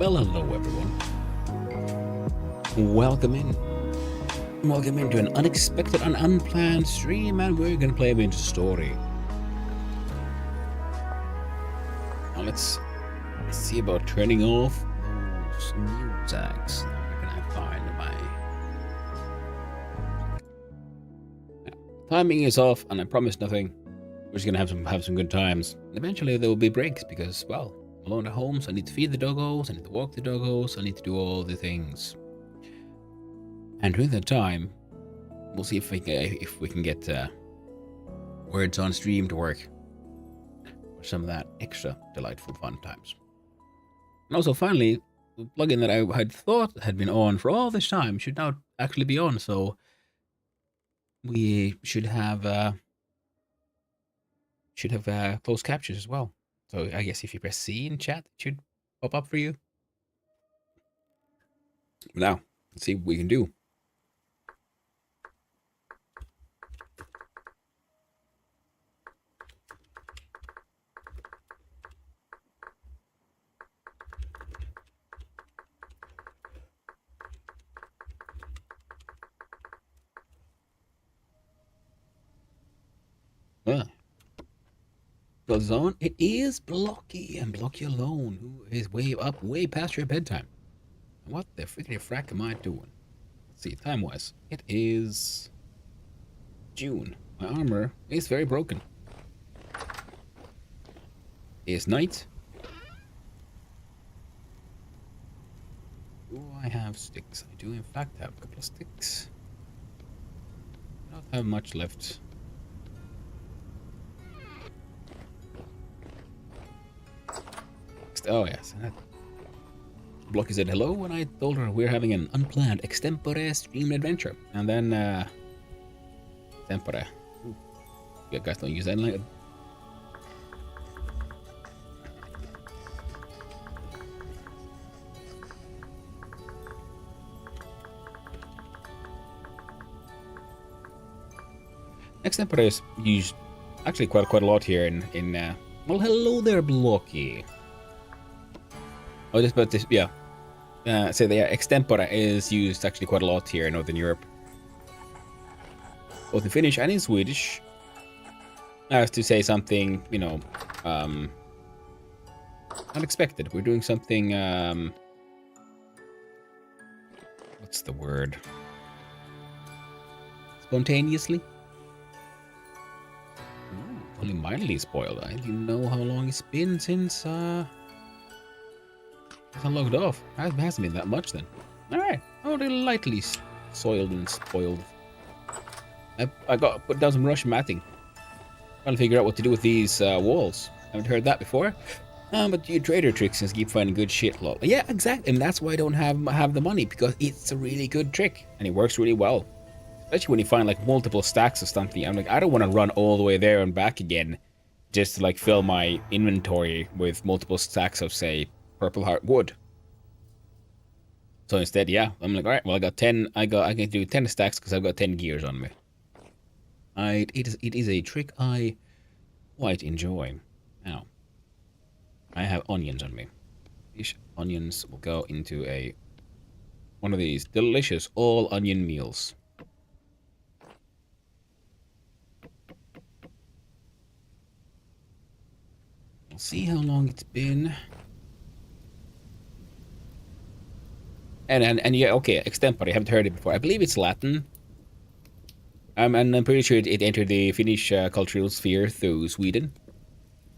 Well, hello everyone. Welcome in. Welcome into an unexpected and unplanned stream, and we're gonna play a bit of story. Now let's see about turning off those musics. Where can I find my timing is off, and I promise nothing. We're just gonna have some good times. Eventually there will be breaks because, well, I'm alone at home, so I need to feed the doggos, I need to walk the doggos, I need to do all the things. And during that time, we'll see if we can get words on stream to work for some of that extra delightful fun times. And also, finally, the plugin that I had thought had been on for all this time should now actually be on. So we should have closed captions as well. So I guess if you press C in chat, it should pop up for you. Now, let's see what we can do. The zone, it is Blocky, and Blocky alone, who is way past your bedtime. What the frickety frack am I doing? Let's see, time-wise, it is June. My armor is very broken. It is night. Do I have sticks? I do in fact have a couple of sticks. I don't have much left. Oh yes. Blocky said hello, and I told her we're having an unplanned extempore stream adventure. And then extempore. You guys don't use that language. Extempore is used actually quite a lot here in well, hello there, Blocky. Oh, just about this, yeah. So the extempore is used actually quite a lot here in Northern Europe, both in Finnish and in Swedish. As to say something, you know, unexpected. We're doing something. What's the word? Spontaneously. Ooh, only mildly spoiled. I didn't know how long it's been since I logged off. It hasn't been that much then. Alright. Only lightly soiled and spoiled. I got put down some Russian matting. Trying to figure out what to do with these walls. Haven't heard that before. But you trader tricks and keep finding good shit, lol. Yeah, exactly. And that's why I don't have the money, because it's a really good trick and it works really well. Especially when you find like multiple stacks of something. I'm like, I don't want to run all the way there and back again just to like fill my inventory with multiple stacks of, say, purple heart wood. So instead, yeah, I'm like, all right, well, I got 10. I can do 10 stacks because I've got 10 gears on me. It is a trick I quite enjoy. Now, I have onions on me. These onions will go into one of these delicious all onion meals. We'll see how long it's been. And yeah, okay, extempore. I haven't heard it before. I believe it's Latin. And I'm pretty sure it entered the Finnish cultural sphere through Sweden.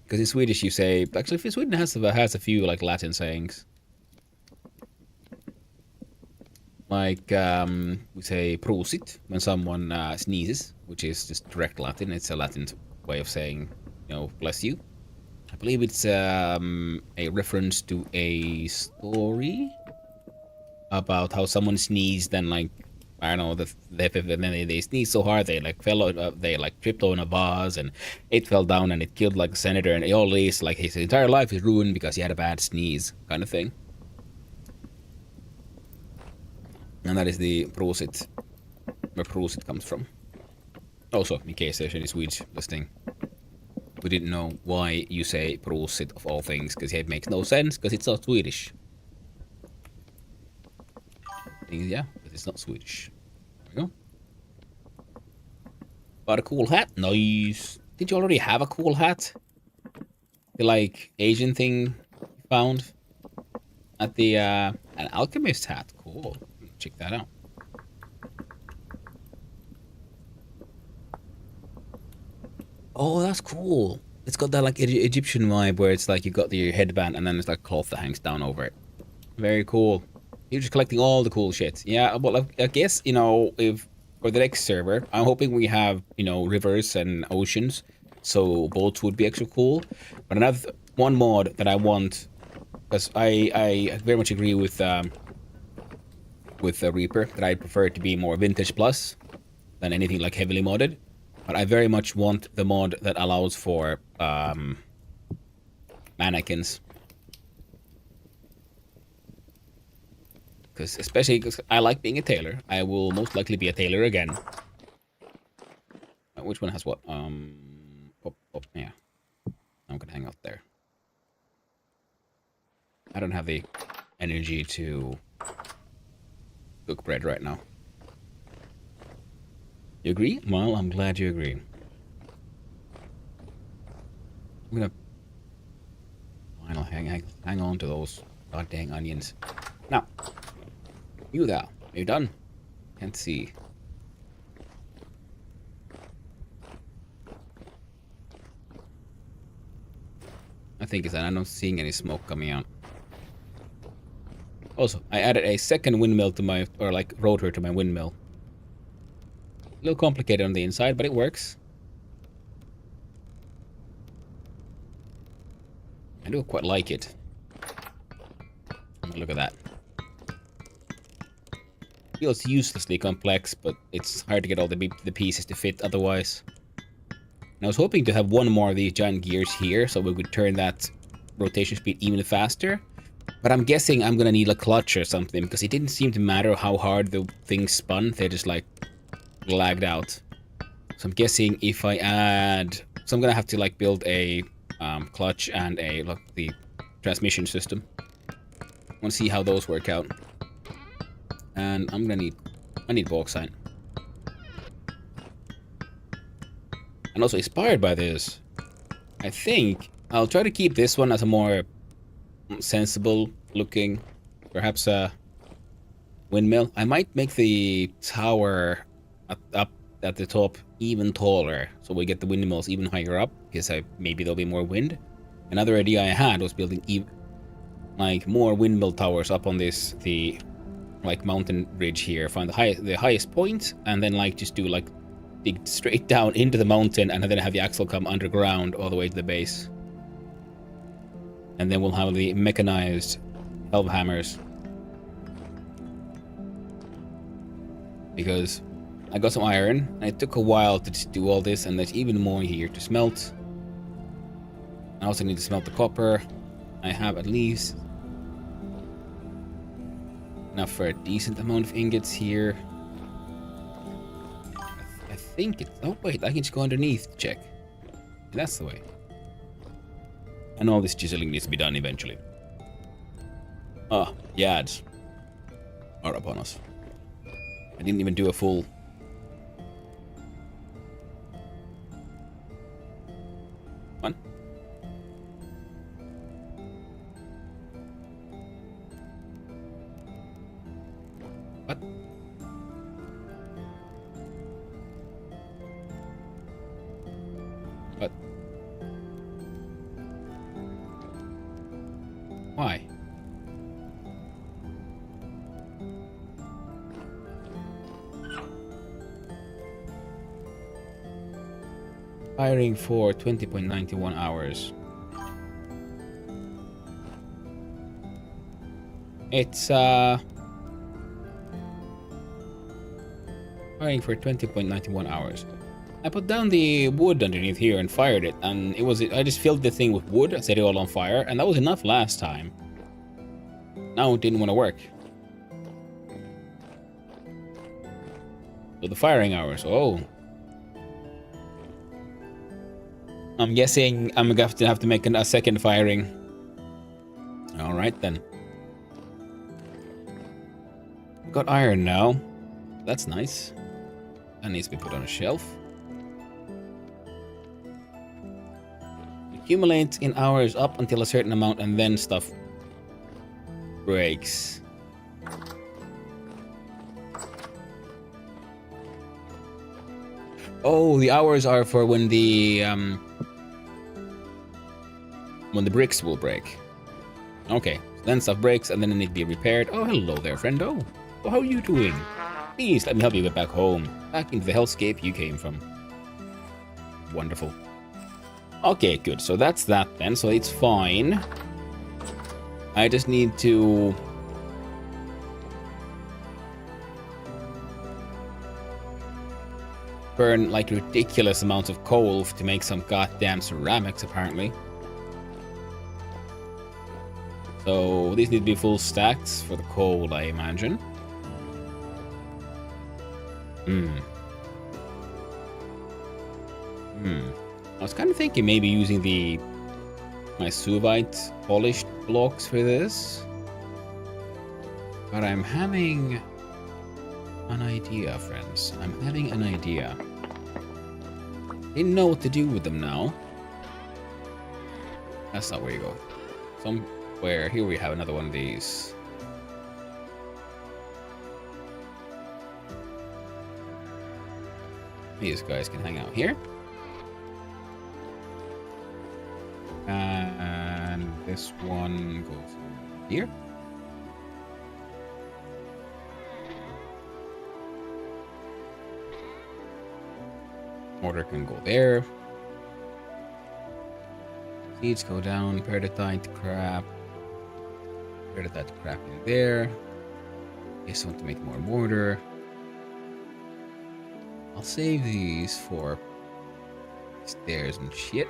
Because in Swedish you say, actually, Sweden has a few like Latin sayings. Like we say prosit when someone sneezes, which is just direct Latin. It's a Latin way of saying, you know, bless you. I believe it's a reference to a story about how someone sneezed and like, I don't know, they sneezed so hard they like they like tripped on a vase and it fell down and it killed like a senator, and all this, like, his entire life is ruined because he had a bad sneeze, kind of thing. And that is the prosit, where prosit comes from. Also, in case there's any Swedes listening, we didn't know why you say prosit of all things, because it makes no sense, because it's not Swedish. Yeah, but it's not Swedish. There we go. Got a cool hat. Nice. Did you already have a cool hat? The like Asian thing you found at the an alchemist hat. Cool. Check that out. Oh, that's cool. It's got that like Egyptian vibe where it's like you got your headband and then there's like cloth that hangs down over it. Very cool. You're just collecting all the cool shit. Yeah, well, I guess, you know, if for the next server, I'm hoping we have, you know, rivers and oceans, so boats would be extra cool. But another one mod that I want, because I very much agree with Reaper, that I prefer it to be more Vintage Plus than anything like heavily modded. But I very much want the mod that allows for mannequins. Especially because I like being a tailor. I will most likely be a tailor again. Which one has what? Yeah. I'm gonna hang out there. I don't have the energy to cook bread right now. You agree? Well, I'm glad you agree. I'm gonna hang on to those goddamn onions. Now, you there? Are you done? Can't see. I think it's that I'm not seeing any smoke coming out. Also, I added a second windmill to my, or like rotor to my windmill. A little complicated on the inside, but it works. I do quite like it. Look at that. Feels uselessly complex, but it's hard to get all the pieces to fit otherwise. And I was hoping to have one more of these giant gears here, so we could turn that rotation speed even faster. But I'm guessing I'm gonna need a clutch or something, because it didn't seem to matter how hard the thing spun. They just like lagged out. So I'm guessing if I add, so I'm gonna have to like build a clutch and a the transmission system. I want to see how those work out. And I need bauxite. And also inspired by this, I think I'll try to keep this one as a more sensible looking, perhaps a windmill. I might make the tower up at the top even taller, so we get the windmills even higher up, because maybe there'll be more wind. Another idea I had was building like more windmill towers up on the like mountain ridge here. Find the highest point, and then like just do like dig straight down into the mountain, and then have the axle come underground all the way to the base. And then we'll have the mechanized helve hammers. Because I got some iron, and it took a while to just do all this, and there's even more here to smelt. I also need to smelt the copper. I have at least enough for a decent amount of ingots here. I think it's... Oh wait, I can just go underneath to check. That's the way. And all this chiseling needs to be done eventually. Ah, yads are upon us. I didn't even do a full... One. What? What? Why? Firing for 20.91 hours. It's firing for 20.91 hours. I put down the wood underneath here and fired it, and I just filled the thing with wood, set it all on fire, and that was enough last time. Now it didn't want to work. So the firing hours, oh. I'm guessing I'm going to have to make a second firing. Alright then. got iron now. That's nice. That needs to be put on a shelf. Accumulates in hours up until a certain amount and then stuff breaks. Oh, the hours are for when the bricks will break. Okay, then stuff breaks and then it need to be repaired. Oh, hello there, friendo. Oh, how are you doing? Please let me help you get back home. Back into the hellscape you came from. Wonderful. Okay, good. So that's that then. So it's fine. I just need to... burn like ridiculous amounts of coal to make some goddamn ceramics, apparently. So these need to be full stacks for the coal, I imagine. I was kind of thinking maybe using my Suvite polished blocks for this. But I'm having an idea, friends. I'm having an idea. Didn't know what to do with them now. That's not where you go. Somewhere here we have another one of these. These guys can hang out here. And this one goes here. Mortar can go there. Seeds go down. Peridotite crap. Peridotite crap in there. Just want to make more mortar. I'll save these for stairs and shit.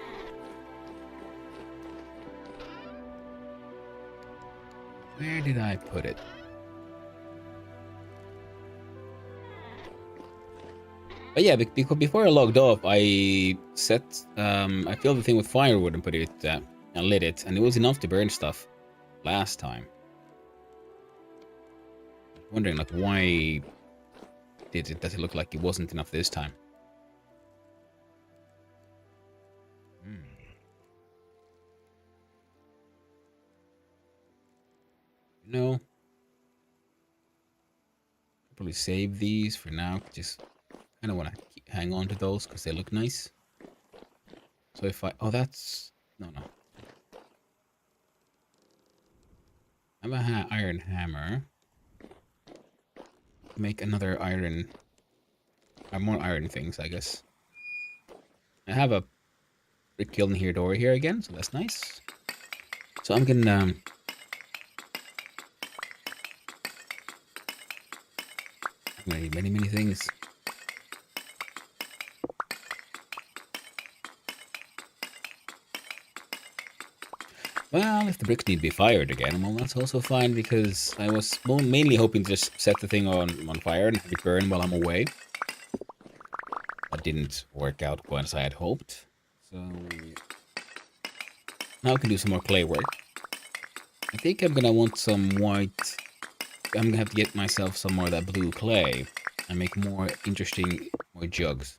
Where did I put it? But yeah, because before I logged off, I I filled the thing with firewood and put it and lit it, and it was enough to burn stuff last time. Wondering like why does it look like it wasn't enough this time? No. Probably save these for now. Just kind of want to hang on to those because they look nice. So if oh, that's no. I have a iron hammer. Make another iron. More iron things, I guess. I have a brick kiln here door here again, so that's nice. So I'm gonna many things. Well, if the bricks need to be fired again, well, that's also fine because I was mainly hoping to just set the thing on fire and have it burn while I'm away. That didn't work out quite as I had hoped. So now I can do some more clay work. I think I'm gonna want some white. I'm gonna have to get myself some more of that blue clay and make more interesting jugs.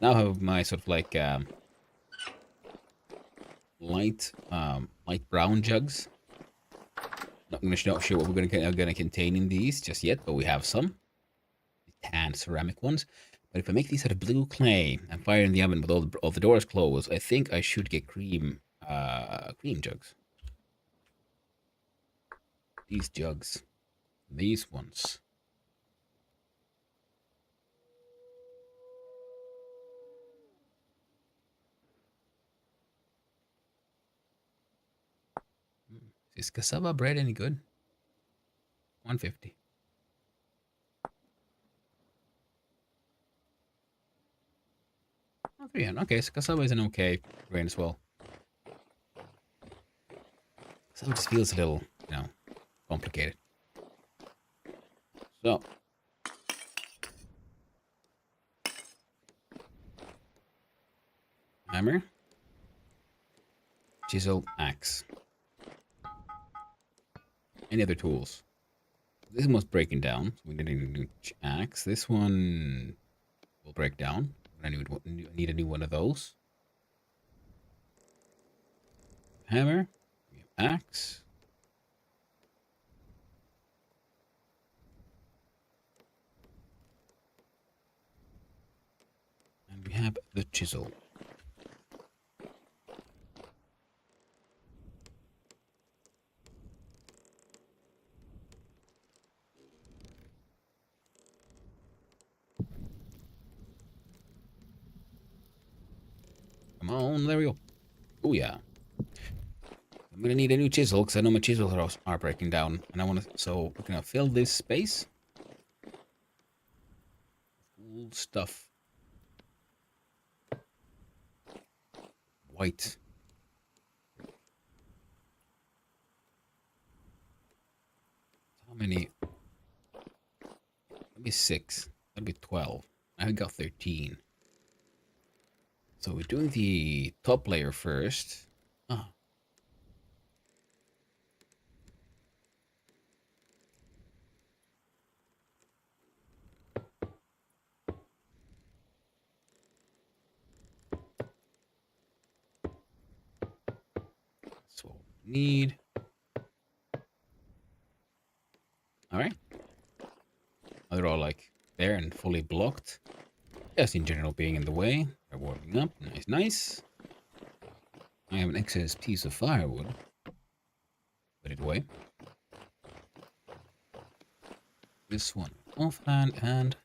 Now I have my sort of like light brown jugs. Not sure what we're gonna contain in these just yet, but we have some tan ceramic ones. But if I make these out of blue clay and fire in the oven with all the doors closed, I think I should get cream jugs. These jugs, these ones. Is cassava bread any good? 150. Oh, 300. Okay, so cassava is an okay grain as well. Cassava just feels a little, complicated. So. Hammer. Chisel, axe. Any other tools? This one's breaking down. So we need a new axe. This one will break down. I need a new one of those. Hammer. We have axe. And we have the chisel. Come on, there we go. Oh yeah. I'm gonna need a new chisel because I know my chisels are breaking down, and I want to. So we're gonna fill this space. Cool stuff. White. How many? That'd be 6. That'd be 12. I got 13. So we're doing the top layer first. Ah. That's what we need. Alright. They're all like there and fully blocked. Just in general being in the way. They're warming up. Nice, nice. I have an excess piece of firewood. Put it away. This one offhand, and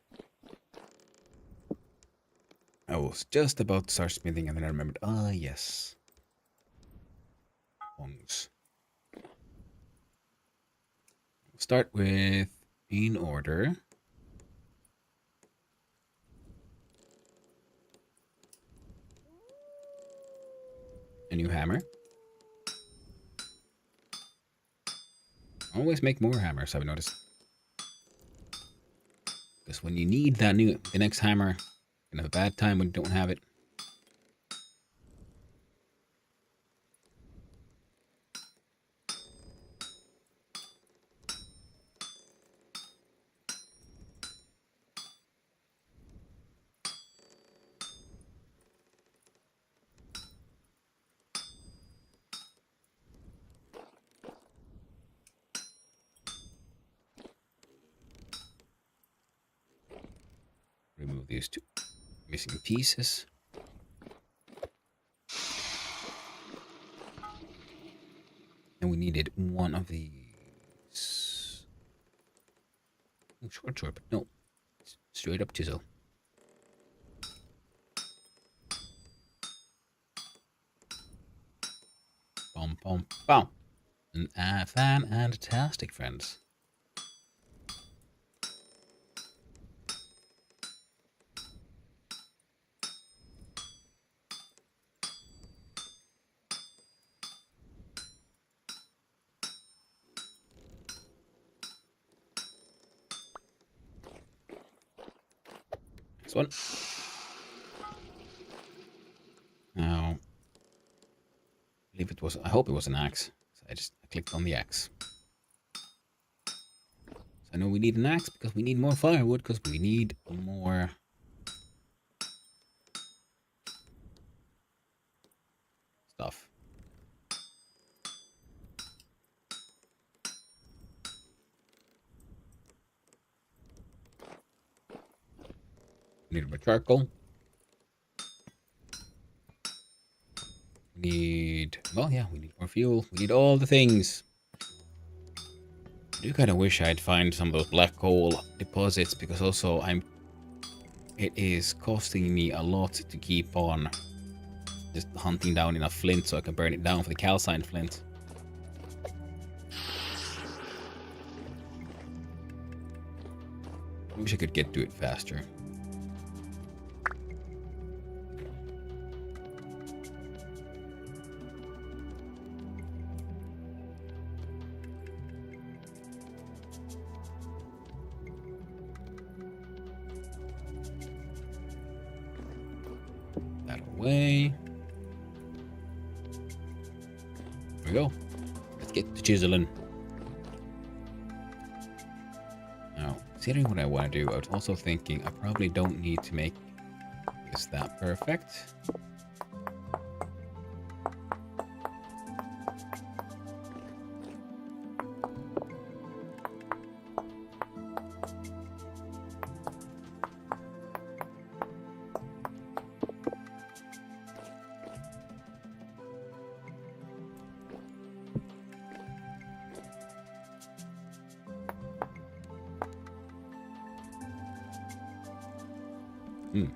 I was just about to start smithing and then I remembered, yes. Wongs. We'll start with in order. A new hammer. Always make more hammers, I've noticed. Because when you need the next hammer, you're gonna have a bad time when you don't have it. Remove these 2 missing pieces. And we needed one of these. Oh, short sword, but no. Straight up chisel. Bum, bum, bum. And fantastic, friends. Next one. Now, I believe it was. I hope it was an axe. So I clicked on the axe. So I know we need an axe because we need more firewood because we need more stuff. We need more charcoal. We need. Well, yeah, we need more fuel. We need all the things. I do kind of wish I'd find some of those black coal deposits because also it is costing me a lot to keep on just hunting down enough flint so I can burn it down for the calcined flint. I wish I could get to it faster. That away. There we go. Let's get to chiseling. Considering what I want to do, I was also thinking I probably don't need to make this that perfect. Hmm.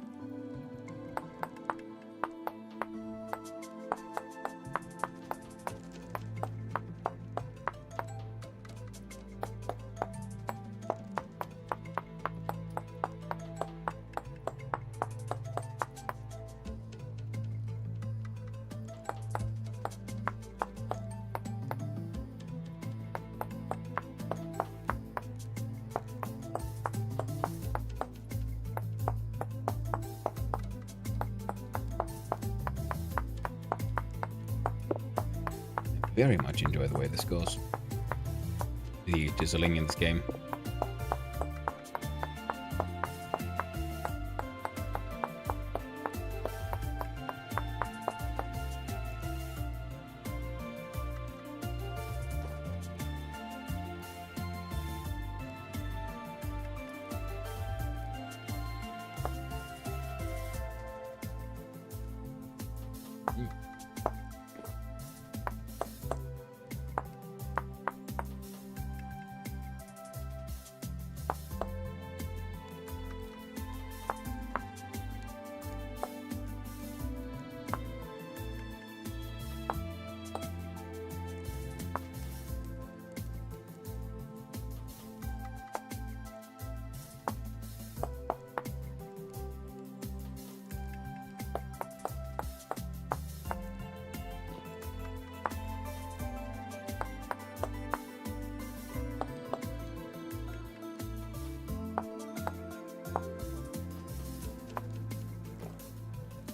Very much enjoy the way this goes. The chiseling in this game.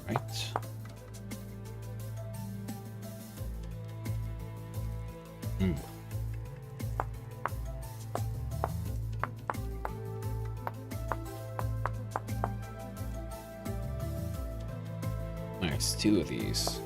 Right. Hmm. Nice, 2 of these.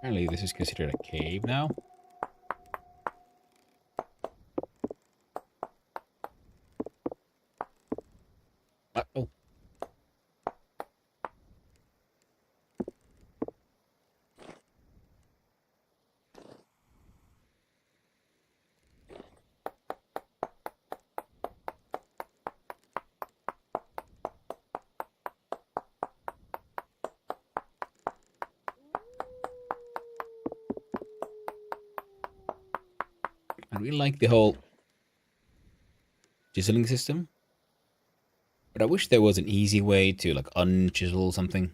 Apparently this is considered a cave now. Oh. I really like the whole chiseling system, but I wish there was an easy way to like unchisel something.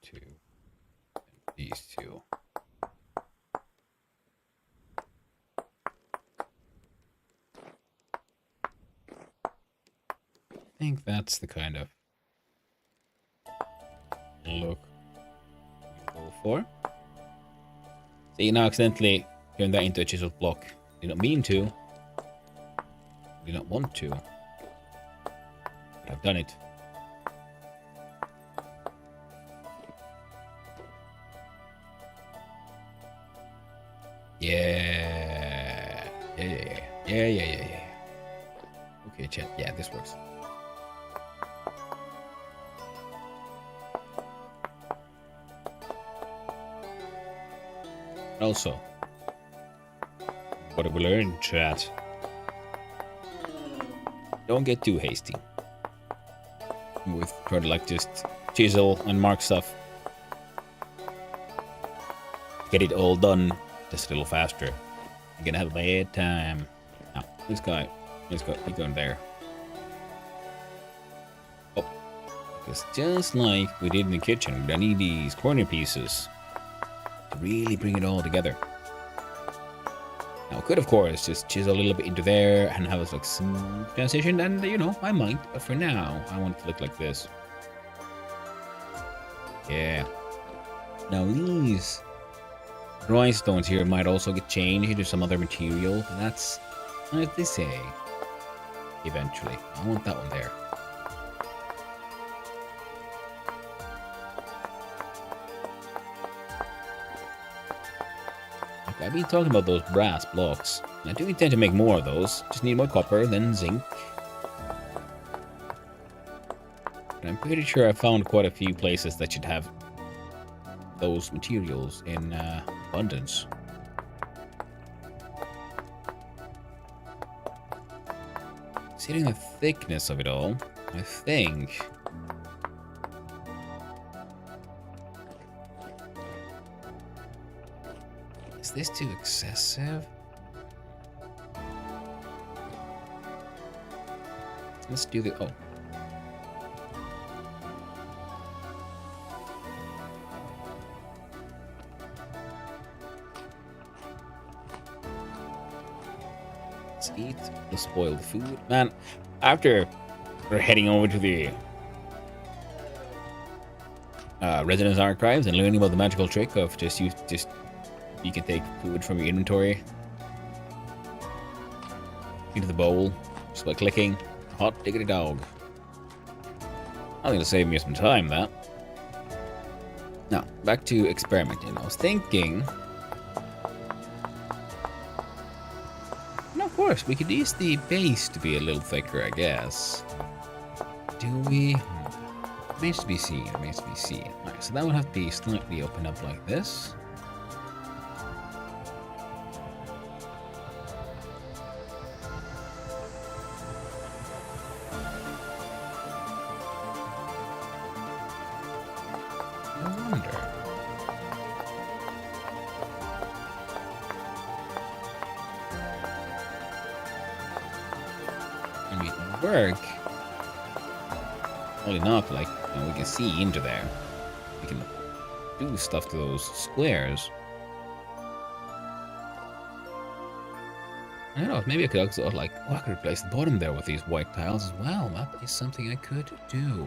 two, these two. I think that's the kind of look we go for. See, now accidentally turned that into a chiseled block. Did not mean to. Did not want to. But I've done it. Yeah. Yeah. Okay, chat. Yeah, this works. Also, what have we learned, chat? Don't get too hasty with trying to like just chisel and mark stuff. Get it all done just a little faster. You're gonna have a bad time. Now, let's go. Keep going there. Oh, because just like we did in the kitchen, we're gonna need these corner pieces to really bring it all together. Now, I could, of course, just chisel a little bit into there and have a like smooth transition, and you know, I might, but for now, I want it to look like this. Yeah. Now, these rhinestones here might also get changed into some other material. That's what they say. Eventually. I want that one there. Okay, I've been talking about those brass blocks. I do intend to make more of those. Just need more copper, then zinc. But I'm pretty sure I found quite a few places that should have those materials in abundance. Considering the thickness of it all, I think is this too excessive? Let's do the Let's eat the spoiled food. Man, after we're heading over to the Residence Archives and learning about the magical trick of you can take food from your inventory into the bowl just by clicking hot diggity dog. I think it'll save me some time, that. Now, back to experimenting. I was thinking, of course, we could use the base to be a little thicker, I guess. Do we? Remains to be seen. Alright, so that would have to be slightly opened up like this. I wonder. I mean, work. Well enough, like, you know, we can see into there. We can do stuff to those squares. I don't know, maybe I could also, like, I could replace the bottom there with these white tiles as well. That is something I could do.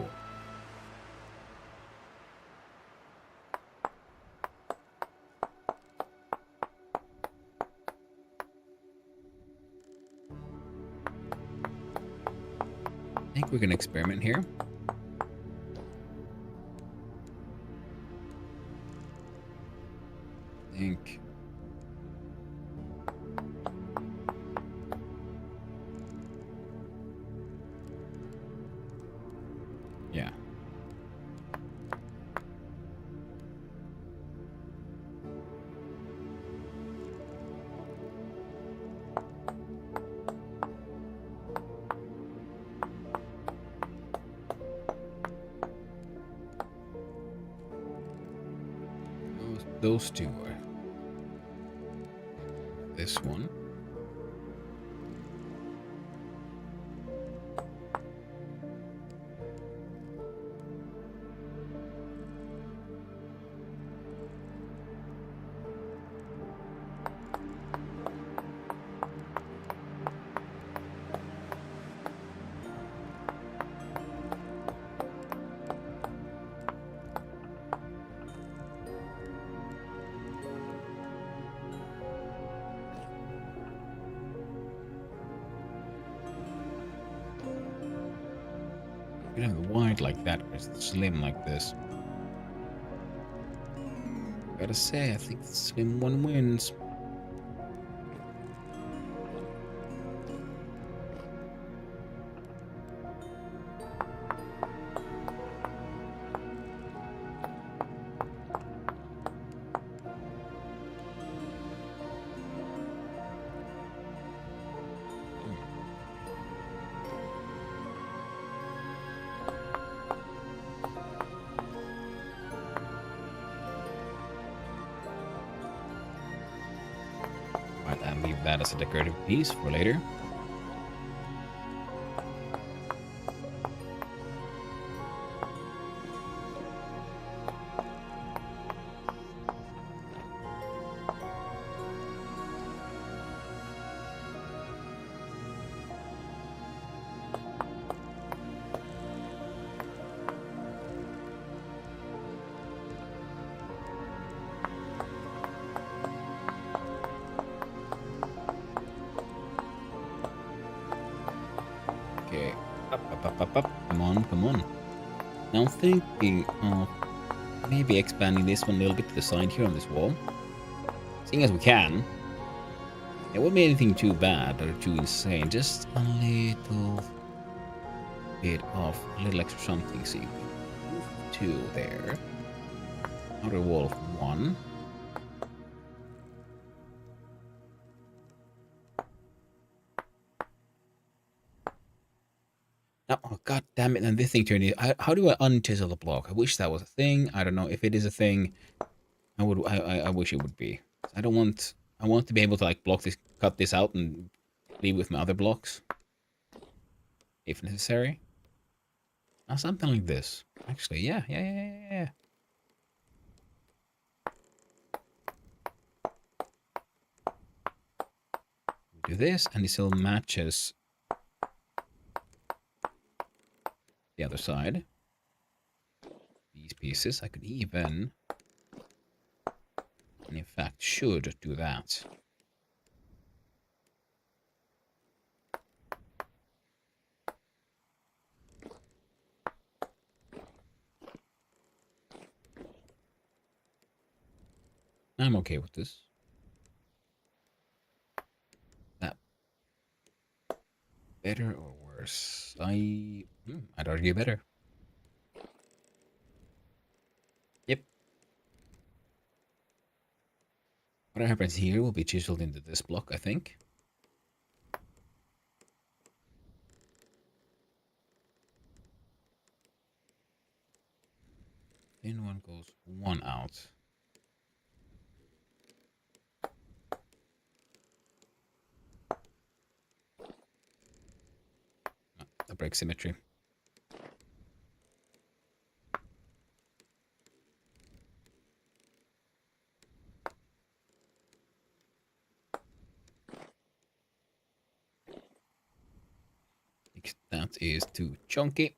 I think we're gonna experiment here. I think. Yeah. Those two are. This one. You have the wide like that, or is it slim like this? Gotta say, I think the slim one wins. Right, I'll leave that as a decorative piece for later. Okay, up. Come on, come on. Now I'm thinking of maybe expanding this one a little bit to the side here on this wall. Seeing as we can. It won't be anything too bad or too insane, just a little bit of a little extra something. See, move 2 there. Outer wall of 1. Oh, god damn it, and this thing turned it. How do I unchisel the block? I wish that was a thing. I don't know if it is a thing. I wish it would be. I want to be able to like block this, cut this out and leave with my other blocks. If necessary. Something like this. Actually, yeah. Do this and it still matches the other side. These pieces, I could even, and in fact should do that. I'm okay with this. That better or worse? I'd argue better. Yep. What happens here will be chiseled into this block, I think. Then one goes 1 out. That breaks symmetry. That is too chunky.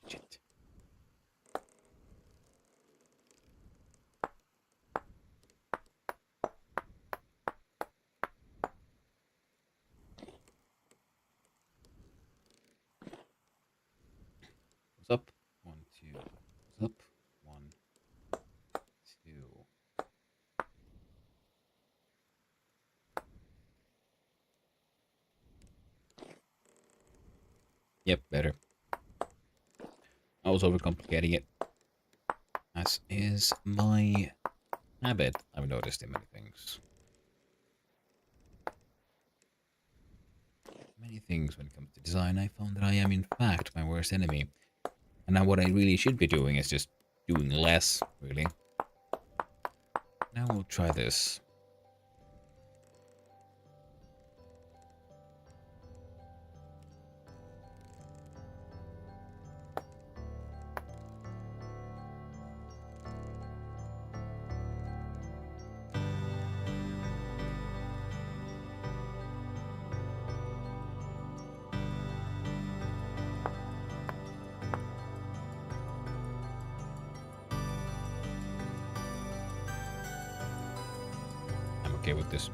Shit. Goes up. 1, 2. Goes up. 1, 2. Yep, better. I was overcomplicating it. As is my habit, I've noticed in many things. Many things when it comes to design, I found that I am in fact my worst enemy. And now what I really should be doing is just doing less, really. Now we'll try this. I'm okay with this.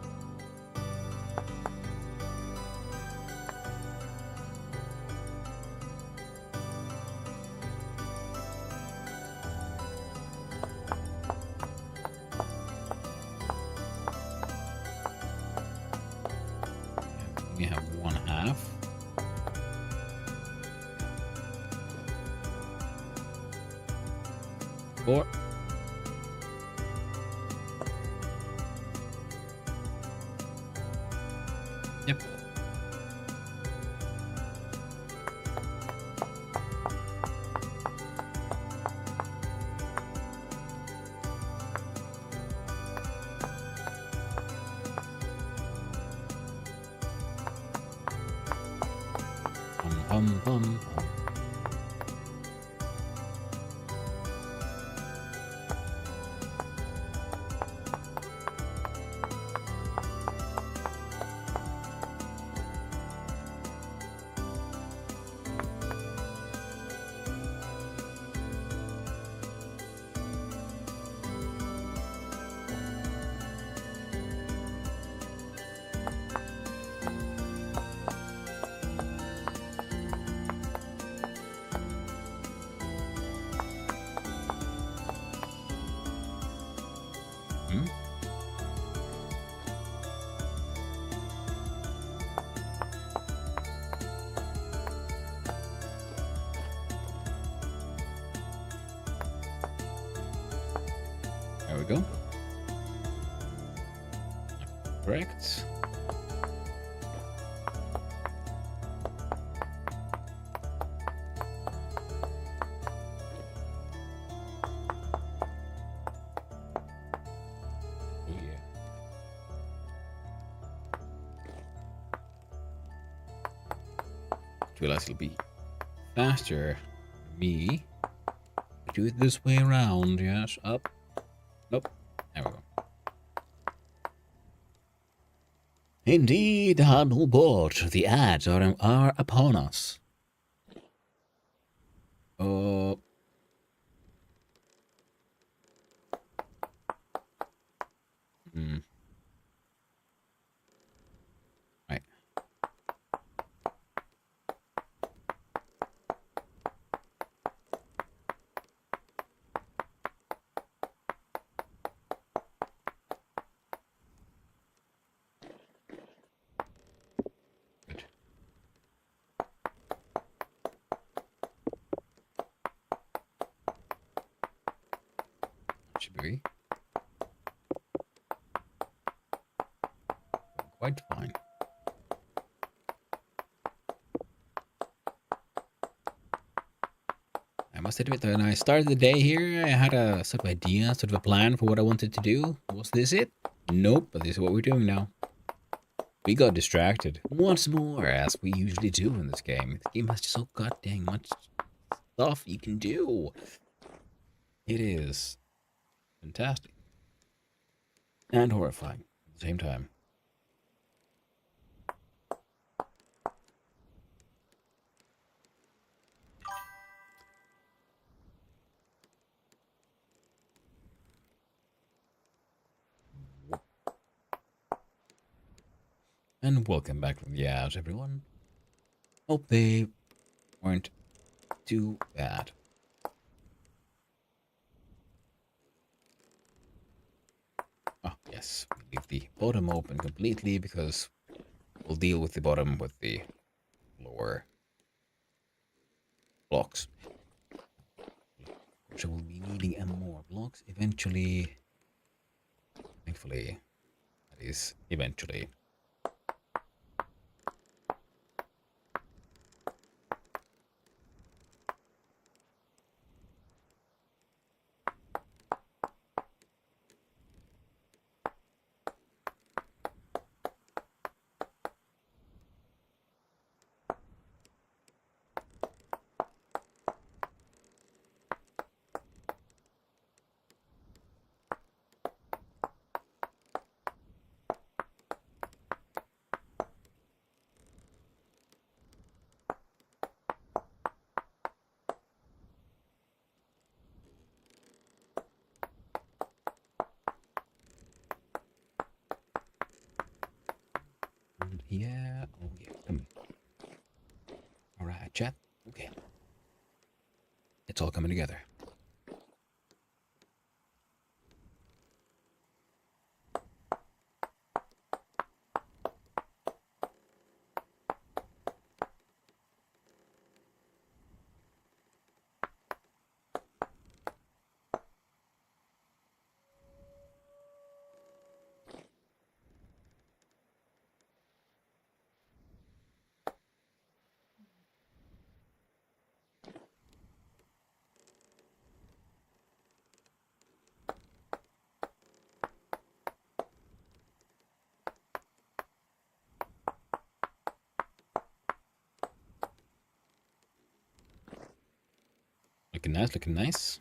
We have 1/2. Four. Yep. Hum, hum, hum, hum. Hmm? There we go. Correct. Oh yeah. To realize it'll be faster for me. Do it this way around, yes. Up. Nope. There we go. Indeed, Handelbort, the ads are upon us. Oh. Hmm. Right. Good. Should be quite fine. I must admit, when I started the day here, I had a sort of idea, sort of a plan for what I wanted to do. Was this it? Nope, but this is what we're doing now. We got distracted once more, as we usually do in this game. This game has just so goddamn much stuff you can do. It is fantastic and horrifying at the same time. And welcome back from the ads, everyone. Hope they weren't too bad. Oh, yes, we leave the bottom open completely because we'll deal with the bottom with the lower blocks. which I will be needing more blocks eventually. Thankfully, that is eventually. Yeah, oh yeah, come on. Alright, chat. Okay. It's all coming together. Looking nice, looking nice.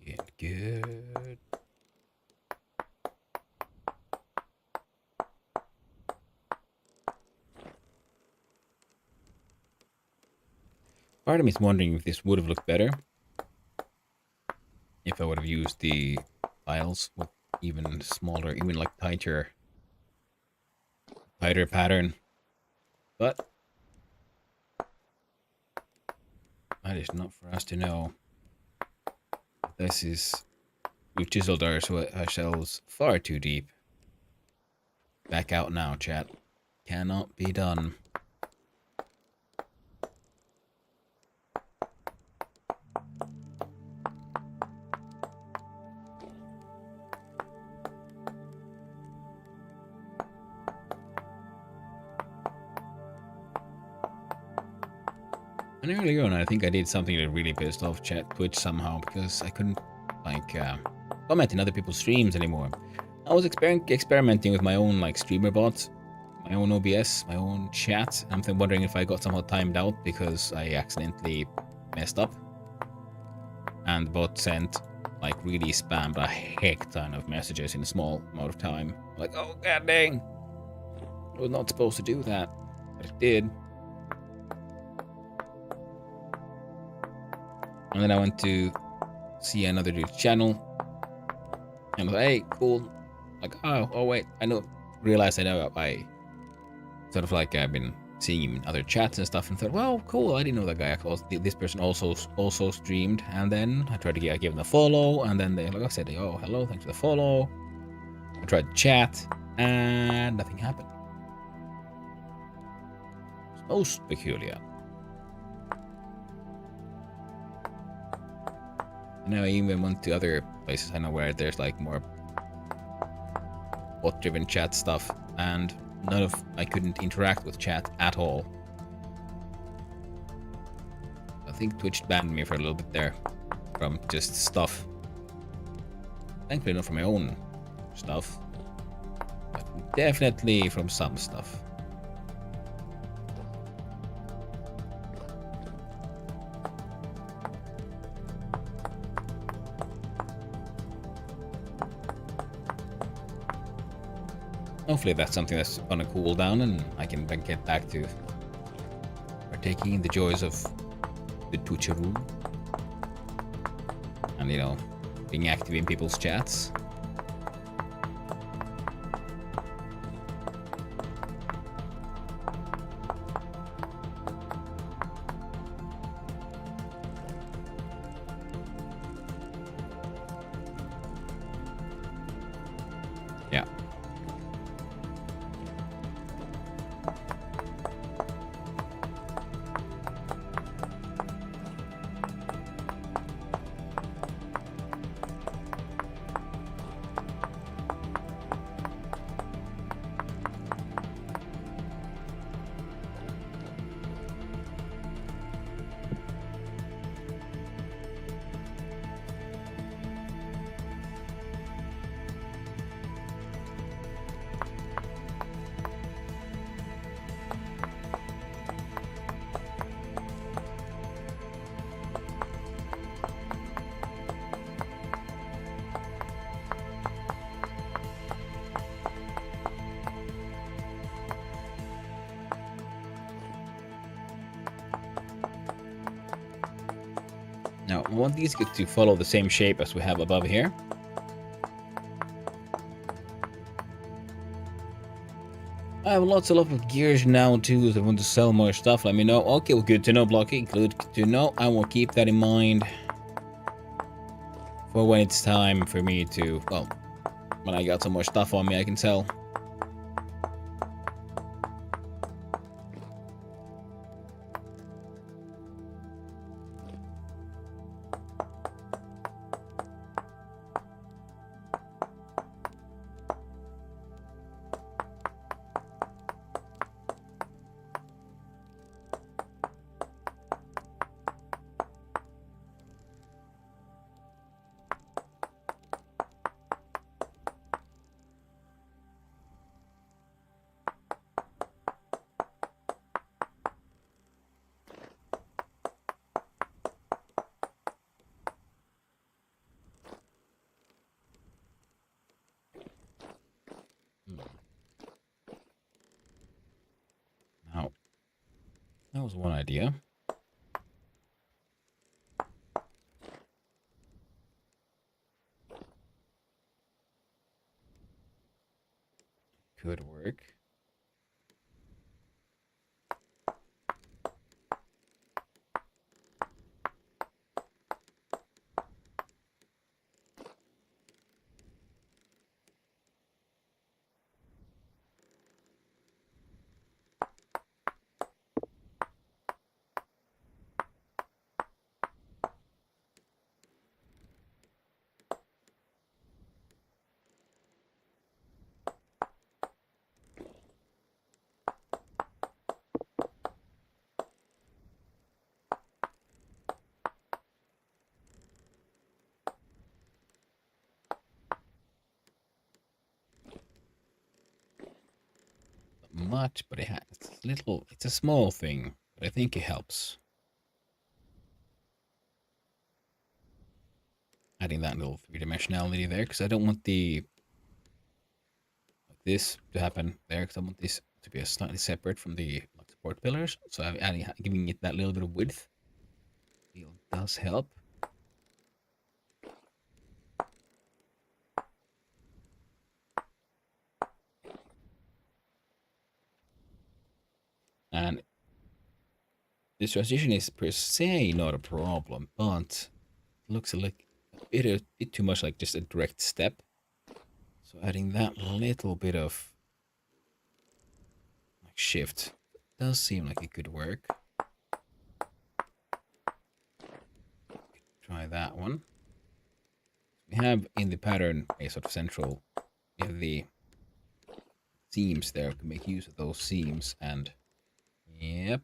Good, good. Part of me is wondering if this would have looked better if I would have used the files with even smaller, even like tighter pattern. But that is not for us to know. This is, we've chiseled ourselves far too deep. Back out now, chat. Cannot be done. And earlier on, I think I did something that really pissed off Twitch somehow, because I couldn't, like, comment in other people's streams anymore. I was experimenting with my own, like, streamer bots, my own OBS, my own chat. I'm wondering if I got somehow timed out because I accidentally messed up. And the bot sent, like, really spammed a heck ton of messages in a small amount of time. Like, oh, god dang! I was not supposed to do that, but it did. And then I went to see another dude's channel. And I was like, hey, cool. Like, oh wait, realized I know I sort of like I've been seeing him in other chats and stuff and thought, well, cool, I didn't know that guy. This person also streamed. And then I tried to give them a follow. And then they, like I said, oh, hello, thanks for the follow. I tried to chat and nothing happened. It's most peculiar. And I even went to other places I know where there's like more bot-driven chat stuff, and I couldn't interact with chat at all. I think Twitch banned me for a little bit there from just stuff. Thankfully not from my own stuff, but definitely from some stuff. Hopefully that's something that's gonna cool down and I can then get back to partaking in the joys of the Twitcheroo. And, you know, being active in people's chats. Yeah. Now, I want these to follow the same shape as we have above here. I have lots of gears now too, so I want to sell more stuff. Let me know. Okay, well, good to know, Blocky. Good to know. I will keep that in mind for when it's time for me to, well, when I got some more stuff on me I can sell. Now, that was one idea. Could work. Much, but it has little. It's a small thing, but I think it helps. Adding that little three-dimensionality there, because I don't want this to happen there, because I want this to be slightly separate from the support pillars. So I'm giving it that little bit of width. It does help. And this transition is per se not a problem, but it looks like a bit too much like just a direct step. So adding that little bit of like shift does seem like it could work. Try that one. We have in the pattern a sort of central, we have the seams there. We can make use of those seams and yep.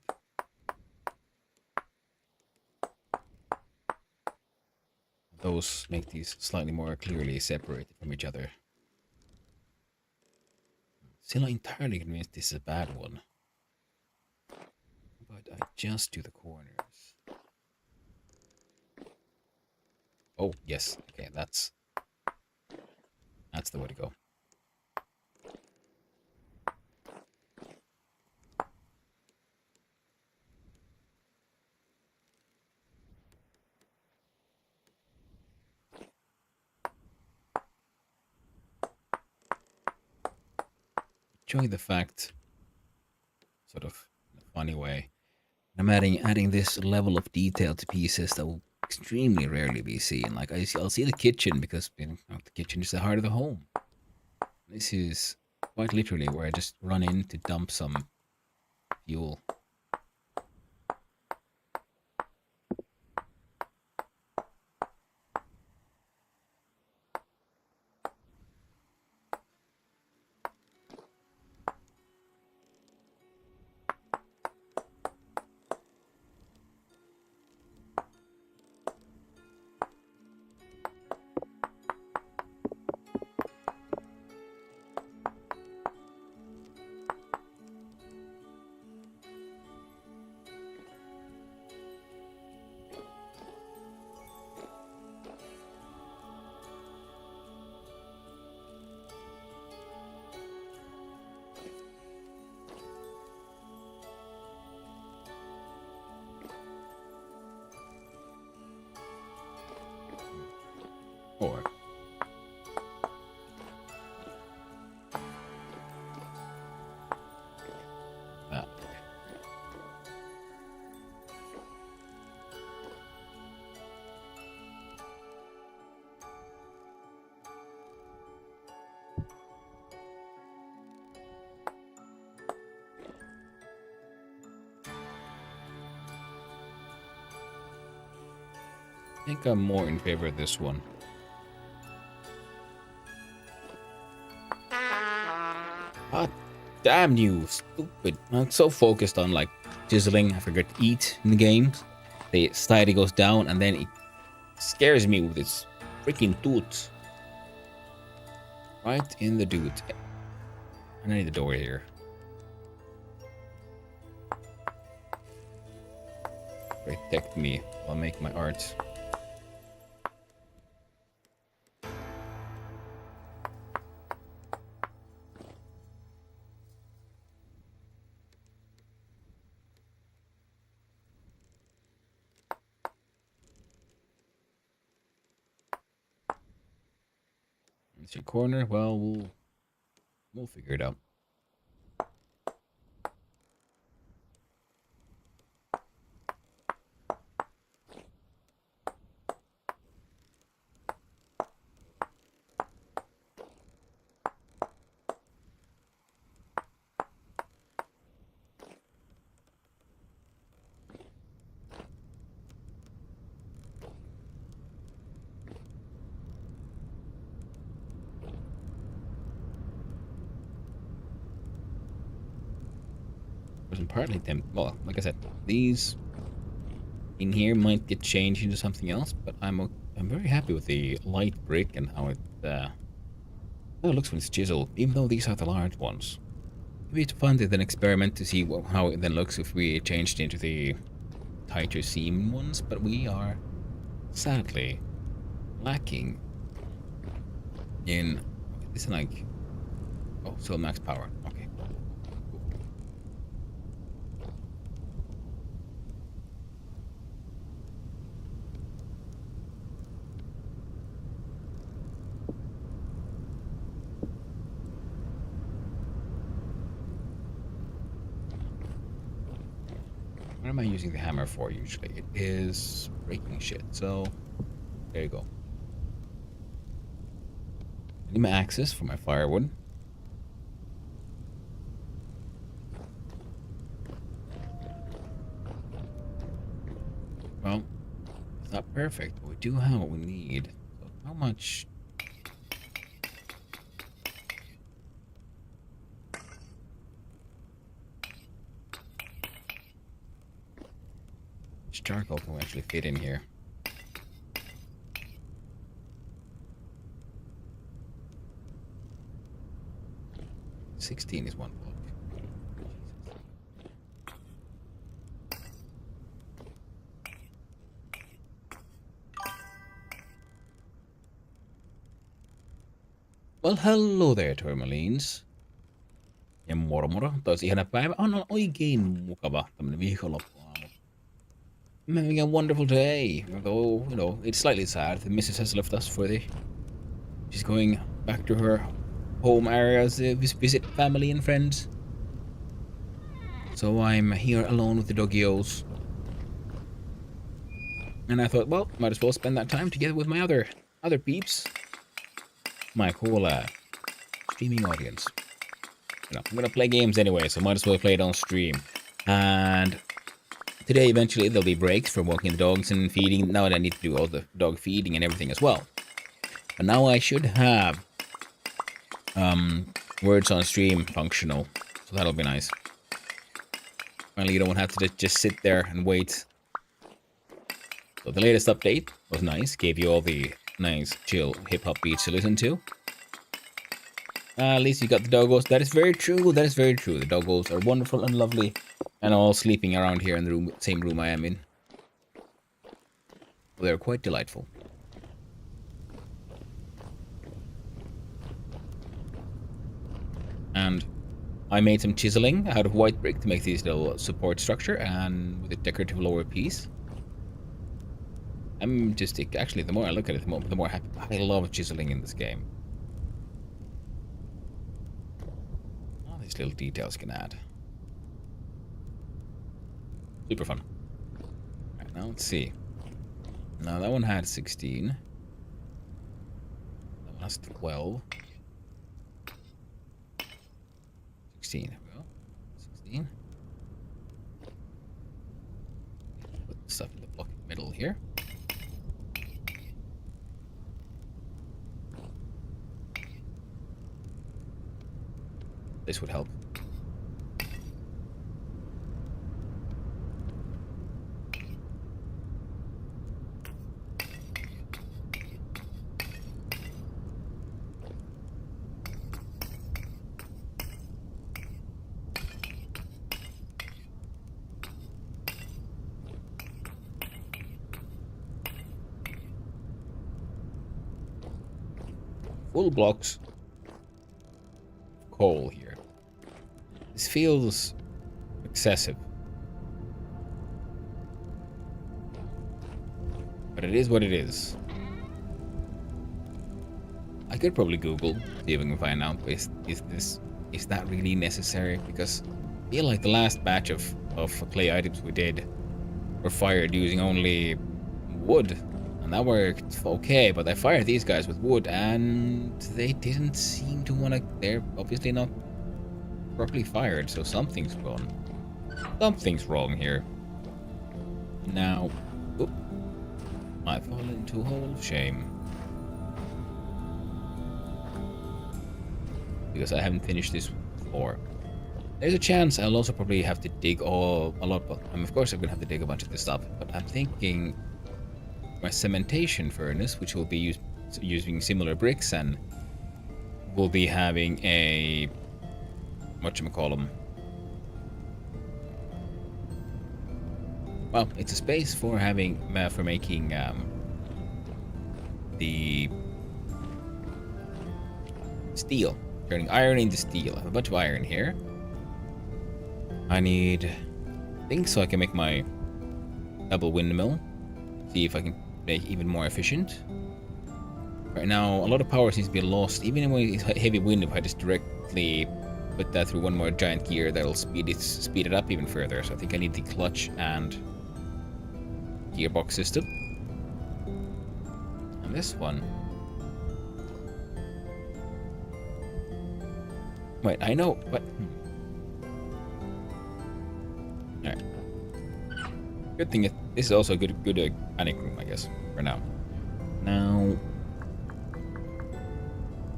Those make these slightly more clearly separated from each other. Still not entirely convinced this is a bad one. But I just do the corners. Oh, yes. Okay, that's the way to go. Enjoy the fact, sort of in a funny way, I'm adding this level of detail to pieces that will extremely rarely be seen. Like I'll see the kitchen because the kitchen is the heart of the home. This is quite literally where I just run in to dump some fuel. I think I'm more in favor of this one. Ah, damn you, stupid. I'm so focused on like chiseling, I forget to eat in the games. The slightly goes down and then it scares me with its freaking tooth. Right in the dude. I need the door here. Protect me while I make my art. It's your corner. Well, we'll figure it out. Wasn't partly them. Well, like I said, these in here might get changed into something else, but I'm very happy with the light brick and how it looks when it's chiseled. Even though these are the large ones, maybe it's fun to then experiment to see how it then looks if we changed into the tighter seam ones. But we are sadly lacking in this is like so max power. Okay. What am I using the hammer for usually? It is breaking shit. So there you go. I need my axes for my firewood. Well, it's not perfect, but we do have what we need. So how much? Which charcoal can we actually fit in here? 16 is one block. Well, hello there, Tourmalines. Ja moro moro. Tosi ihana päivä. On oikein mukava tämmönen viikonloppuaamu. I'm having a wonderful day. Although, you know, it's slightly sad. The missus has left us for the... She's going back to her home areas to visit family and friends. So I'm here alone with the doggios. And I thought, well, might as well spend that time together with my other peeps. My cool streaming audience. You know, I'm gonna play games anyway, so might as well play it on stream. And today, eventually, there'll be breaks for walking the dogs and feeding. Now I need to do all the dog feeding and everything as well. But now I should have words on stream functional, so that'll be nice. Finally, you don't have to just sit there and wait. So the latest update was nice, gave you all the nice, chill hip-hop beats to listen to. At least you got the doggos. That is very true. That is very true. The doggos are wonderful and lovely, and all sleeping around here in the same room I am in. They're quite delightful. And I made some chiseling out of white brick to make this little support structure, and with a decorative lower piece. I'm just actually, the more I look at it, the more happy. I love chiseling in this game. All these little details can add. Super fun. Alright, now let's see. Now that one had 16. That one has 12. 16. There we go. 16. Put the stuff in the bucket middle here. This would help. Full blocks of coal here. This feels excessive. But it is what it is. I could probably Google, see if I can find out, is that really necessary? Because I feel like the last batch of clay items we did were fired using only wood. And that worked okay, but I fired these guys with wood and they didn't seem to want to... They're obviously not properly fired, so something's wrong. Something's wrong here. Now... Oop, I fall into a hole of shame. Because I haven't finished this before. There's a chance I'll also probably have to dig a lot, but of course I'm going to have to dig a bunch of this stuff, but I'm thinking... my cementation furnace, which will be using similar bricks, and will be having a whatchamacallem. Well, it's a space for having for making the steel, turning iron into steel. I have a bunch of iron here. I need things so I can make my double windmill. See if I can make even more efficient. Right now, a lot of power seems to be lost. Even when it's heavy wind, if I just directly put that through one more giant gear, that'll speed it up even further. So I think I need the clutch and gearbox system. And this one. Wait, I know what. All right. Good thing this is also a good panic room, I guess, for now. Now,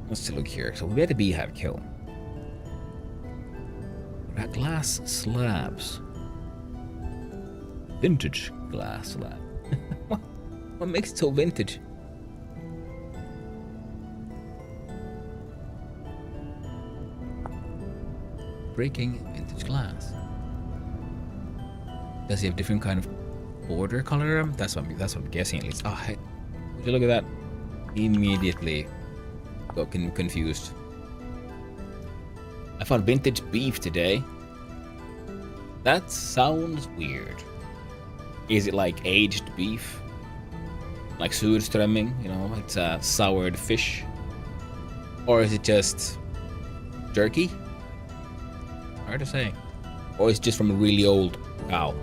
let's look here. So we had a beehive kill. We got glass slabs. Vintage glass slab. What makes it so vintage? Breaking vintage glass. Does he have different kind of border color? That's what I'm guessing at least. Oh, hey, would you look at that? Immediately got confused. I found vintage beef today. That sounds weird. Is it like aged beef? Like surströmming, you know, it's a soured fish? Or is it just jerky? Hard to say. Or is it just from a really old cow?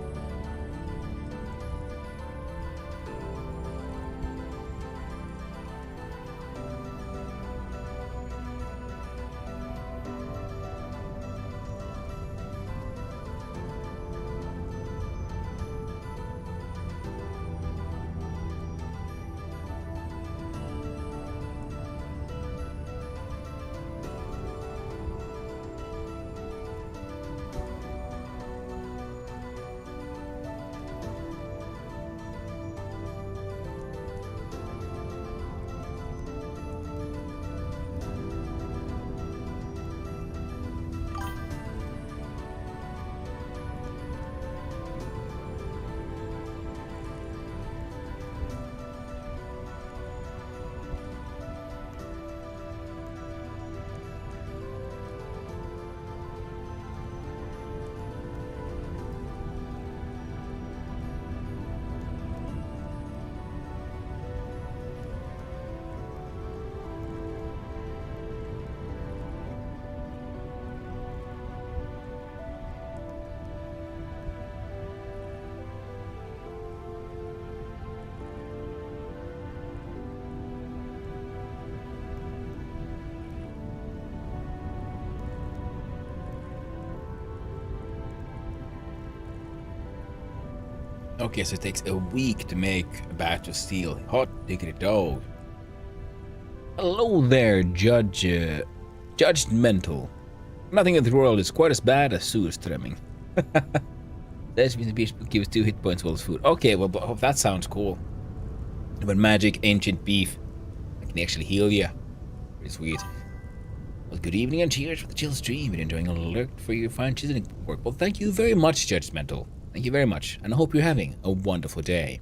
Okay, so it takes a week to make a batch of steel. Hot diggity dog. Hello there, Judge Mental. Nothing in the world is quite as bad as Surströmming. That's when the beast gives 2 hit points while it's food. Okay, well, that sounds cool. But magic, ancient beef, I can actually heal you. Pretty sweet. Well, good evening and cheers for the chill stream. Been enjoying a alert for your fine chiseling work. Well, thank you very much, Judgmental. Thank you very much, and I hope you're having a wonderful day.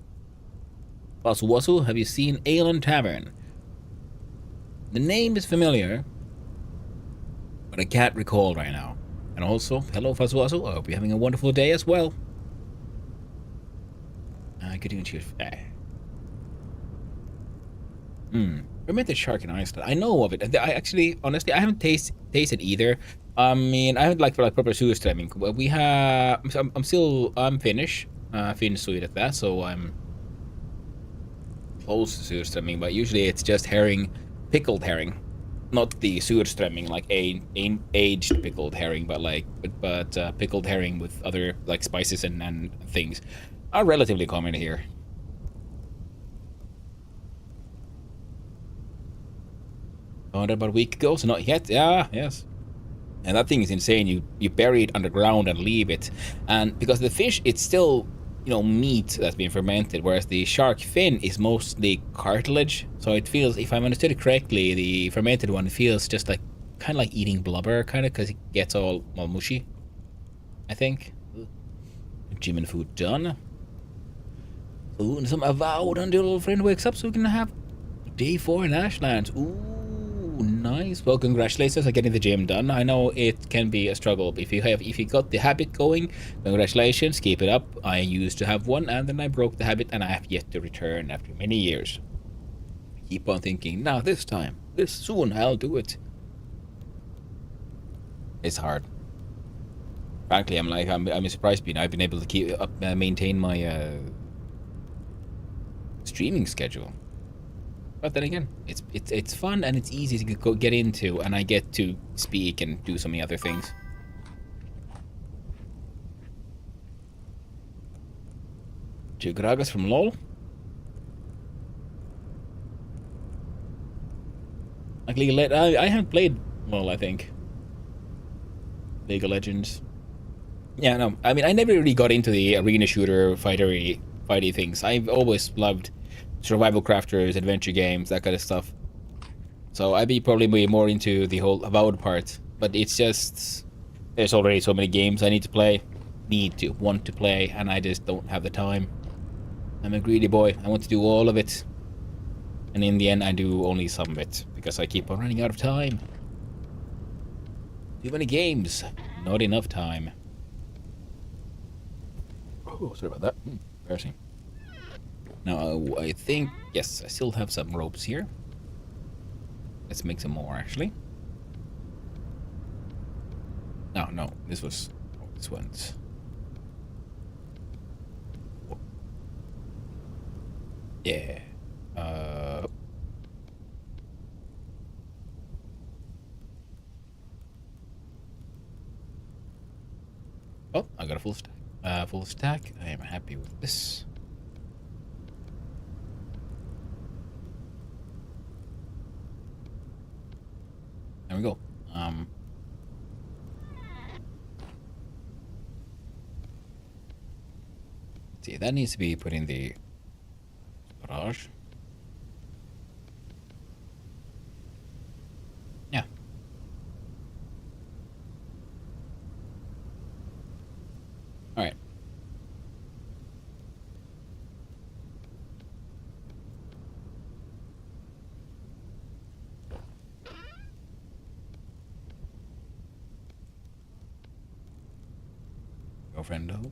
Wasu Wasu, have you seen Aelan Tavern? The name is familiar, but I can't recall right now. And also, hello Wasu Wasu, I hope you're having a wonderful day as well. Good evening, cheers. Fermented shark in Iceland. I know of it. I actually, honestly, I haven't tasted either. I mean, I haven't like proper Surströmming. We have. I'm Finnish. Finnish Swede at that, so I'm close to Surströmming. But usually it's just herring, pickled herring, not the Surströmming like aged pickled herring, but pickled herring with other like spices and things are relatively common here. Found about a week ago, so not yet. Yeah, yes. And that thing is insane. You bury it underground and leave it, and because the fish, it's still, you know, meat that's been fermented, whereas the shark fin is mostly cartilage. So it feels, if I've understood it correctly, the fermented one feels just like kind of like eating blubber, kind of, because it gets all mushy. I think. Gym and food done. Ooh, and some avowed until little friend wakes up, so we can have day 4 in Ashlands. Ooh. Nice. Well, congratulations on getting the gym done. I know it can be a struggle. If you got the habit going, congratulations, keep it up. I used to have one, and then I broke the habit, and I have yet to return after many years. Keep on thinking, now this time, this soon, I'll do it. It's hard. Frankly, I'm surprised I've been able to keep up, maintain my streaming schedule. But then again, it's fun and it's easy to get into, and I get to speak and do so many other things. Gragas from LOL. Like I haven't played LOL, I think. League of Legends. Yeah, no. I mean, I never really got into the arena shooter fighty things. I've always loved survival crafters, adventure games, that kind of stuff. So I'd be probably more into the whole Avowed part. But it's just, there's already so many games I need to play, want to play, and I just don't have the time. I'm a greedy boy. I want to do all of it. And in the end, I do only some of it, because I keep on running out of time. Too many games, not enough time. Oh, sorry about that. Embarrassing. Now, I think, yes, I still have some ropes here. Let's make some more, actually. No, this one's... Yeah. Oh, I got a full stack. Full stack. I am happy with this. There we go. Let's see, that needs to be put in the garage. Yeah. All right. Friendos.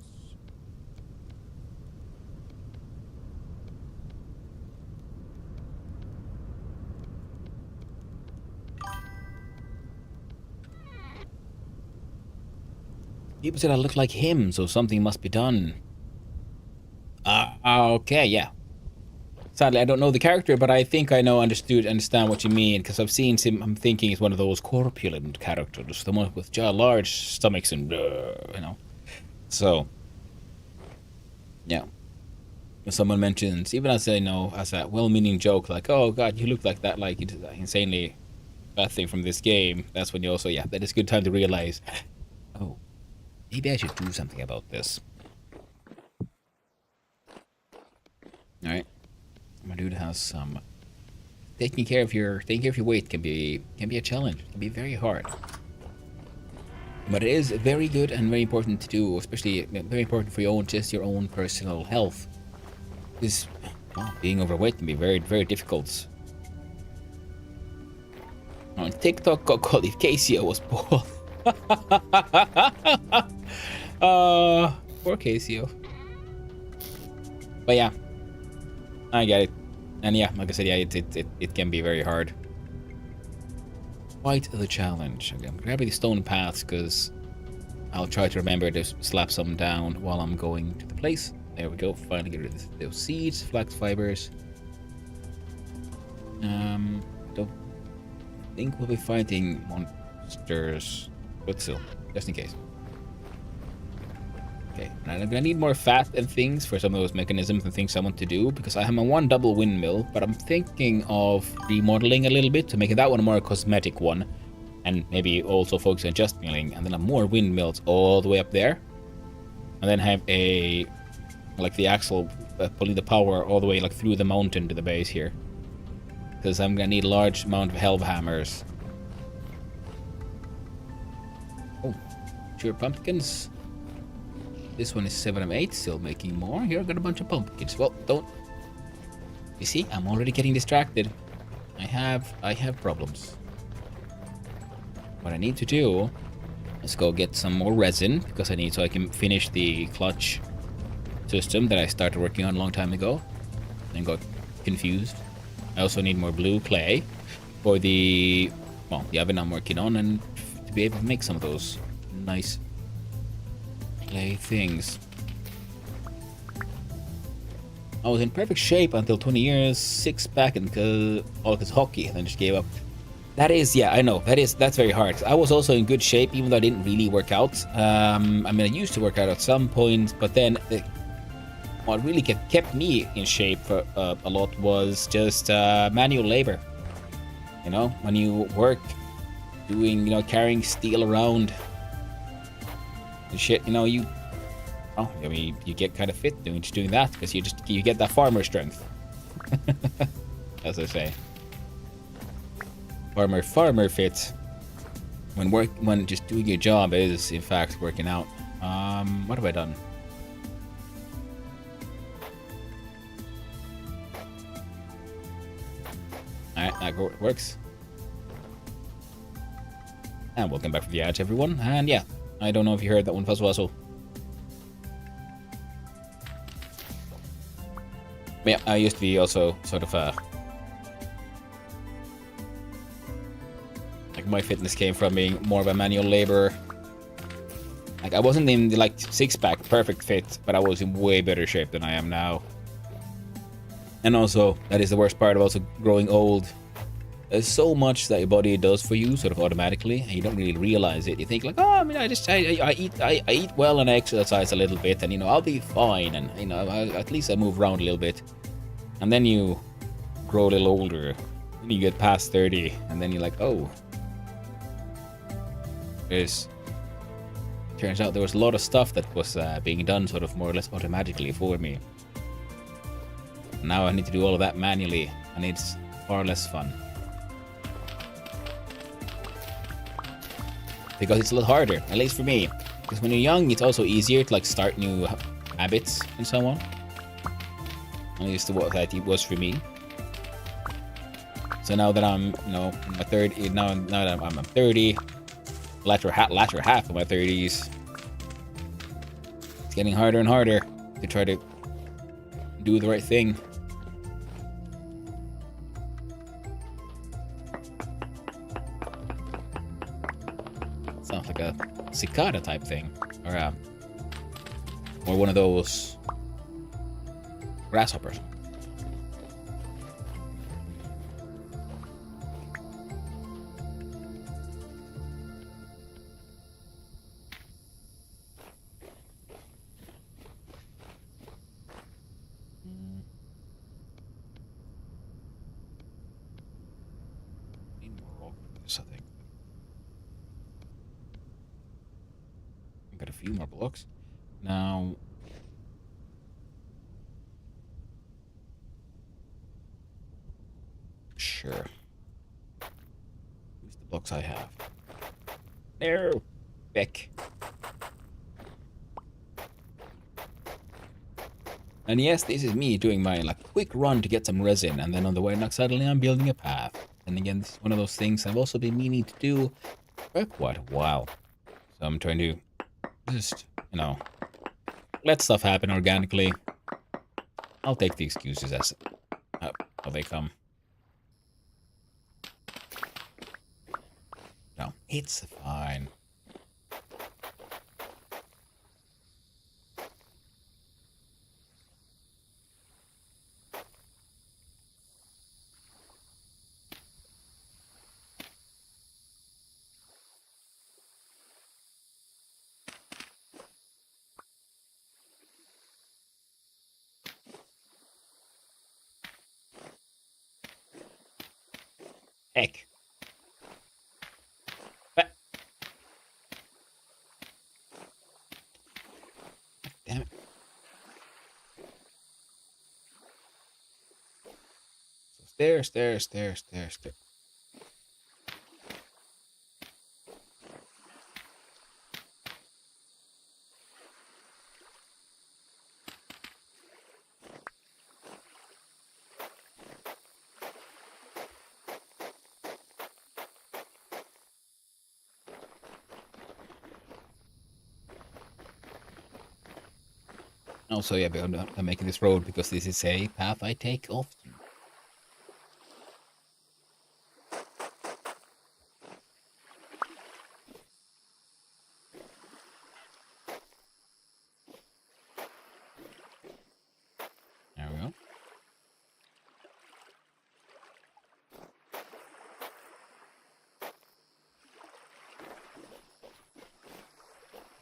People said I look like him, so something must be done. Okay, yeah. Sadly, I don't know the character, but I think I understand what you mean, because I've seen him. I'm thinking he's one of those corpulent characters, the one with large stomachs and, you know. So, yeah. When someone mentions, even as I know, as a well-meaning joke, like, oh god, you look like that, like, it's insanely bad thing from this game, that's when you also, yeah, that is a good time to realize, oh, maybe I should do something about this. Alright. My dude has some... Taking care of your weight can be a challenge. It can be very hard. But it is very good and very important to do, especially very important for your own personal health. Because being overweight can be very, very difficult. On TikTok, called if Casey was bald. Poor Casey. But yeah, I get it. And yeah, like I said, yeah, it can be very hard. Quite the challenge. Okay, I'm grabbing the stone paths because I'll try to remember to slap some down while I'm going to the place. There we go. Finally get rid of those seeds, flax fibers. Don't think we'll be fighting monsters, but still, just in case. Okay, and I'm gonna need more fat and things for some of those mechanisms and things I want to do, because I have my one double windmill, but I'm thinking of remodeling a little bit to make that one a more cosmetic one, and maybe also focus on just milling, and then have more windmills all the way up there, and then have a, like the axle pulling the power all the way like through the mountain to the base here, because I'm gonna need a large amount of helve hammers. Oh, sure, pumpkins. This one is 7 of 8, still making more. Here I got a bunch of pumpkins. Well, don't... You see, I'm already getting distracted. I have problems. What I need to do is go get some more resin, because I need so I can finish the clutch system that I started working on a long time ago and got confused. I also need more blue clay for the oven I'm working on, and to be able to make some of those nice clay things. I was in perfect shape until 20 years, 6-pack, and all because hockey, and then just gave up. That is, yeah, I know. That's very hard. I was also in good shape, even though I didn't really work out. I mean, I used to work out at some point, but then what really kept me in shape for a lot was just manual labor. You know, when you work doing, carrying steel around and shit, you get kind of fit doing that, because you get that farmer strength. As I say. Farmer fit. When just doing your job is in fact working out. What have I done? Alright, that works. And welcome back from the edge, everyone. And yeah, I don't know if you heard that one, Fuzz Wuzzle. But yeah, I used to be also sort of like my fitness came from being more of a manual laborer. Like I wasn't in the 6-pack perfect fit, but I was in way better shape than I am now. And also, that is the worst part of also growing old. There's so much that your body does for you, sort of automatically, and you don't really realize it. You think like, oh, I mean, I eat well and I exercise a little bit, and I'll be fine, and at least I move around a little bit. And then you grow a little older, and you get past 30, and then you're like, oh, turns out there was a lot of stuff that was being done sort of more or less automatically for me. Now I need to do all of that manually, and it's far less fun. Because it's a lot harder, at least for me. Because when you're young, it's also easier to start new habits and so on. At least what that was for me. So now that I'm, now that I'm 30, latter half of my 30s, it's getting harder and harder to try to do the right thing. Sounds like a cicada type thing, or one of those grasshoppers. got a few more blocks. Now... Sure. Use the blocks I have. No! Back. And yes, this is me doing my like quick run to get some resin, and then on the way back, suddenly I'm building a path. And again, this is one of those things I've also been meaning to do for quite a while. So I'm trying to just, you know, let stuff happen organically. I'll take the excuses as how they come. No, it's fine. Heck. But... Damn it. So stairs. Also, yeah, I'm making this road because this is a path I take often. There we go.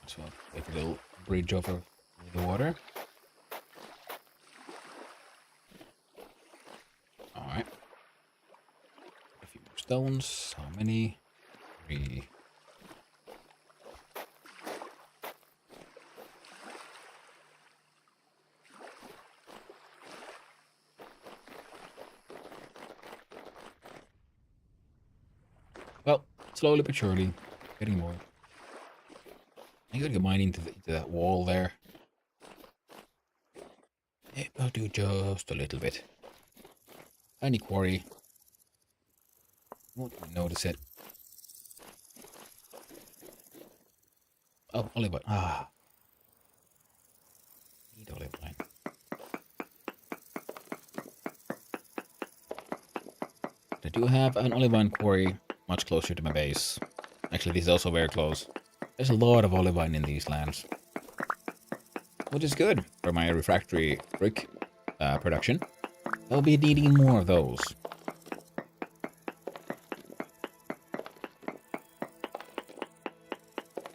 So make a little bridge over the water. Alright. A few more stones. How many? 3. Well, slowly but surely, getting more. I gotta get mine into that wall there. I'll do just a little bit. Tiny quarry. Won't even notice it. Oh, olive oil. Ah. Need olive oil. I do have an olive oil quarry much closer to my base. Actually, this is also very close. There's a lot of olive oil in these lands. Which is good for my refractory brick production. I'll be needing more of those.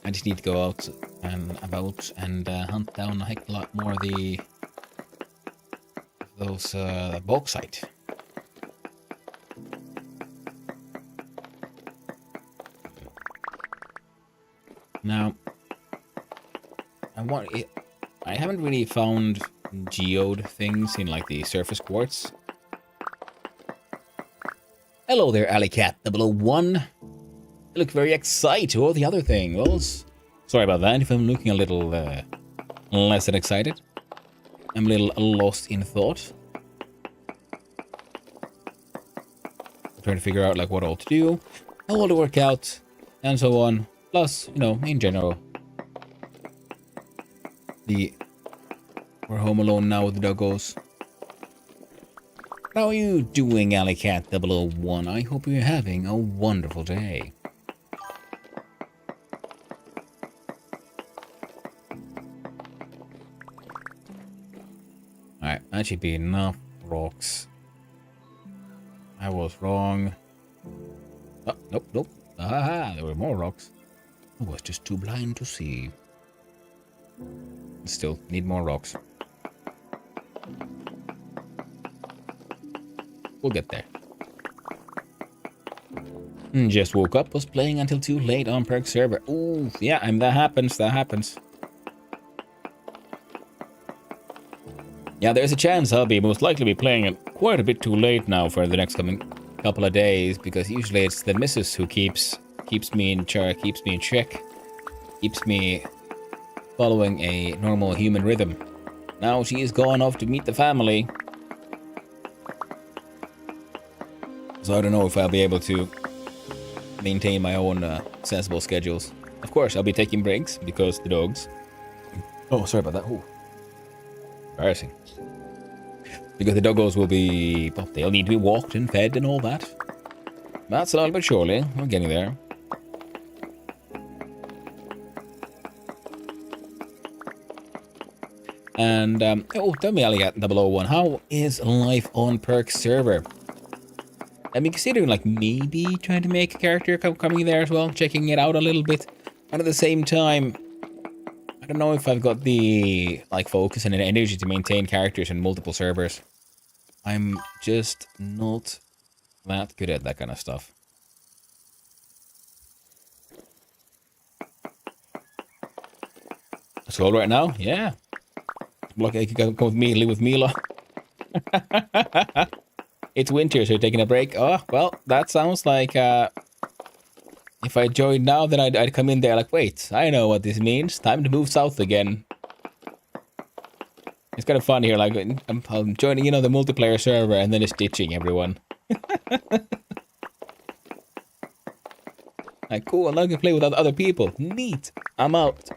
I just need to go out and about and hunt down a heck of a lot more of those bauxite. Now, I haven't really found geode things in like the surface quartz. Hello there, AlleyCat001. You look very excited. Oh, the other thing. Well, sorry about that if I'm looking a little less than excited. I'm a little lost in thought. I'm trying to figure out like what all to do, how all to work out, and so on. Plus, you know, in general, we're home alone now with the doggos. How are you doing, AlleyCat001? I hope you're having a wonderful day. Alright, that should be enough rocks. I was wrong. Oh, nope. Ah, there were more rocks. I was just too blind to see. Still, need more rocks. We'll get there. Just woke up, was playing until too late on Perk server. Ooh, yeah, and that happens. Yeah, there's a chance I'll be most likely be playing it quite a bit too late now for the next coming couple of days, because usually it's the missus who keeps me in check, keeps me following a normal human rhythm. Now she is gone off to meet the family, so I don't know if I'll be able to maintain my own sensible schedules. Of course, I'll be taking breaks because the dogs. Oh, sorry about that. Ooh. Embarrassing. Because the doggos will be, well, they'll need to be walked and fed and all that. But slowly but surely, we're getting there. And, oh, tell me, Aliat 001, how is life on Perk server? I mean, considering, like, maybe trying to make a character coming there as well, checking it out a little bit. And at the same time, I don't know if I've got the, like, focus and energy to maintain characters in multiple servers. I'm just not that good at that kind of stuff. So right now, yeah. Look, I can come with me, live with Mila. It's winter, so you're taking a break. Oh, well, that sounds like, if I joined now, then I'd come in there like, wait, I know what this means. Time to move south again. It's kind of fun here, like, I'm joining in on the multiplayer server and then just ditching everyone. Like, cool, I'm not gonna play with other people. Neat, I'm out.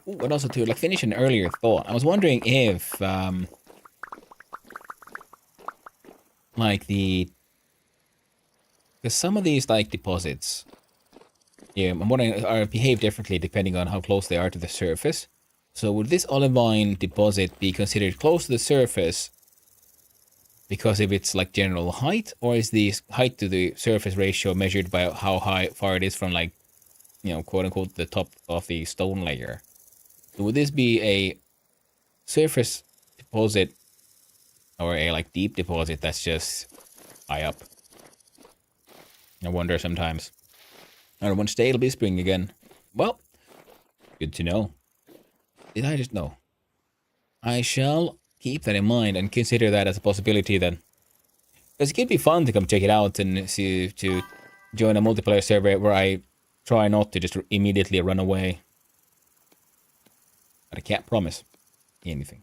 Ooh, and also to, like, finish an earlier thought, I was wondering if, like, because some of these, like, deposits, yeah, I'm wondering, behave differently depending on how close they are to the surface. So would this olivine deposit be considered close to the surface because of its, like, general height, or is the height to the surface ratio measured by how far it is from, like, you know, quote unquote, the top of the stone layer? So would this be a surface deposit or a, like, deep deposit that's just high up? I wonder sometimes. Or one day it'll be spring again. Well, good to know. Did I just know? I shall keep that in mind and consider that as a possibility then. Because it could be fun to come check it out and see, to join a multiplayer server where I try not to just immediately run away. But I can't promise anything.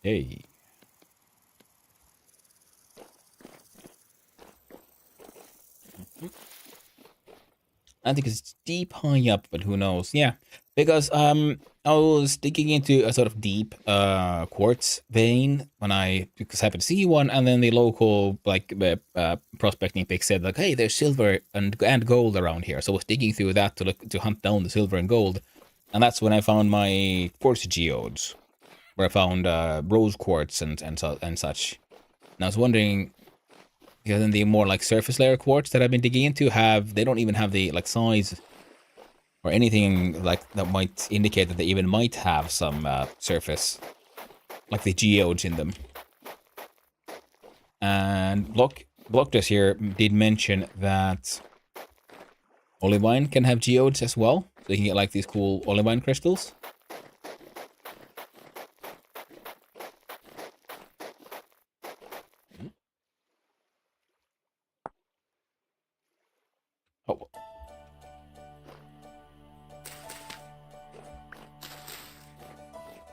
Hey. I think it's deep high up, but who knows? Yeah, because I was digging into a sort of deep quartz vein when I happened to see one, and then the local, like, prospecting pick said, like, hey, there's silver and gold around here. So I was digging through that to hunt down the silver and gold, and that's when I found my quartz geodes, where I found rose quartz and such. And I was wondering, because then the more, like, surface layer quartz that I've been digging into they don't even have the, like, size or anything like that might indicate that they even might have some surface, like the geodes in them. And Blockdress here did mention that olivine can have geodes as well, so you can get, like, these cool olivine crystals. Oh.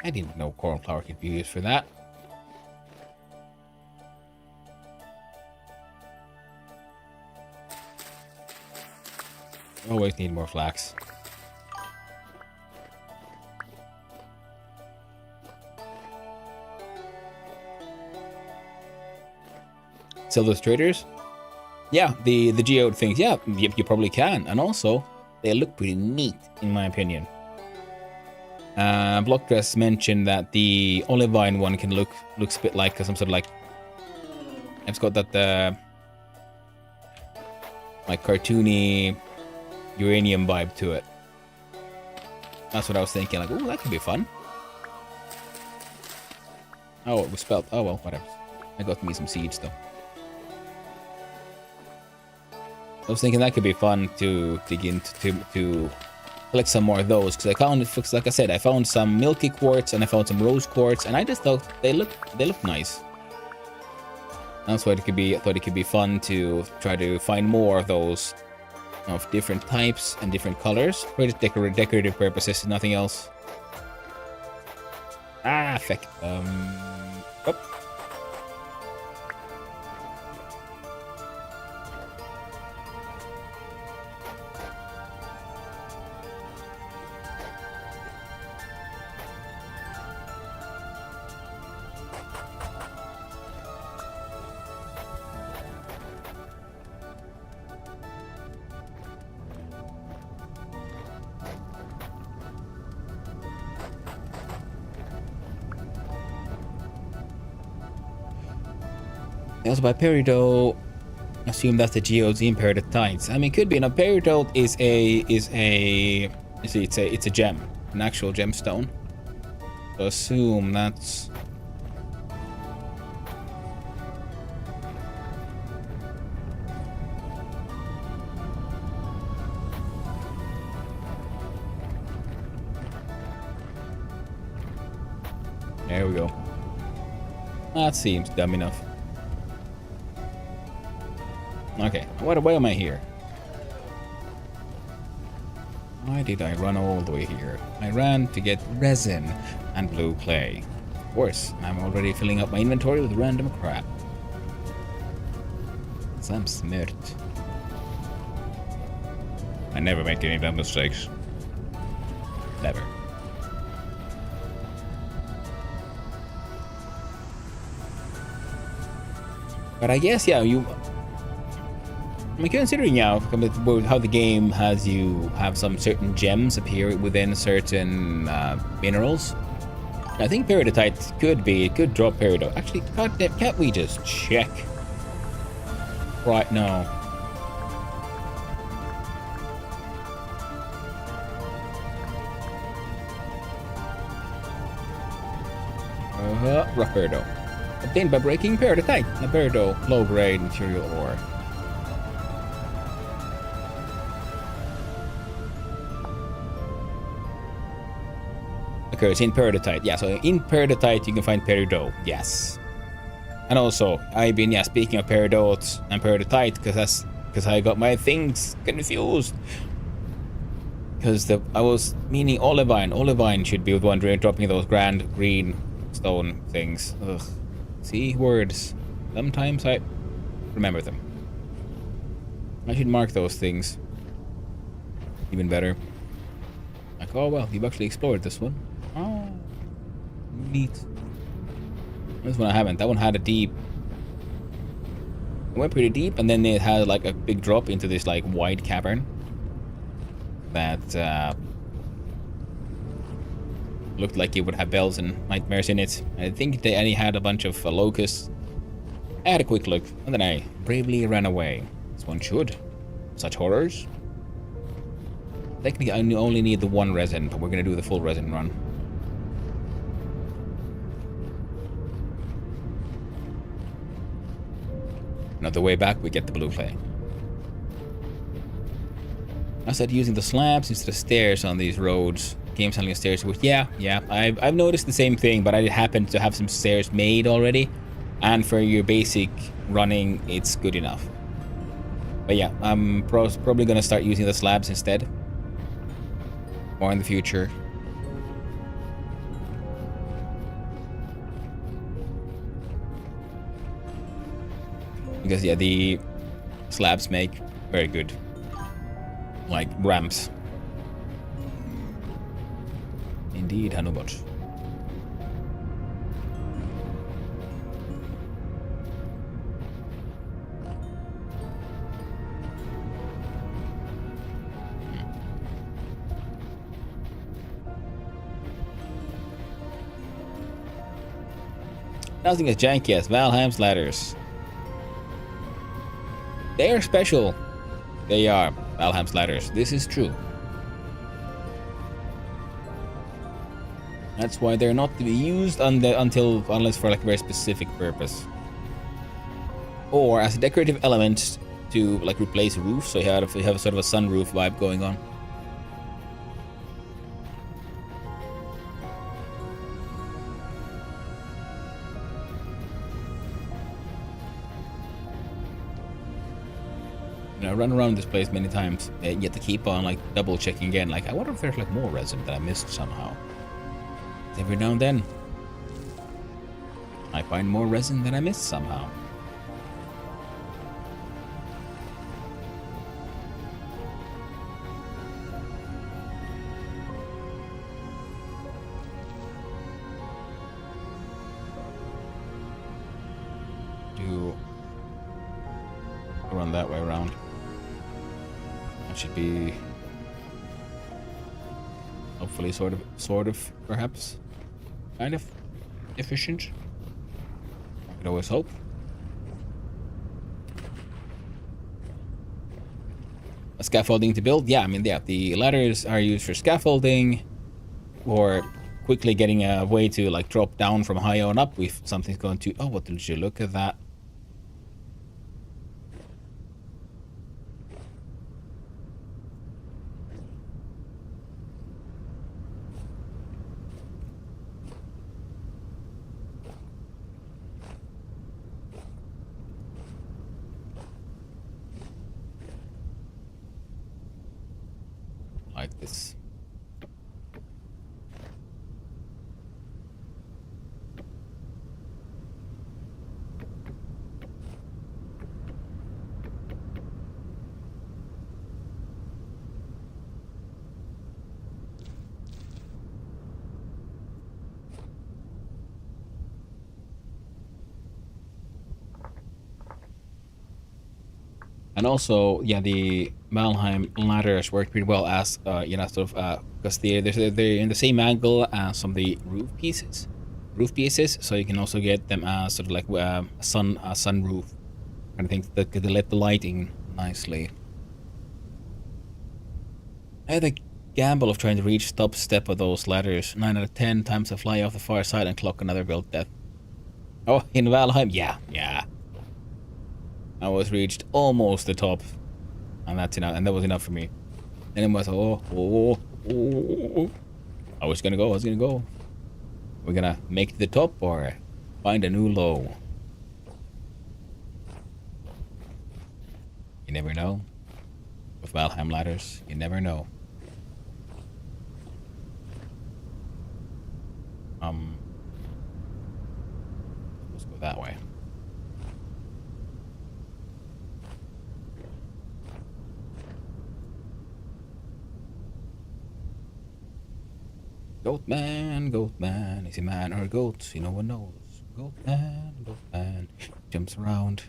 I didn't know coral flower could be used for that. Always need more flax. Sell those traders? Yeah, the geode things. Yeah, you probably can. And also, they look pretty neat, in my opinion. Blockdress mentioned that the olivine one can looks a bit like some sort of, like, it's got that like cartoony uranium vibe to it. That's what I was thinking. Like, oh, that could be fun. Oh, it was spelled. Oh well, whatever. I got me some seeds though. I was thinking that could be fun to dig into to collect some more of those, because I found, like I said, I found some milky quartz and I found some rose quartz, and I just thought they look nice. That's why it could be. I thought it could be fun to try to find more of those, of different types and different colors for just decorative purposes, nothing else. Ah, feck. Oh. Also by peridot, assume that's the geodes in peridotite. I mean, could be. Now, peridot is it's a gem, an actual gemstone. So assume that's. There we go. That seems dumb enough. Okay, why am I here? Why did I run all the way here? I ran to get resin and blue clay. Of course, I'm already filling up my inventory with random crap. So I'm smart. I never make any dumb mistakes. Never. But I guess, yeah, I mean, considering now how the game has you have some certain gems appear within certain minerals, I think peridotite could drop peridot. Actually, goddamn, can't we just check right now? Rough peridot. Obtained by breaking peridotite. A peridot, low-grade material ore. Occurs in peridotite. Yeah, so in peridotite you can find peridot. Yes. And also, I've been, speaking of peridots and peridotite, because I got my things confused. Because I was meaning olivine. Olivine should be the one dropping those grand green stone things. Ugh. See, words. Sometimes I remember them. I should mark those things. Even better. Like, oh well, you've actually explored this one. Oh, neat. This one I haven't. That one had a deep. It went pretty deep, and then it had like a big drop into this like wide cavern that looked like it would have bells and nightmares in it. I think they only had a bunch of locusts. I had a quick look, and then I bravely ran away, as one should. Such horrors. Technically, I only need the one resin, but we're gonna do the full resin run. Another way back, we get the blue clay. I started using the slabs instead of stairs on these roads. Game's handling stairs, which I've noticed the same thing, but I happen to have some stairs made already, and for your basic running, it's good enough. But yeah, I'm probably gonna start using the slabs instead, more in the future. Because yeah, the slabs make very good, like, ramps. Indeed, Hanubot. Nothing as janky as Valheim's ladders. They are special. They are Valheim's ladders. This is true. That's why they're not to be used unless for like a very specific purpose. Or as a decorative element to like replace a roof, so you have a sort of a sunroof vibe going on. I run around this place many times, yet to keep on like double checking again. Like, I wonder if there's like more resin that I missed somehow. Every now and then, I find more resin that I missed somehow. Do run that way around. That should be hopefully sort of, perhaps, kind of efficient. I could always hope. A scaffolding to build? Yeah, I mean, yeah, the ladders are used for scaffolding, or quickly getting a way to like drop down from high on up if something's going to... Oh, what did you look at that? Like this. And also, yeah, the Valheim ladders work pretty well as, you know, sort of, because they're in the same angle as some of the roof pieces, so you can also get them as sort of like a sunroof kind of thing that could let the light in nicely. I had a gamble of trying to reach top step of those ladders. 9 out of 10 times I fly off the far side and clock another build death. Oh, in Valheim? Yeah. I was reached almost the top, and that's enough, and that was enough for me. And it was oh. I was gonna go. We're gonna make it to the top or find a new low. You never know. With Valheim ladders, you never know. Let's go that way. Goat man, is he man or a goat? No one knows. Goat man, jumps around.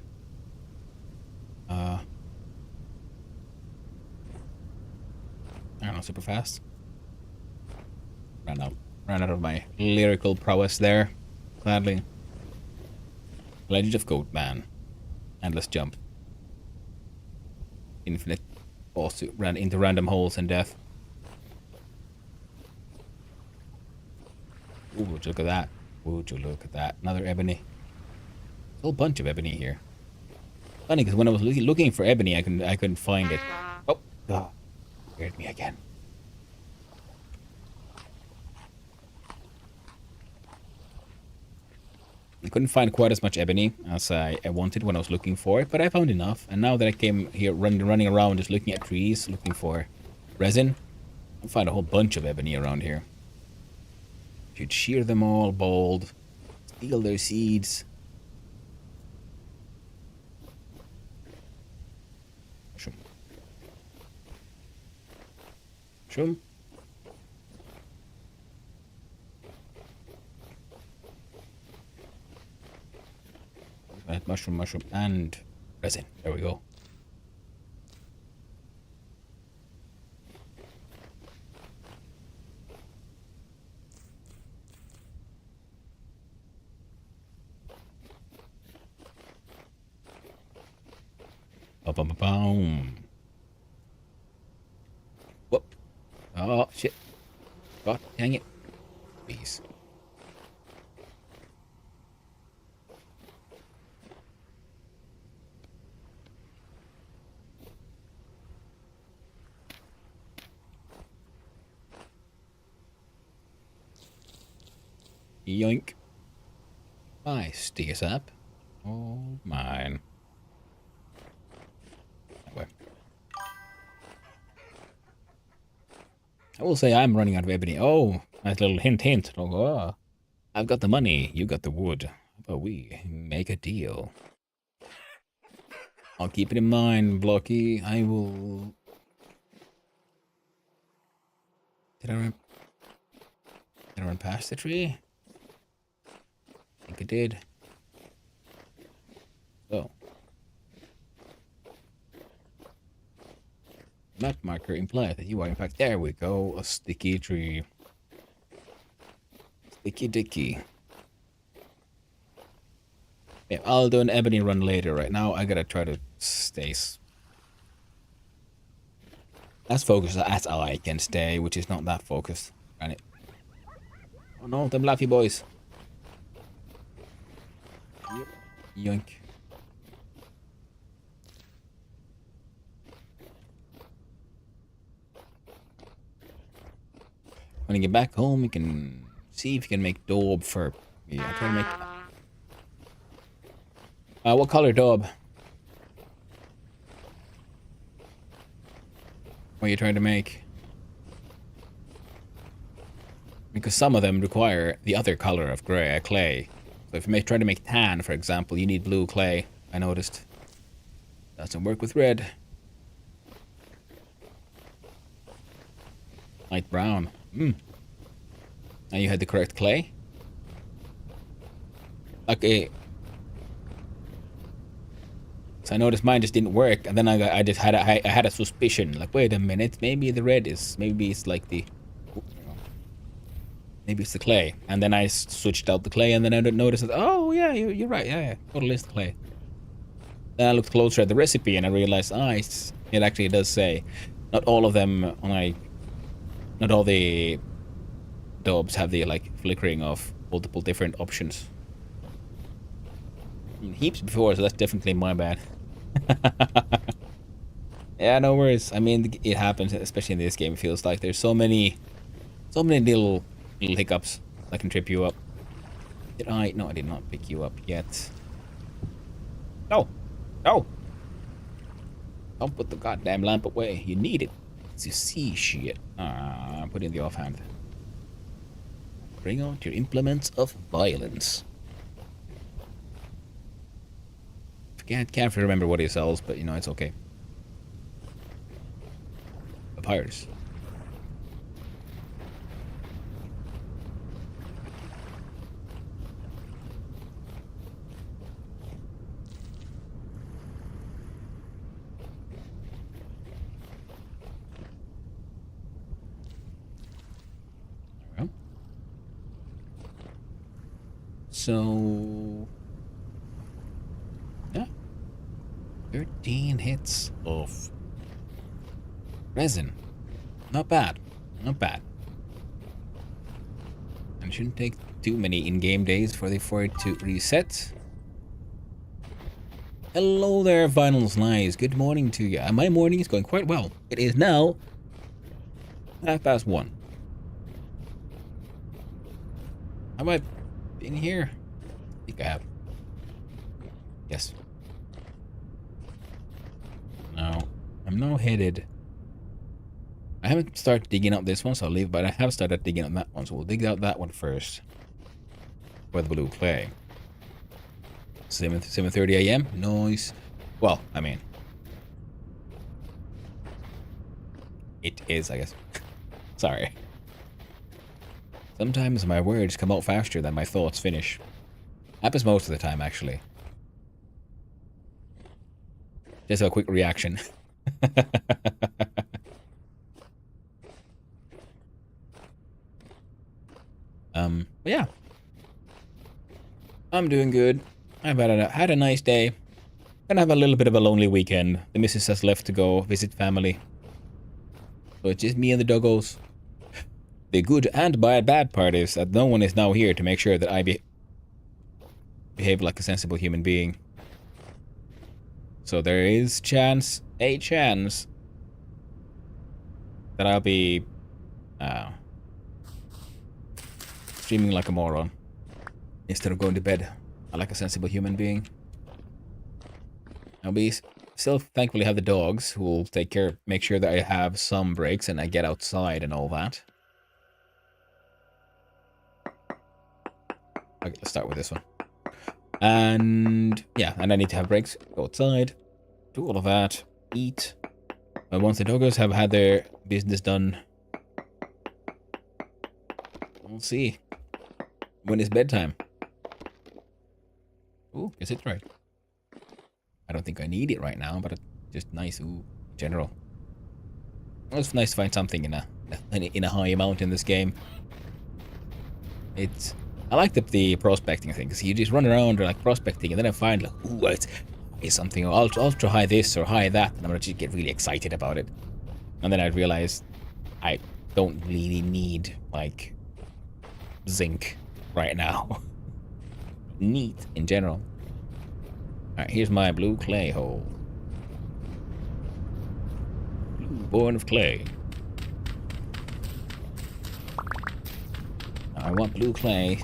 I don't know, super fast. Ran out of my lyrical prowess there. Gladly. Legend of Goat Man. Endless jump. Infinite also ran into random holes and death. Ooh, would you look at that? Would you look at that? Another ebony. A whole bunch of ebony here. Funny, because when I was looking for ebony, I couldn't find it. Oh, scared me again. I couldn't find quite as much ebony as I wanted when I was looking for it, but I found enough. And now that I came here running around just looking at trees, looking for resin, I found a whole bunch of ebony around here. Should shear them all bald, steal their seeds. Mushroom. Right, mushroom, and resin. There we go. Boom. Oh, shit. God, dang it. Please. Yoink. My sticky sap. All mine. Anyway. I will say I'm running out of ebony. Oh, nice little hint, hint. Oh, I've got the money. You got the wood. How about we make a deal? I'll keep it in mind, Blocky. I will... Did I run past the tree? I think I did. So. Map marker implies that you are in fact... There we go. A sticky tree. Sticky dicky. Yeah, I'll do an ebony run later. Right now, I gotta try to stay as focused as I can stay, which is not that focused. Right? Oh no, them laughy boys. Yep. Yoink. When you get back home, you can see if you can make daub for... Yeah, try to make... what color daub? What are you trying to make? Because some of them require the other color of gray, clay. So if you try to make tan, for example, you need blue clay. I noticed. Doesn't work with red. Light brown. And you had the correct clay? Okay. So I noticed mine just didn't work, and then I just had a suspicion. Like, wait a minute, maybe the red is, maybe it's like the, maybe it's the clay. And then I switched out the clay, and then I noticed that, oh yeah, you're right, yeah, totally is the clay. Then I looked closer at the recipe, and I realized, it actually does say, not all of them, not all the daubs have the like flickering of multiple different options. I mean, heaps before, so that's definitely my bad. Yeah, no worries. I mean, it happens, especially in this game. It feels like there's so many little hiccups that can trip you up. Did I? No, I did not pick you up yet. No, no! Don't put the goddamn lamp away. You need it to see shit. Put in the offhand. Bring out your implements of violence. Can't remember what he sells, but you know, it's okay. Papyrus. There we go. So... 13 hits of resin. Not bad. Not bad. And it shouldn't take too many in-game days for it to reset. Hello there, Vinyls Lies. Good morning to you. My morning is going quite well. It is now 1:30. Have I been here? I think I have. Yes. No, I'm now headed. I haven't started digging up this one, so I'll leave, but I have started digging up that one, so we'll dig out that one first. For the blue clay. 7:30 a.m. Nice. Well, I mean, it is, I guess. Sorry. Sometimes my words come out faster than my thoughts finish. Happens most of the time, actually. Just a quick reaction. But yeah. I'm doing good. I've had a nice day. Gonna have a little bit of a lonely weekend. The missus has left to go visit family. So it's just me and the doggos. the good and bad part is that no one is now here to make sure that I behave like a sensible human being. So there is a chance that I'll be streaming like a moron instead of going to bed like a sensible human being. I'll be still thankfully have the dogs who will make sure that I have some breaks and I get outside and all that. Okay, let's start with this one. And yeah, and I need to have breaks, go outside, do all of that, eat. But once the doggos have had their business done, we'll see. When is bedtime? Ooh, is it right? I don't think I need it right now, but it's just nice. Ooh, general. Well, it's nice to find something in a high amount in this game. I like the prospecting thing, because you just run around like prospecting, and then I find like, ooh, it's something ultra high this or high that, and I'm gonna just get really excited about it. And then I realize I don't really need like zinc right now. Neat in general. Alright, here's my blue clay hole. Blue born of clay. I want blue clay,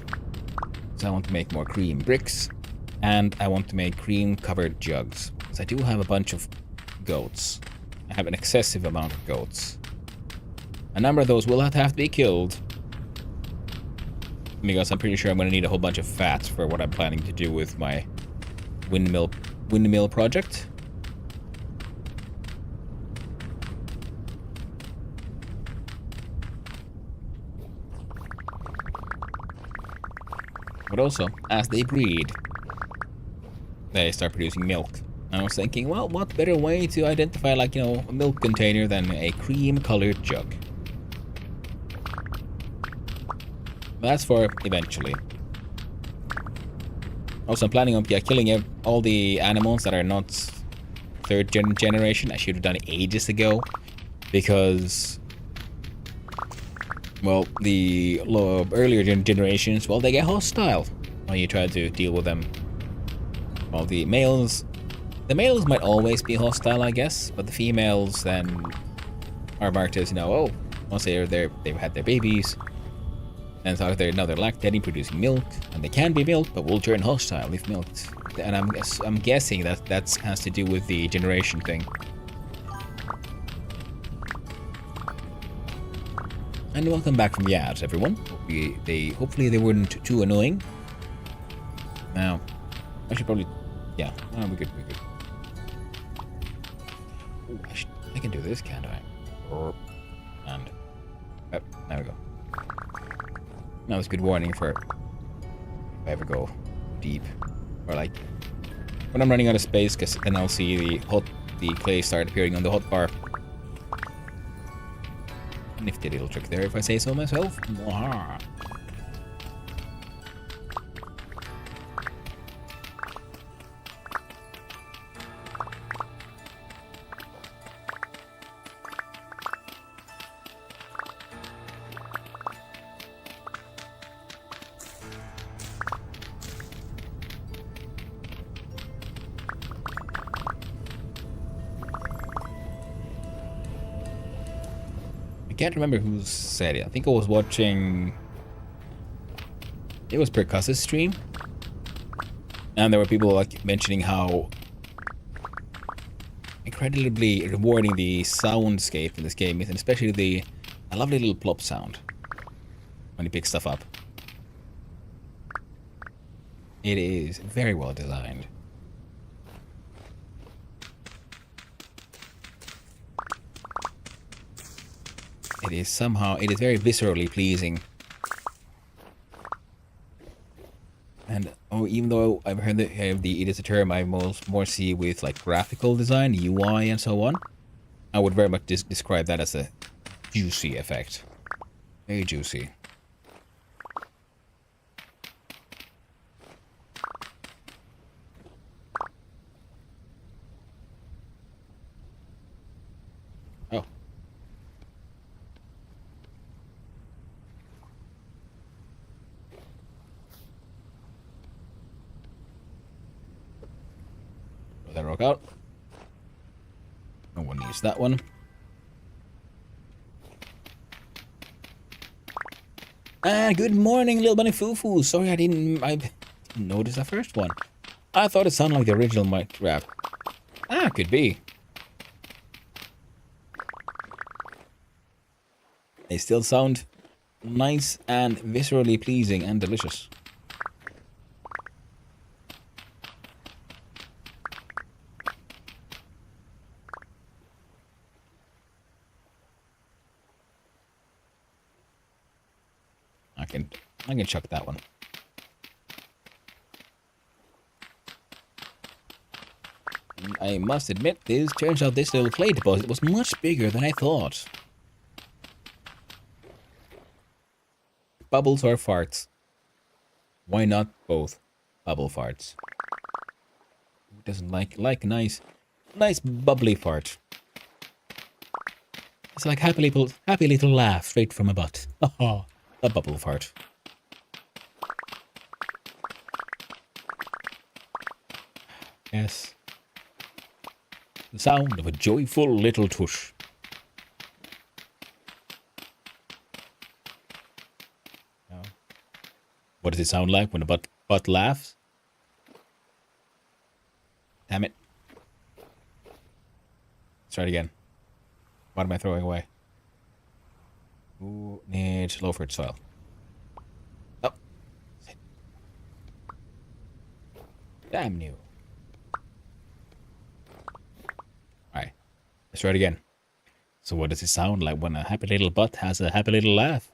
so I want to make more cream bricks, and I want to make cream covered jugs. Because I do have a bunch of goats. I have an excessive amount of goats. A number of those will have to be killed, because I'm pretty sure I'm going to need a whole bunch of fat for what I'm planning to do with my windmill project. But also, as they breed, they start producing milk. I was thinking, well, what better way to identify, like, you know, a milk container than a cream-colored jug? That's for eventually. Also, I'm planning on killing all the animals that are not third generation. I should have done it ages ago, because, well, the earlier generations, well, they get hostile when you try to deal with them. Well, the males might always be hostile, I guess, but the females then are marked as, you know, oh, once they've had their babies, and so now they're lactating, producing milk, and they can be milked, but will turn hostile if milked. And I'm guessing that has to do with the generation thing. And welcome back from the ads, everyone. Hopefully they weren't too annoying. Now, I should probably, yeah, oh, we're good. Ooh, I can do this, can't I? And there we go. That was a good warning for if I ever go deep, or like when I'm running out of space, because then I'll see the clay start appearing on the hotbar. Nifty little trick there, if I say so myself. Mwah. I can't remember who said it. I think I was watching... It was Percuss's stream. And there were people like mentioning how incredibly rewarding the soundscape in this game is, and especially the lovely little plop sound when you pick stuff up. It is very well designed. It is very viscerally pleasing. And even though I've heard that it is a term I more see with like graphical design, UI, and so on, I would very much describe that as a juicy effect. Very juicy. Oh. out. No one needs that one. Ah, good morning, little bunny foo-foo. Sorry, I didn't notice the first one. I thought it sounded like the original Minecraft. Ah, could be. They still sound nice and viscerally pleasing and delicious. I can chuck that one. I must admit, turns out this little clay deposit was much bigger than I thought. Bubbles or farts? Why not both? Bubble farts. Who doesn't like nice bubbly fart? It's like happy little laugh straight from a butt. Oh, a bubble fart. Yes. The sound of a joyful little tush. Oh. What does it sound like when a butt laughs? Damn it. Let's try it again. What am I throwing away? Ooh, need low-fert soil. Oh. Damn you. Alright. Let's try it again. So what does it sound like when a happy little butt has a happy little laugh?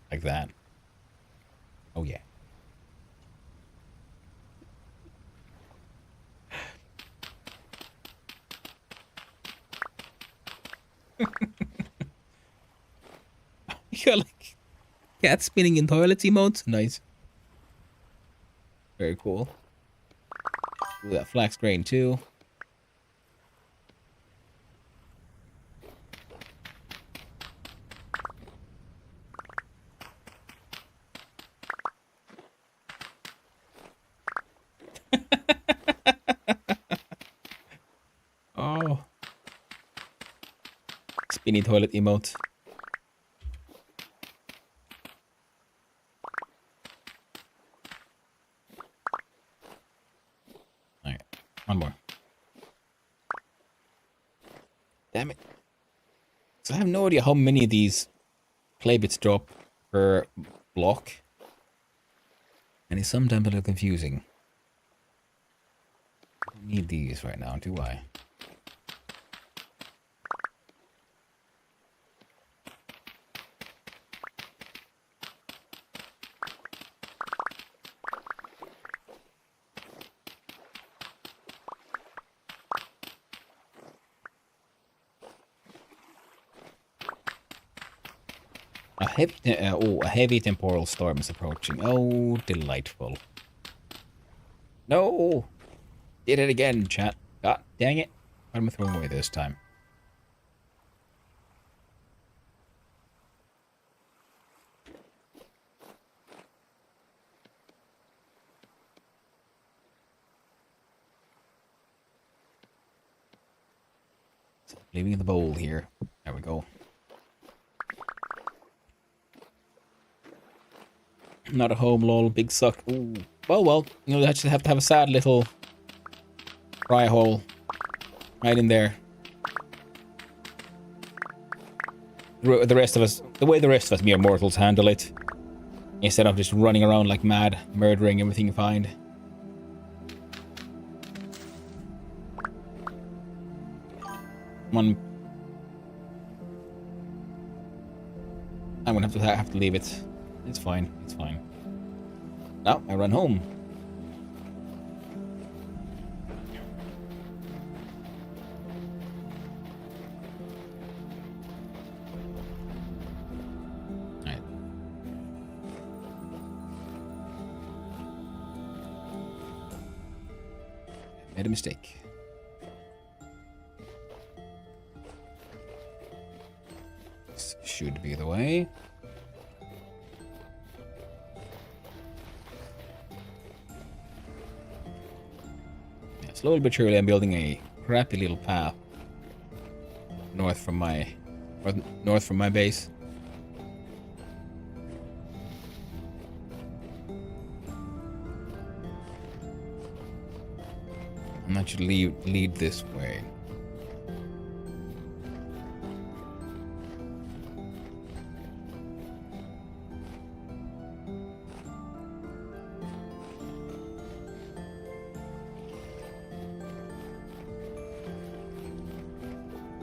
Like that. Oh yeah. You got like cat spinning in toilets emotes. Nice. Very cool. Ooh, that flax grain too. Oh. Spinny toilet emote. Alright. One more. Damn it. So I have no idea how many of these clay bits drop per block. And it's sometimes a little confusing. I don't need these right now, do I? A heavy temporal storm is approaching. Oh, delightful. No! Did it again, chat. God dang it. What am I throwing away this time? So, leaving in the bowl here. There we go. Not at home, lol. Big suck. Ooh. Well. You know, I just have to have a sad little cry hole right in there. The rest of us, the way the rest of us mere mortals handle it, instead of just running around like mad, murdering everything you find. I'm gonna have to leave it. It's fine. It's fine. Now I run home. Alright. Made a mistake. This should be the way. Slowly but surely, I'm building a crappy little path north from my base. And that should lead this way.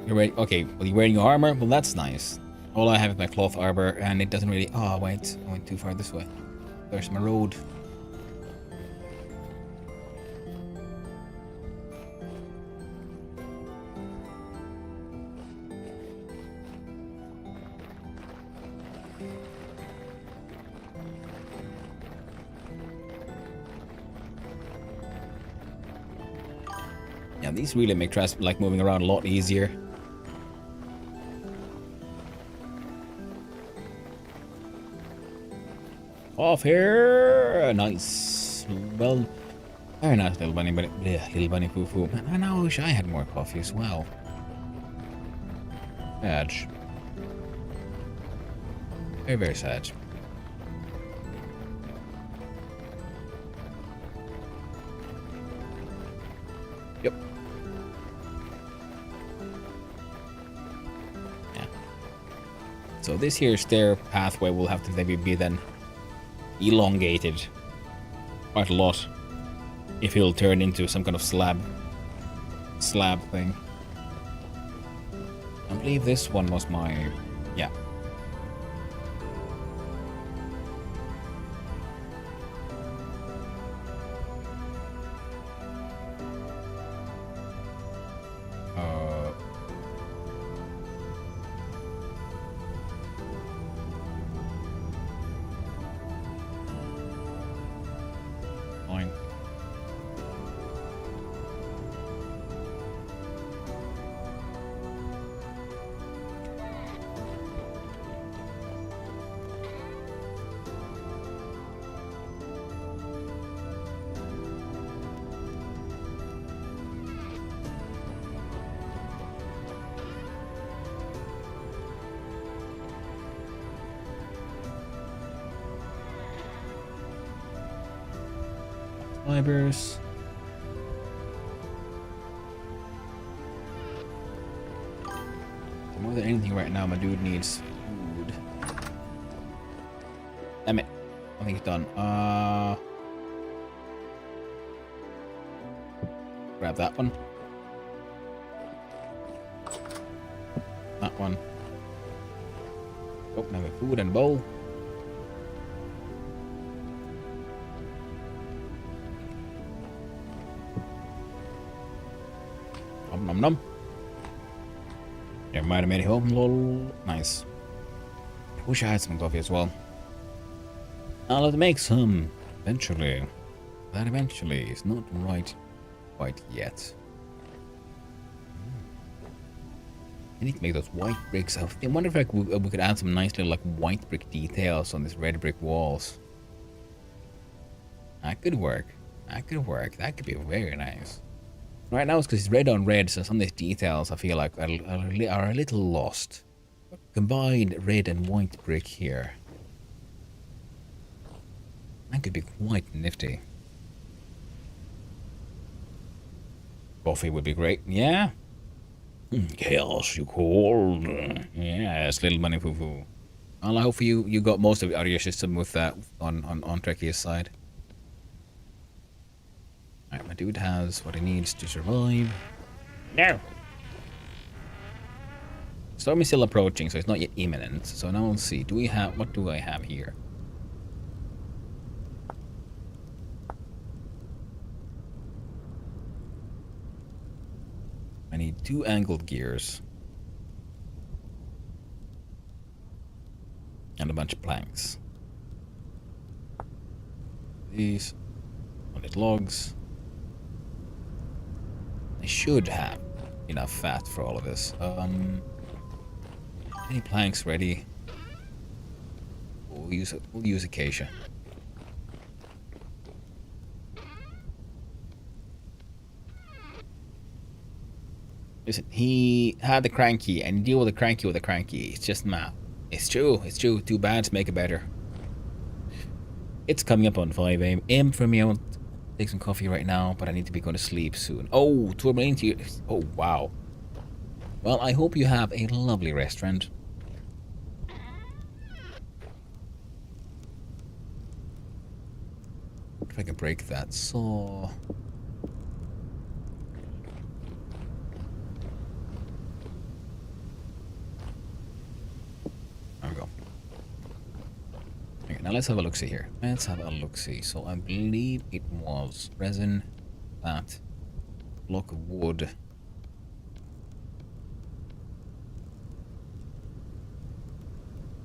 You're ready? Okay, well, you're wearing your armor? Well, that's nice. All I have is my cloth armor, and it doesn't really... Oh, wait. I went too far this way. There's my road. Yeah, these really make like moving around a lot easier. Off here! Nice. Well, very nice little bunny poo poo. Man, I now wish I had more coffee as well. Sad. Very, very sad. Yep. Yeah. So this here stair pathway will have to maybe be then elongated quite a lot if he'll turn into some kind of slab thing. I believe this one was my... yeah. Fine. Fibers. More than anything right now, my dude needs food. Damn it. I think it's done. Grab that one. That one. Oh, now we have food and a bowl. Nom nom nom. Never mind, I made it home. Lol. Nice. I wish I had some coffee as well. I'll have to make some eventually. That eventually is not right quite yet. I need to make those white bricks. I wonder if we could add some nice little like white brick details on these red brick walls. That could work. That could work. That could be very nice. Right now it's because it's red on red, so some of these details I feel like are a little lost. Combined red and white brick here. That could be quite nifty. Coffee would be great. Yeah? Chaos, you called. Yes, little money foo foo. Well, I hope you got most of it out of your system with that on Trekkie's side. Alright, my dude has what he needs to survive. No! Storm is still approaching, so it's not yet imminent. So now we'll see. What do I have here? I need 2 angled gears. And a bunch of planks. These. 100 logs. I should have enough fat for all of this. Any planks ready? We'll use acacia. Listen, he had the cranky, and deal with the cranky with the cranky. It's just mad. It's true. It's true. Too bad to make it better. It's coming up on 5 a.m. for me. I want to take some coffee right now, but I need to be going to sleep soon. Oh, to oh, wow. Well, I hope you have a lovely restaurant. If I can break that saw. There we go. Okay, now let's have a look-see here. Let's have a look-see. So I believe it was resin, that block of wood.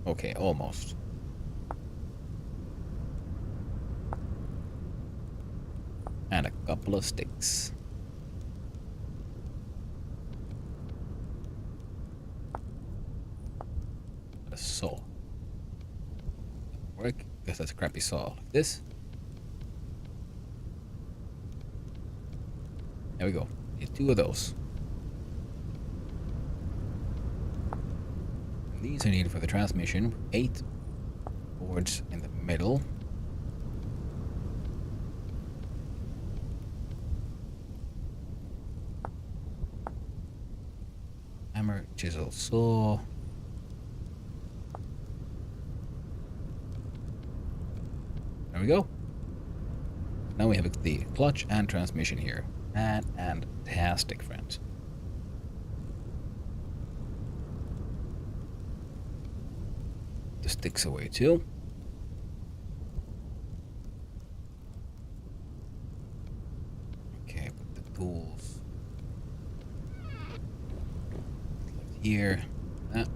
Okay, almost. And a couple of sticks. A saw. Work? Guess that's a crappy saw. Like this. There we go. Need 2 of those. And these are needed for the transmission. 8 boards in the middle. Hammer, chisel, saw. There we go. Now we have the clutch and transmission here. Fantastic, friends. The sticks away too. Okay, put the tools here. That.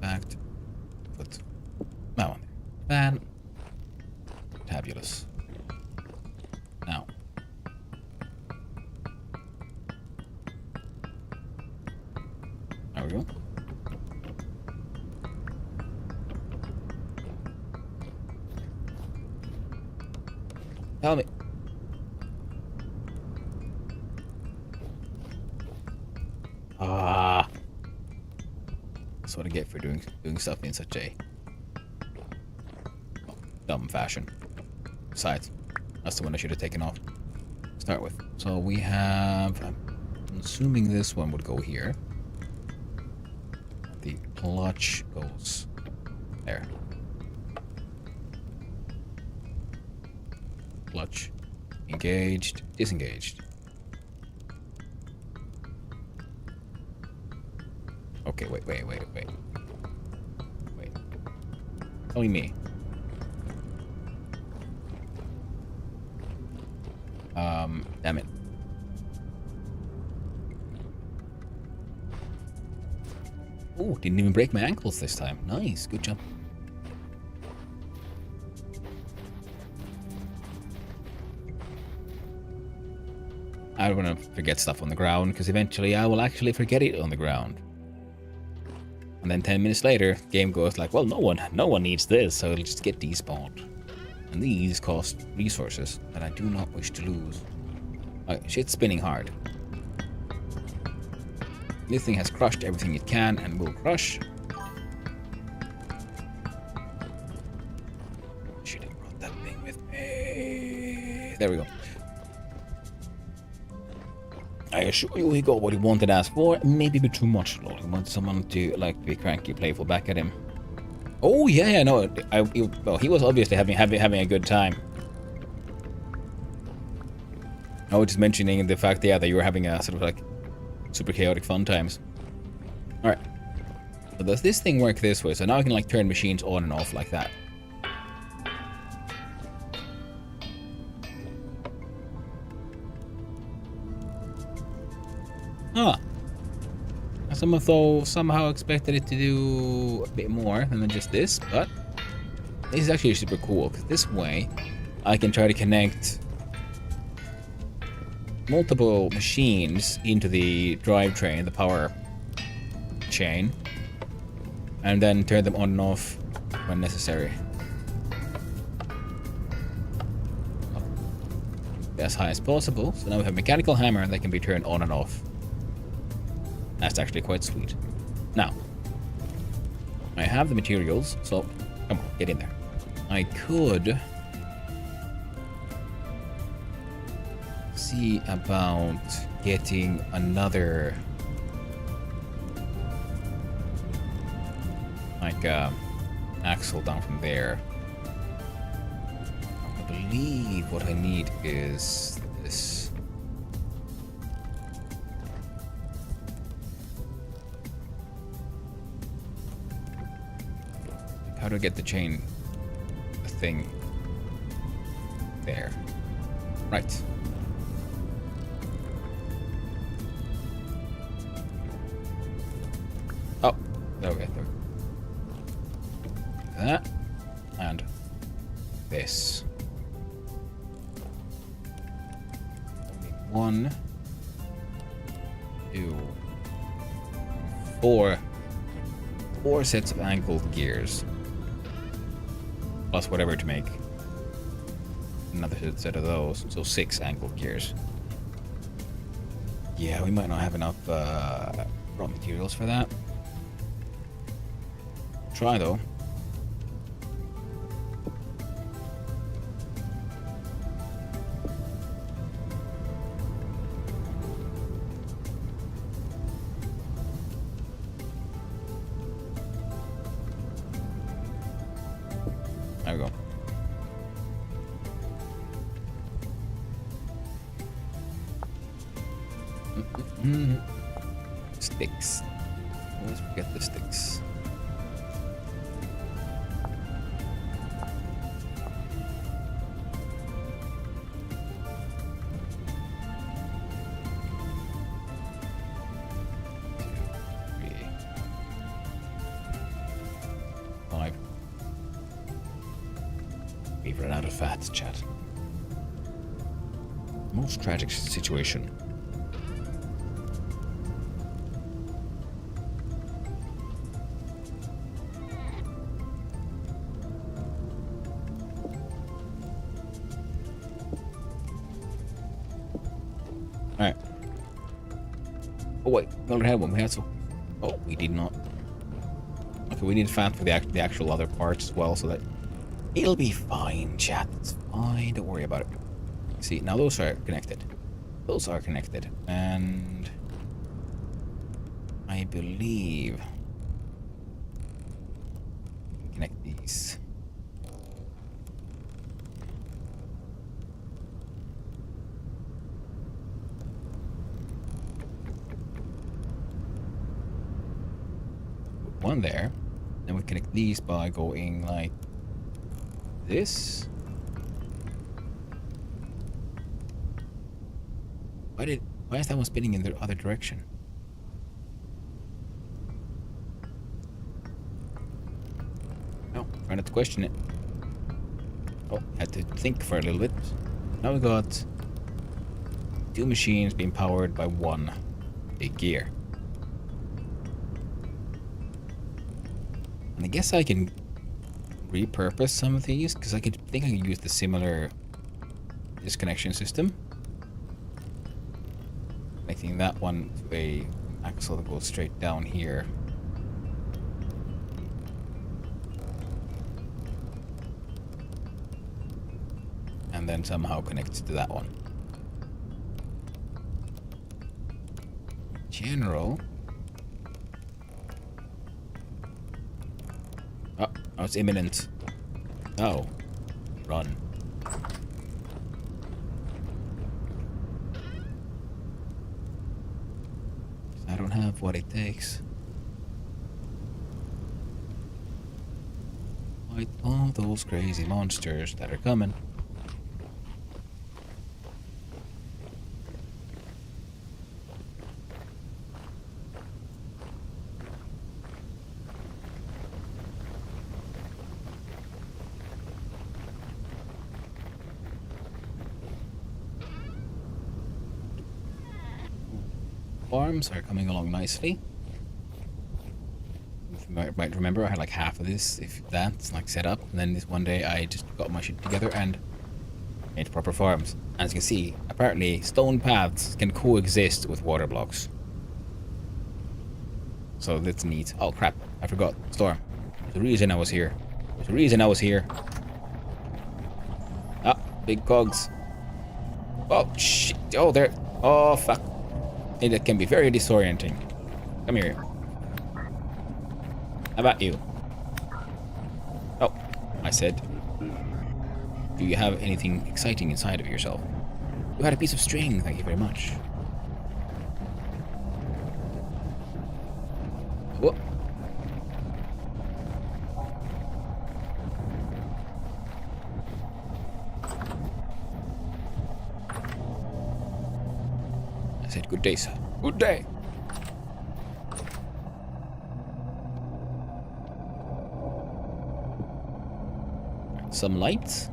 Backed. Put that one there. Fantabulous. Now. There we go. Tell me. That's what I get for doing stuff in such a dumb fashion. Besides, that's the one I should have taken off to start with. So we have, I'm assuming this one would go here. The clutch goes there. Clutch, engaged, disengaged. Okay, wait. Only me. Damn it. Oh, didn't even break my ankles this time. Nice, good job. I don't want to forget stuff on the ground, because eventually I will actually forget it on the ground. And then 10 minutes later, game goes like, well, no one needs this, so it'll just get despawned. And these cost resources that I do not wish to lose. Shit's spinning hard. This thing has crushed everything it can and will crush. Should have brought that thing with me. There we go. I assure you he got what he wanted as for, maybe a bit too much. Lord. He wants someone to like be cranky, playful back at him. Oh yeah, no. Well, he was obviously having a good time. I was just mentioning the fact, yeah, that you were having a sort of like super chaotic fun times. All right. So does this thing work this way? So now I can like turn machines on and off like that. Ah. Somehow expected it to do a bit more than just this, but this is actually super cool, because this way I can try to connect multiple machines into the drivetrain, the power chain, and then turn them on and off when necessary. as high as possible. So now we have a mechanical hammer that can be turned on and off. That's actually quite sweet. Now, I have the materials, so come on, get in there. I could see about getting another axle down from there. I believe what I need is this. How do I get the chain thing there? Right. Oh, okay, there. That and this. Only 1, 2, 4 sets of angled gears. Plus whatever to make another set of those. So 6 angled gears. Yeah, we might not have enough raw materials for that. Try though. There we go. Sticks. Always forget the sticks. We've run out of fat, chat. Most tragic situation. Alright. Oh wait, we already had one. We had some. Oh, we did not. Okay, we need fat for the actual other parts as well, so that it'll be fine, chat. It's fine. Don't worry about it. See, now those are connected. Those are connected. And I believe we can connect these. Put one there. Then we connect these by going like this. Why is that one spinning in the other direction? No, trying not to question it. Oh, had to think for a little bit. Now we got 2 machines being powered by 1 big gear. And I guess I can repurpose some of these, because I think I can use the similar disconnection system. Connecting that one to a axle that goes straight down here. And then somehow connects to that one. In general. Oh, it's imminent. Oh. Run. I don't have what it takes. Fight all those crazy monsters that are coming. Farms are coming along nicely. If you might remember, I had like half of this, if that's like set up, and then this one day I just got my shit together and into proper forms. As you can see, apparently stone paths can coexist with water blocks. So that's neat. Oh crap, I forgot. Storm. There's a reason I was here. There's a reason I was here. Ah, big cogs. Oh shit. Oh, there. Oh fuck. It can be very disorienting. Come here. How about you? Oh, I said. Do you have anything exciting inside of yourself? You had a piece of string, thank you very much. Whoop. I said good day, sir. Good day. Some lights.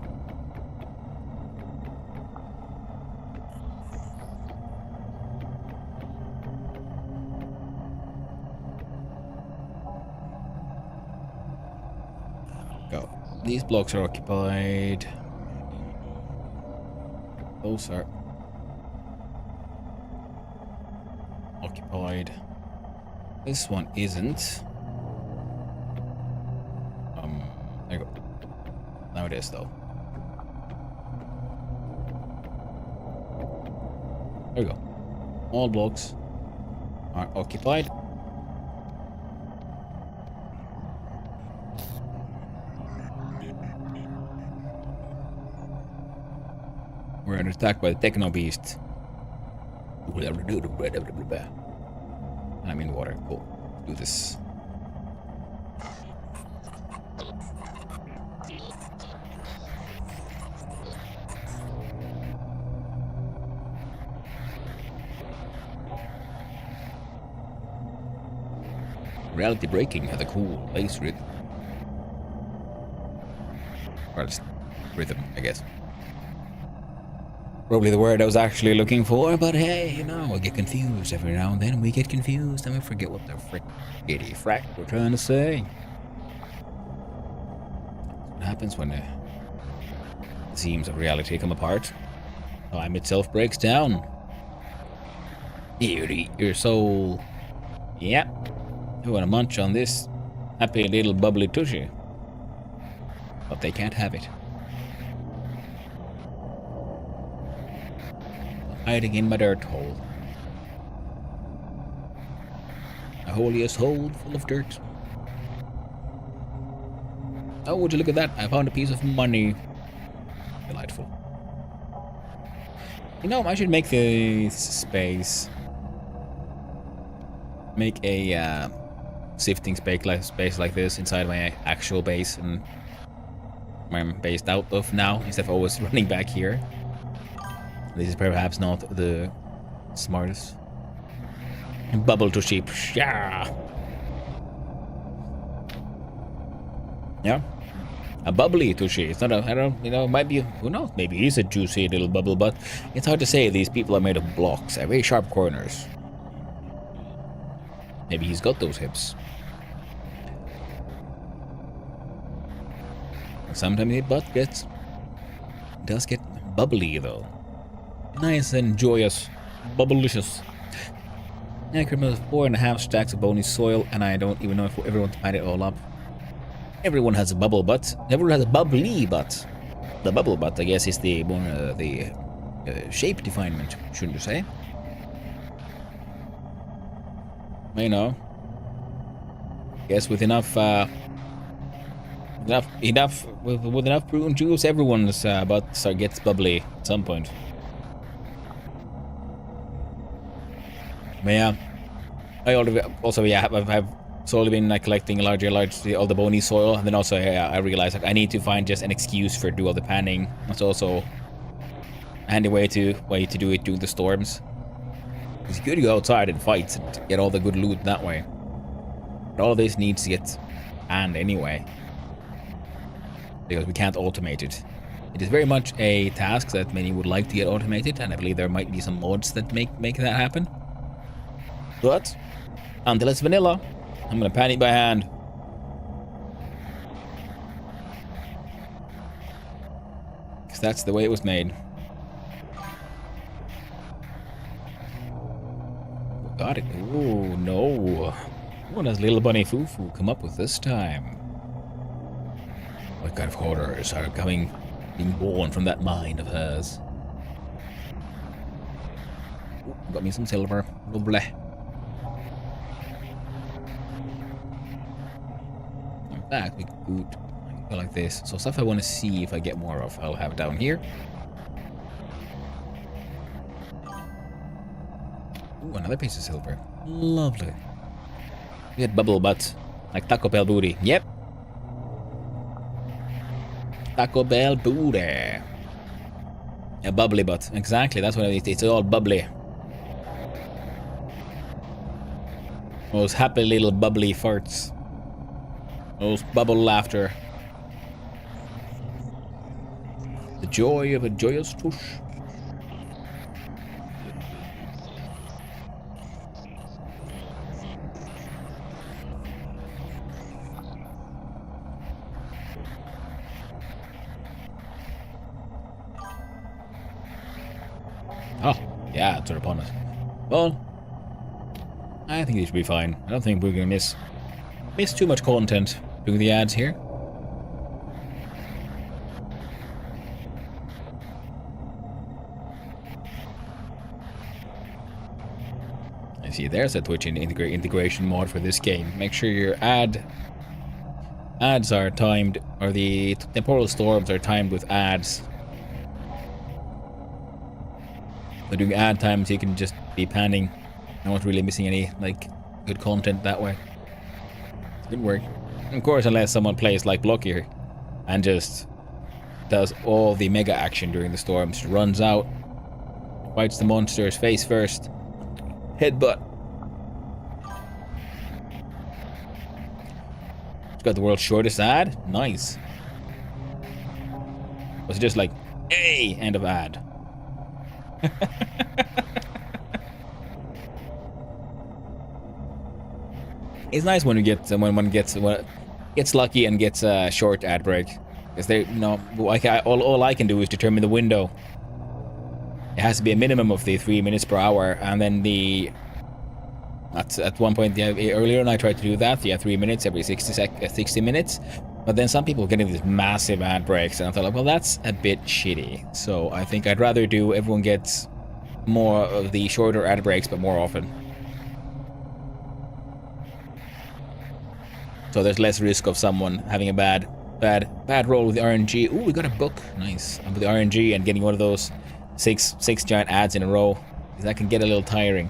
Go. These blocks are occupied. Those are occupied. This one isn't. There you go. Now it is though. There we go. All blocks are occupied. We're under attack by the Techno Beast. I'm in water. Cool. Do this. Reality Breaking has a cool bass rhythm. Well, it's rhythm, I guess. Probably the word I was actually looking for, but hey, you know, we get confused every now and then. We get confused and we forget what the frickity frack we're trying to say. What happens when the seams of reality come apart? Time itself breaks down. Here to eat your soul. Yep. You want to munch on this happy little bubbly tushy. But they can't have it. Hiding in my dirt hole. A holiest hole full of dirt. Oh, would you look at that? I found a piece of money. Delightful. You know, I should make the space. Make a sifting space like this inside my actual base, and where I'm based out of now, instead of always running back here. This is perhaps not the smartest. Bubble to sheep. Yeah. Yeah. A bubbly tushy. It's not a, I don't, you know, it might be, who knows, maybe he's a juicy little bubble, but it's hard to say. These people are made of blocks, they have very sharp corners. Maybe he's got those hips. Sometimes the butt does get bubbly though. Nice and joyous. Bubblicious. Yeah, criminals 4.5 stacks of bony soil, and I don't even know if everyone can add it all up. Everyone has a bubble butt. Everyone has a bubbly butt. The bubble butt, I guess, is the more shape definement, shouldn't you say? You know, guess with enough with enough prune juice, everyone's butt gets bubbly at some point. But yeah, I've slowly been like collecting all the bony soil, and then also I realized like I need to find just an excuse for do all the panning. That's also a handy way to do it during the storms. It's good to go outside and fight and get all the good loot that way. But all of this needs to get panned anyway, because we can't automate it. It is very much a task that many would like to get automated, and I believe there might be some mods that make that happen. But until it's vanilla, I'm gonna pan it by hand. Because that's the way it was made. Got it. Oh, no. What does little bunny Fufu come up with this time? What kind of horrors are being born from that mind of hers? Ooh, got me some silver. Lovely. In fact, we could go like this. So stuff I want to see if I get more of, I'll have down here. Ooh, another piece of silver. Lovely. We get bubble butt. Like Taco Bell booty. Yep. Taco Bell booty. A bubbly butt. Exactly, that's what it is. It's all bubbly. Those happy little bubbly farts. Those bubble laughter. The joy of a joyous tush. Oh, yeah, it's right upon us. Well, I think these should be fine. I don't think we're gonna miss too much content doing the ads here. I see there's a Twitch integration mod for this game. Make sure your ads are timed, or the temporal storms are timed with ads. So doing ad times, you can just be panning. Not really missing any like good content that way. Good work. Of course, unless someone plays like Blocky and just does all the mega action during the storms, runs out, fights the monsters face first, headbutt. It's got the world's shortest ad. Nice. Was it just like, hey, end of ad? It's nice when you get when one gets lucky and gets a short ad break, because they, you know, all I can do is determine the window. It has to be a minimum of the 3 minutes per hour, and then at one point, yeah, earlier when I tried to do that, 3 minutes every 60 minutes. But then some people getting these massive ad breaks, and I thought, well, that's a bit shitty. So I think I'd rather do everyone gets more of the shorter ad breaks, but more often. So there's less risk of someone having a bad roll with the RNG. Ooh, we got a book. Nice. With the RNG and getting one of those six giant ads in a row, because that can get a little tiring.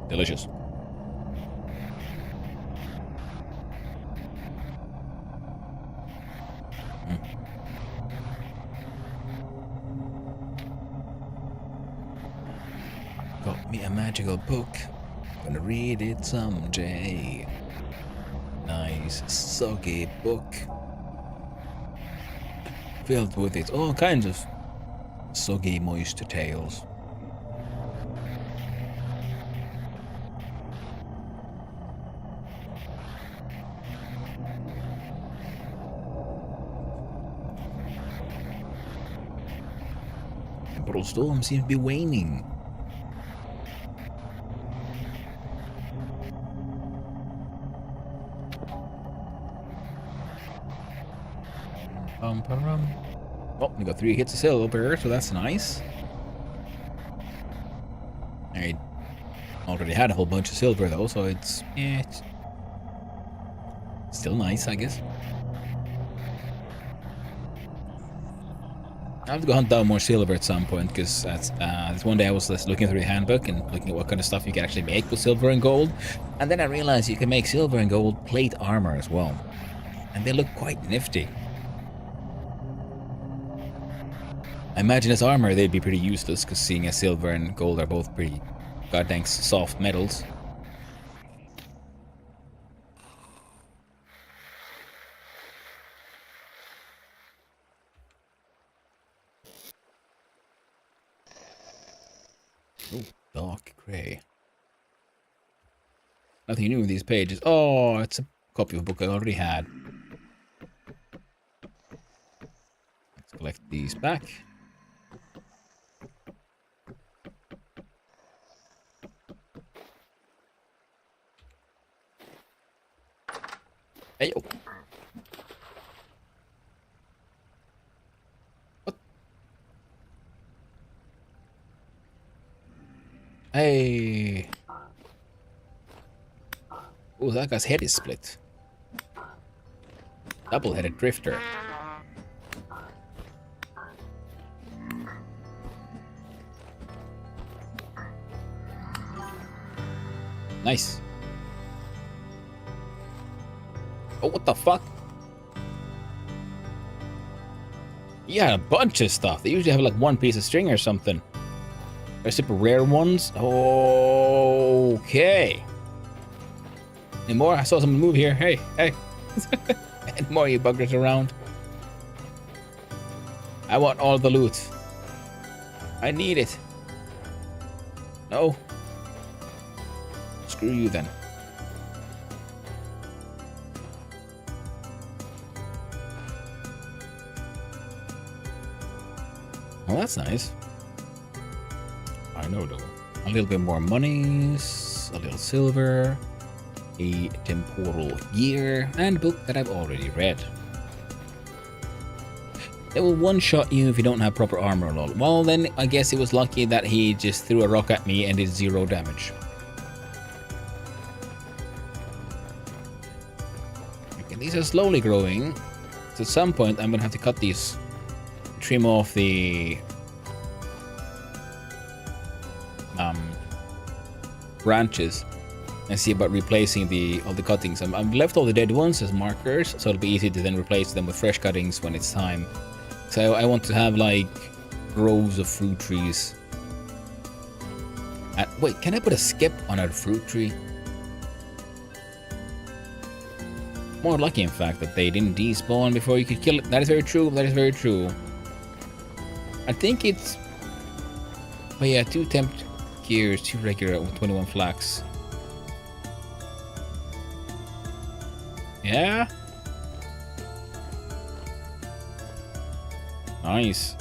Delicious. Got me a magical book. Gonna read it someday. Nice, soggy book. Filled with it all kinds of soggy, moist tales. Temporal storm seems to be waning. Oh, we got 3 hits of silver, so that's nice. I already had a whole bunch of silver though, so it's still nice, I guess. I'll have to go hunt down more silver at some point, because this one day I was just looking through the handbook and looking at what kind of stuff you can actually make with silver and gold, and then I realized you can make silver and gold plate armor as well, and they look quite nifty. I imagine as armor they'd be pretty useless, because seeing as silver and gold are both pretty goddamn soft metals. Oh, dark grey. Nothing new in these pages. Oh, it's a copy of a book I already had. Let's collect these back. Hey, oh. What? Hey. Oh, that guy's head is split. Double-headed drifter. Nice. Oh, what the fuck? Yeah, a bunch of stuff. They usually have like one piece of string or something. They're super rare ones. Okay. Any more? I saw someone move here. Hey, hey. Any more you buggers around? I want all the loot. I need it. No. Screw you then. Well, that's nice. I know, though. A little bit more monies, a little silver, a temporal gear, and a book that I've already read. They will one-shot you if you don't have proper armor and all. Well, then I guess it was lucky that he just threw a rock at me and did 0 damage. Okay, these are slowly growing. So at some point, I'm gonna have to cut these. Trim off the branches and see about replacing all the cuttings. I've left all the dead ones as markers, so it'll be easy to then replace them with fresh cuttings when it's time. So I want to have like groves of fruit trees. And wait, can I put a skip on a fruit tree? More lucky, in fact, that they didn't despawn before you could kill it. That is very true. That is very true. I think it's... Oh yeah, 2 temp gears, 2 regular with 21 flax. Yeah? Nice.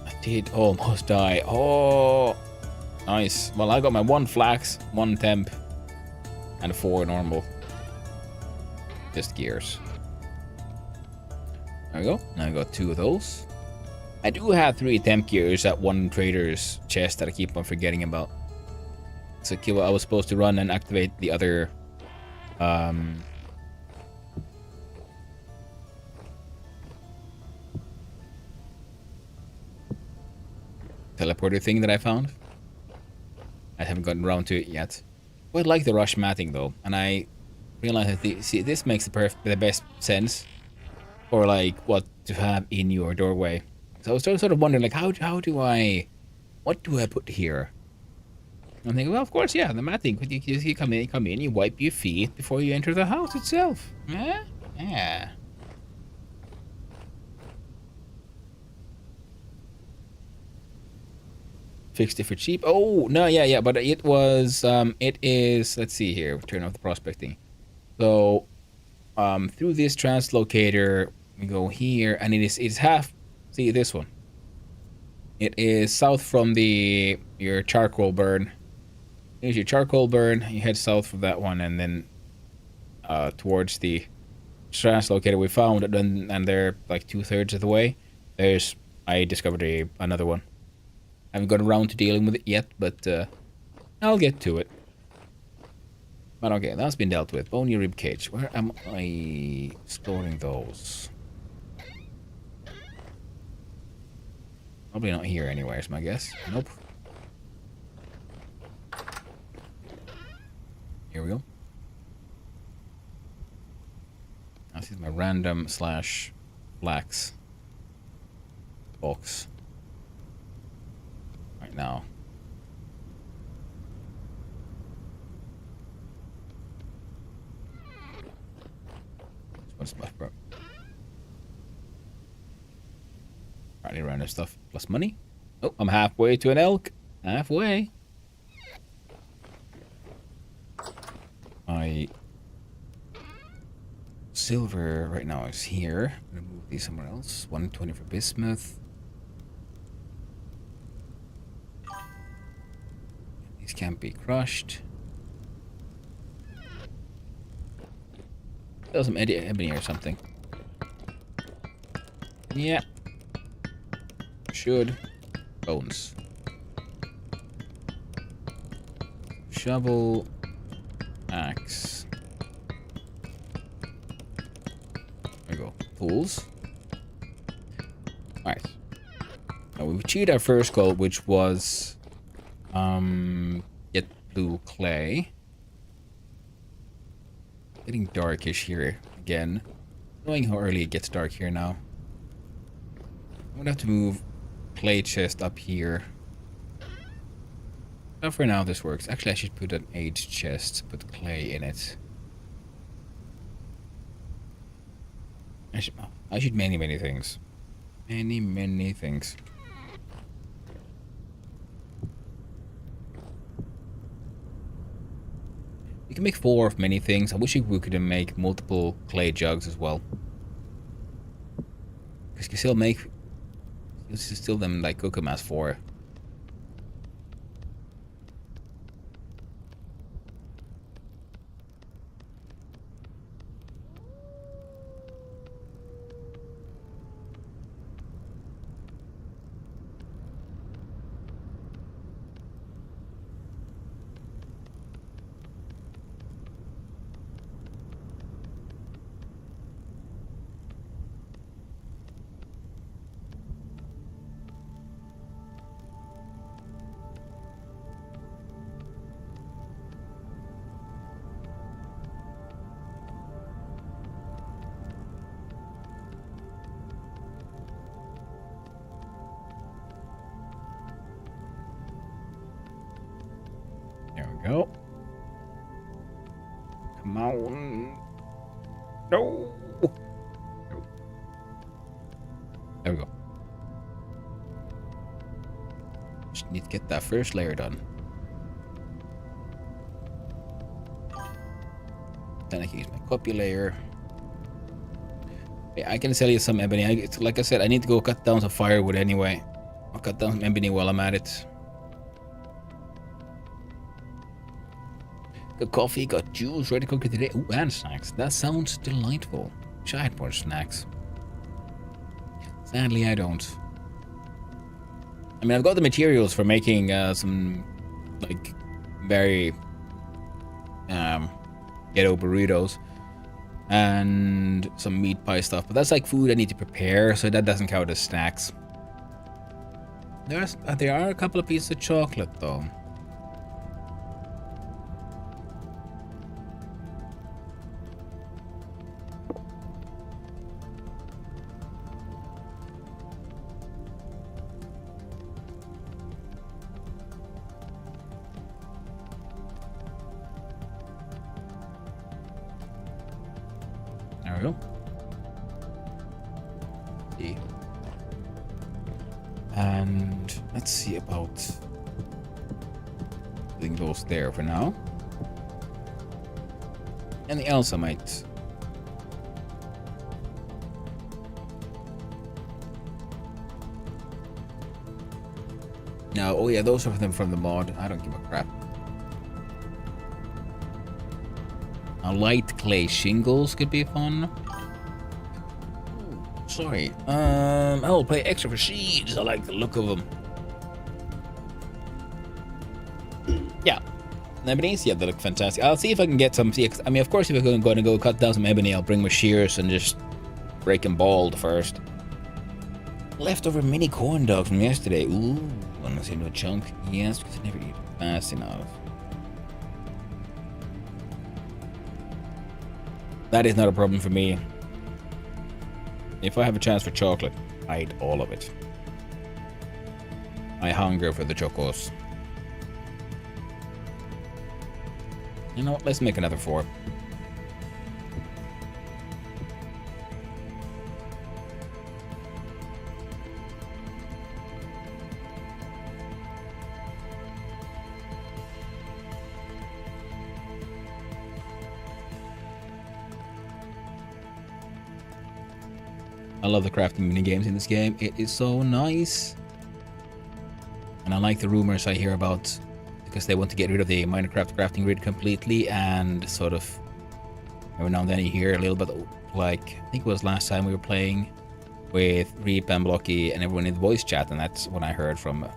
I did almost die. Oh! Nice. Well, I got my 1 flax, 1 temp, and 4 normal. Just gears. There we go. Now I got 2 of those. I do have 3 temp gears at 1 trader's chest that I keep on forgetting about. So I was supposed to run and activate the other teleporter thing that I found. I haven't gotten around to it yet. I like the rush matting though, and I realize that this makes the best sense for like what to have in your doorway. So I was sort of wondering, like, what do I put here? I'm thinking, well, of course, yeah, the matting. You come in, you wipe your feet before you enter the house itself. Yeah, yeah. Fixed it for cheap. Oh no, yeah, but it was, it is. Let's see here. Turn off the prospecting. So, through this translocator, we go here, and it's half. See this one. It is south from your charcoal burn. Here's your charcoal burn. You head south from that one, and then towards the translocator we found, and they're like 2/3 of the way. I discovered another one. I haven't gotten around to dealing with it yet, but I'll get to it. But okay, that's been dealt with. Bony rib cage. Where am I storing those? Probably not here anywhere, is my guess. Nope. Here we go. This is my random / blacks box. Right now. What's left, bro? Alright, random stuff plus money. Oh, I'm halfway to an elk. Halfway. My silver right now is here. I'm gonna move these somewhere else. 120 for bismuth. These can't be crushed. There's some ebony or something. Yeah. Should. Bones. Shovel. Axe. There we go. Tools. Alright. Now we've achieved our first goal, which was get blue clay. Getting darkish here again. Knowing how early it gets dark here now. I'm gonna have to move clay chest up here. But for now this works. Actually I should put an aged chest, put clay in it. I should many things. Many things. You can make 4 of many things. I wish we could make multiple clay jugs as well. Because you can still make... You still them like cook them as 4. There we go. Come on. No. There we go. Just need to get that first layer done. Then I can use my copy layer. Yeah, I can sell you some ebony. It's like I said, I need to go cut down some firewood anyway. I'll cut down some ebony while I'm at it. Got coffee, got juice, ready to cook today. Ooh, and snacks. That sounds delightful. Wish I had more snacks. Sadly, I don't. I mean, I've got the materials for making some, like, very ghetto burritos and some meat pie stuff, but that's like food I need to prepare, so that doesn't count as snacks. There are a couple of pieces of chocolate, though. There we go. See. And let's see about putting those there for now. Anything else I might... No, oh yeah, those are them from the mod. I don't give a crap. Light clay shingles could be fun. Ooh, sorry. I will pay extra for seeds. I like the look of them. Yeah. Ebony's? Yeah, they look fantastic. I'll see if I can get some. See, I mean, of course, if I'm going to go cut down some ebony, I'll bring my shears and just break them bald first. Leftover mini corn dog from yesterday. Ooh, want to see no chunk? Yes, because I never eat fast enough. That is not a problem for me. If I have a chance for chocolate, I eat all of it. I hunger for the chocos. You know what? Let's make another 4. I love the crafting mini games in this game. It is so nice. And I like the rumors I hear about, because they want to get rid of the Minecraft crafting grid completely, and sort of every now and then you hear a little bit, like, I think it was last time we were playing with Reap and Blocky and everyone in the voice chat, and that's when I heard from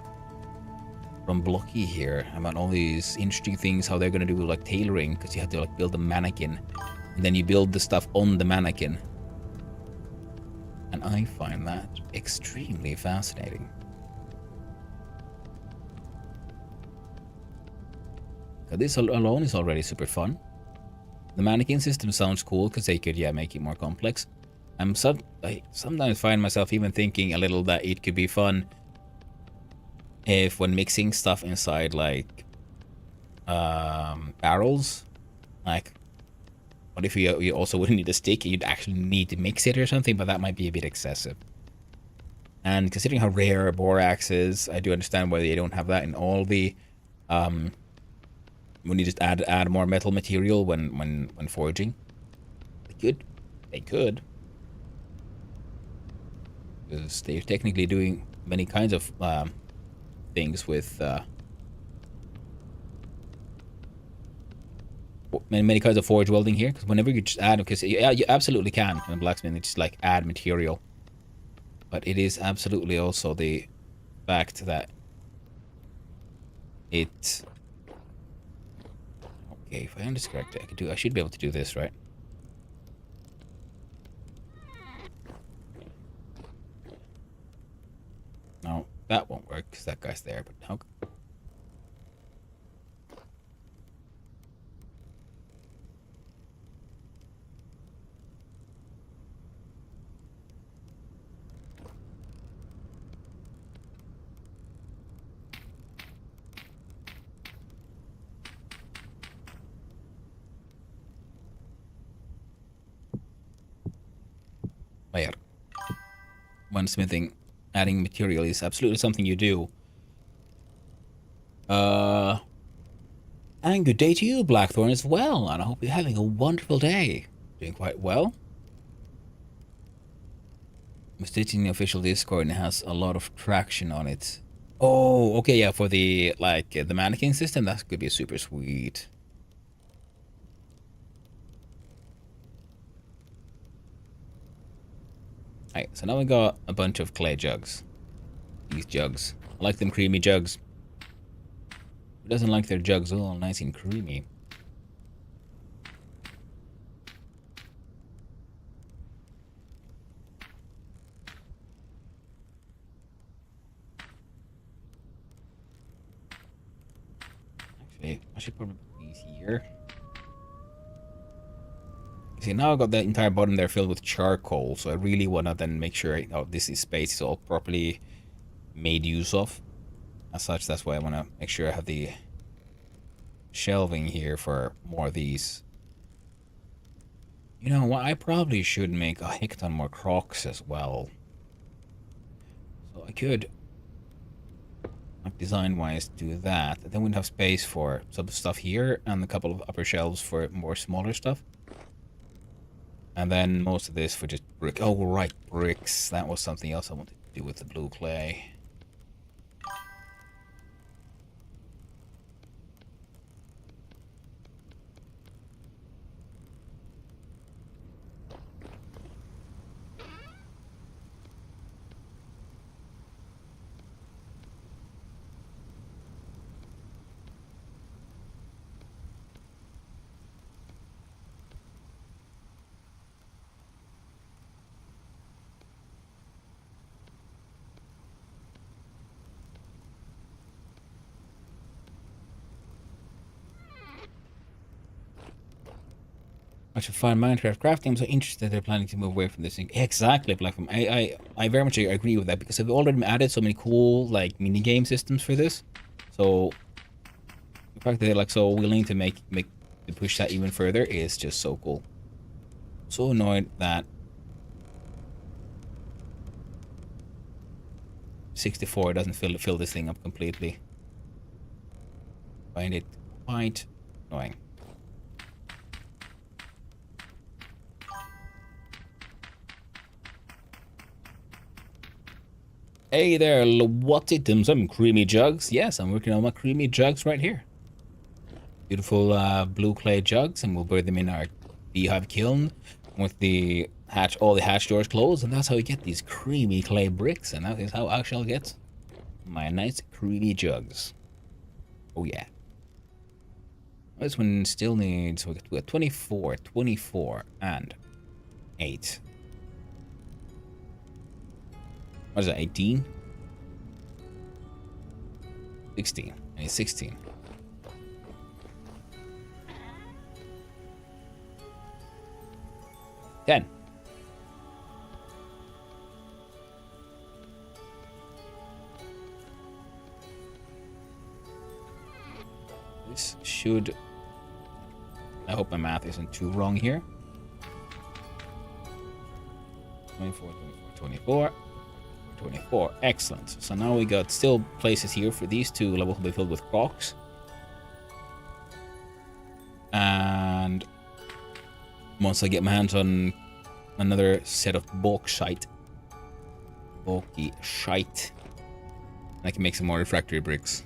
Blocky here about all these interesting things, how they're gonna do like tailoring, because you have to like build a mannequin, and then you build the stuff on the mannequin. And I find that extremely fascinating. This alone is already super fun. The mannequin system sounds cool because they could, yeah, make it more complex. I sometimes find myself even thinking a little that it could be fun if, when mixing stuff inside like barrels, like, what if you also wouldn't need a stick, you'd actually need to mix it or something, but that might be a bit excessive. And considering how rare borax is, I do understand why they don't have that in all the when you just add more metal material when forging. They could. Because they're technically doing many kinds of things with many kinds of forge welding here. Because whenever you just add, because yeah, you absolutely can in blacksmith, it's just like add material. But it is absolutely also the fact that it. Okay, if I understand correctly, I should be able to do this, right? No, that won't work because that guy's there, but how? Oh, yeah. When smithing, adding material is absolutely something you do. And good day to you, Blackthorn, as well, and I hope you're having a wonderful day. Doing quite well. I'm stitching the official Discord and it has a lot of traction on it. Oh, okay, yeah, for the, like, the mannequin system, that could be super sweet. Alright, so now we got a bunch of clay jugs. These jugs. I like them creamy jugs. Who doesn't like their jugs all nice and creamy? Actually, I should probably put these here. See, now I've got the entire bottom there filled with charcoal, so I really want to then make sure this space is all properly made use of. As such, that's why I want to make sure I have the shelving here for more of these. You know what? I probably should make a heck ton more crocs as well. So I could, like, design-wise, do that. Then we'd have space for some stuff here and a couple of upper shelves for more smaller stuff. And then most of this for just brick. Oh, right, bricks. That was something else I wanted to do with the blue clay. I should find Minecraft crafting. I'm so interested they're planning to move away from this thing. Exactly, Blackfam. I very much agree with that, because they've already added so many cool, like, mini game systems for this. So the fact that they're like so willing to make to push that even further is just so cool. So annoyed that 64 doesn't fill this thing up completely. Find it quite annoying. Hey there, what's it? Some creamy jugs. Yes, I'm working on my creamy jugs right here. Beautiful blue clay jugs, and we'll put them in our beehive kiln with the all the hatch doors closed, and that's how we get these creamy clay bricks, and that is how I shall get my nice creamy jugs. Oh yeah. This one still needs, we got 24, 24, and 8. What is that, 18? 16. I need 16. Ten. This should... I hope my math isn't too wrong here. 24, 24, 24. 24. Excellent. So now we got still places here for these two levels will be filled with rocks. And once I get my hands on another set of bauxite, I can make some more refractory bricks.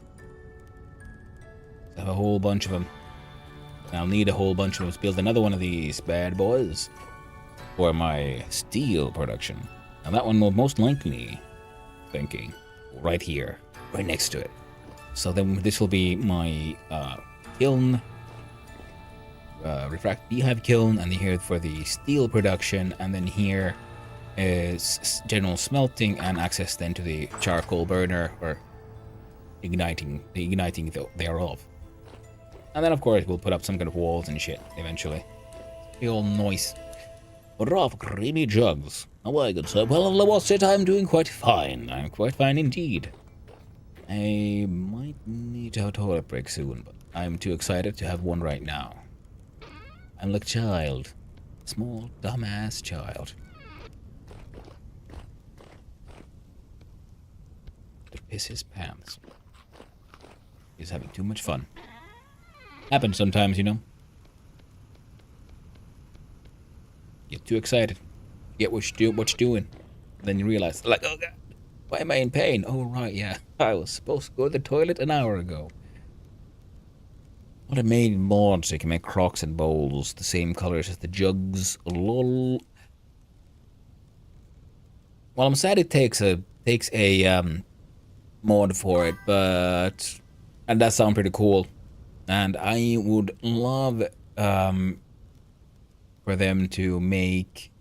I have a whole bunch of them. I'll need a whole bunch of them to build another one of these bad boys for my steel production. And that one will most likely, thinking, right here, right next to it. So then this will be my kiln, beehive kiln, and here for the steel production, and then here is general smelting and access then to the charcoal burner or igniting thereof. And then of course we'll put up some kind of walls and shit eventually. Be all nice. Rough, creamy jugs. Oh my good sir. Well, what's it? I'm doing quite fine. I'm quite fine indeed. I might need a toilet break soon, but I'm too excited to have one right now. I'm like a child. Small, dumbass child. To piss his pants. He's having too much fun. Happens sometimes, you know. Get too excited. Get what you're doing. Then you realize, like, oh god, why am I in pain? Oh right, yeah. I was supposed to go to the toilet an hour ago. What I made mods so you can make crocks and bowls the same colors as the jugs. Lol. Well, I'm sad it takes a mod for it, but and that sounds pretty cool. And I would love for them to make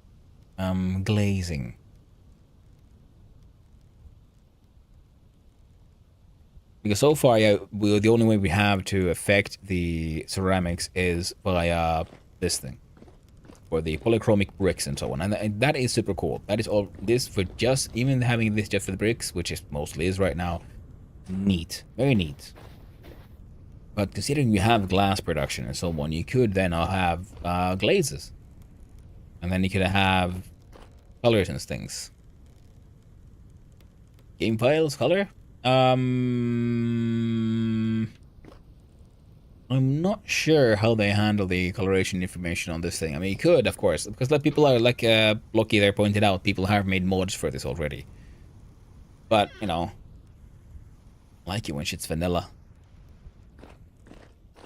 glazing. Because so far, yeah, the only way we have to affect the ceramics is via this thing. For the polychromic bricks and so on. And that is super cool. That is all this for just, even having this just for the bricks, which is mostly is right now, neat. Very neat. But considering you have glass production and so on, you could then have glazes. And then you could have colors and things. Game files, color? I'm not sure how they handle the coloration information on this thing. I mean, you could, of course, because like people are like Lucky there pointed out, people have made mods for this already. But, you know, I like it when shit's vanilla.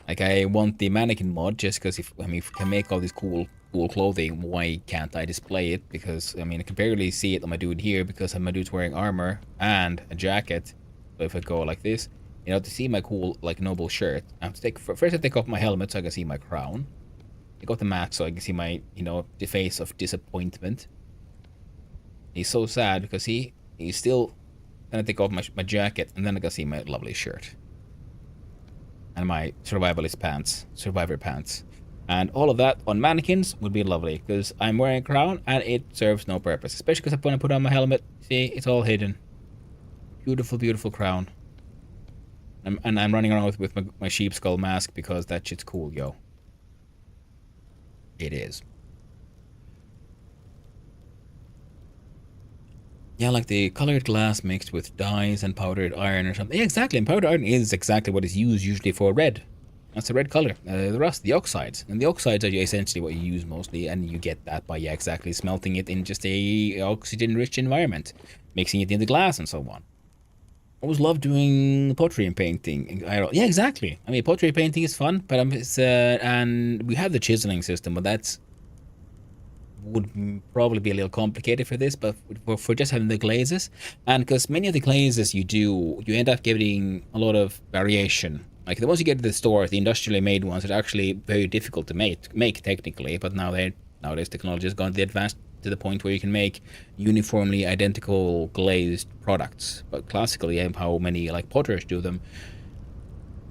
Like, I want the mannequin mod just because if we can make all this cool clothing, why can't I display it? Because, I mean, I can barely see it on my dude here because my dude's wearing armor and a jacket. So if I go like this, you know, to see my cool, like, noble shirt, I have to first I take off my helmet so I can see my crown. I got the mask so I can see my, you know, the face of disappointment. He's so sad because he's still gonna take off my jacket and then I can see my lovely shirt. And my survivalist pants, survivor pants. And all of that on mannequins would be lovely because I'm wearing a crown and it serves no purpose. Especially because when I put on my helmet, see, it's all hidden. Beautiful, beautiful crown. And I'm running around with my sheep skull mask because that shit's cool, yo. It is. Yeah, like the colored glass mixed with dyes and powdered iron or something. Yeah, exactly. And powdered iron is exactly what is used usually for red. That's the red color. The rust, the oxides. And the oxides are essentially what you use mostly, and you get that by, yeah, exactly, smelting it in just a oxygen-rich environment. mixing it into glass and so on. I always love doing pottery and painting. Yeah, exactly. I mean, pottery painting is fun, but and we have the chiseling system, but that's would probably be a little complicated for this, but for just having the glazes, and because many of the glazes you end up getting a lot of variation. Like the ones you get at the store, the industrially made ones, are actually very difficult to make technically, but nowadays technology has gone advanced to the point where you can make uniformly identical glazed products. But classically, how many like potters do them,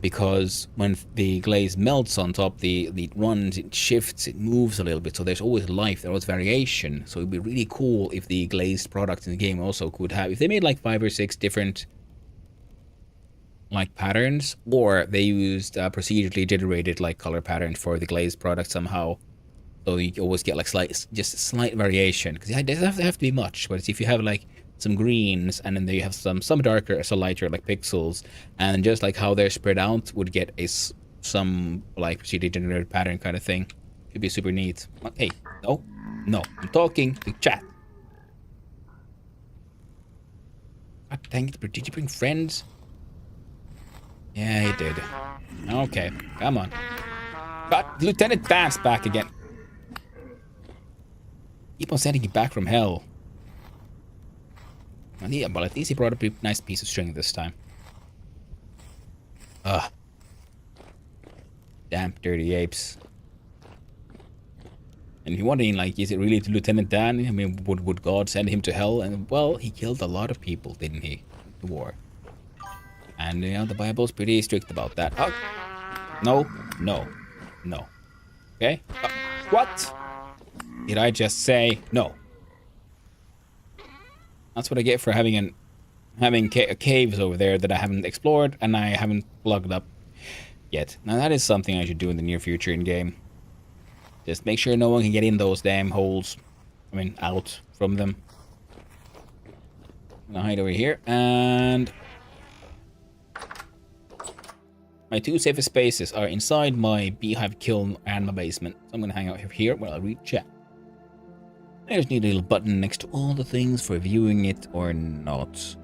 because when the glaze melts on top, it runs, it shifts, it moves a little bit, so there's always life, there's always variation. So it'd be really cool if the glazed products in the game also could have, if they made like 5 or 6 different like patterns, or they used procedurally generated like color patterns for the glazed product somehow, so you always get like just a slight variation, because it doesn't have to be much, but if you have like some greens, and then you have some darker, some lighter, like pixels, and just like how they're spread out would get some like procedurally generated pattern kind of thing. It'd be super neat. Hey, no, I'm talking to chat. God dang it, did you bring friends? Yeah, he did. Okay, come on. Got Lieutenant Dan's back again. Keep on sending you back from hell. Yeah, well, at least he brought up a nice piece of string this time. Ugh. Damn dirty apes. And if you're wondering, like, is it really Lieutenant Dan? I mean, would God send him to hell? And, well, he killed a lot of people, didn't he? The war. And, you know, the Bible's pretty strict about that. Oh. No. Okay? What? Did I just say no? That's what I get for having caves over there that I haven't explored and I haven't plugged up yet. Now that is something I should do in the near future in game. Just make sure no one can get in those damn holes. I mean, out from them. I'm gonna hide over here, and my 2 safest spaces are inside my beehive kiln and my basement. So I'm gonna hang out here while I read chat. I just need a little button next to all the things for viewing it or not.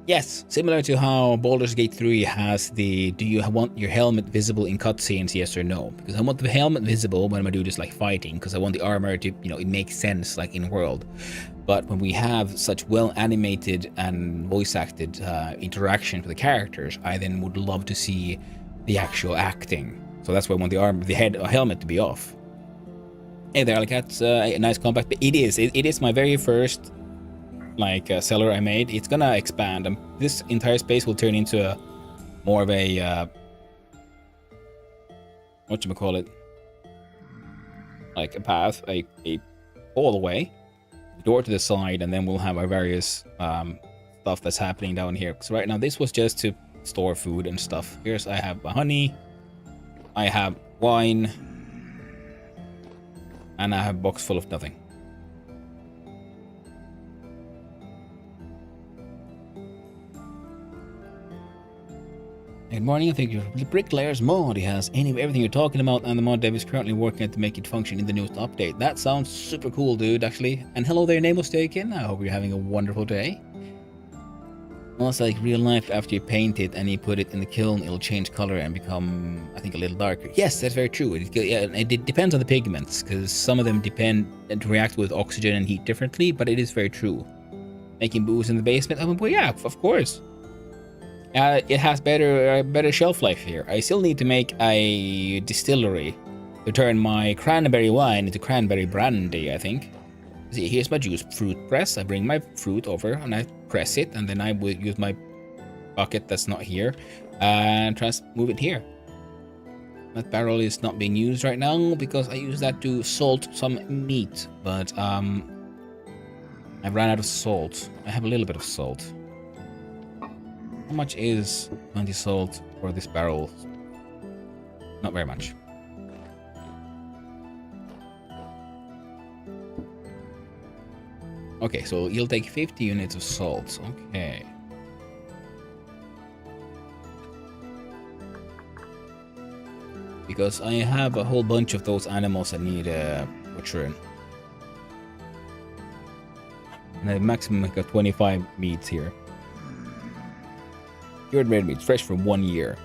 Yes, similar to how Baldur's Gate 3 has the do you want your helmet visible in cutscenes, yes or no? Because I want the helmet visible when I do just like fighting, because I want the armor to, you know, it makes sense like in world. But when we have such well animated and voice acted interaction with the characters, I then would love to see the actual acting. So that's why I want the helmet to be off. Hey there, like that's a nice compact. But it is my very first like cellar I made. It's gonna expand, and this entire space will turn into a more of a whatchamacallit, like a path, a all the way, door to the side, and then we'll have our various stuff that's happening down here. So right now this was just to store food and stuff. Here's I have honey, I have wine, and I have a box full of nothing. Good morning, thank you for the Bricklayers mod. It has everything you're talking about, and the mod dev is currently working to make it function in the newest update. That sounds super cool, dude, actually. And hello there, name was taken. I hope you're having a wonderful day. Well, it's like real life. After you paint it and you put it in the kiln, it'll change color and become, I think, a little darker. Yes, that's very true. It depends on the pigments, because some of them depend and react with oxygen and heat differently, but it is very true. Making booze in the basement? I mean, well, yeah, of course. It has better shelf life here. I still need to make a distillery to turn my cranberry wine into cranberry brandy, I think. See, here's my juice fruit press. I bring my fruit over and I press it, and then I will use my bucket that's not here and try to move it here. That barrel is not being used right now because I use that to salt some meat, but I ran out of salt. I have a little bit of salt. How much is 20 salt for this barrel? Not very much. Okay, so you'll take 50 units of salt. Okay. Because I have a whole bunch of those animals that need butchering. The maximum like of 25 meats here. Cured red meats, fresh for 1 year.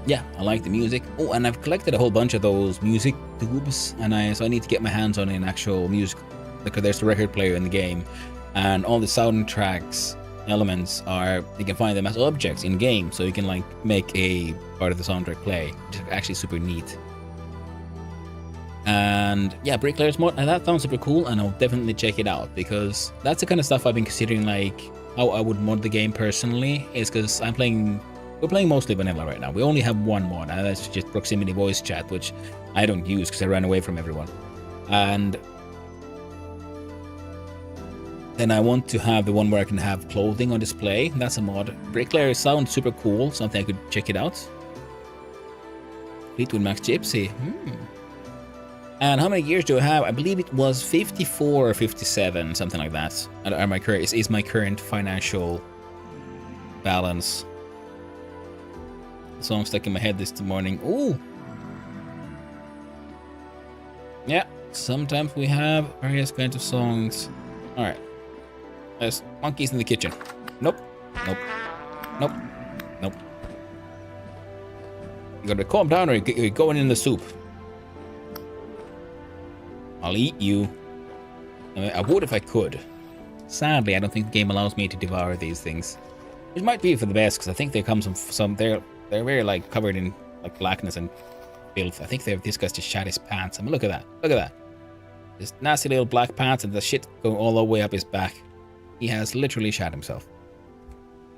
Yeah, I like the music. Oh, and I've collected a whole bunch of those music tubes, and so I need to get my hands on an actual music. Because there's the record player in the game, and all the soundtracks elements are, you can find them as objects in game, so you can like make a part of the soundtrack play, which is actually super neat. And yeah, Bricklayers mod, and that sounds super cool, and I'll definitely check it out, because that's the kind of stuff I've been considering, like how I would mod the game personally, is because we're playing mostly vanilla right now. We only have one mod, and that's just proximity voice chat, which I don't use because I ran away from everyone. And then I want to have the one where I can have clothing on display. That's a mod. Bricklayer sounds super cool, something I could check it out. Fleetwood Mac's Gypsy. And how many gears do I have? I believe it was 54 or 57, something like that. Is my current financial balance. The song stuck in my head this morning. Ooh! Yeah, sometimes we have various kinds of songs. Alright. There's monkeys in the kitchen. Nope. Nope. Nope. Nope. You gotta calm down or you're going in the soup. I'll eat you. I mean, I would if I could. Sadly, I don't think the game allows me to devour these things. Which might be for the best, because I think they come they're very like covered in like blackness and filth. I think this guy's just shat his pants. I mean, look at that. Look at that. This nasty little black pants and the shit going all the way up his back. He has literally shat himself.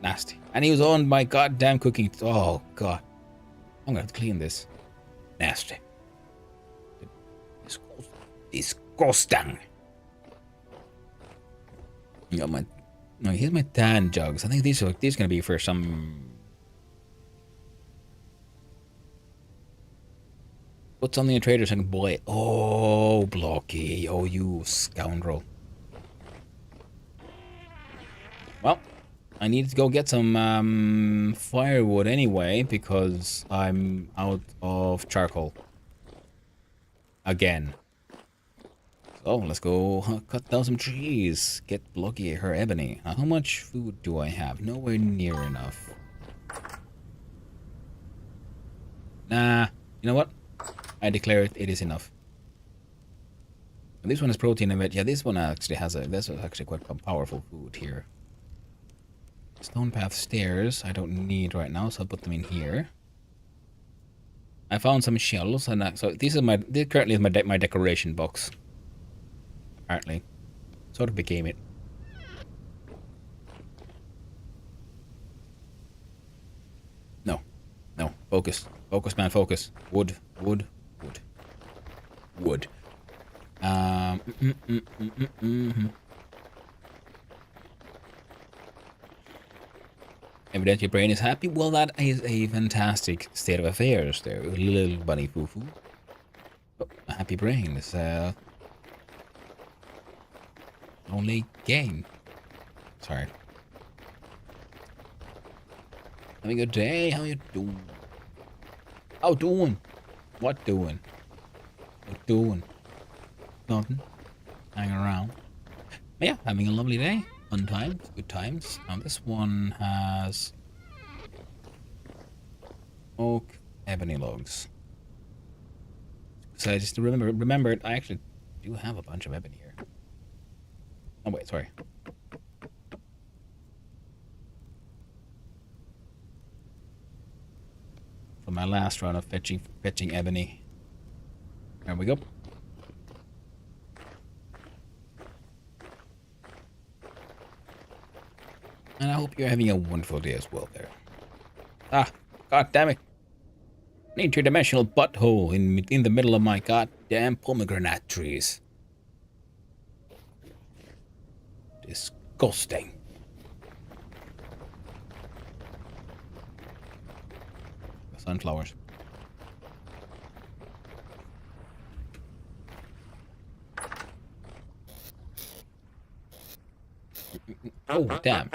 Nasty. And he was on my goddamn cooking. Oh, God. I'm gonna have to clean this. Nasty. Disgusting. You got no, here's my tan jugs. I think these are gonna be for some. Put something in traders and boil it. Oh, Blocky. Oh, you scoundrel. Well, I need to go get some firewood anyway, because I'm out of charcoal. Again. So, let's go cut down some trees. Get Blocky her ebony. How much food do I have? Nowhere near enough. Nah. You know what? I declare it is enough. And this one is protein and veg. Yeah, this one actually has this is actually quite powerful food here. Stone path stairs I don't need right now, so I'll put them in here. I found some shells, and so this currently is my decoration box. Apparently, sort of became it. No, focus, man, focus. Wood. Evidently your brain is happy. Well, that is a fantastic state of affairs there, little bunny foo-foo. Oh, a happy brain is only game. Sorry. Having a good day? How you doing? How doing? What doing? What doing? Nothing. Hanging around. But yeah, having a lovely day. Fun times, good times. Now this one has oak, ebony logs. So I just remembered I actually do have a bunch of ebony here. Oh wait, sorry. From my last run of fetching ebony. There we go. And I hope you're having a wonderful day as well there. Ah, god damn it. An interdimensional butthole in the middle of my goddamn pomegranate trees. Disgusting. Sunflowers. Oh, damn.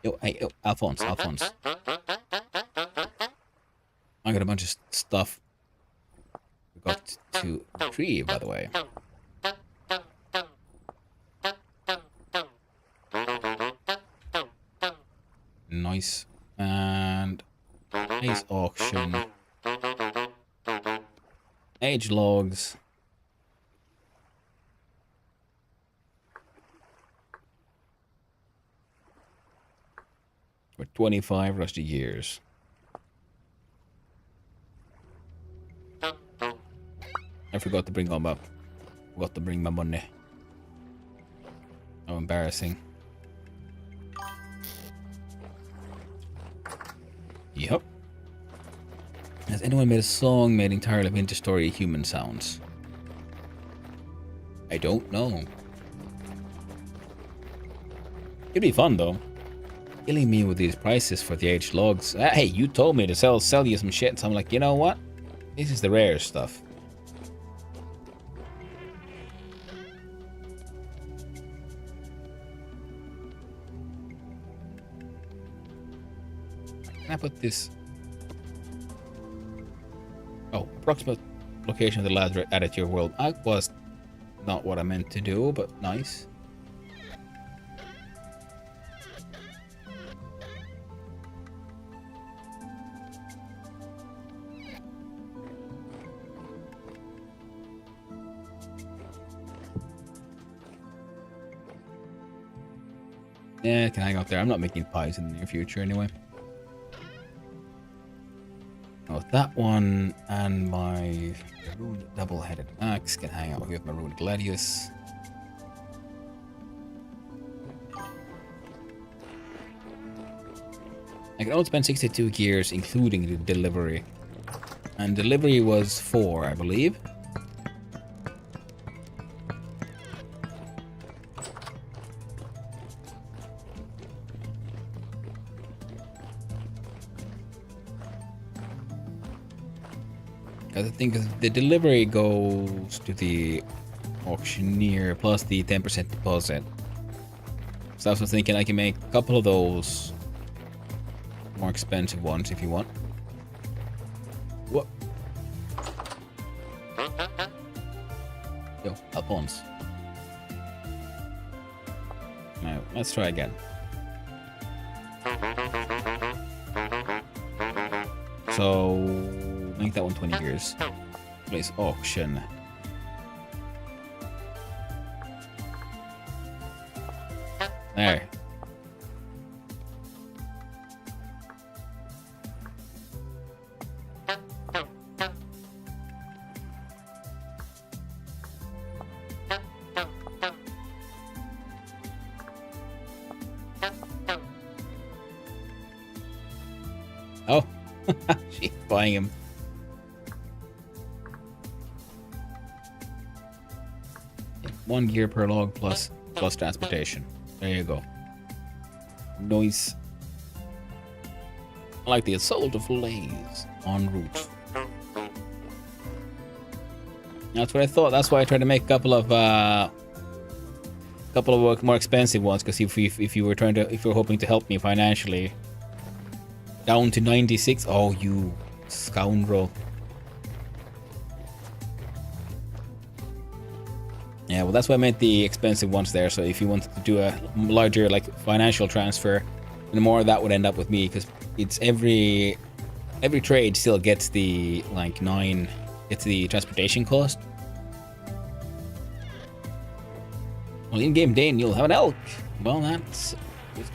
Yo, hey, yo, Alphonse. I got a bunch of stuff. Forgot to retrieve, by the way. Nice. And nice auction. Age logs. For 25 rusty years. I forgot to bring them up. Forgot to bring my money. How embarrassing. Yep. Has anyone made a song made entirely of interstory human sounds? I don't know. It'd be fun though. Killing me with these prices for the aged logs. Hey, you told me to sell you some shit, so I'm like, you know what? This is the rare stuff. Can I put this? Oh, approximate location of the ladder added to your world. That was not what I meant to do, but nice. Yeah, I can hang out there. I'm not making pies in the near future anyway. Oh, that one and my Maroon double-headed axe can hang out with Maroon Gladius. I can only spend 62 gears, including the delivery. And delivery was 4, I believe. I think the delivery goes to the auctioneer plus the 10% deposit. So I was thinking I can make a couple of those more expensive ones if you want. What? Yo, Alphonse. Now, let's try again. So, make that one 20 years. Place auction. There. Oh, she's buying him. Yeah, 1 gear per log plus transportation. There you go. Noise. I like the assault of fillets en route. That's what I thought. That's why I tried to make a couple of more expensive ones. Because if you were hoping to help me financially, down to 96. Oh, you scoundrel. Yeah, well, that's why I meant the expensive ones there. So if you wanted to do a larger financial transfer, the more that would end up with me, because it's every trade still gets the gets the transportation cost. Well, in-game Dane, you'll have an elk. Well, it's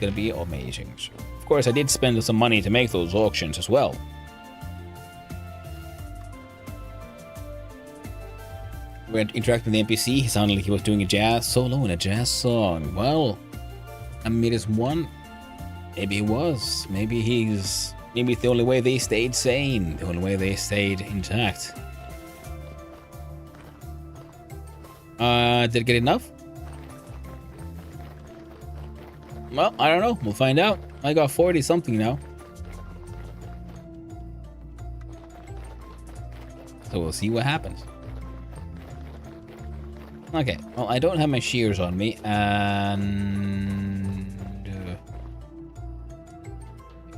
gonna be amazing. So, of course, I did spend some money to make those auctions as well. When interacting with the NPC, he sounded like he was doing a jazz solo in a jazz song. Well, I mean, it's one. Maybe he was. Maybe it's the only way they stayed sane. The only way they stayed intact. Did it get enough? Well, I don't know. We'll find out. I got 40 something now. So we'll see what happens. Okay, well, I don't have my shears on me, and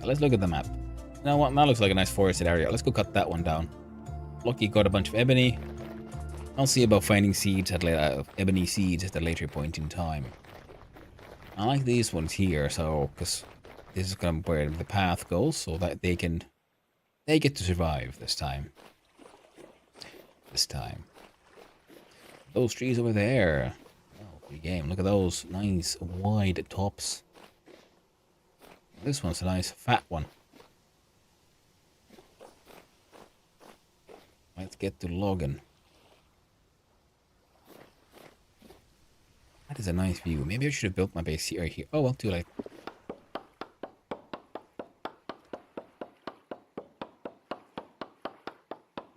let's look at the map. You know what? That looks like a nice forested area. Let's go cut that one down. Lucky got a bunch of ebony. I'll see about finding seeds at ebony seeds at a later point in time. I like these ones here, so because this is gonna be where the path goes, so that they get to survive this time. Those trees over there. Oh, good game. Look at those nice wide tops. This one's a nice fat one. Let's get to logging. That is a nice view. Maybe I should have built my base here. Oh well, too late.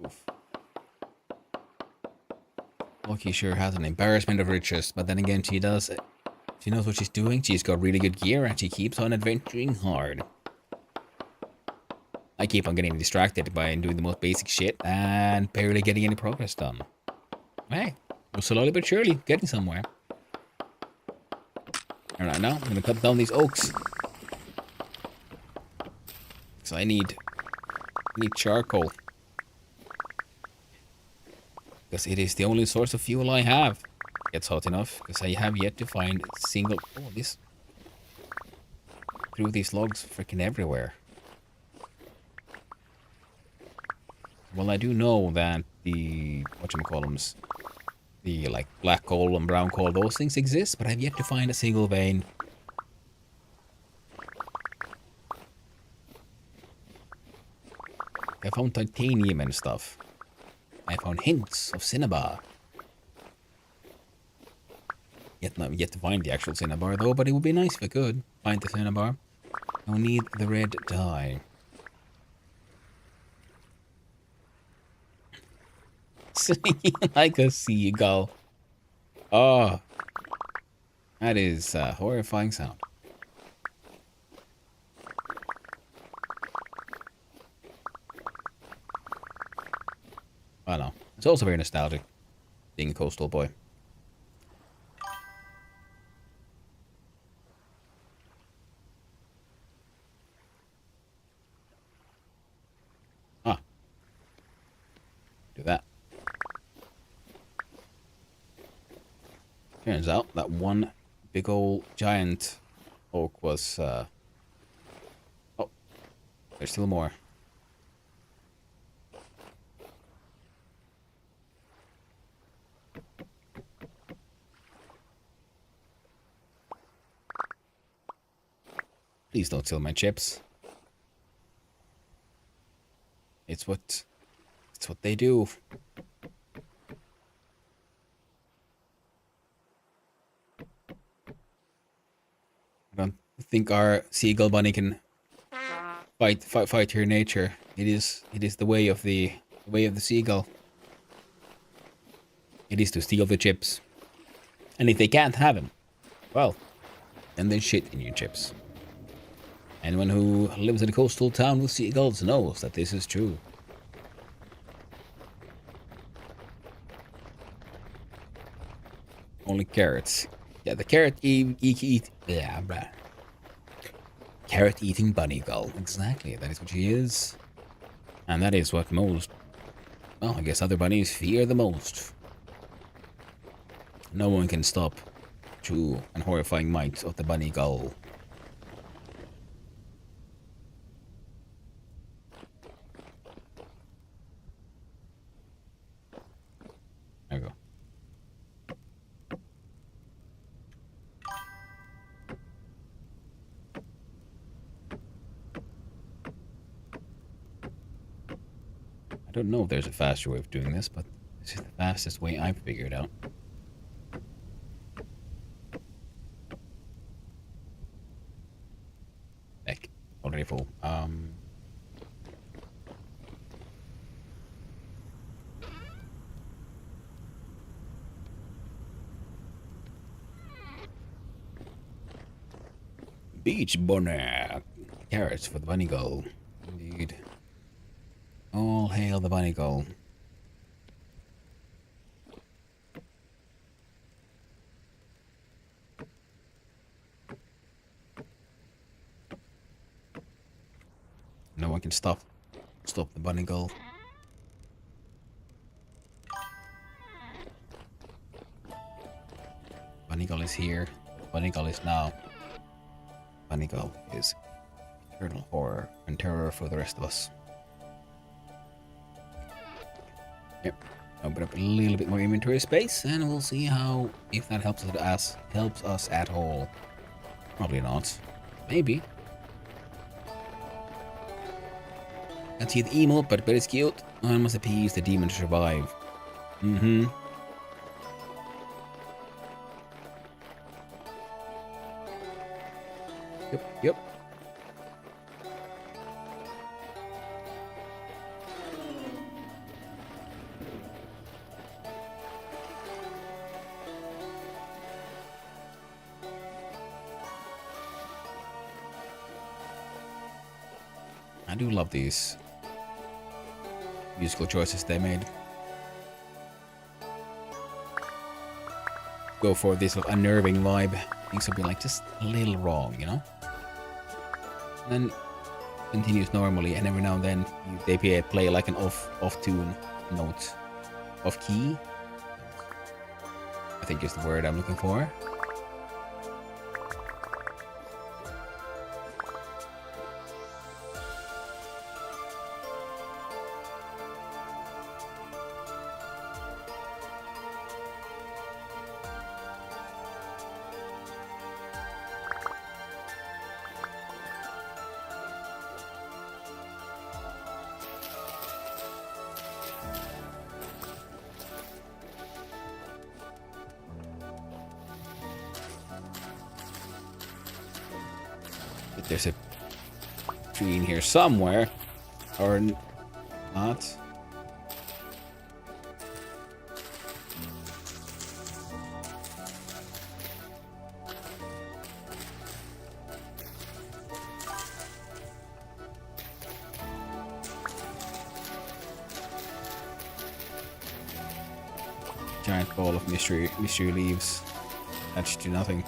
Oof. Lucky sure has an embarrassment of riches, but then again she does. She knows what she's doing. She's got really good gear and she keeps on adventuring hard. I keep on getting distracted by doing the most basic shit and barely getting any progress done. Hey, we're slowly but surely getting somewhere. Alright, now I'm gonna cut down these oaks. So I need charcoal. Because it is the only source of fuel I have. It's hot enough, because I have yet to find a single... Oh, this... Threw these logs freaking everywhere. Well, I do know that the... whatchamacallums... The, like, black coal and brown coal, those things exist, but I've yet to find a single vein. I found titanium and stuff. I found hints of cinnabar. Not yet to find the actual cinnabar though, but it would be nice if I could find the cinnabar. I'll need the red dye. Singing like a seagull. Oh, that is a horrifying sound. I know. It's also very nostalgic, being a coastal boy. Ah. Do that. Turns out that one big old giant oak was, oh, there's still more. Please don't steal my chips. It's what they do. I don't think our seagull bunny can fight her nature. It is the way of the seagull. It is to steal the chips. And if they can't have them, well, then they shit in your chips. Anyone who lives in a coastal town with seagulls knows that this is true. Only carrots. Yeah, the carrot carrot eating bunny gull. Exactly, that is what she is. And that is what most, well, I guess other bunnies fear the most. No one can stop true and horrifying might of the bunny gull. There we go. I don't know if there's a faster way of doing this, but this is the fastest way I've figured out. Heck, already full. Beach bunny. Carrots for the bunny gull. Indeed. All hail the bunny gull. No one can stop the bunny gull. Bunnygull is here. Bunnygull is now. Bunnygull is eternal horror and terror for the rest of us. Yep. Open up a little bit more inventory space, and we'll see how if that helps us at all. Probably not. Maybe. Can't see the emote, but it's cute. I must appease the demon to survive. Mm-hmm. Yep. I do love these musical choices they made. Go for this little unnerving vibe. Things will be like just a little wrong, you know? And then continues normally, and every now and then they play like an off tune note. Off key? I think is the word I'm looking for. But there's a tree in here somewhere, or not. Giant ball of mystery leaves attached to nothing.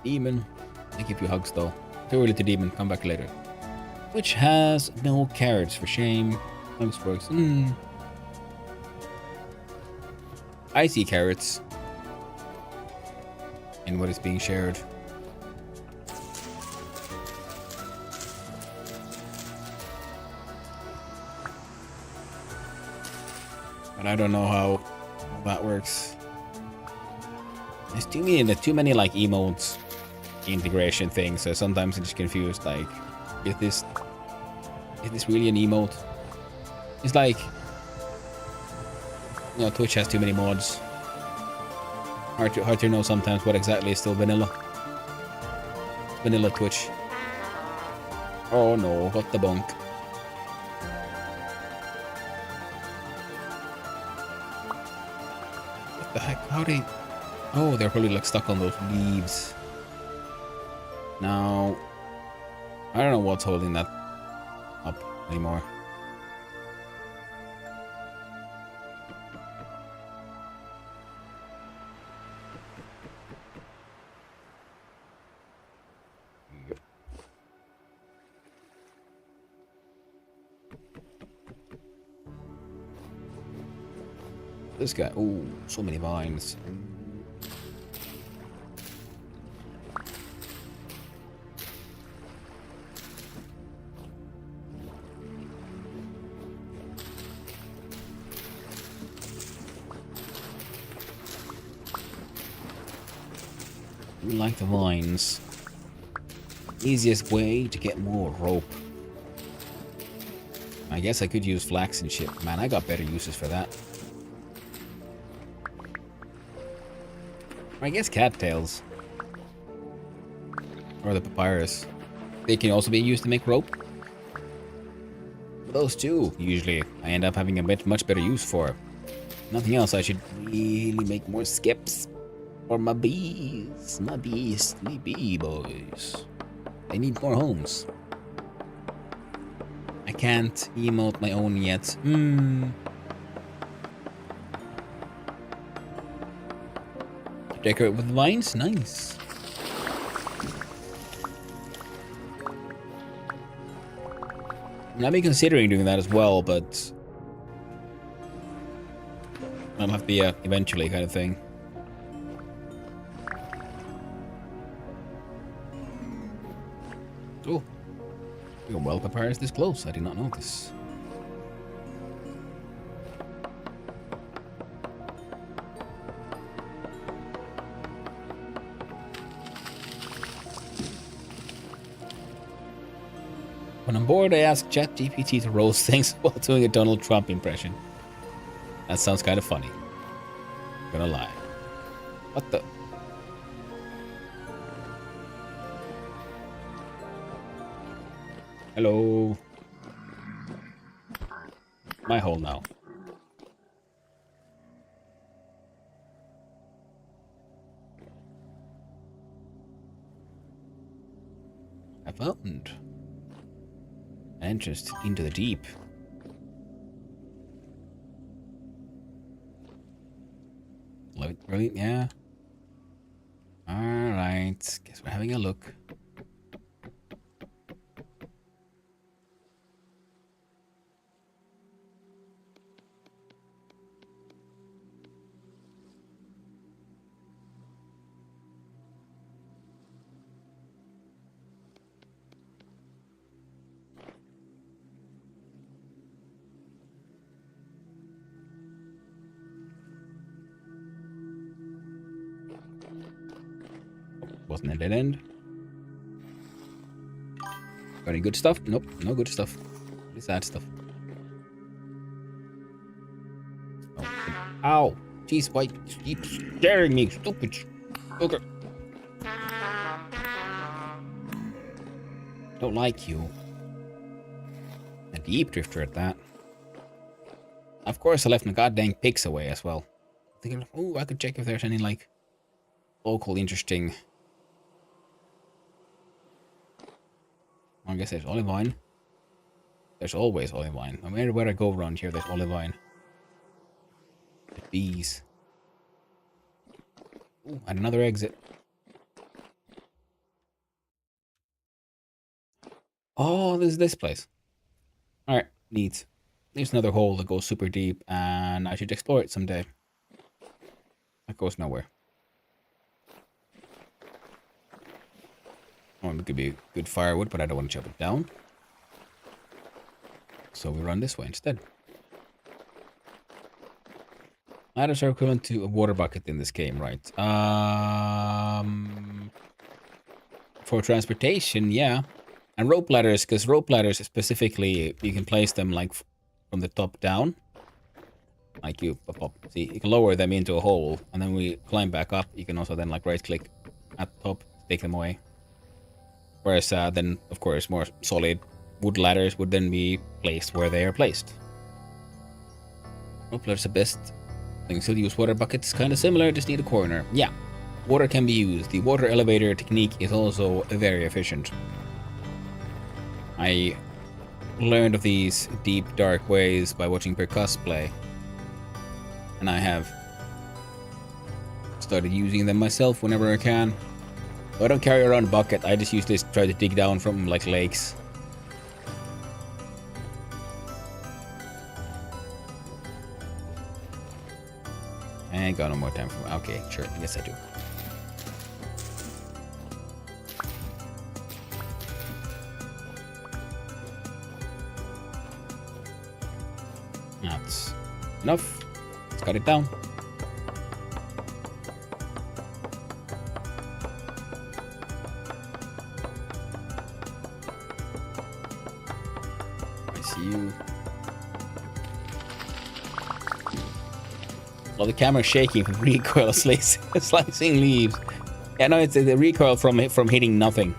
Demon, I give you hugs though. Too early to demon, come back later. Which has no carrots for shame. Hugs works. I see carrots in what is being shared. But I don't know how that works. There's too many like emotes integration things, so sometimes I'm just confused, like, is this really an emote? It's like, you know, Twitch has too many mods. Hard to know sometimes what exactly is still vanilla. Vanilla Twitch. Oh no, what the bunk. What the heck? How they... Oh, they're probably like stuck on those leaves. Now, I don't know what's holding that up anymore. This guy, oh, so many vines. We like the vines. Easiest way to get more rope. I guess I could use flax and shit. Man, I got better uses for that. I guess cattails. Or the papyrus. They can also be used to make rope. Those two, usually, I end up having a much better use for. Nothing else, I should really make more skips. For my bees. My beastly bee boys. They need more homes. I can't emote my own yet. Decorate with vines? Nice. I've been considering doing that as well, but I'll have to be eventually kind of thing. Oh, your well papyrus is this close. I did not know this. When I'm bored, I ask ChatGPT to roast things while doing a Donald Trump impression. That sounds kind of funny. I'm gonna lie. What the? Hello. My hole now. I found entrance into the deep. Really? Yeah. Alright. Guess we're having a look. Wasn't a dead end. Got any good stuff? Nope, no good stuff. What is that stuff? Oh. Ow! Jeez, why you keep scaring me, stupid sugar. Don't like you. A deep drifter at that. Of course, I left my goddamn pigs away as well. Thinking, oh, I could check if there's any like local interesting. I guess there's olivine. There's always olivine. No matter where I go around here, there's olivine. The bees. Ooh, and another exit. Oh, this is this place. Alright, neat. There's another hole that goes super deep, and I should explore it someday. That goes nowhere. Oh, it could be good firewood, but I don't want to chop it down. So we run this way instead. Ladders are equivalent to a water bucket in this game, right? For transportation, yeah. And rope ladders, because rope ladders specifically, you can place them like from the top down. Like you see, you can lower them into a hole, and then we climb back up. You can also then like right click at the top, take them away. Whereas then, of course, more solid wood ladders would then be placed where they are placed. Rope ladders are best. You can still use water buckets, kind of similar, just need a corner. Yeah, water can be used. The water elevator technique is also very efficient. I learned of these deep, dark ways by watching Percuss play. And I have started using them myself whenever I can. I don't carry around a bucket, I just usually try to dig down from like lakes. I ain't got no more time for. Okay, sure, I guess I do. That's enough. Let's cut it down. I see you. Well, the camera's shaking from recoil slicing leaves. Yeah, no, it's the recoil from hitting nothing.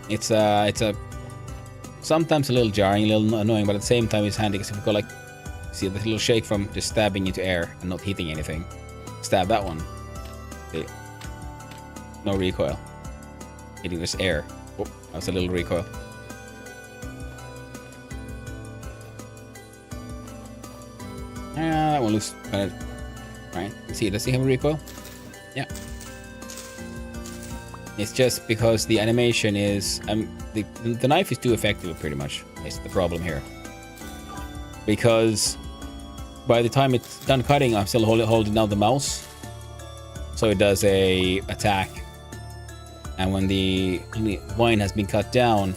It's a sometimes a little jarring, a little annoying, but at the same time it's handy because if you go like, see the little shake from just stabbing into air and not hitting anything. Stab that one. See? No recoil. Hitting this air. Oh, that's a little recoil. That one looks kind of right. See, does he have a recoil? Yeah. It's just because the animation is... the knife is too effective, pretty much. It's the problem here. Because by the time it's done cutting, I'm still holding down the mouse. So it does a attack. And when the vine has been cut down,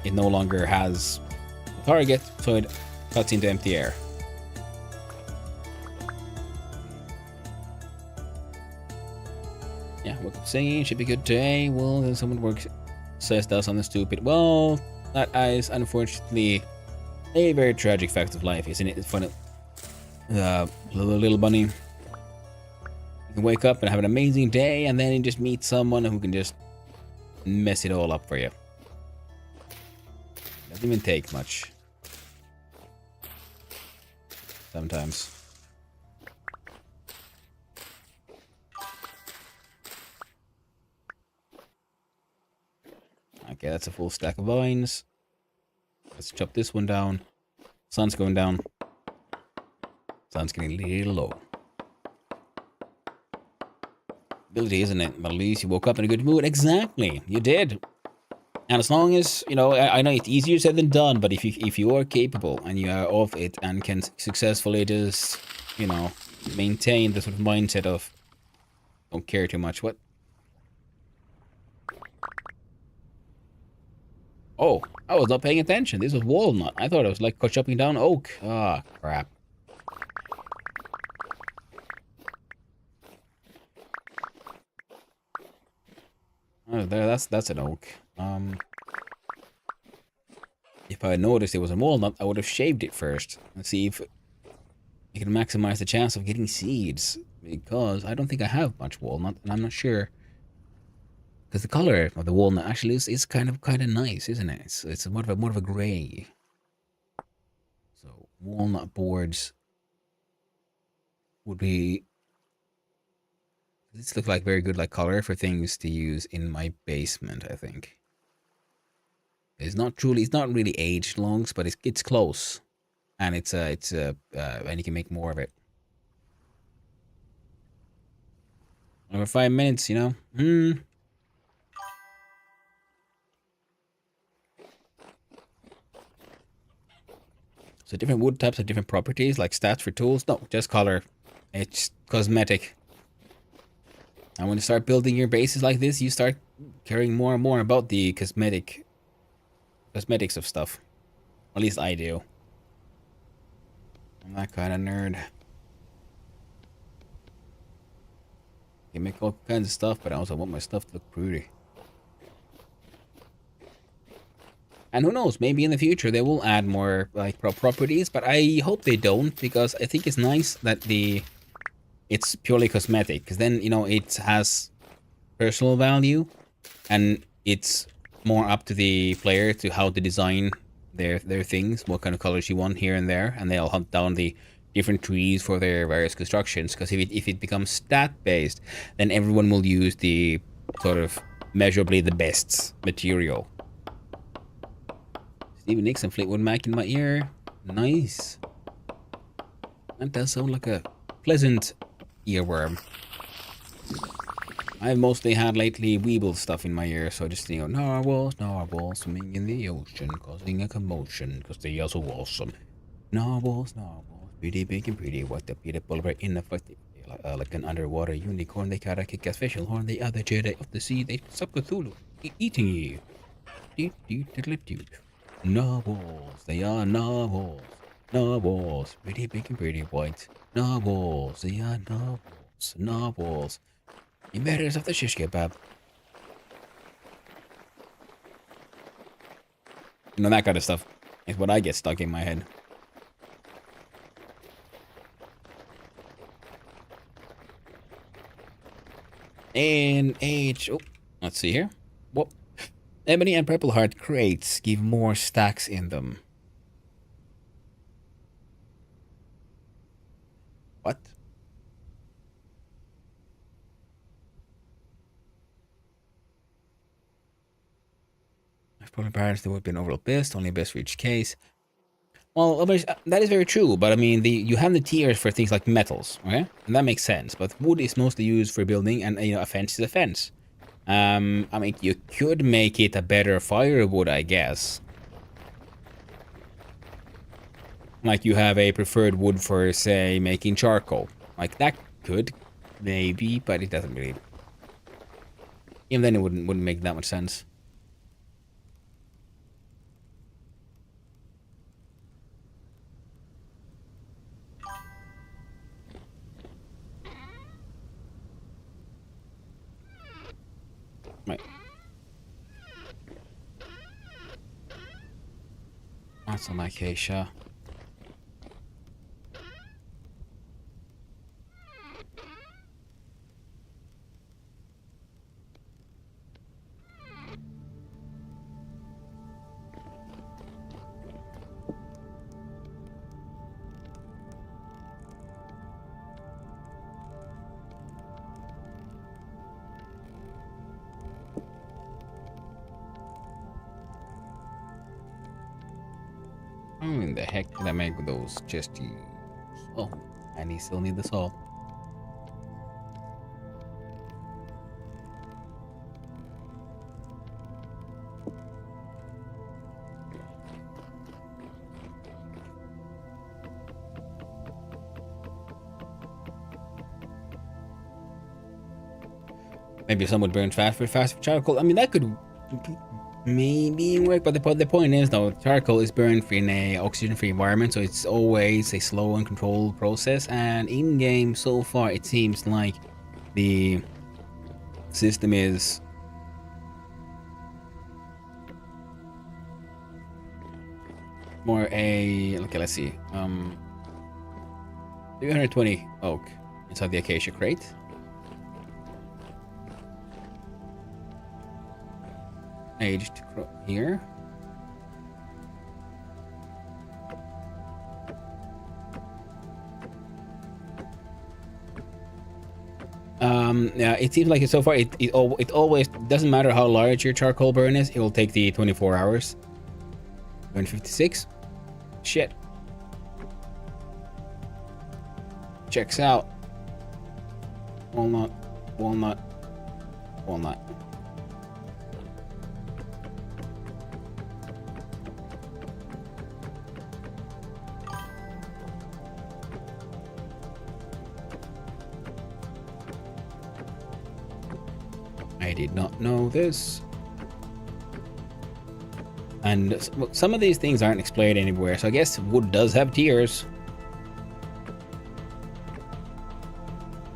it no longer has a target, so it cuts into empty air. Yeah, woke up singing, should be a good day. Well, then someone works, says does something stupid. Well, that is unfortunately a very tragic fact of life, isn't it? It's funny. Little bunny. You can wake up and have an amazing day, and then you just meet someone who can just mess it all up for you. Doesn't even take much. Sometimes. Okay, that's a full stack of vines. Let's chop this one down. Sun's going down. Sun's getting a little low. Ability, isn't it? But at least you woke up in a good mood. Exactly, you did. And as long as, you know, I know it's easier said than done, but if you are capable and you are of it and can successfully just, you know, maintain the sort of mindset of don't care too much. What? Oh, I was not paying attention. This was walnut. I thought it was like chopping down oak. Ah, crap. Oh, there, that's an oak. If I had noticed it was a walnut, I would have shaved it first and see if you can maximize the chance of getting seeds. Because I don't think I have much walnut, and I'm not sure. Because the color of the walnut actually is kind of nice, isn't it? It's more of a gray. So walnut boards would be. This looks like very good like color for things to use in my basement, I think. It's not really aged longs, but it's close, and and you can make more of it. Over 5 minutes, you know. So different wood types have different properties, like stats for tools. No, just color. It's cosmetic. And when you start building your bases like this, you start caring more and more about the cosmetics of stuff. At least I do. I'm that kind of nerd. You make all kinds of stuff, but I also want my stuff to look pretty. And who knows, maybe in the future they will add more like properties, but I hope they don't, because I think it's nice that it's purely cosmetic, because then, you know, it has personal value, and it's more up to the player to how to design their things, what kind of colors you want here and there, and they'll hunt down the different trees for their various constructions. Because if it becomes stat based, then everyone will use the sort of measurably the best material. Stevie Nicks and Fleetwood Mac in my ear. Nice. That does sound like a pleasant earworm. I've mostly had lately Weeble stuff in my ear, so just, you know, narwhals swimming in the ocean, causing a commotion, because they are so awesome. Narwhals, pretty big and pretty white, the Peter Pulver in a fight, like an underwater unicorn, they got a kick-ass facial horn, the other Jedi of the sea, they suck Cthulhu, eating you. Narwhals, they are narwhals. Narwhals, pretty big and pretty white. Narwhals, they are narwhals. Narwhals. Invaders of the shish kebab. You know, that kind of stuff is what I get stuck in my head. And age. Oh, let's see here. Whoop. Ebony and Purple Heart crates give more stacks in them. What? If probably parents, they would have been overall best, only best for each case. Well, that is very true, but I mean, you have the tiers for things like metals, okay? And that makes sense, but wood is mostly used for building, and, you know, a fence is a fence. I mean, you could make it a better firewood, I guess. Like you have a preferred wood for, say, making charcoal. Like that could, maybe, but it doesn't really. Even then, it wouldn't make that much sense. Right. That's an acacia. How in the heck did I make those chesties? Oh, and he still need the saw. Maybe someone burns fast for charcoal. I mean, that could maybe work, but the point is, though, charcoal is burned in a oxygen-free environment, so it's always a slow and controlled process. And in-game, so far, it seems like the system is more a... Okay, let's see. 320 oak inside the acacia crate. Aged here. Yeah, it seems like so far it always doesn't matter how large your charcoal burn is, it will take the 24 hours. Burn 56. Shit. Checks out. Walnut, walnut, walnut. I did not know this. And some of these things aren't explained anywhere, so I guess wood does have tiers.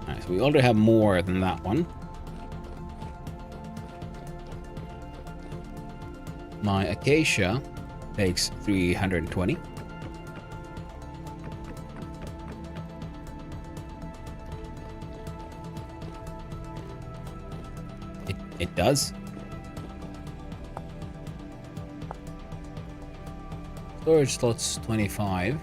Alright, so we already have more than that one. My acacia takes 320. It does. Storage slots 25.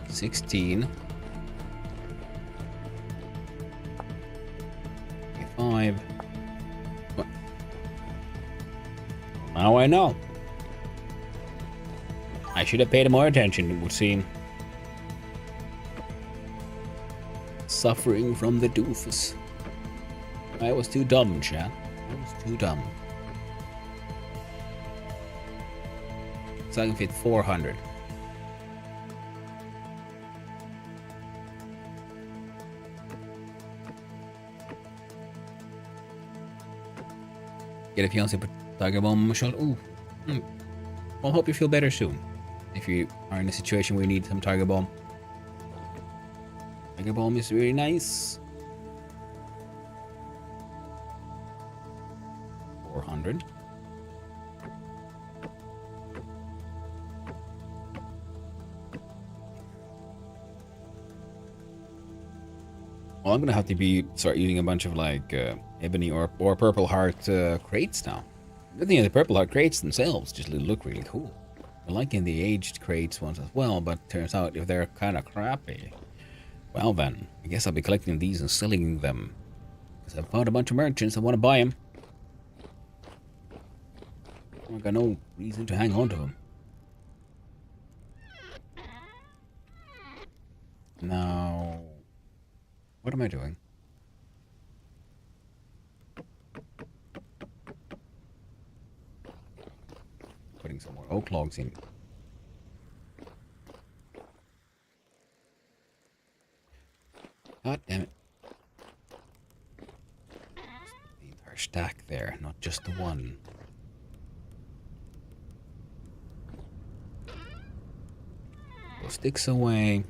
$16. 25. What? Now I know. I should have paid more attention, it would seem. Suffering from the doofus. I was too dumb, chat. I was too dumb. So I can fit 400. Get a fiance Tiger Bomb shot. Ooh. Well, hope you feel better soon. If you are in a situation where you need some Tiger Bomb. Tiger Bomb is really nice. 400. Well, I'm gonna have to start using a bunch of like ebony or purple heart crates now. The thing is, the purple heart crates themselves just look really cool. I like in the aged crates ones as well, but turns out if they're kind of crappy, well then, I guess I'll be collecting these and selling them. Because I've found a bunch of merchants that want to buy them. I've got no reason to hang on to them. Now, What am I doing? Putting some more oak logs in. God damn it. The entire stack there, not just the one. Go sticks away.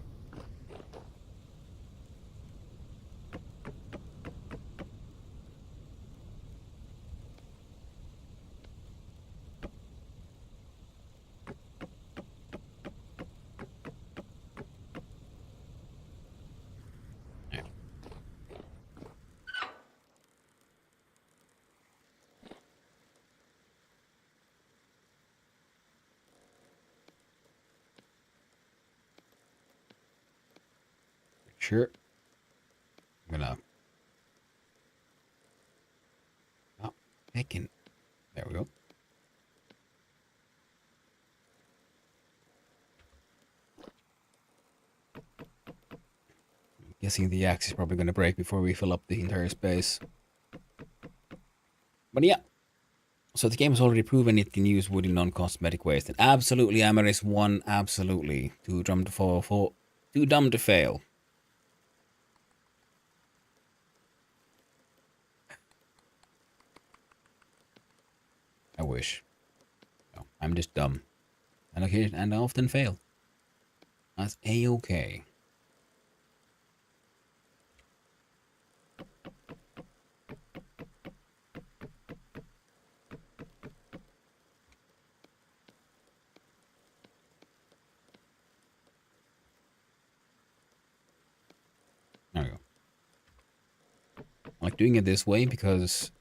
Sure. I'm gonna. Oh, picking. There we go. I'm guessing the axe is probably gonna break before we fill up the entire space. But yeah. So the game has already proven it can use wood in non-cosmetic ways. And absolutely, Amaris won. Absolutely. Too dumb to fall. Too dumb to fail. I wish. No, I'm just dumb. And I often fail. That's A-okay. There we go. I like doing it this way because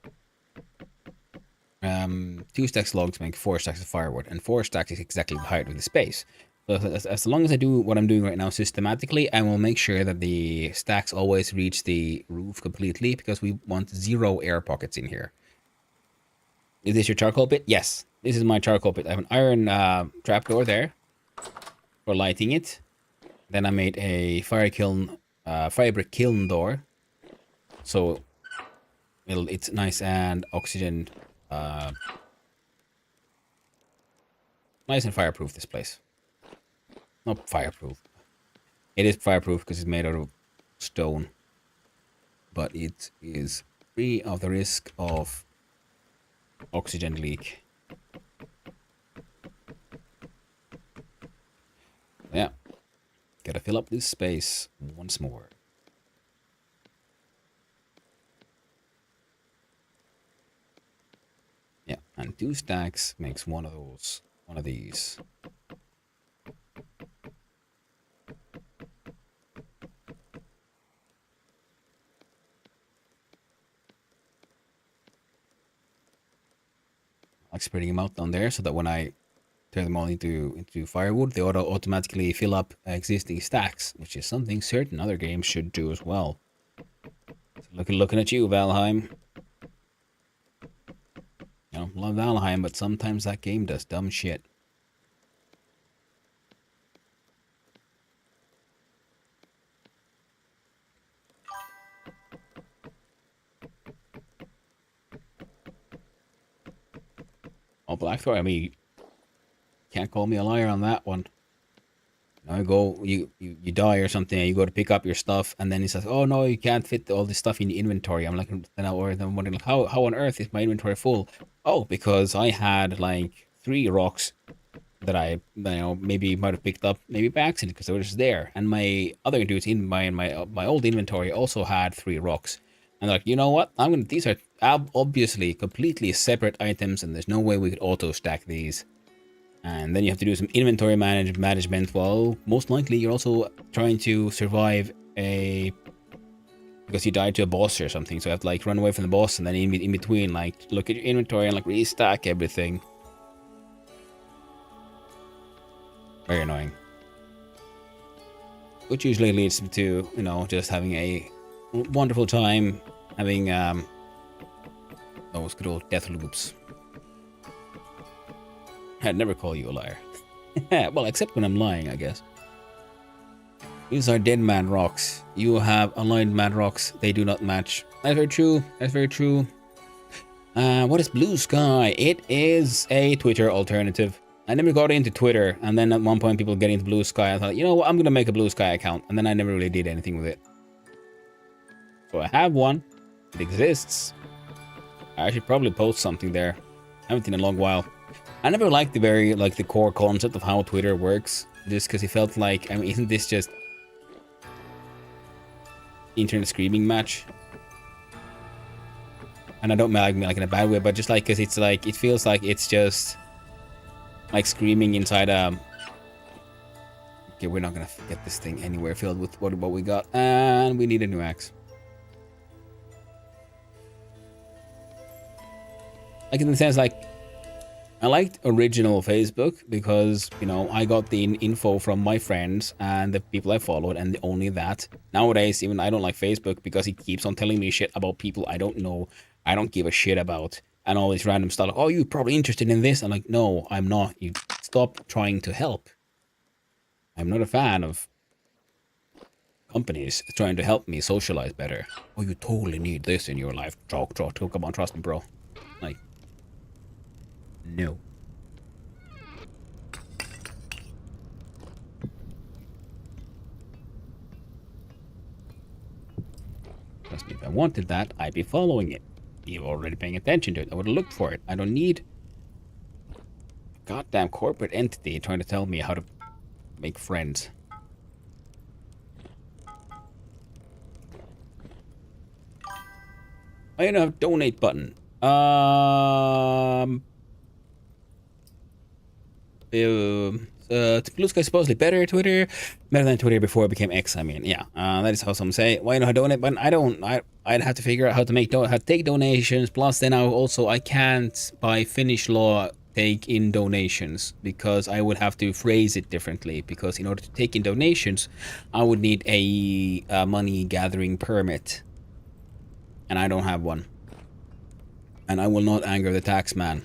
2 stacks logs make 4 stacks of firewood, and 4 stacks is exactly the height of the space. So as long as I do what I'm doing right now systematically, I will make sure that the stacks always reach the roof completely, because we want 0 air pockets in here. Is this your charcoal pit? Yes, this is my charcoal pit. I have an iron trapdoor there for lighting it. Then I made a fire brick kiln door, so it's nice and oxygen. Nice and fireproof, this place. Not fireproof. It is fireproof because it's made out of stone. But it is free of the risk of oxygen leak. Yeah. Gotta fill up this space once more. Yeah, and 2 stacks makes one of these. I like spreading them out down there so that when I turn them all into firewood, they automatically fill up existing stacks, which is something certain other games should do as well. So looking at you, Valheim. You know, love Valheim, but sometimes that game does dumb shit. Oh, Blackthorn, I mean, can't call me a liar on that one. You die or something, and you go to pick up your stuff, and then he says, "Oh no, you can't fit all this stuff in the inventory." I'm like, then I'm wondering, like, how on earth is my inventory full? Oh, because I had like 3 rocks that I maybe might have picked up maybe by accident because they were just there, and my other dudes in my old inventory also had 3 rocks, and they're like, you know what? These are obviously completely separate items, and there's no way we could auto stack these. And then you have to do some inventory management. Well, most likely you're also trying to survive because you died to a boss or something. So you have to like run away from the boss, and then in between, like, look at your inventory and like restack everything. Very annoying. Which usually leads to, just having a wonderful time, having those good old death loops. I'd never call you a liar. Well, except when I'm lying, I guess. These are dead man rocks. You have aligned man rocks. They do not match. That's very true. That's very true. What is Blue Sky? It is a Twitter alternative. I never got into Twitter, and then at one point people get into Blue Sky. I thought, you know what, I'm gonna make a Blue Sky account, and then I never really did anything with it. So I have one. It exists. I should probably post something there. I haven't in a long while. I never liked the core concept of how Twitter works, just because it felt like, I mean, isn't this just internet screaming match? And I don't mean like in a bad way, but just like, because it's like, it feels like it's just like screaming inside a... Okay, we're not gonna get this thing anywhere filled with what we got, and we need a new axe. Like, in the sense, like, I liked original Facebook because, you know, I got the info from my friends and the people I followed, and only that. Nowadays, even I don't like Facebook because it keeps on telling me shit about people I don't know, I don't give a shit about, and all this random stuff. Like, oh, you're probably interested in this. I'm like, no, I'm not. You stop trying to help. I'm not a fan of companies trying to help me socialize better. Oh, you totally need this in your life. Talk, come on, trust me, bro. Like, no. Trust me, if I wanted that, I'd be following it. You're already paying attention to it. I would have looked for it. I don't need a goddamn corporate entity trying to tell me how to make friends. I don't have a donate button. Blue Sky supposedly better than Twitter before it became X. I mean, yeah, that is how some say. Why don't I donate? But I'd have to figure out how to take donations. Plus, then I can't by Finnish law take in donations because I would have to phrase it differently. Because in order to take in donations, I would need a money gathering permit, and I don't have one. And I will not anger the tax man.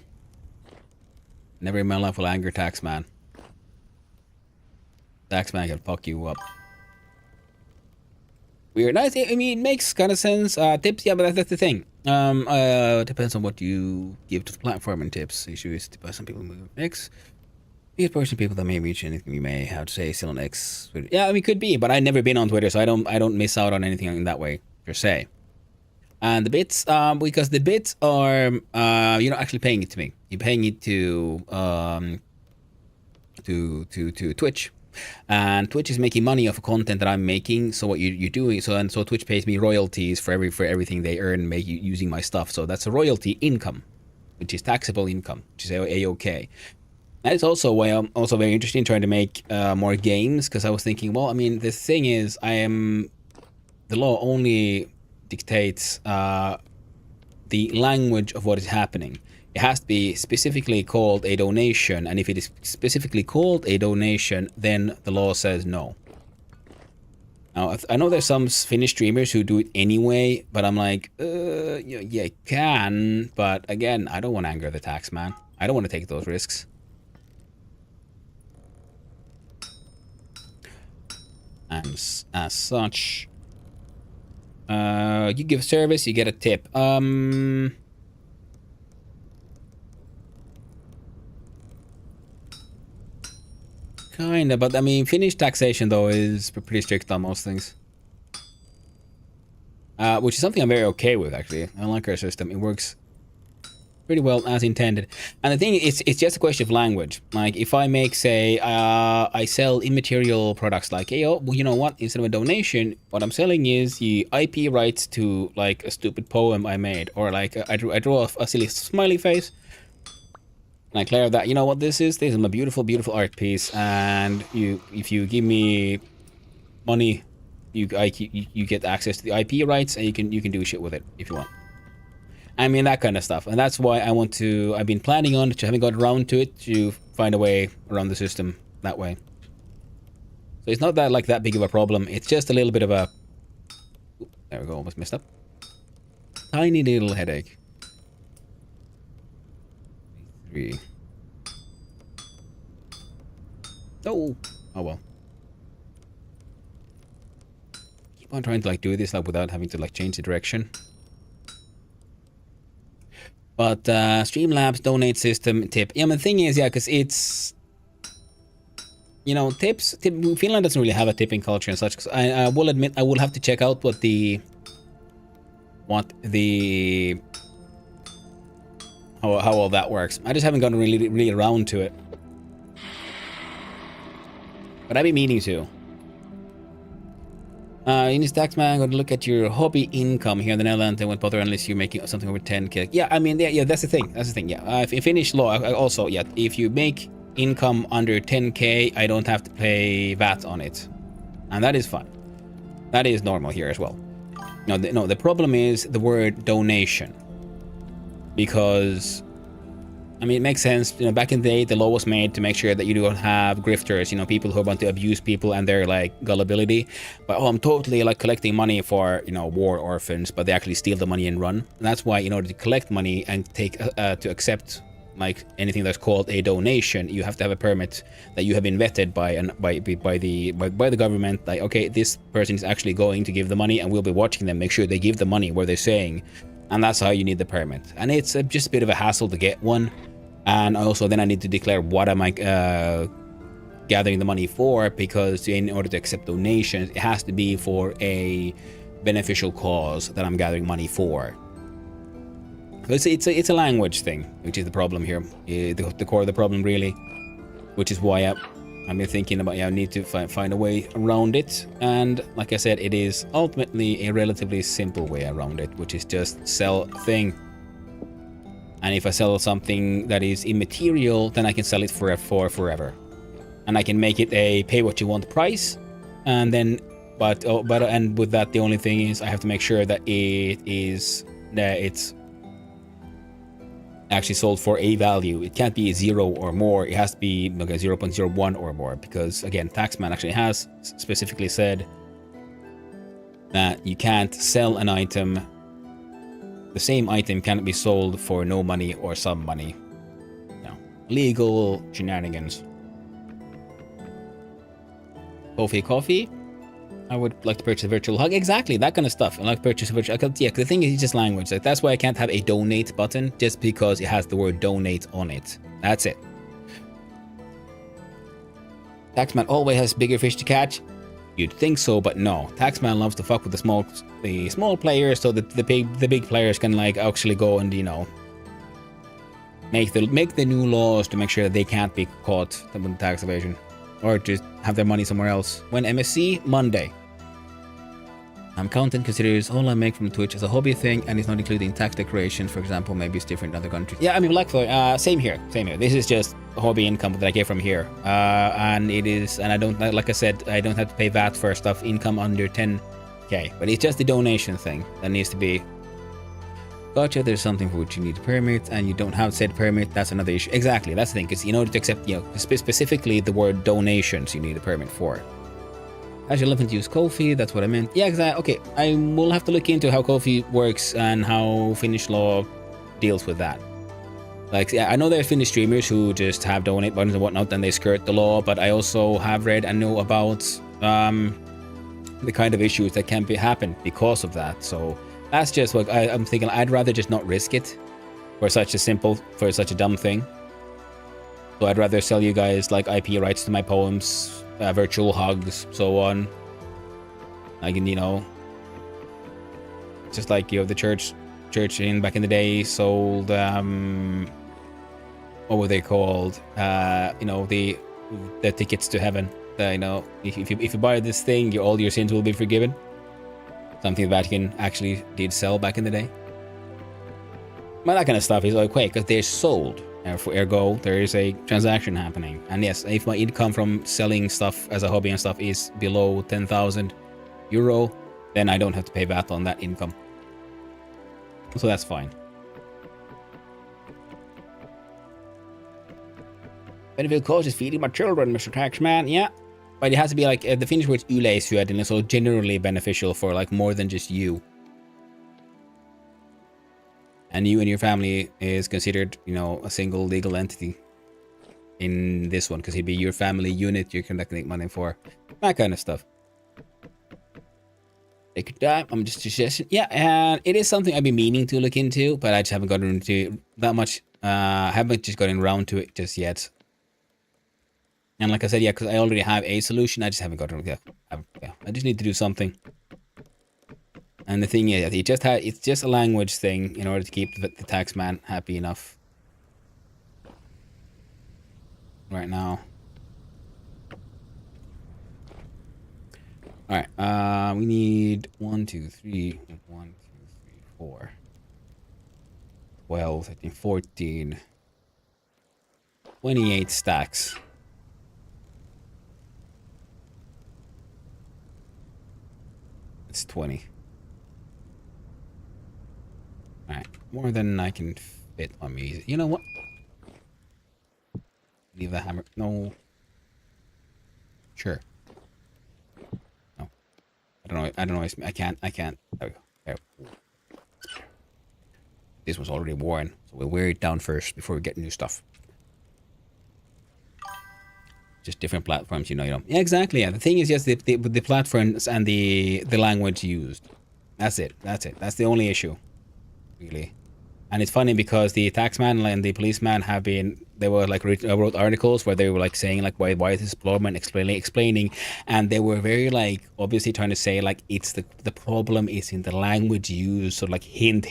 Never in my life will anger tax man. Tax man can fuck you up. Weird. Nice. I mean, it makes kind of sense. Tips, yeah, but that's the thing. Depends on what you give to the platform and tips. Issues by some people move X. These person people that may reach anything you may have to say still on X. Yeah, I mean, could be, but I've never been on Twitter, so I don't miss out on anything in that way per se. And the bits, because the bits are, you're not actually paying it to me. You're paying it to Twitch, and Twitch is making money off of content that I'm making. So what you're doing, so Twitch pays me royalties for everything they earn using my stuff. So that's a royalty income, which is taxable income, which is a-okay. That is also why I'm also very interested in trying to make more games, because I was thinking, well, I mean, the thing is, the law only dictates the language of what is happening. It has to be specifically called a donation, and if it is specifically called a donation, then the law says no. Now, I know there's some Finnish streamers who do it anyway, but I'm like, yeah, you can, but again, I don't want to anger the tax man. I don't want to take those risks. And as such, you give service, you get a tip. Kinda, but I mean, Finnish taxation though is pretty strict on most things. Which is something I'm very okay with, actually. I like our system. It works pretty well as intended. And the thing is, it's just a question of language. Like, if I make, say, I sell immaterial products, like, hey, oh, well, you know what? Instead of a donation, what I'm selling is the IP rights to, like, a stupid poem I made. Or, like, I draw a silly smiley face. And I declare that, you know what this is? This is a beautiful, beautiful art piece. And if you give me money, you get access to the IP rights, and you can do shit with it if you want. I mean, that kind of stuff. And that's why I've been planning on, I haven't got around to it, to find a way around the system that way. So it's not that big of a problem. It's just a little bit of a... There we go, almost messed up. Tiny little headache. 3. Oh well. keep on trying to like do this like without having to like change the direction. But Streamlabs donate system tip. Yeah, the thing is, yeah, because it's, you know, Finland doesn't really have a tipping culture and such. Because I will admit, I will have to check out what the how all that works. I just haven't gotten really around to it. But I've been meaning to. In this taxman, going to look at your hobby income here in the Netherlands. They won't bother unless you're making something over 10k. Yeah, I mean, yeah, that's the thing. That's the thing. Yeah, in Finnish law, also, yeah, if you make income under 10k, I don't have to pay VAT on it, and that is fine. That is normal here as well. No, the problem is the word donation, because I mean, it makes sense. You know, back in the day, the law was made to make sure that you don't have grifters, you know, people who want to abuse people and their like gullibility. But I'm totally like collecting money for, you know, war orphans, but they actually steal the money and run. And that's why in order to collect money and take to accept like anything that's called a donation, you have to have a permit that you have been vetted by the government. Like, okay, this person is actually going to give the money, and we'll be watching them, make sure they give the money where they're saying. And that's how you need the permit. And it's just a bit of a hassle to get one. And also then I need to declare what am I gathering the money for, because in order to accept donations, it has to be for a beneficial cause that I'm gathering money for. It's a language thing, which is the problem here. The core of the problem, really. Which is why I've been thinking about, I need to find a way around it. And like I said, it is ultimately a relatively simple way around it, which is just sell thing. And if I sell something that is immaterial, then I can sell it for forever. And I can make it a pay what you want price. And then, but with that, the only thing is I have to make sure that it's actually sold for a value. It can't be 0 or more. It has to be like a 0.01 or more, because again, Taxman actually has specifically said that you can't sell an item. The same item cannot be sold for no money or some money. No. Legal shenanigans. Coffee. I would like to purchase a virtual hug. Exactly, that kind of stuff. I like to purchase a virtual hug. Yeah, the thing is, it's just language. Like, that's why I can't have a donate button, just because it has the word donate on it. That's it. Taxman always has bigger fish to catch. You'd think so, but no. Taxman loves to fuck with the small players, so that the big players can like actually go and, you know, make the new laws to make sure that they can't be caught with tax evasion, or just have their money somewhere else. When MSC Monday. Content considers all I make from Twitch as a hobby thing, and it's not including tax declarations. For example, maybe it's different in other countries. Yeah, I mean, like, same here. This is just hobby income that I get from here, and it is, and I don't, like I said, I don't have to pay VAT for stuff income under 10k. But it's just the donation thing that needs to be. Gotcha. There's something for which you need a permit, and you don't have said permit. That's another issue. Exactly. That's the thing, because in order to accept, you know, specifically the word donations, you need a permit for. As you're looking to use Ko-fi, that's what I meant. Yeah, okay. I will have to look into how Ko-fi works and how Finnish law deals with that. Like, yeah, I know there are Finnish streamers who just have donate buttons and whatnot, and they skirt the law, but I also have read and know about the kind of issues that can happen because of that. So that's just what I'm thinking. I'd rather just not risk it for such a dumb thing. So I'd rather sell you guys like IP rights to my poems, virtual hugs, so on. I can, you know, just like, you know, the church in back in the day sold what were they called? You know, the tickets to heaven. You know, if you buy this thing, all your sins will be forgiven. Something the Vatican actually did sell back in the day. But that kind of stuff is okay because they're sold. Ergo, there is a transaction happening. And yes, if my income from selling stuff as a hobby and stuff is below 10,000 euro, then I don't have to pay VAT on that income. So that's fine. Benefit cause is feeding my children, Mr. Taxman. Yeah. But it has to be like, the Finnish word yleishyödyllinen, so generally beneficial for like more than just you. And you and your family is considered, you know, a single legal entity in this one, because it'd be your family unit you're collecting money for. That kind of stuff. Take your time. I'm just suggesting. Yeah, and it is something I've been meaning to look into, but I just haven't gotten into that much. Haven't just gotten around to it just yet. And like I said, yeah, because I already have a solution. I just haven't gotten. Yeah, I just need to do something. And the thing is, it's just a language thing in order to keep the tax man happy enough. Right now. All right. We need 1, 2, 3, 1, 2, 3, 4, 12, 13, 14, 28 stacks. It's 20. All right, more than I can fit on me. You know what? Leave the hammer. No. Sure. No. I don't know. I don't know. I can't. There we go. There. This was already worn, so we'll wear it down first before we get new stuff. Just different platforms, you know. Yeah, exactly. Yeah. The thing is just the platforms and the language used. That's it. That's it. That's the only issue, really. And it's funny because the taxman and the policeman have been, they were like wrote articles where they were like saying like why is this problem, and explaining, and they were very like obviously trying to say like it's the problem is in the language used. So like hint,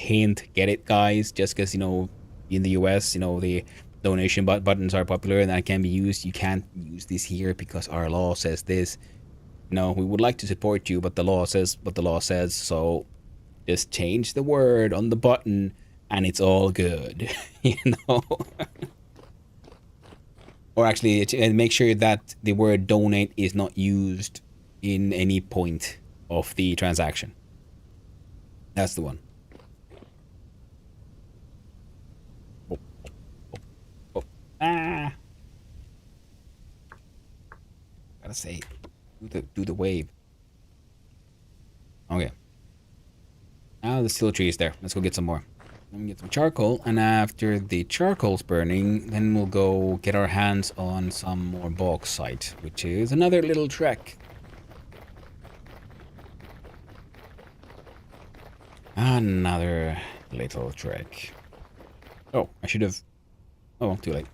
get it, guys? Just because, you know, in the US, you know, the donation buttons are popular and that can be used. You can't use this here because our law says this. No, we would like to support you, but the law says what the law says. So just change the word on the button and it's all good, you know. Or actually, make sure that the word donate is not used in any point of the transaction. That's the one. Oh. Ah. Gotta say, do the wave. Okay. Now the steel tree is there. Let's go get some more. Let me get some charcoal, and after the charcoal's burning, then we'll go get our hands on some more bauxite, which is another little trek. Another little trek. Oh, I should have... Oh, too late.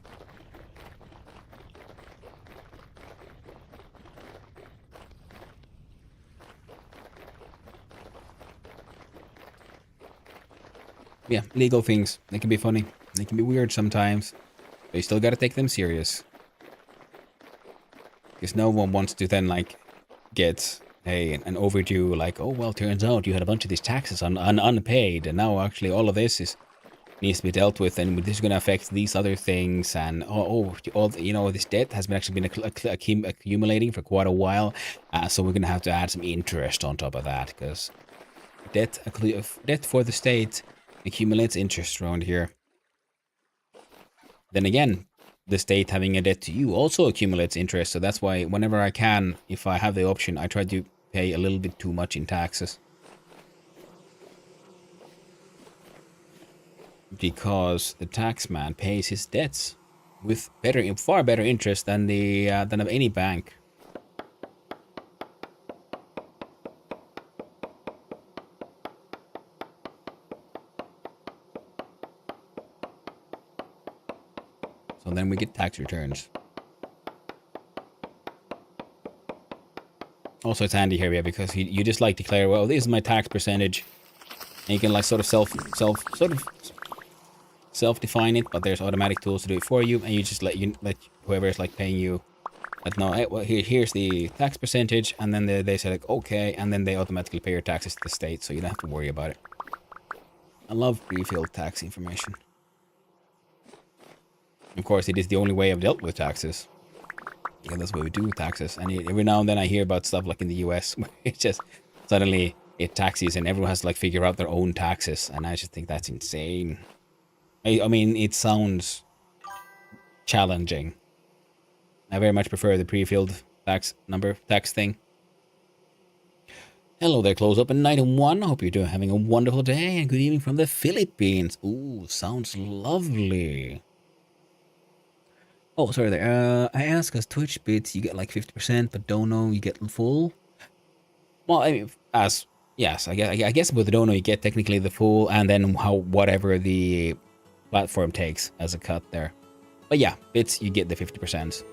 Yeah, legal things. They can be funny. They can be weird sometimes. But you still gotta take them serious. Because no one wants to then, like, get an overdue, like, oh, well, turns out you had a bunch of these taxes unpaid, and now actually all of this needs to be dealt with, and this is going to affect these other things, and all you know, this debt has been accumulating for quite a while, so we're going to have to add some interest on top of that, because debt for the state accumulates interest around here. Then again, the state having a debt to you also accumulates interest, so that's why whenever I can, if I have the option, I try to pay a little bit too much in taxes. Because the taxman pays his debts with far better interest than than of any bank. So then we get tax returns. Also, it's handy here, yeah, because you just like declare, well, this is my tax percentage, and you can like sort of self-define it, but there's automatic tools to do it for you, and you just let whoever is like paying you, that no, hey, well, here's the tax percentage, and then they say like okay, and then they automatically pay your taxes to the state, so you don't have to worry about it. I love pre-filled tax information. Of course, it is the only way I've dealt with taxes. Yeah, that's what we do with taxes. And every now and then I hear about stuff like in the US where it's just suddenly it's tax season, everyone has to like figure out their own taxes, and I just think that's insane. I mean, it sounds challenging. I very much prefer the pre-filled tax thing. Hello there, Close Up and Night One. I hope you're having a wonderful day, and good evening from the Philippines. Ooh, sounds lovely. Oh, sorry there. I asked because Twitch bits you get like 50%, but don't know you get full. Well, I mean, as Yes, I guess with the dono you get technically the full, and then whatever the platform takes as a cut there. But yeah, bits you get the 50%.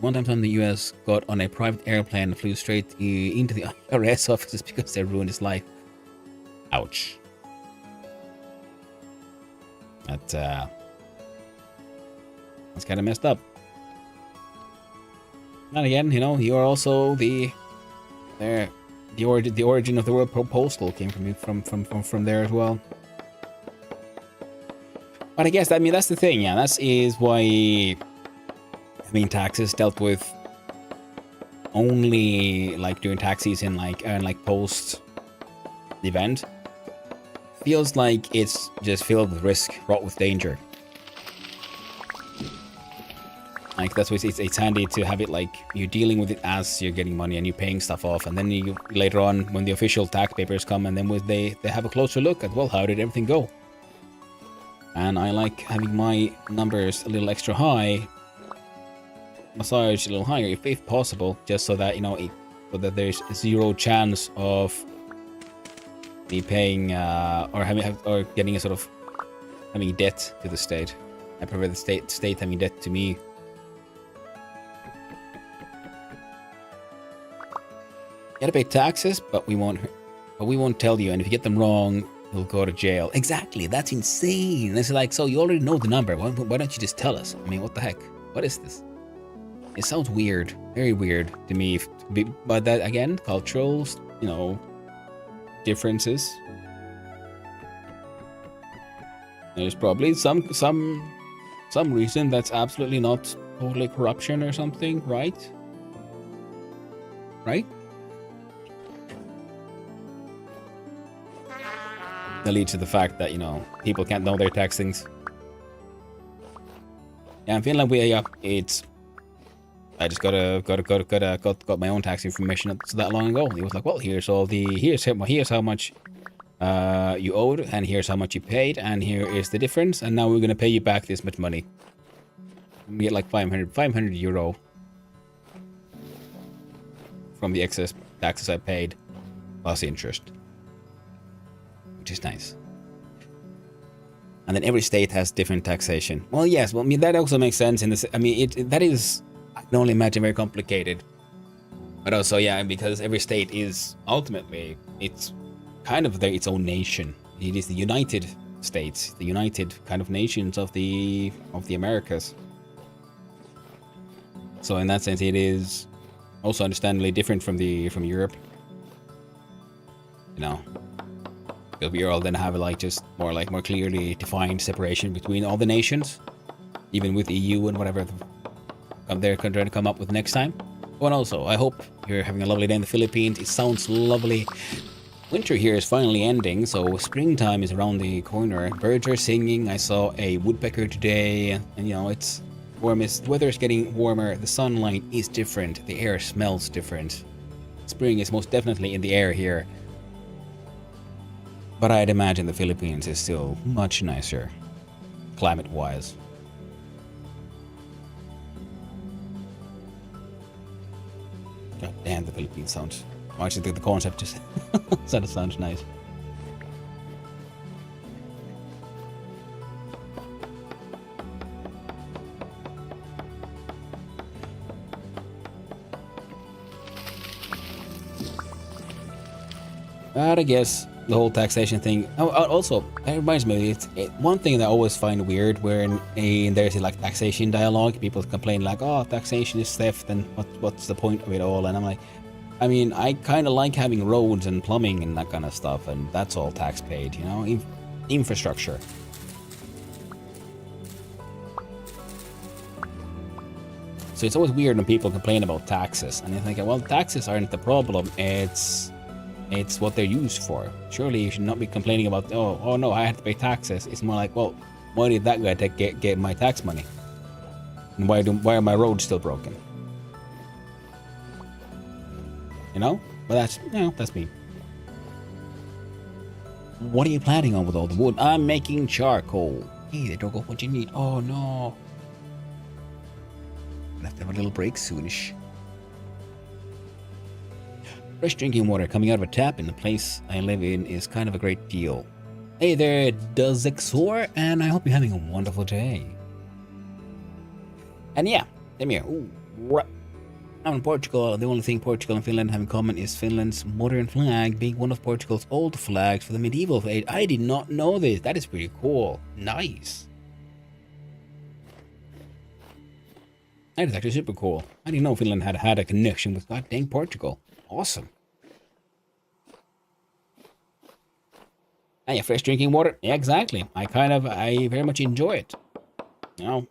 One time from the US got on a private airplane and flew straight into the IRS offices because they ruined his life. Ouch. That's kind of messed up. And again, you know, you are also the origin of the word postal came from there as well. But I guess that's the thing, yeah. That is why taxes dealt with only like during tax season, like post event. Feels like it's just filled with risk, wrought with danger. Like that's why it's handy to have it like you're dealing with it as you're getting money and you're paying stuff off, and then you later on when the official tax papers come, and then they have a closer look at, well, how did everything go? And I like having my numbers a little extra high, massaged a little higher if possible, just so that so that there's zero chance of me paying or getting a sort of having debt to the state. I prefer the state having debt to me. You gotta pay taxes, but we won't tell you, and if you get them wrong, you'll go to jail. Exactly, that's insane. It's like, so you already know the number. Why don't you just tell us? I mean, what the heck? What is this? It sounds weird, very weird to me. But that again, cultural, differences. There's probably some reason that's absolutely not totally corruption or something, right? Right? That leads to the fact that people can't know their tax things. Yeah, in Finland it's. I just got my own tax information not so that long ago. It was like, well, here's how much you owed, and here's how much you paid, and here is the difference, and now we're gonna pay you back this much money. We get like 500 euro from the excess taxes I paid, plus interest, which is nice. And then every state has different taxation. Well, yes, well, I mean that also makes sense in this. I mean, that is, I can only imagine, very complicated. But also, yeah, because every state is ultimately, it's kind of its own nation. It is the United States, the united kind of nations of the Americas. So in that sense, it is also understandably different from Europe. Because we all then have like just more clearly defined separation between all the nations, even with EU and whatever they're trying to come up with next time. Oh, and also, I hope you're having a lovely day in the Philippines. It sounds lovely. Winter here is finally ending, so springtime is around the corner. Birds are singing. I saw a woodpecker today, and it's warm. The weather is getting warmer. The sunlight is different. The air smells different. Spring is most definitely in the air here. But I'd imagine the Philippines is still much nicer, climate-wise. God damn, the Philippines sounds... Well, actually, the concept just sounds nice. But I guess the whole taxation thing. Oh, also, that reminds me. It's one thing that I always find weird, where there's like taxation dialogue, people complain like, "Oh, taxation is theft," and what's the point of it all? And I'm like, I mean, I kind of like having roads and plumbing and that kind of stuff, and that's all tax paid, infrastructure. So it's always weird when people complain about taxes, and you think, well, taxes aren't the problem. It's what they're used for. Surely you should not be complaining about, oh no, I had to pay taxes. It's more like, well, why did that guy get my tax money? And why are my roads still broken? But that's me. What are you planning on with all the wood? I'm making charcoal. Hey, there, Dogo, what do you need? Oh no. I'll have to have a little break soonish. Fresh drinking water coming out of a tap in the place I live in is kind of a great deal. Hey there, Duzexor, and I hope you're having a wonderful day. And yeah, same here. Ooh, I'm in Portugal. The only thing Portugal and Finland have in common is Finland's modern flag being one of Portugal's old flags for the medieval age. I did not know this. That is pretty cool. Nice. That is actually super cool. I didn't know Finland had a connection with goddamn Portugal. Awesome. And yeah, fresh drinking water. Yeah, exactly. I very much enjoy it. You know,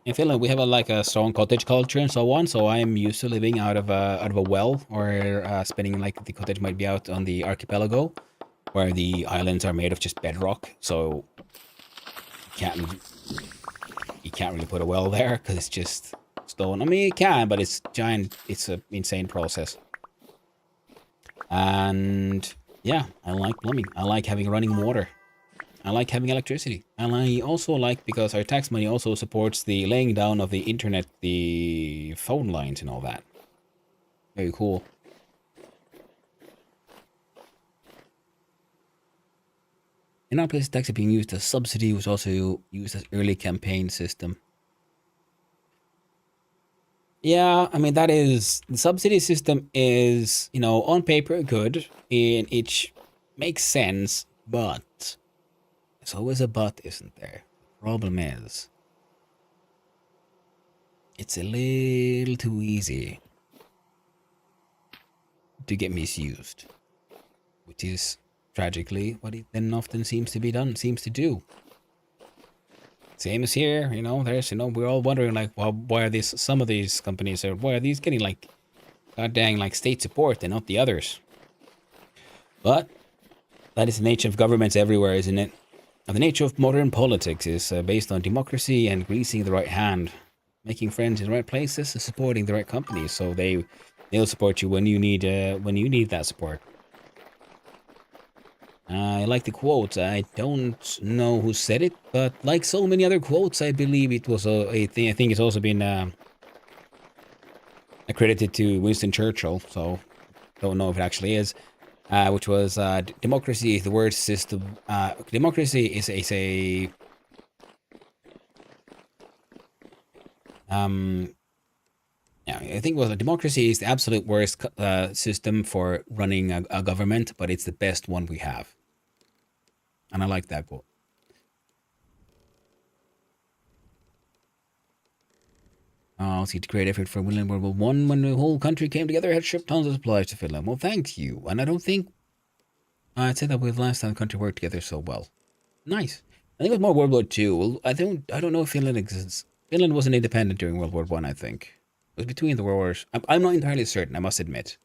in Finland we have a strong cottage culture and so on. So I'm used to living out of a well, or spending the cottage might be out on the archipelago, where the islands are made of just bedrock. So you can't really put a well there because it's just stone. I mean, you can, but it's giant. It's an insane process. And yeah, I like plumbing. I like having running water. I like having electricity. And I also like, because our tax money also supports the laying down of the internet, the phone lines and all that. Very cool. In our place, tax is being used as subsidy, was also used as early campaign system. Yeah, I mean, the subsidy system is, on paper good, and it makes sense, but there's always a but, isn't there? The problem is, it's a little too easy to get misused, which is tragically what it then often seems to do. Same as here, we're all wondering, well, why are some of these companies, or why are these getting, goddamn, state support and not the others? But that is the nature of governments everywhere, isn't it? And the nature of modern politics is based on democracy and greasing the right hand, making friends in the right places, and supporting the right companies, so they'll support you when you need that support. I like the quote. I don't know who said it, but like so many other quotes, I believe it was a thing. I think it's also been accredited to Winston Churchill, so don't know if it actually is. Which was democracy is the worst system. Democracy is a yeah, I think democracy is the absolute worst system for running a government, but it's the best one we have. And I like that quote. Oh, see, the great effort for Finland World War One, when the whole country came together, had shipped tons of supplies to Finland. Well, thank you. And I don't think I'd say that was the last time the country worked together so well. Nice. I think it was more World War Two. Well, I don't know if Finland exists. Finland wasn't independent during World War One, I think. It was between the wars. I'm not entirely certain, I must admit.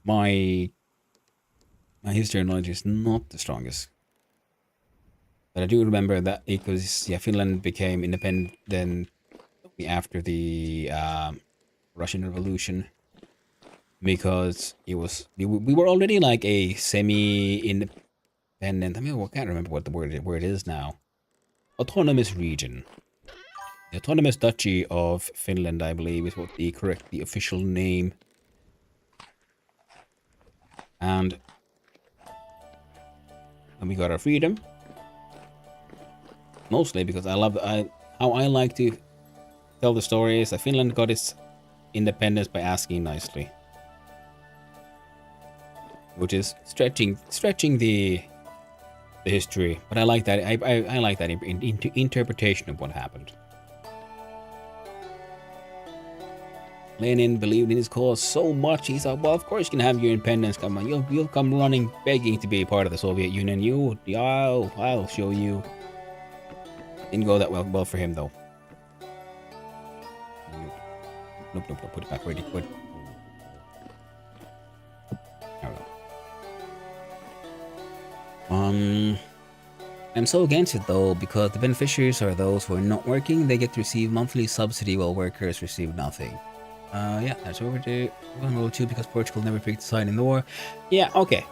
My history knowledge is not the strongest. But I do remember that because, yeah, Finland became independent after the Russian Revolution, because we were already like a semi-independent. I mean, I can't remember what the word is now. Autonomous region. The Autonomous Duchy of Finland, I believe, is what the official name. And we got our freedom. Mostly because I love how I like to tell the story is that Finland got its independence by asking nicely, which is stretching the history. But I like that. I like that interpretation of what happened. Lenin believed in his cause so much. He thought, well, of course you can have your independence. Come on, you'll come running, begging to be a part of the Soviet Union. I'll show you. Didn't go that well for him though. Nope. Put it back where it put. There we go. I'm so against it though, because the beneficiaries are those who are not working. They get to receive monthly subsidy while workers receive nothing. Yeah, that's over to World War II because Portugal never picked a side in the war. Yeah, okay.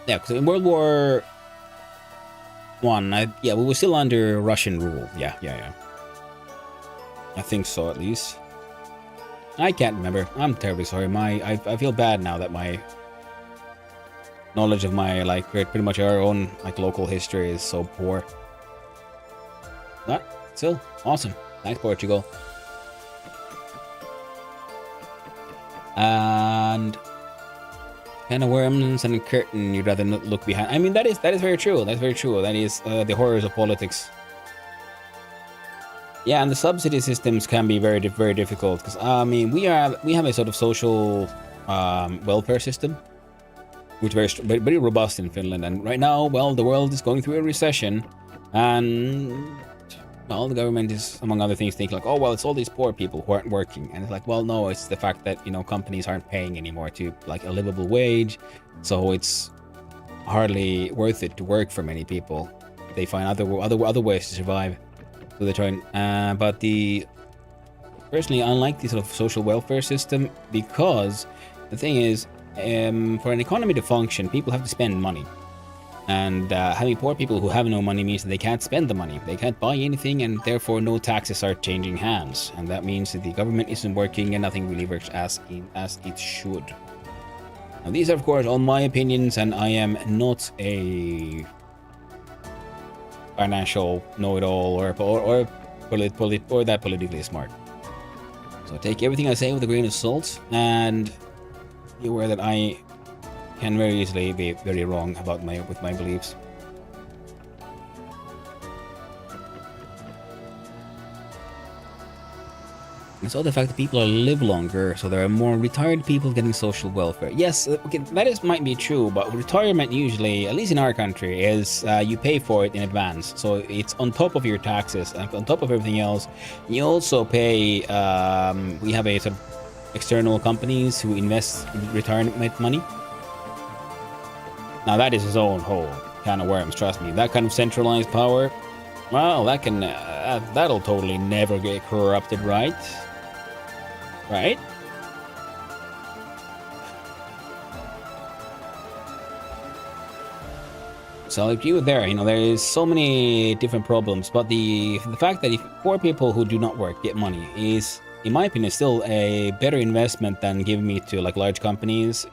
Yeah, because in World War One, we were still under Russian rule. Yeah. I think so, at least. I can't remember. I'm terribly sorry. I feel bad now that my knowledge of my like pretty much our own like local history is so poor. But still awesome. Thanks, Portugal. And kind of worms and a curtain, you'd rather not look behind. I mean, that is very true. That's very true. That is the horrors of politics. Yeah, and the subsidy systems can be very difficult because I mean we have a sort of social welfare system, which is very robust in Finland. And right now, well, the world is going through a recession, and well, the government is, among other things, thinking like, oh well, it's all these poor people who aren't working, and it's like, well, no, it's the fact that companies aren't paying anymore to like a livable wage, so it's hardly worth it to work for many people. They find other ways to survive. So they try and, but personally, I like the sort of social welfare system because the thing is, for an economy to function, people have to spend money. And having poor people who have no money means that they can't spend the money. They can't buy anything, and therefore no taxes are changing hands. And that means that the government isn't working and nothing really works as it should. Now, these are, of course, all my opinions, and I am not a financial know-it-all or that politically smart. So take everything I say with a grain of salt, and be aware that I can very easily be very wrong about my beliefs. And so the fact that people live longer, so there are more retired people getting social welfare. Yes, okay, that might be true, but retirement usually, at least in our country, is you pay for it in advance. So it's on top of your taxes, and on top of everything else, you also pay. We have a sort of external companies who invest in retirement money. Now that is his own whole can of worms. Trust me, that kind of centralized power, well, that can that'll totally never get corrupted, right? Right? So I agree with there. There is so many different problems, but the fact that if poor people who do not work get money is, in my opinion, still a better investment than giving it to like large companies,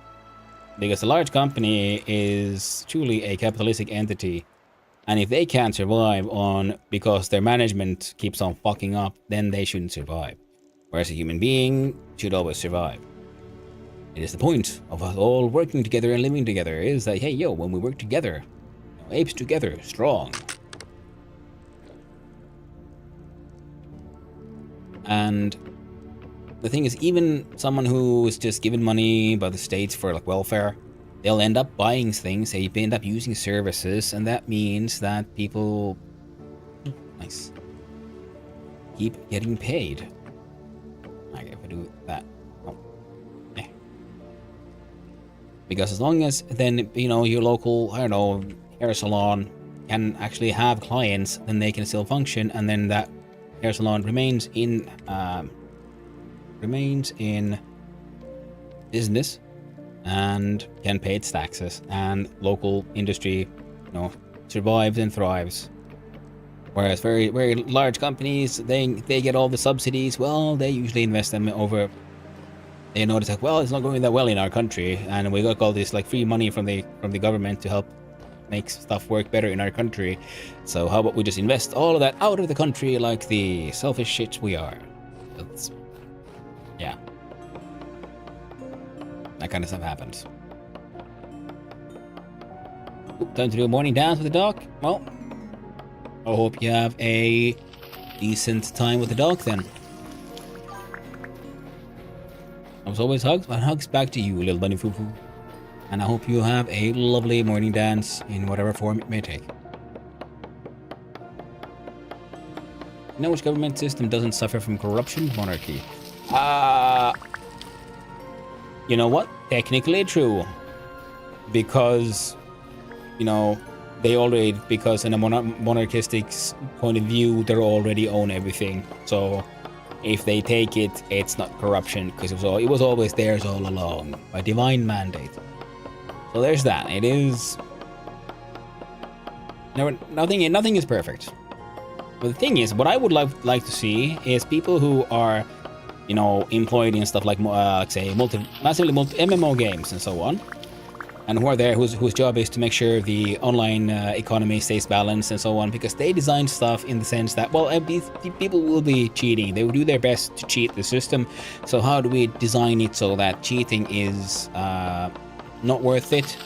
because a large company is truly a capitalistic entity, and if they can't survive because their management keeps on fucking up, then they shouldn't survive. Whereas a human being should always survive. It is the point of us all working together and living together, is that, hey, yo, when we work together, apes together, strong. And the thing is, even someone who is just given money by the states for like welfare, they'll end up buying things, they end up using services, and that means that people keep getting paid. Like if I do that. Oh. Eh. Because as long as then, your local, I don't know, hair salon can actually have clients, then they can still function, and then that hair salon remains in business and can pay its taxes, and local industry, survives and thrives. Whereas very, very large companies, they get all the subsidies. Well, they usually invest them over. They notice like, well, it's not going that well in our country, and we got all this like free money from the government to help make stuff work better in our country. So how about we just invest all of that out of the country like the selfish shits we are? Yeah. That kind of stuff happens. Time to do a morning dance with the dog? Well, I hope you have a decent time with the dog then. As always, hugs, and hugs back to you, little bunny foo-foo. And I hope you have a lovely morning dance in whatever form it may take. You know which government system doesn't suffer from corruption? Monarchy. You know what? Technically true. Because, they already, because in a monarchistic point of view, they already own everything. So if they take it, it's not corruption, because it was always theirs all along by divine mandate. So there's that. It is nothing is perfect. But the thing is, what I would like to see is people who are you know, employed in stuff like, say, massively multi MMO games and so on, and who are there, whose job is to make sure the online economy stays balanced and so on, because they design stuff in the sense that, well, these people will be cheating. They will do their best to cheat the system. So how do we design it so that cheating is not worth it,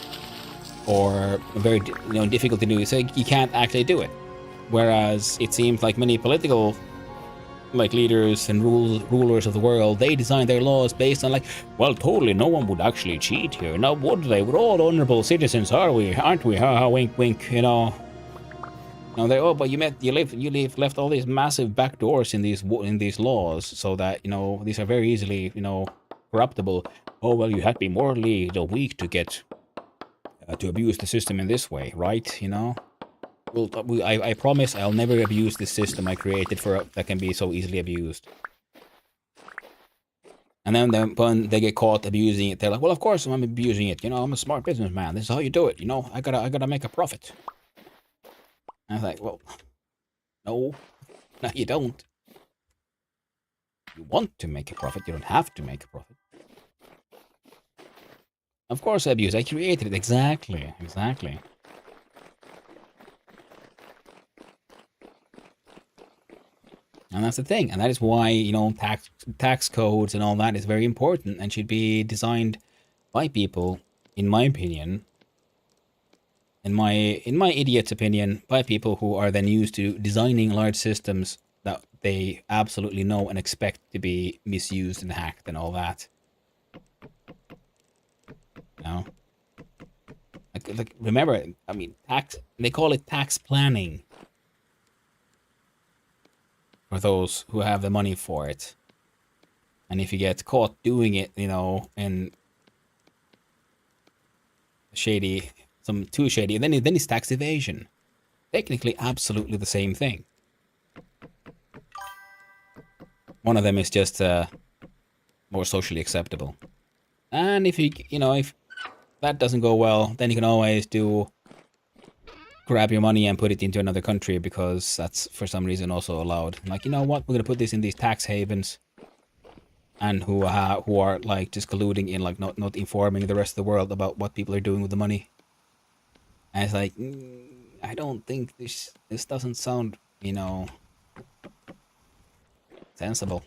or very difficult to do? So you can't actually do it. Whereas it seems like many political leaders and rulers of the world, they design their laws based on well, totally no one would actually cheat here, now would they? We're all honorable citizens, aren't we? Ha ha, wink wink, No, they, oh, but you left all these massive back doors in these laws, so that these are very easily corruptible. Oh well, you had to be morally weak to get to abuse the system in this way, right? Well, I promise I'll never abuse this system I created that can be so easily abused. And then when they get caught abusing it, they're like, well, of course I'm abusing it. I'm a smart businessman. This is how you do it. I gotta make a profit. And I was like, well, no, you don't. You want to make a profit. You don't have to make a profit. Of course I abuse. I created it. Exactly. And that's the thing, and that is why tax codes and all that is very important and should be designed by people, in my opinion, in my idiot's opinion, by people who are then used to designing large systems that they absolutely know and expect to be misused and hacked and all that. Like remember, I mean, they call it tax planning for those who have the money for it. And if you get caught doing it, and shady, too shady, and then it's tax evasion. Technically, absolutely the same thing. One of them is just more socially acceptable. And if if that doesn't go well, then you can always grab your money and put it into another country, because that's for some reason also allowed. Like, you know what, we're gonna put this in these tax havens, and who are just colluding in not informing the rest of the world about what people are doing with the money. And it's like, I don't think this doesn't sound sensible.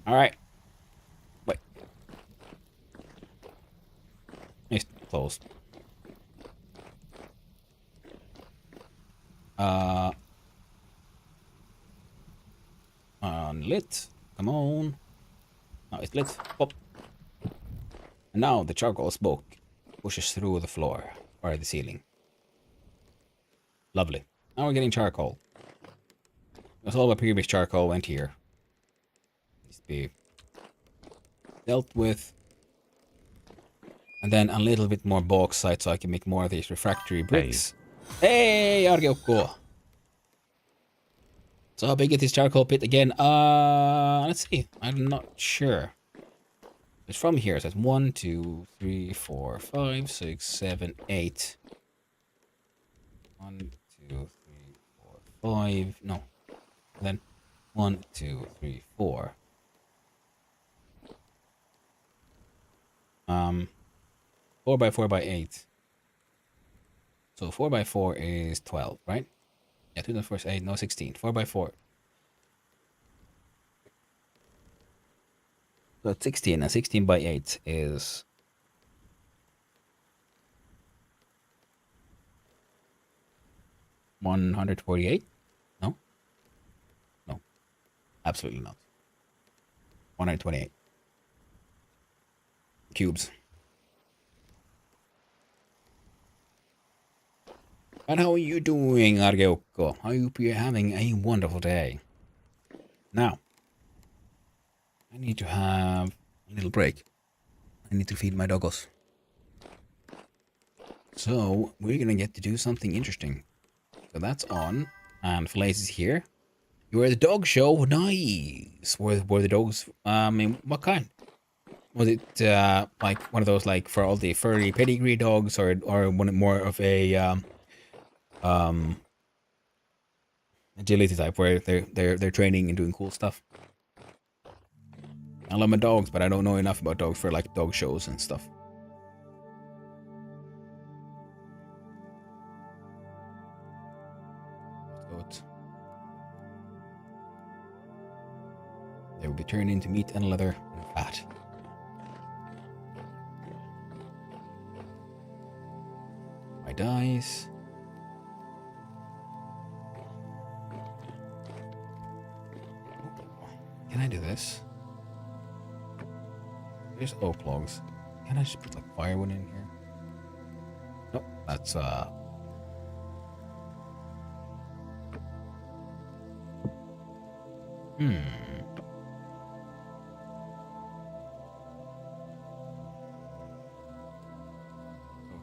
All right, wait, it's closed. Lit. Come on. Now it's lit. Pop. And now the charcoal smoke pushes through the floor or the ceiling. Lovely. Now we're getting charcoal. Because all my previous charcoal went here. Needs to be dealt with. And then a little bit more bauxite so I can make more of these refractory bricks. Hey, Argeukko! So how big is this charcoal pit again? Let's see. I'm not sure. It's from here. So it's 1, 2, 3, 4, 5, 6, 7, 8. 1, 2, 3, 4, 5. No. And then 1, 2, 3, 4. 4 by 4 by 8. So 4 by 4 is 12, right? Yeah, 2 to the first 8, no 16. 4 by 4. So it's 16, and 16 by 8 is 148? No? No. Absolutely not. 128. Cubes. And how are you doing, Argeukko? I hope you're having a wonderful day. Now, I need to have a little break. I need to feed my doggos. So, we're gonna get to do something interesting. So that's on. And Flace is here. You were the dog show. Nice. Were the dogs, what kind? Was it, like one of those, like, for all the furry pedigree dogs, or one more of a, agility type where they're training and doing cool stuff? I love my dogs, but I don't know enough about dogs for like dog shows and stuff. Goat. They will be turned into meat and leather and fat. My dice. Can I do this? There's oak logs. Can I just put like firewood in here? Nope, that's So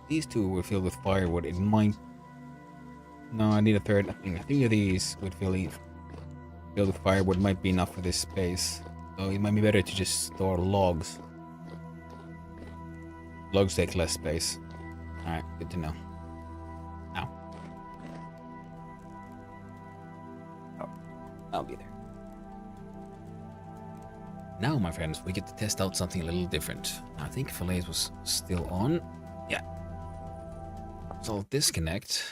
these two were filled with firewood. It might. No, I need a third. I think of these would filled with firewood might be enough for this space. So it might be better to just store logs. Logs take less space. Alright, good to know. Now. Oh, I'll be there. Now, my friends, we get to test out something a little different. I think fillets was still on. Yeah. So I'll disconnect.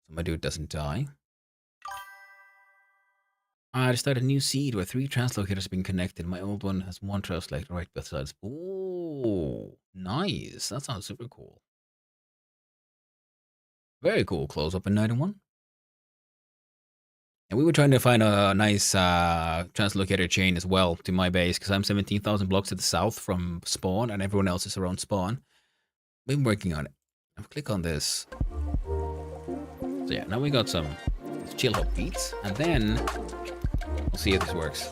So my dude doesn't die. I started a new seed where 3 translocators have been connected. My old one has 1 translator right beside. Oh, nice. That sounds super cool. Very cool. Close up in 91. And we were trying to find a nice translocator chain as well to my base because I'm 17,000 blocks to the south from spawn and everyone else is around spawn. We've been working on it. I'll click on this. So yeah, now we got some chill hop beats and then we'll see if this works.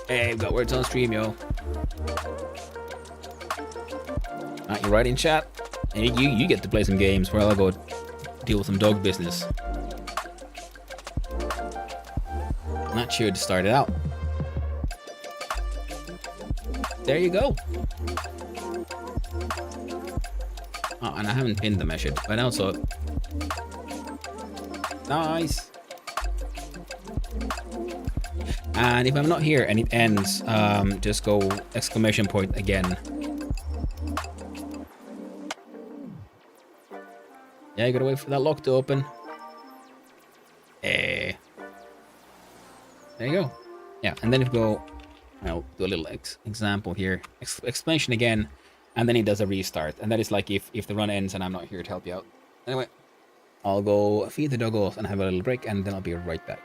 Hey, we've got words on stream, yo. You right in chat. And you get to play some games where I'll go deal with some dog business. Not sure to start it out. There you go. Oh, and I haven't pinned the message, but also nice. And if I'm not here and it ends, just go exclamation point again. Yeah, you gotta wait for that lock to open. There you go. Yeah, and then if you go, I'll do a little example here. Explanation again, and then it does a restart. And that is like if the run ends and I'm not here to help you out. Anyway, I'll go feed the doggos and have a little break, and then I'll be right back.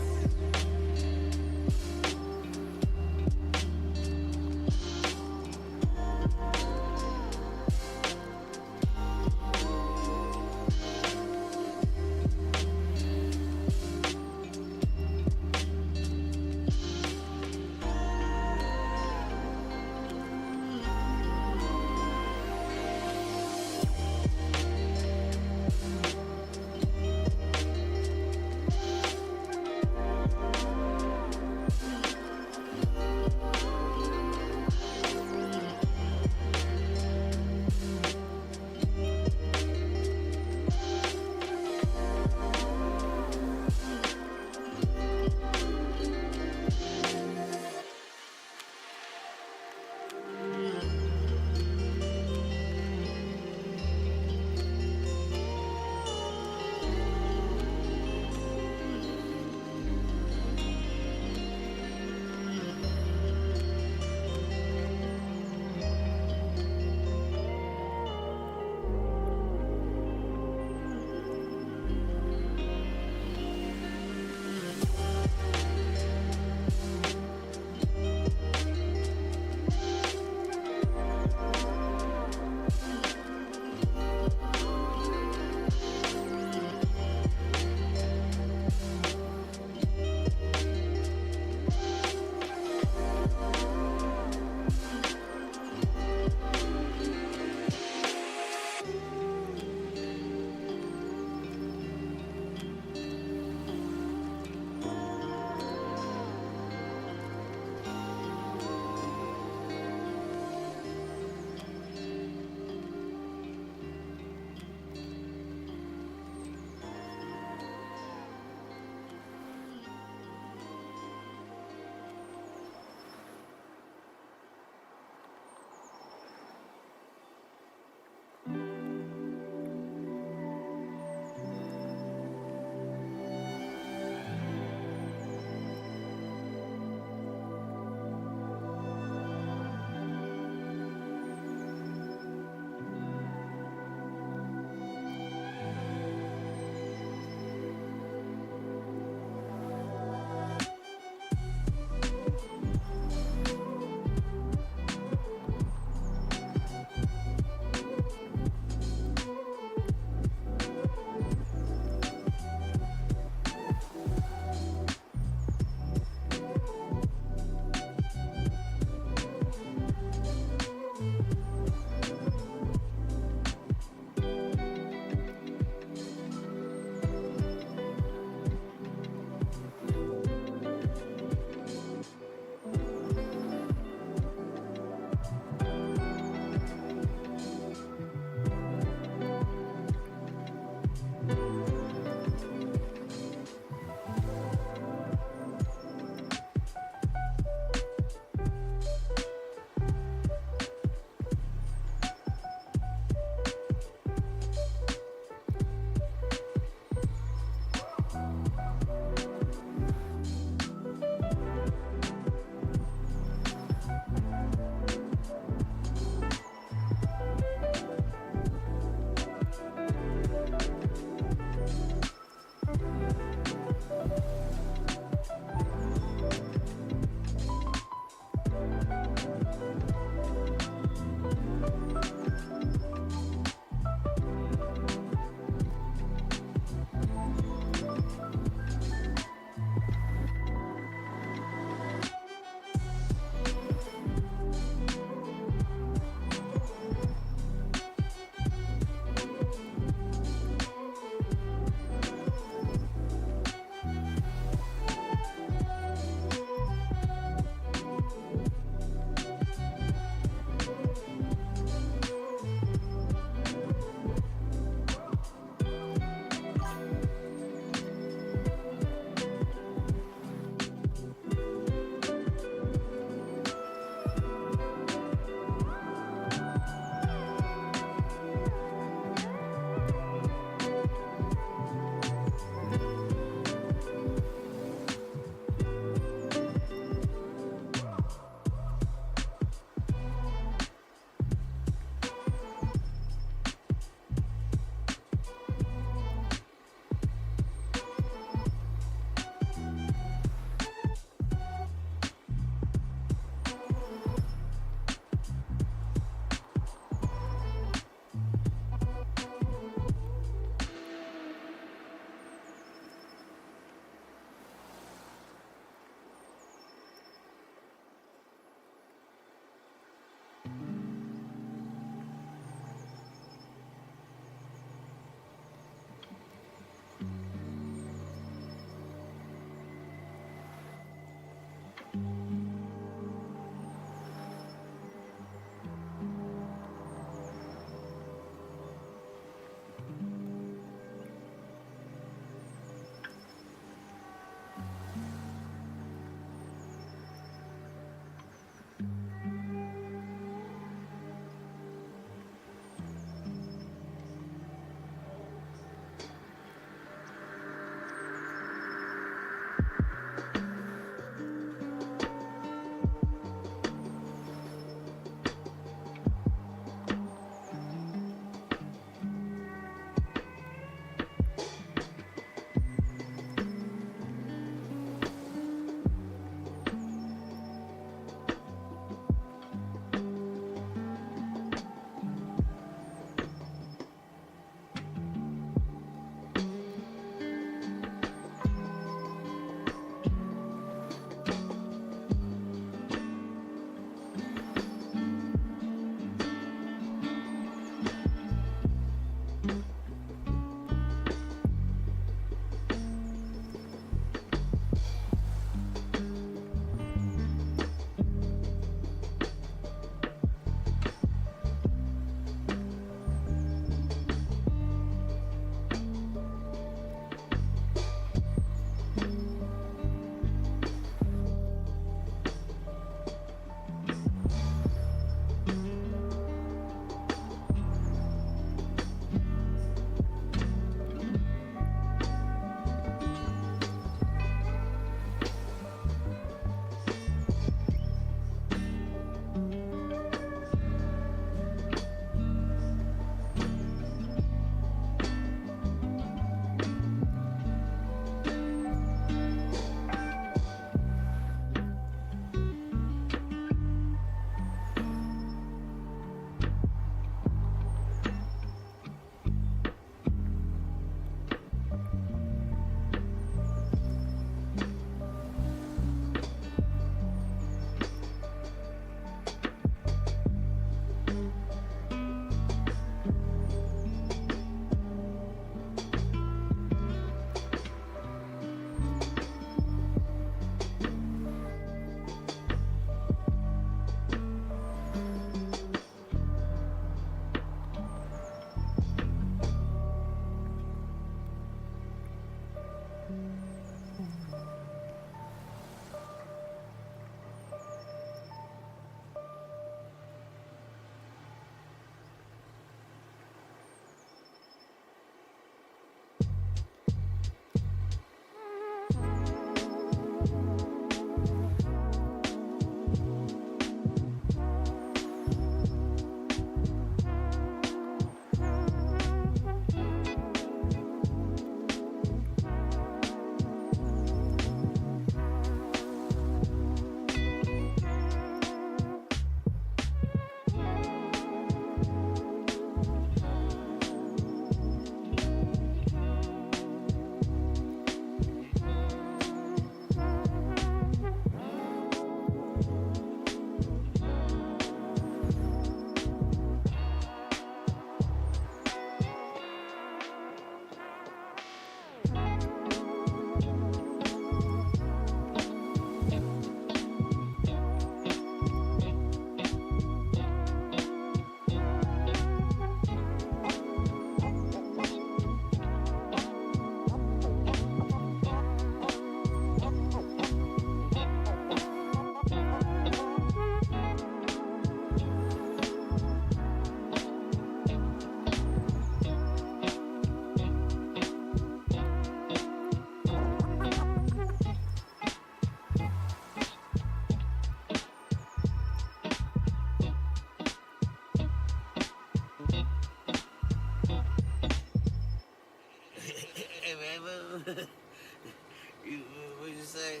you, what you say?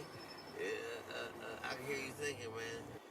I can hear you thinking, man.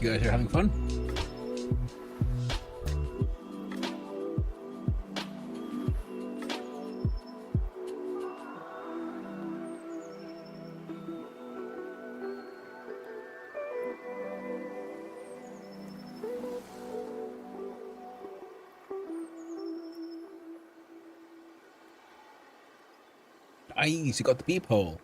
like you guys are having fun. Nice, you got the peephole.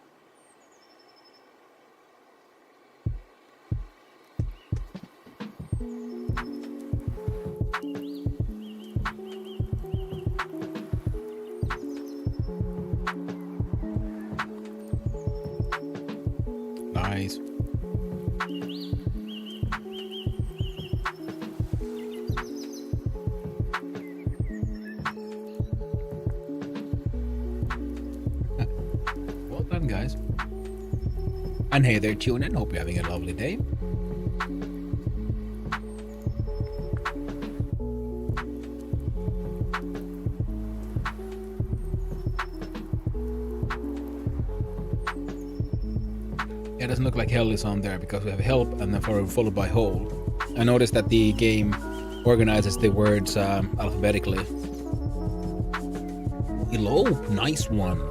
Nice. Well done, guys. And hey there, tune in. Hope you're having a lovely day. Yeah, it doesn't look like hell is on there because we have help and then followed by whole. I noticed that the game organizes the words alphabetically. Elope, nice one.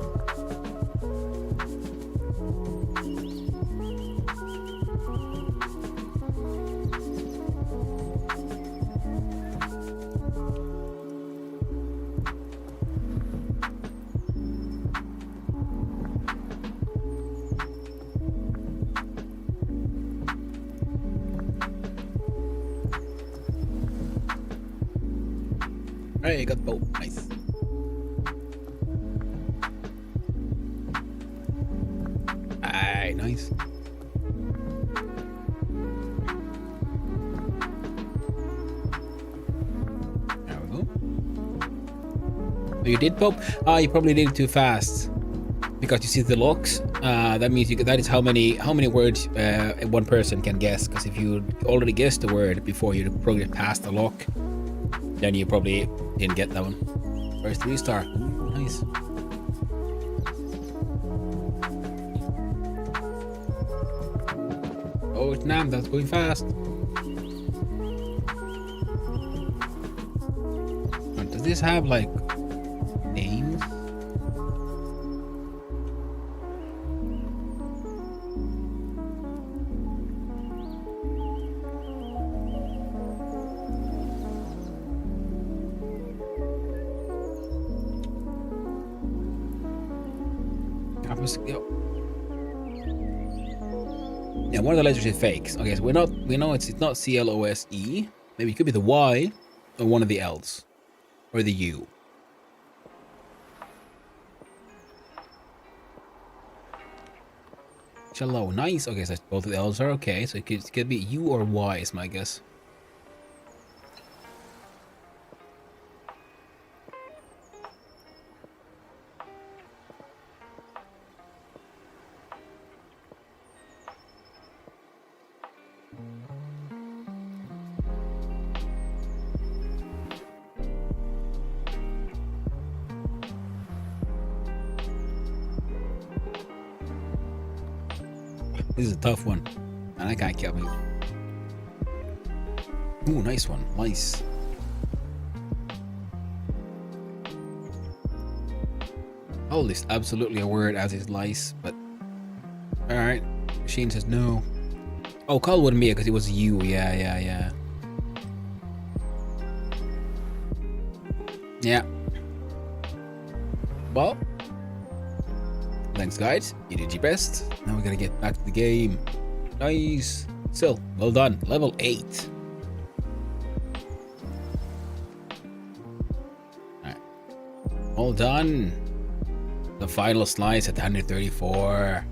Hey, got the boat. Nice. Aye, nice. There we go. Oh, you did, Pope? Ah, you probably did it too fast. Because you see the locks, that means that is how many words one person can guess. Because if you already guessed the word before you probably passed the lock, then you probably didn't get that one. First 3-star. Ooh, nice. Oh, damn, that's going fast. Does this have like names? Yeah, one of the letters is fakes. Okay, so we know it's not CLOSE. Maybe it could be the Y or one of the L's. Or the U. Cello, nice. Okay, so both of the L's are okay. So it could be U or Y is my guess. This is a tough one. And I can't kill me. Ooh, nice one. Nice. Hold is absolutely a word as is lice, but alright. Machine says no. Oh, Carl wouldn't be it because it was you. Yeah. Yeah. Well, thanks, guys. You did your best. Now we gotta get back to the game. Nice. Still, well done. Level 8. Alright. All done. The final slice at 134.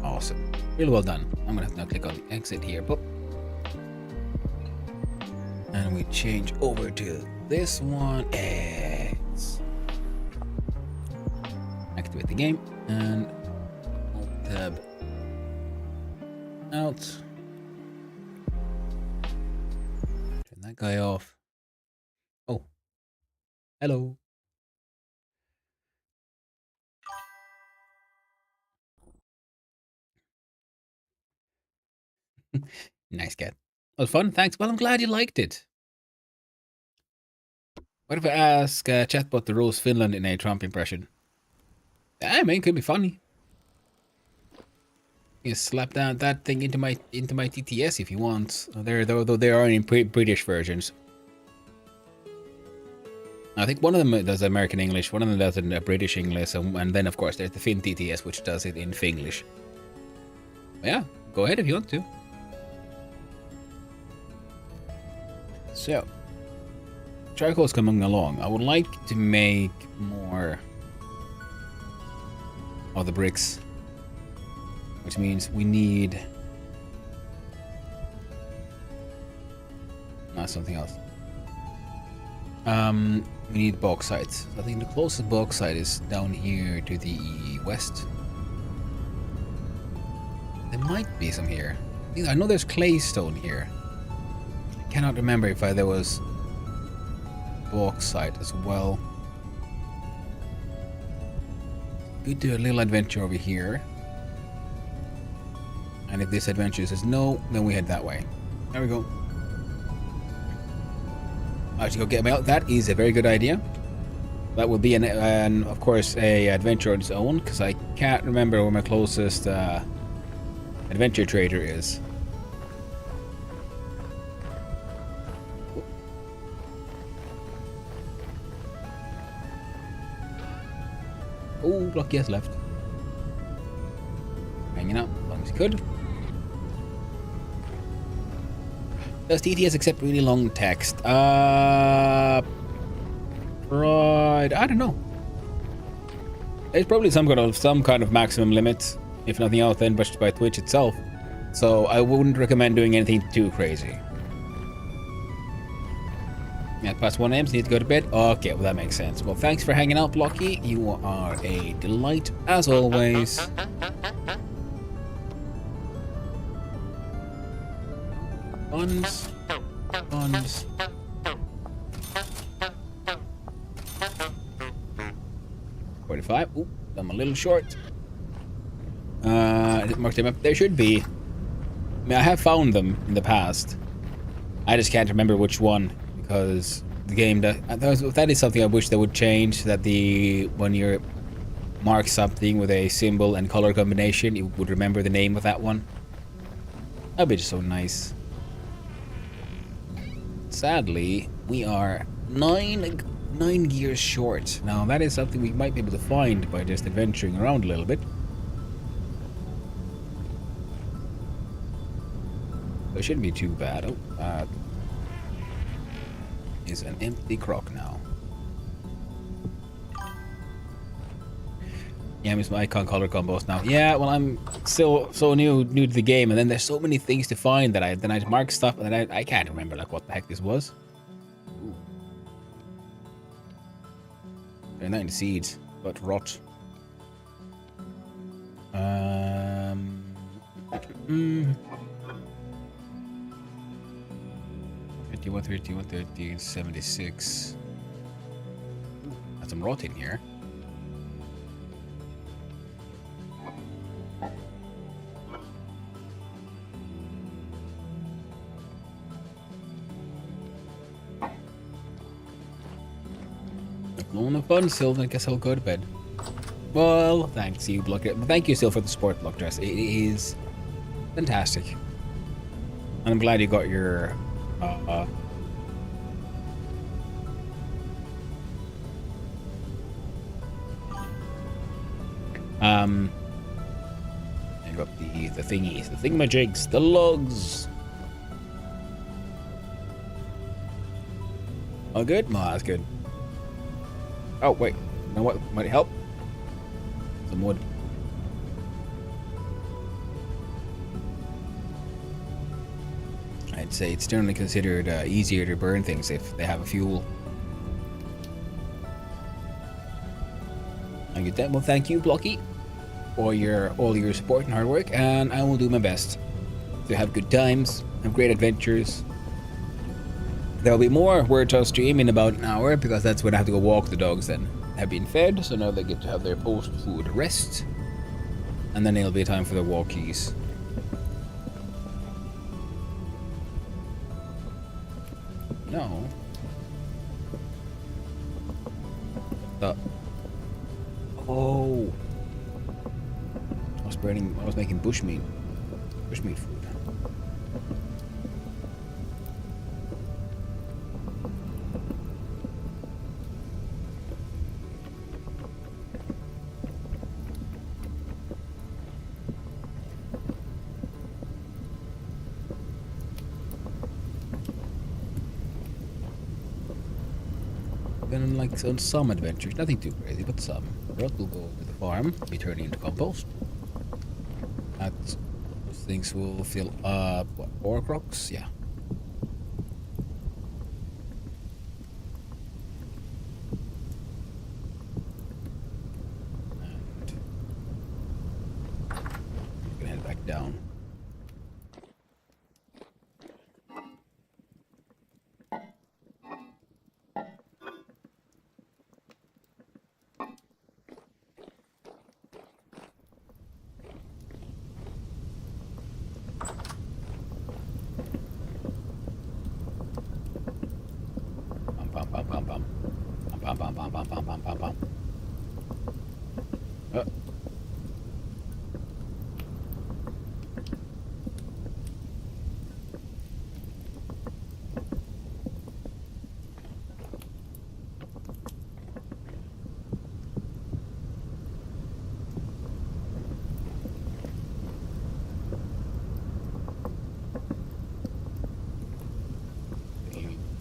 Awesome. Really well done. I'm gonna have to now click on the exit here. Boop. And we change over to this one. X. Activate the game and tab out. Turn that guy off. Oh. Hello. Nice cat. Well, fun. Thanks. Well, I'm glad you liked it. What if I ask chatbot to roast Finland in a Trump impression? I mean, could be funny. You slap down that thing into my TTS if you want. Though there are in British versions. I think one of them does American English, one of them does it in British English, and then of course there's the Finn TTS which does it in Finglish. Yeah, go ahead if you want to. So, charcoal's coming along. I would like to make more of the bricks, which means we need something else. We need bauxite. I think the closest bauxite is down here to the west. There might be some here. I know there's claystone here. I cannot remember if there was bauxite as well. We do a little adventure over here. And if this adventure says no, then we head that way. There we go. I should go get him out. That is a very good idea. That will be an of course a adventure on its own, because I can't remember where my closest adventure trader is. Oh, Blocky has left. Hanging out as long as he could. Does TTS accept really long text? Right, I don't know. There's probably some kind of maximum limit, if nothing else, then pushed by Twitch itself. So I wouldn't recommend doing anything too crazy. Yeah, past 1 a.m. so need to go to bed. Okay, well that makes sense. Well, thanks for hanging out, Blocky. You are a delight as always. Buns. 45. Ooh, I'm a little short. I didn't mark them up. There should be. I mean, I have found them in the past. I just can't remember which one, because the game that is something I wish they would change. That when you mark something with a symbol and color combination, you would remember the name of that one. That'd be just so nice. Sadly, we are 9 gears short. Now that is something we might be able to find by just adventuring around a little bit. So it shouldn't be too bad. Oh, is an empty crock now. Yeah, I miss my icon color combos now. Yeah, well, I'm still so new to the game, and then there's so many things to find that I mark stuff, and then I can't remember like what the heck this was. Ooh. They're 90 seeds, but rot. 130, 130, 76. Got some rot in here. No fun, Sylvan. I guess I'll go to bed. Well, thanks you, Block. Thank you, Sil, for the sport block dress. It is fantastic. And I'm glad you got your I got the thingies, the thingamajigs, the logs. All good? No, that's good. Oh, wait. You know what might help? Some wood. I'd say it's generally considered easier to burn things if they have a fuel. I get that. Well, thank you, Blocky, for all your support and hard work, and I will do my best to have good times, have great adventures. There'll be more Word Toss stream in about an hour, because that's when I have to go walk the dogs then. Have been fed, so now they get to have their post-food rest. And then it'll be time for the walkies. No. The... Oh! I was making bushmeat. Bushmeat food. Been like on some adventures, nothing too crazy, but some. Rot will go to the farm, be turned into compost. Those things will fill up what, 4 crocs? Yeah. And I'm gonna head back down. Bum, bum, bum, bum. Bum, bum, bum, bum, bum, bum, bum, bum.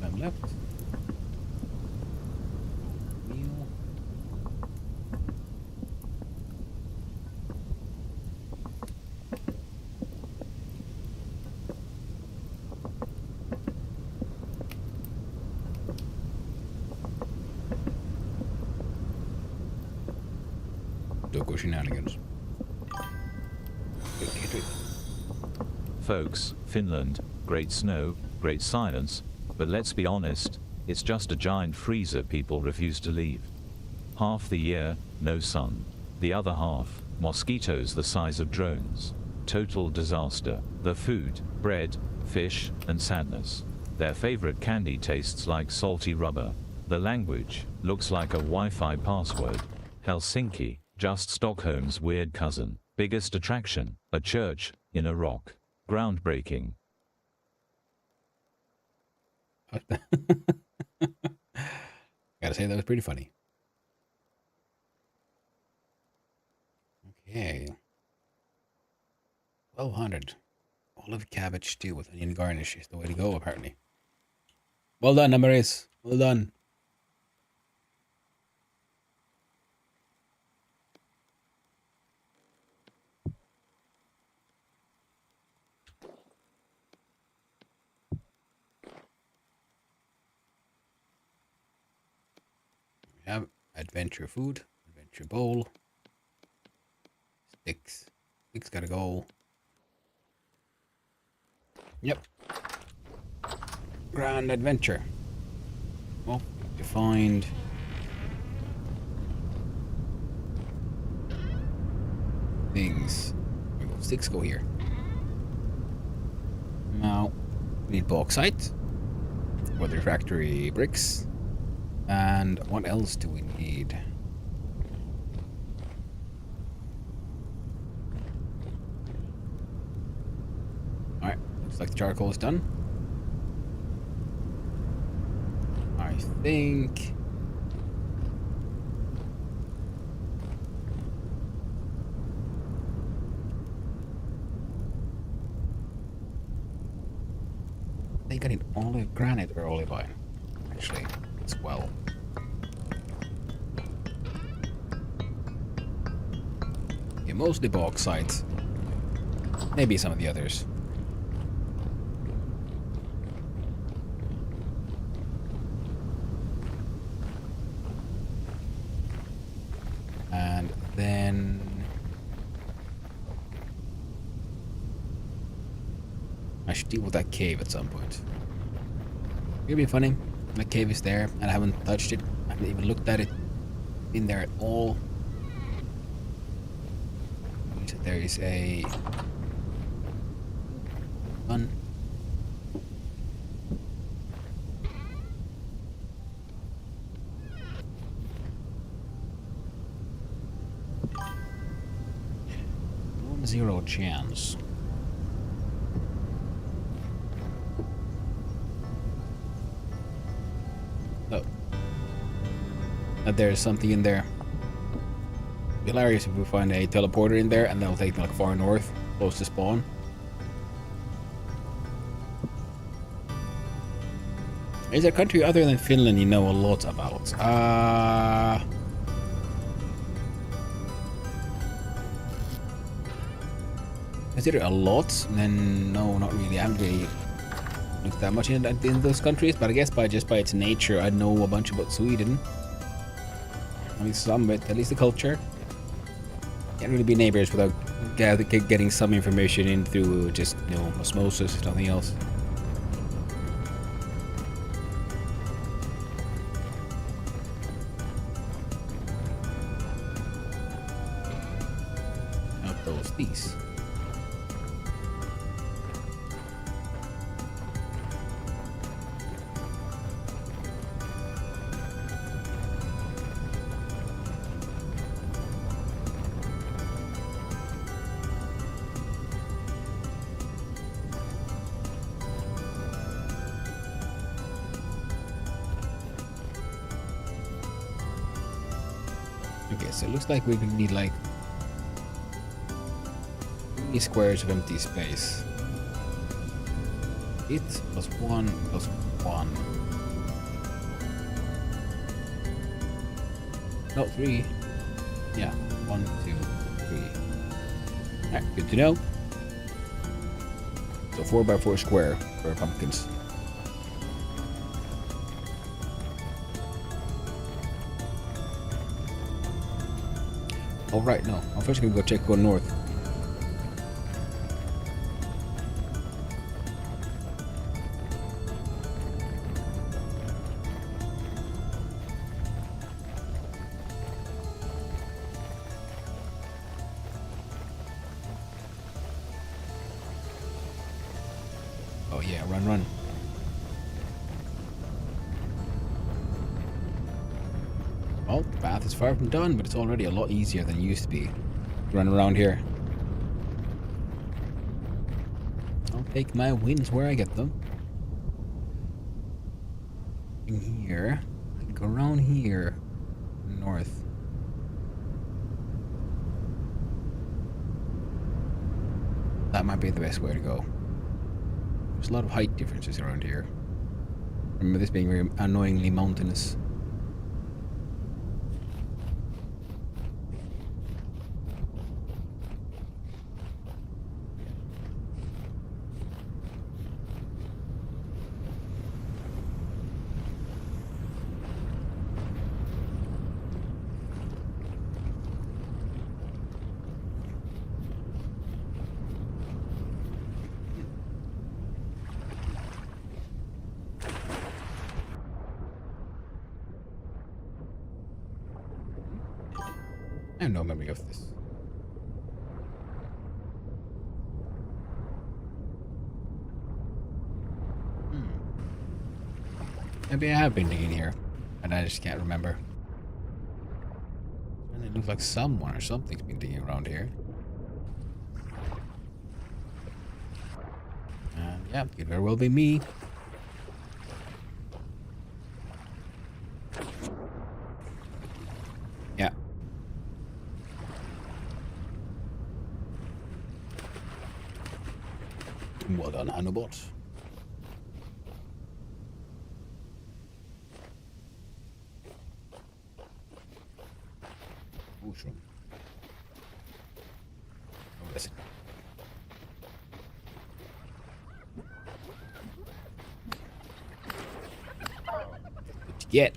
Time left. Meal. Doggo shenanigans. Folks, Finland, great snow, great silence, but let's be honest, it's just a giant freezer people refuse to leave. Half the year, no sun. The other half, mosquitoes the size of drones. Total disaster. The food, bread, fish, and sadness. Their favorite candy tastes like salty rubber. The language looks like a Wi-Fi password. Helsinki, just Stockholm's weird cousin. Biggest attraction, a church in a rock. Groundbreaking. Gotta say, that was pretty funny. Okay. 1200. Olive cabbage stew with onion garnish is the way to go, apparently. Well done, Amaris. Well done. We have adventure food, adventure bowl, sticks. Sticks gotta go. Yep. Grand adventure. Oh, to find things. Where go? Sticks go here. Now we need bauxite, weather factory bricks, and what else do we need? Alright, looks like the charcoal is done. I think I need olive granite or olive iron, actually, as well. Yeah, mostly bauxite. Maybe some of the others. And then I should deal with that cave at some point. It'll be funny. That cave is there and I haven't touched it. I haven't even looked at it in there at all. There is a gun. 1-0 chance. Oh. There's something in there. Hilarious if we find a teleporter in there and that'll take me like far north, close to spawn. Is there a country other than Finland you know a lot about? Consider a lot, then no, not really. I haven't really looked that much in those countries, but I guess by its nature, I know a bunch about Sweden. At least some of it, at least the culture. Can't really be neighbors without getting some information in through just, you know, osmosis, nothing else. Not these. Okay, so it looks like we need like 3 squares of empty space. 8 plus 1 plus 1. No, 3. Yeah, 1, 2, 3. Alright, good to know. So 4 by 4 square for pumpkins. Oh right, no. I'm first gonna go north. Oh yeah, run. Well, the path is far from done, but it's already a lot easier than it used to be. Run around here. I'll take my wins where I get them. In here. Go around here. North. That might be the best way to go. There's a lot of height differences around here. Remember this being very annoyingly mountainous. I have no memory of this. Maybe I have been digging here, and I just can't remember. And it looks like someone or something's been digging around here. And yeah, it very well be me. Yeah. Well done, Hanobot. Oh, sure. Oh, listen. What you get?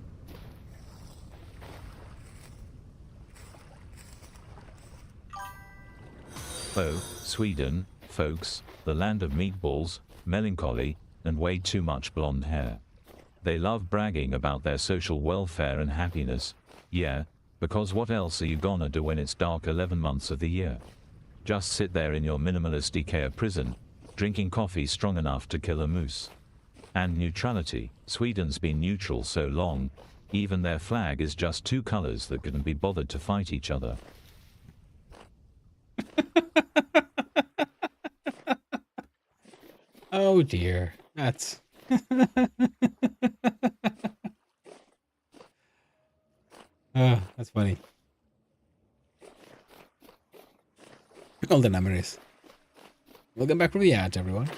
Oh, Sweden, folks, the land of meatballs, melancholy, and way too much blonde hair. They love bragging about their social welfare and happiness. Yeah, because what else are you gonna do when it's dark 11 months of the year? Just sit there in your minimalist IKEA prison, drinking coffee strong enough to kill a moose. And neutrality, Sweden's been neutral so long, even their flag is just 2 colors that couldn't be bothered to fight each other. Oh dear. That's that's funny. All the memories. Welcome back from the ads, everyone.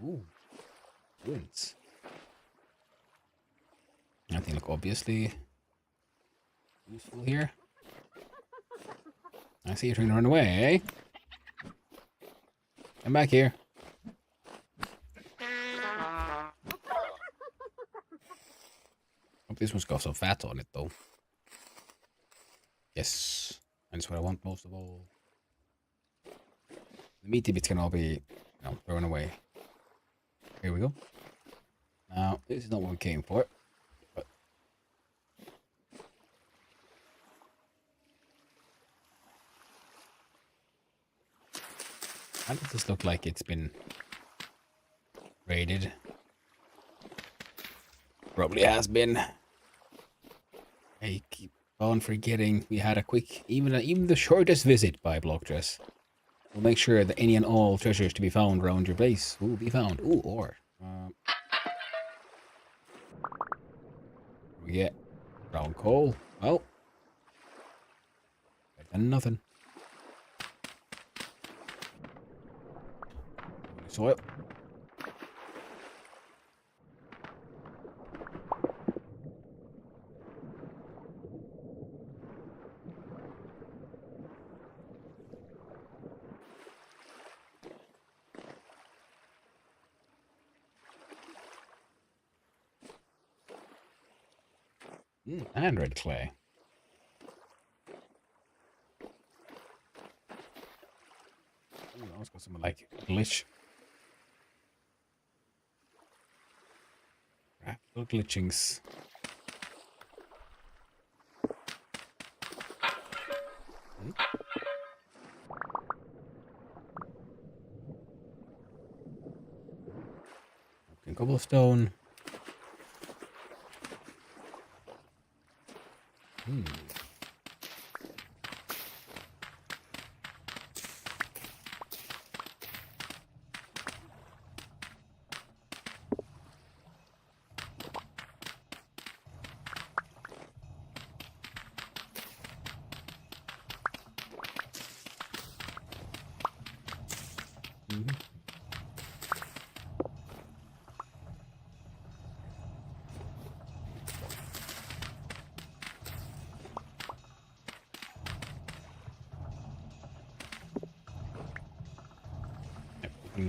Ooh. Ruins. Nothing like obviously useful here. I see you trying to run away, eh? Come back here. Hope this one's got some fat on it though. Yes. That's what I want most of all. The meaty bits can all be, thrown away. Here we go. Now, this is not what we came for. But how does this look like it's been raided? Probably has been. I keep on forgetting we had a quick, even the shortest visit by Blockdress. We'll make sure that any and all treasures to be found around your base will be found. Ooh, ore. We get brown coal. Well, better than nothing. Soil. And red clay. Ooh, let's got some like glitch. Practical glitchings. Okay, cobblestone.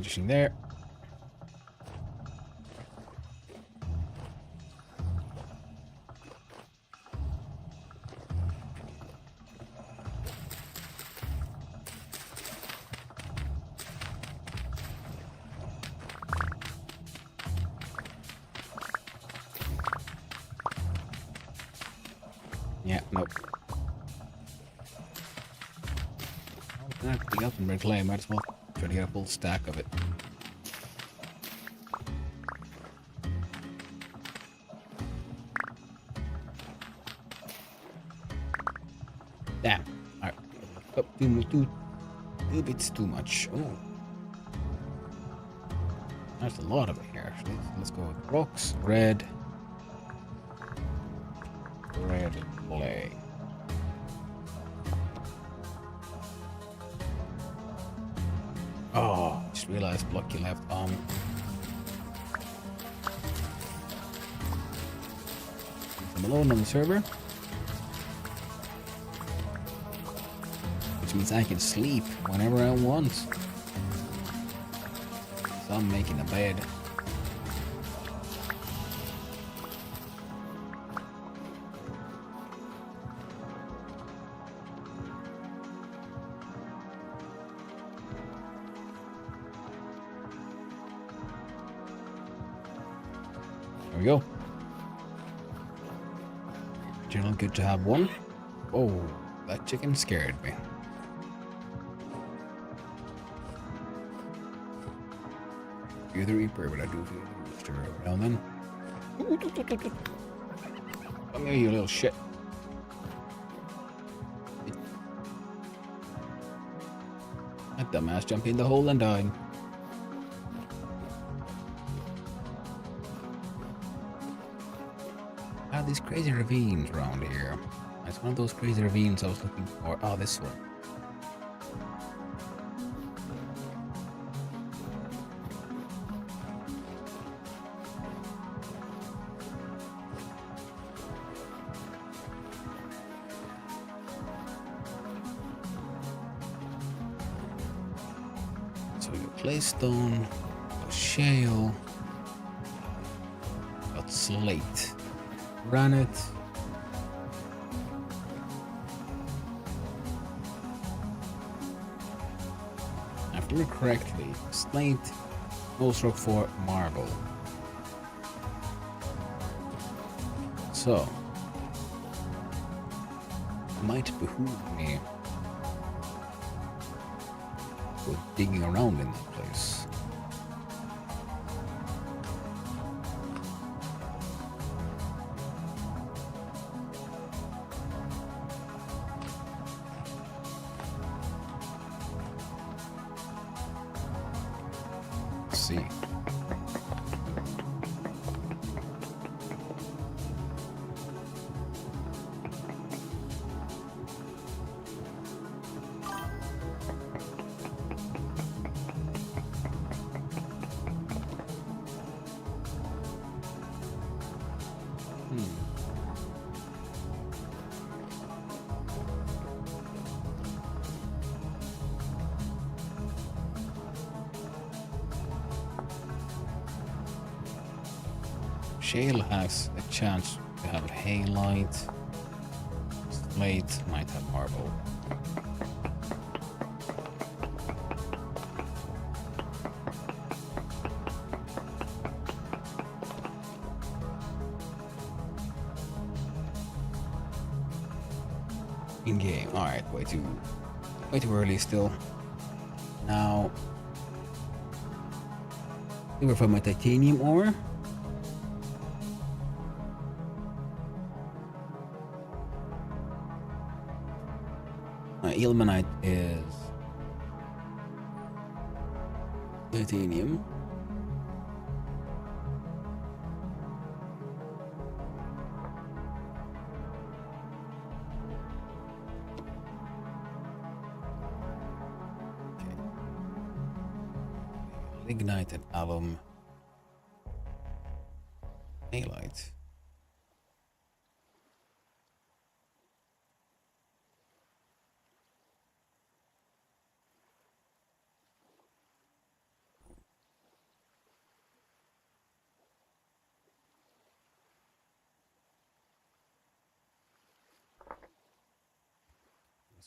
Just in there. Yeah, nope. Oh, everything else in red clay, might as well try to get a full stack of it. Damn. Alright. Two bits too much. Oh. That's a lot of it here, actually. Let's go with rocks, red clay. Oh, just realized Blocky left I'm alone on the server, which means I can sleep whenever I want. So I'm making a bed. There we go. General good to have one. Oh, that chicken scared me. You're the Reaper, but I do feel the rooster now and then. Come here, you little shit. That dumbass jumped in the hole and died. these crazy ravines around here. It's one of those crazy ravines I was looking for. Oh, this one. So we got claystone, got shale, got slate, granite. If I remember correctly, slate, most rock for marble. So, it might behoove me go digging around in that place. Let's see. Shale has a chance to have halite. Slate might have marble. In game. Alright, way too early still. Now we were from my titanium ore. Ilmenite is titanium. Okay. Lignite and alum. Halite.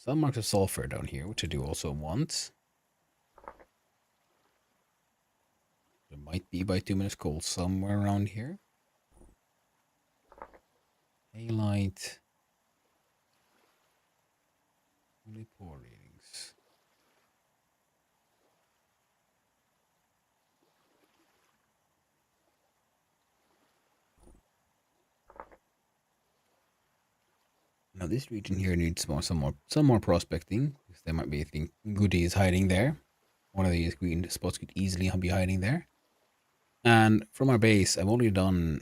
Some marks of sulfur down here, which I do also want. There might be bituminous coal somewhere around here. Halite. Only poor readings. Now this region here needs some more prospecting, because there might be goodies hiding there. One of these green spots could easily be hiding there. And from our base, I've only done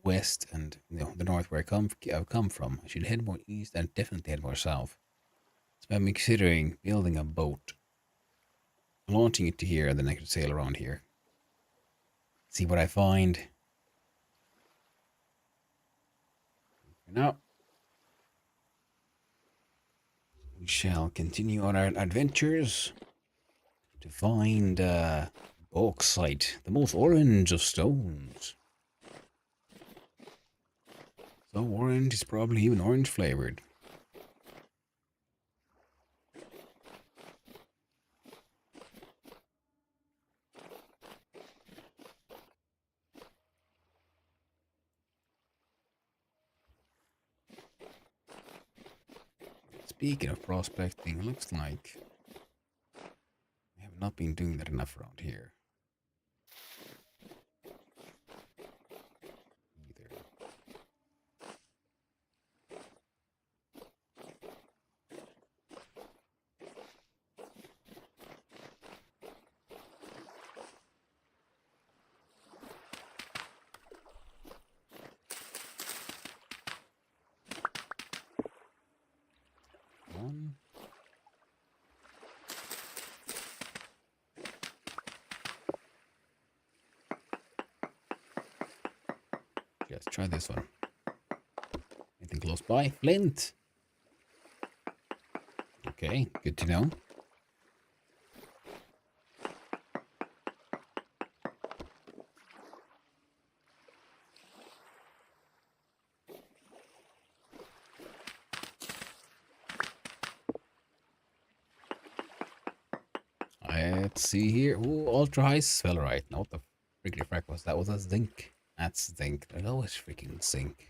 west and the north where I've come from. I should head more east and definitely head more south. So I'm considering building a boat, launching it to here, and then I could sail around here. See what I find. For now, we shall continue on our adventures to find bauxite, the most orange of stones. So orange is probably even orange flavored. Speaking of prospecting, it looks like I have not been doing that enough around here. Either. try this one. Anything close by? Flint. Okay, good to know. Let's see here. Ooh, ultra high spellrite. Now what the freaking frack was that? Was that zinc? That's zinc. There's always freaking zinc.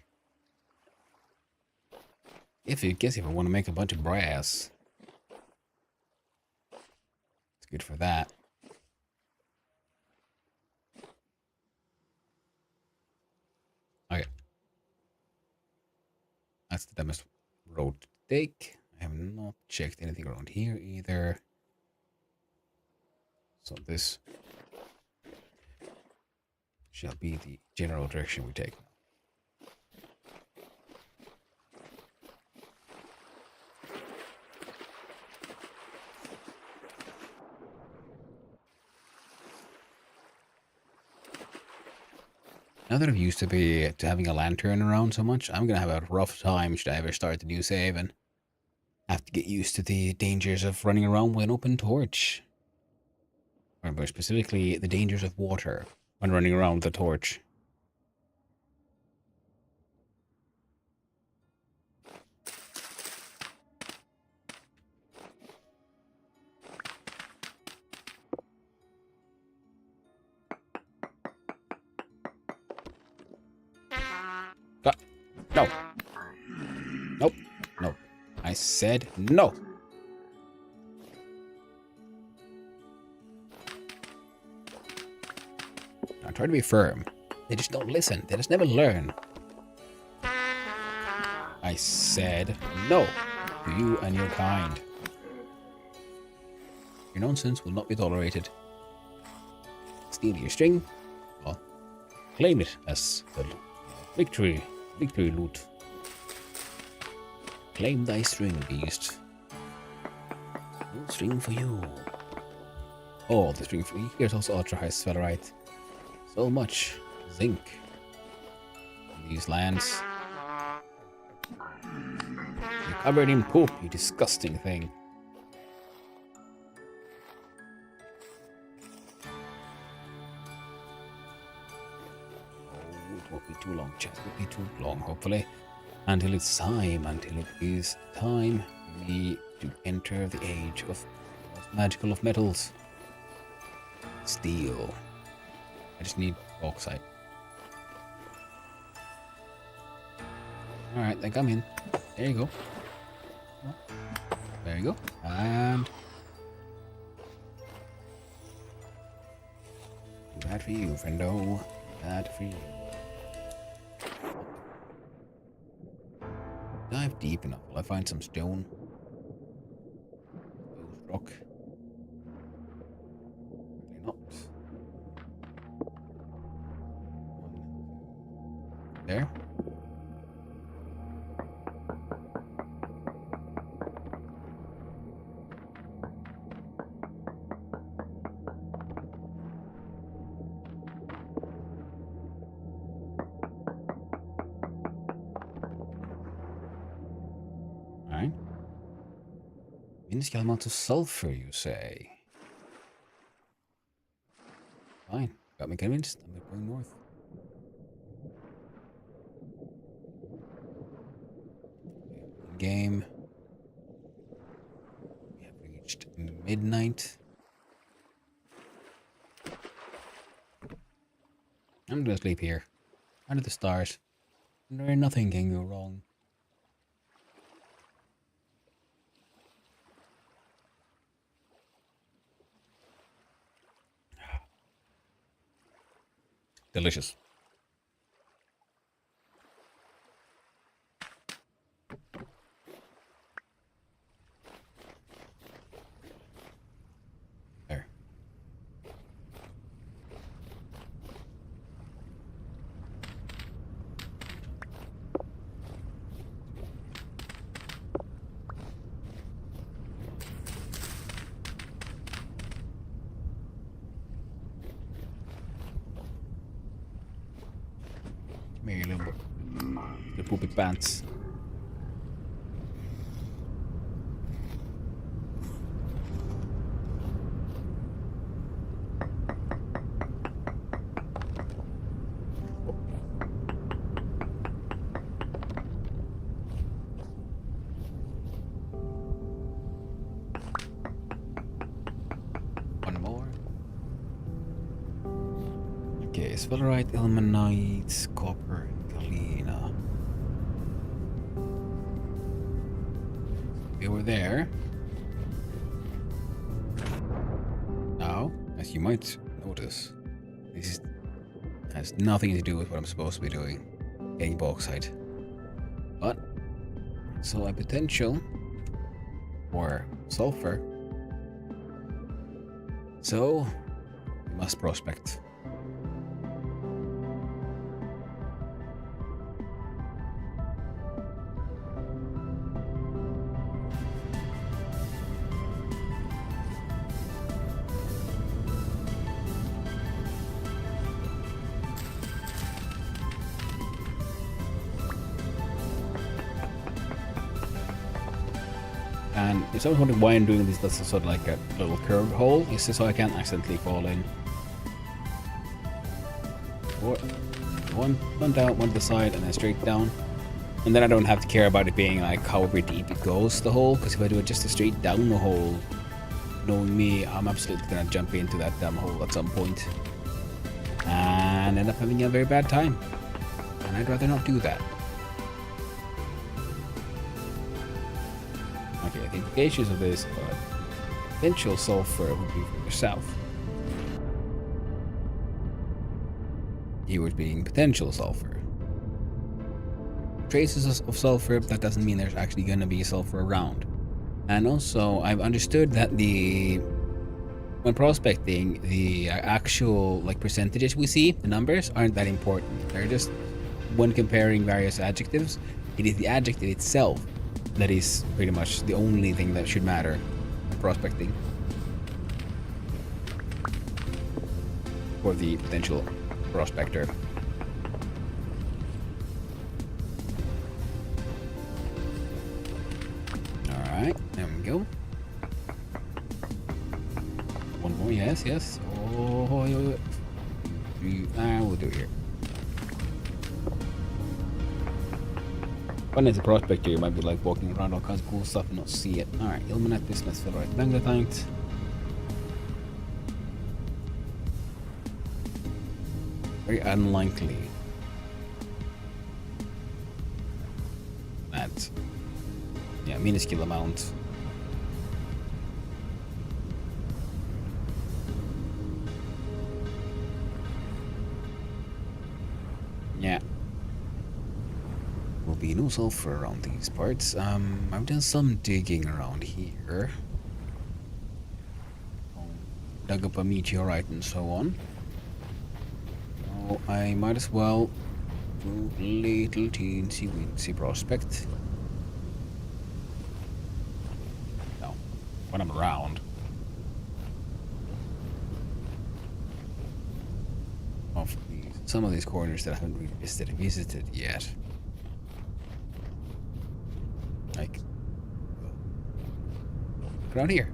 If I want to make a bunch of brass, it's good for that. Okay. That's the dumbest road to take. I have not checked anything around here either. So this shall be the general direction we take. Now that I'm used to having a lantern around so much, I'm gonna have a rough time should I ever start the new save and have to get used to the dangers of running around with an open torch. Or more specifically, the dangers of water when running around with a torch. No. Nope. No. I said no. I try to be firm. They just don't listen. They just never learn. I said no to you and your kind. Your nonsense will not be tolerated. Steal your string. Well, claim it as well. Victory loot. Claim thy string, beast. No string for you. Oh, the string for me. Here's also ultra high spellrite. So much zinc in these lands. You're covered in poop, you disgusting thing. It won't be too long, chat. It won't be too long, hopefully. Until it is time for me to enter the age of the most magical of metals. Steel. I just need bauxite. Alright, then come in. There you go. There you go. And bad for you, friendo. Bad for you. Dive deep enough. Will I find some stone? Rock. Probably not. There. Alright. Minuscule amount of sulfur, you say? Fine. Got me convinced. I'm going north. Game. We have reached midnight. I'm gonna sleep here. Under the stars. Where nothing can go wrong. Delicious. There. The poopy pants. One more. Okay, sphelerite, ilmenite, copper, galena. They were there. Now, as you might notice, this has nothing to do with what I'm supposed to be doing, getting bauxite. But so a potential for sulfur. So we must prospect. And if someone's wondering why I'm doing this, that's sort of like a little curved hole. It's just so I can't accidentally fall in. Or one down, one to the side, and then straight down. And then I don't have to care about it being like however deep it goes, the hole. Because if I do it just a straight down the hole, knowing me, I'm absolutely gonna jump into that damn hole at some point. And end up having a very bad time. And I'd rather not do that. Okay, the implications of this are potential sulfur would be further south. Keywords being potential sulfur. Traces of sulfur, that doesn't mean there's actually going to be sulfur around. And also, I've understood that when prospecting, the actual like percentages we see, the numbers, aren't that important. They're just, when comparing various adjectives, it is the adjective itself that is pretty much the only thing that should matter in prospecting for the potential prospector. Alright, there we go. One more, yes, yes. Oh, we'll do it here. When it's a prospector, you might be like walking around all kinds of cool stuff and not see it. Alright, ilmenite, bismuth, sphelerite, magnetite. Very unlikely that, yeah, minuscule amount. Yeah. Will be no sulfur around these parts. I've done some digging around here. Dug up a meteorite and so on. So I might as well do a little teensy weensy prospect. No, when I'm around. Of some of these corners that I haven't really visited yet. Like, around here.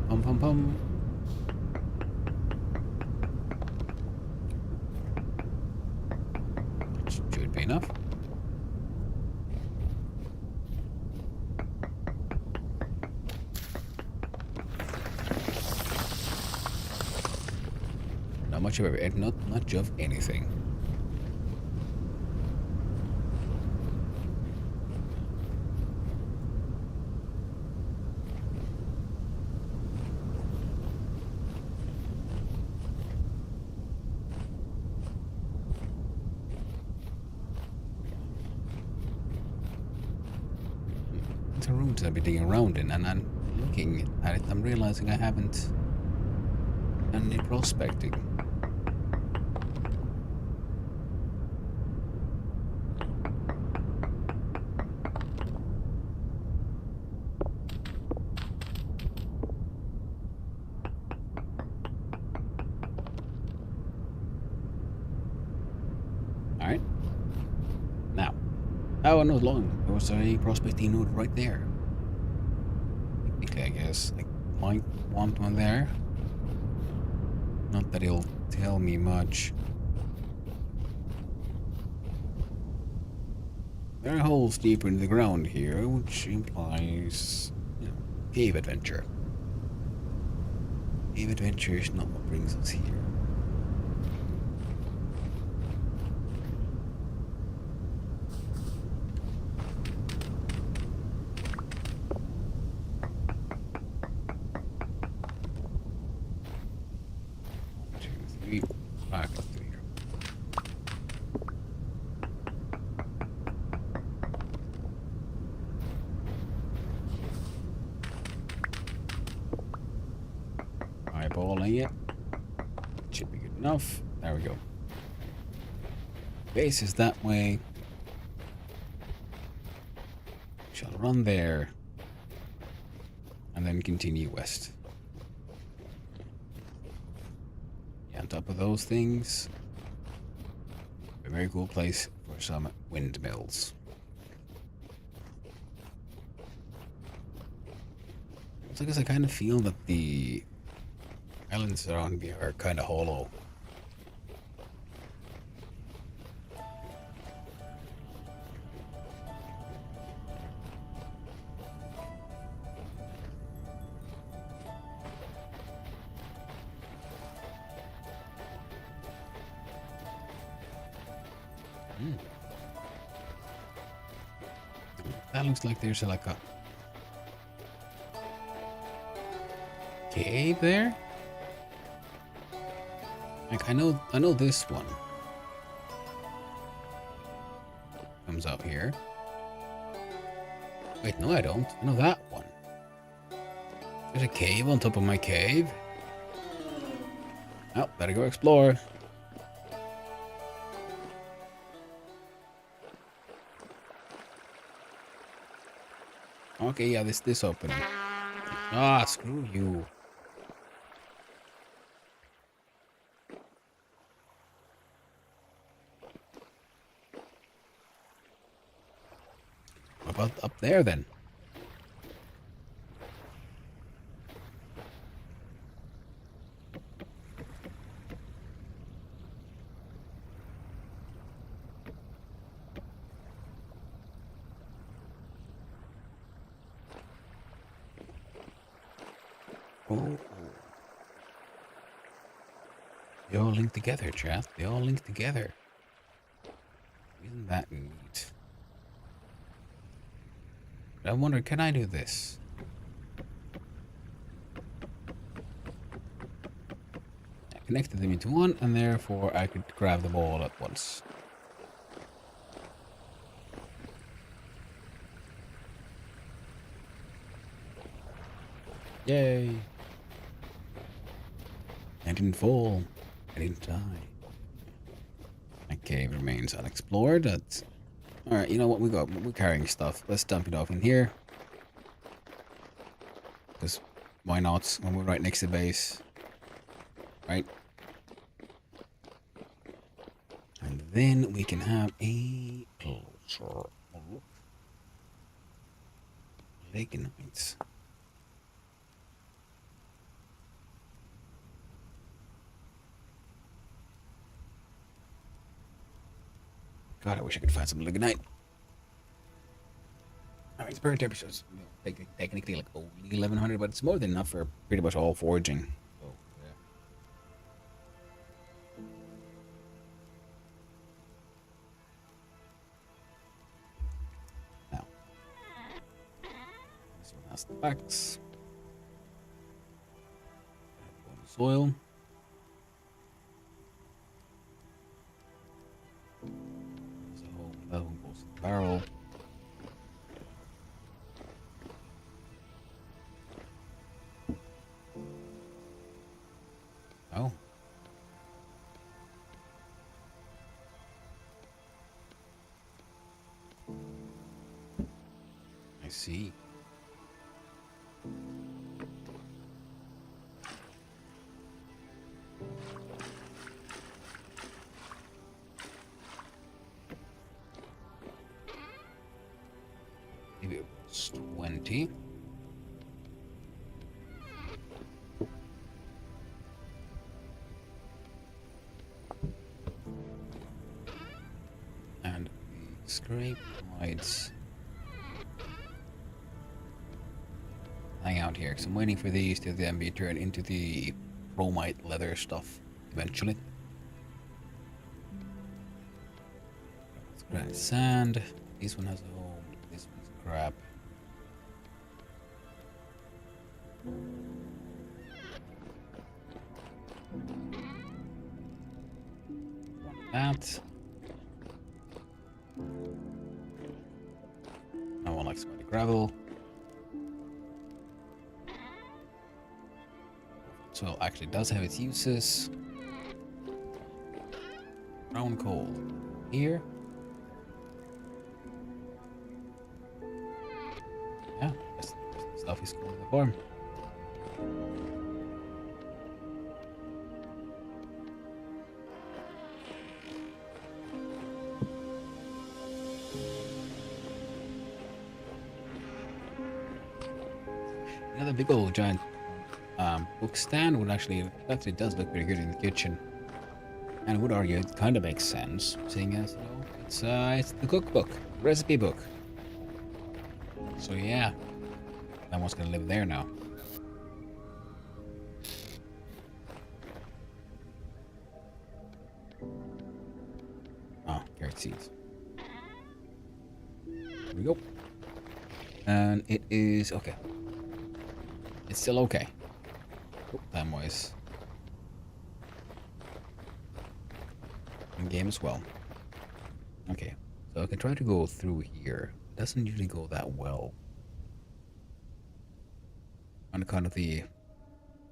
Pum pum pum. Should be enough. Not much of it. Not much of anything. The rooms I've been digging around in, and I'm looking at it, I'm realizing I haven't done any prospecting. Oh, no, long. There was a prospecting node right there. Technically, I guess. I might want one there. Not that it'll tell me much. There are holes deeper in the ground here, which implies, you know, cave adventure. Cave adventure is not what brings us here. One, two, three. Back up to here. Eyeballing it. Should be good enough. There we go. Base is that way. Shall run there. And then continue west. Yeah, on top of those things. A very cool place for some windmills. So I guess I kind of feel that the islands around here are kind of hollow. That looks like there's like a cave there. Like I know this one comes out here. Wait, no, I don't. I know that one. There's a cave on top of my cave. Oh, better go explore. Okay, yeah, this opening. Ah, screw you. What about up there then? Oh. They all link together, chat. They all link together. Isn't that neat? I wonder, can I do this? I connected them into one, and therefore I could grab them all at once. Yay! I didn't fall. I didn't die. My cave remains unexplored. That's... Alright, you know what? We're carrying stuff. Let's dump it off in here. Because why not? When we're right next to base. Right? And then we can have a closer look. Lignite. God, I wish I could find some lignite. I mean, spirit temperature is technically like only 1100, but it's more than enough for pretty much all foraging. So, yeah. Now, this one has the backs. Soil. That one goes to the barrel. Oh. I see. Maybe it was 20. And the scrape hides. Hang out here, because I'm waiting for these to then be turned into the chromite leather stuff eventually. Granite sand. This one has a home. This one's crap. That. I want like some gravel. So actually does have its uses. Brown coal here. Yeah, this stuff is going to the farm. Another big old giant book stand would actually does look pretty good in the kitchen, and I would argue it kind of makes sense, seeing as it's the cookbook, recipe book. So yeah, that one's gonna live there now. Oh, carrot seeds. Here we go. And it is okay. It's still okay. Oh, time-wise. In game as well. Okay, so I can try to go through here. It doesn't usually go that well. On account of the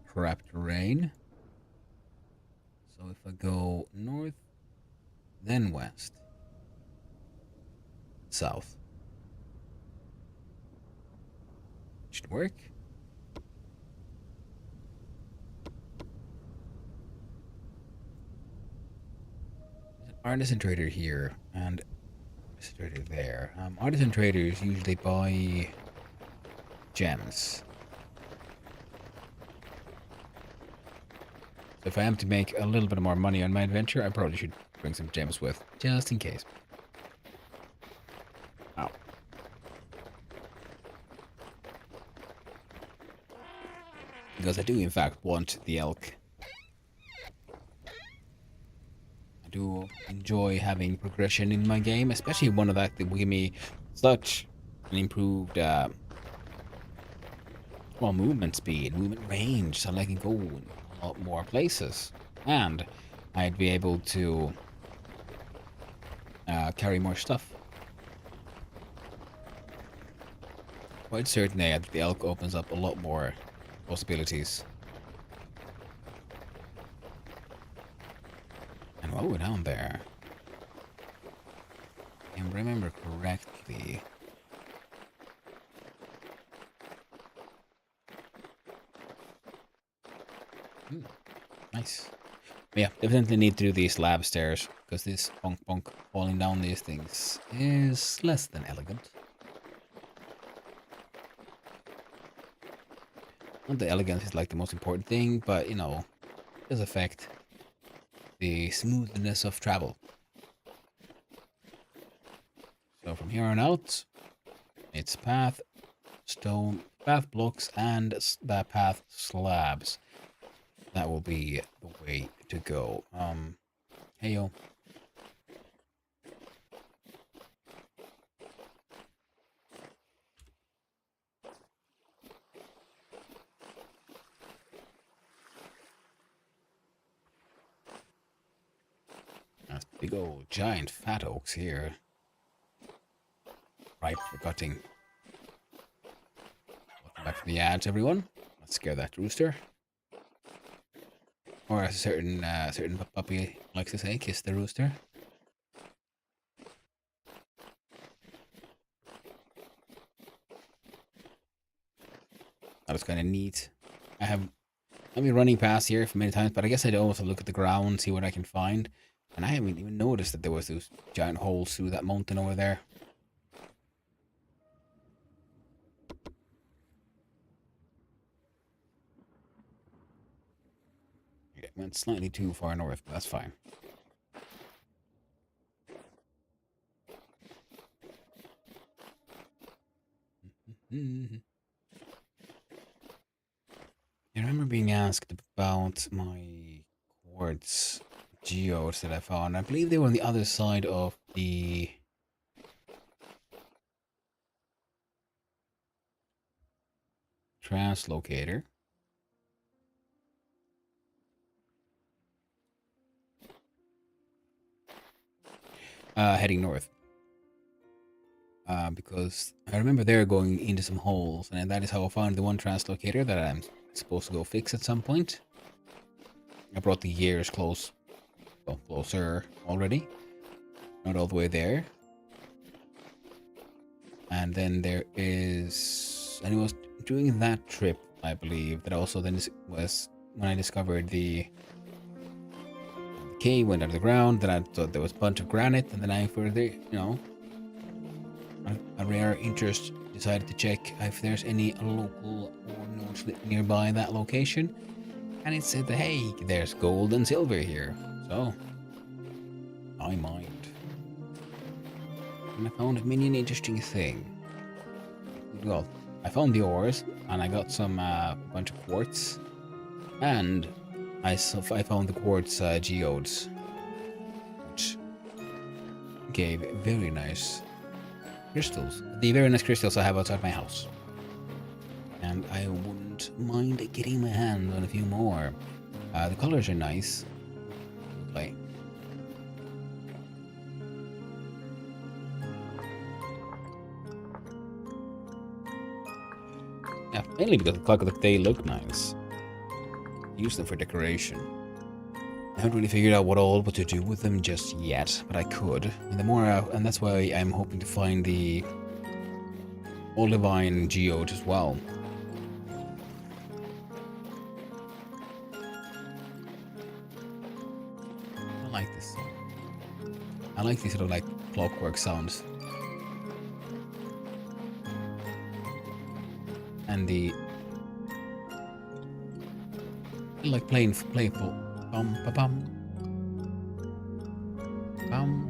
crap terrain. So if I go north, then west, south. Should work. Artisan trader here and artisan trader there. Artisan traders usually buy gems. So if I am to make a little bit more money on my adventure, I probably should bring some gems with, just in case. Ow. Because I do in fact want the elk. I do enjoy having progression in my game, especially one of that will give me such an improved well, movement speed, movement range, so I can go a lot more places, and I'd be able to carry more stuff. Quite certainly, the elk opens up a lot more possibilities. And while we're down there, if I remember correctly, nice. But yeah, definitely need to do these lab stairs, because this bonk falling down these things is less than elegant. Not the elegance is like the most important thing, but you know, it does affect the smoothness of travel. So from here on out, it's path, stone, path blocks, and path slabs. That will be the way to go. Hey yo. That's big old giant fat oaks here. Ripe for cutting. Welcome back to the ads, everyone. Let's scare that rooster. Or as a certain puppy likes to say, kiss the rooster. That was kind of neat. I've been running past here for many times, but I guess I'd also look at the ground, see what I can find. And I haven't even noticed that there was those giant holes through that mountain over there. went slightly too far north, but that's fine. I remember being asked about my quartz geodes that I found. I believe they were on the other side of the translocator. Heading north. Because I remember they're going into some holes, and that is how I found the one translocator that I'm supposed to go fix at some point. I brought the gears closer already. Not all the way there. And then there is... And it was during that trip, I believe, that also then was when I discovered the cave, went under the ground, then I thought there was a bunch of granite, and then I further, you know, a rare interest, decided to check if there's any local ordnance nearby that location. And it said that, hey, there's gold and silver here. So, I mined. And I found many an interesting thing. Well, I found the ores, and I got some bunch of quartz, and I found the quartz geodes, which gave very nice crystals. The very nice crystals I have outside my house. And I wouldn't mind getting my hands on a few more. The colors are nice. Like, yeah, mainly because they look nice. Use them for decoration. I haven't really figured out what to do with them just yet, but I could. And and that's why I'm hoping to find the olivine geode as well. I like this. I like these sort of like clockwork sounds. And the like playful bum ba bum bum.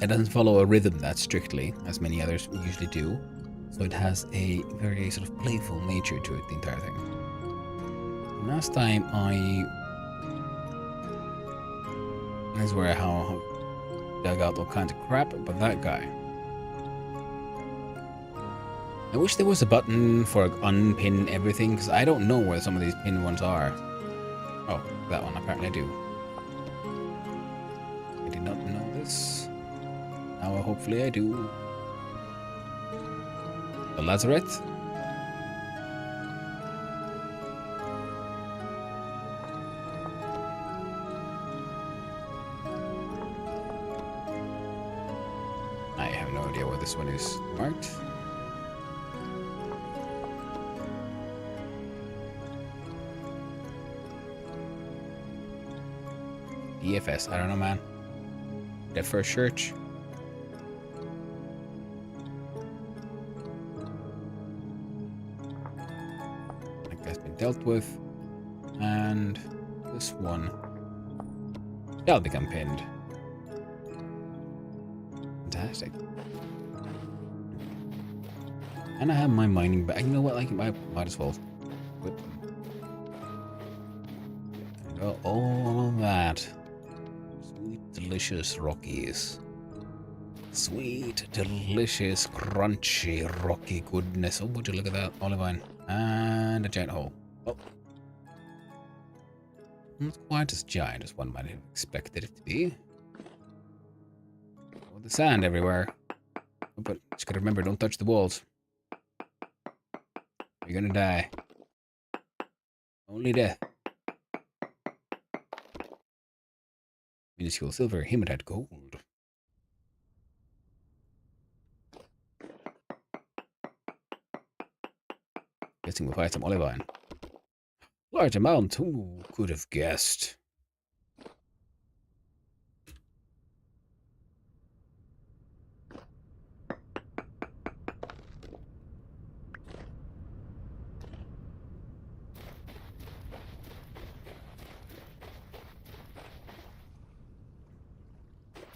It doesn't follow a rhythm that strictly, as many others usually do, so it has a very sort of playful nature to it, the entire thing. Last time this is where how dug out all kinds of crap, but that guy. I wish there was a button for unpin everything, because I don't know where some of these pinned ones are. Oh, that one, apparently I do. I did not know this. Now hopefully I do. The lazarette? I have no idea where this one is marked. DFS, I don't know, man. That first church. I think that's been dealt with. And this one. That'll become pinned. Fantastic. And I have my mining bag. You know what? Like, I might as well put all of that. Sweet, delicious Rockies. Sweet, delicious, crunchy, rocky goodness. Oh, would you look at that? Olivine. And a giant hole. Oh. Not quite as giant as one might have expected it to be. Oh, the sand everywhere. Oh, but just gotta remember, don't touch the walls. You're gonna die. Only death. Minuscule silver, hematite gold. Guessing we'll find some olivine. Large amount, who could have guessed?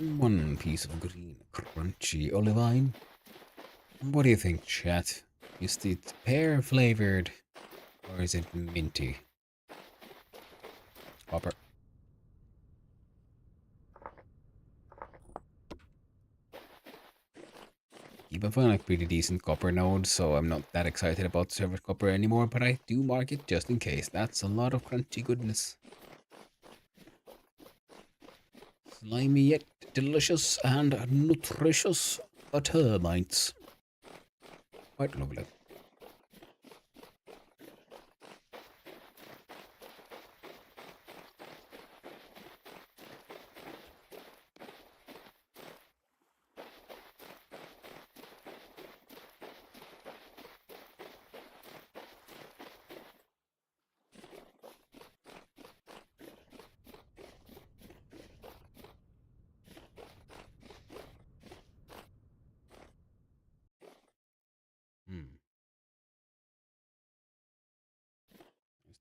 One piece of green, crunchy olivine. What do you think, chat? Is it pear flavored or is it minty? Copper. Keep on finding like pretty decent copper nodes, so I'm not that excited about silver copper anymore, but I do mark it just in case. That's a lot of crunchy goodness. Slimy yet delicious and nutritious termites. Quite lovely.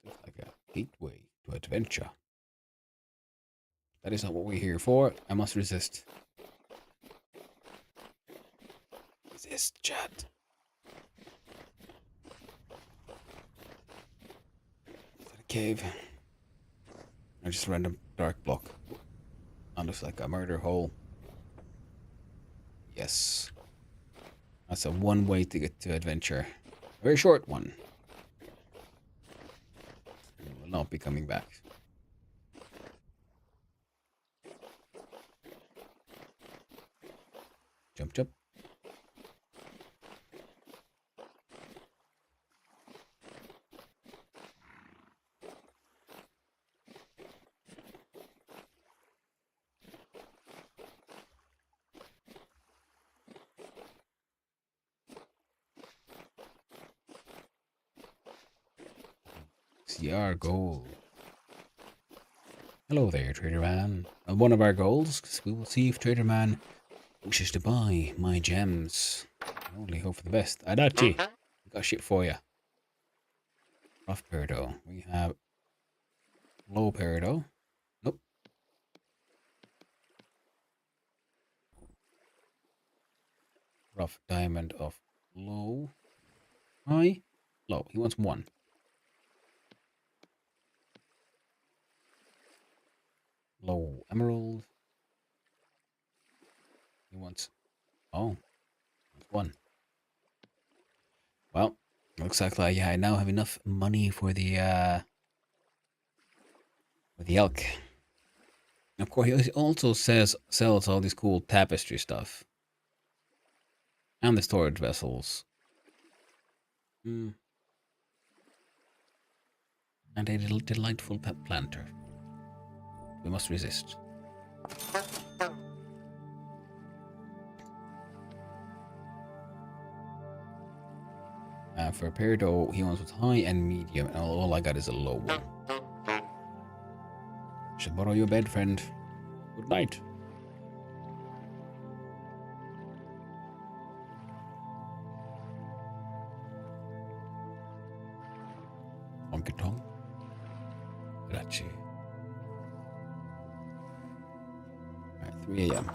Stuff like a gateway to adventure. That is not what we're here for. I must resist. Resist, chat. Is that a cave? Or just a random dark block? That looks like a murder hole. Yes. That's a one way to get to adventure. A very short one. We will not be coming back. Jump, jump. CR goal. Hello there, Trader Man. One of our goals, because we will see if Trader Man wishes to buy my gems. I only hope for the best. Adachi, we got shit for you. Rough peridot. We have low peridot. Nope. Rough diamond of low. High. Low. He wants one. Low emerald. He wants. Oh. One. Well, looks like I now have enough money for the elk. Of course, he also sells all this cool tapestry stuff. And the storage vessels. And a little delightful pet planter. We must resist. For a peridot, he wants what's high and medium, and all I got is a low one. Should borrow your bed, friend. Good night. Honky tonk. Grazie. Alright, 3 a.m.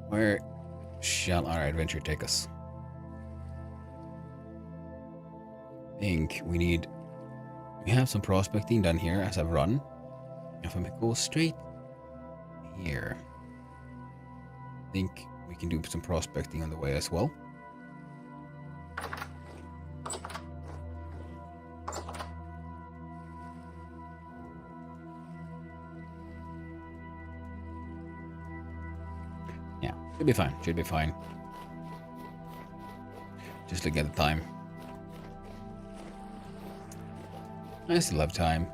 Where shall our adventure take us? I think we have some prospecting done here as I've run. If I go straight here, I think we can do some prospecting on the way as well. Yeah, should be fine. Should be fine. Just look at the time. I still have time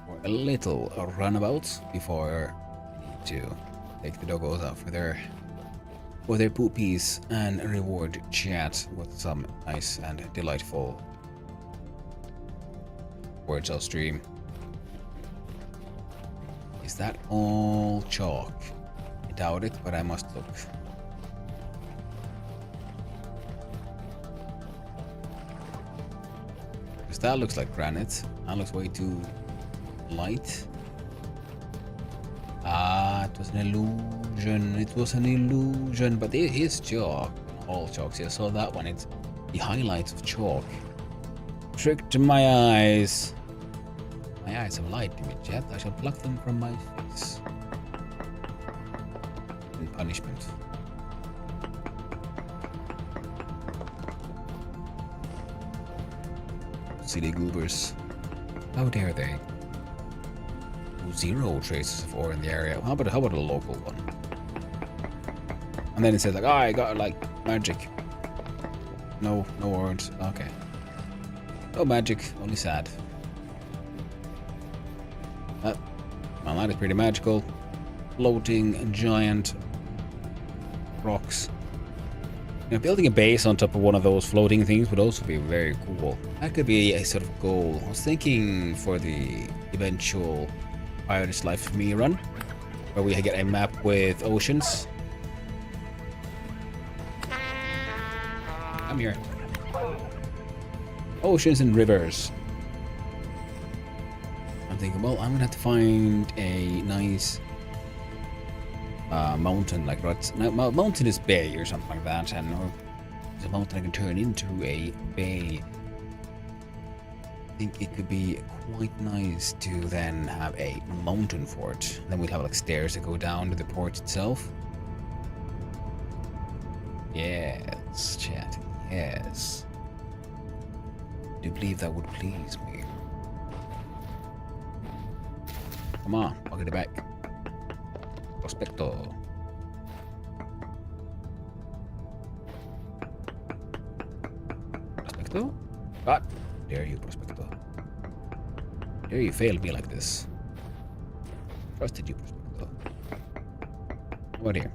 for a little runabout before we need to take the doggos out for their poopies and reward chat with some nice and delightful words I'll stream. Is that all chalk? I doubt it, but I must look. That looks like granite. That looks way too light. Ah, it was an illusion. It was an illusion. But it is chalk. All chalks. Yeah, I saw that one. It's the highlights of chalk. Tricked my eyes. My eyes have lied to me, Jet. I shall pluck them from my face. In punishment. Silly goobers. How dare they? Zero traces of ore in the area. How about a local one? And then it says like, oh, I got like magic. No ores. Okay. No magic, only sad. Well, that is pretty magical. Floating giant rocks. Now, building a base on top of one of those floating things would also be very cool. That could be a sort of goal. I was thinking for the eventual Pirate's Life of Me run, where we get a map with oceans. I'm here. Oceans and rivers. I'm thinking, well, I'm gonna have to find a nice mountain, like mountainous bay or something like that, and or there's a mountain I can turn into a bay. I think it could be quite nice to then have a mountain fort. Then we'd have like stairs that go down to the port itself. Yes, chat. Yes. I do believe that would please me. Come on, I'll get it back. Prospecto. Prospecto? God, dare you, Prospecto. Dare you fail me like this. Trusted you, Prospecto. What here?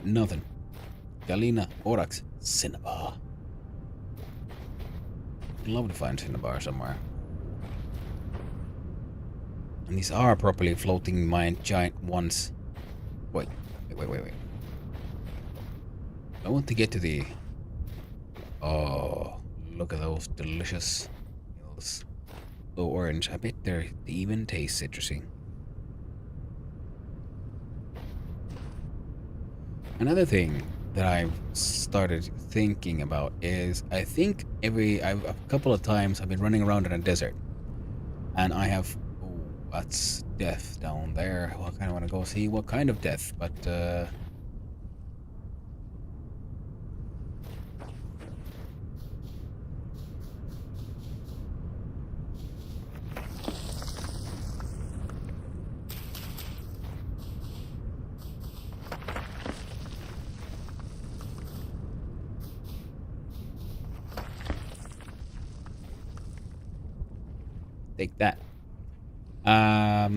Nothing. Galena, Orax, Cinnabar. I'd love to find Cinnabar somewhere. And these are properly floating giant ones. Wait. I want to get to the... Oh, look at those delicious meals. So orange. I bet they even taste citrusy. Another thing that I've started thinking about is I think a couple of times I've been running around in a desert and I have, oh, that's death down there. Well, I kind of want to go see what kind of death, but take that. I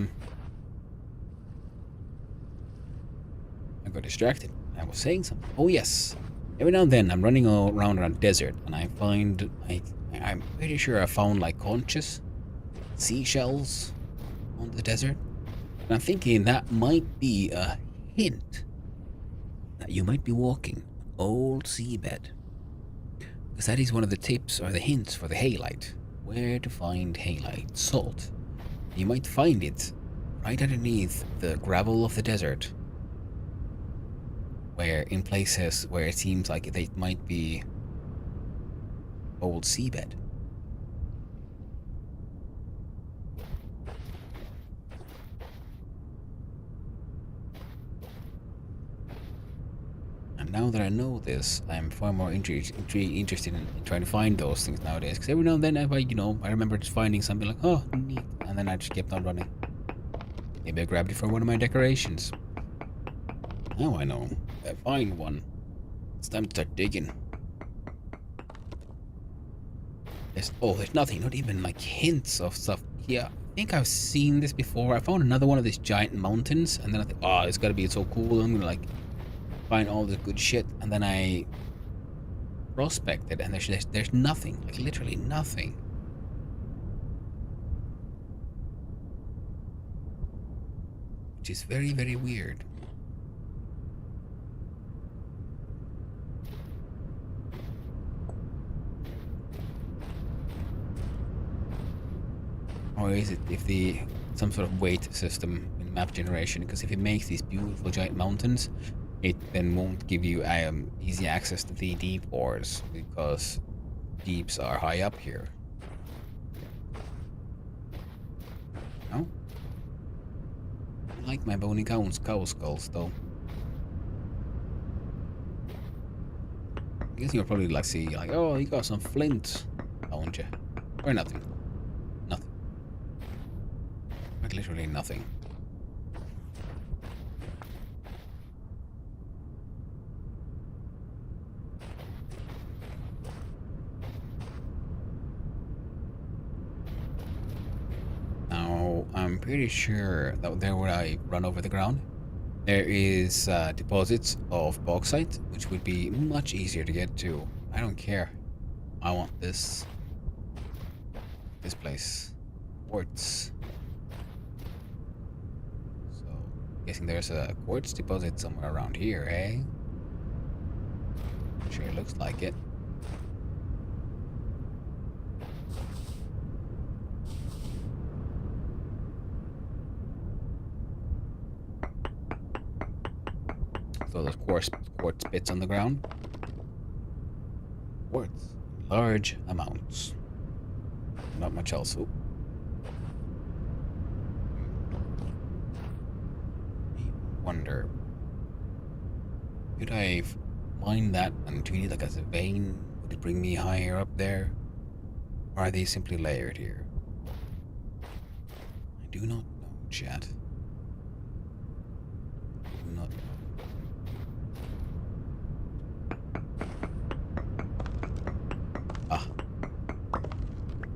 got distracted. I was saying something. Oh yes. Every now and then I'm running around in a desert and I find I'm pretty sure I found like conscious seashells on the desert. And I'm thinking that might be a hint that you might be walking an old seabed. Because that is one of the tips or the hints for the halite. Where to find halite. Salt. You might find it right underneath the gravel of the desert. Where in places where it seems like they might be old seabed. And now that I know this, I'm far more interested in trying to find those things nowadays. Because every now and then, I remember just finding something like, oh, neat. And then I just kept on running. Maybe I grabbed it for one of my decorations. Now I know. If I find one, it's time to start digging. There's nothing, not even like hints of stuff. Yeah, I think I've seen this before. I found another one of these giant mountains, and then I think, oh, it's gotta be so cool. I'm gonna like find all this good shit, and then I prospected, and there's nothing, like literally nothing. Which is very, very weird. Or is it if the some sort of weight system in map generation? Because if it makes these beautiful giant mountains, it then won't give you easy access to the deep ores because deeps are high up here. No? I like my bony cow skulls though. I guess you'll probably like see like, oh, you got some flint, don't you? Or nothing. Nothing. Like literally nothing. Now, I'm pretty sure that there where I run over the ground, there is deposits of bauxite, which would be much easier to get to. I don't care. I want this place. Quartz. So, guessing there's a quartz deposit somewhere around here, eh? Sure looks like it. So there's quartz bits on the ground. Quartz. Large amounts. Not much else. Ooh. I wonder. Could I mine that and treat it like as a vein? Would it bring me higher up there? Or are they simply layered here? I do not know, chat. I do not know. Ah.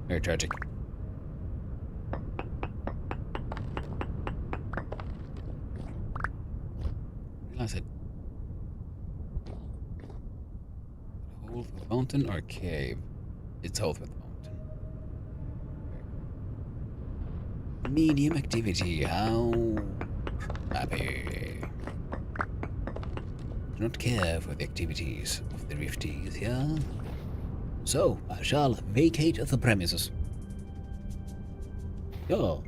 Very tragic. Realize it. Holdsworth Mountain or cave? It's Holdsworth Mountain. Medium activity. How happy. Do not care for the activities of the Rifties, yeah? So, I shall vacate the premises. Yo.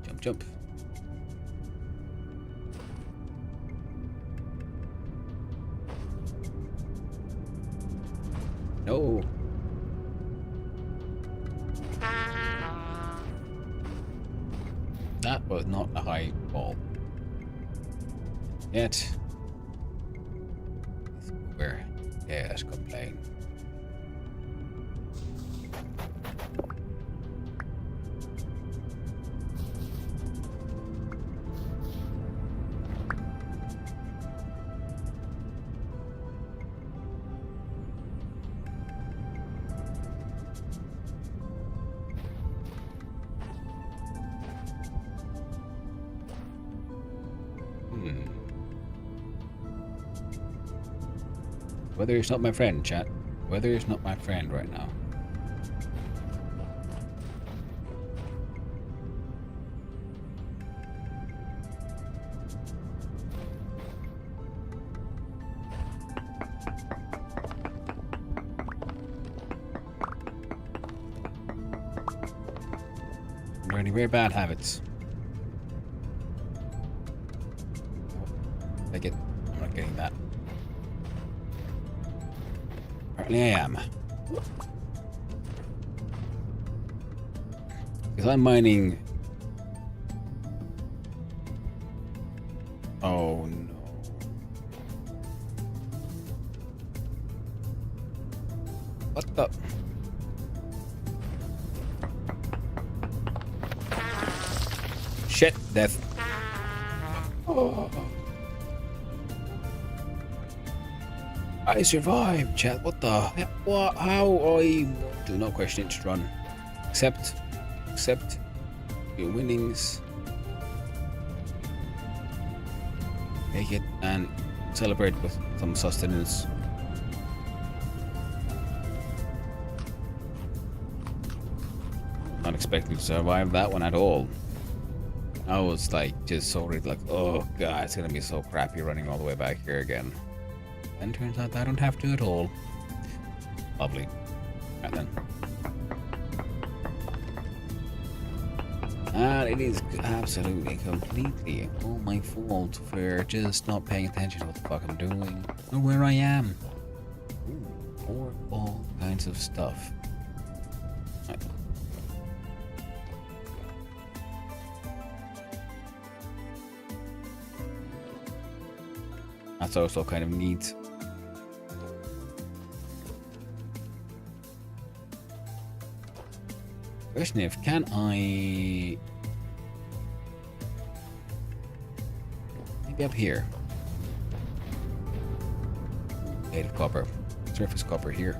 Jump, jump. No. That was not a high ball. Yet. Where? Yeah, let's go play. Weather is not my friend, chat. Weather is not my friend right now. I'm learning very bad habits. Take it. I'm not getting that. Apparently I am. Because I'm mining... Oh no. What the... Shit, death. Oh. I survived, chat. What the heck? What? How? I do not question it. Just run. Accept your winnings. Take it and celebrate with some sustenance. Not expecting to survive that one at all. I was like just so worried, like, oh god, it's gonna be so crappy running all the way back here again. And turns out I don't have to at all. Lovely. Right then. And it is absolutely, completely all my fault for just not paying attention to what the fuck I'm doing or where I am. Ooh, or all kinds of stuff. Right. That's also kind of neat. Question if can I maybe up here? Native copper, surface copper here.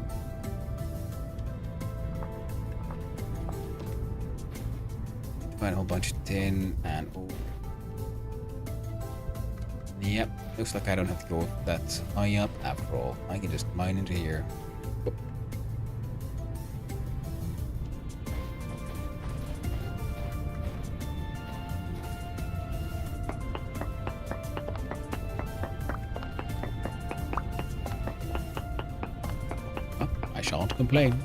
Find a whole bunch of tin and oh. Yep, looks like I don't have to go that high up after all. I can just mine into here. I shan't complain.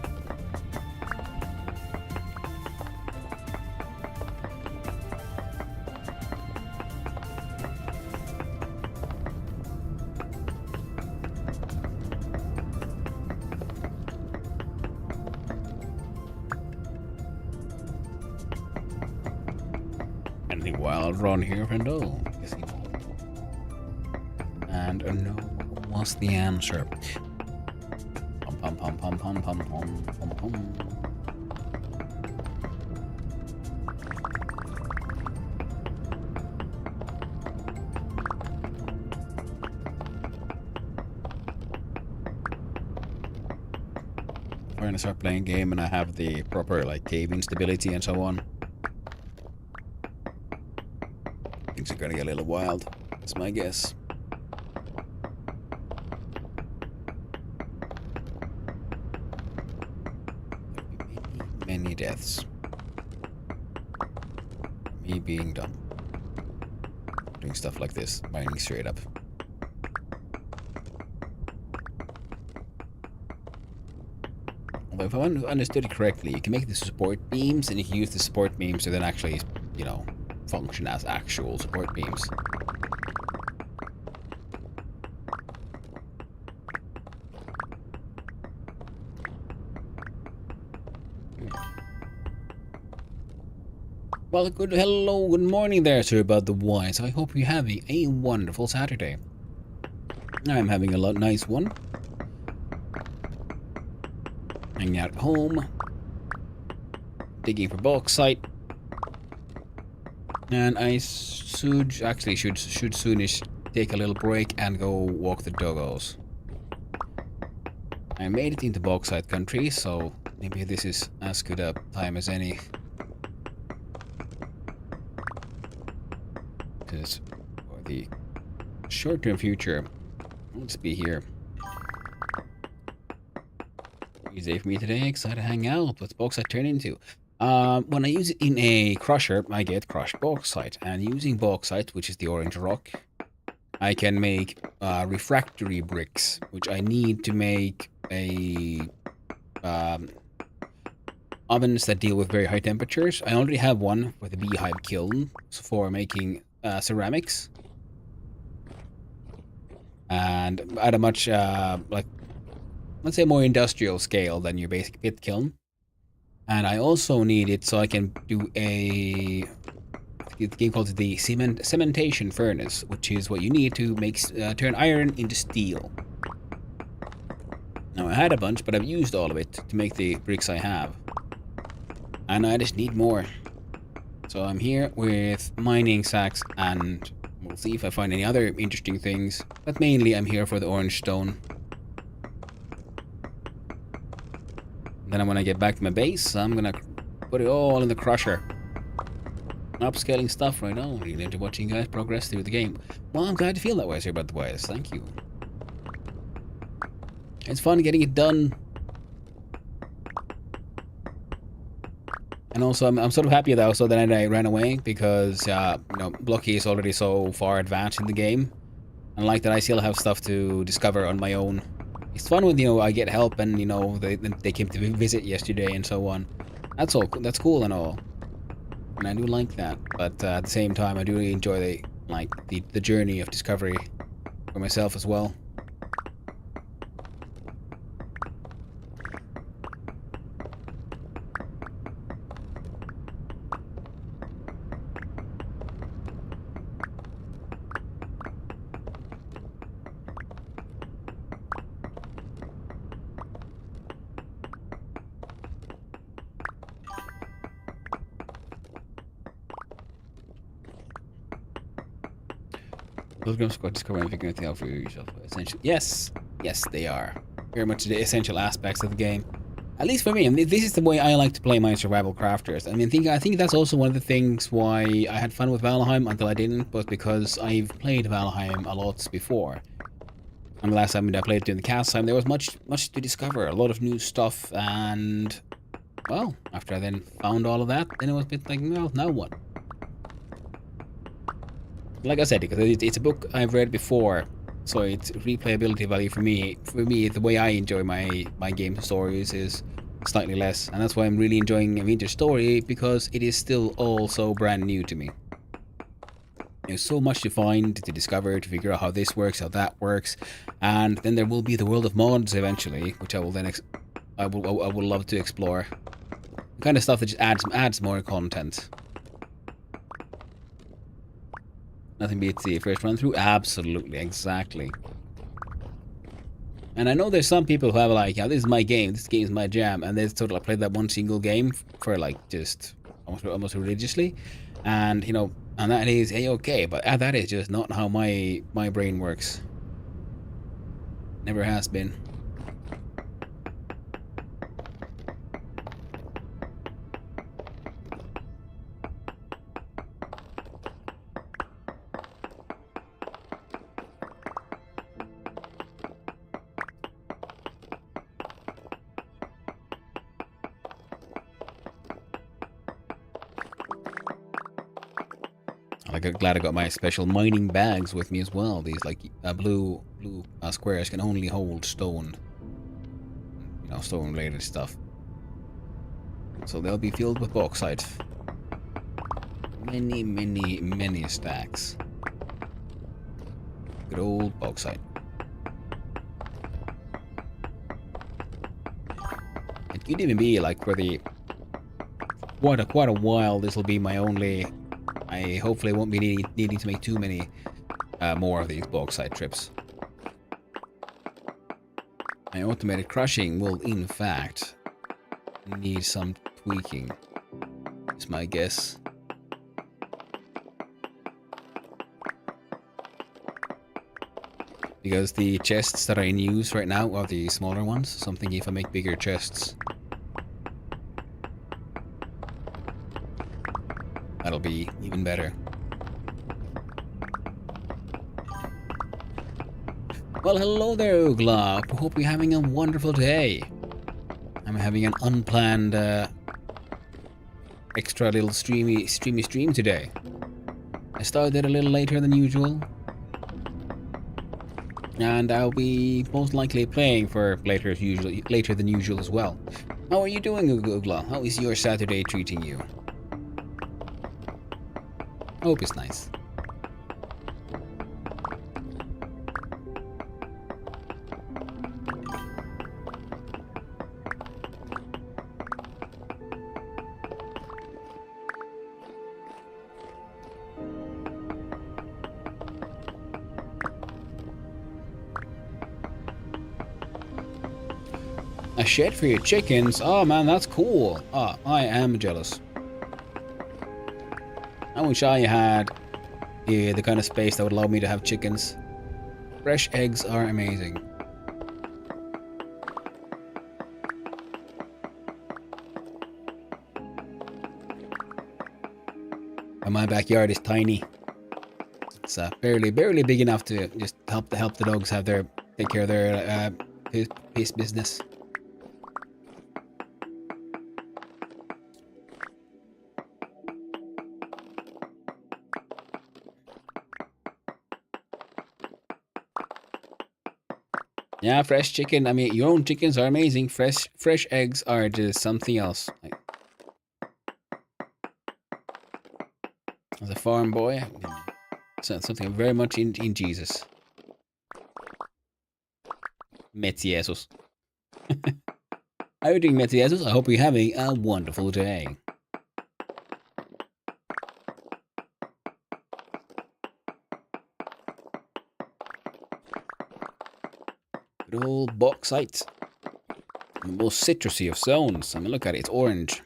Anything wild around here, friendo? Yes, you know. And no was the answer. Pum pum pum pum pum pum pum pum. We're gonna start playing game and I have the proper like cave-in stability and so on. Things are gonna get a little wild. That's my guess. Many deaths. Me being dumb. Doing stuff like this, mining straight up. Although if I understood it correctly, you can make the support beams and you can use the support beams to then actually, you know, function as actual support beams. Well, hello, good morning there, sir, about the wise. I hope you're having a wonderful Saturday. I'm having a nice one. Hanging out at home. Digging for bauxite. And I should soonish take a little break and go walk the doggos. I made it into bauxite country, so maybe this is as good a time as any. Because for the short-term future, let's be here. Easy for me today, excited to hang out. What's bauxite turn into? When I use it in a crusher, I get crushed bauxite. And using bauxite, which is the orange rock, I can make refractory bricks, which I need to make a ovens that deal with very high temperatures. I already have one for the beehive kiln for making ceramics. And at a much, like, let's say more industrial scale than your basic pit kiln. And I also need it so I can do a game called the cementation furnace, which is what you need to make turn iron into steel. Now I had a bunch, but I've used all of it to make the bricks I have. And I just need more. So I'm here with mining sacks and we'll see if I find any other interesting things. But mainly I'm here for the orange stone. Then I'm gonna get back to my base. I'm gonna put it all in the crusher. Upscaling stuff right now. Really into watching you guys progress through the game. Well, I'm glad to feel that way, sir, about the wise. Thank you. It's fun getting it done. And also, I'm sort of happy though, so that I ran away because, you know, Blocky is already so far advanced in the game. And like that, I still have stuff to discover on my own. It's fun when, you know, I get help and, you know, they came to visit yesterday and so on. That's all. That's cool and all. and I do like that. But at the same time, I do really enjoy the journey of discovery for myself as well. Those games got discovering and figuring things out for yourself. Essential. Yes, yes, they are very much the essential aspects of the game. At least for me, I mean, this is the way I like to play my survival crafters. I mean, I think that's also one of the things why I had fun with Valheim until I didn't, was because I've played Valheim a lot before. And the last time I played it during the cast time, there was much to discover, a lot of new stuff, and well, after I then found all of that, then it was a bit like, well, now what? Like I said, because it's a book I've read before, so its replayability value for me, the way I enjoy my game stories is slightly less, and that's why I'm really enjoying Winter's story, because it is still all so brand new to me. There's so much to find, to discover, to figure out how this works, how that works, and then there will be the world of mods eventually, which I will then I will love to explore. The kind of stuff that just adds more content. Nothing beats the first run through. Absolutely, exactly. And I know there's some people who have like, yeah, this is my game, this game is my jam, and they sort of like played that one single game for like just almost religiously, and you know, and that is a-okay, but that is just not how my brain works. Never has been. I'm glad I got my special mining bags with me as well. These like blue squares can only hold stone, you know, stone related stuff. So they'll be filled with bauxite. Many stacks. Good old bauxite. It could even be like for the quite a while. This will be my only. I hopefully won't be needing to make too many more of these bauxite trips. My automated crushing will, in fact, need some tweaking, is my guess. Because the chests that are in use right now are the smaller ones, so I'm thinking if I make bigger chests, that'll be even better. Well, hello there, Oogla. Hope you're having a wonderful day. I'm having an unplanned extra little streamy stream today. I started a little later than usual, and I'll be most likely playing for later than usual as well. How are you doing, Oogla? How is your Saturday treating you? Hope it's nice. A shed for your chickens? Oh man, that's cool. Ah, I am jealous. I wish I had the kind of space that would allow me to have chickens. Fresh eggs are amazing. And my backyard is tiny. It's barely big enough to just help the dogs take care of their business. Yeah, fresh chicken. I mean, your own chickens are amazing. Fresh eggs are just something else. Like, As a farm boy, something very much in Jesus. Metiesus. How are you doing, Metiesus? I hope you're having a wonderful day. Good old bauxite. The most citrusy of zones. I mean, look at it, it's orange.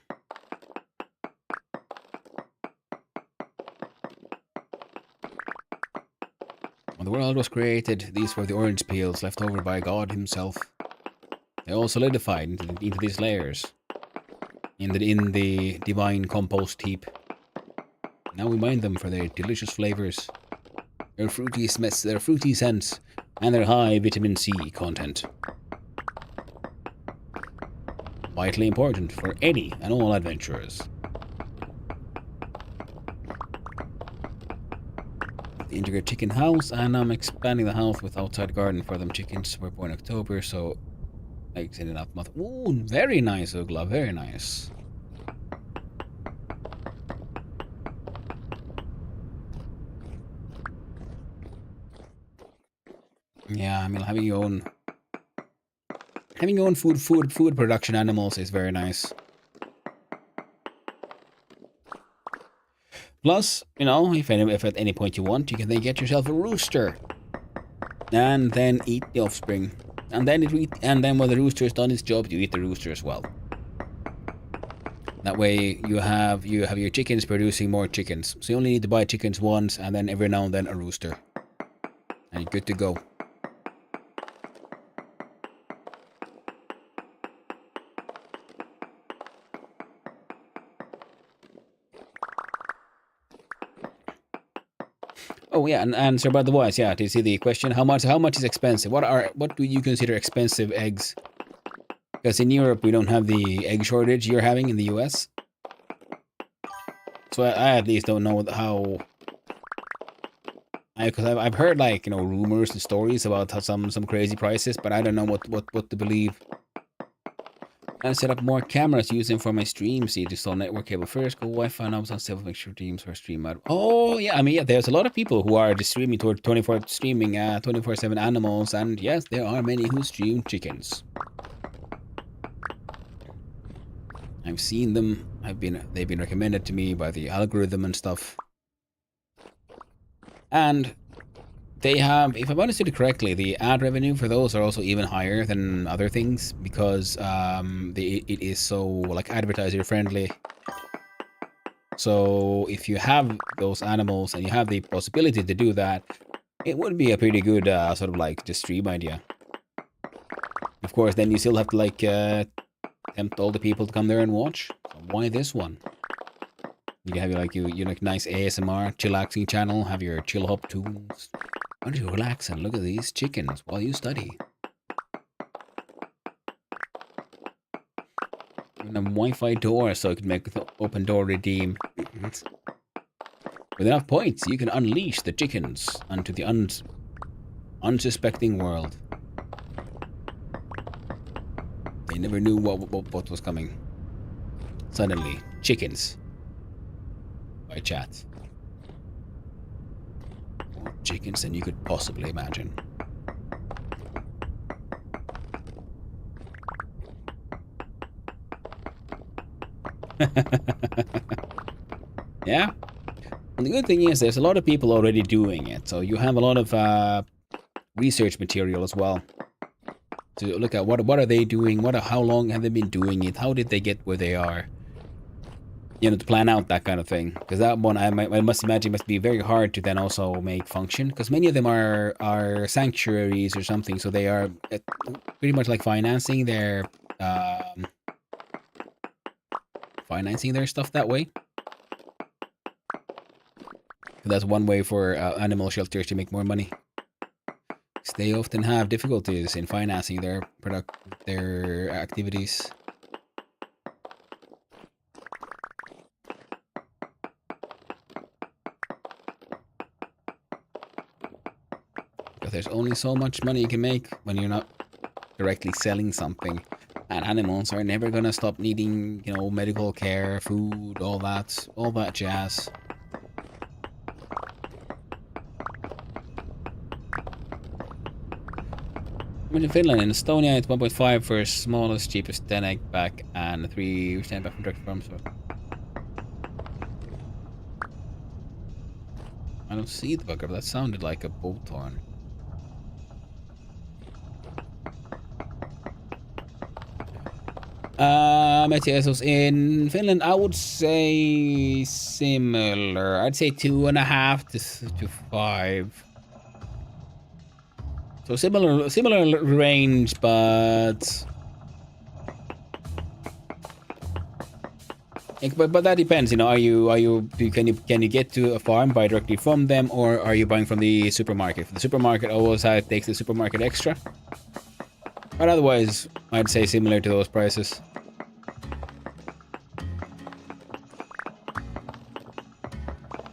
When the world was created, these were the orange peels left over by God himself. They all solidified into these layers. In the divine compost heap. Now we mine them for their delicious flavors. Their fruity scents, and their high vitamin C content. Vitally important for any and all adventurers. The integrated chicken house, and I'm expanding the house with outside garden for them chickens. We're born in October, so eggs in enough month. Ooh, very nice, Ugla, very nice. Yeah, I mean having your own food production animals is very nice. Plus, you know, if at any point you want, you can then get yourself a rooster, and then eat the offspring, and then when the rooster is done its job, you eat the rooster as well. That way, you have your chickens producing more chickens. So you only need to buy chickens once, and then every now and then a rooster, and you're good to go. Oh yeah, and Sir Bud the Wise, yeah, to see the question, how much is expensive? What do you consider expensive eggs? Because in Europe we don't have the egg shortage you're having in the US. So I at least don't know how. Because I've heard, like, you know, rumors and stories about how some crazy prices, but I don't know what to believe. I set up more cameras using for my streams. See, to install network cable first, go Wi-Fi knobs on several, make sure streams are stream out. Oh yeah, I mean, yeah, there's a lot of people who are just streaming toward 24/7 animals, and yes, there are many who stream chickens. I've seen them. They've been recommended to me by the algorithm and stuff. And they have, if I understood it correctly, the ad revenue for those are also even higher than other things because it is so, like, advertiser friendly. So if you have those animals and you have the possibility to do that, it would be a pretty good sort of like just stream idea. Of course, then you still have to, like, tempt all the people to come there and watch. So why this one? You can have your like nice ASMR chillaxing channel, have your chill hop tunes. Why don't you relax and look at these chickens while you study? And a Wi-Fi door so you can make the open door redeem. With enough points, you can unleash the chickens onto the unsuspecting world. They never knew what was coming. Suddenly, chickens. By chat. More chickens than you could possibly imagine. Yeah. And the good thing is there's a lot of people already doing it, so you have a lot of research material as well to look at what are they doing, how long have they been doing it, how did they get where they are, you know, to plan out that kind of thing. Because that one I must imagine must be very hard to then also make function, because many of them are sanctuaries or something, so they are pretty much like financing their stuff that way. That's one way for animal shelters to make more money. They often have difficulties in financing their activities. Because there's only so much money you can make when you're not directly selling something. And animals are never gonna stop needing, you know, medical care, food, all that jazz. much in Finland? In Estonia, it's 1.5 for smallest, cheapest 10 egg pack, and 3 10 pack from direct farms. So I don't see the bugger, but that sounded like a boat horn. Metiesos in Finland, I would say similar. I'd say 2.5 to 5. So similar range, but that depends. You know, can you get to a farm, buy directly from them, or are you buying from the supermarket? The supermarket always takes the supermarket extra. But otherwise, I'd say similar to those prices.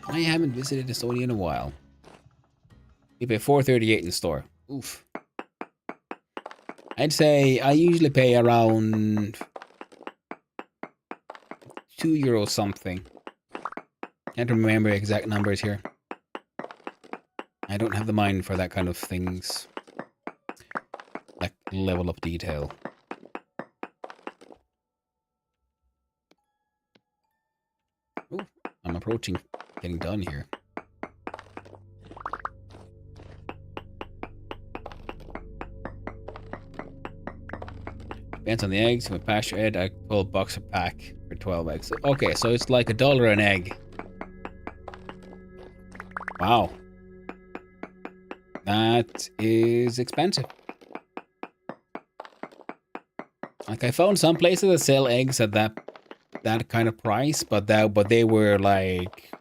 I haven't visited Estonia in a while. We pay $4.38 in the store. Oof. I'd say I usually pay around €2 something. Can't remember exact numbers here. I don't have the mind for that kind of things. That level of detail. Ooh, I'm approaching getting done here. Depends on the eggs. With pasture egg, I $12 a pack for 12 eggs. Okay, so it's like $1 an egg. Wow. That is expensive. Like, I found some places that sell eggs at that kind of price, but they were like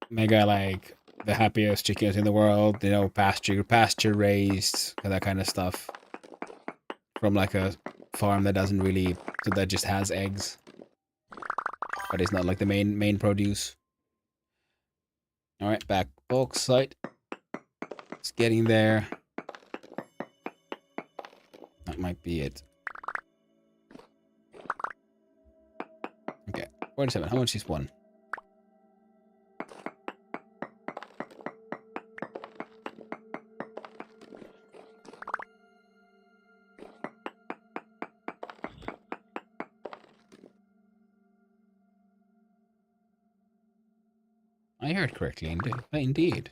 mega, like the happiest chickens in the world, you know, pasture raised, that kind of stuff. From like a farm that doesn't really, so that just has eggs, but it's not like the main produce. All right, back bauxite. It's getting there. That might be it. Okay, 47. How much is one? I heard correctly, indeed.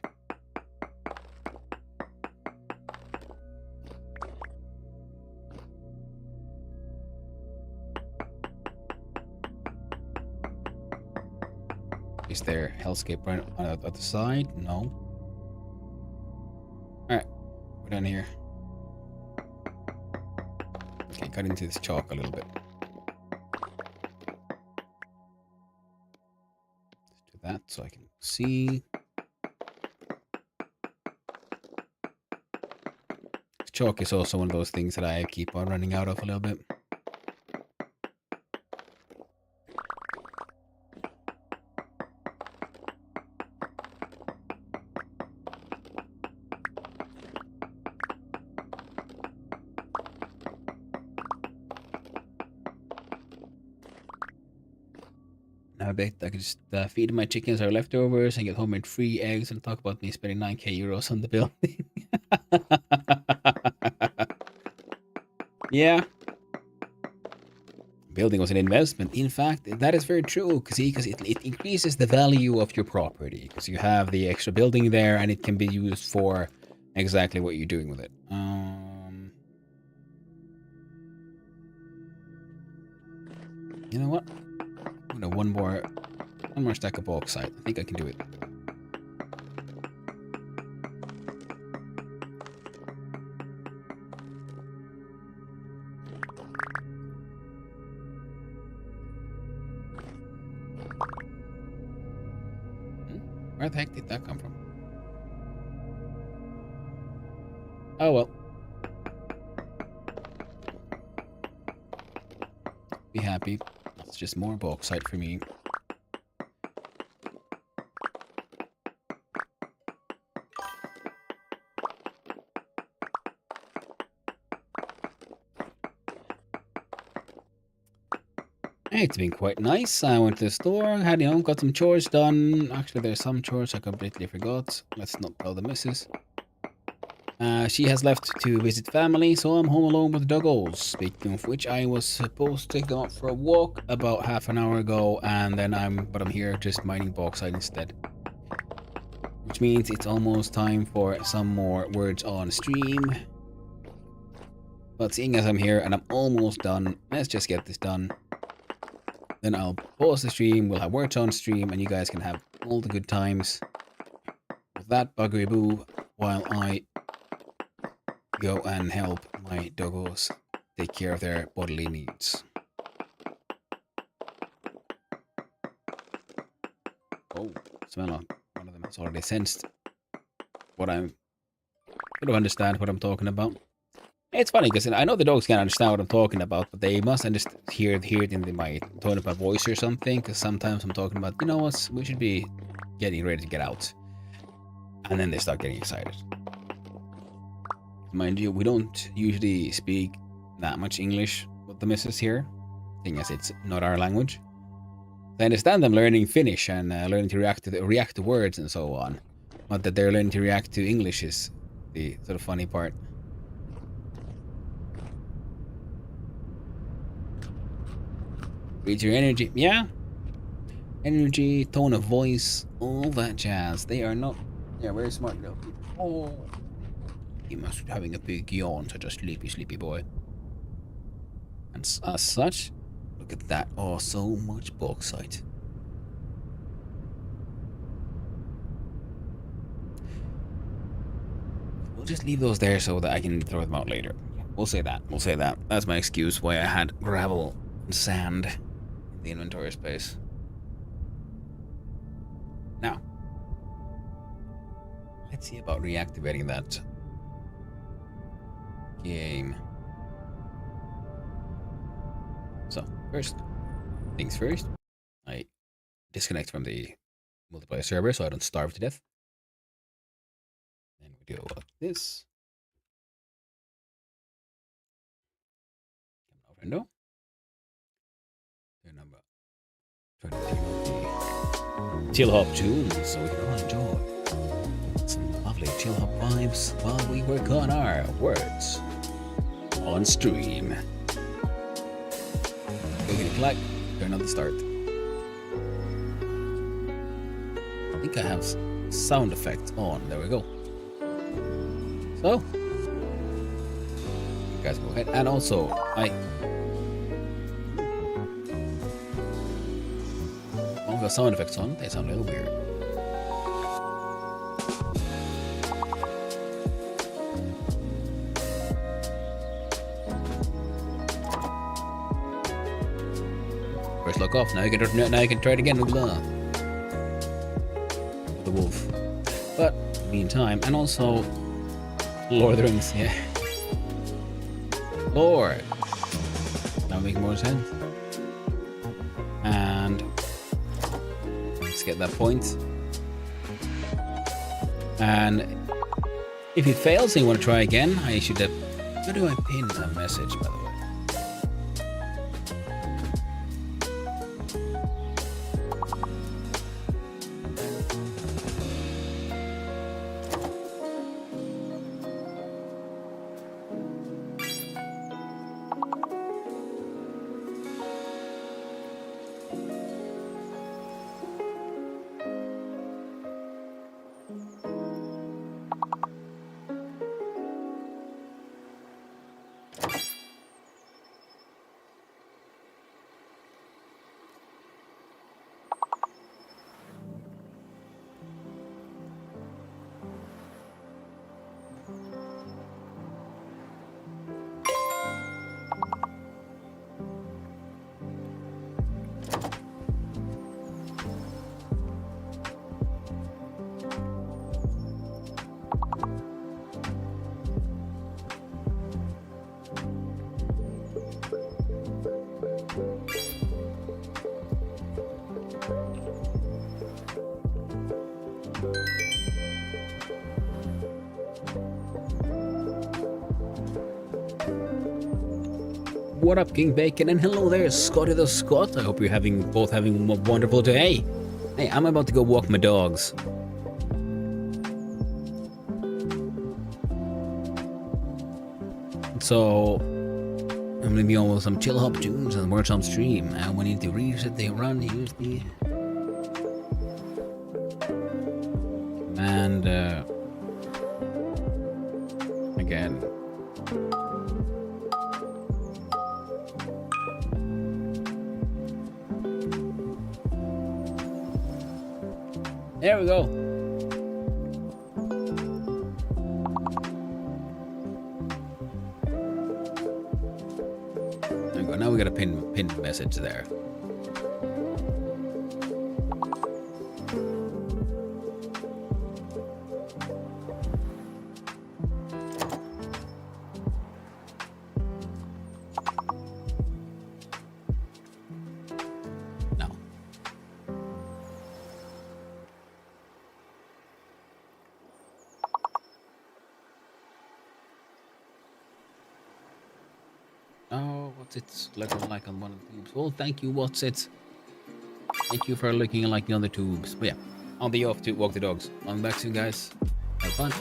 Is there hellscape right on the side? No. Alright, we're done here. Okay, cut into this chalk a little bit. Let's do that so I can see. Chalk is also one of those things that I keep on running out of a little bit. Now I bet I could just feed my chickens our leftovers and get homemade free eggs and talk about me spending 9k euros on the building. Yeah. Building was an investment. In fact, that is very true, because it increases the value of your property, because you have the extra building there and it can be used for exactly what you're doing with it. You know what? I'm gonna one more stack of bauxite. I think I can do it. Where the heck did that come from? Oh well. Be happy. It's just more bauxite for me. It's been quite nice. I went to the store, had, you know, got some chores done. Actually, there's some chores I completely forgot. Let's not tell the missus. She has left to visit family, so I'm home alone with the doggos. Speaking of which, I was supposed to take them out for a walk about half an hour ago, and then I'm here just mining bauxite instead. Which means it's almost time for some more words on stream. But seeing as I'm here and I'm almost done, let's just get this done. Then I'll pause the stream, we'll have words on stream, and you guys can have all the good times with that buggery boo while I go and help my doggos take care of their bodily needs. Oh, smell of one of them has already sensed what I'm sort of understand what I'm talking about. It's funny because I know the dogs can't understand what I'm talking about, but they must understand hear it in my tone of my voice or something. Because sometimes I'm talking about, you know what, we should be getting ready to get out, and then they start getting excited. Mind you, we don't usually speak that much English with the missus here, seeing as it's not our language. I understand them learning Finnish and learning to react to words and so on, but that they're learning to react to English is the sort of funny part. Read your energy, yeah. Energy, tone of voice, all that jazz. They are not, yeah, very smart little people. Oh, he must be having a big yawn, such a sleepy boy. And as such, look at that. Oh, so much bauxite. We'll just leave those there so that I can throw them out later. We'll say that. We'll say that. That's my excuse why I had gravel and sand in the inventory space. Now, let's see about reactivating that game. So, first things first, I disconnect from the multiplayer server so I don't starve to death. And we do like this. Window. Turn number. Try to tune up the chill hop tunes so we can all enjoy some lovely chill hop vibes while we work on our words on stream. Clickety clack, turn on the start. I think I have sound effects on. There we go. So, you guys go ahead. And also, all the sound effects on, they sound a little weird. First lock off. Now you can try it again. Blah. The wolf. But meantime, and also Lord of the Rings. Yeah. Lord. That makes more sense. And let's get that point. And if it fails and you want to try again, I should have. How do I pin a message, by the way? What up, King Bacon, and hello there, Scotty the Scot. I hope you're both having a wonderful day. Hey, I'm about to go walk my dogs. So I'm gonna be on with some chill hop tunes and work some stream, and we need to reset the run. Use the command again. There we go. There we go. Now we got a pinned message there. No. Oh, what's it looking like on one of the tubes? Well, thank you, what's it? Thank you for looking like the other tubes. But yeah, I'll be off to walk the dogs. I'm back soon, guys. Have fun.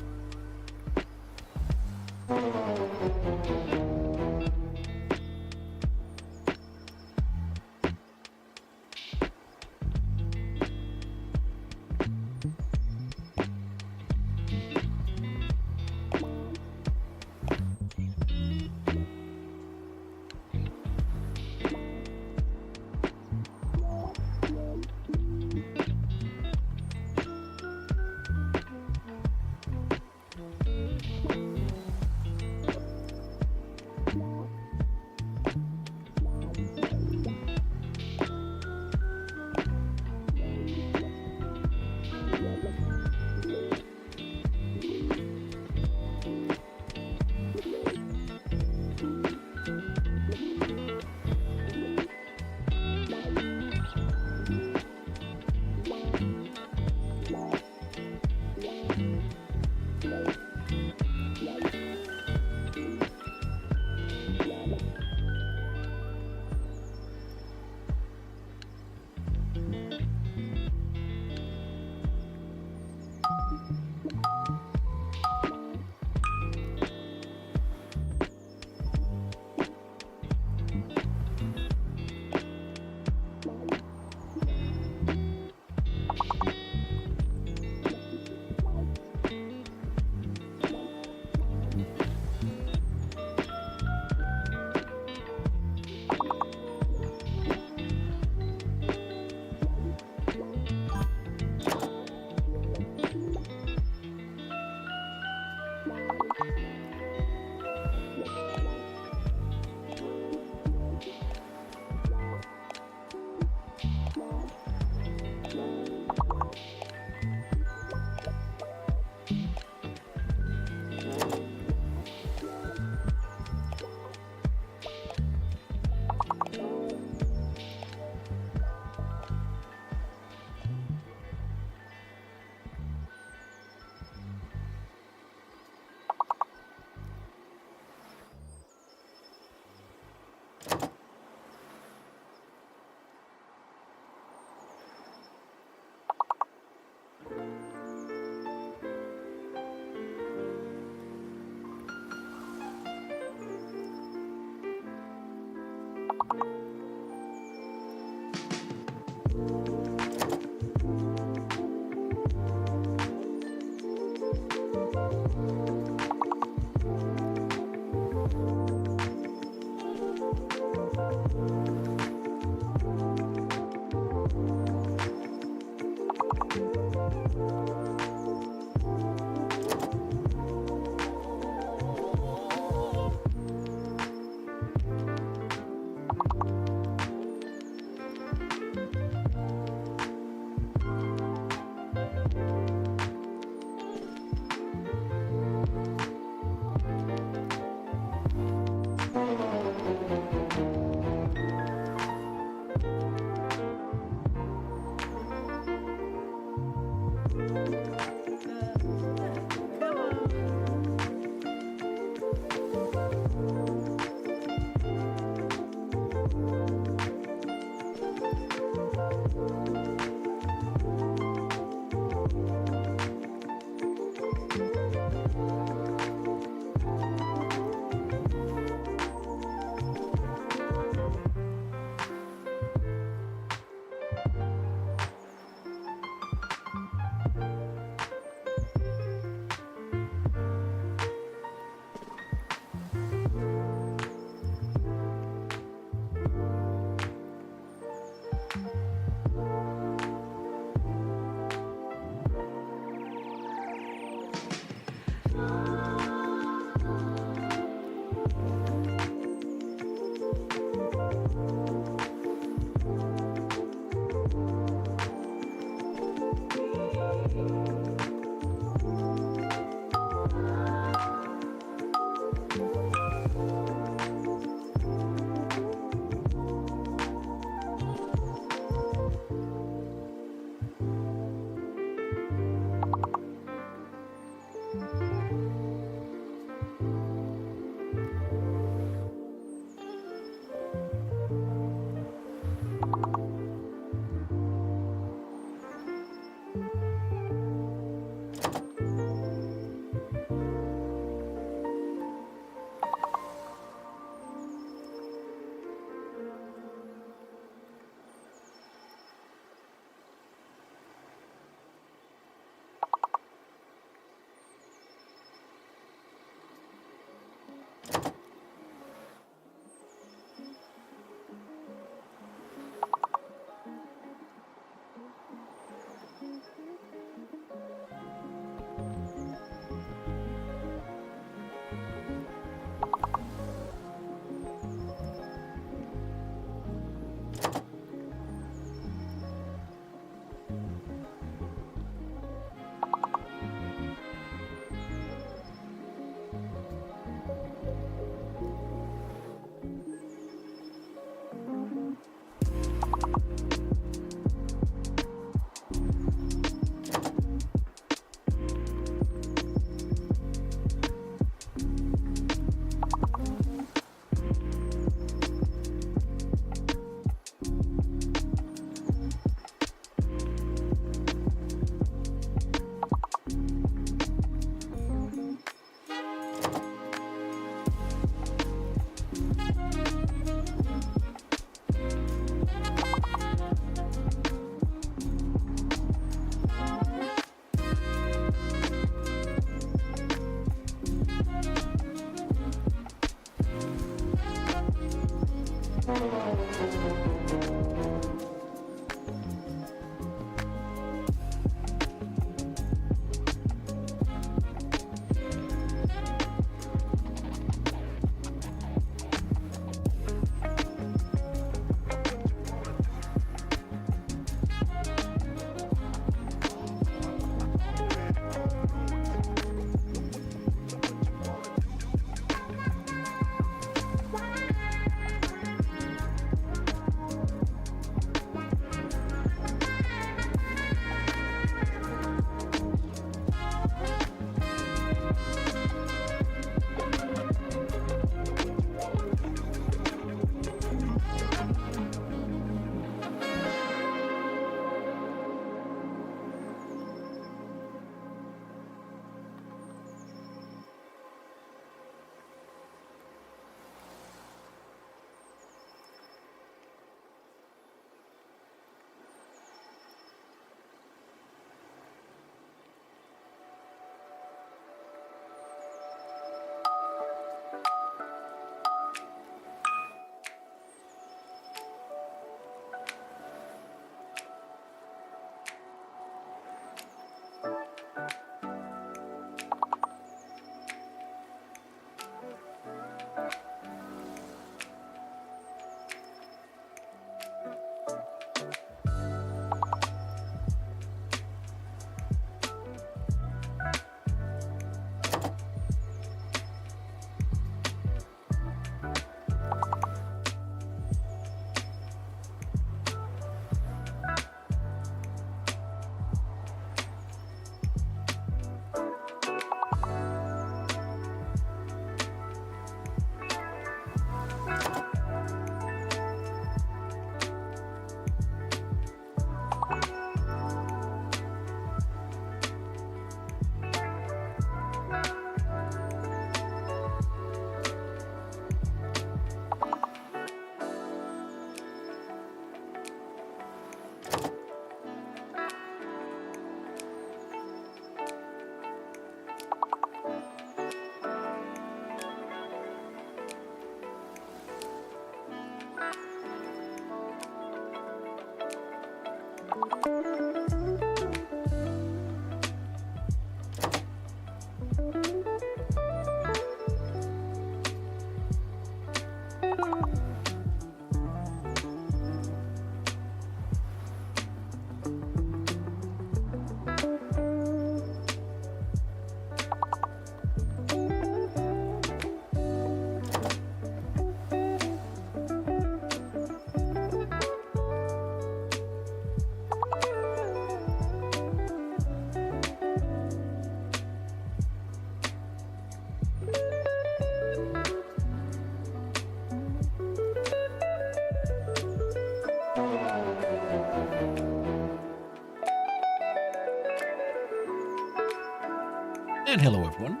And hello everyone.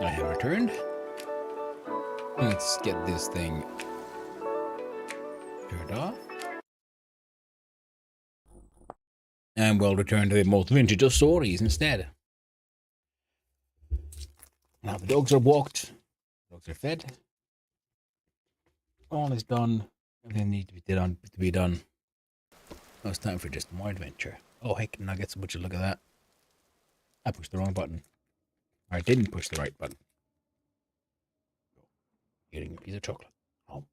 I have returned. Let's get this thing turned off. And we'll return to the most vintage of stories instead. Now the dogs are walked. Dogs are fed. All is done. Everything needs to be done. Now it's time for just more adventure. Oh heck, nuggets, would you look at that? I pushed the wrong button. Or I didn't push the right button. Eating a piece of chocolate. Oh.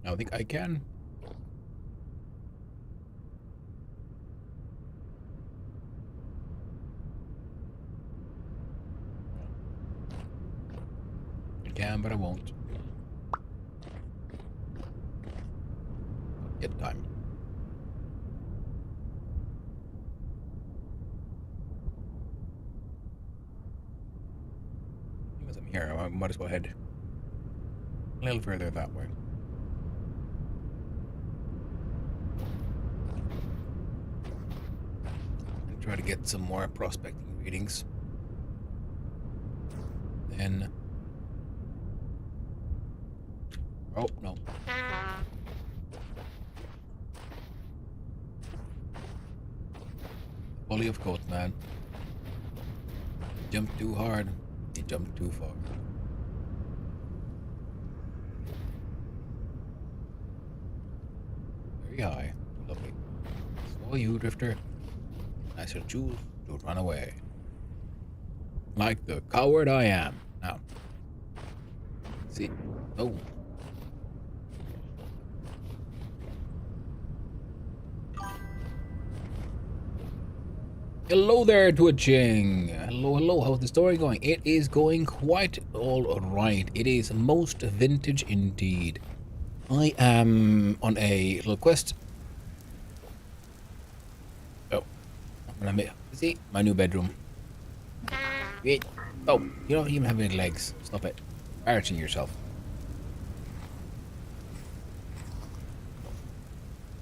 I think I can. I can, but I won't. Get time. Because I'm here, I might as well head a little further that way. And try to get some more prospecting readings. Then... Oh, no. Folly of Coat Man. He jumped too hard. He jumped too far. Very high. Lovely. So you, Drifter. I shall choose to run away. Like the coward I am. Now. See. Oh. Hello there, Twitching. Hello. How's the story going? It is going quite all right. It is most vintage indeed. I am on a little quest. Oh, see my new bedroom. Wait. Oh, you don't even have any legs. Stop it. Arching yourself.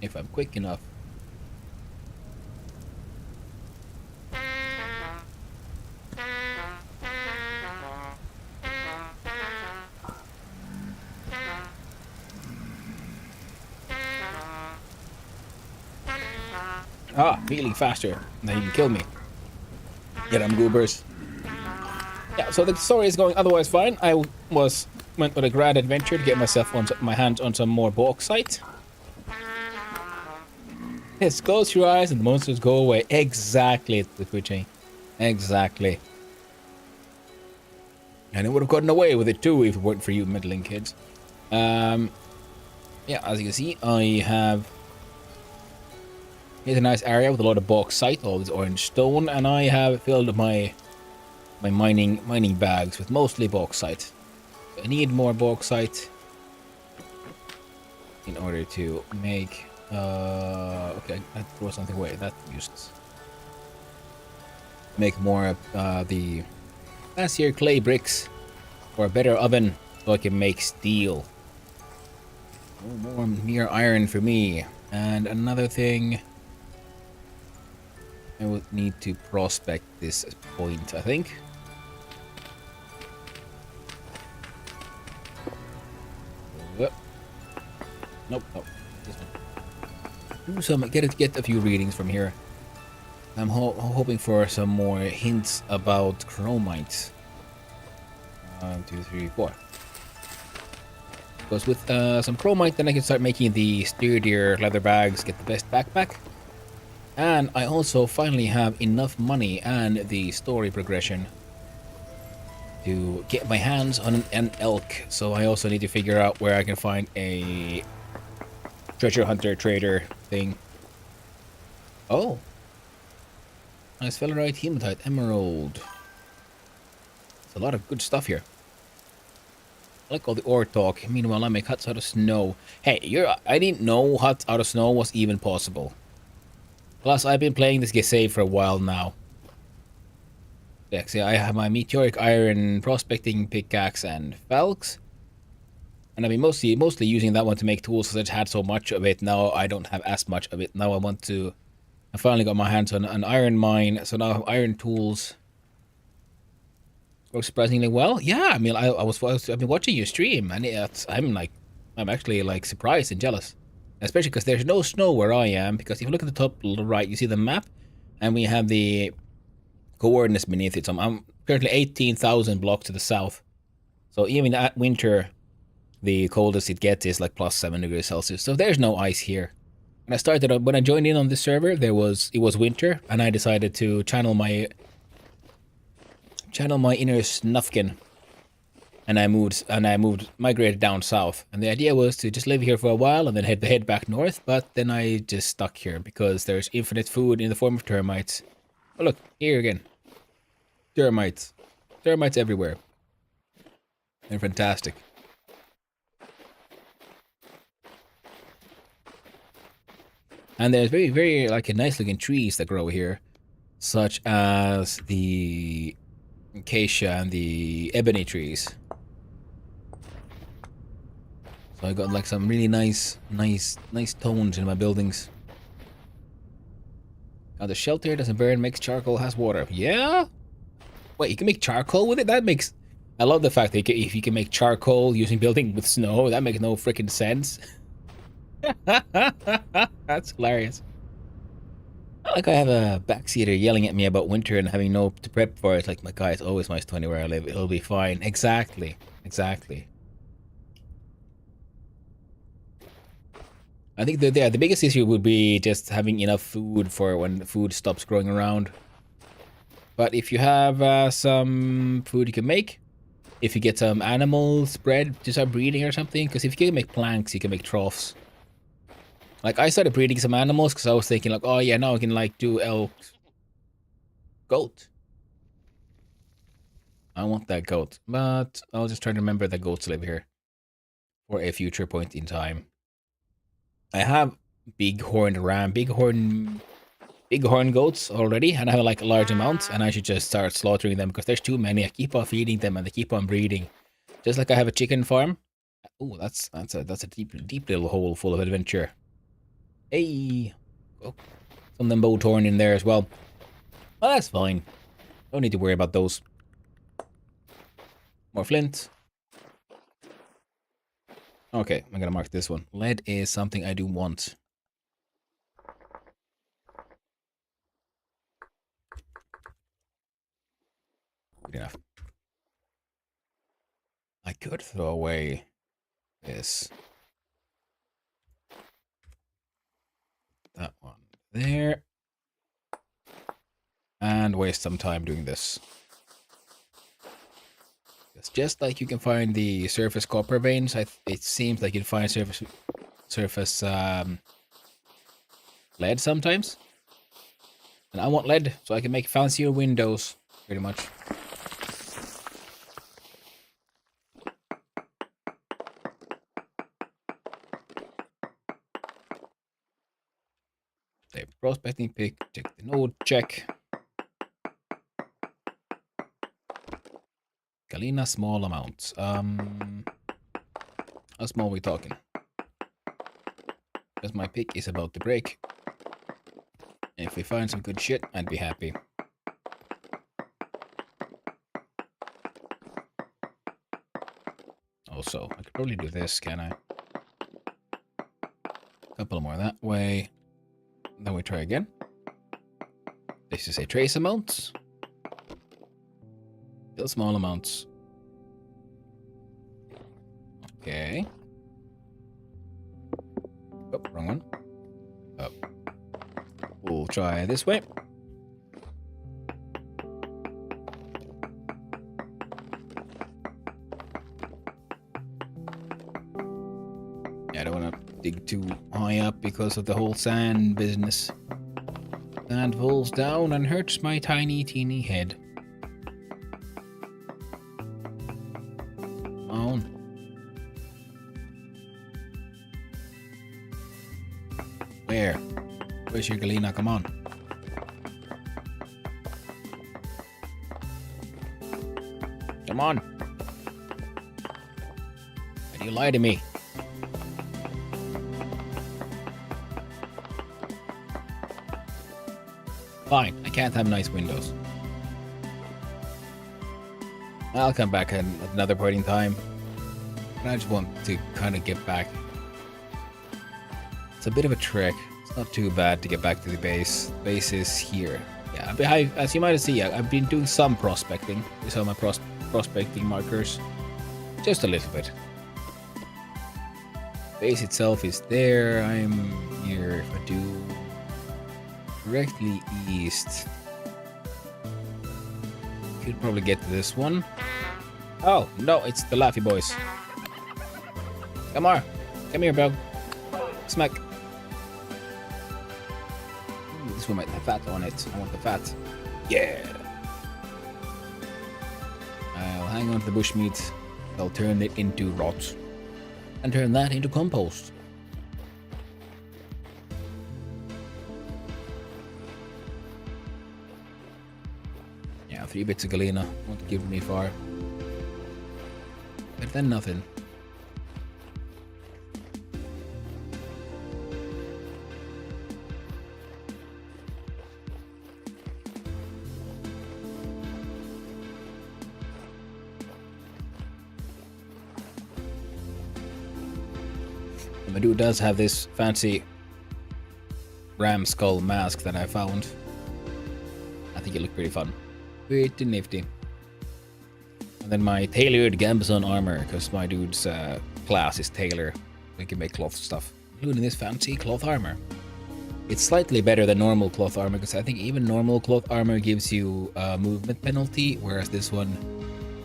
If I'm quick enough. Ah, really faster. Now you can kill me. Get them goobers. Yeah, so the story is going otherwise fine. I went on a grand adventure to get myself my hands on some more bauxite. Yes, close your eyes and the monsters go away. Exactly, the Twitching. Exactly. And it would have gotten away with it too if it weren't for you meddling kids. Yeah, as you can see, I have... Here's a nice area with a lot of bauxite, all this orange stone, and I have filled my mining bags with mostly bauxite. I need more bauxite in order to make... okay, I throw something away. That's useless. Make more of the fancier clay bricks for a better oven so I can make steel. No more mere iron for me. And another thing... I would need to prospect this point, I think. Nope. This one. Do some get a few readings from here. I'm hoping for some more hints about chromite. 1, 2, 3, 4. Because with some chromite, then I can start making the sturdier leather bags, get the best backpack. And I also finally have enough money and the story progression to get my hands on an elk. So I also need to figure out where I can find a treasure hunter trader thing. Oh. Nice Fellerite, Hematite, Emerald. It's a lot of good stuff here. I like all the ore talk. Meanwhile, I make huts out of snow. Hey, I didn't know huts out of snow was even possible. Plus, I've been playing this game for a while now. Yeah, see, I have my meteoric iron prospecting pickaxe and falx. And I've been mostly using that one to make tools because I had so much of it. Now I don't have as much of it. Now I finally got my hands on an iron mine, so now I have iron tools. Works surprisingly well. Yeah, I mean, I've been watching you stream, and I'm actually like surprised and jealous, especially because there's no snow where I am. Because if you look at the top right, you see the map, and we have the coordinates beneath it. So I'm currently 18,000 blocks to the south. So even at winter, the coldest it gets is like +7 degrees Celsius. So there's no ice here. When I joined in on this server, it was winter, and I decided to channel my inner Snufkin, and I migrated down south. And the idea was to just live here for a while and then head back north. But then I just stuck here because there's infinite food in the form of termites. Oh look, here again, termites everywhere. They're fantastic. And there's very, very like nice looking trees that grow here, such as the acacia and the ebony trees. So I got like some really nice tones in my buildings. Now the shelter doesn't burn, makes charcoal, has water. Yeah? Wait, you can make charcoal with it? I love the fact that if you can make charcoal using building with snow, that makes no freaking sense. That's hilarious. Like I have a backseater yelling at me about winter and having no to prep for it. Like, my guy, it's always minus 20 where I live. It'll be fine. Exactly. I think the biggest issue would be just having enough food for when the food stops growing around. But if you have some food you can make, if you get some animals bred to start breeding or something, because if you can make planks, you can make troughs. Like, I started breeding some animals because I was thinking, like, oh yeah, now I can, like, do elk. Goat. I want that goat. But I'll just try to remember that goats live here for a future point in time. I have bighorn goats already, and I have, like, a large amount, and I should just start slaughtering them because there's too many. I keep on feeding them, and they keep on breeding. Just like I have a chicken farm. Oh, that's a deep little hole full of adventure. Hey! Oh, some of them bow torn in there as well. Well, that's fine. Don't need to worry about those. More flint. Okay, I'm gonna mark this one. Lead is something I do want. Good enough. I could throw away this. That one there. And waste some time doing this. It's just like you can find the surface copper veins. It seems like you can find surface lead sometimes. And I want lead so I can make fancier windows, pretty much. Prospecting pick, check the node, check. Galena, small amounts. How small are we talking? Because my pick is about to break. If we find some good shit, I'd be happy. Also, I could probably do this, can I? A couple more that way. Then we try again. This is a trace amounts. Still small amounts. Okay. Oh, wrong one. Oh. We'll try this way. Yeah, I don't want to dig too high up because of the whole sand business. Sand falls down and hurts my tiny, teeny head. Where's your Galena? Come on. Come on. Why do you lie to me? Fine, I can't have nice windows. I'll come back at another point in time. And I just want to kind of get back. It's a bit of a trek. It's not too bad to get back to the base. The base is here. Yeah, as you might see, I've been doing some prospecting. These are my prospecting markers. Just a little bit. Base itself is there. I'm here. If I do directly east, could probably get to this one. Oh, no, it's the Laffy Boys. Come on. Come here, bro. Smack. Ooh, this one might have fat on it. I want the fat. Yeah. I'll hang on to the bushmeat. I'll turn it into rot. And turn that into compost. Yeah, 3 bits of Galena. Won't give me far. But then nothing. My dude does have this fancy ram skull mask that I found. I think it looked pretty fun. Pretty nifty. And then my tailored Gambazon armor, because my dude's class is tailor. We can make cloth stuff, including this fancy cloth armor. It's slightly better than normal cloth armor, because I think even normal cloth armor gives you a movement penalty, whereas this one,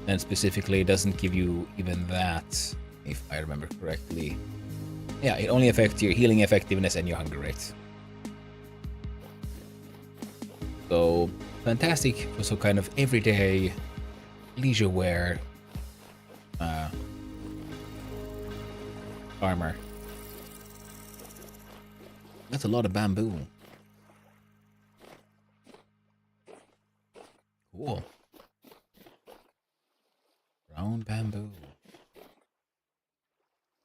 and specifically, doesn't give you even that, if I remember correctly. Yeah, it only affects your healing effectiveness and your hunger rate. So, fantastic for some kind of everyday leisure wear armor. That's a lot of bamboo. Cool. Brown bamboo.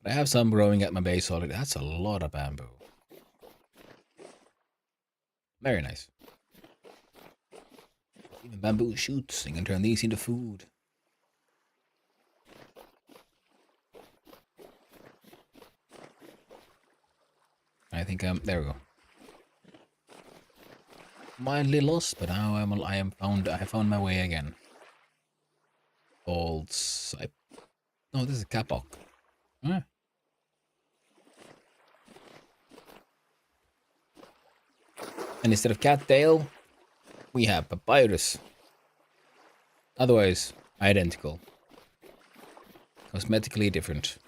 I have some growing at my base already. That's a lot of bamboo. Very nice. Even bamboo shoots. You can turn these into food. I think there we go. Mildly lost, but now I have found my way again. Old sip. No, this is Kapok. Huh? And instead of cattail, we have papyrus. Otherwise, identical. Cosmetically different.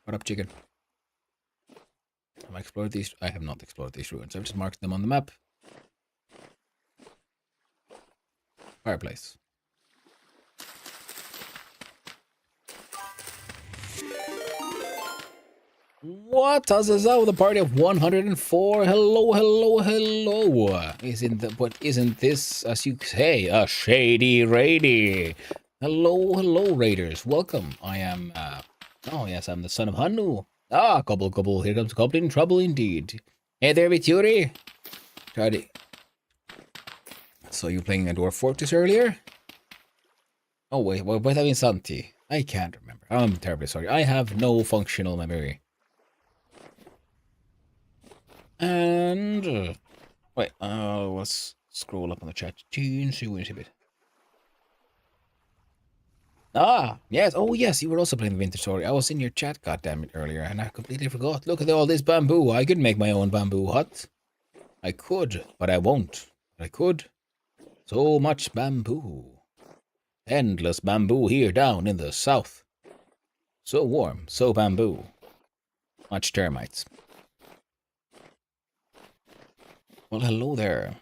What up, chicken? Have I explored these? I have not explored these ruins. I've just marked them on the map. Fireplace. What? Azazel with a party of 104. Hello, hello, hello. Isn't this, as you say, a shady raidy? Hello, hello, raiders. Welcome. I am, oh yes, I'm the son of Hanu. Ah, gobble, gobble. Here comes goblin trouble indeed. Hey there, Vituri. Tried it. So you playing a Dwarf Fortress earlier? Oh wait, what have been Santi? I can't remember. I'm terribly sorry. I have no functional memory. And wait, let's scroll up on the chat. See a bit. Ah, yes. Oh, yes. You were also playing the Winter Story. I was in your chat, goddammit, earlier, and I completely forgot. Look at all this bamboo. I could make my own bamboo hut. I could, but I won't. I could. So much bamboo. Endless bamboo here down in the south. So warm, so bamboo. Much termites. Well, hello there.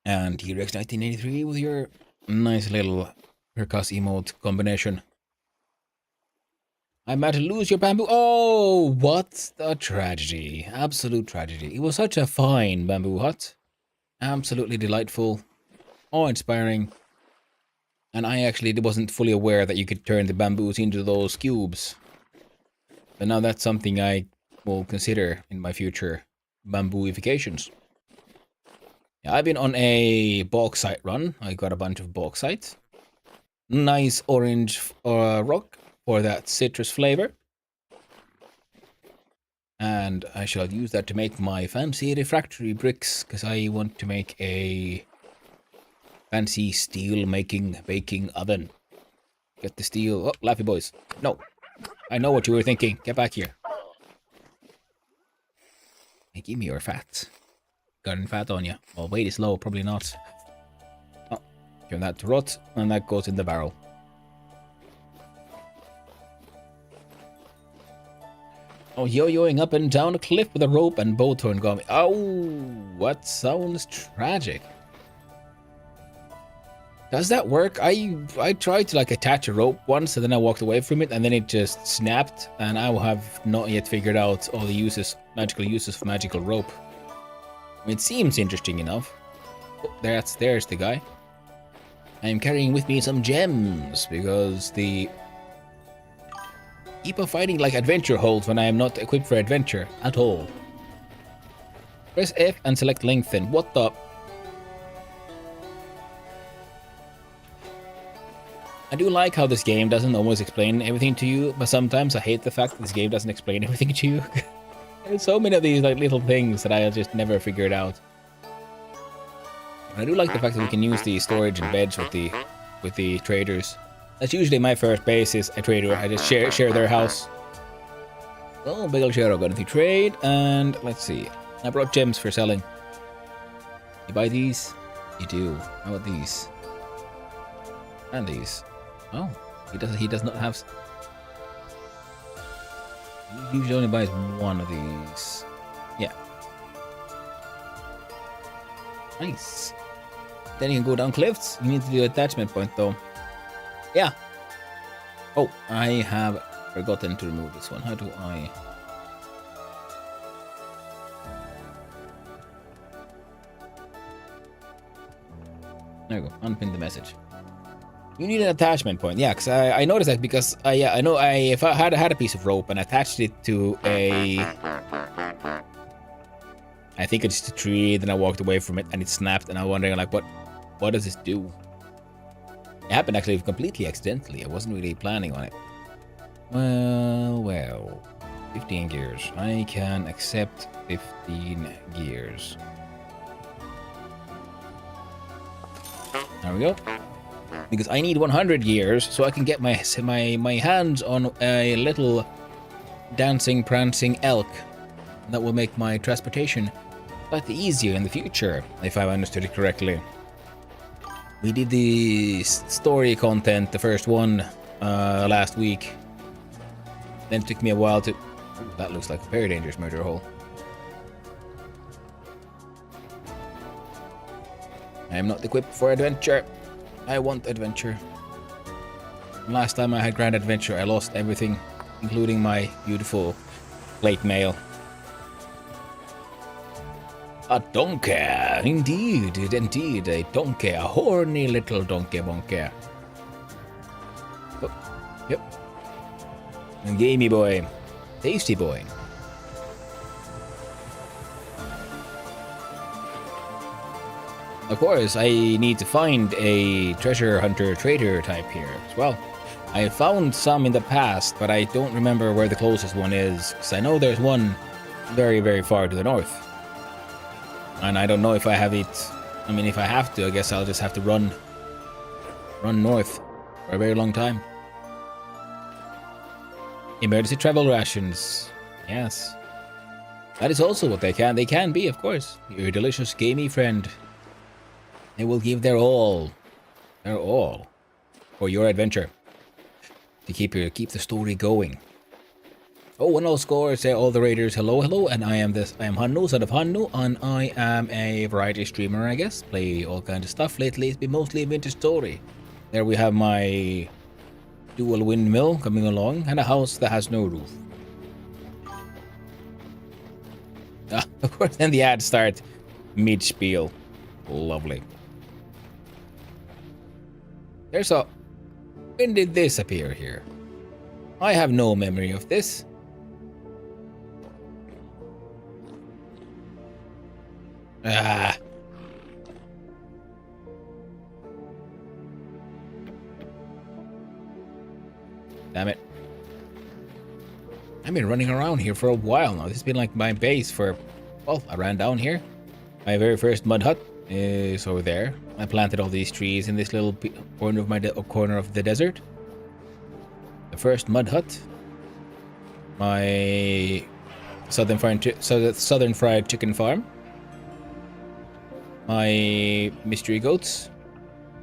And T-Rex 1983 with your nice little Percus emote combination. I'm about to lose your bamboo. Oh, what a tragedy. Absolute tragedy. It was such a fine bamboo hut. Absolutely delightful. Awe-inspiring. And I actually wasn't fully aware that you could turn the bamboos into those cubes. But now that's something I will consider in my future bambooifications. Yeah, I've been on a bauxite run. I got a bunch of bauxite. Nice orange rock for that citrus flavor. And I shall use that to make my fancy refractory bricks, because I want to make a fancy steel baking oven. Get the steel. Oh, Laffy boys. No. I know what you were thinking. Get back here. Hey, give me your fat. Got any fat on you? Well, weight is low. Probably not. Oh, turn that to rot, and that goes in the barrel. Oh, yo-yoing up and down a cliff with a rope and bow torn got me. Oh, what sounds tragic. Does that work? I tried to like attach a rope once and then I walked away from it and then it just snapped, and I have not yet figured out all the magical uses for magical rope. I mean, it seems interesting enough. Oh, there's the guy. I am carrying with me some gems because the keep on fighting like adventure holds when I am not equipped for adventure at all. Press F and select lengthen. What the? I do like how this game doesn't always explain everything to you, but sometimes I hate the fact that this game doesn't explain everything to you. There's so many of these like little things that I just never figured out. But I do like the fact that we can use the storage and beds with the traders. That's usually my first base is a trader. I just share their house. Oh, big ol' share. I'm going to trade, and let's see. I brought gems for selling. You buy these? You do. How about these? And these. Oh, he does not have. He usually only buys one of these. Yeah. Nice. Then you can go down cliffs. You need to do attachment point though. Yeah. Oh, I have forgotten to remove this one. How do I? There we go. Unpin the message. You need an attachment point. Yeah, because I noticed that because I know if I had a piece of rope and attached it to a, I think it's a tree. Then I walked away from it and it snapped, and I'm wondering like what does this do? It happened actually completely accidentally. I wasn't really planning on it. Well. 15 gears. I can accept 15 gears. There we go. Because I need 100 gears so I can get my hands on a little dancing, prancing elk. That will make my transportation slightly easier in the future, if I've understood it correctly. We did the story content, the first one, last week. Then it took me a while to... Ooh, that looks like a very dangerous murder hole. I am not equipped for adventure. I want adventure. Last time I had Grand Adventure, I lost everything, including my beautiful plate mail. A donkey, indeed, a donkey, a horny little donkey bonker. Oh, yep. And gamey boy, tasty boy. Of course, I need to find a treasure hunter trader type here as well. I found some in the past, but I don't remember where the closest one is, because I know there's one very, very far to the north. And I don't know if I have it. I mean, if I have to, I guess I'll just have to run north for a very long time. Emergency travel rations. Yes. That is also what they can be, of course. Your delicious gamey friend. They will give their all for your adventure to keep the story going. Oh, and all scores, all the raiders, hello, and I am Hannu, son of Hannu, and I am a variety streamer, I guess. Play all kinds of stuff. Lately, it's been mostly Vintage Story. There we have my dual windmill coming along, and a house that has no roof. Of course, then the ads start mid-spiel. Lovely. There's a... When did this appear here? I have no memory of this. Ah. Damn it. I've been running around here for a while now. This has been like my base for... Well, I ran down here. My very first mud hut is over there. I planted all these trees in this little corner of my corner of the desert. The first mud hut. My southern fried chicken farm. My mystery goats.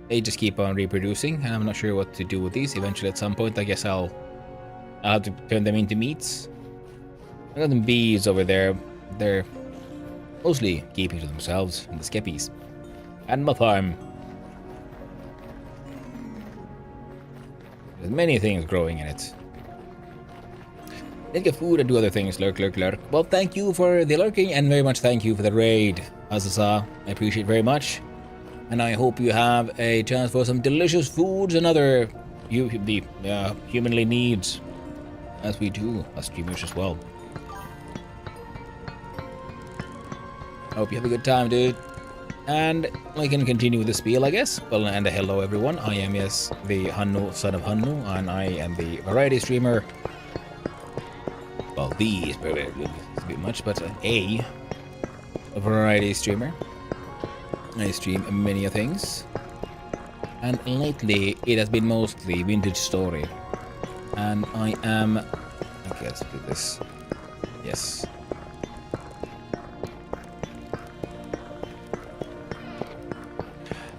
They just keep on reproducing, and I'm not sure what to do with these. Eventually, at some point, I guess I'll have to turn them into meats. I got them bees over there. They're mostly keeping to themselves, and the skeppies. And my farm. There's many things growing in it. Let's get food and do other things. Lurk, lurk, lurk. Well, thank you for the lurking, and very much thank you for the raid, Azasa. I appreciate it very much. And I hope you have a chance for some delicious foods and other humanly needs, as we do, us streamers as well. I hope you have a good time, dude. And I can continue with the spiel, I guess. Well, and hello everyone. I am, yes, the Hannu, son of Hannu, and I am the variety streamer. Well, the is probably a bit much, but a variety streamer. I stream many things, and lately it has been mostly vintage story, and I am, I guess, do this, yes.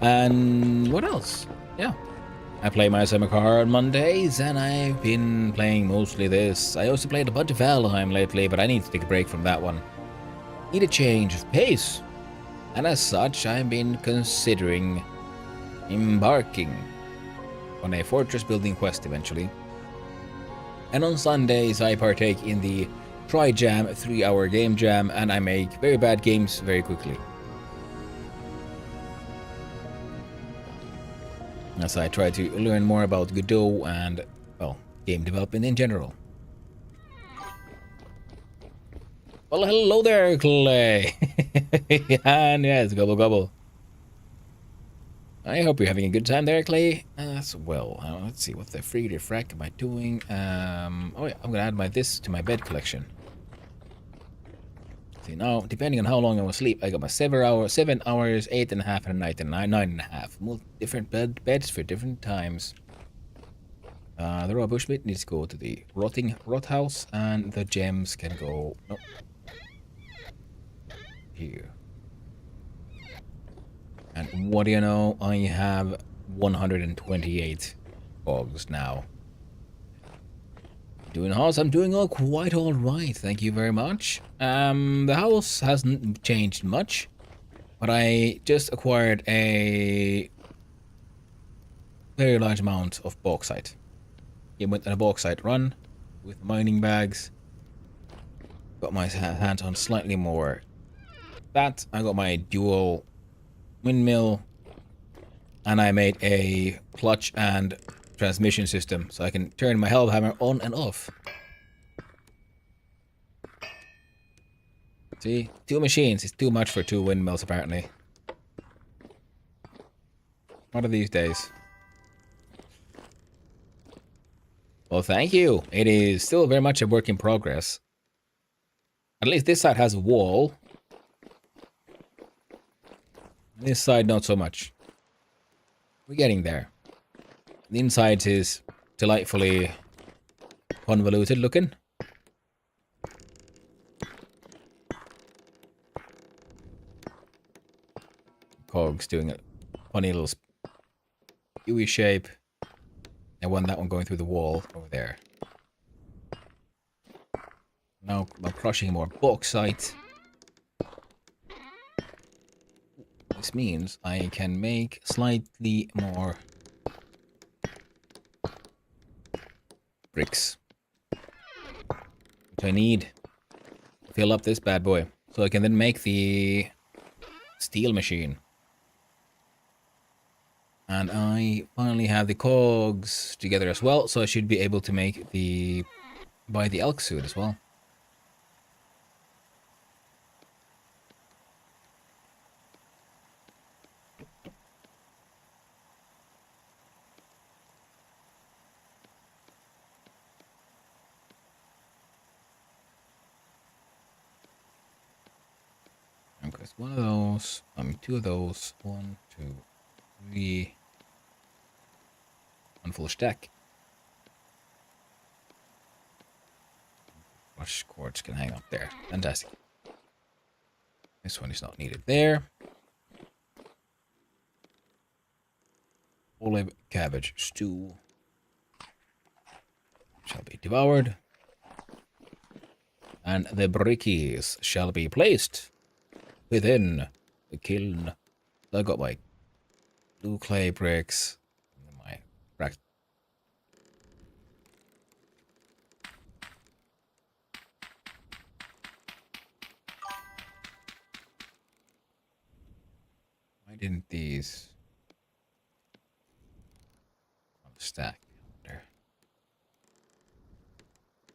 And what else? Yeah, I play my summer car on Mondays, and I've been playing mostly this. I also played a bunch of Valheim lately, but I need to take a break from that one. Need a change of pace. And as such, I've been considering embarking on a fortress building quest eventually. And on Sundays, I partake in the Try Jam 3-hour game jam, and I make very bad games very quickly. As I try to learn more about Godot and, well, game development in general. Well, hello there, Clay. And yes, gobble gobble. I hope you're having a good time there, Clay, as well. Let's see, what the free frack am I doing? Oh yeah, I'm gonna add this to my bed collection. See, now, depending on how long I will sleep, I got my 7 hours, 8.5 and a night, and 9.5. Different beds for different times. The raw bushmeat needs to go to the rot house, and the gems can go... Nope. Here. And what do you know? I have 128 bogs now. Doing house, I'm doing quite all right. Thank you very much. The house hasn't changed much, but I just acquired a very large amount of bauxite. I went on a bauxite run with mining bags. Got my hands on slightly more. That I got my dual windmill, and I made a clutch and transmission system so I can turn my Hellhammer on and off. See, 2 machines is too much for 2 windmills apparently. One of these days. Well, thank you. It is still very much a work in progress. At least this side has a wall. This side, not so much. We're getting there. The inside is delightfully convoluted looking. Cogs doing a funny little U shape. And that one going through the wall over there. Now I'm crushing more bauxite. This means I can make slightly more bricks. Which I need to fill up this bad boy. So I can then make the steel machine. And I finally have the cogs together as well, so I should be able to make buy the elk suit as well. Okay, so one of those, two of those, 1, 2, 3, one full stack. Brush cords can hang up there. Fantastic. This one is not needed there. Olive cabbage stew shall be devoured. And the brickies shall be placed within the kiln. I got my blue clay bricks. My rack. Why didn't these on the stack there?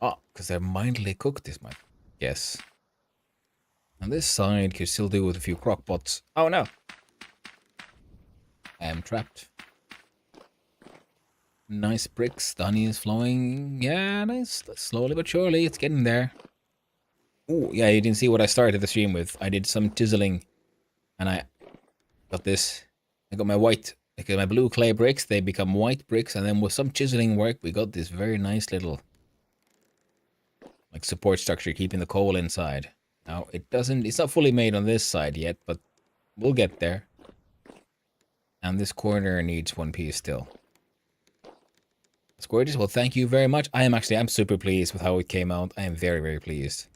Oh, because they're mildly cooked, is my guess. On this side, could still do with a few crock pots. Oh no! I am trapped. Nice bricks, the honey is flowing. Yeah, nice. Slowly but surely, it's getting there. Oh, yeah, you didn't see what I started the stream with. I did some chiseling. And I got this. I got my my blue clay bricks. They become white bricks. And then with some chiseling work, we got this very nice little like support structure, keeping the coal inside. Now, it's not fully made on this side yet, but we'll get there. And this corner needs one piece still. That's gorgeous. Well, thank you very much. I'm super pleased with how it came out. I am very, very pleased.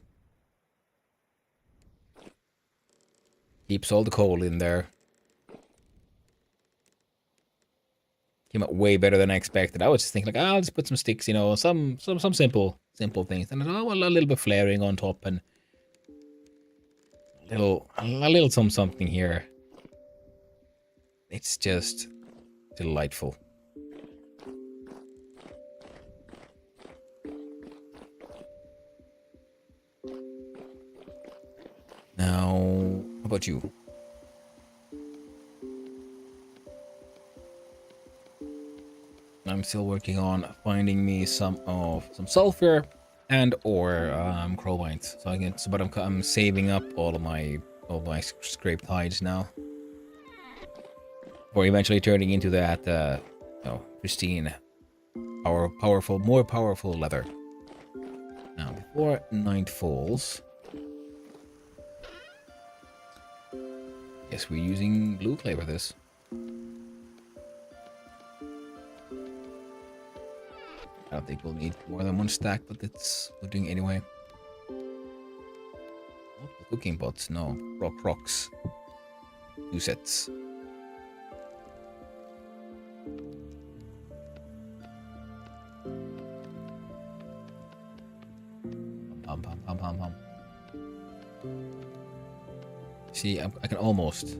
Keeps all the coal in there. Came out way better than I expected. I was just thinking like, I'll just put some sticks, you know, some simple things. And well, a little bit flaring on top and a little something here. It's just delightful. Now, how about you? I'm still working on finding me some sulfur and or chromites. But I'm saving up all my scraped hides now, for eventually turning into that pristine, more powerful leather. Now, before night falls, guess we're using blue clay for this. I don't think we'll need more than one stack, but we're doing it anyway. Oh, the cooking pots, no. Rocks. 2 sets. Pum. See, I can almost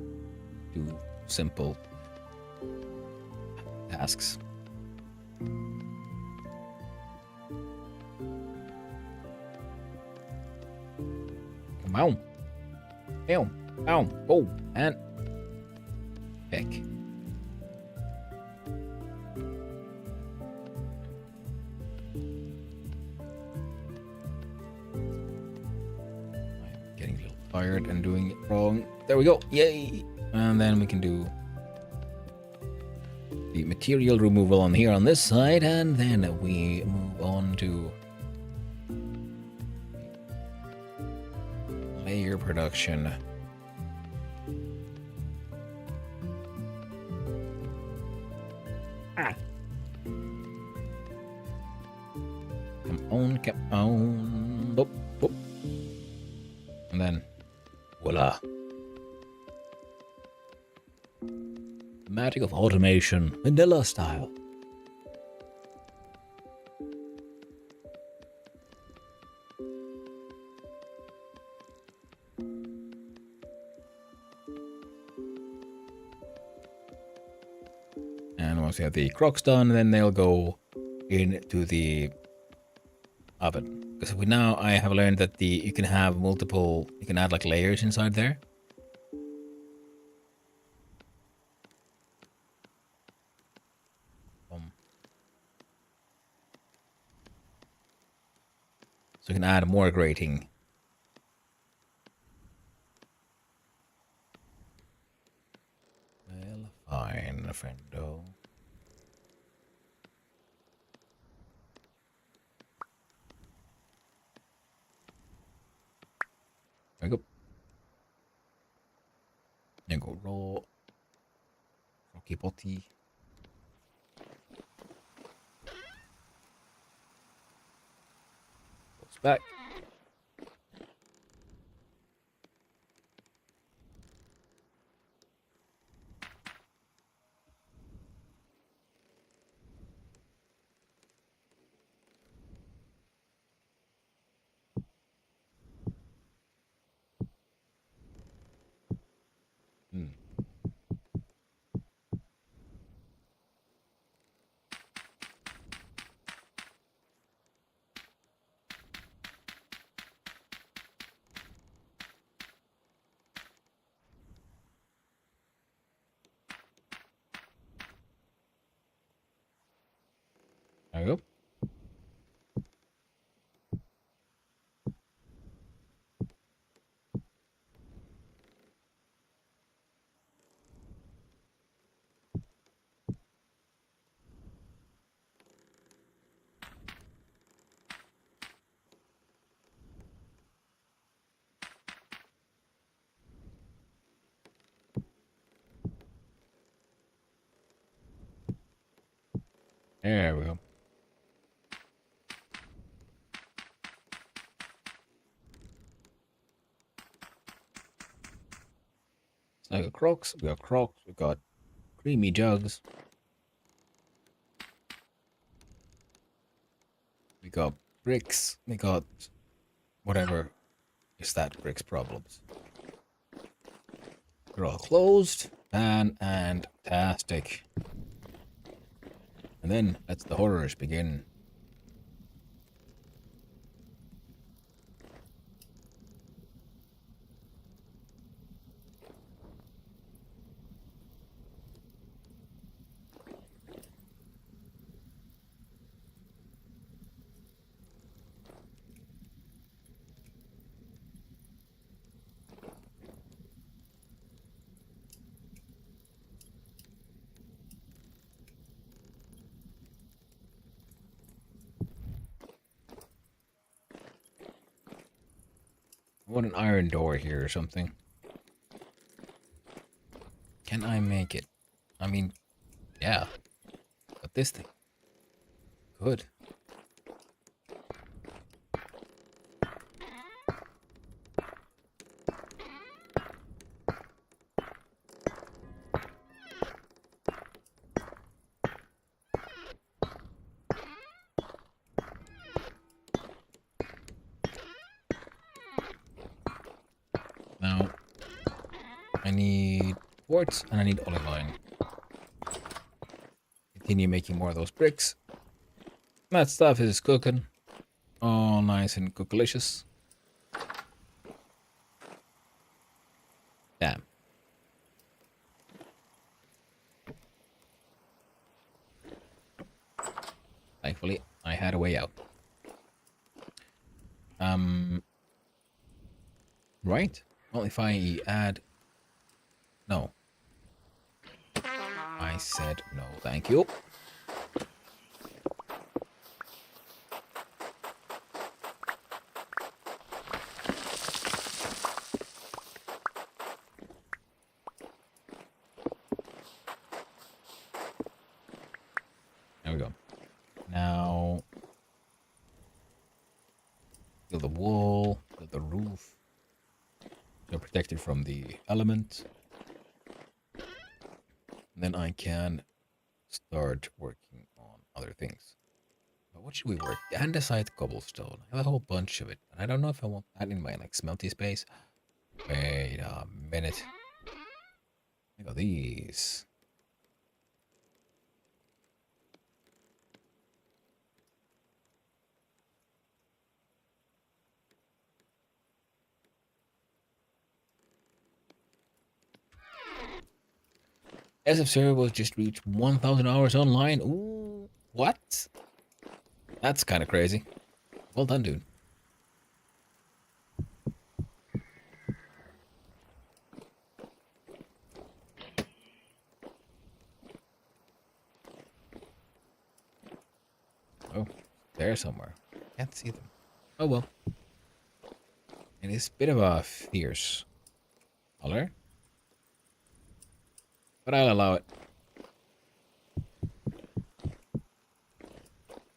do simple tasks. Come on. Down. Oh, and pick. Getting a little tired and doing it wrong. There we go. Yay! And then we can do the material removal on here on this side, and then we move on to layer production. Come on. Boop. And then, voila. The magic of automation, vanilla style. Once you have the crocs done, then they'll go into the oven. Because I have learned that you can have multiple, you can add like layers inside there. So you can add more grating. Well, fine, friendo. There we go. Then go raw. Rocky potty. Goes back. There we go. There we go. So I got crocs, we got creamy jugs. We got bricks, we got whatever is that bricks problems. They're all closed, and fantastic. And then let the horrors begin. I want an iron door here or something. Can I make it? I mean, yeah. But this thing. Good. Now, I need quartz and I need olivine. Continue making more of those bricks. That stuff is cooking. All nice and cookalicious. Damn. Thankfully, I had a way out. Right? Well, if I add... No. I said no, thank you. There we go. Now, build the wall, build the roof. So protected from the element. And then I can start working on other things. But what should we work? Andesite cobblestone. I have a whole bunch of it. And I don't know if I want that in my like smelty space. Wait a minute. I got these. SF server was just reached 1,000 hours online. Ooh, what? That's kind of crazy. Well done, dude. Oh, there somewhere. Can't see them. Oh well. It is a bit of a fierce color, but I'll allow it.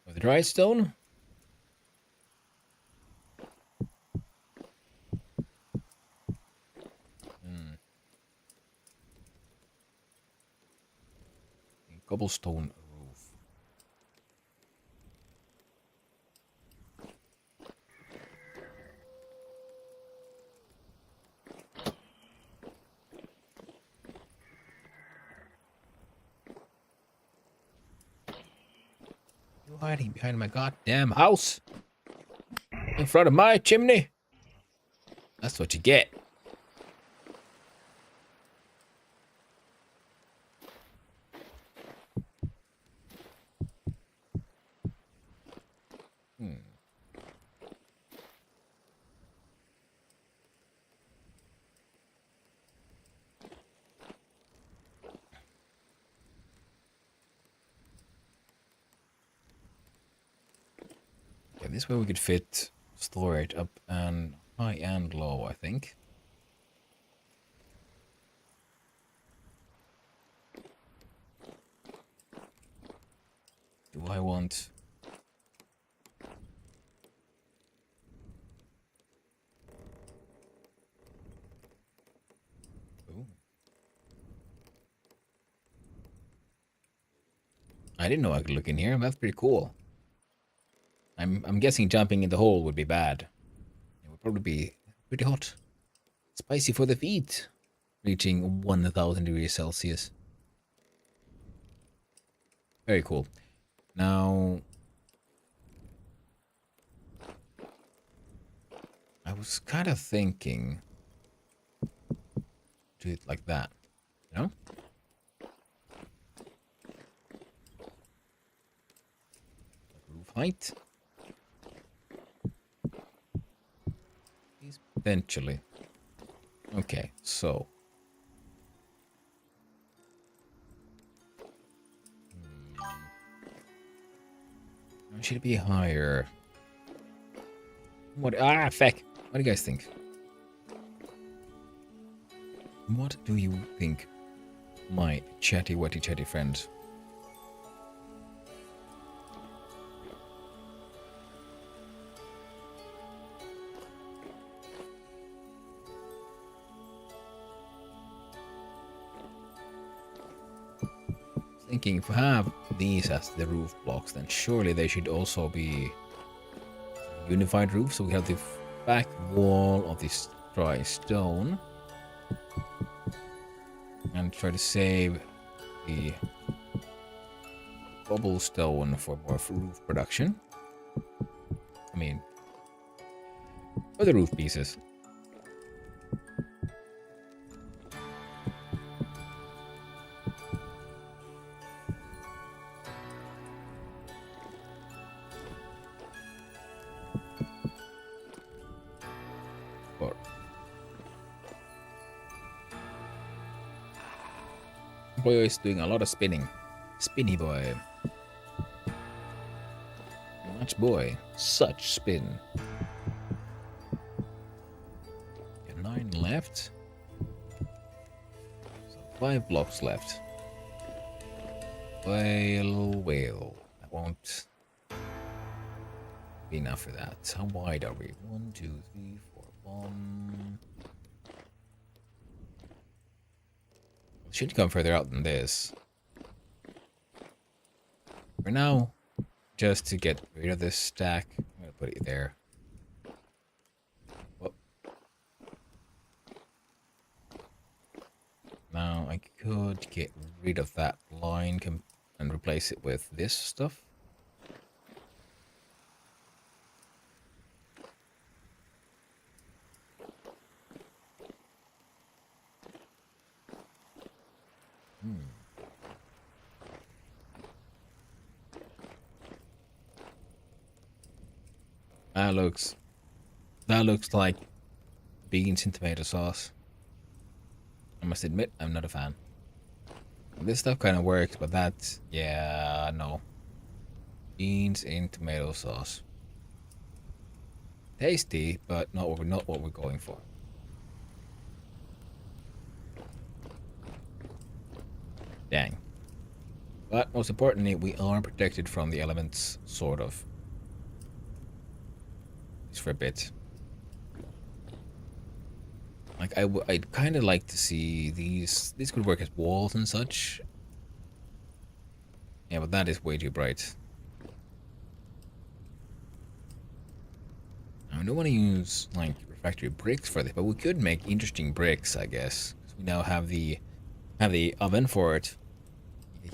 With the dry stone. Cobblestone roof. You hiding behind my goddamn house? In front of my chimney? That's what you get. Yeah, this way we could fit storage up and high and low, I think. Do I want... Ooh. I didn't know I could look in here. That's pretty cool. I'm guessing jumping in the hole would be bad. It would probably be pretty hot. Spicy for the feet. Reaching 1,000 degrees Celsius. Very cool. Now... I was kind of thinking... Do it like that. You know? Roof height. Eventually. Okay, so. Should it be higher? What? Ah, feck. What do you guys think? What do you think, my chatty friends? Thinking if we have these as the roof blocks, then surely they should also be unified roof. So we have the back wall of this dry stone, and try to save the cobblestone for more roof production. I mean, for the roof pieces. Boy is doing a lot of spinning. Spinny boy. Much boy. Such spin. Got 9 left. So 5 blocks left. Well. That won't be enough for that. How wide are we? 1, 2, 3, 4, 1. Should come further out than this. For now, just to get rid of this stack, I'm gonna put it there. Whoop. Now I could get rid of that line and replace it with this stuff. That looks like beans in tomato sauce. I must admit, I'm not a fan. This stuff kind of works, but that's, yeah, no. Beans in tomato sauce. Tasty, but not what we're going for. Dang. But most importantly, we are protected from the elements, sort of. Just for a bit. Like, I'd kind of like to see these could work as walls and such. Yeah, but that is way too bright. I don't want to use, like, refractory bricks for this, but we could make interesting bricks, I guess. We now have the oven for it.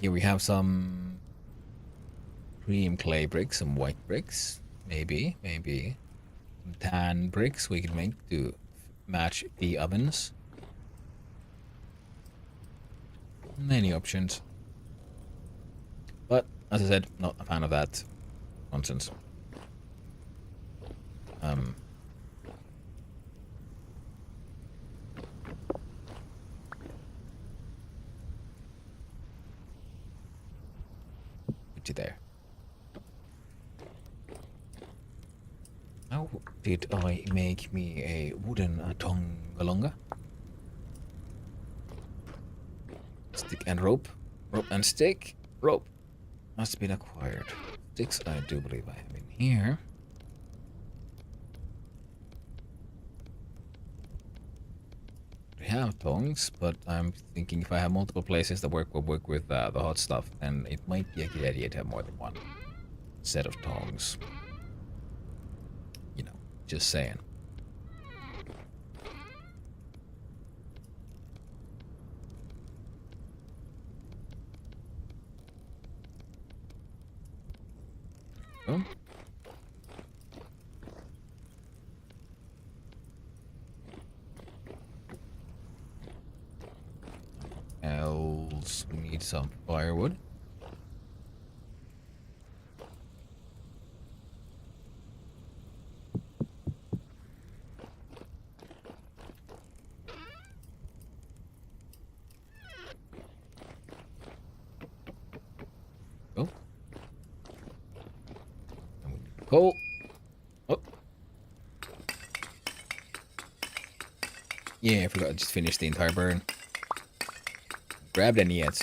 Here we have some cream clay bricks, some white bricks, maybe. Some tan bricks we could make to match the ovens. Many options. But, as I said, not a fan of that nonsense. Put you there. How did I make me a wooden tongalonga? Stick and rope. Rope and stick. Rope must have been acquired. Sticks I do believe I have in here. We have tongs, but I'm thinking if I have multiple places that will work with the hot stuff, then it might be a good idea to have more than one set of tongs. You know, just saying. Oh. Else we need some firewood. Oh. And we need coal. Oh. Yeah, I forgot to just finish the entire burn. Grabbed any yet.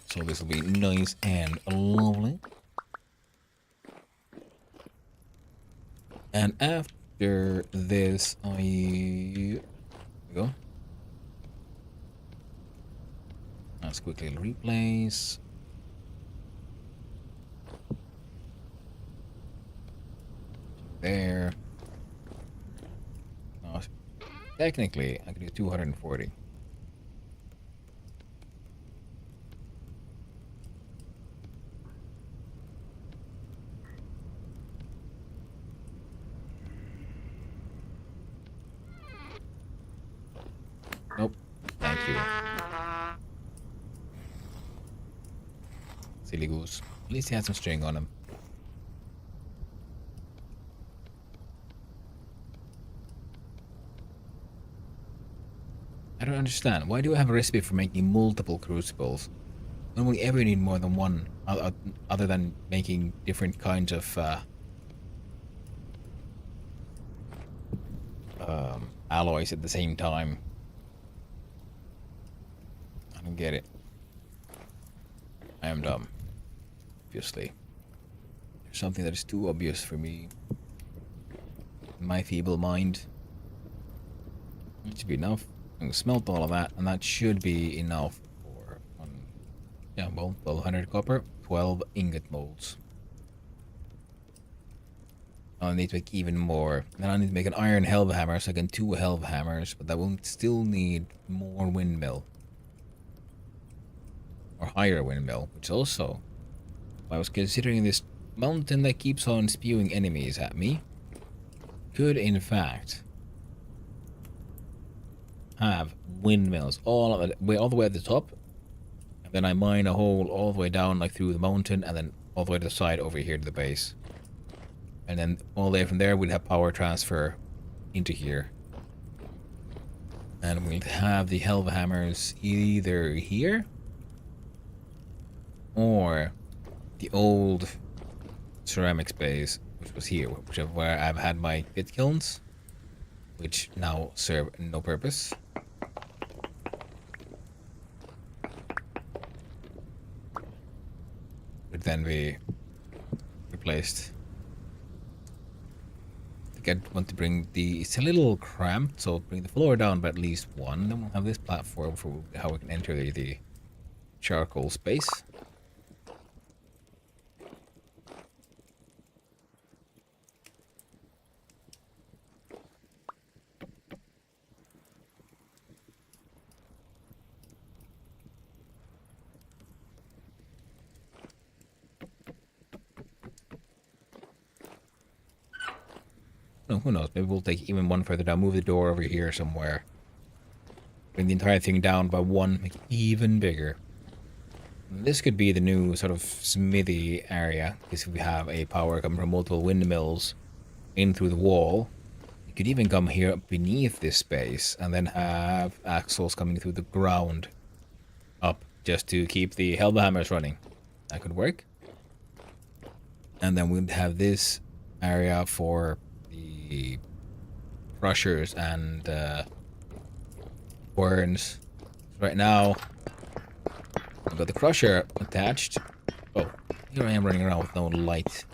So this will be nice and lovely. And after this, here we go. Let's quickly replace. There. No, technically, I can do 240. Nope. Thank you. Silly goose. At least he had some string on him. I don't understand. Why do I have a recipe for making multiple crucibles? When will we ever need more than one, other than making different kinds of alloys at the same time? I don't get it. I am dumb. Obviously. There's something that is too obvious for me. My feeble mind. It should be enough. I'm gonna smelt all of that, and that should be enough for yeah, well, 1200 copper, 12 ingot molds. I'll need to make even more. Then I need to make an iron helve hammer, so I can 2 helve hammers, but that will still need more windmill. Or higher windmill, which also, I was considering this mountain that keeps on spewing enemies at me, could in fact have windmills all the way at the top, and then I mine a hole all the way down, like through the mountain, and then all the way to the side over here to the base. And then all the way from there, we'd have power transfer into here. And we'll have the Helvehammers either here or the old ceramics base, which was here, which is where I've had my pit kilns, which now serve no purpose. Would then be replaced. I think I'd want to bring the... It's a little cramped, so bring the floor down by at least one. Then we'll have this platform for how we can enter the charcoal space. No, who knows? Maybe we'll take even one further down. Move the door over here somewhere. Bring the entire thing down by one. Make it even bigger. This could be the new sort of smithy area. Because we have a power coming from multiple windmills in through the wall. You could even come here beneath this space. And then have axles coming through the ground up. Just to keep the Helvehammers running. That could work. And then we'd have this area for the crushers and querns. Right now, I've got the crusher attached. Oh, here I am running around with no light.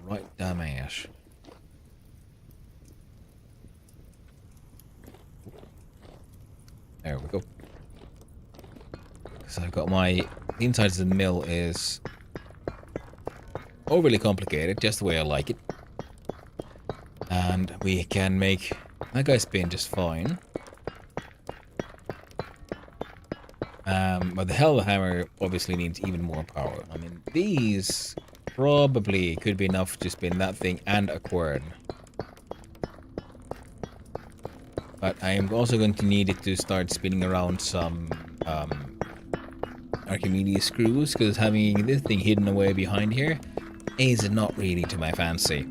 Right damn ass. There we go. So I've got my... The inside of the mill is overly complicated, just the way I like it. And we can make that guy spin just fine. But the Helvehammer obviously needs even more power. I mean, these probably could be enough to spin that thing and a quern. But I am also going to need it to start spinning around some Archimedes screws, because having this thing hidden away behind here is not really to my fancy.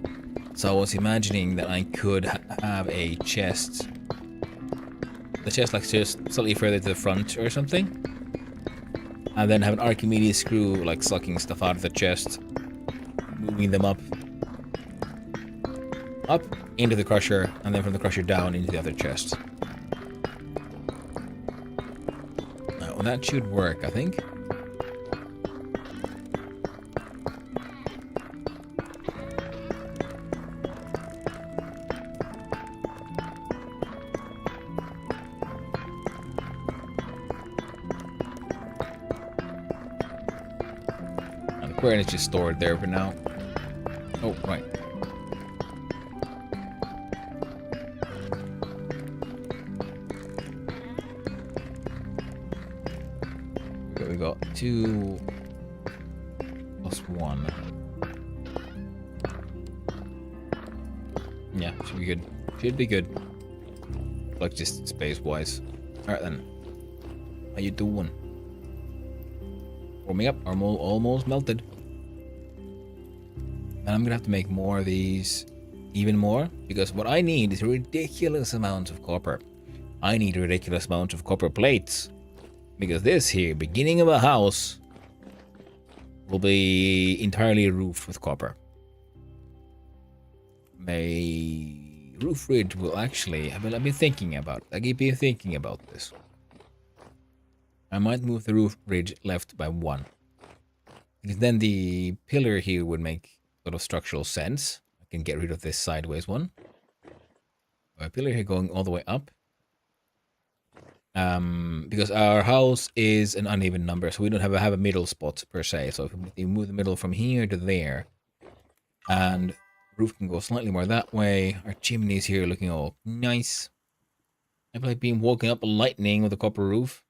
So I was imagining that I could have a chest. The chest like just slightly further to the front or something. And then have an Archimedes screw like sucking stuff out of the chest. Moving them up into the crusher, and then from the crusher down into the other chest. Now, that should work, I think. Quern is just stored there for now. Oh, right. We got 2 plus 1. Yeah, should be good. Should be good. Like just space-wise. Alright then. How you doing? Warming up, almost melted. And I'm gonna have to make more of these, even more, because what I need is ridiculous amounts of copper. I need ridiculous amounts of copper plates, because this here, beginning of a house, will be entirely roofed with copper. My roof ridge will actually, I've been thinking about this. I might move the roof ridge left by 1. Because then the pillar here would make sort of structural sense. I can get rid of this sideways one. A pillar here going all the way up. Because our house is an uneven number, so we don't have a middle spot per se. So if we move the middle from here to there, and roof can go slightly more that way. Our chimneys here looking all nice. I've like been woken up lightning with a copper roof.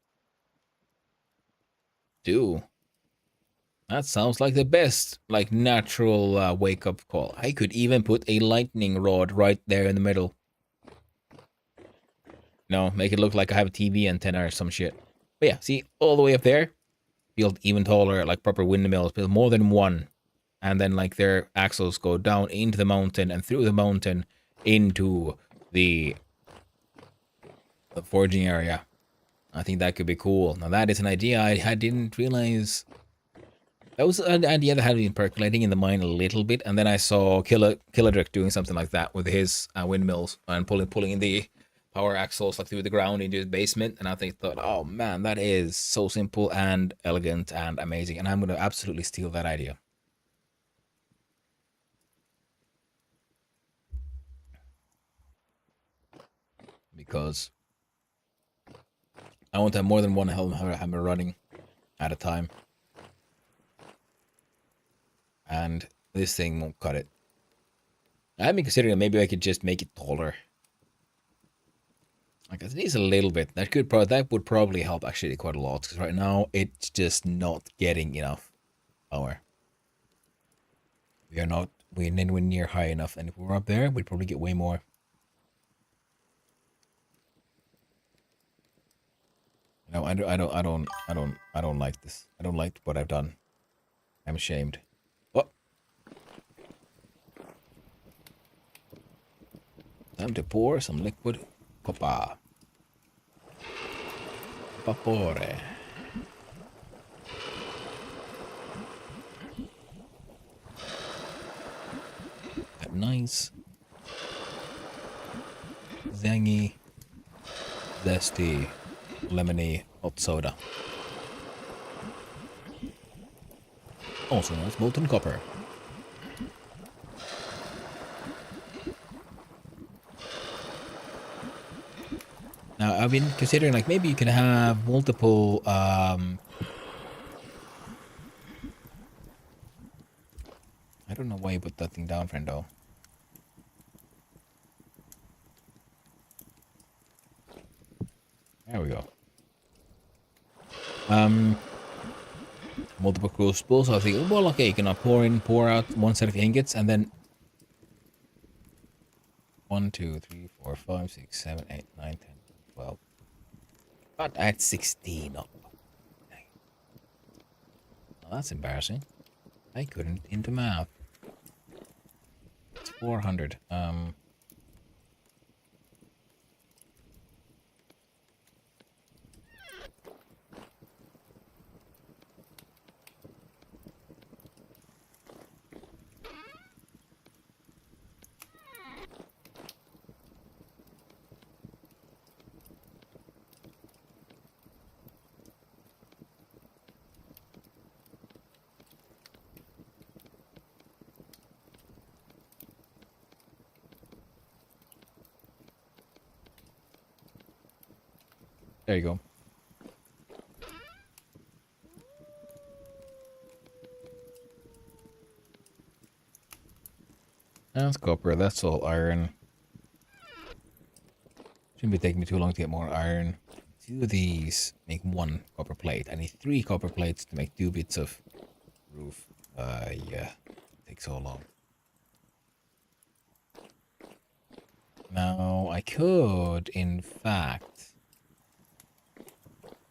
That sounds like the best, like, natural wake-up call. I could even put a lightning rod right there in the middle. No, make it look like I have a TV antenna or some shit. But yeah, see, all the way up there. build even taller, like proper windmills, build more than one, and then like their axles go down into the mountain and through the mountain into the forging area. I think that could be cool. Now that is an idea I didn't realize. That was an idea that had been percolating in the mind a little bit, and then I saw Killadrick doing something like that with his windmills and pulling the power axles like through the ground into his basement, and I thought, oh man, that is so simple and elegant and amazing, and I'm gonna absolutely steal that idea. Because I want to have more than one hammer running at a time. And this thing won't cut it. I've been considering maybe I could just make it taller. Like at least a little bit. That would probably help actually quite a lot. Because right now it's just not getting enough power. We're nowhere near high enough, and if we were up there, we'd probably get way more. No, I don't like this. I don't like what I've done. I'm ashamed. Oh. Time to pour some liquid copper. Vapore. That nice, zangy, zesty, lemony hot soda. Also known as molten copper. Now I've been considering like maybe you can have multiple I don't know why you put that thing down, friendo. There we go. Multiple crucibles. So I think, well, okay, you can pour out one set of ingots, and then 1, 2, 3, 4, 5, 6, 7, 8, 9, 10, 12. But I had 16 up. Well, that's embarrassing. I couldn't into math. It's 400. There you go. That's copper, that's all iron. Shouldn't be taking me too long to get more iron. 2 of these make 1 copper plate. I need 3 copper plates to make 2 bits of roof. Yeah. Takes so long. Now, I could, in fact...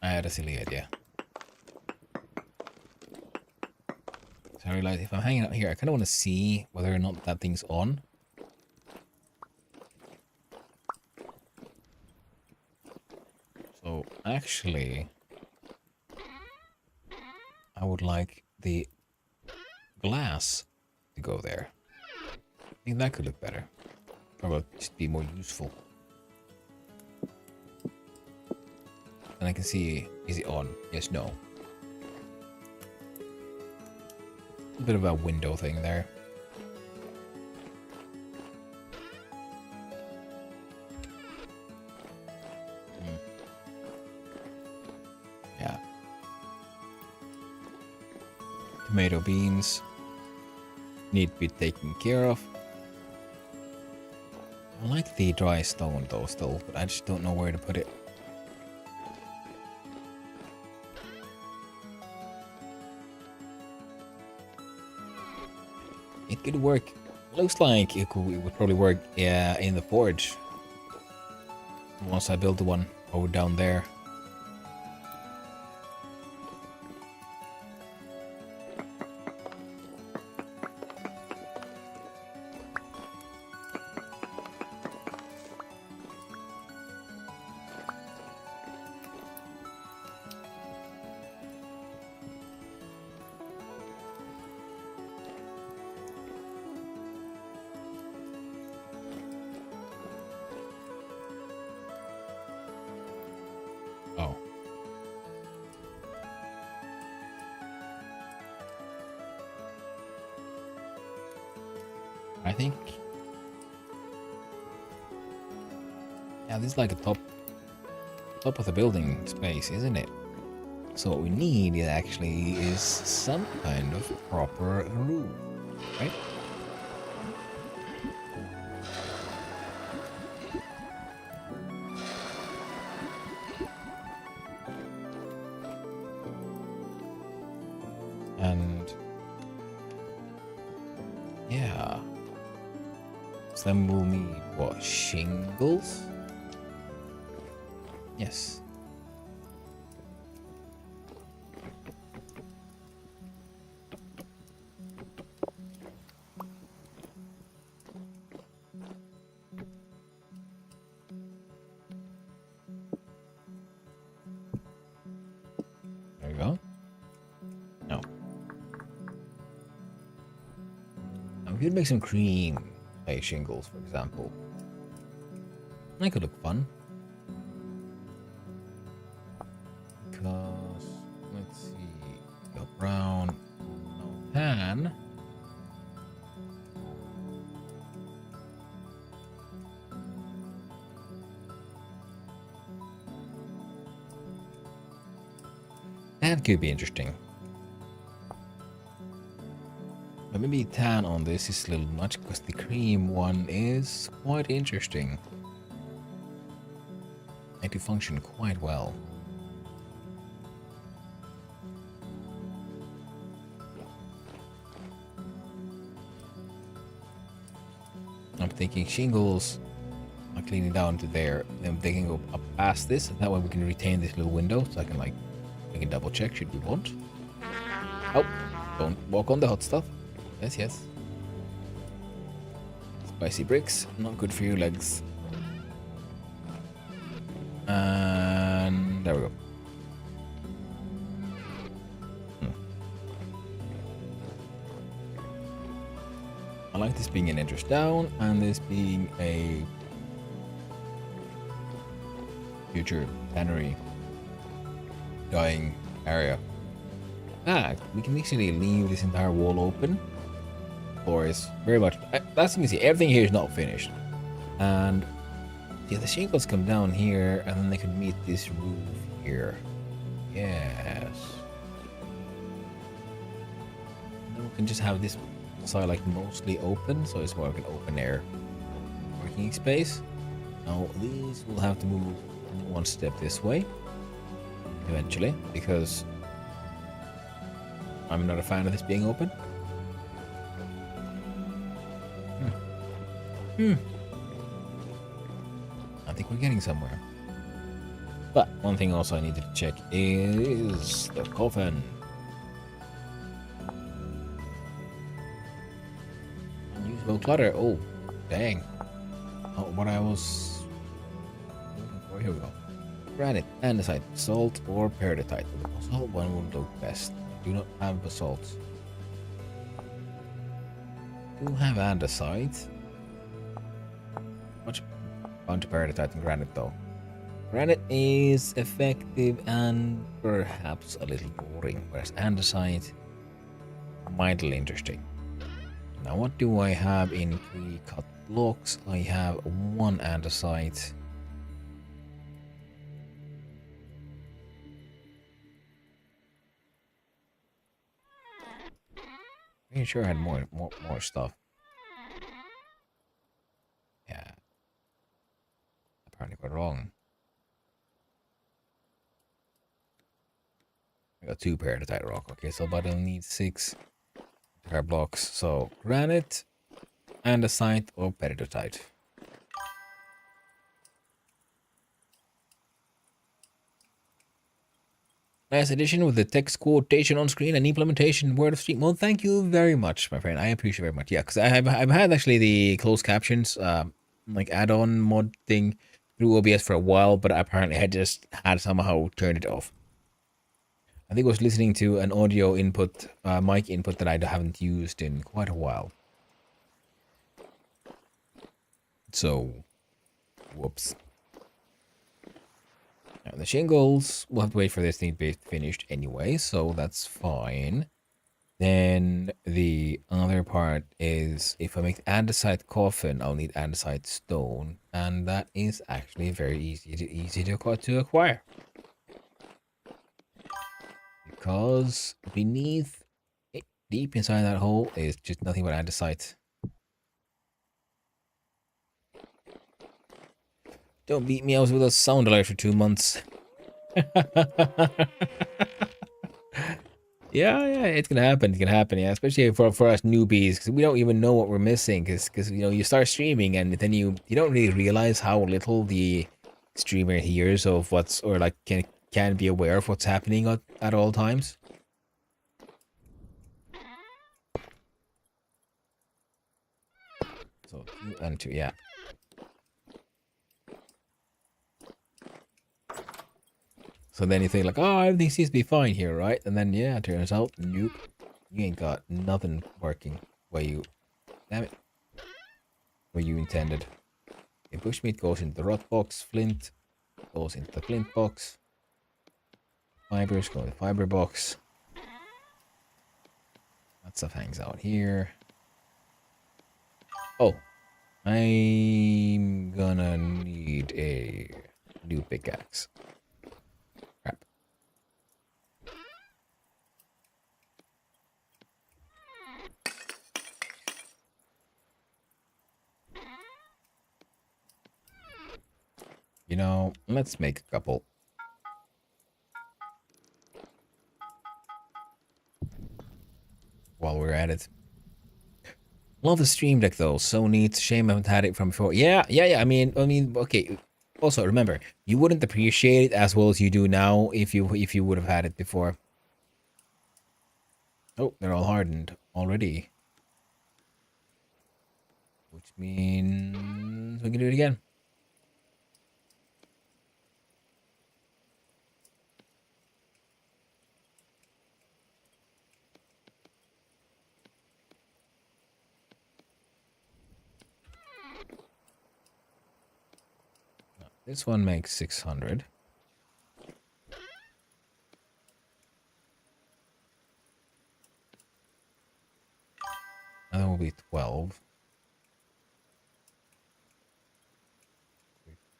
I had a silly idea. So I realized if I'm hanging out here, I kind of want to see whether or not that thing's on. So actually, I would like the glass to go there. I think that could look better. Or just be more useful. And I can see, is it on? Yes, no. A bit of a window thing there. Yeah. Tomato beans need to be taken care of. I like the dry stone though still, but I just don't know where to put it. It could work. Looks like it would probably work in the forge. Once I build the one over down there. I think. Yeah, this is like a top of the building space, isn't it? So what we need actually is some kind of proper roof, right? And yeah, so then we'll need what, shingles? Yes. There we go. No. Now we could make some cream clay shingles, for example. That could look fun. Because, let's see, got brown, no tan. That could be interesting. But maybe tan on this is a little much because the cream one is quite interesting. And to function quite well. I'm thinking shingles, I'll clean it down to there, then they can go up past this, and that way we can retain this little window, so I can like, we can double check should we want. Oh, don't walk on the hot stuff. Yes, yes. Spicy bricks, not good for your legs. And there we go. I like this being an entrance down and this being a future tannery dyeing area. We can actually leave this entire wall open. Floor is very much, as you can see, everything here is not finished. And yeah, the shingles come down here and then they can meet this roof here. Yes. And then we can just have this side like mostly open, so it's more like an open air working space. Now these will have to move one step this way eventually, because I'm not a fan of this being open. I think we're getting somewhere. But one thing also I needed to check is the coffin. Unusable clutter. Oh, dang. Oh, what I was looking for. Here we go. Granite, andesite, salt, or peridotite. The basalt one would look best. I do not have basalt. I do have andesite. Much fun to peridotite and granite though. Granite is effective and perhaps a little boring, whereas andesite mildly interesting. Now what do I have in pre-cut blocks? I have one andesite. Pretty sure I had more stuff. Yeah. Apparently got wrong. I got 2 peridotite rock. Okay, so but I'll need 6 pair blocks. So granite, andesite, or peridotite. Nice addition with the text quotation on screen and implementation word of stream. Well, thank you very much, my friend. I appreciate very much. Yeah, because I've had actually the closed captions like add-on mod thing through OBS for a while, but apparently I just had somehow turned it off. I think I was listening to an audio input, mic input that I haven't used in quite a while. So, whoops. Now the shingles, we'll have to wait for this thing to be finished anyway, so that's fine. Then the other part is if I make andesite coffin, I'll need andesite stone, and that is actually very easy to acquire. Because beneath, deep inside that hole, is just nothing but andesite. Don't beat me. I was with a sound alert for 2 months. Yeah, it's gonna happen. It's gonna happen, yeah. Especially for us newbies, because we don't even know what we're missing. Because you know, you start streaming and then you don't really realize how little the streamer hears of what's, or like can be aware of what's happening at all times. So 2 and 2, yeah. So then you think like, oh, everything seems to be fine here, right? And then yeah, it turns out, nope, you ain't got nothing working where you, damn it, where you intended. Okay, bushmeat goes into the rot box, flint goes into the flint box, fibers go in the fiber box. That stuff hangs out here. Oh, I'm gonna need a new pickaxe. Crap. You know, let's make a couple. While we're at it. Love the stream deck though, so neat. Shame I haven't had it from before. Yeah. I mean, okay. Also, remember, you wouldn't appreciate it as well as you do now if you would have had it before. Oh, they're all hardened already. Which means we can do it again. This one makes 600. And that will be 12.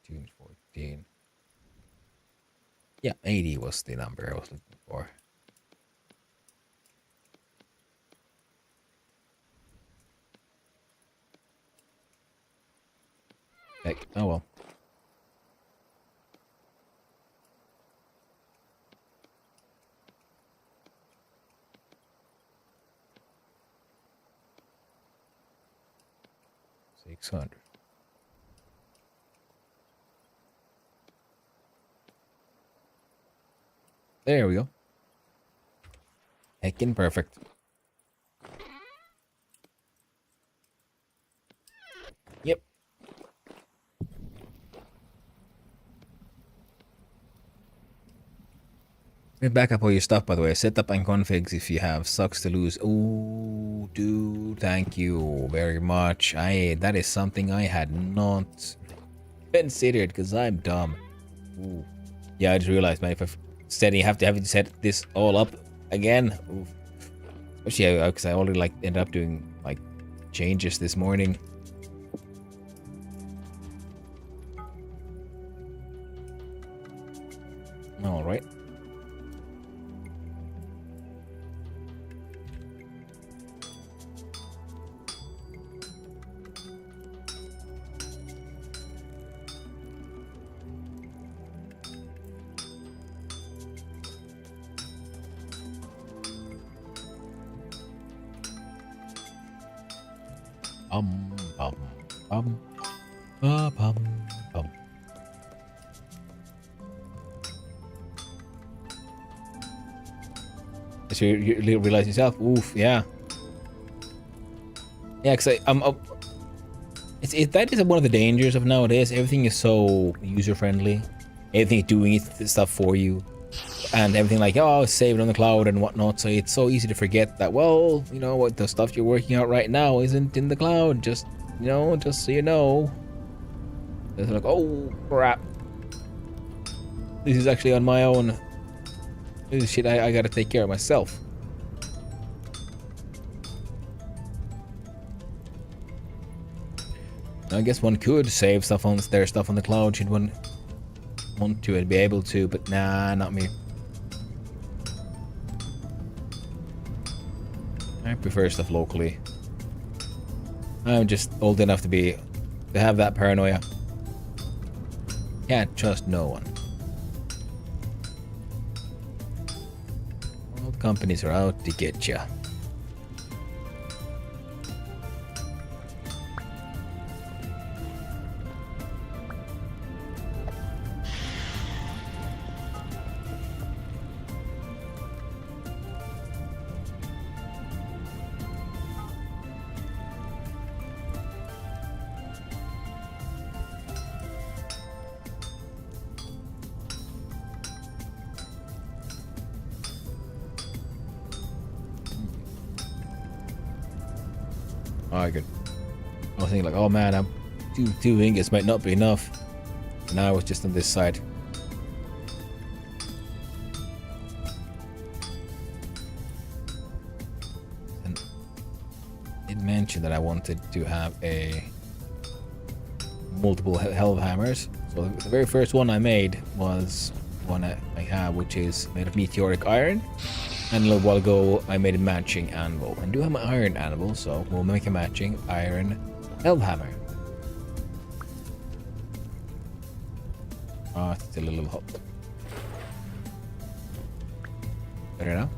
15, 14. Yeah, 80 was the number I was looking for. Heck, oh well. $600. There we go. Heckin' perfect. Yep. Back up all your stuff, by the way. Setup and configs if you have. Sucks to lose. Ooh, dude, thank you very much. That is something I had not considered because I'm dumb. Ooh. Yeah, I just realized, man, if I've said you have to set this all up again. Ooh. Especially because I already ended up doing changes this morning. All right. So you realize yourself, oof, yeah. Yeah, because that is one of the dangers of nowadays. Everything is so user-friendly. Everything is doing stuff for you. And everything save it on the cloud and whatnot. So it's so easy to forget that, well, you know, what the stuff you're working out right now isn't in the cloud. Just so you know. It's like, oh, crap. This is actually on my own. This is shit I gotta take care of myself. I guess one could save stuff on their stuff on the cloud should one want to and be able to, but nah, not me. I prefer stuff locally. I'm just old enough to have that paranoia. Can't trust no one. All the companies are out to get ya. Alright, good. I was thinking like, oh man, I'm two ingots might not be enough. Now I was just on this side. And it mentioned that I wanted to have a multiple Hellhammers. So the very first one I made was one I have, which is made of meteoric iron. And a little while ago, I made a matching anvil. I do have my iron anvil, so we'll make a matching iron Hellhammer. Ah, it's still a little hot. Better now?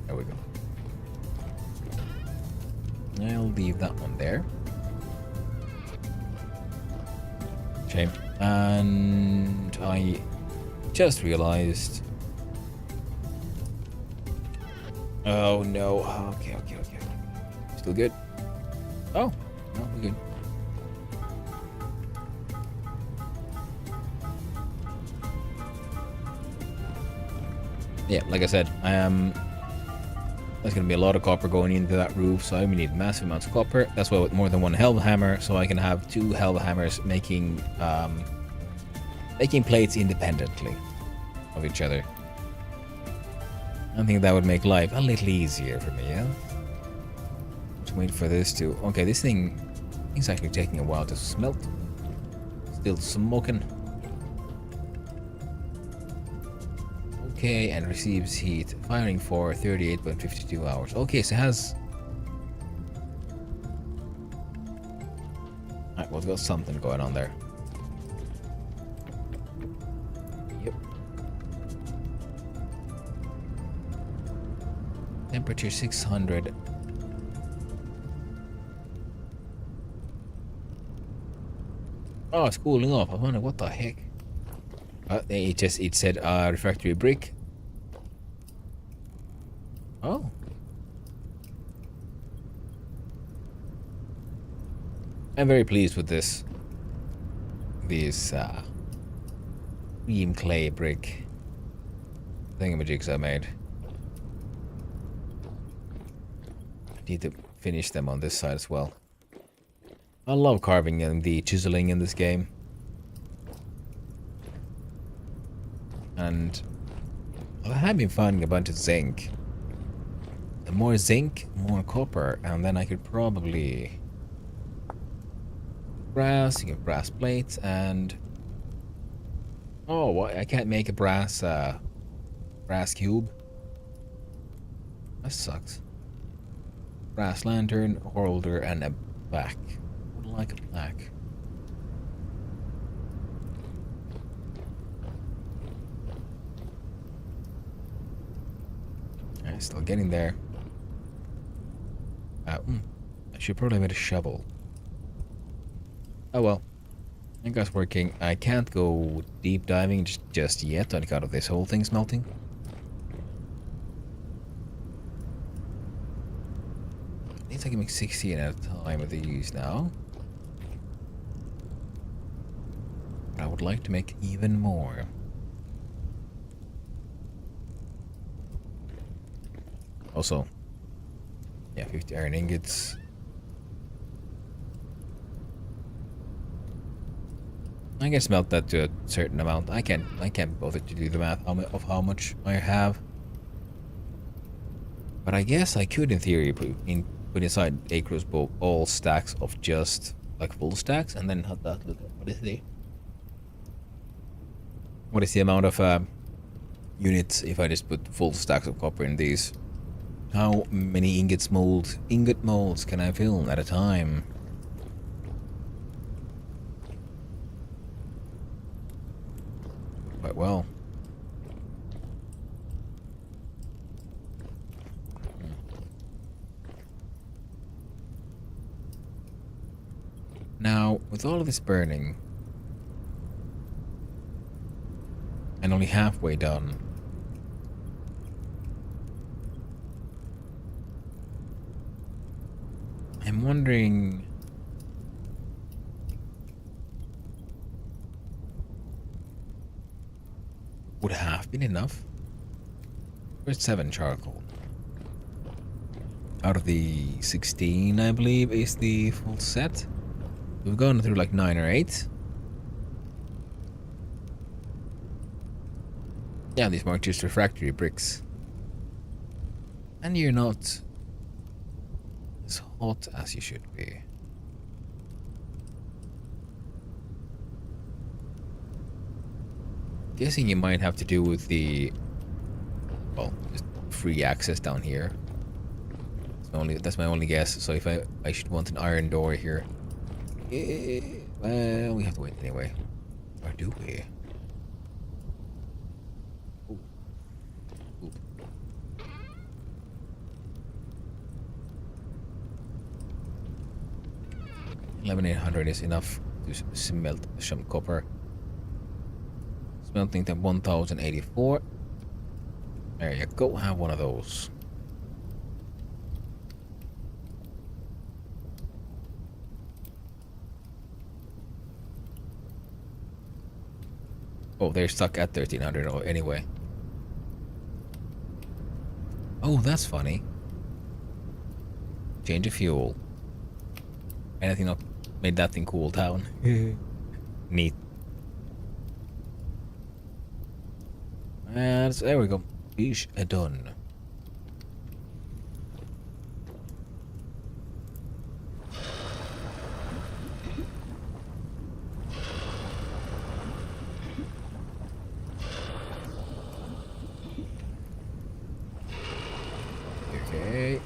There we go. I'll leave that one there. Shame. And I just realized... Oh no. Okay. Still good? Oh, no, we're good. Yeah, like I said, there's gonna be a lot of copper going into that roof, so we need massive amounts of copper. That's why with more than one Hellhammer, so I can have two Hellhammers making plates independently of each other. I think that would make life a little easier for me, yeah? Just wait for this to... Okay, this thing is actually taking a while to smelt. Still smoking. Okay, and receives heat. Firing for 38.52 hours. Okay, so it has... Alright, well, we've got something going on there. Yep. Temperature 600. Oh, it's cooling off. I wonder what the heck. It said refractory brick. Oh. I'm very pleased with this. These cream clay brick thingamajigs I made. Need to finish them on this side as well. I love carving and the chiseling in this game. And I have been finding a bunch of zinc. The more zinc, more copper, and then I could probably brass, you get brass plates, and oh, I can't make a brass cube. That sucks. Brass lantern, holder, and a back. Would like a plaque. Alright, still getting there. I should probably make a shovel. Oh well. I think that's working. I can't go deep diving just yet on account of this whole thing smelting. I think I can make 16 at a time with these now. I would like to make even more. Also, yeah, 50 iron ingots. I can smelt that to a certain amount. I can't bother to do the math of how much I have. But I guess I could, in theory, put inside a crucible all stacks of just like full stacks, and then have that look at what is the amount of units if I just put full stacks of copper in these? How many ingot molds can I fill at a time? Quite well. Now, with all of this burning, and only halfway done, I'm wondering... would half been enough? Where's 7 charcoal? Out of the 16, I believe, is the full set. We've gone through like 9 or 8. Yeah, these mark just refractory bricks. And you're not as hot as you should be. Guessing you might have to do with the, well, just free access down here. That's my only guess. So if I should want an iron door here. Well, we have to wait anyway. Or do we? Ooh. Ooh. 11,800 is enough to smelt some copper. Smelting to 1,084. There you go, have one of those. Oh, they're stuck at 1,300 anyway. Oh, that's funny. Change of fuel. Anything that made that thing cool down. Neat. And there we go. Ish done. Okay.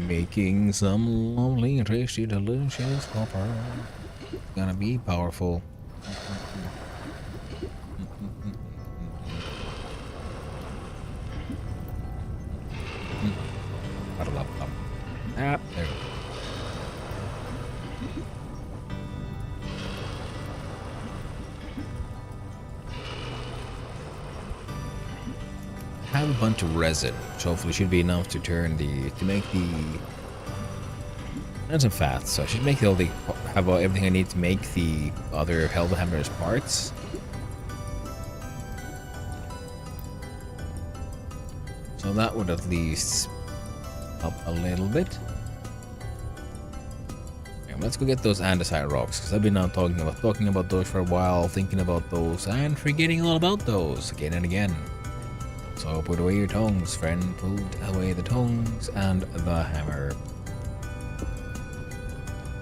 Making some lovely, tasty, delicious copper. Gonna be powerful. Ah, there we go. I have a bunch of resin, which hopefully should be enough to make the and some fat. So I should make have everything I need to make the other Hellhammer's parts. So that would at least up a little bit. Let's go get those andesite rocks, because I've been now talking about those for a while, thinking about those, and forgetting all about those again and again. So put away your tongs, friend. Put away the tongs and the hammer.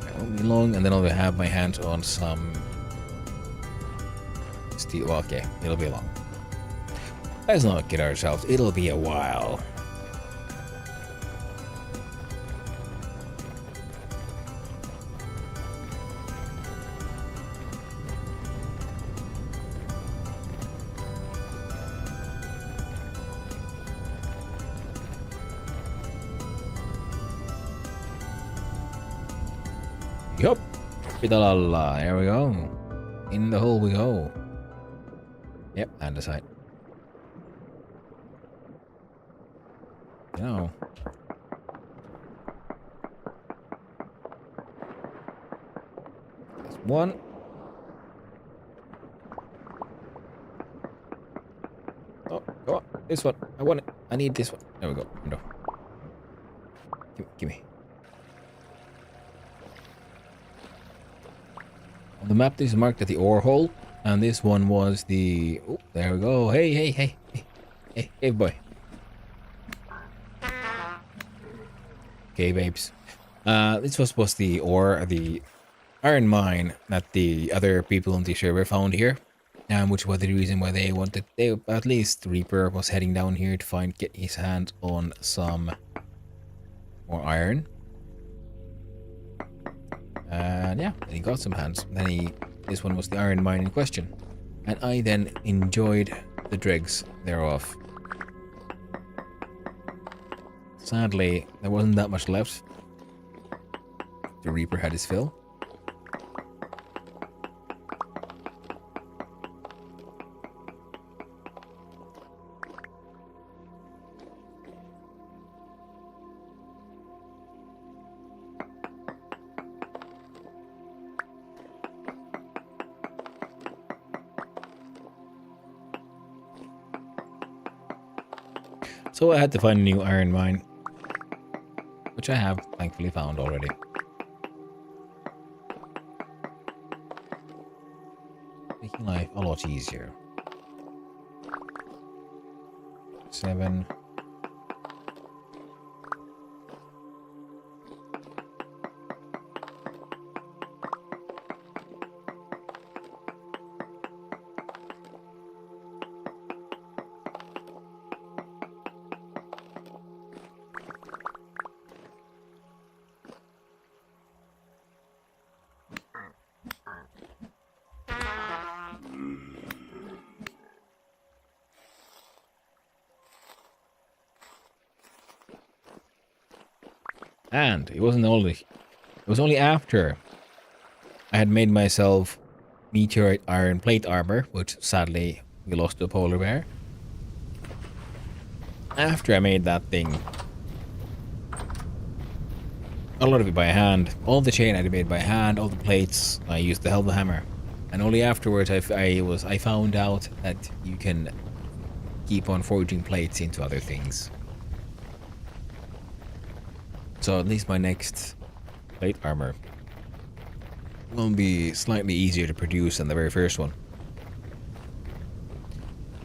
It won't be long, and then I'll have my hands on some steel. Well, okay, it'll be long. Let's not kid ourselves. It'll be a while. Yup. There we go. In the hole we go. Yep, andesite. No. That's one. Oh, go on. This one. I want it. I need this one. There we go. No. Give me. On the map, this is marked at the ore hole, and this one was the. Oh, there we go. Hey, boy. Okay, babes. This was the ore, the iron mine that the other people in the server found here, which was the reason why they wanted. At least Reaper was heading down here to get his hand on some more iron. And yeah, he got some hands. This one was the iron mine in question, and I then enjoyed the dregs thereof. Sadly, there wasn't that much left. The Reaper had his fill. So I had to find a new iron mine, which I have thankfully found already. Making life a lot easier. 7. And it was only after I had made myself meteorite iron plate armor, which sadly we lost to a polar bear. After I made that thing, a lot of it by hand, all the chain I made by hand, all the plates I used the Helva hammer, and only afterwards I found out that you can keep on forging plates into other things. So at least my next plate armor will be slightly easier to produce than the very first one.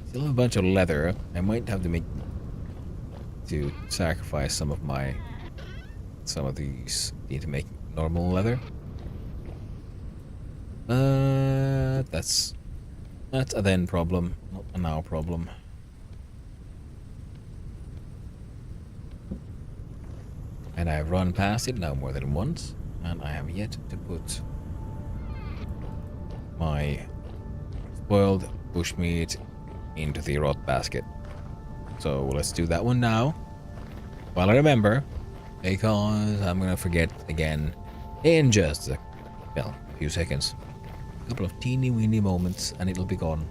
Still have a bunch of leather. I might have to sacrifice some of these to make normal leather. That's a then problem, not a now problem. And I've run past it now more than once, and I have yet to put my spoiled bushmeat into the rot basket. So let's do that one now, while I remember, because I'm gonna forget again in just a few seconds. A couple of teeny weeny moments and it'll be gone.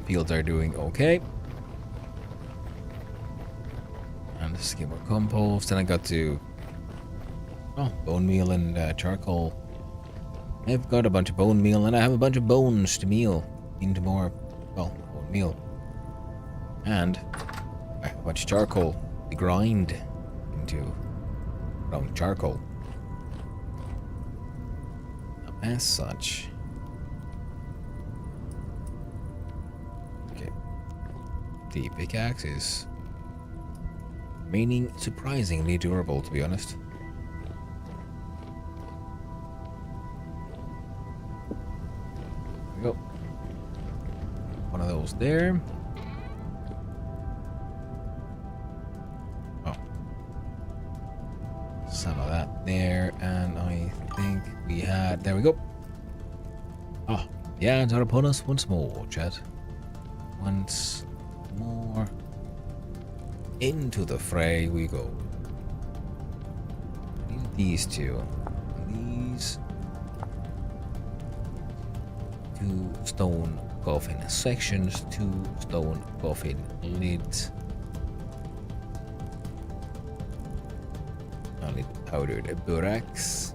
Fields are doing okay. And let's get more compost. Then I got to bone meal and charcoal. I've got a bunch of bone meal and I have a bunch of bones to meal into more bone meal. And I have a bunch of charcoal to grind into brown charcoal. As such. The pickaxe is remaining surprisingly durable, to be honest. There we go. One of those there. Oh. Some of that there, and I think we had... There we go. Oh, the odds are upon us once more, Chad. Once more into the fray we go. I need these two. These 2 stone coffin sections, 2 stone coffin lids. I need powdered borax,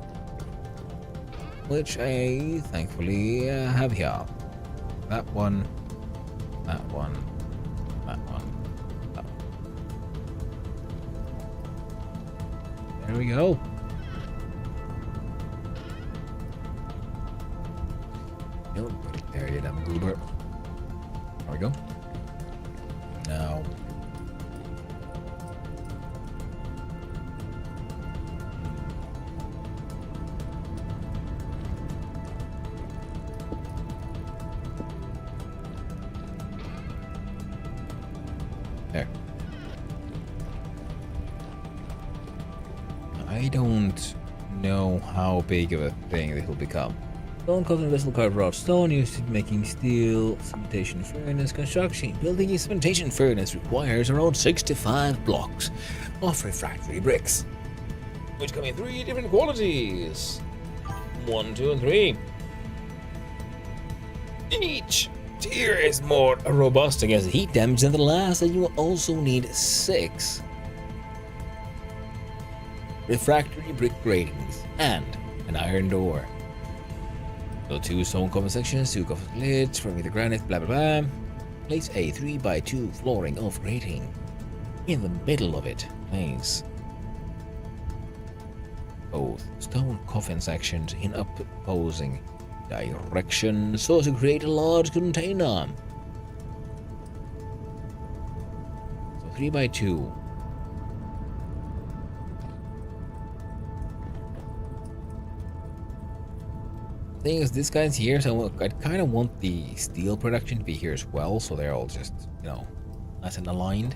which I thankfully have here. That one, that one, that one, that one. There we go. Don't put it there, you damn goober. There we go. now. There. I don't know how big of a thing this will become. Stone covered vessel carved raw stone used in making steel, cementation furnace construction. Building a cementation furnace requires around 65 blocks of refractory bricks, which come in 3 different qualities: 1, 2, and 3. Each tier is more robust against heat damage than the last, and you will also need 6 refractory brick gratings and an iron door. So 2 stone cover sections, 2 cover lids from the granite, blah blah blah. Place a 3x2 flooring of grating in the middle of it. Nice. Both stone coffin sections in opposing direction so as to create a large container. So 3x2. Thing is, this guy's here, so I kind of want the steel production to be here as well, so they're all just, you know, nice and aligned.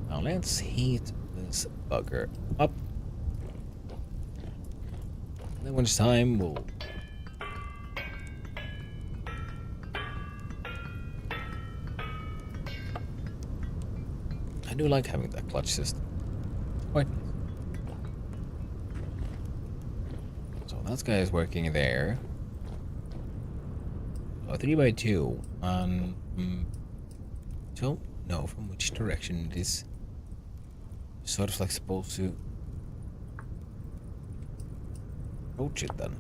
Now let's heat this bugger up. Then when it's time, we'll... I do like having that clutch system. Quite nice. So that guy is working there. A 3x2 on... don't know from which direction it is. Sort of like supposed to approach it then.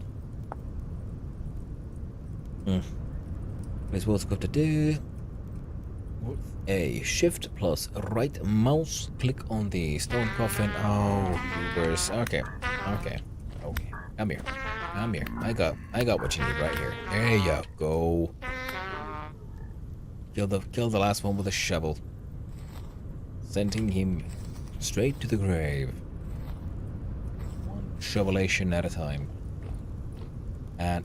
Here's what it's got to do. A shift plus right mouse click on the stone coffin. Oh, goobers. Okay. Come here. I got what you need right here. There you go. Kill the last one with a shovel. Sending him straight to the grave. One shovelation at a time. And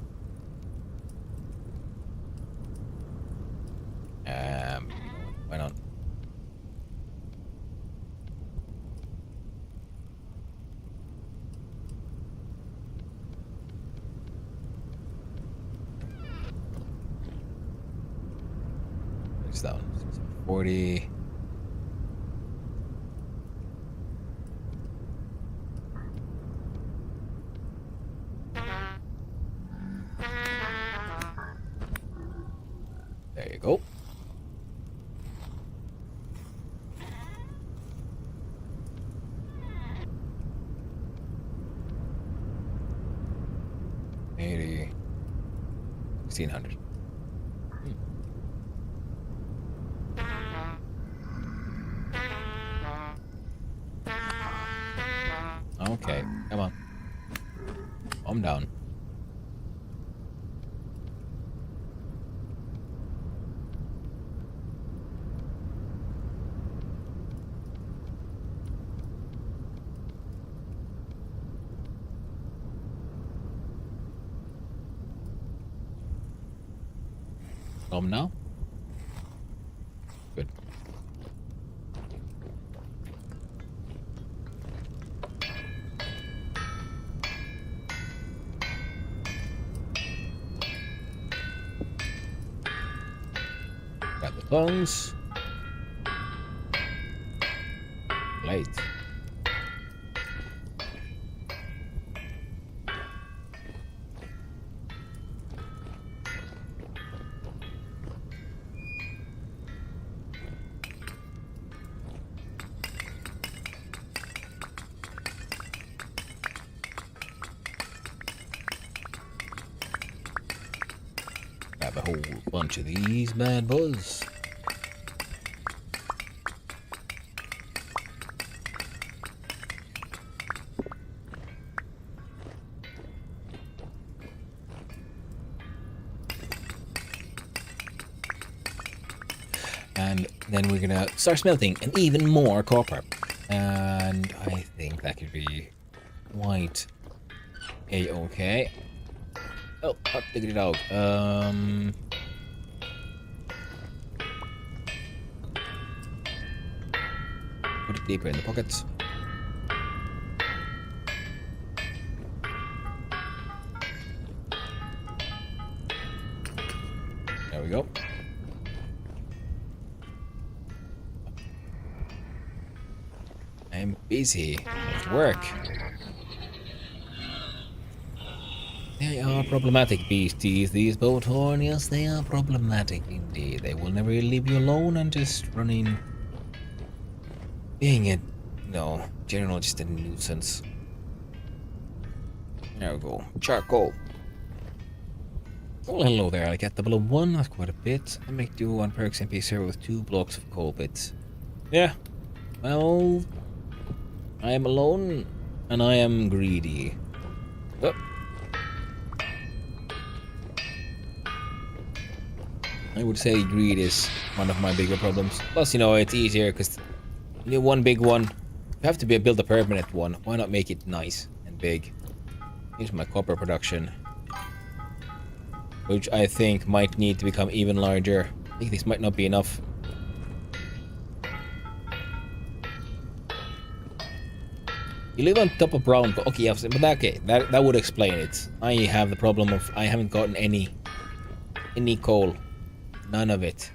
why not? It's down. 40. There you go. $80. 1,600. Okay, come on. I'm down. Now? Good. Got the tongues. Light. Grab a whole bunch of these bad boys. And then we're gonna start smelting and even more copper. And I think that could be quite a-okay. Oh, hot diggity dog. Put it deeper in the pockets. There we go. I'm busy at work. They are problematic beasties, these Boathorn. Yes, they are problematic indeed. They will never leave you alone and just running. Being a, no, general just a nuisance. There we go. Charcoal. Well, hello there. I get the below 1. That's quite a bit. I make do on Perks MP server with 2 blocks of coal bits. Yeah. Well, I am alone and I am greedy. Oh. I would say greed is one of my bigger problems. Plus, you know, it's easier because you need one big one. You have to build a permanent one. Why not make it nice and big? Here's my copper production, which I think might need to become even larger. I think this might not be enough. You live on top of brown coal. Okay, yes, but okay, that would explain it. I have the problem of I haven't gotten any coal. None of it.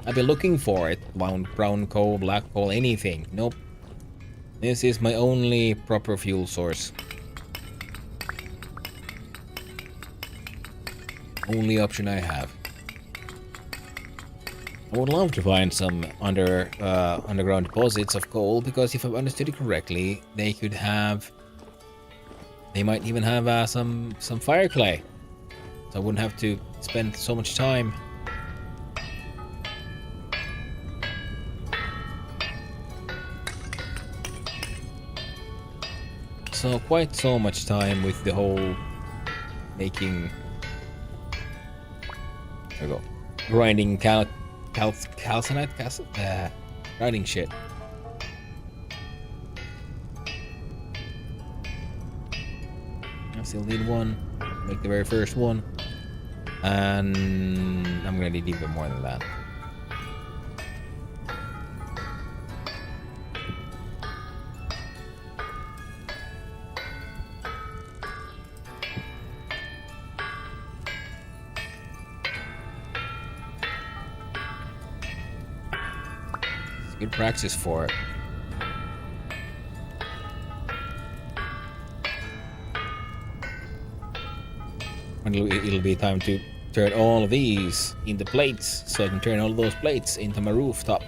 I've been looking for it. Brown coal, black coal, anything. Nope. This is my only proper fuel source. Only option I have. I would love to find some underground deposits of coal, because if I've understood it correctly, they could have. They might even have some fire clay, so I wouldn't have to spend so much time. So quite so much time with the whole making. There we go. Grinding calcinite, grinding shit. I still need one. Make the very first one, and I'm gonna need even more than that. Good practice for it. And it'll be time to turn all of these into plates, so I can turn all of those plates into my rooftop.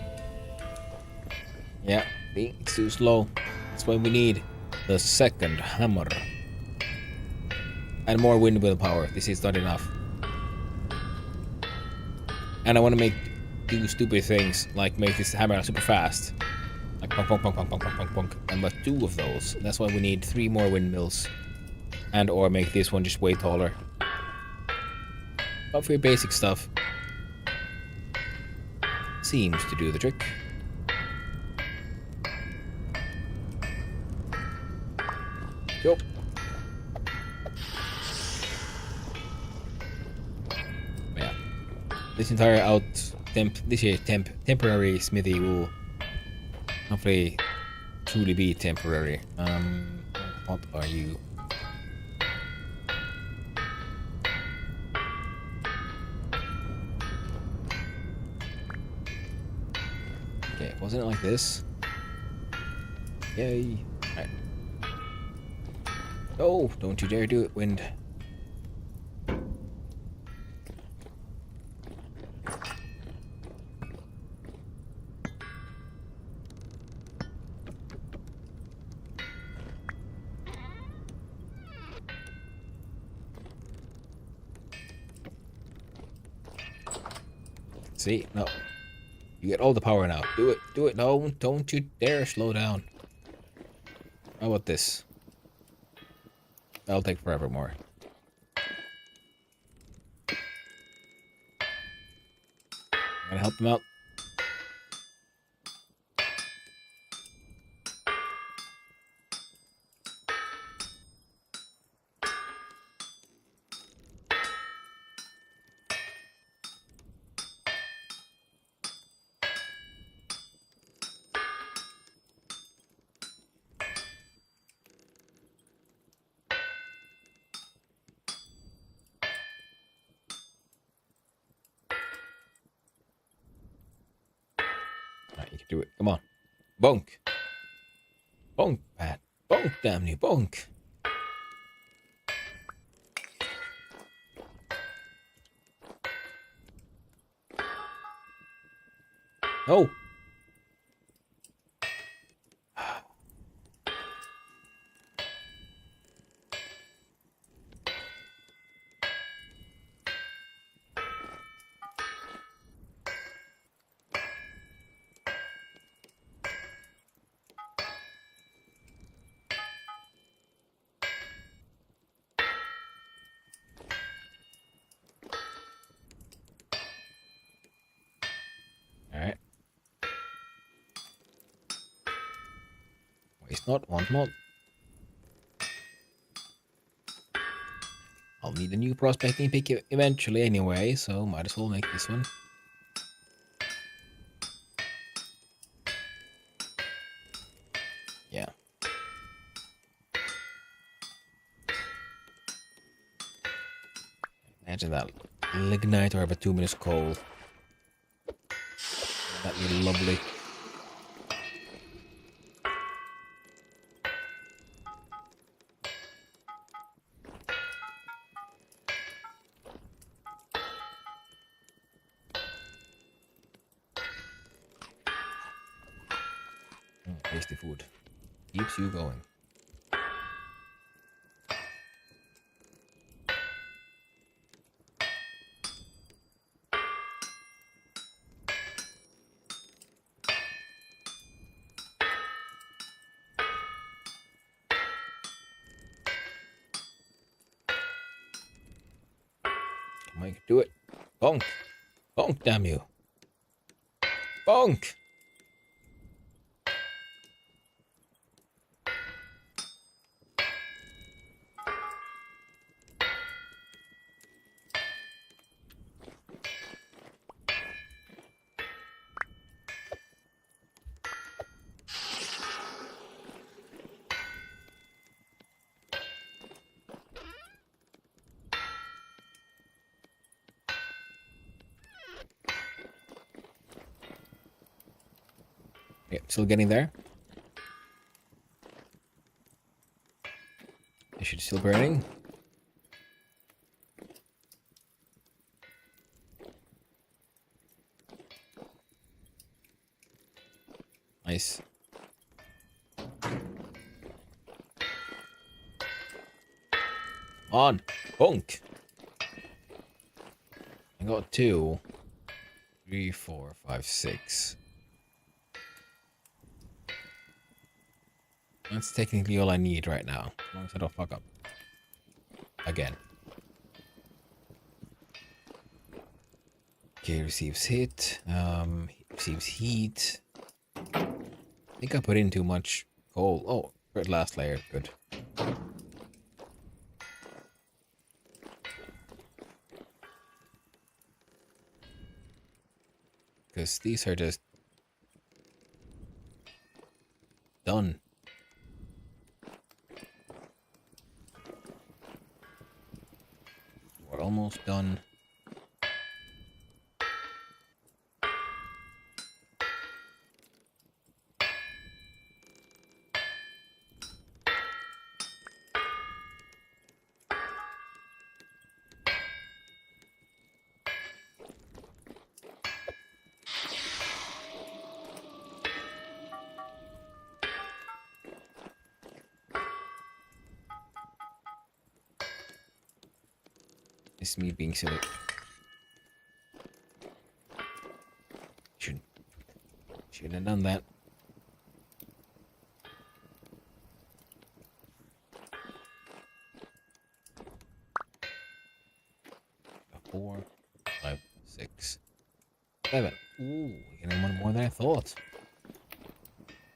Yeah, it's too slow. That's why we need the second hammer. And more windmill power. This is not enough. And I want to do stupid things, like make this hammer super fast. Like punk, punk, punk, punk, punk, punk, punk, punk. And but 2 of those. That's why we need 3 more windmills. And or make this one just way taller. But for your basic stuff. Seems to do the trick. Yo. Yeah. This entire temporary smithy will hopefully truly be temporary. What are you? Okay, wasn't it like this? Yay. Alright. Oh, don't you dare do it, wind. See? No. You get all the power now. Do it. Do it. No, don't you dare slow down. How about this? That'll take forever more. I'm gonna help them out. Do it. Come on. Bonk. Bonk, Pat. Bonk, damn you. Bonk. No. Alright. Waste not, want not. I'll need a new prospecting pick eventually anyway, so might as well make this one. Yeah. Imagine that. Lignite or a bituminous coal. That'd be lovely. Tasty food. Keeps you going. Mike, do it. Bonk. Bonk, damn you. Bonk. Yep, still getting there. Is she still burning? Nice. On. Bonk. I got 2, 3, 4, 5, 6. That's technically all I need right now. As long as I don't fuck up. Again. Okay, receives hit. Receives heat. I think I put in too much coal. Oh, third last layer. Good. Because these are just done. We're almost done. It's me being silly. Shouldn't have done that. Four, 5, 6, 7. Ooh, getting one more than I thought.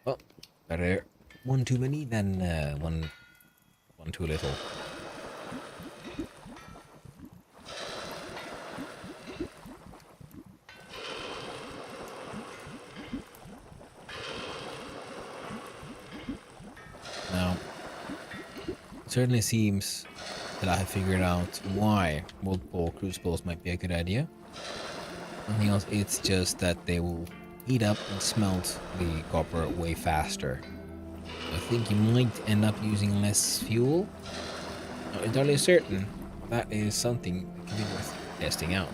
Well, better one too many than one too little. Now, it certainly seems that I have figured out why multiple crucibles might be a good idea. Nothing else, it's just that they will heat up and smelt the copper way faster. I think you might end up using less fuel. Not entirely certain. That is something that can be worth testing out.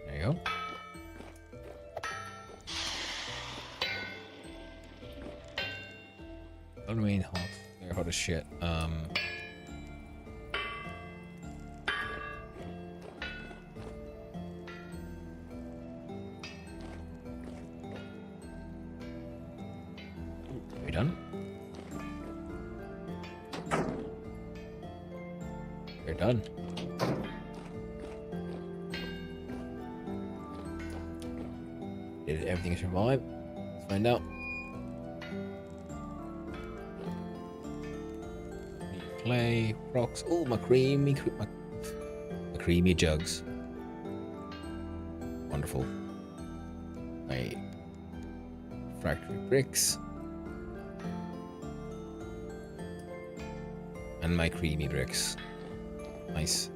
There you go. Don't remain hot. They're hot as shit. Are we done? We're done. Did everything survive? Let's find out. Clay, rocks. Oh, my creamy jugs. Wonderful. My factory bricks. And my creamy bricks. Nice.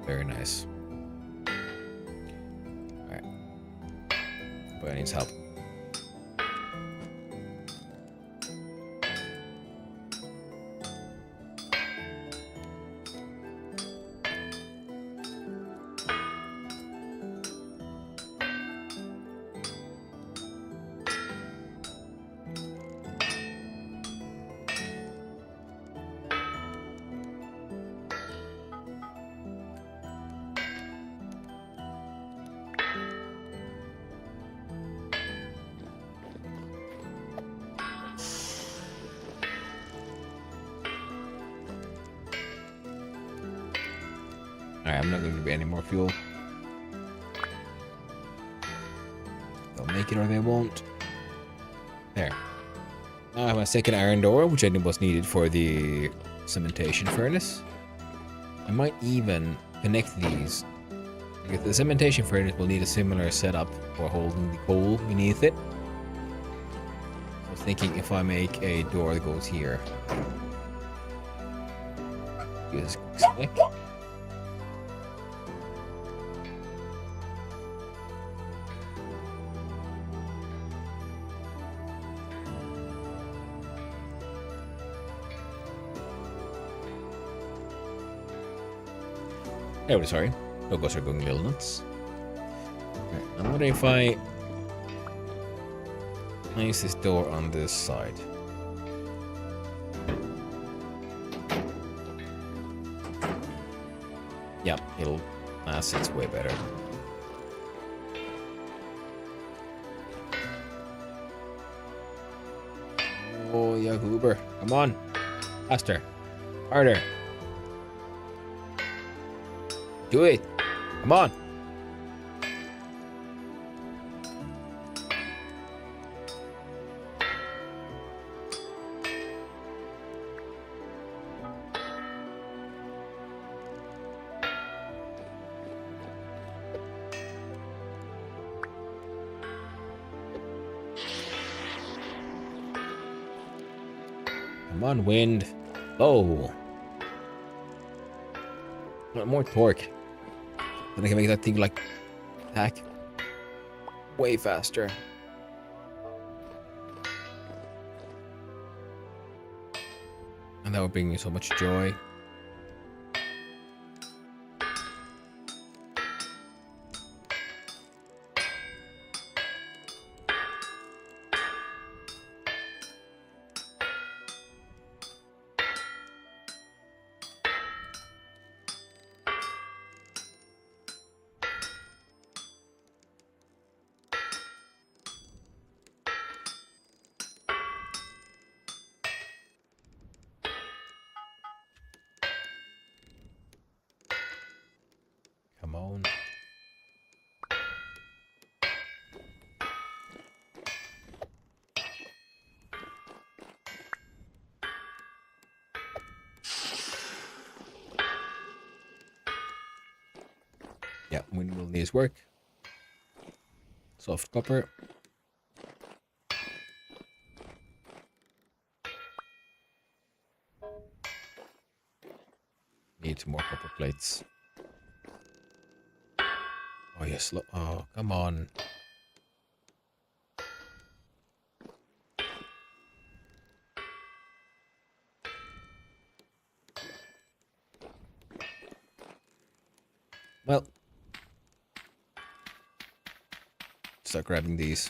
Very nice. Alright. Boy, I need help. Alright, I'm not going to be any more fuel. They'll make it or they won't. There. Now I have my second iron door, which I knew was needed for the cementation furnace. I might even connect these. Because the cementation furnace will need a similar setup for holding the coal beneath it. So I was thinking if I make a door that goes here. Use this quick select. Oh, sorry. Logos are going a little nuts. Right, I'm wondering if I place this door on this side. Yeah, it'll pass. It's way better. Oh, yeah, Goober. Come on. Faster. Harder. Do it. Come on. Come on, wind. Oh. More torque. And I can make that thing like attack way faster. And that would bring me so much joy. Yeah, windmill needs work. Soft copper. Need some more copper plates. Oh yes, look. Oh, come on. Well, start grabbing these.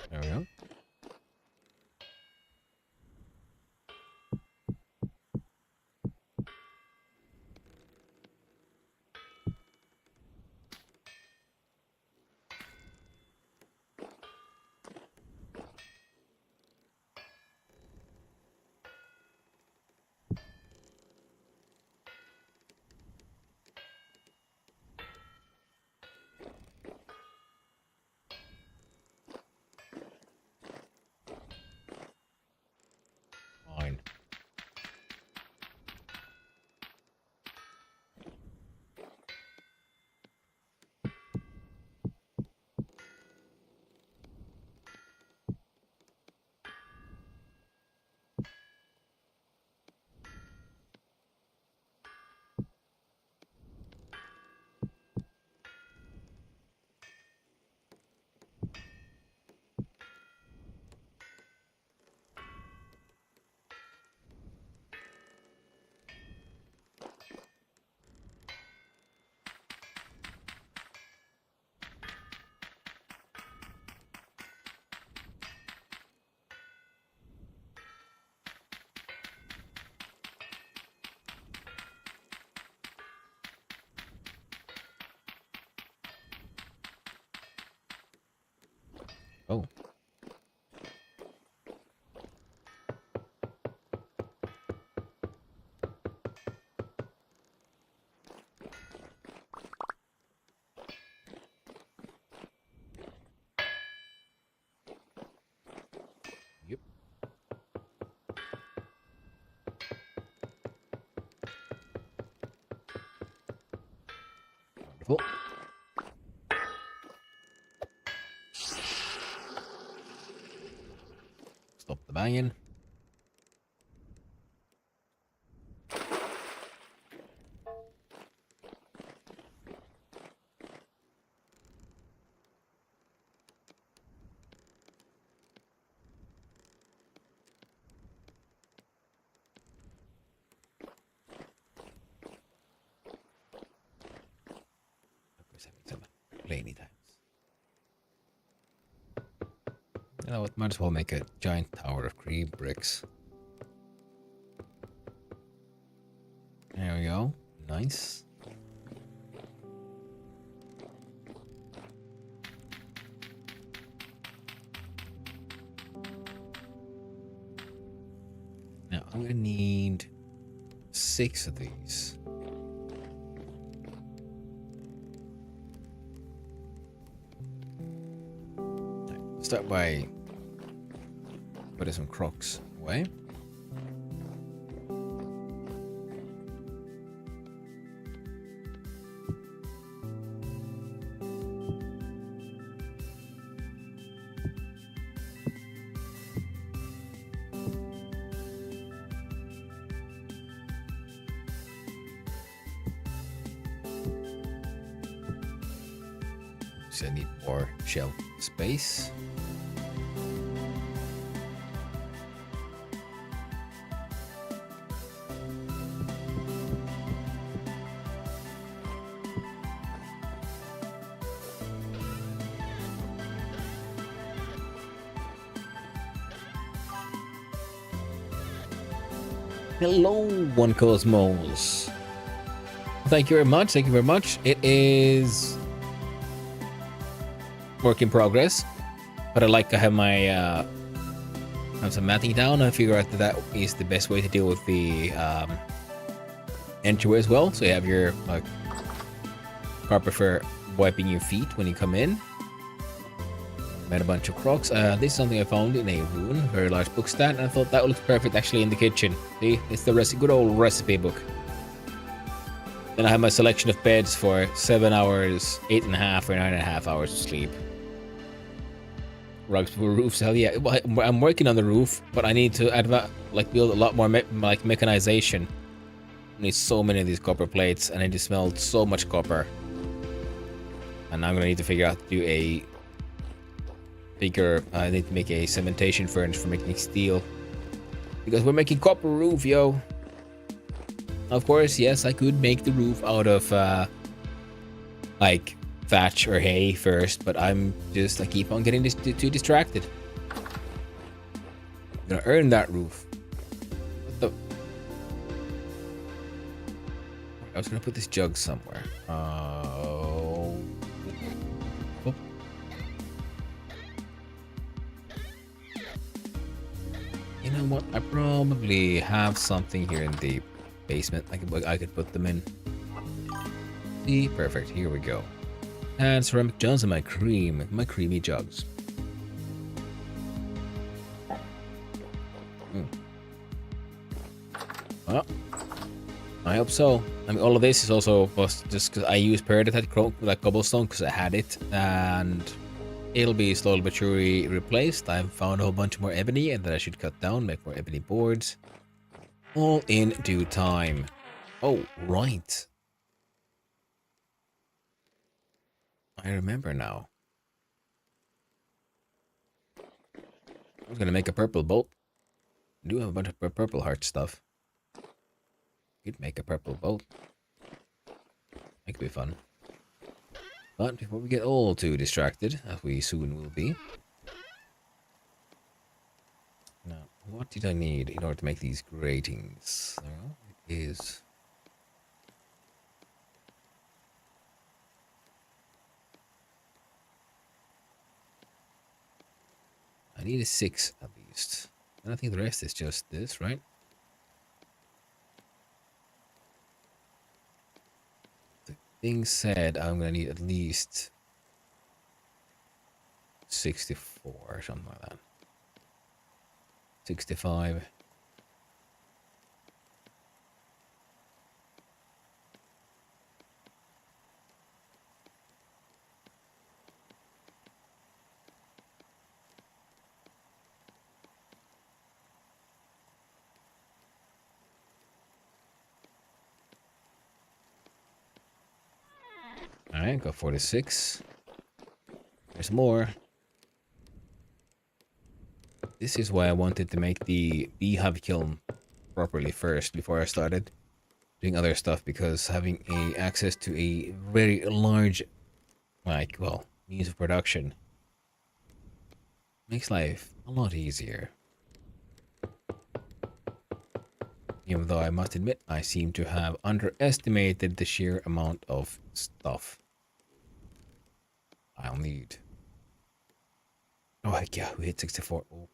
There we go. Fine. Oh. Yep. Wonderful. Stop the banging. Some rainy times. You know what? Might as well make a giant tower of green bricks. There we go. Nice. Now I'm gonna need 6 of these. Start by putting some crocs away. So I need more shelf space. Hello, One Cosmos. Thank you very much. Thank you very much. It is work in progress, but I like to have my have some matting down. I figure out that is the best way to deal with the entryway as well. So you have your carpet for wiping your feet when you come in. Made a bunch of crocs. This is something I found in a ruin, very large book stand, and I thought that looks perfect actually in the kitchen. See, it's the good old recipe book. Then I have my selection of beds for 7 hours, 8.5 or 9.5 hours of sleep. Rugs for roofs, hell yeah. I'm working on the roof, but I need to build a lot more mechanization. I need so many of these copper plates, and I just smelled so much copper. And I'm gonna need to figure out to do I need to make a cementation furnace for making steel. Because we're making copper roof, yo. Of course, yes, I could make the roof out of like thatch or hay first, but I keep on getting too distracted. I'm gonna earn that roof. What the? I was gonna put this jug somewhere. Oh. You know what? I probably have something here in the basement. I could put them in. See, perfect. Here we go. And ceramic jugs and my creamy jugs. Well, I hope so. I mean, all of this is also just because I use peridotite like cobblestone because I had it, and it'll be slowly but surely replaced. I've found a whole bunch more ebony, and that I should cut down, make more ebony boards. All in due time. Oh, right. I remember now. I was gonna make a purple boat. I do have a bunch of purple heart stuff. Could make a purple boat. That could be fun. But before we get all too distracted, as we soon will be. Now, what did I need in order to make these gratings? Well, it is... I need a 6 at least. And I think the rest is just this, right? The thing said I'm gonna need at least 64 or something like that. 65. Alright, got 46. There's more. This is why I wanted to make the beehive kiln properly first before I started doing other stuff, because having access to a very large, means of production makes life a lot easier. Even though I must admit, I seem to have underestimated the sheer amount of stuff I'll need. Oh heck yeah, we hit 64. Oh.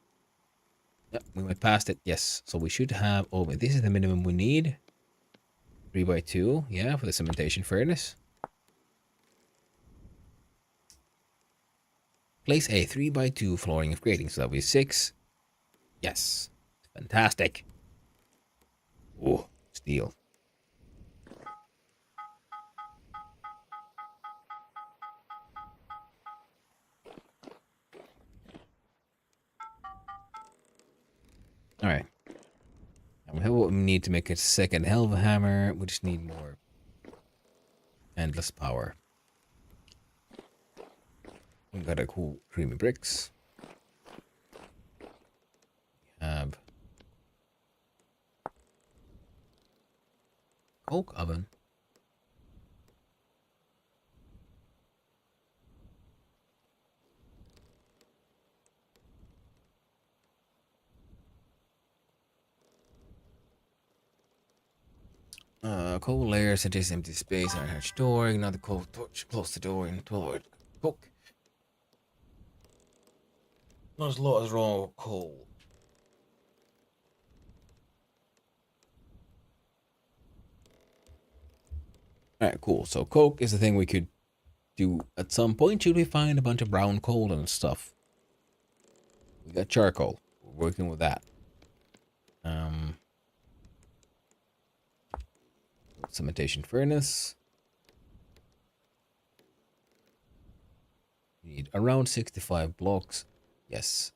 Yep, we went past it. Yes, so we should have... Oh, but this is the minimum we need. 3x2, yeah, for the cementation furnace. Place a 3x2 flooring of gratings, so that'll be 6. Yes, fantastic. Oh, steel. Alright. And we have what we need to make a second hell of a hammer. We just need more endless power. We got a cool creamy bricks. We have coke oven. Coal layer, suggest empty space, iron hatch door, ignite the coal torch, close the door, and 12 hours cook. Not as lot as raw coal. Alright, cool. So coke is the thing we could do at some point. Should we find a bunch of brown coal and stuff? We got charcoal. We're working with that. Cementation furnace. We need around 65 blocks. Yes.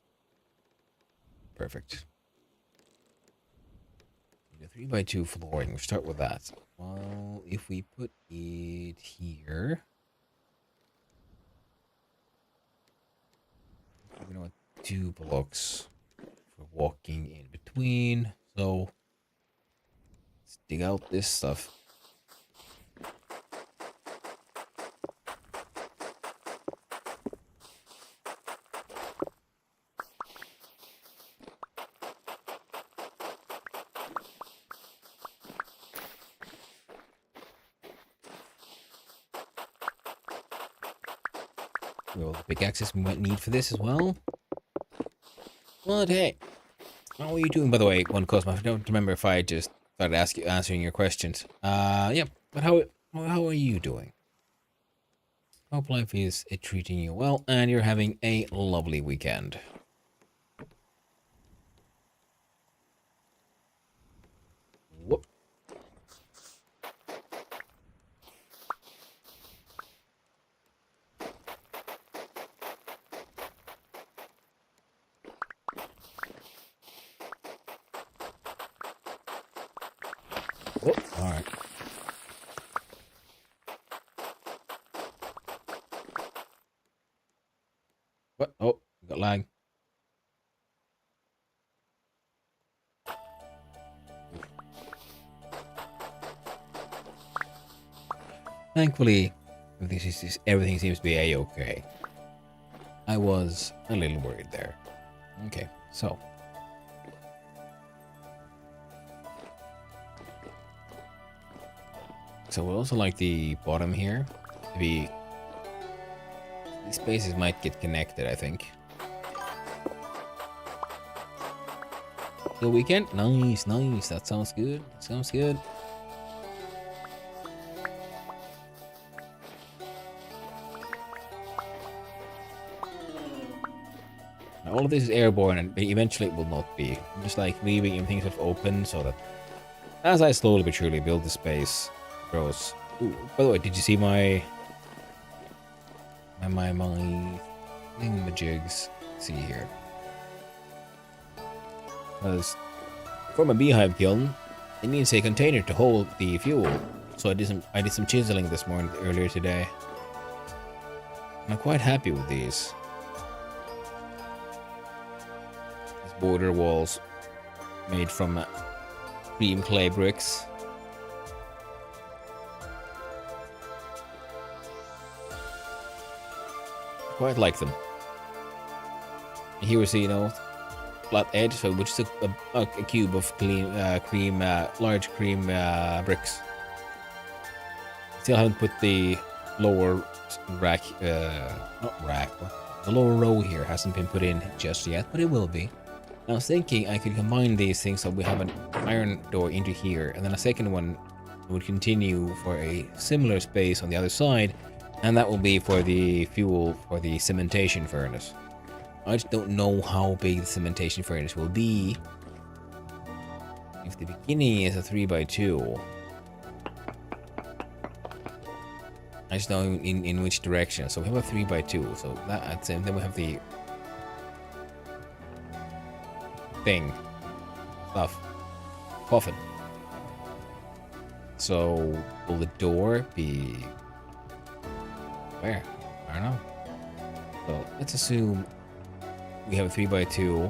Perfect. The 3x2 flooring. We'll start with that. Well, if we put it here. We're gonna want 2 blocks for walking in between. So let's dig out this stuff. Well, the pickaxes we might need for this as well. But hey, how are you doing, by the way, One Cosmo? I don't remember if I just started answering your questions. Yeah, but how are you doing? Hope life is treating you well, and you're having a lovely weekend. Whoop. Whoop. All right. What? Oh, we got lag. Thankfully, everything seems to be a-okay. I was a little worried there. Okay, so. So we'll also like the bottom here to be. These spaces might get connected, I think. The weekend? Nice, nice. That sounds good. Sounds good. Now, all of this is airborne, and eventually it will not be. I'm just like leaving everything sort of open so that as I slowly but surely build the space, it grows. Ooh, by the way, did you see my thingamajigs? Let's see here. Because for my beehive kiln, it needs a container to hold the fuel. So I did some chiseling this morning earlier today. And I'm quite happy with these. These border walls made from cream clay bricks. Quite like them. And here we see, flat edge, so which is a cube of large cream bricks. Still haven't put the lower rack, not rack, the lower row here hasn't been put in just yet, but it will be. I was thinking I could combine these things so we have an iron door into here, and then a second one would continue for a similar space on the other side, and that will be for the fuel for the cementation furnace. I just don't know how big the cementation furnace will be. If the beginning is a 3x2, I just know in which direction. So we have a 3x2, so that's it. Then we have the thing, stuff, coffin. So will the door be where? I don't know. So let's assume we have a 3x2,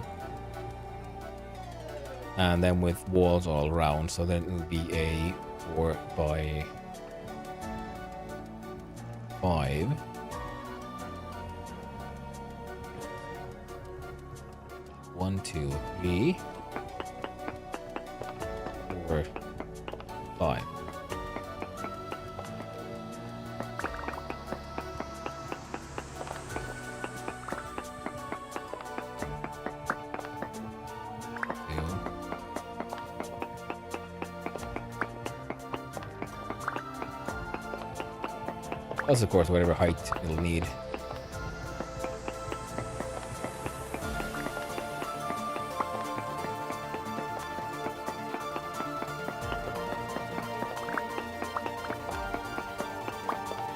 and then with walls all around, so then it would be a 4x5. 1, 2, 3, 4, 5. Plus, of course, whatever height it'll need.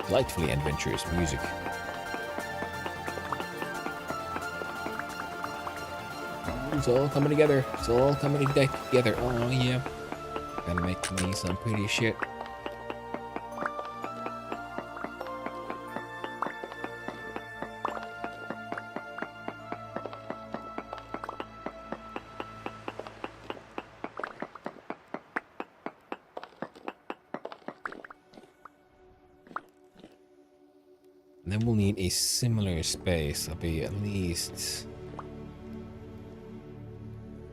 delightfully adventurous music. It's all coming together. It's all coming together. Oh yeah. Gotta make me some pretty shit. Then we'll need a similar space. I'll be at least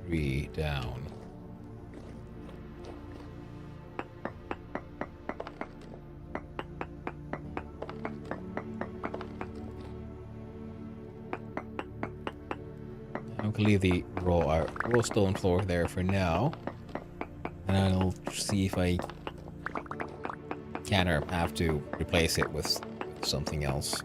3 down. I'm gonna leave the raw stone floor there for now, and I'll see if I can or have to replace it with something else.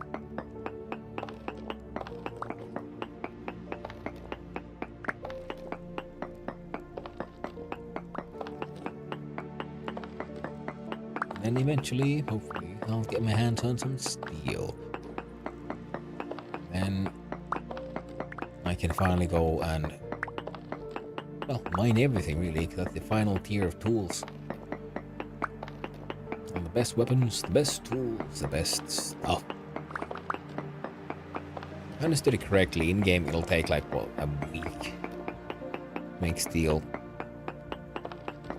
And eventually, hopefully, I'll get my hands on some steel. Then I can finally go and, well, mine everything really, because that's the final tier of tools. And the best weapons, the best tools, the best stuff. If I understood it correctly, in game it'll take like, what, a week to make steel.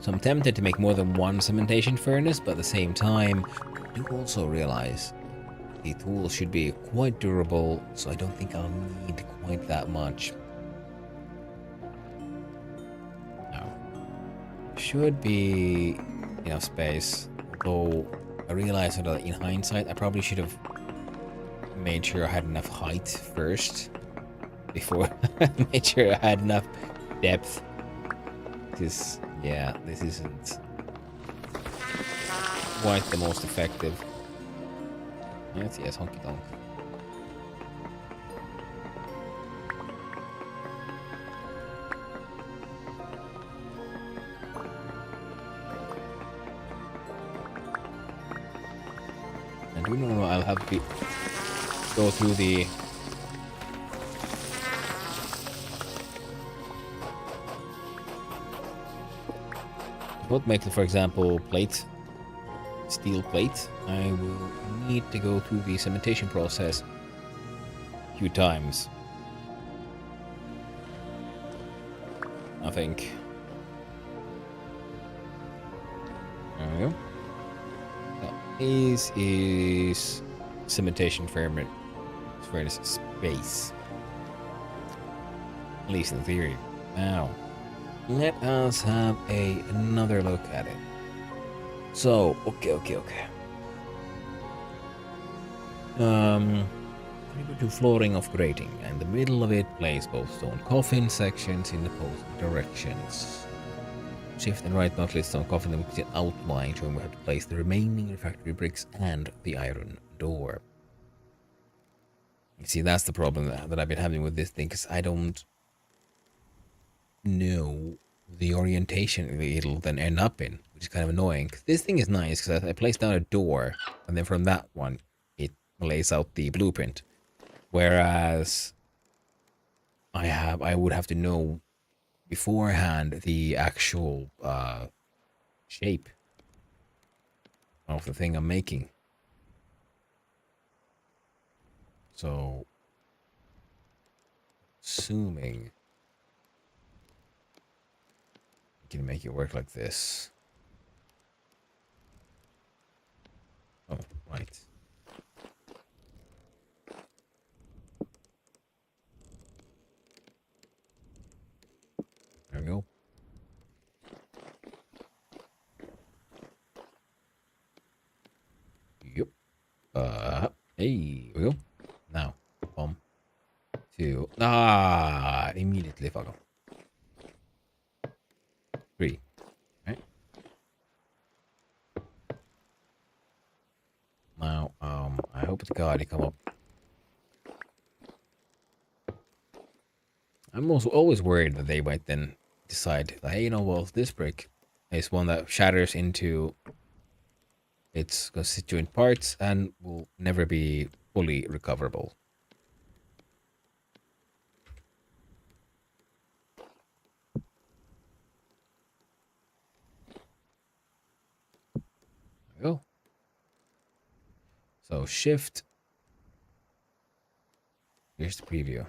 So I'm tempted to make more than one cementation furnace, but at the same time, I do also realize the tools should be quite durable, so I don't think I'll need quite that much. No. Should be enough space, although I realize that in hindsight, I probably should have made sure I had enough height first, before I made sure I had enough depth. Because, yeah, this isn't quite the most effective. Yes, honky tonk. I do know I'll have to go through the what makes it, for example, plate, steel plate. I will need to go through the cementation process a few times, I think. There we go. So, this is cementation furnace space, at least in theory. Now, let us have another look at it. So, okay. To flooring of grating, and the middle of it place both stone coffin sections in the opposing directions. Shift and right mouse list on coffin and an outline showing where to place the remaining refractory bricks and the iron door. You see, that's the problem that I've been having with this thing, because I don't know the orientation it'll then end up in, which is kind of annoying. This thing is nice because I place down a door, and then from that one it lays out the blueprint, whereas I would have to know beforehand the actual shape of the thing I'm making. So, assuming we can make it work like this. Oh, right. There we go. Yep. Hey, we go. Now, 1, 2. Immediately fuck off. 3. Right. Now, I hope to God he come up. I'm also always worried that they might then decide, like, hey, well, this brick is one that shatters into It's constituent parts and will never be fully recoverable. There we go. So shift. Here's the preview.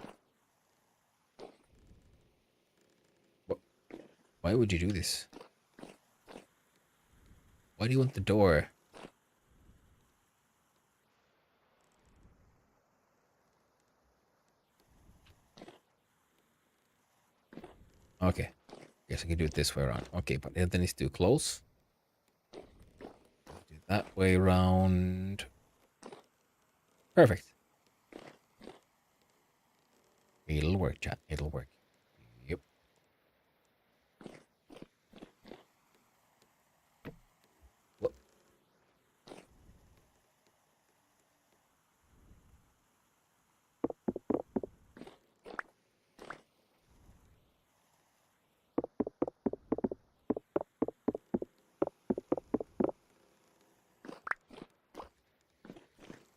Why would you do this? Why do you want the door? Okay. Guess I can do it this way around. Okay, but then it's too close. Do it that way around. Perfect. It'll work, chat. It'll work. Yep. Whoop.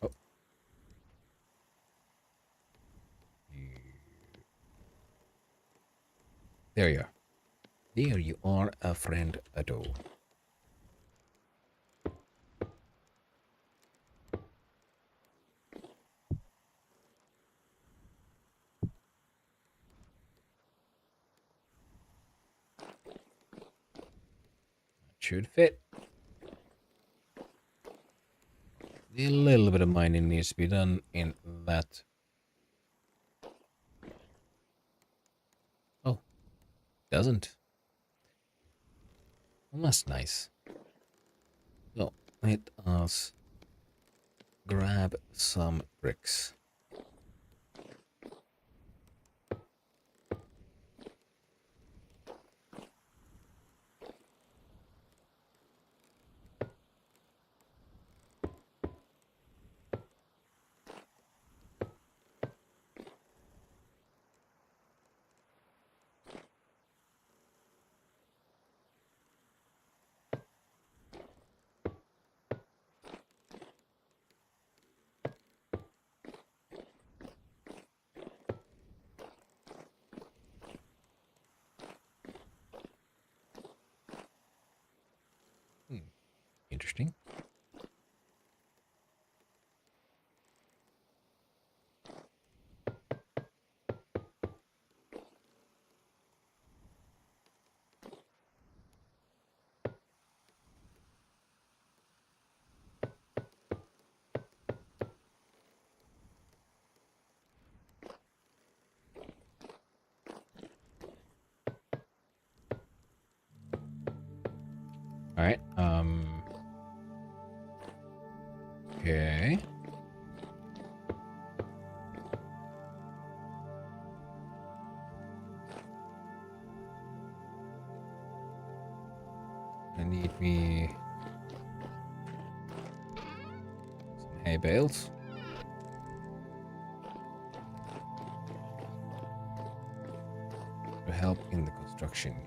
Oh. There you are. There you are, a friend Ado. Should fit. A little bit of mining needs to be done in that. Oh, doesn't. Well, that's nice. So let us grab some bricks. Interesting. All right. Okay. I need me some hay bales. To help in the construction here.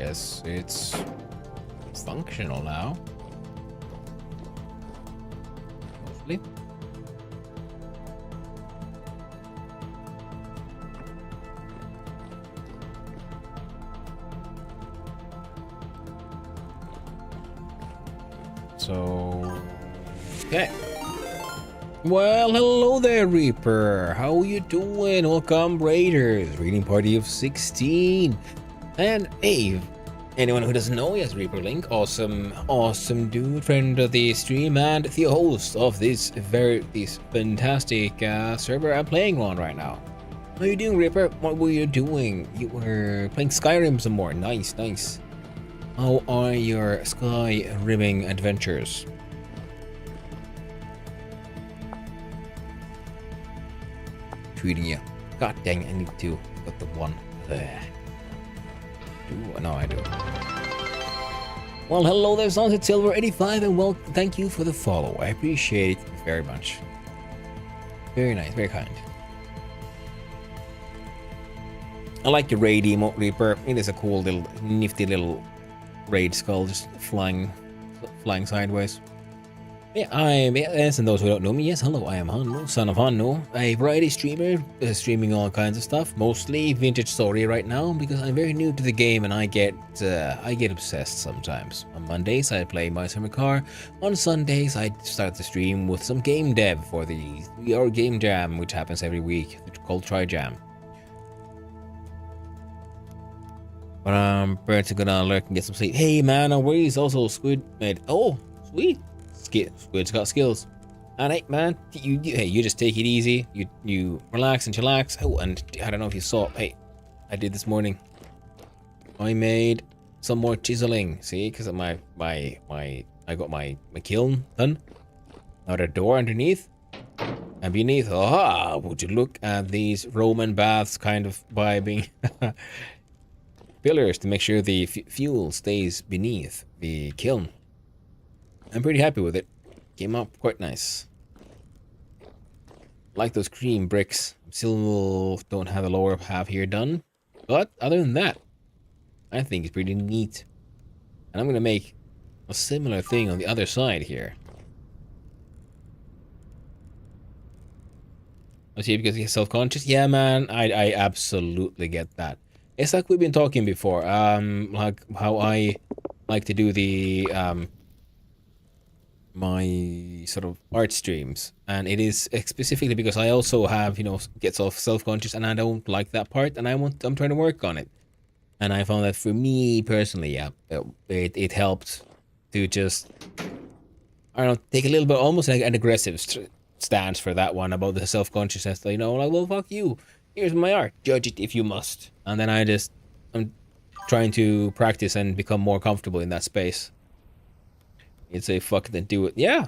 guess it's functional now. Hopefully. So, okay. Well, hello there, Reaper. How you doing? Welcome, Raiders. Reading party of 16. And hey, anyone who doesn't know, yes, Reaper Link, awesome dude, friend of the stream, and the host of this fantastic server I'm playing on right now. How you doing, Reaper? What were you doing? You were playing Skyrim some more. Nice, nice. How are your Skyrimming adventures? Tweeting you. God dang, I need to put the one there. No, I do. Well, hello there, Sunset Silver 85, and well, thank you for the follow. I appreciate it very much. Very nice, very kind. I like the raid emote, Reaper. It is a cool little, nifty little raid skull just flying sideways. Yeah, yes, and those who don't know me, yes, hello, I am Hanno, son of Hanno, a variety streamer, streaming all kinds of stuff, mostly vintage story right now, because I'm very new to the game and I get obsessed sometimes. On Mondays, I play My Summer Car. On Sundays, I start the stream with some game dev for the 3-hour game jam, which happens every week, called Try Jam. But I'm gonna lurk and get some sleep. Hey man, no worries, also Squid made, oh, sweet. Squid's got skills. And hey man, you just take it easy. You relax and chillax. Oh, and I don't know if you saw. Hey, I did this morning. I made some more chiseling. See, because of I got my kiln done. Now the door underneath, and beneath. Ah, would you look at these Roman baths kind of vibing pillars to make sure the fuel stays beneath the kiln. I'm pretty happy with it. Came up quite nice. Like those cream bricks. Still don't have the lower half here done. But other than that, I think it's pretty neat. And I'm gonna make a similar thing on the other side here. Let's see, because you're self-conscious? Yeah, man, I absolutely get that. It's like we've been talking before. Like how I like to do the my sort of art streams, and it is specifically because I also have, get self-conscious, and I don't like that part, and I'm trying to work on it. And I found that for me personally, yeah, it helped to just, I don't know, take a little bit, almost like an aggressive stance for that one about the self-consciousness. Like, well, fuck you. Here's my art. Judge it if you must. And then I'm trying to practice and become more comfortable in that space. It's a fuck it and do it. Yeah.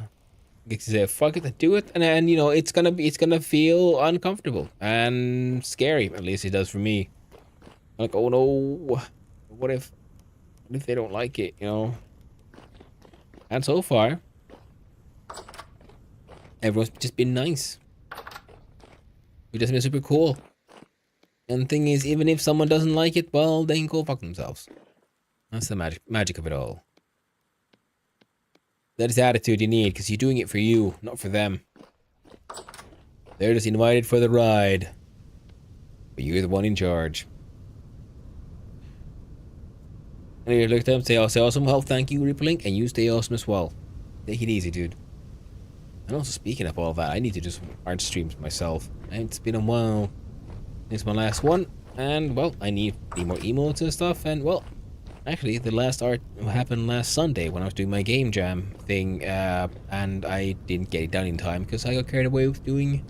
It's a fuck it and do it. And then, it's gonna feel uncomfortable and scary. At least it does for me. Like, oh no, what if they don't like it, And so far, everyone's just been nice. We've just been super cool. And the thing is, even if someone doesn't like it, well, they can go fuck themselves. That's the magic of it all. That is the attitude you need, because you're doing it for you, not for them. They're just invited for the ride. But you're the one in charge. And you look at them, say awesome, well, thank you, Rippling, and you stay awesome as well. Take it easy, dude. And also, speaking of all that, I need to do some art streams myself. And it's been a while. It's my last one, and well, I need more emotes and stuff, and well, actually, the last art happened last Sunday when I was doing my game jam thing, and I didn't get it done in time because I got carried away with doing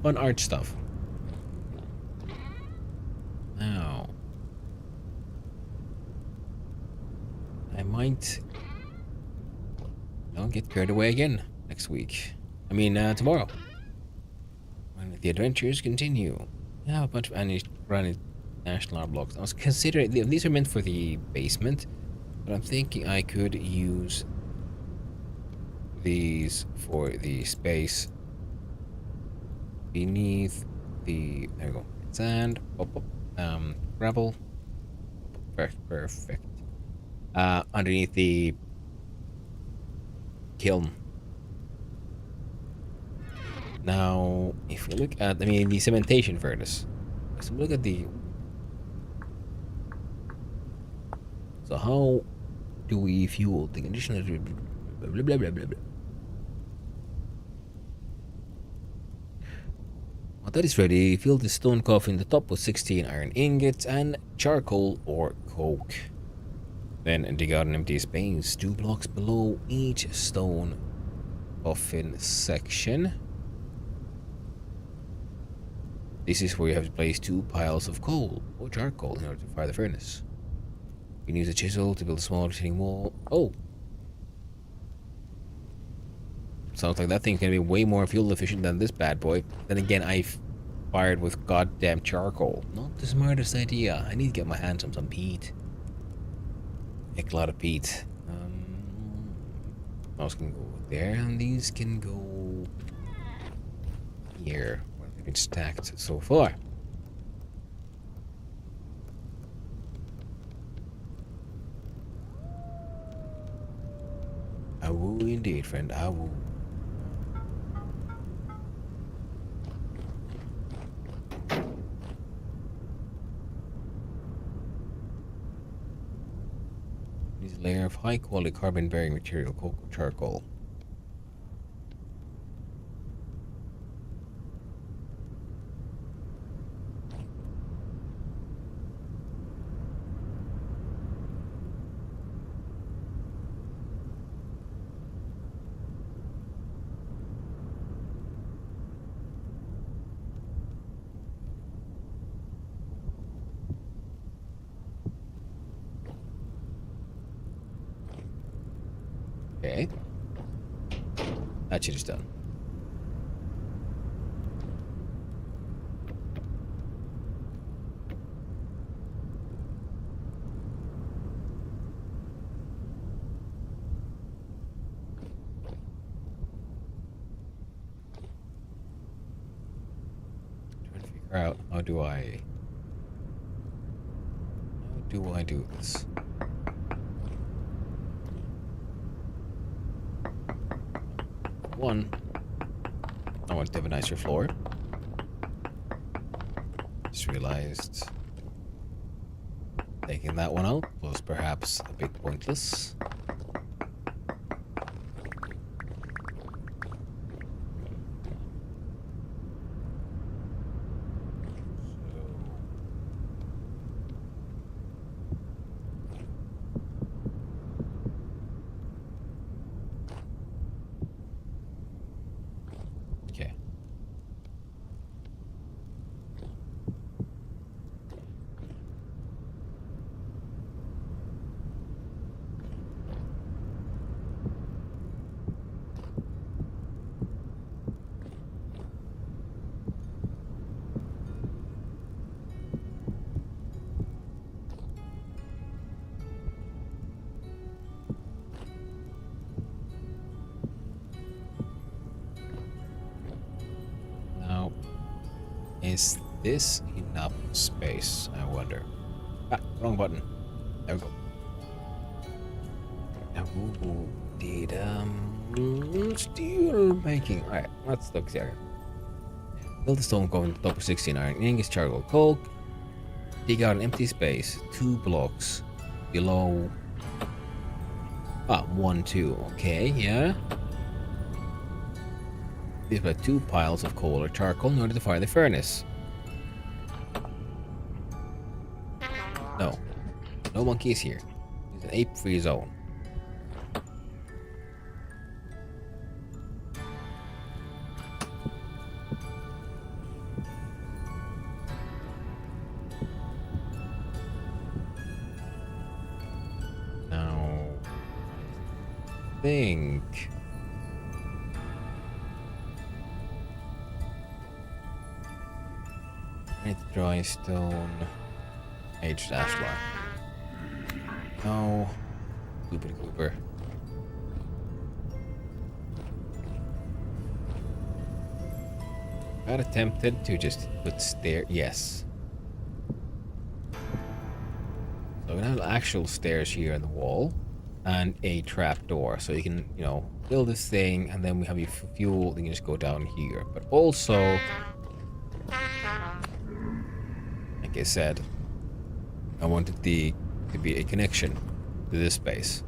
fun art stuff. Now, I might get carried away again next week. I mean, tomorrow. When the adventures continue. I have a bunch of national art blocks. I was considering, these are meant for the basement, but I'm thinking I could use these for the space beneath the, there we go, sand, gravel, Perfect. Underneath the kiln. Now, if we look at, the cementation furnace. So look at the. So how do we fuel the conditioner? Blah, blah, blah, blah, blah. When that is ready, fill the stone coffin the top with 16 iron ingots and charcoal or coke. Then dig out an empty space 2 blocks below each stone coffin section. This is where you have to place 2 piles of coal or charcoal in order to fire the furnace. You can use a chisel to build a small retaining wall. Oh! Sounds like that thing's gonna be way more fuel efficient than this bad boy. Then again, I've fired with goddamn charcoal. Not the smartest idea. I need to get my hands on some peat. Heck, a lot of peat. Those can go there, and these can go here. Where they've been stacked so far. I will indeed, friend. I will. This layer of high quality carbon bearing material, coke or charcoal. Okay. That shit is done. Trying to figure out how do I do this? One, I want to have a nicer floor. Just realized taking that one out was perhaps a bit pointless. Okay. Now, is this enough space? I wonder. Ah, wrong button. There we go. Ooh, did steel making. Alright, let's look here. Build a stone coffin top of 16 iron ingots, charcoal, coke. Dig out an empty space 2 blocks below. 1, 2. Okay, yeah. These are 2 piles of coal or charcoal in order to fire the furnace. No. No monkeys here. It's an ape-free zone. Now, I think dry stone, aged ashlar. No, Goober Goober. Got attempted to just put stair. Yes. So gonna have actual stairs here in the wall and a trap door, so you can, you know, build this thing, and then we have your fuel. Then you just go down here. But also, like I said, I wanted to be a connection to this space.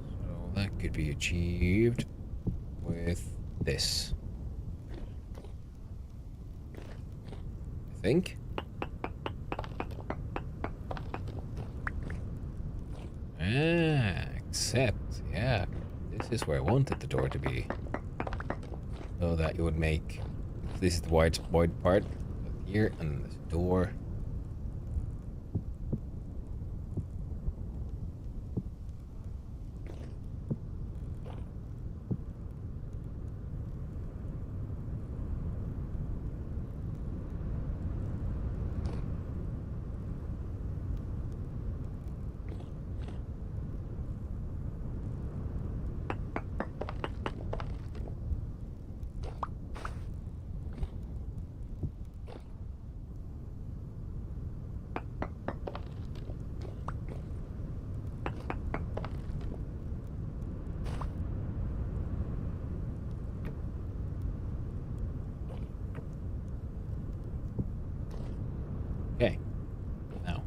So that could be achieved with this, I think. Except, yeah, this is where I wanted the door to be. So that you would make, this is the wide part here, and this door. Okay, now.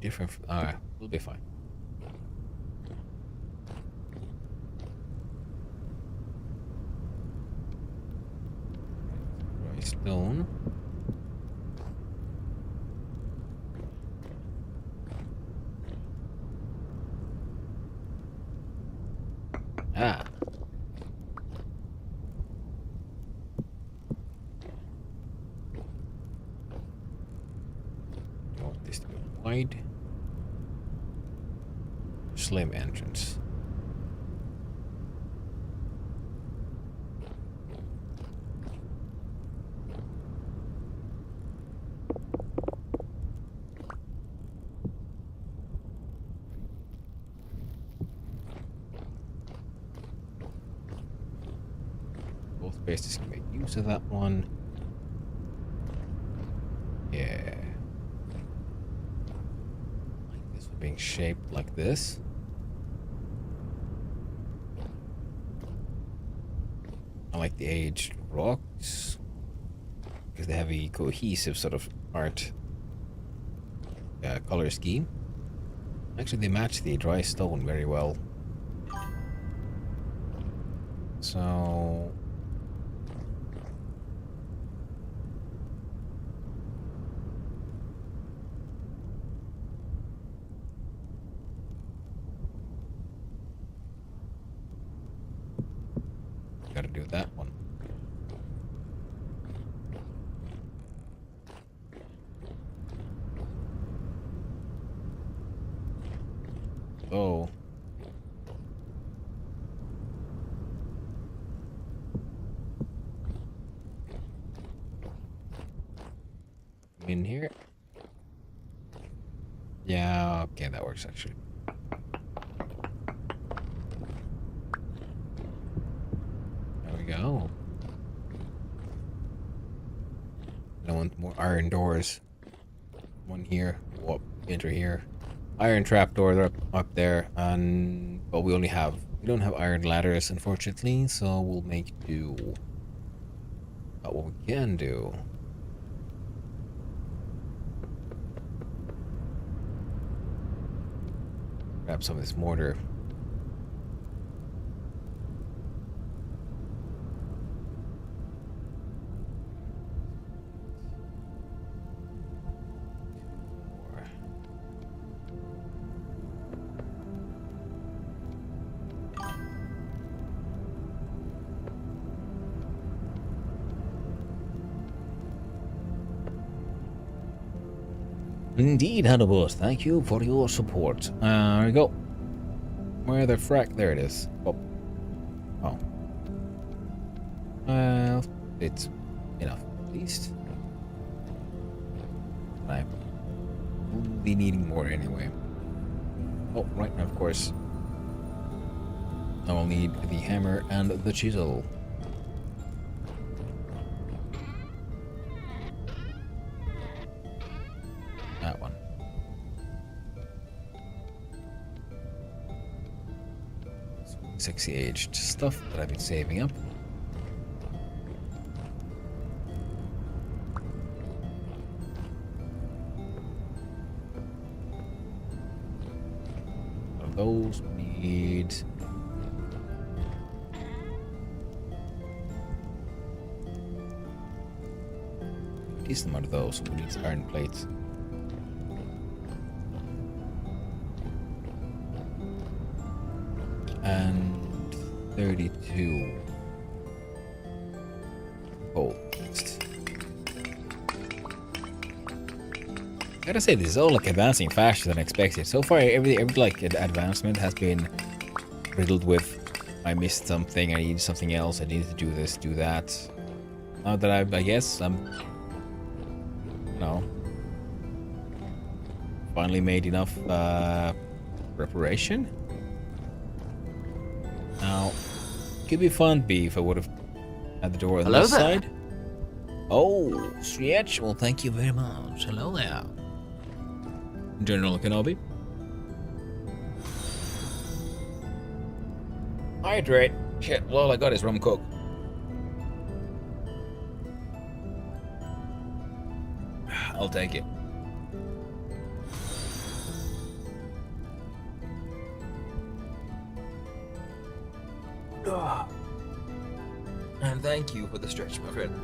Different, alright, we'll be fine. Dry stone. Ah. You want this to be wide. Slim entrance. Both spaces can make use of that one. Yeah. Like this one being shaped like this. I like the aged rocks because they have a cohesive sort of art color scheme. Actually, they match the dry stone very well. So gotta do that one. Oh. In here. Yeah, okay, that works actually. There we go. I want more iron doors. One here, whoop, enter here. Iron trapdoor, they're up there, and but we don't have iron ladders, unfortunately, so we'll make do. But what we can do, grab some of this mortar. Indeed, Hannibus, thank you for your support. There we go. Where the frack? There it is. Oh. Oh. Well, it's enough, at least. I will be needing more anyway. Oh, right now, of course. I will need the hammer and the chisel. That one. Sexy aged stuff that I've been saving up. Those need a decent amount of those. Who needs iron plates? And 32 gold. I gotta say, this is all like advancing faster than expected. So far, every like advancement has been riddled with, I missed something, I need something else, I need to do this, do that. Now that I guess I'm, you know, finally made enough preparation. Now, could be fun if I would have had the door on Hello this there. side. Oh, Stretch. Well, thank you very much. Hello there. General Kenobi. Hydrate. Shit, well, all I got is rum coke. I'll take it. And thank you for the stretch, my friend.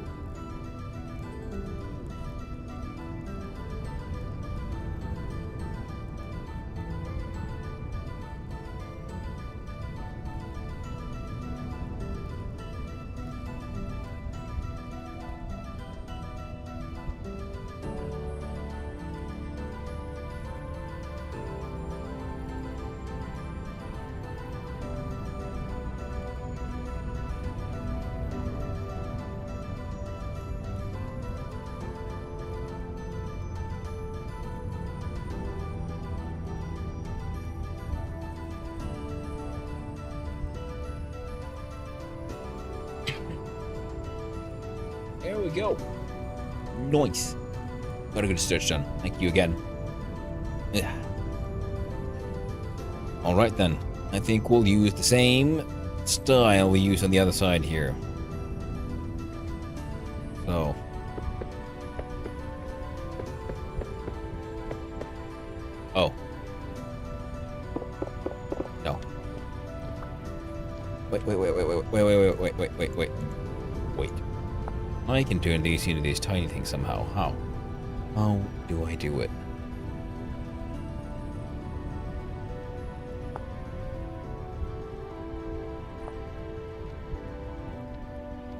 There we go. Nice. Got a good stretch done. Thank you again. Yeah. Alright then. I think we'll use the same style we use on the other side here. So. Oh. No. Wait. I can turn these into these tiny things somehow. How? How do I do it?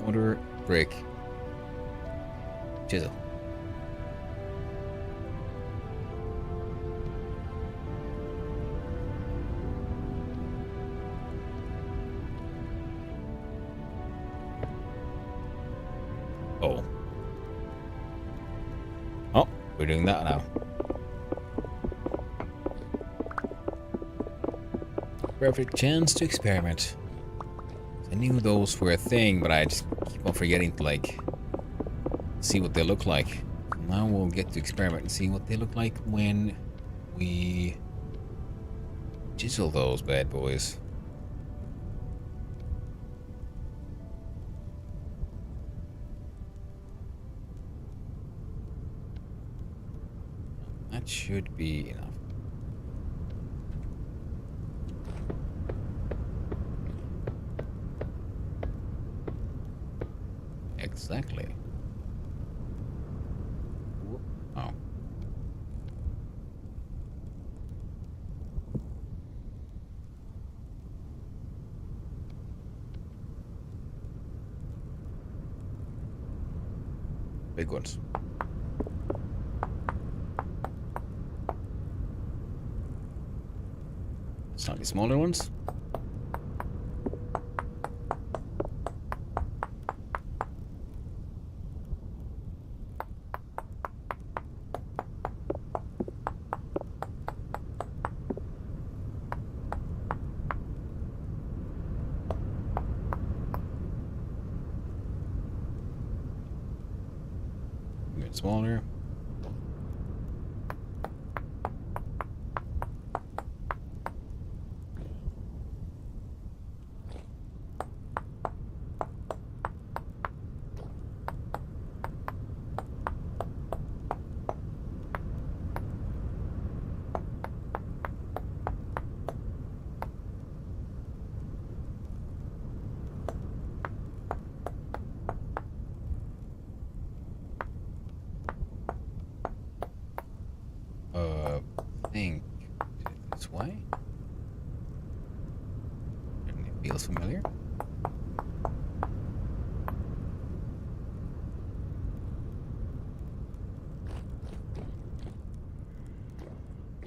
Mortar, brick, chisel. Oh. Oh, we're doing that now. Perfect chance to experiment. I knew those were a thing, but I just keep on forgetting to, like, see what they look like. Now we'll get to experiment and see what they look like when we chisel those bad boys. That should be enough. Exactly. Oh. Big ones. Slightly smaller ones. bit smaller. I think this way. Certainly feels familiar.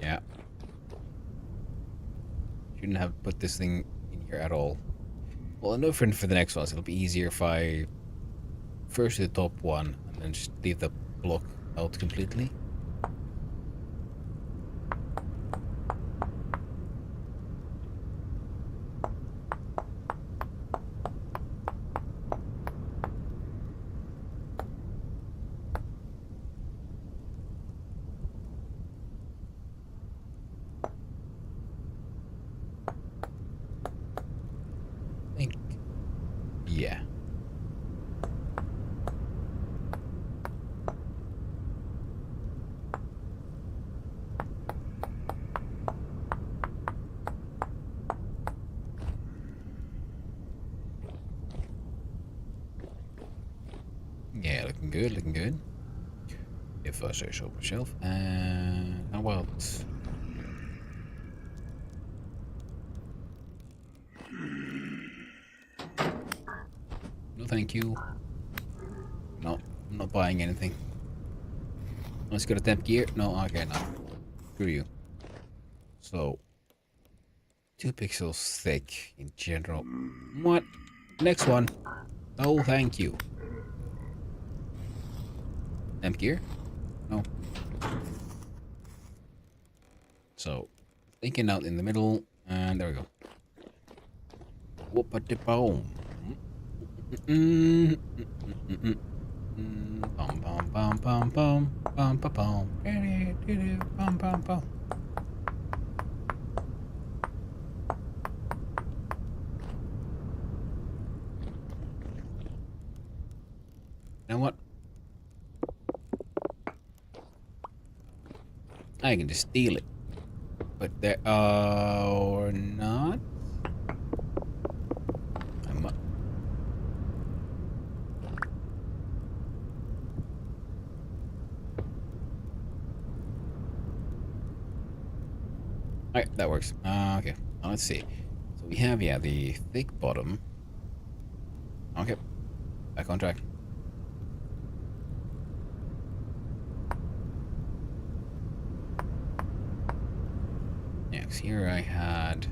Yeah. Shouldn't have put this thing in here at all. Well, no for the next ones. It'll be easier if I first do the top one and then just leave the block out completely. I think, yeah. Yeah, looking good, looking good. If I say so myself. And how about... No, thank you. No, I'm not buying anything. Let's go to temp gear. No, okay, no. Screw you. So, 2 pixels thick in general. What? Next one. Oh, thank you. Temp gear? No. So, thinking out in the middle, and there we go. Whoop-a-de-boom. Bum bum bum bum bum bum bum bum bum bum. You know what? I can just steal it. But there or not. Alright, that works. Okay, now let's see. So we have, yeah, the thick bottom. Okay, back on track. Yeah, 'cause here I had...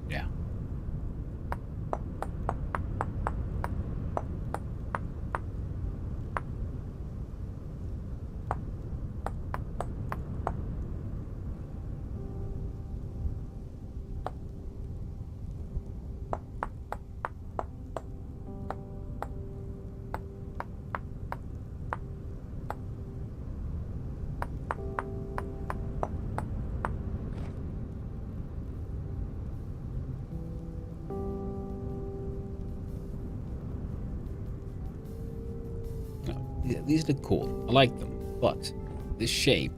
Yeah. These look cool. I like them, but this shape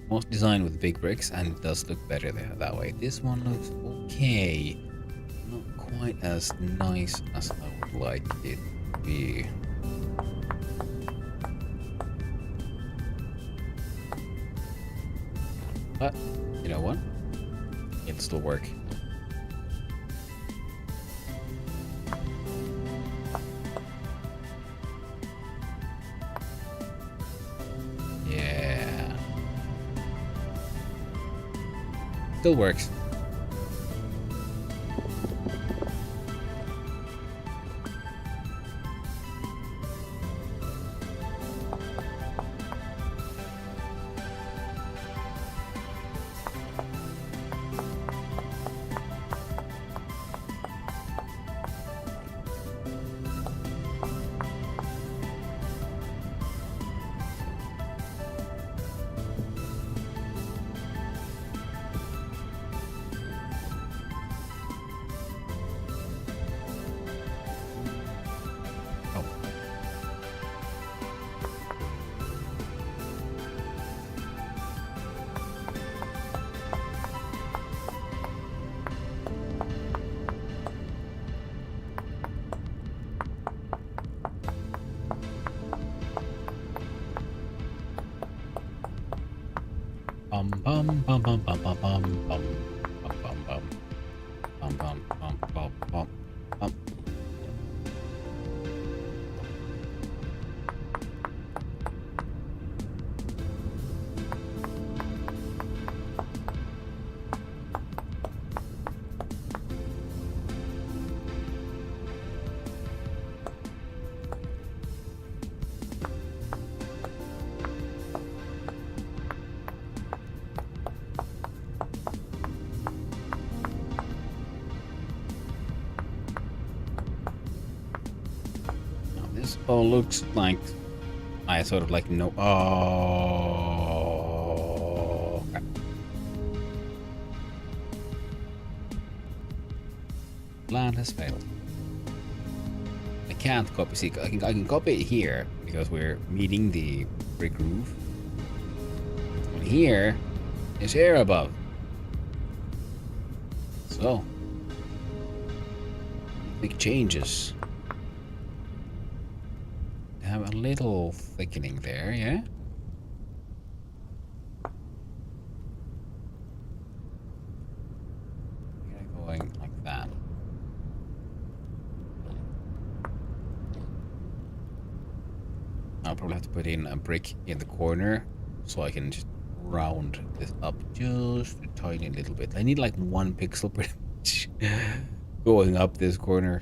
was designed with big bricks and it does look better there that way. This one looks okay, not quite as nice as I would like it to be. But you know what? It'll still work. Still works. bum bum bum bum bum bum bum bum bum bum bum bum bum bum bum bum. This all looks like I sort of like no. Oh, crap. Plan has failed. I can't copy. See, I can copy it here because we're meeting the brick roof. But here is air above. So big changes. Have a little thickening there, yeah? Going like that. I'll probably have to put in a brick in the corner so I can just round this up just a tiny little bit. I need like 1 pixel pretty much going up this corner.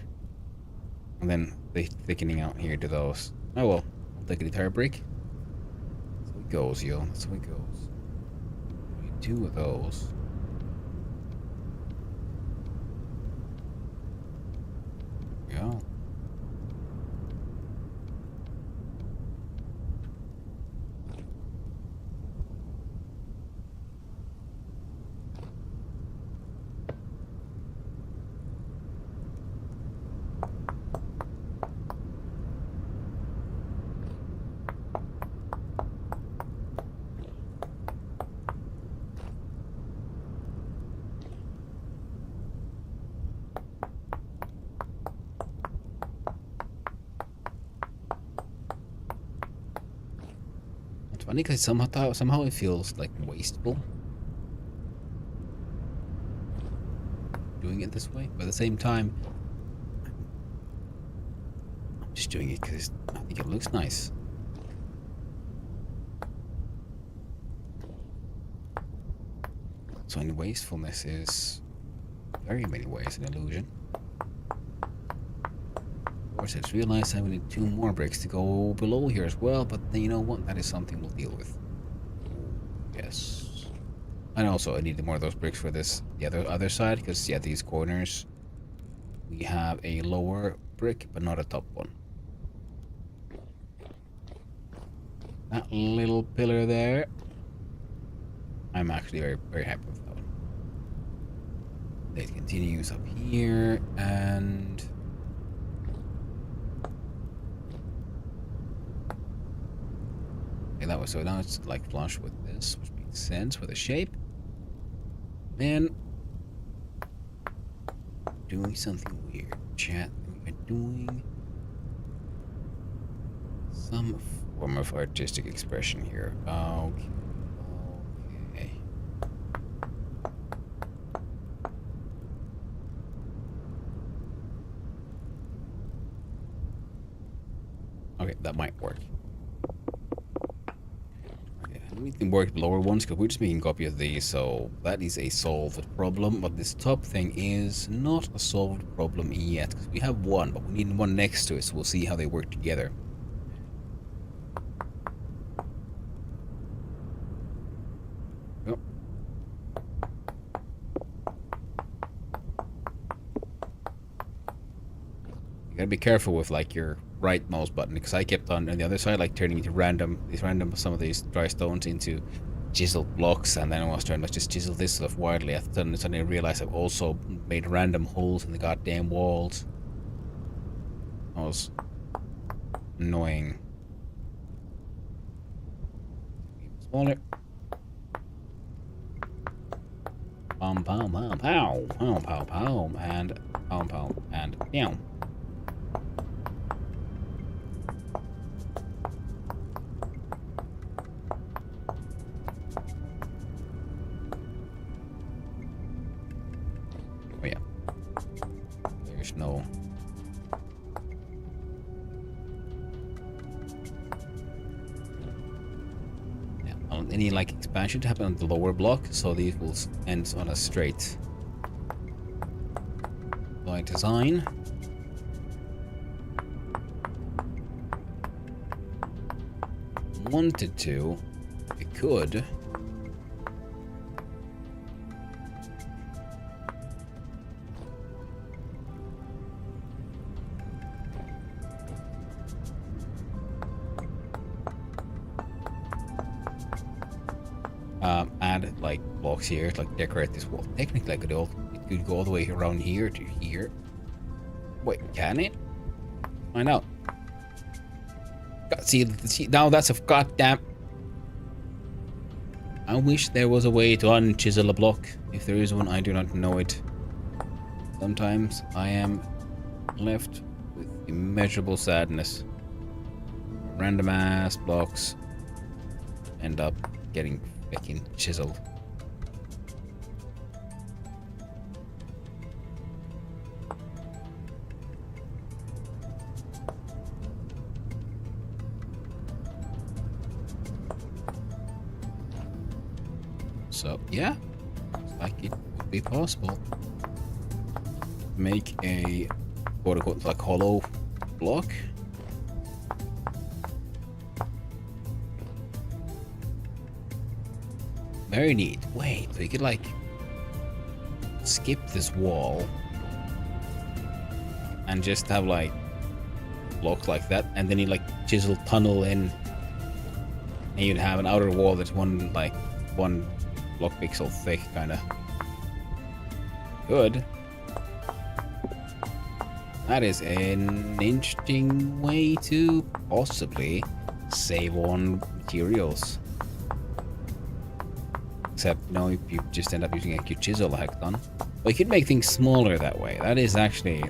And then thickening out here to those. Oh well, I'll take an entire brick. That's how it goes, yo. That's how it goes. 2 of those. There we go. Funny because somehow it feels like wasteful doing it this way, but at the same time I'm just doing it because I think it looks nice. So in wastefulness is very many ways an illusion. Of course, I just realized I will need 2 more bricks to go below here as well, but then you know what? That is something we'll deal with. Yes. And also, I need more of those bricks for this, the other side, because yeah, these corners, we have a lower brick, but not a top one. That little pillar there, I'm actually very, very happy with that one. It continues up here, and that was so now it's like flush with this, which makes sense with the shape. Then doing something weird, chat. We're doing some form of artistic expression here. Okay. Okay, that might work. We can work the lower ones because we're just making a copy of these, so that is a solved problem. But this top thing is not a solved problem yet because we have one, but we need one next to it, so we'll see how they work together. Yep. You gotta be careful with like your right mouse button because I kept on the other side like turning into some of these dry stones into chiseled blocks, and then I was trying to just chisel this stuff widely. I suddenly realized I've also made random holes in the goddamn walls. That was annoying. Smaller. Pow pow pow pow pow pow pow and pow pow and meow. want any like expansion to happen on the lower block, so these will end on a straight line design. Wanted to, we could. Add like blocks here, like decorate this wall. Technically, it could go all the way around here to here. Wait, can it? Find out. See, now that's a goddamn. I wish there was a way to unchisel a block. If there is one, I do not know it. Sometimes I am left with immeasurable sadness. Random ass blocks end up getting fucking chiseled. So yeah, looks like it would be possible. Make a quote unquote like hollow block. Very neat. Wait, we could like skip this wall and just have like blocks like that, and then you like chisel tunnel in, and you'd have an outer wall that's one block pixel thick, kind of. Good. That is an interesting way to possibly save on materials. Except, no, you just end up using a cute chisel hackathon. But you could make things smaller that way. That is actually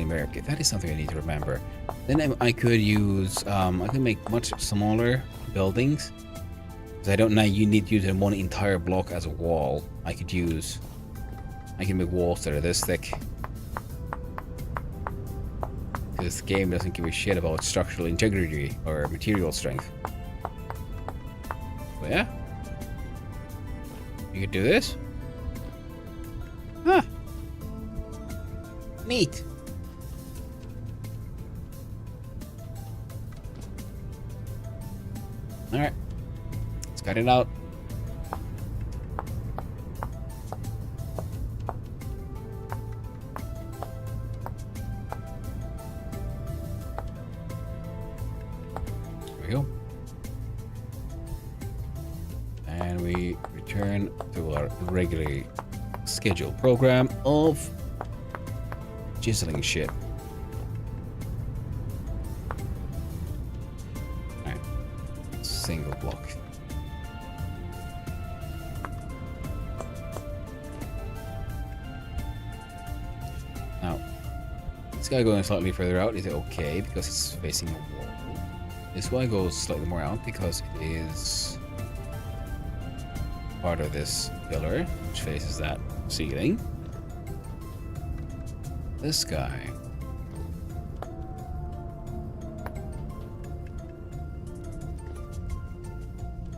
American. That is something I need to remember. Then I could use, I could make much smaller buildings. Because I don't know, you need to use one entire block as a wall. I can make walls that are this thick. This game doesn't give a shit about structural integrity or material strength. But yeah. You could do this? Huh. Neat. Alright. Let's cut it out. There we go. And we return to our regularly scheduled program of chiseling shit. Alright. Single block. Now, this guy going slightly further out is okay because it's facing a wall. This one goes slightly more out because it is part of this pillar, which faces that ceiling. This guy.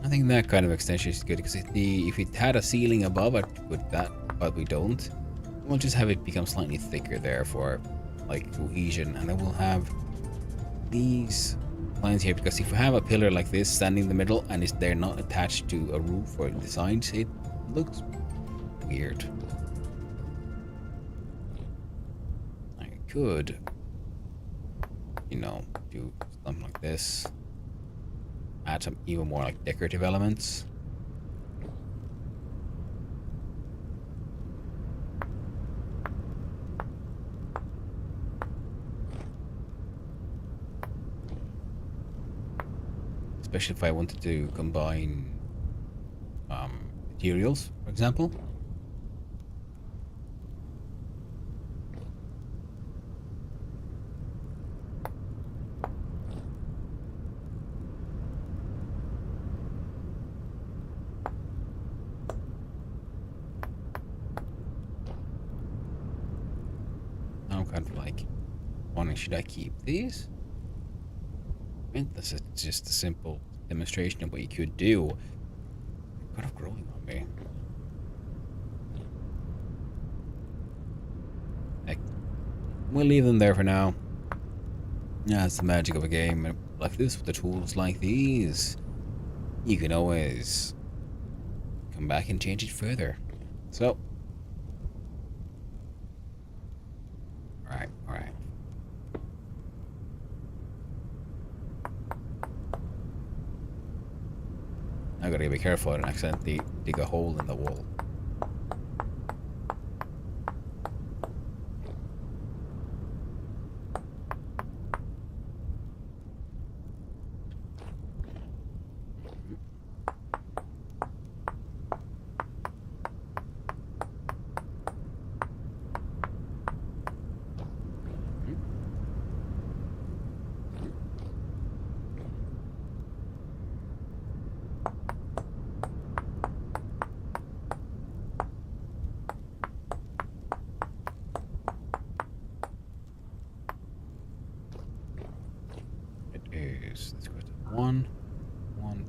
I think that kind of extension is good because if it had a ceiling above, I'd put that, but we don't. We'll just have it become slightly thicker there for like cohesion, and then we'll have these lines here, because if you have a pillar like this standing in the middle and they're not attached to a roof or designs, it looks weird. I could, you know, do something like this, add some even more like decorative elements. Especially if I wanted to combine materials, for example. I'm kind of like wondering, should I keep these? This is just a simple demonstration of what you could do. kind of growing on me. Heck, we'll leave them there for now. Yeah, it's the magic of a game like this with the tools like these. You can always come back and change it further. So, alright. I gotta be careful and accidentally dig a hole in the wall. Let's go to 1,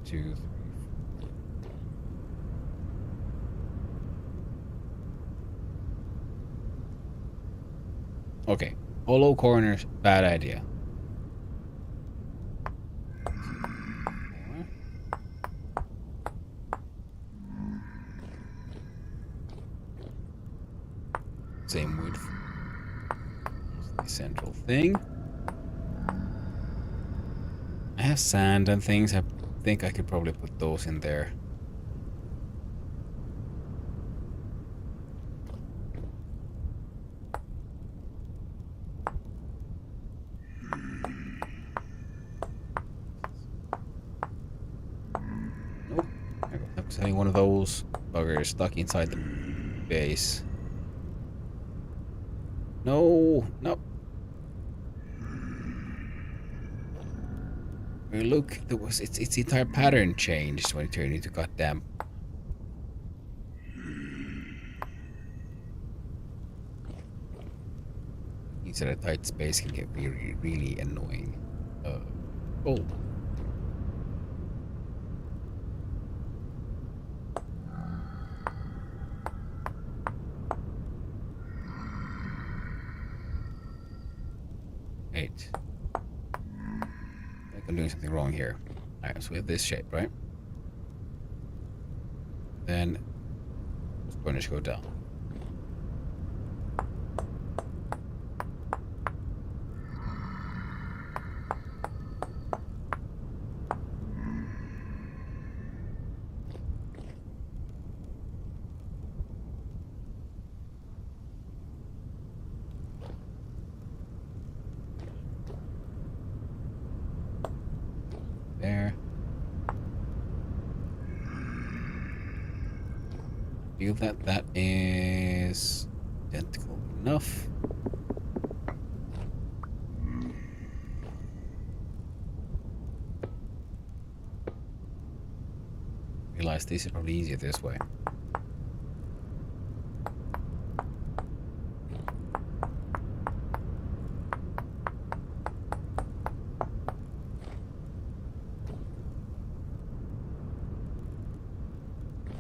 2, 3, 4. Okay, hollow corners, bad idea. Same width. The central thing. I have sand and things. I think I could probably put those in there. Nope. I was having one of those buggers stuck inside the base. No, no. Look, there was its entire pattern changed when it turned into goddamn. Inside a tight space can get really, really annoying. Oh. Wait. I'm doing something wrong here. Alright, so we have this shape, right? Then let's furnish go down. There. Feel that is identical enough. Realize this is probably easier this way.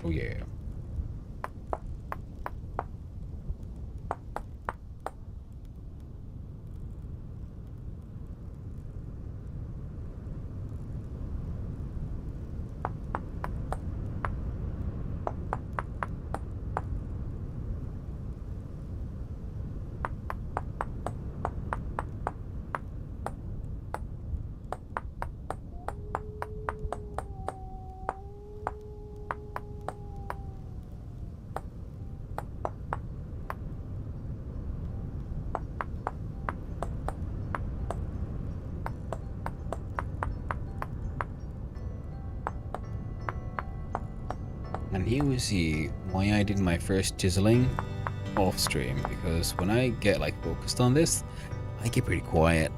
Oh yeah. And here we see why I did my first chiseling off stream, because when I get like focused on this, I get pretty quiet.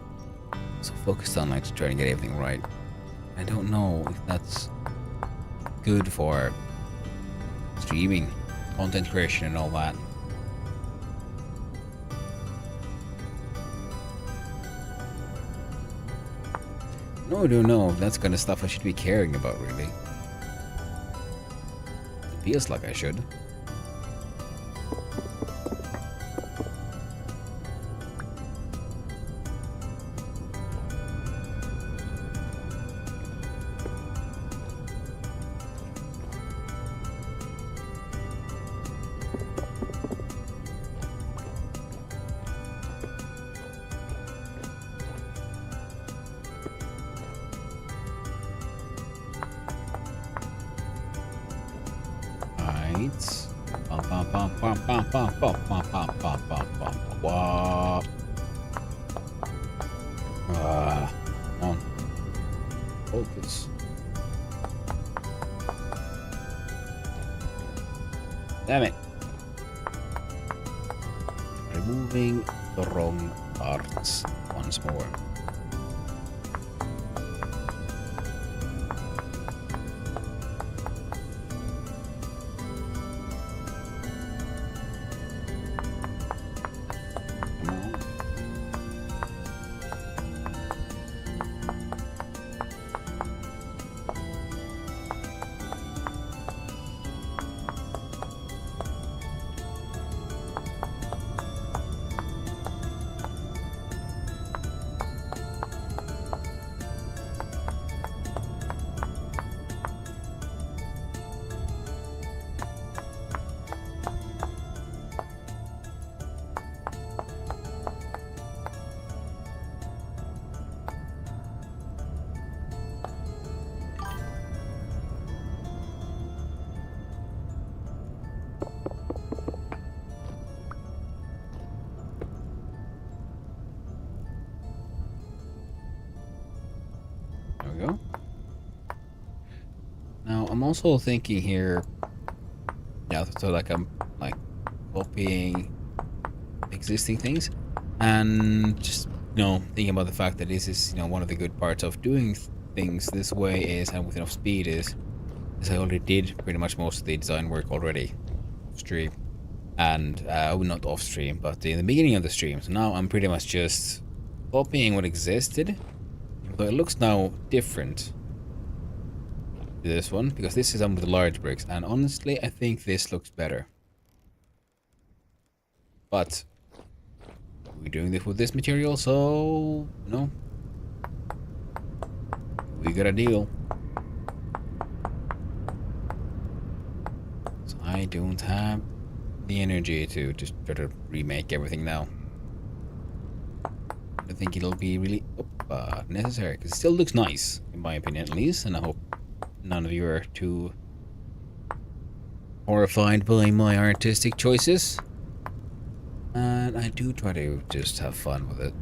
So focused on like trying to get everything right. I don't know if that's good for streaming, content creation and all that. No, I don't know. That's kind of stuff I should be caring about, really. feels like I should. On. Focus. Damn it. Removing the wrong parts once more. There we go. Now I'm also thinking here, yeah, so like I'm like copying existing things and just, thinking about the fact that this is, one of the good parts of doing things this way is, and with enough speed is I already did pretty much most of the design work already off stream. And, not off stream, but in the beginning of the stream. So now I'm pretty much just copying what existed. Though it looks now different to this one, because this is done with large bricks. And honestly, I think this looks better. But we're doing this with this material, so, we got a deal. So I don't have the energy to just try to remake everything now. I think it'll be really necessary, because it still looks nice, in my opinion at least, and I hope none of you are too horrified by my artistic choices. And I do try to just have fun with it.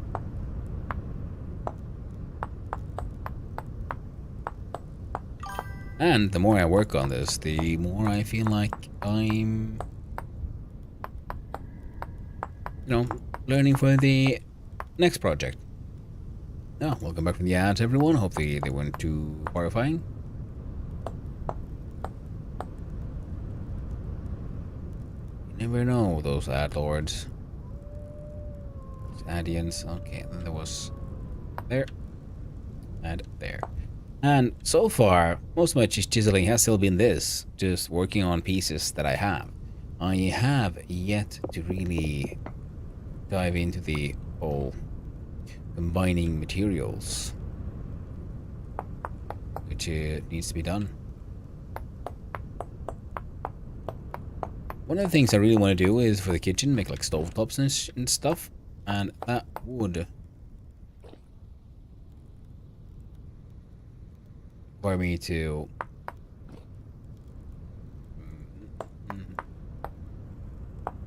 And the more I work on this, the more I feel like I'm, learning for the next project. Oh, welcome back from the ads, everyone. Hopefully they weren't too horrifying. You never know, those ad lords. Adians. Okay, then there was there and there. And so far, most of my chiseling has still been this, just working on pieces that I have. I have yet to really dive into the whole combining materials, which needs to be done. One of the things I really want to do is for the kitchen, make like stovetops and stuff, and that would require me to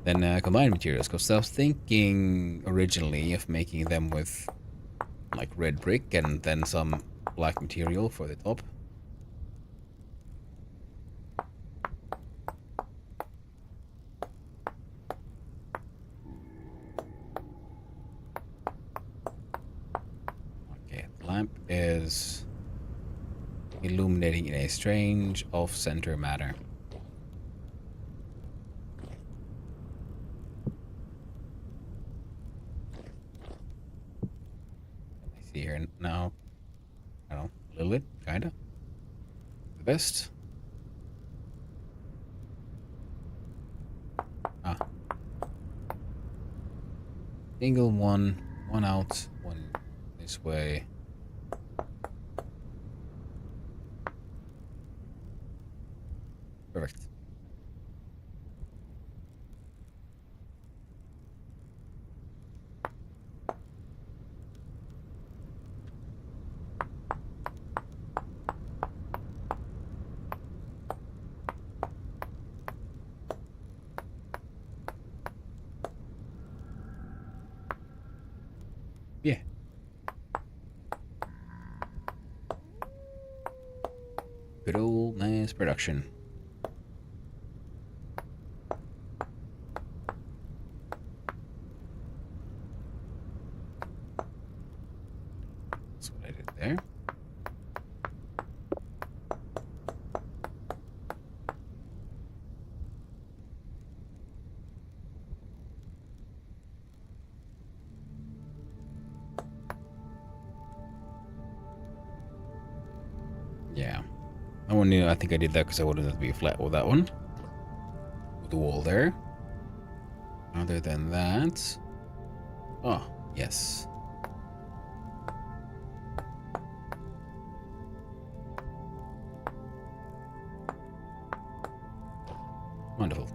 then combine materials, because I was thinking originally of making them with like red brick and then some black material for the top. Okay, the lamp is illuminating in a strange off-center manner. I see here now, I don't know, a little bit, kinda. The best. Single one, one out, one this way. Perfect. Yeah. Good old mass production. That's what I did there. Yeah. I think I did that because I wanted it to be flat with that one. With the wall there. Other than that... Oh, yes. Wonderful.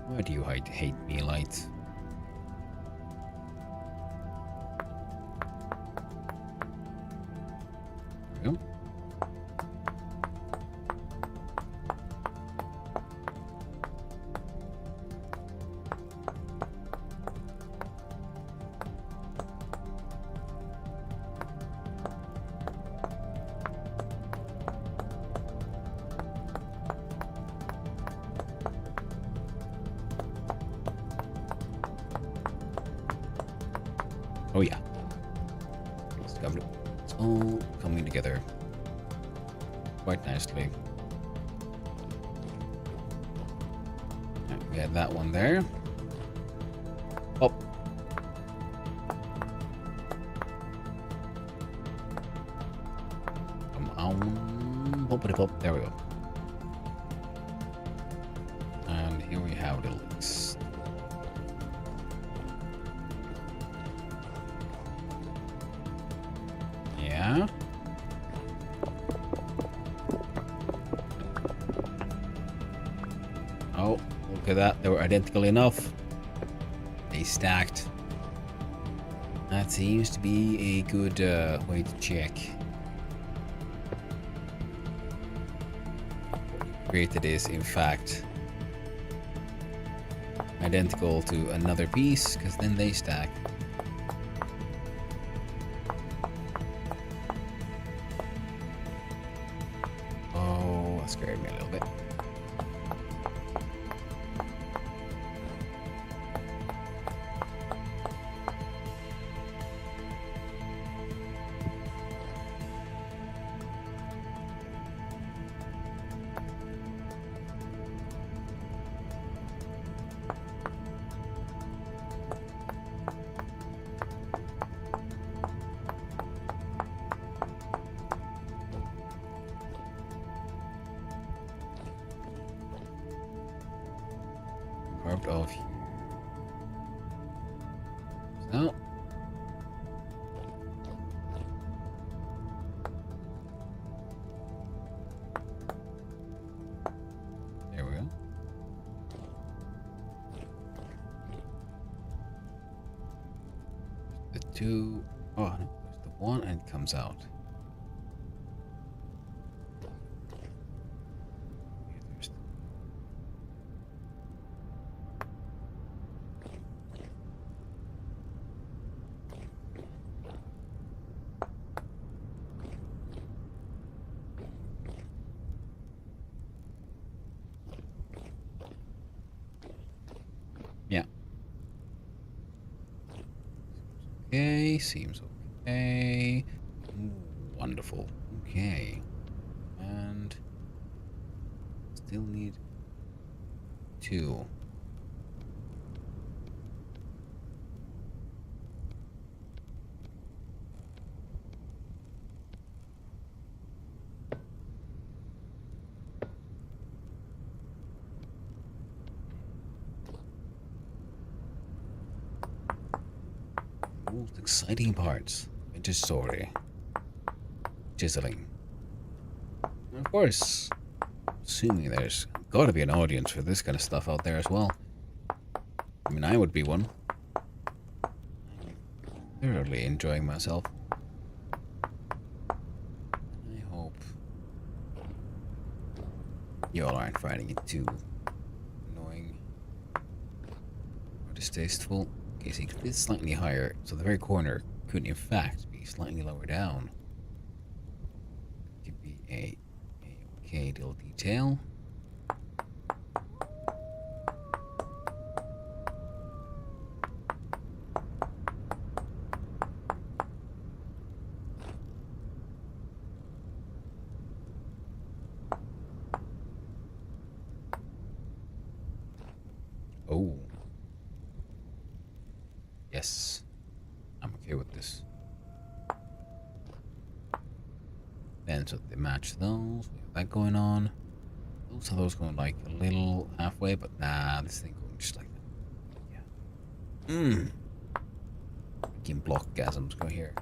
Why do you hate me, light? There we go. Oh yeah. It's all coming together quite nicely. Right, we had that one there. Oh. Come on. Poppity pop. There we go. And here we have the links. Yeah. Oh, look at that. They were identical enough. They stacked. That seems to be a good way to check. Created is, in fact, identical to another piece, because then they stack. Oh, that scared me a little bit. Carved off here. So. There we go. The two. Oh, no. There's the one and it comes out. There's the okay. Seems okay. Ooh, wonderful. Okay. And still need 2. Most exciting parts. Winter story. Chiseling. And of course, assuming there's gotta be an audience for this kind of stuff out there as well. I mean, I would be one. Thoroughly enjoying myself. I hope you all aren't finding it too annoying or distasteful. Okay, so it's slightly higher, so the very corner could in fact be slightly lower down. Could be a okay little detail. Oh. Yes. I'm okay with this. Then so they match those. We have that going on. Those are those going like a little halfway, but nah, this thing going just like that. Yeah. Freaking blockgasms go here.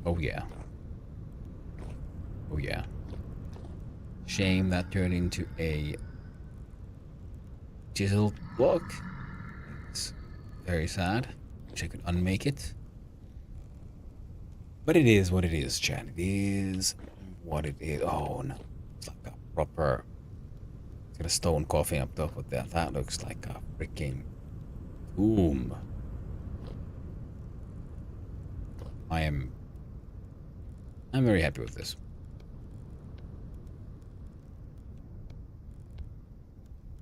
Oh yeah. Oh yeah. Shame that turned into a chiseled block. It's very sad. Wish I could unmake it. But it is what it is, chat. It is what it is. Oh no. It's like a proper... It's got a stone coffin up top of that. That looks like a freaking tomb. I'm very happy with this.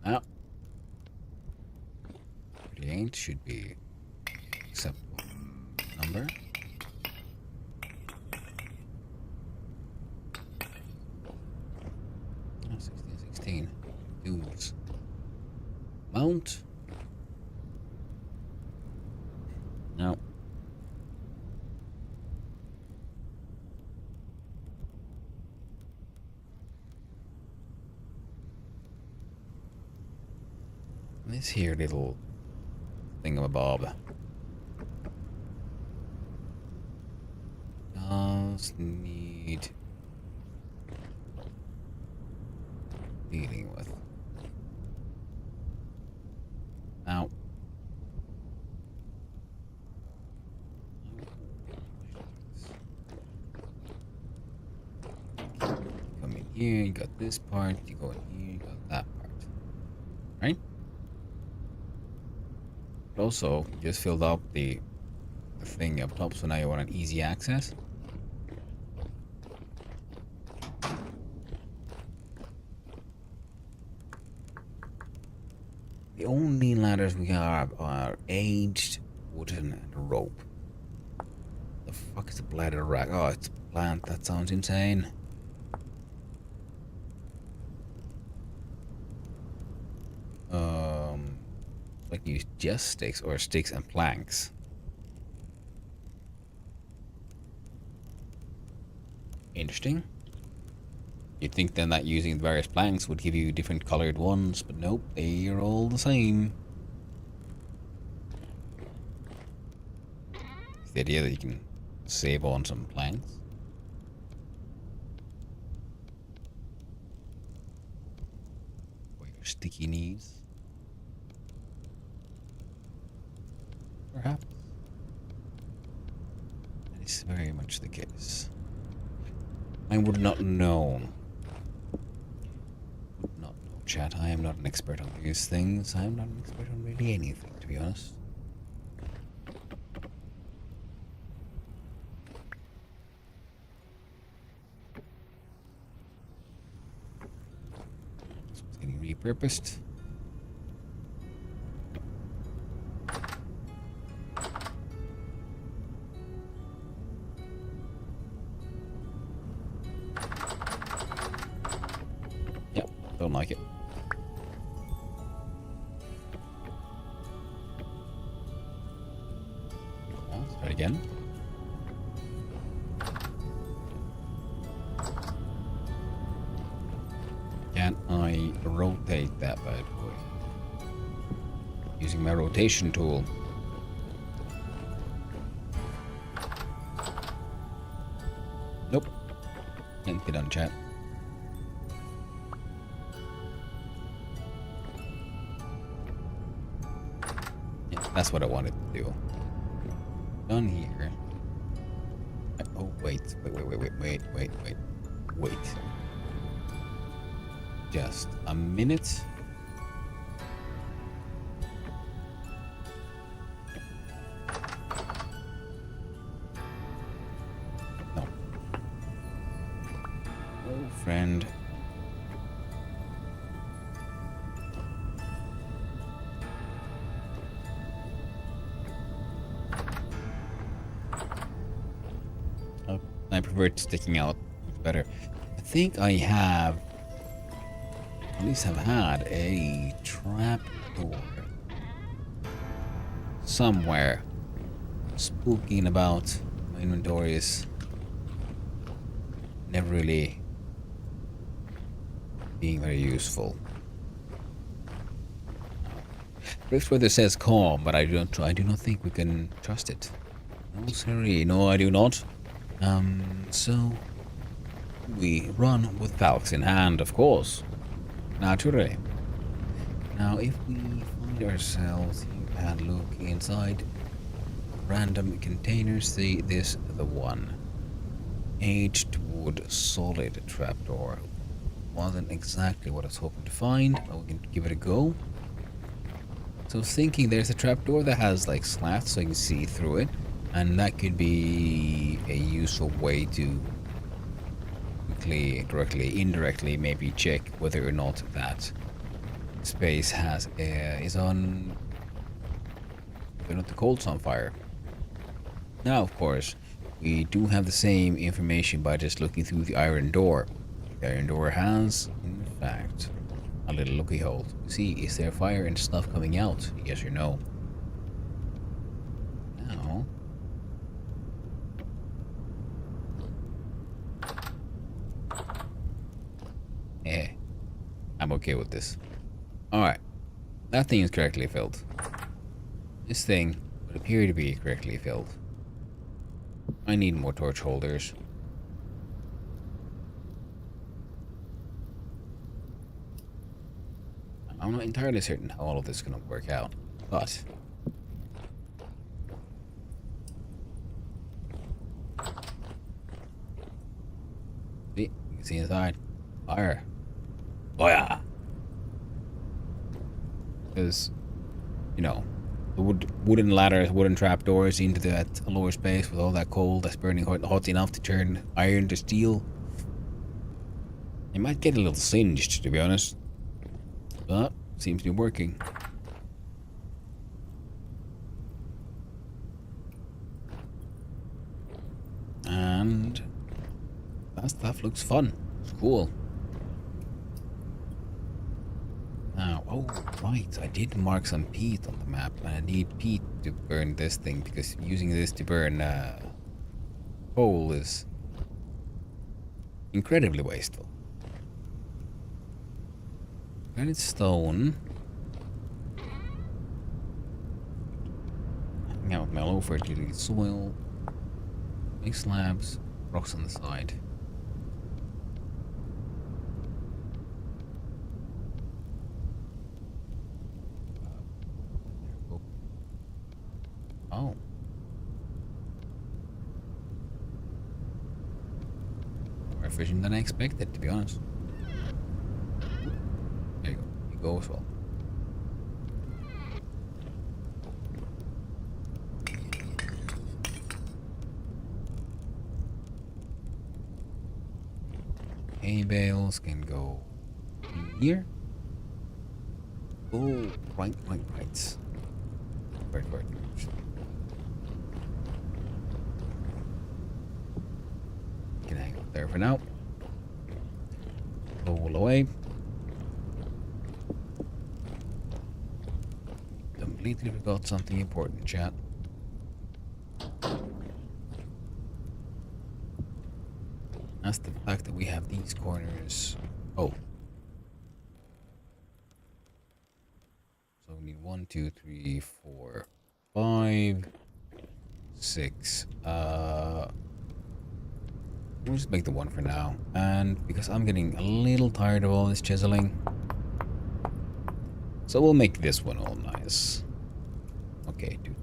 Now, 38 should be acceptable number. Oh, 16. Dudes. Mount. No. This here little thingamabob does need dealing with. Now, come in here, you got this part, you go in here, you got that part. Right? Also, just filled up the thing up top, so now you want an easy access. The only ladders we have are aged wooden and rope. The fuck is a bladder rack? Oh, it's a plant. That sounds insane. Like use just sticks or sticks and planks. Interesting. You'd think then that using the various planks would give you different colored ones, but nope, they are all the same. It's the idea that you can save on some planks. For your sticky knees. Perhaps. That is very much the case. I would not know. Would not know, chat. I am not an expert on these things. I am not an expert on really anything, to be honest. repurposed. Yep, don't like it. Try it again. Can I rotate that bad boy? Using my rotation tool. Nope. Can't get on chat. Yeah, that's what I wanted to do. Done here. Oh, wait. Just a minute. No. Oh, friend. I prefer it sticking out better. I think I have, at least have had a trap door somewhere. Spooking about. My inventory is never really being very useful. Riftweather says calm, but I do not think we can trust it. No, sorry, no, I do not. So we run with Falx in hand, of course. Naturally. Now, if we find ourselves and look inside random containers, see this, the one. Aged wood solid trapdoor. Wasn't exactly what I was hoping to find, but we can give it a go. So thinking there's a trapdoor that has like slats so you can see through it. And that could be a useful way to quickly, directly, indirectly, maybe check whether or not that space has is on, whether or not the coal's on fire. Now, of course, we do have the same information by just looking through the iron door. The iron door has, in fact, a little looky hole. See, is there fire and stuff coming out? Yes or no? Now. I'm okay with this. Alright. That thing is correctly filled. This thing would appear to be correctly filled. I need more torch holders. I'm not entirely certain how all of this is going to work out, but see, you can see inside. Fire. Oh yeah. Because, you know, the wooden ladders, wooden trapdoors into that lower space with all that coal that's burning hot enough to turn iron to steel. It might get a little singed, to be honest. But seems to be working. And that stuff looks fun. It's cool. Now, oh right, I did mark some peat on the map, and I need peat to burn this thing because using this to burn coal is incredibly wasteful. Granite stone. Hang out with my low fertility soil. Big slabs, rocks on the side. Oh. More efficient than I expected, to be honest. There you go. You go as well. Hay bales can go in here. Oh, right. Right. Can hang up there for now. Roll away. Completely forgot something important, chat. That's the fact that we have these corners. Oh. So we need 1, 2, 3, 4, 5, 6. We'll just make the one for now. And because I'm getting a little tired of all this chiseling, so we'll make this one all nice. Okay, dude.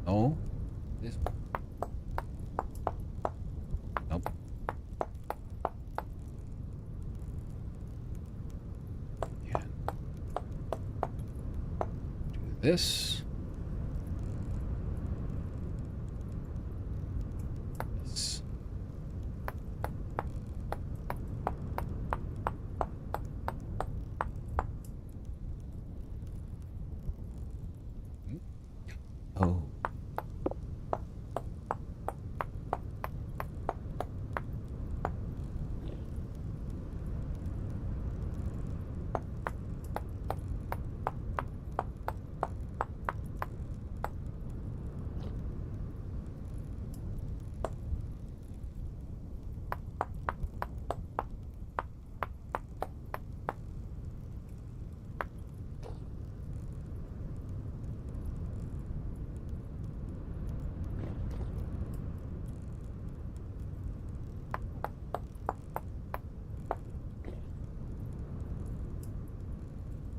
No. This one. Nope. Yeah. Do this. This. Oh.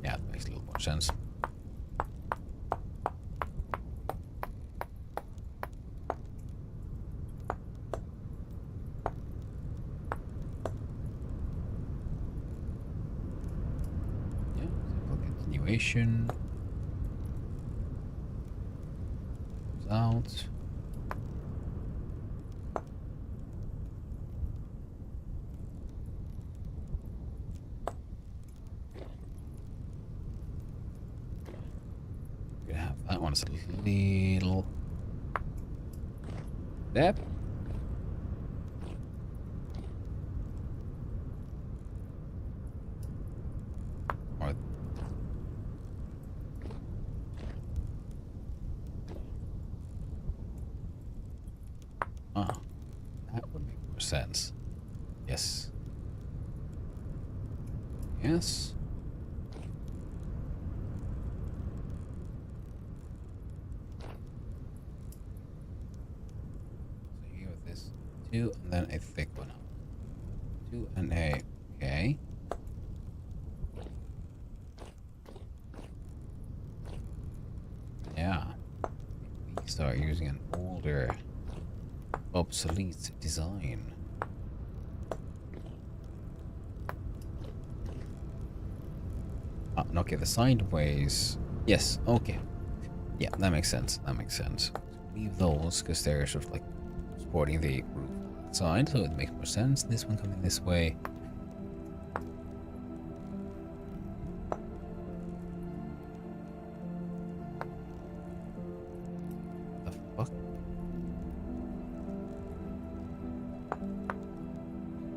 Yeah, that makes a little more sense. Yeah, simple continuation. Goes out. Gonna have that one as a little step. Or that would make more sense. Yes. Yes. So here with this 2 and then a thick one up. 2 and a okay. Yeah. We start using an older obsolete design. Okay, the sideways. Yes, okay. Yeah, that makes sense. That makes sense. Leave those because they're sort of like supporting the roof side, so it makes more sense. This one coming this way. The fuck?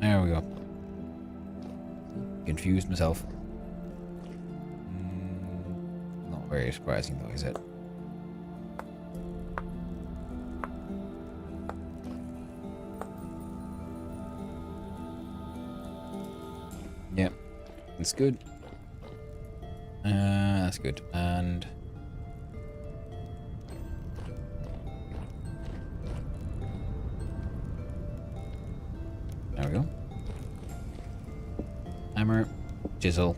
There we go. Confused myself. Not very surprising though, is it? Yep, that's good. That's good. And there we go. Hammer, chisel.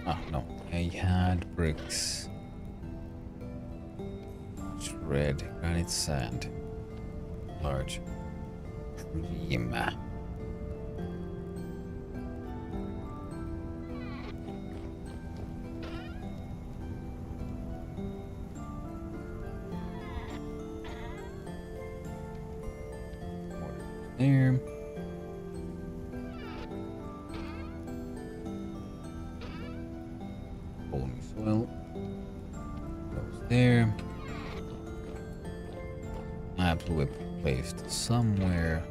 Oh no, I had bricks. Red granite sand. Large cream. there. Holding soil. Goes there. Maps will be placed somewhere.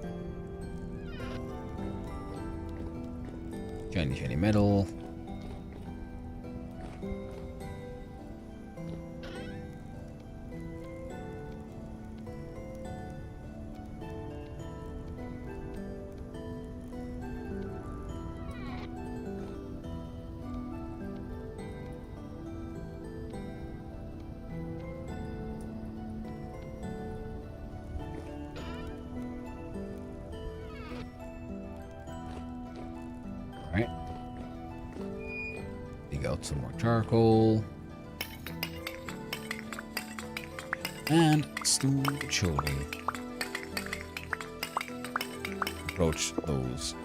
Shiny metal. Alright. Dig out some more charcoal. And slowly approach those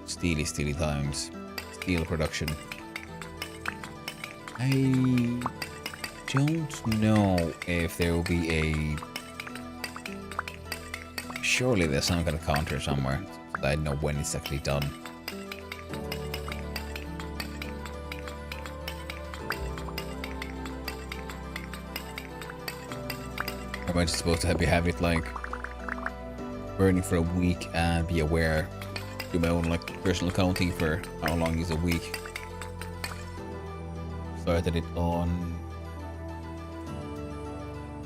steely times. Steel production. I don't know if there will be a... Surely there's some kind of counter somewhere. So I know when it's actually done. Am I just supposed to have it like burning for a week and be aware, do my own like personal counting for how long is a week? Started it on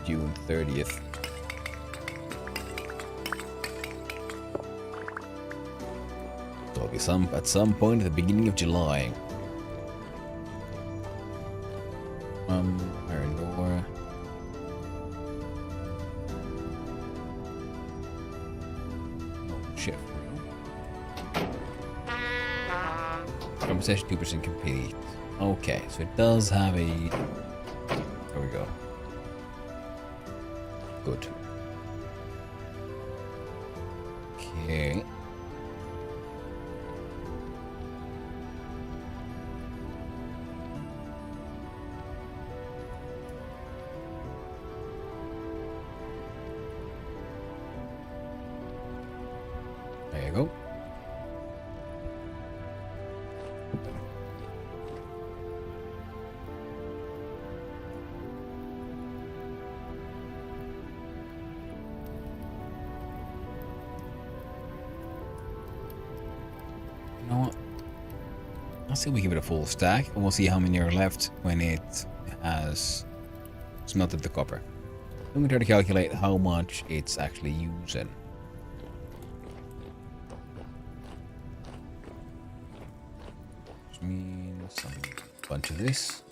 June 30th. So it'll be at some point at the beginning of July. Iron ore. Shift. Conversation 2% complete. Okay, so it does have a... There we go. Good. Okay. There you go. You know what? I'll say we give it a full stack, and we'll see how many are left when it has smelted the copper. I'm going to try to calculate how much it's actually using. Which means a bunch of this.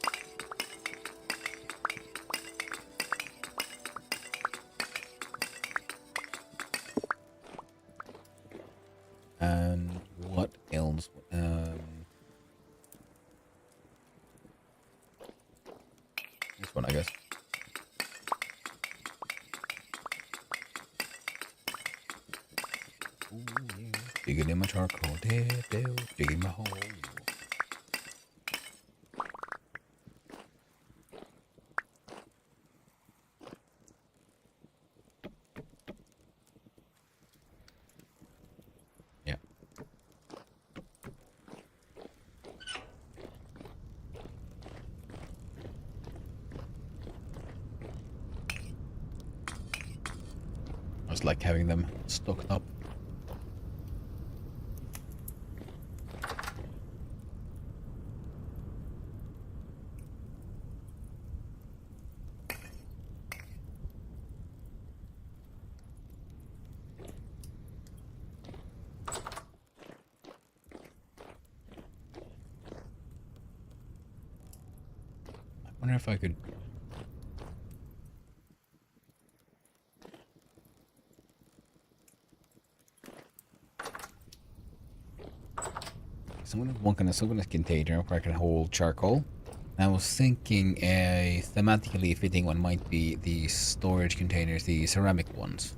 And what else? This one, I guess. Ooh, yeah. Digging in my charcoal, digging my hole. Yeah. I just like having them stocked up. I wonder if I could... Some kind of container where I can hold charcoal. I was thinking a thematically fitting one might be the storage containers, the ceramic ones.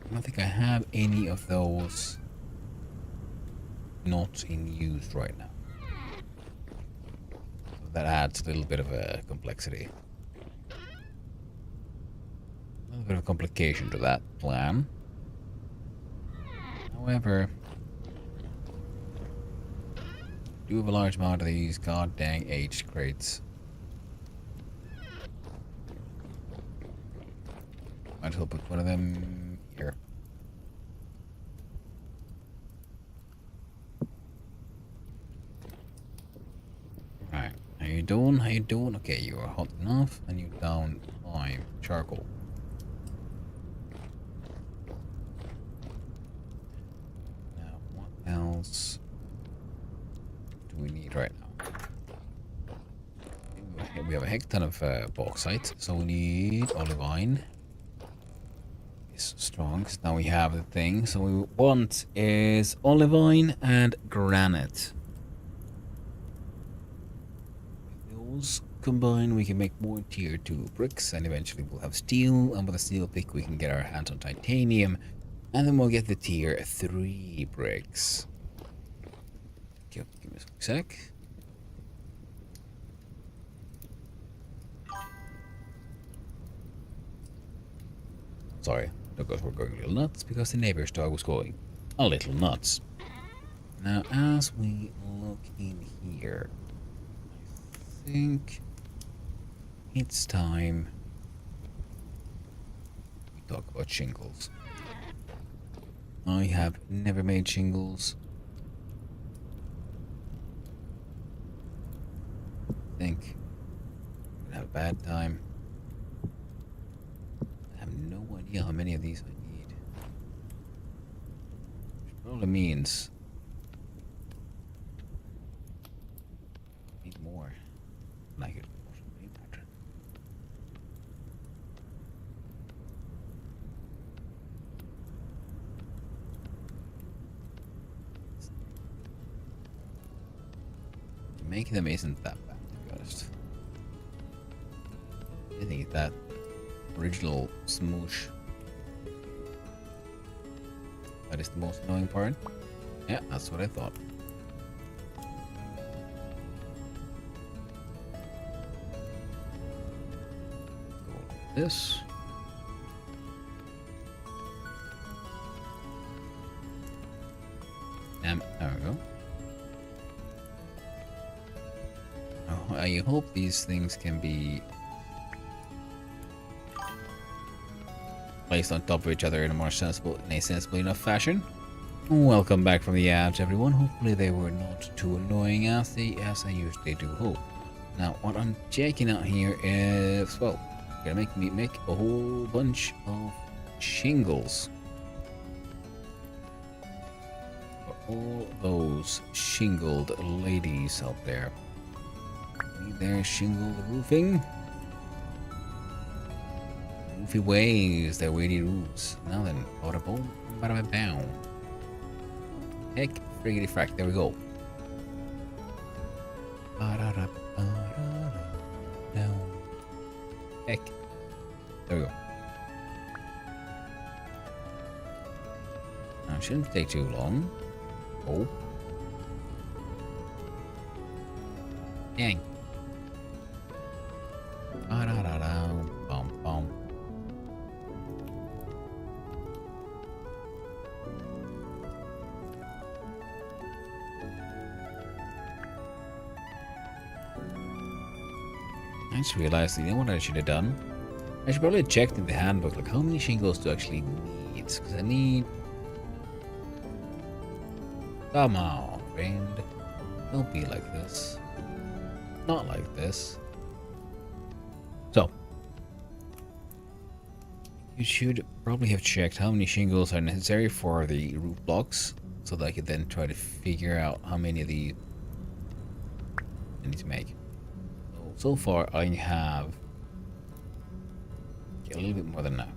I don't think I have any of those not in use right now. So that adds a little bit of a complexity. A little bit of complication to that plan. However, do have a large amount of these god dang aged crates. Might as well put one of them here. Right, how you doing? How you doing? Okay, you are hot enough, and you down 5 charcoal. Now, what else do we need right now? We have a heck ton of bauxite, so we need olivine. It's strong, because now we have the thing. So we want is olivine and granite. With those combined, we can make more tier 2 bricks, and eventually we'll have steel, and with a steel pick we can get our hands on titanium, and then we'll get the tier 3 bricks. Okay, give me a sec. Sorry, dogs were going a little nuts because the neighbor's dog was going a little nuts. Now, as we look in here, I think it's time we talk about shingles. I have never made shingles. I think I'm gonna have a bad time. I have no idea how many of these I need. Which probably means I need more. Like it. Making them isn't that bad, to be honest. I think that original smoosh. That is the most annoying part. Yeah, that's what I thought. Go like this. And there we go. Oh, I hope these things can be placed on top of each other in a more sensible enough fashion. Welcome back from the ads, everyone. Hopefully they were not too annoying as I usually do hope. Now, what I'm checking out here is, well, gonna make me make a whole bunch of shingles. For all those shingled ladies out there. Their shingled roofing. Roofy ways, their weighty roofs. Now then, bada boom, bada bow. Heck, friggity frack, there we go. Heck, there we go. Now, it shouldn't take too long. Oh. Dang. Bum, bum. I just realized, you know what I should have done? I should probably have checked in the handbook, like how many shingles do I actually need? Because I need... Come on, friend. Don't be like this. Not like this. So, you should probably have checked how many shingles are necessary for the roof blocks, so that I could then try to figure out how many of these I need to make. So far, I have a little bit more than that.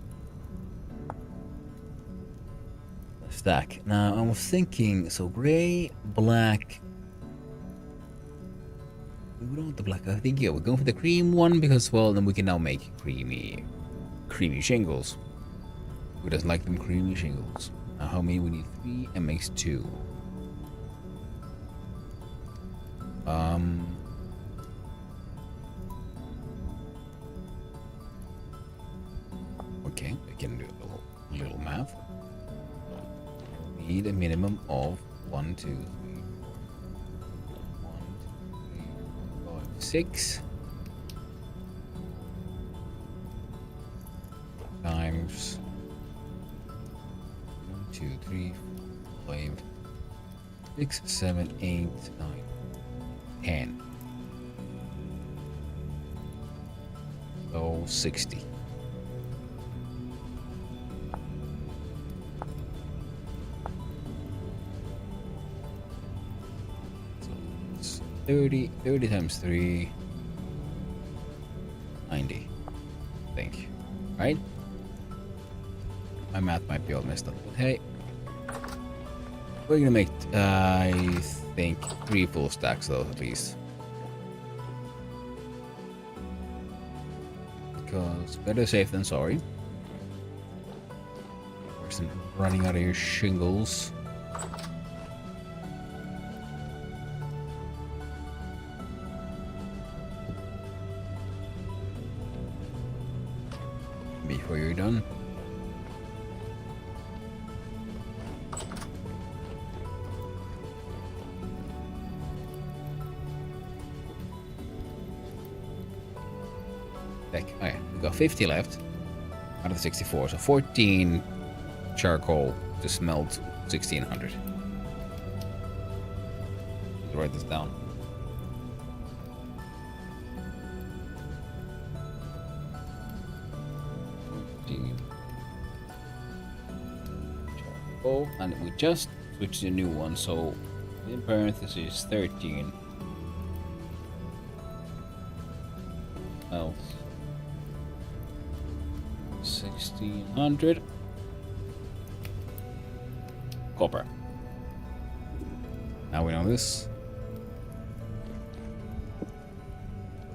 A stack. Now, I was thinking, so gray, black. We don't want the black. I think, yeah, we're going for the cream one because, well, then we can now make creamy shingles. Who doesn't like them creamy shingles? Now, how many we need? 3 and makes 2. Okay, we can do a little math. need a minimum of 1, 2, 3, 4, 6 times 1, 2, 3, 4, 5, 6, 7, 8, 9, 10. So 60. So it's 30 times 3, 90. I think. Right? My math might be all messed up, but hey. We're gonna make, I think, 3 full stacks though, at least. Because better safe than sorry. Person running out of your shingles. Before you're done. Okay, we got 50 left out of the 64, so 14 charcoal to smelt 1600. Let's write this down. Charcoal, and we just switched to a new one, so in parentheses 13 else 1600 copper. Now we know this.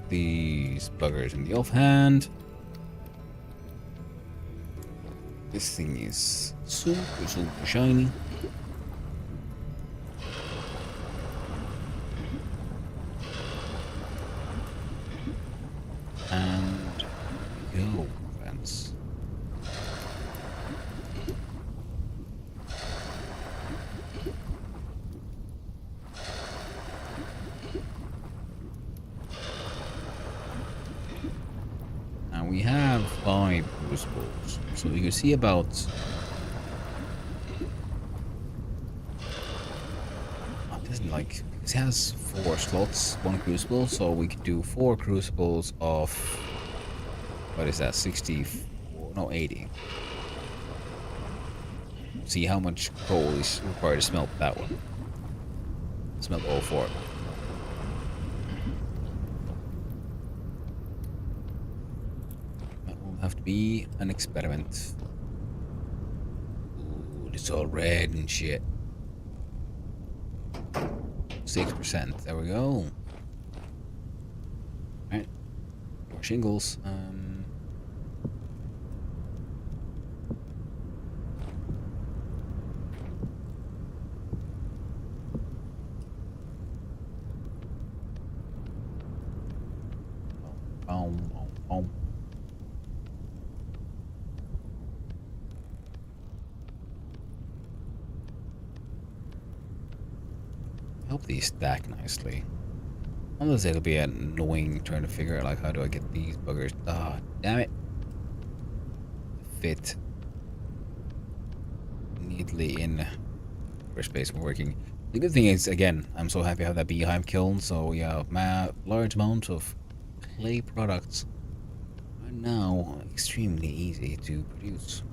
These buggers in the offhand. This thing is super shiny. And go, friends. Now we have 5 crucibles, so you can see about like it has 4 slots, 1 crucible, so we could do 4 crucibles of what is that, 64, no 80. See how much coal is required to smelt that one. Smelt all 4. That will have to be an experiment. Ooh, it's all red and shit. 6%. There we go. Alright. More shingles. I hope these stack nicely. Unless it'll be annoying trying to figure out like how do I get these buggers. Ah, damn it. Fit neatly in where space we're working. The good thing is, again, I'm so happy I have that beehive kiln, so yeah, large amounts of clay products are now extremely easy to produce.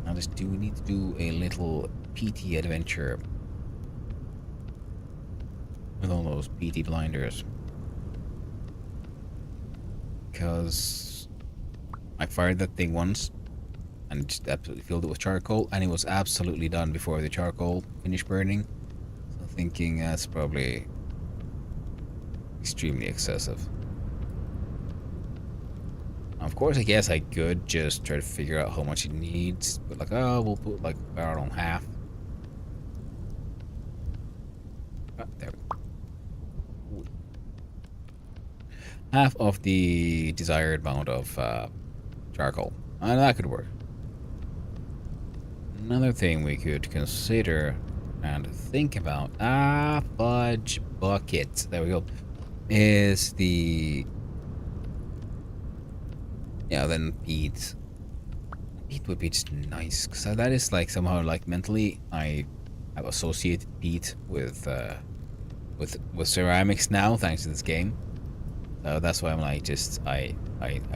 Now just do we need to do a little PT adventure with all those PT blinders, because I fired that thing once and just absolutely filled it with charcoal, and it was absolutely done before the charcoal finished burning. So thinking that's probably extremely excessive. Of course, I guess I could just try to figure out how much it needs, but like, oh, we'll put like about on half. Oh, there we go. Half of the desired amount of charcoal, and that could work. Another thing we could consider and think about, fudge bucket, there we go, is the, yeah, then peat. Peat would be just nice, because that is like somehow like mentally I have associated peat with ceramics now, thanks to this game. So that's why I'm like, just I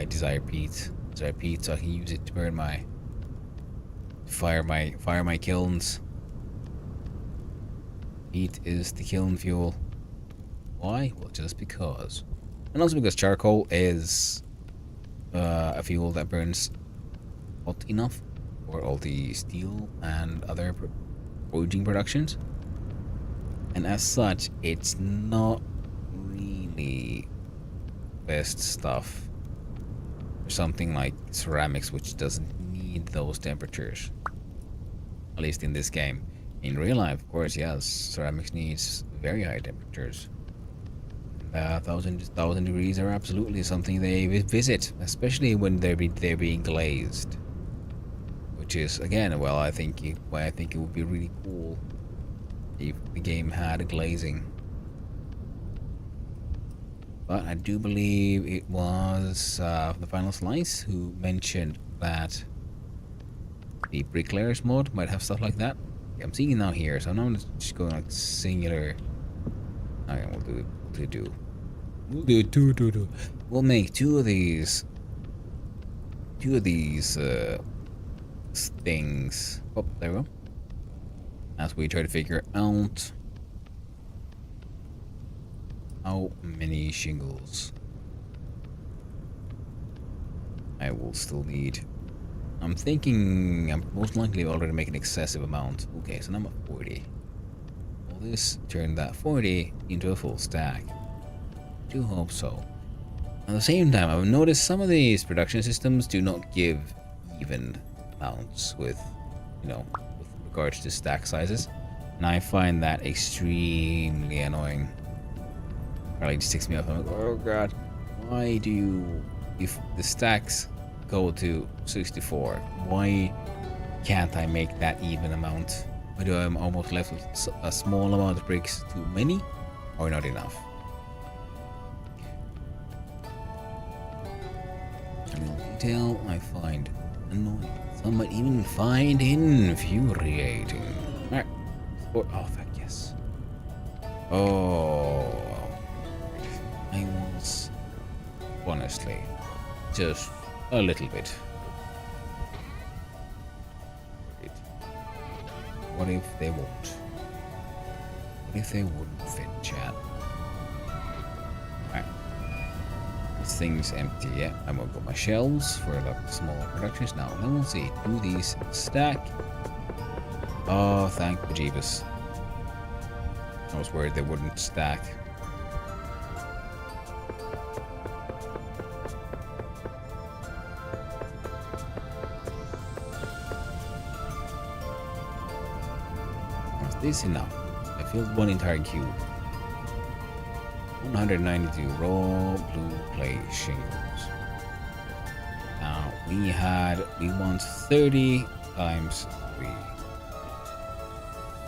desire peat. Desire peat so I can use it to burn my fire my kilns. Peat is the kiln fuel. Why? Well, just because. And also because charcoal is a fuel that burns hot enough for all the steel and other forging productions. And as such, it's not really best stuff for something like ceramics, which doesn't need those temperatures. At least in this game. In real life, of course, yes, ceramics needs very high temperatures. 1,000 degrees are absolutely something they visit, especially when they're being glazed. Which is, again, well, I think it would be really cool if the game had glazing. But I do believe it was the Final Slice who mentioned that the Bricklayers mod might have stuff like that. I'm seeing it now here, so now I'm just going like singular. Okay, we'll make two of these things. Oh, there we go. As we try to figure out how many shingles I will still need. I'm thinking I'm most likely already make an excessive amount. Okay, so now I'm at 40. Will this turn that 40 into a full stack? I do hope so. At the same time, I've noticed some of these production systems do not give even amounts with, with regards to stack sizes. And I find that extremely annoying. Really just ticks me off. I'm like, oh god, why do you, if the stacks go to 64, why can't I make that even amount? Why do I'm almost left with a small amount of bricks too many or not enough? A little detail I find annoying. Some might even find infuriating. Alright. Oh, fuck yes. Oh. I was honestly just a little bit. What if they won't? What if they wouldn't fit, chat? Alright. This thing's empty, yeah. I'm gonna put my shelves for like smaller productions now. Then we'll see. Do these stack? Oh, thank bejeebus. I was worried they wouldn't stack. This enough. I filled one entire cube. 192 raw blue clay shingles. Now we want 30 times 3.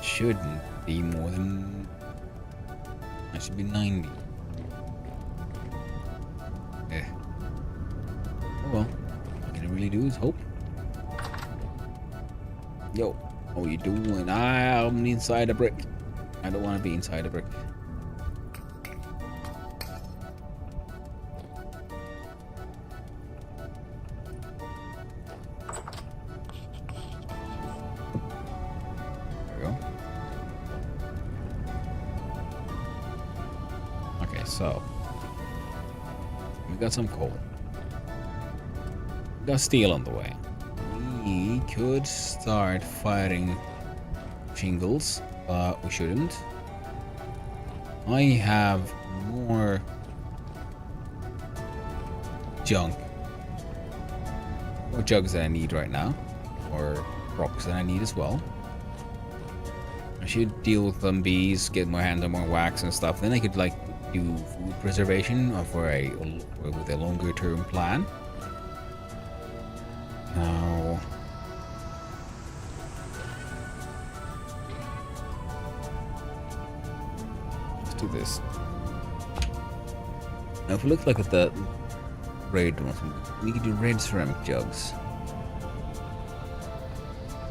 Shouldn't be more than. That should be 90. Eh. Oh well. All I can really do is hope. Yo. What are you doing? I'm inside a brick. I don't want to be inside a brick. There we go. Okay, so we got some coal. We got steel on the way. We could start firing shingles, but we shouldn't. I have more junk, more jugs than I need right now, or rocks than I need as well. I should deal with some bees, get my hands on more wax and stuff. Then I could like do food preservation with a longer term plan. Now, do this. Now, if we look like with the red ones, we can do red ceramic jugs.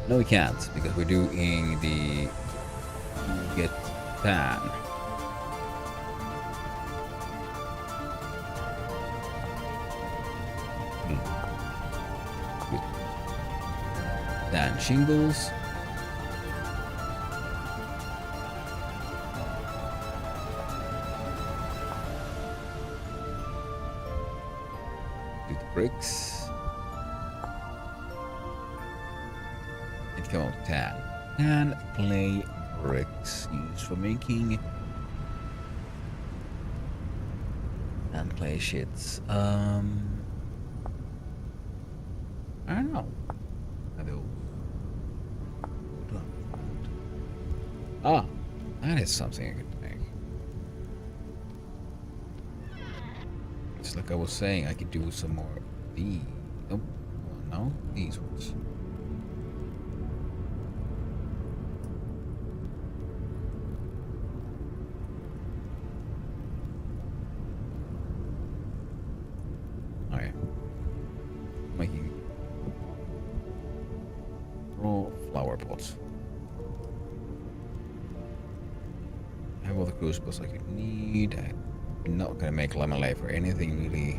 No, we can't because we're doing the get pan. Then shingles. Do the bricks. It come out tan. And clay bricks used for making and clay shits. I don't know. Ah, that is something I could make. It's like I was saying, I could do some more of these. Nope. No, these ones. Okay. Making raw flower pots. I have all the crucibles I could need. I'm not gonna make lemonade for anything really.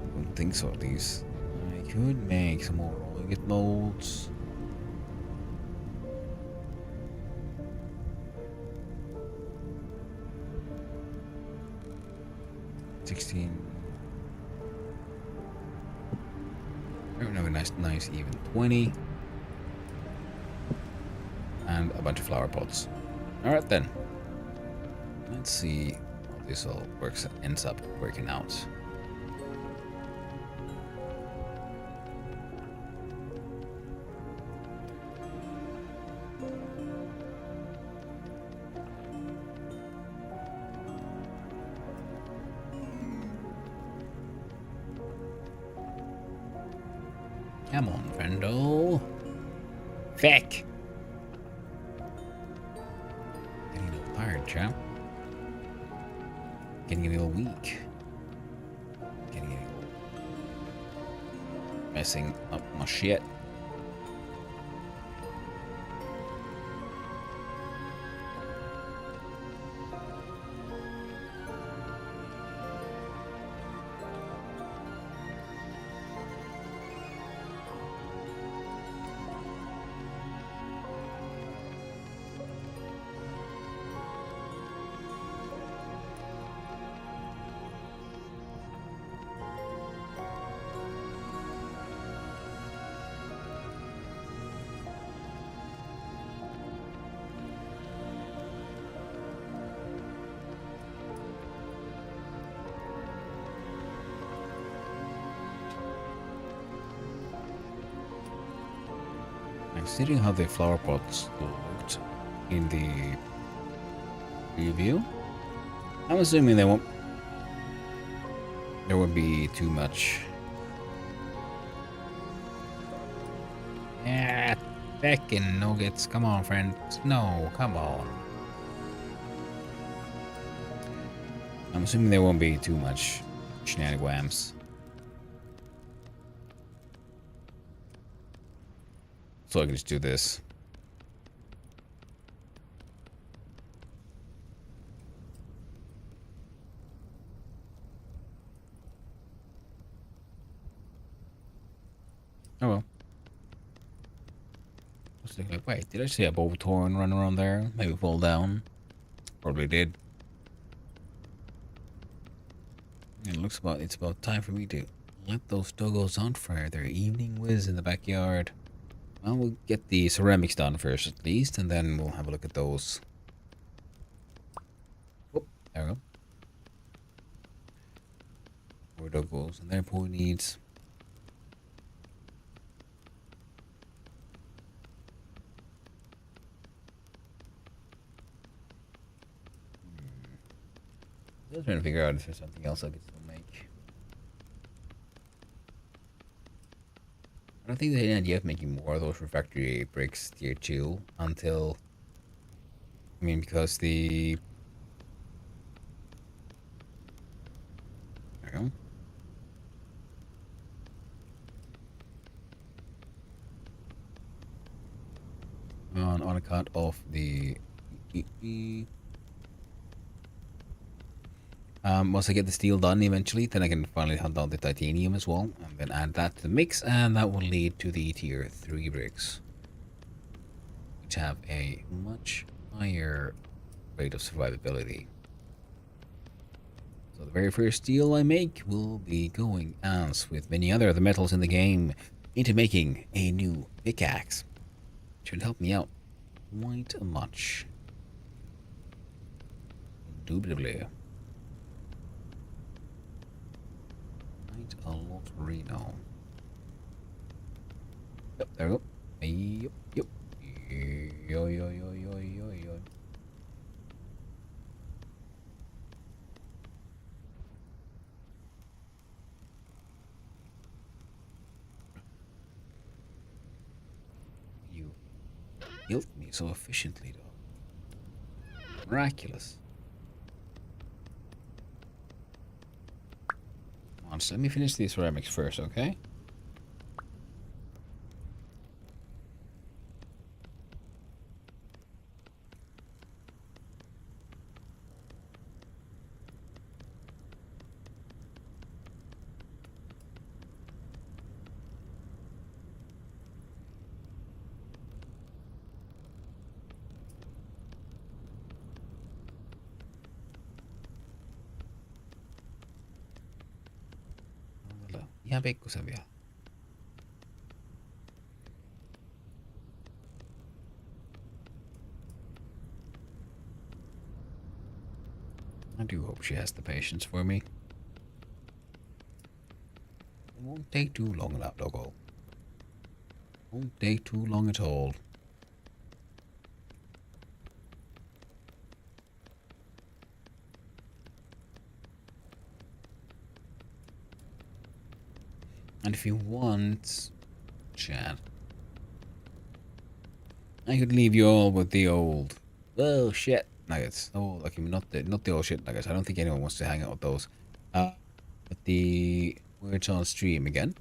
I don't think so, at least. I could make some more ingot molds. I don't know, a nice even 20. And a bunch of flower pots. Alright then. Let's see how this all ends up working out. Come on, friendo. Feck! Getting a little tired, champ. Getting a little weak. Getting a little... messing up my shit. Considering how the flower pots looked in the preview, I'm assuming there won't be too much. Yeah, feckin' nuggets. Come on, friend. No, come on. I'm assuming there won't be too much shenanigans. So I can just do this. Oh well. I was thinking like, wait, did I see a Bovatorn run around there? Maybe fall down. Probably did. And it looks it's about time for me to let those doggos out for their evening whiz in the backyard. Well, we'll get the ceramics done first at least, and then we'll have a look at those. Oh, there we go. Poor doggos and their poor needs. Just trying to figure out if there's something else I could still make. I don't think there's any idea of making more of those refractory bricks tier 2 until I mean, because the... There we go. On account of the... Once I get the steel done eventually, then I can finally hunt down the titanium as well, and then add that to the mix, and that will lead to the tier 3 bricks, which have a much higher rate of survivability. So the very first steel I make will be going, as with many other of the metals in the game, into making a new pickaxe. Should help me out quite much. Indubitably. Quite a lot, Reno. Yep, there we go. Yep, yep. Yo, yo, yo, yo, yo, yo. You healed me so efficiently, though. Miraculous. Come on, so let me finish these ceramics first, okay? Ihan pikkusen vielä. I do hope she has the patience for me. It won't take too long, that doggo. Won't take too long at all. And if you want, chat, I could leave you all with the old, well, shit nuggets. Oh, like not the old shit nuggets. I don't think anyone wants to hang out with those. But the words on stream again.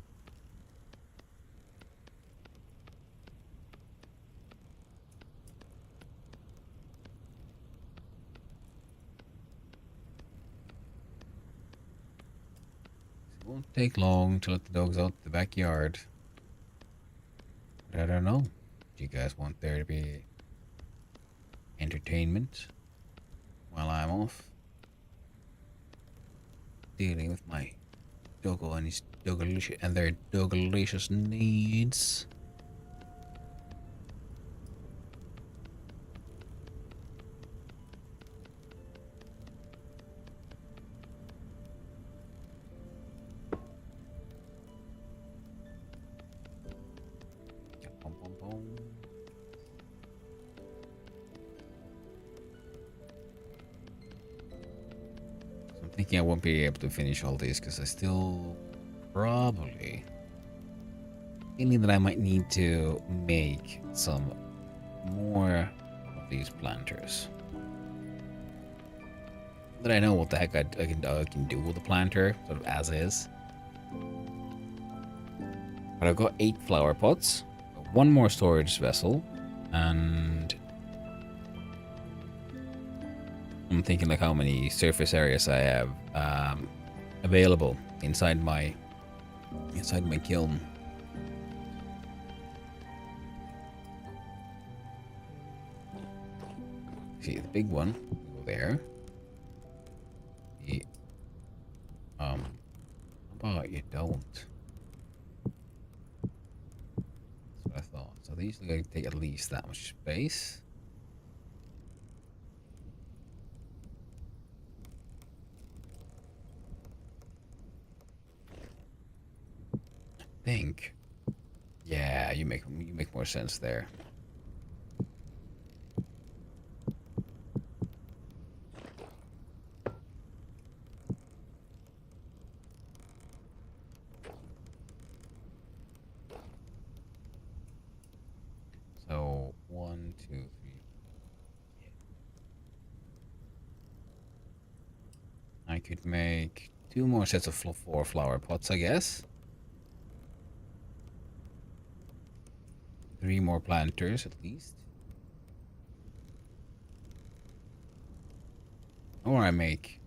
It won't take long to let the dogs out the backyard. But I don't know. Do you guys want there to be entertainment while I'm off dealing with my doggo and his doggalicious and their doggalicious needs? Boom, boom, boom. I'm thinking I won't be able to finish all these because I still probably feeling that I might need to make some more of these planters. That I know what the heck I can do with the planter, sort of as is. But I've got 8 flower pots, 1 more storage vessel, and I'm thinking like how many surface areas I have available inside my kiln. See the big one over there. The how about you don't? That's what I thought. So these are going to take at least that much space. I think. Yeah, you make more sense there. So 1, 2, 3. could make 2 more sets of 4 flower pots, I guess. 3 more planters at least. Or I make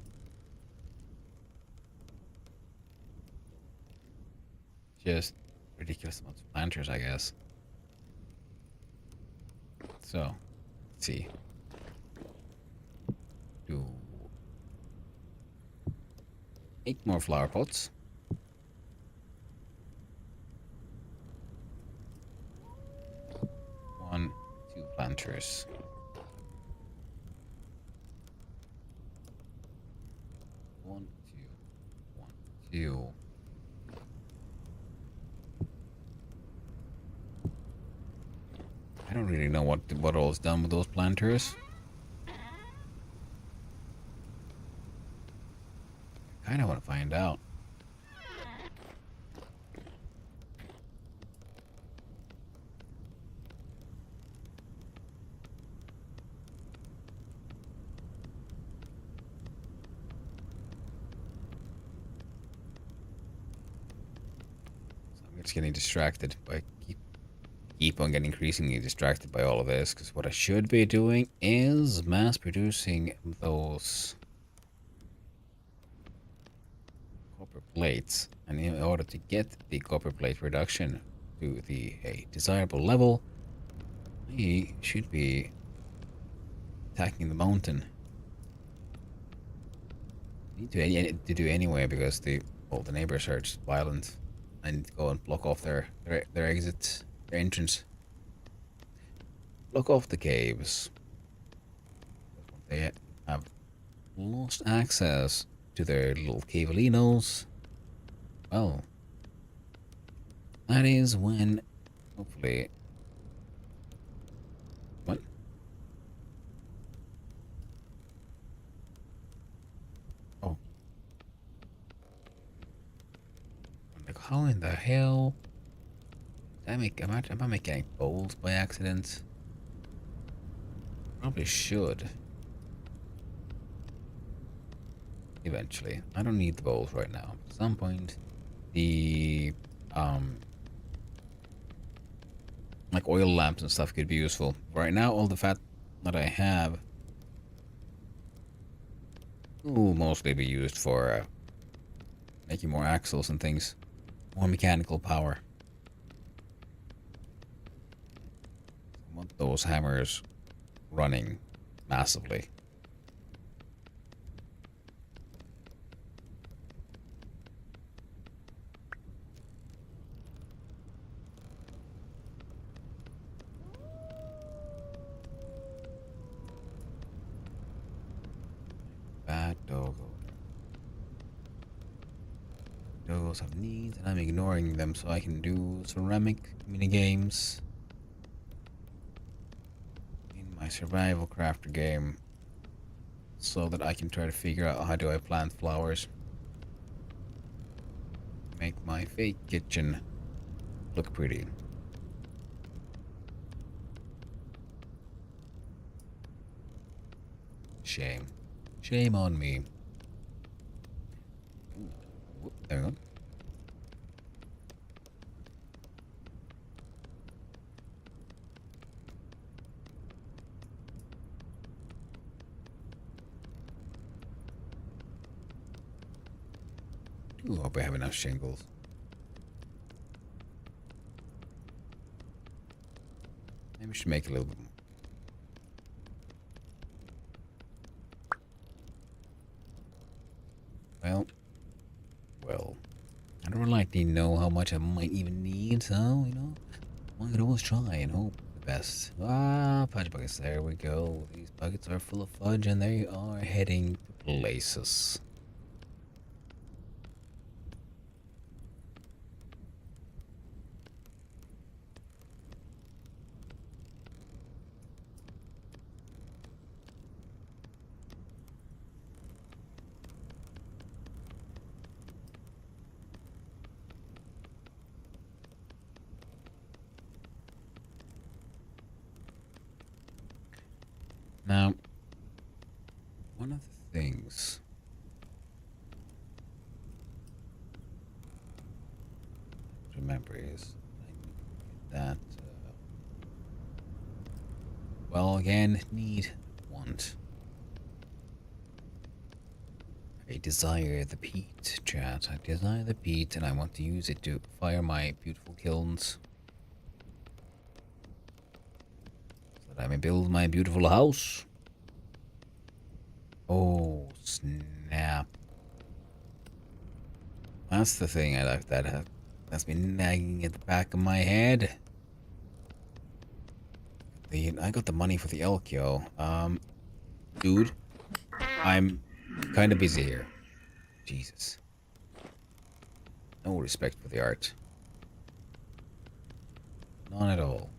just ridiculous amounts of planters, I guess. So, let's see. Do 8 more flower pots. 1, 2 planters. 1, 2, 1, 2. I don't really know what all is done with those planters. I kind of want to find out. So I'm just getting distracted by keep on getting increasingly distracted by all of this, because what I should be doing is mass producing those copper plates, and in order to get the copper plate production to a desirable level, we should be attacking the mountain. Need to do anyway, because the neighbors are just violent. I need to go and block off their exits, their entrance. Block off the caves. They have lost access to their little cavelinos. Well, that is when, hopefully... What? Oh. Like, how in the hell... Am I making bowls by accident? Probably should. Eventually. I don't need the bowls right now. At some point, the like oil lamps and stuff could be useful. Right now, all the fat that I have will mostly be used for making more axles and things. More mechanical power. I want those hammers running massively. Bad doggo. Doggos have needs, and I'm ignoring them so I can do ceramic mini games in my survival crafter game, so that I can try to figure out how do I plant flowers, make my fake kitchen look pretty. Shame. Shame on me. Ooh, there we go. Ooh, hope I have enough shingles. Maybe we should make a little bit more. Well, I don't really know how much I might even need, so, you know, one could always try and hope for the best. Ah, fudge buckets, there we go. These buckets are full of fudge and they are heading to places. Now, one of the things inventories. I need that. Well, again, need, want. I desire the peat, chat. I desire the peat, and I want to use it to fire my beautiful kilns. So that I may build my beautiful house. Oh, snap. That's the thing that's been nagging at the back of my head. I got the money for the elk, yo. Dude, I'm kind of busy here. Jesus. No respect for the art. None at all.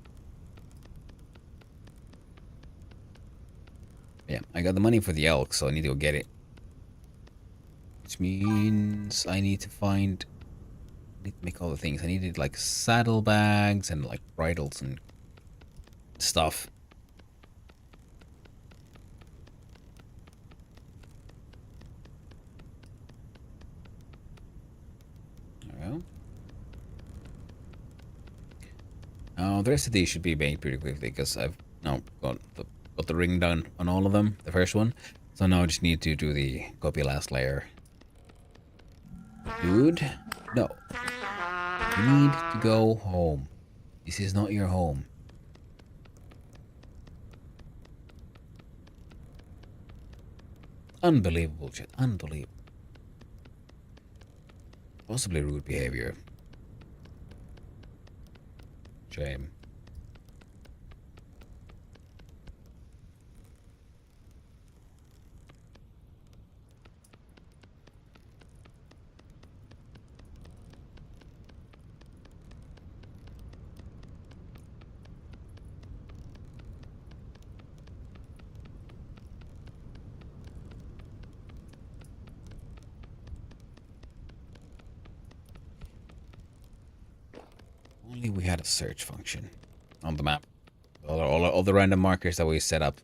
Yeah, I got the money for the elk, so I need to go get it. Which means I need to make all the things. I needed like saddlebags and like bridles and stuff. There we go. Now the rest of these should be made pretty quickly because I've now got the ring done on all of them, the first one. So now I just need to do the copy last layer. Dude, no. You need to go home. This is not your home. Unbelievable shit. Unbelievable. Possibly rude behavior. Shame. Only we had a search function on the map. All the random markers that we set up.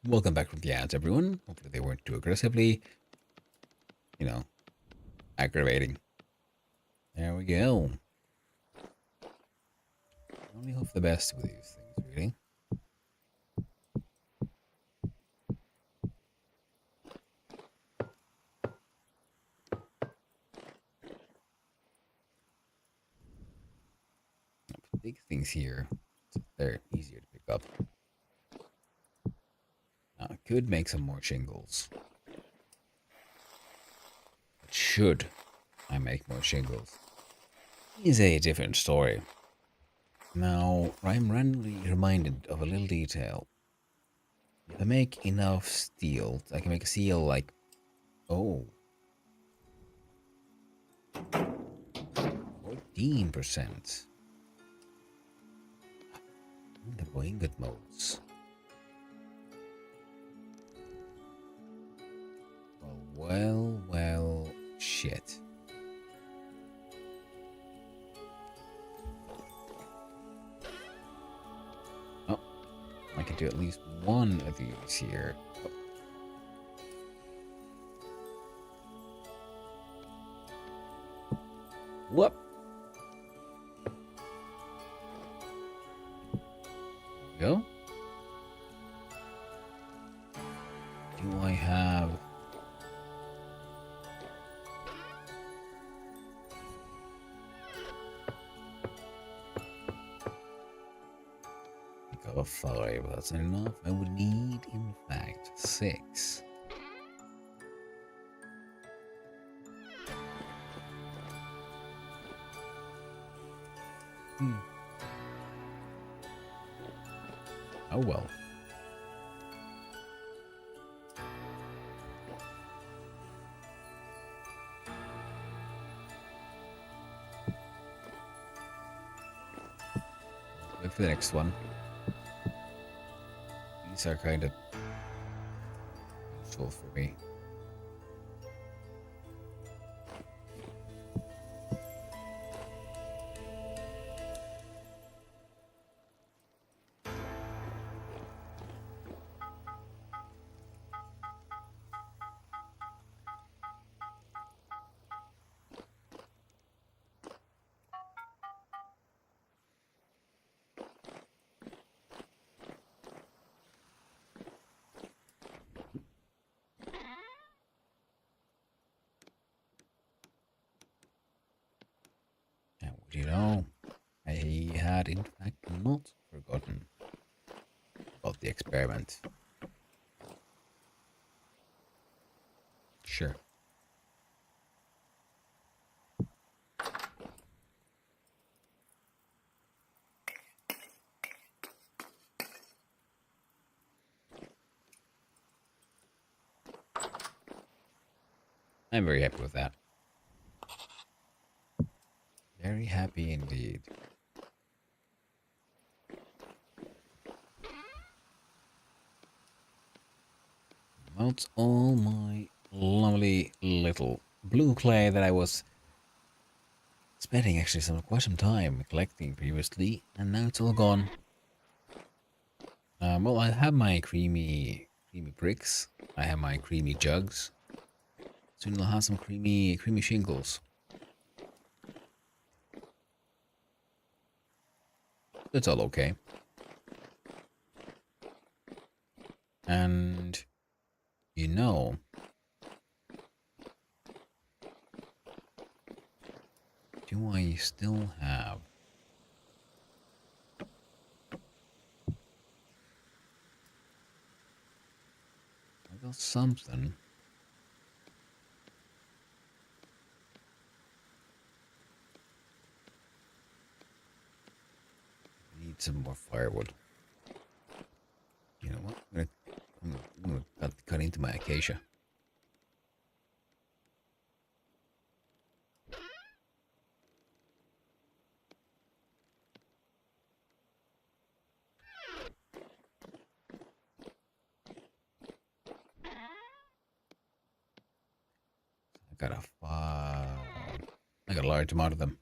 Welcome back from the ads, everyone. Hopefully they weren't too aggressively, aggravating. There we go. Only hope for the best with these things, really. I'll put big things here, so they're easier to pick up. Now, I could make some more shingles. But should I make more shingles? Is a different story. Now, I'm randomly reminded of a little detail. If I make enough steel, I can make a seal like... Oh. 14%. The ingot modes. Well, shit. Oh, I can do at least one of these here. Whoop. There we go. Do I have... Pick up 5, but that's not enough. I would need, in fact, 6. Oh well. Wait for the next one. These are kind of useful for me. But you know, I had in fact not forgotten about the experiment. Sure. I'm very happy with that. Very happy indeed. That's all my lovely little blue clay that I was spending actually quite some time collecting previously, and now it's all gone. Well, I have my creamy bricks. I have my creamy jugs. Soon I'll have some creamy shingles. It's all okay. And you know, do I still have I got something. I need some more firewood. You know what? I'm gonna cut into my acacia. I got a large amount of them.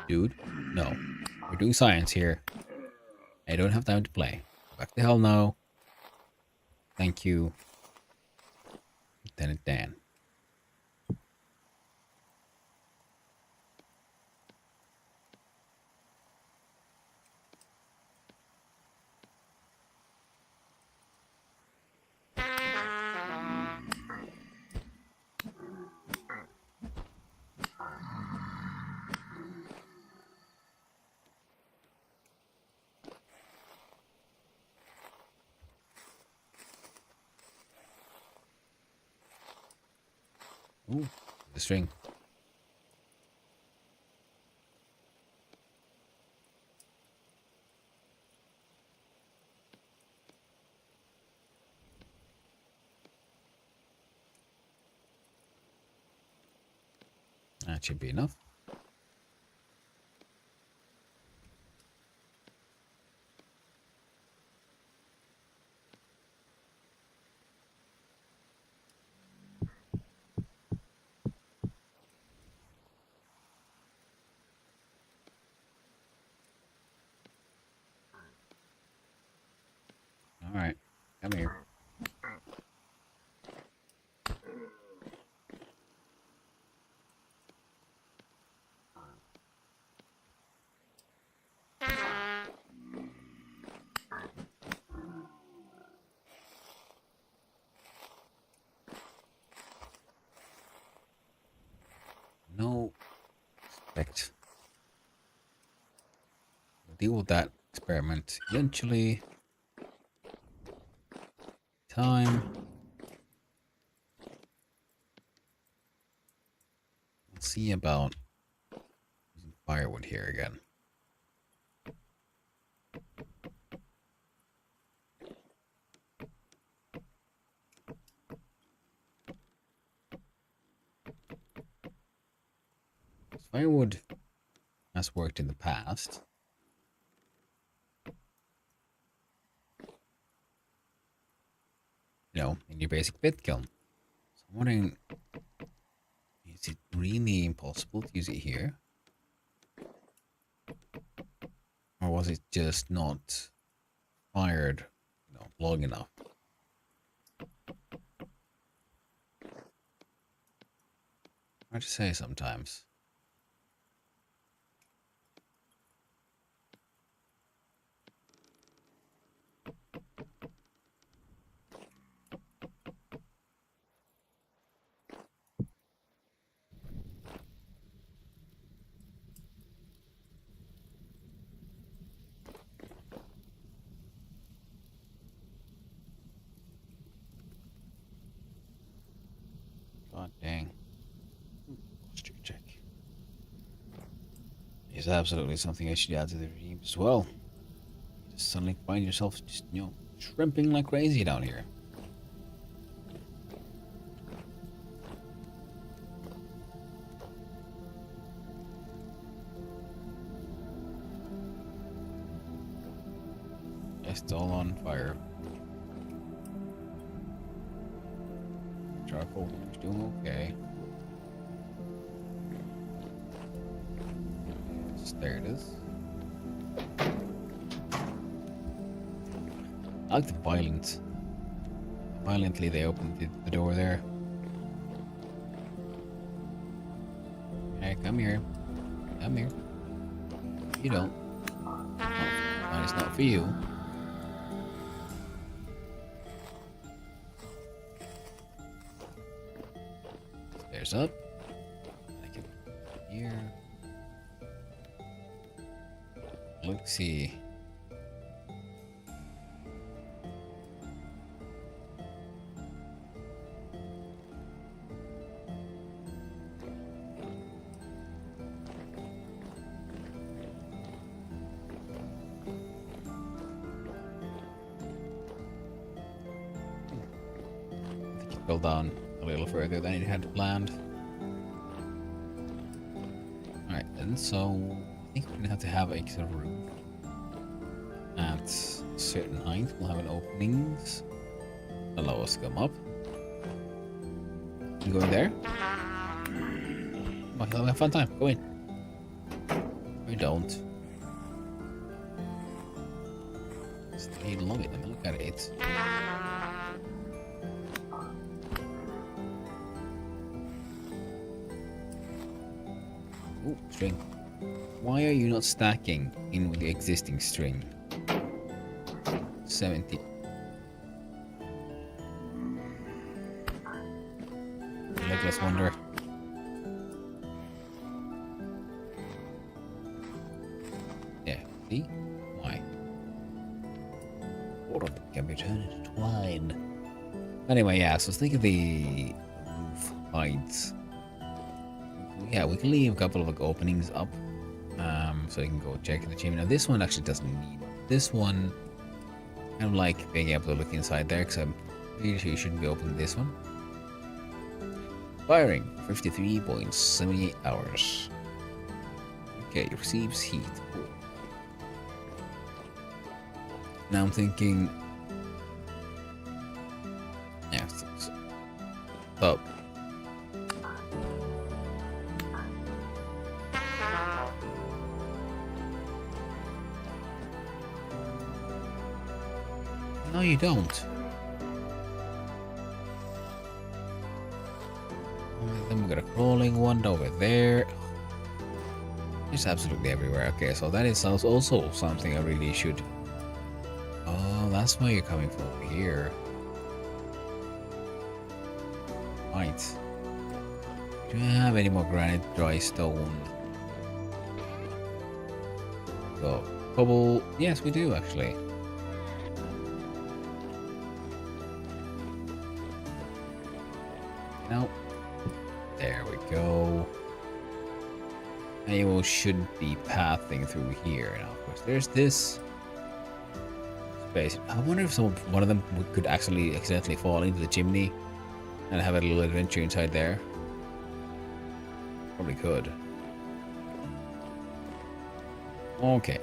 Dude, no. We're doing science here. I don't have time to play. Back the hell now. Thank you, Lieutenant Dan. Ooh, the string. That should be enough. All right, come here. No respect. We'll deal with that experiment eventually. Time. We'll see about using firewood here again. has worked in the past. You know, in your basic pit kiln. So I'm wondering, is it really impossible to use it here? Or was it just not fired, you know, long enough? Hard to say sometimes. God dang. Posture check. Is absolutely something I should add to the regime as well. You just suddenly find yourself just, you know, shrimping like crazy down here. It's all on fire. Charcoal is doing okay. Yes, there it is. I like the violently they opened the door there. Hey, come here. Come here. You don't. Mine is not for you. Stairs up. I can here. Let's see. Go down a little further than it had planned. Alright then, so I think we're gonna have to have a sort of roof at a certain height. We'll have an openings. Allow us to come up. You go in there? Oh, you'll have a fun time. Go in. Or don't. Stay love it. I mean, look at it. Ooh, string. Why are you not stacking in with the existing string? 70. Let's wonder. Yeah, see? Why? All of them can be turned into twine. Anyway, yeah, so think of the roof heights. Yeah, we can leave a couple of like, openings up, so you can go check the chimney. Now this one actually doesn't need this one. I don't like being able to look inside there because I'm pretty sure you shouldn't be opening this one. Firing 53.78 hours. Okay, receives heat. Cool. Now I'm thinking, yeah, so. No, you don't. Then we got a crawling one over there. It's absolutely everywhere. Okay, so that is also something I really should. Oh, that's why you're coming from over here. Right. Do you have any more granite, dry stone? So, cobble. Yes, we do actually. Nope. There we go. And you should be pathing through here. Now, of course, there's this space. I wonder if one of them could actually accidentally fall into the chimney and have a little adventure inside there. Probably could. Okay.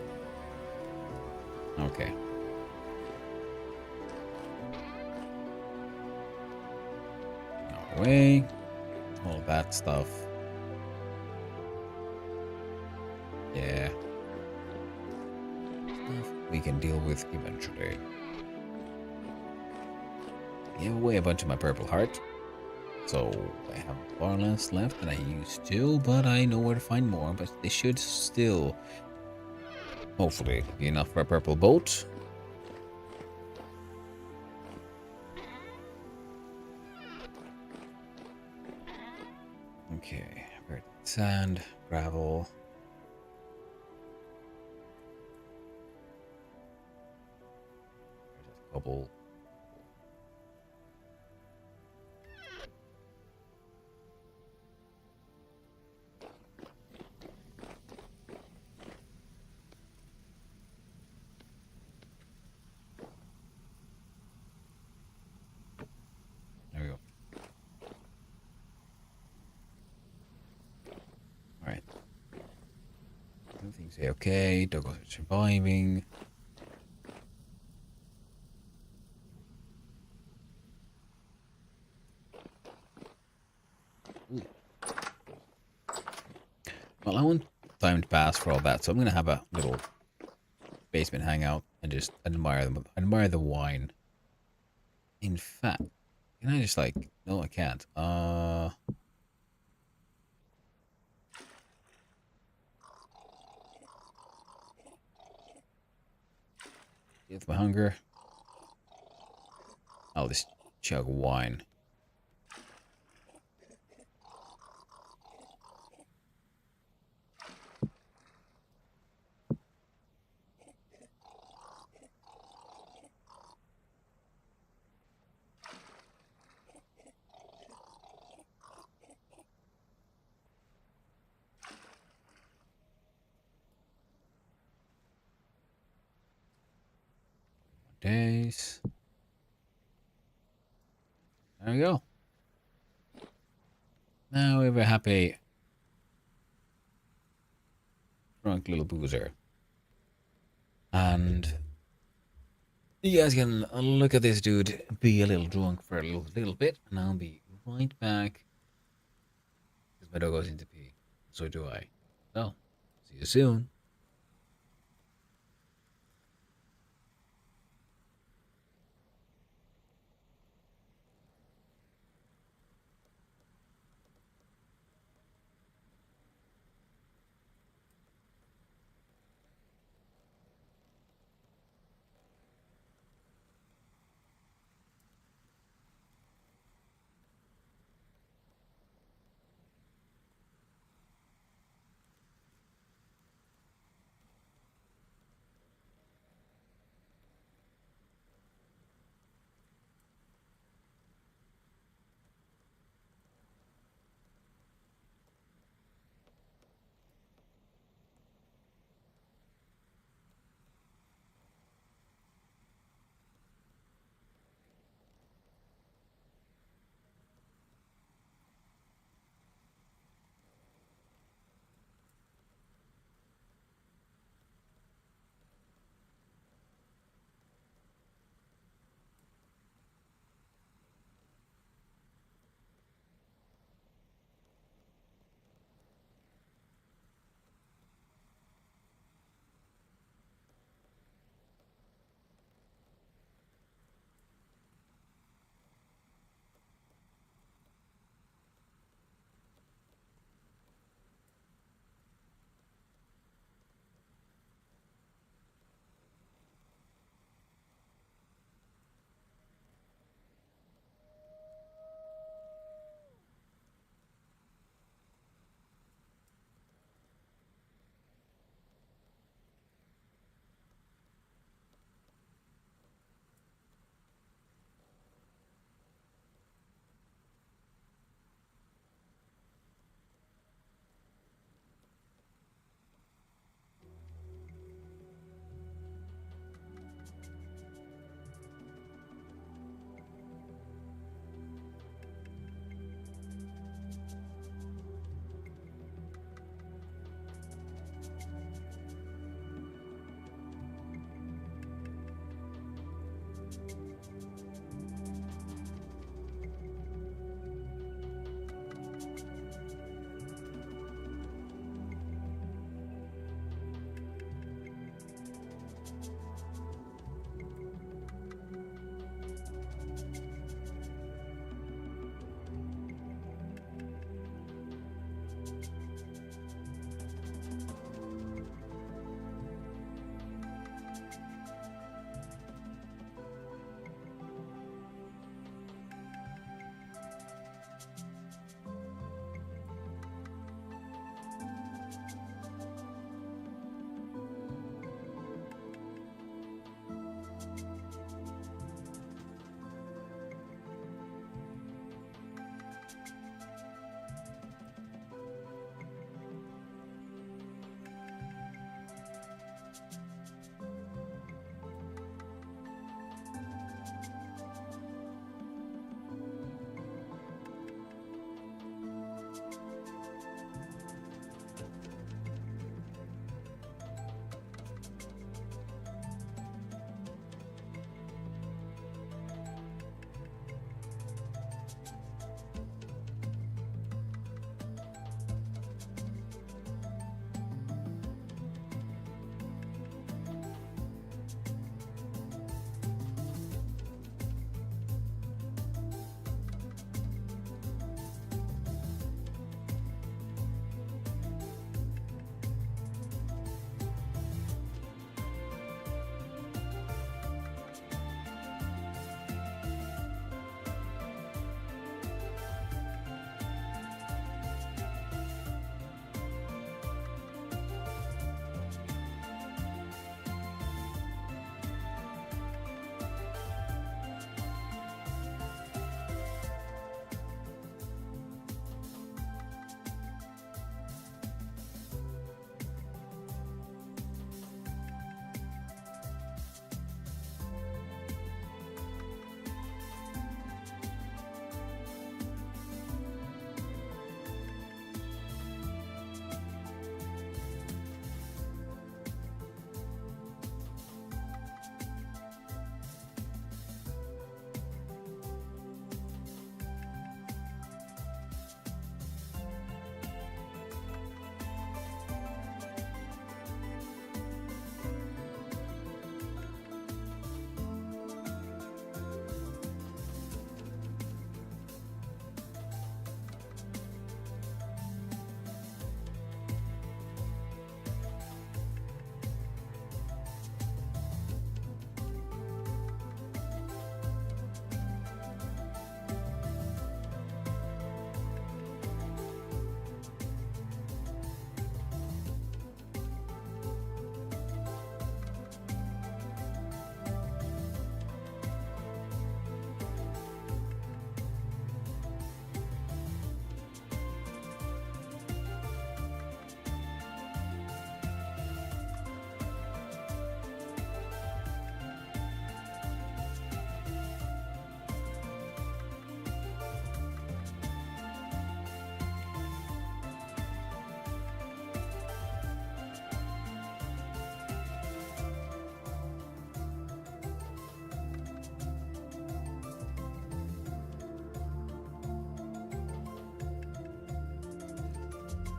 Okay. Away. All that stuff. Yeah. Stuff we can deal with eventually. Give away a bunch of my purple heart. So I have far less left than I used to, but I know where to find more. But they should still, hopefully, be enough for a purple boat. Okay, sand, gravel. There's a couple. There we go. Alright. Everything's okay. Doggos are surviving. Ooh. Well, I want time to pass for all that, so I'm gonna have a little basement hangout and just admire the wine. In fact, can I just like no I can't. With my hunger. I'll just chug wine. Days. There we go. Now we have a happy drunk little boozer. And you guys can look at this dude be a little drunk for a little bit, and I'll be right back. Because my dog goes into pee. So do I. So, see you soon.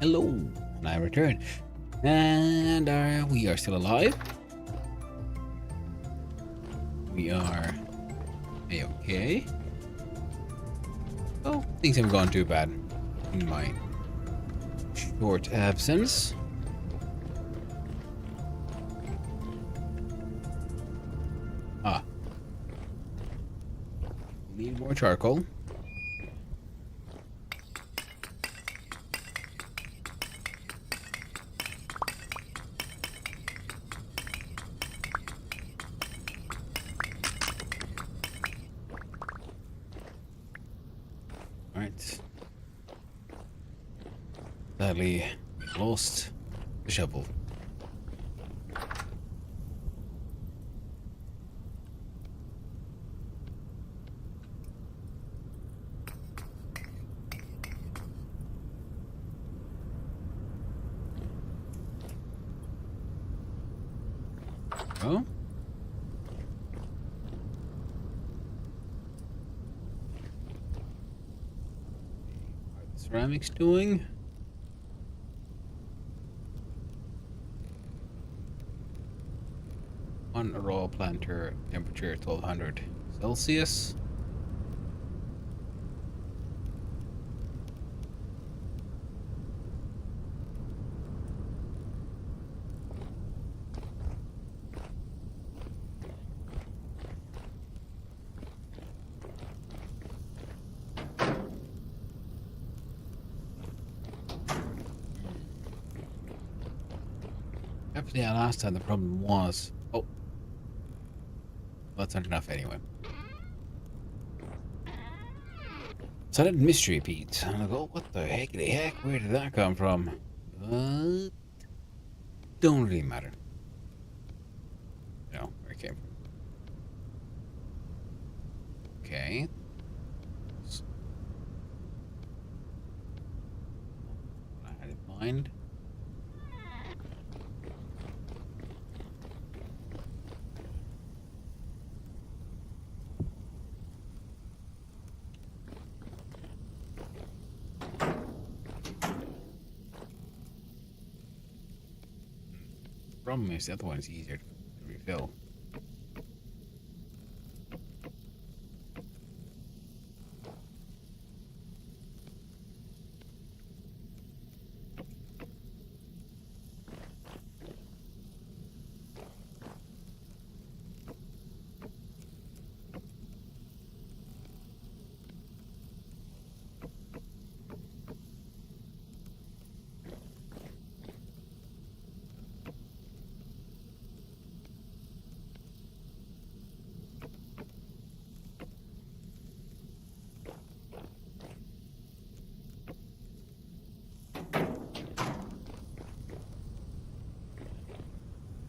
Hello, and I return. And we are still alive. We are okay. Oh, things haven't gone too bad in my short absence. Ah. Need more charcoal. Alright. Sadly, we lost the shovel. Oh? How are the ceramics doing? On a raw planter, temperature 1200 Celsius. Actually, yeah, last time the problem was... Oh. That's not enough anyway. Sudden mystery, Pete. And I go, what the heck? Where did that come from? But... don't really matter. You know, where it came from. Okay. I had in mind. Problem is, the other one is easier to refill.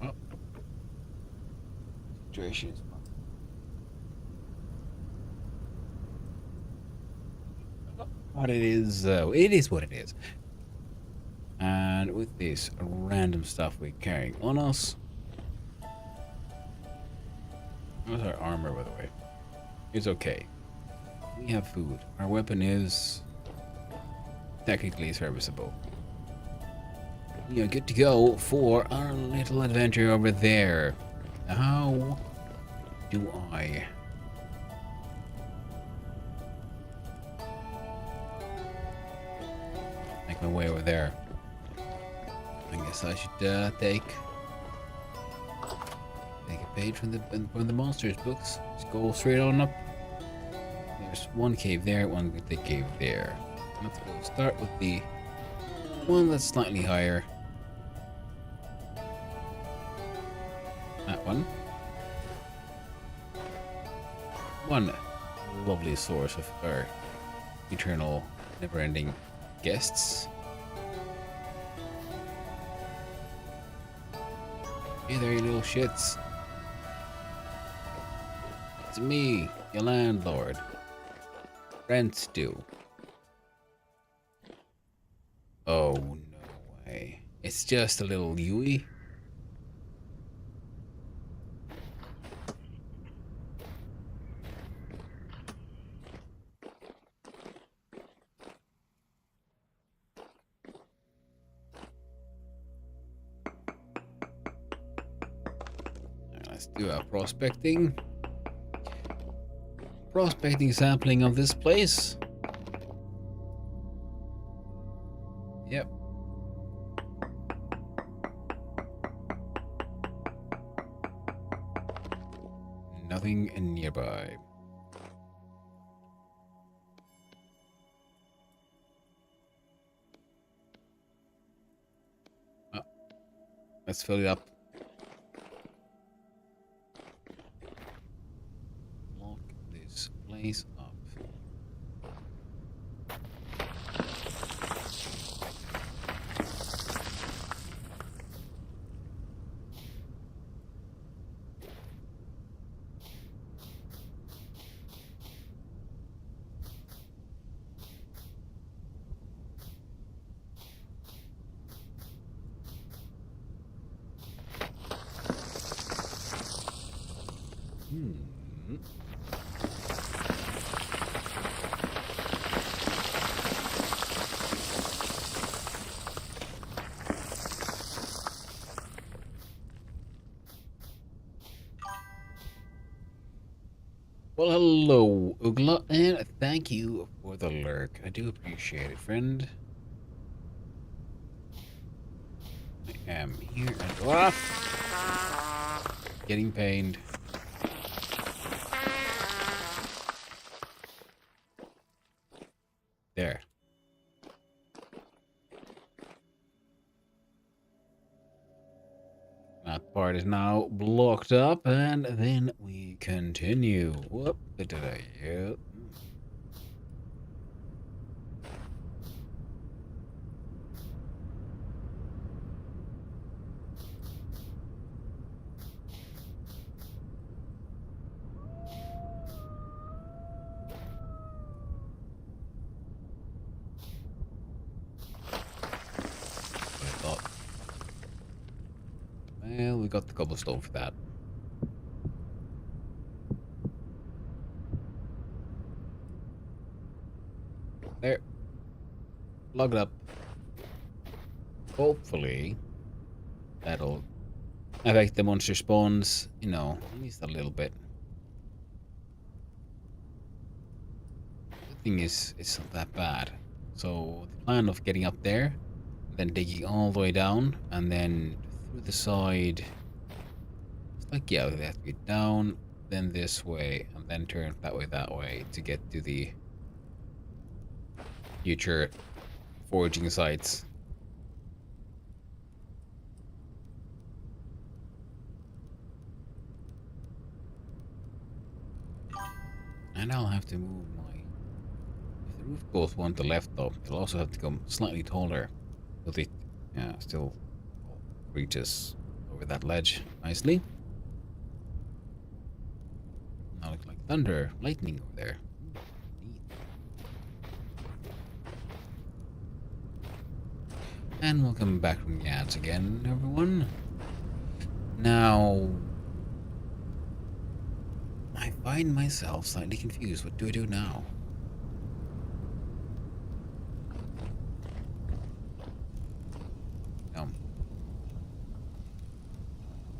Oh. Situation is... But it is what it is. And with this random stuff we're carrying on us. What's our armor, by the way? It's okay. We have food. Our weapon is technically serviceable. We are good to go for our little adventure over there. How do I... make my way over there? I guess I should take a page from the monsters books. Just go straight on up. There's one cave there, one with the cave there. Let's go start with the one that's slightly higher. That one. One lovely source of our eternal, never-ending guests. Hey there, you little shits. It's me, your landlord. Rent due. Oh, no way. It's just a little Yui. Let's do a prospecting. Prospecting sampling of this place. Yep. Nothing nearby. Oh, let's fill it up. Lock this place up. Well, hello, Ugla, and thank you for the lurk. I do appreciate it, friend. I am here and getting pained. There. That part is now blocked up, and then we continue. Whoop, did I? Yeah. Well, we got the cobblestone for that. There. Log it up. Hopefully, that'll affect the monster spawns, you know, at least a little bit. The thing is, it's not that bad. So, the plan of getting up there, then digging all the way down, and then through the side. It's like, yeah, they have to get down, then this way, and then turn that way to get to the future foraging sites. And I'll have to move my... If the roof goes one to the left though, it'll also have to come slightly taller. So it still reaches over that ledge nicely. Now looks like thunder, lightning over there. Neat. And welcome back from the ads again, everyone. Now, I find myself slightly confused. What do I do now?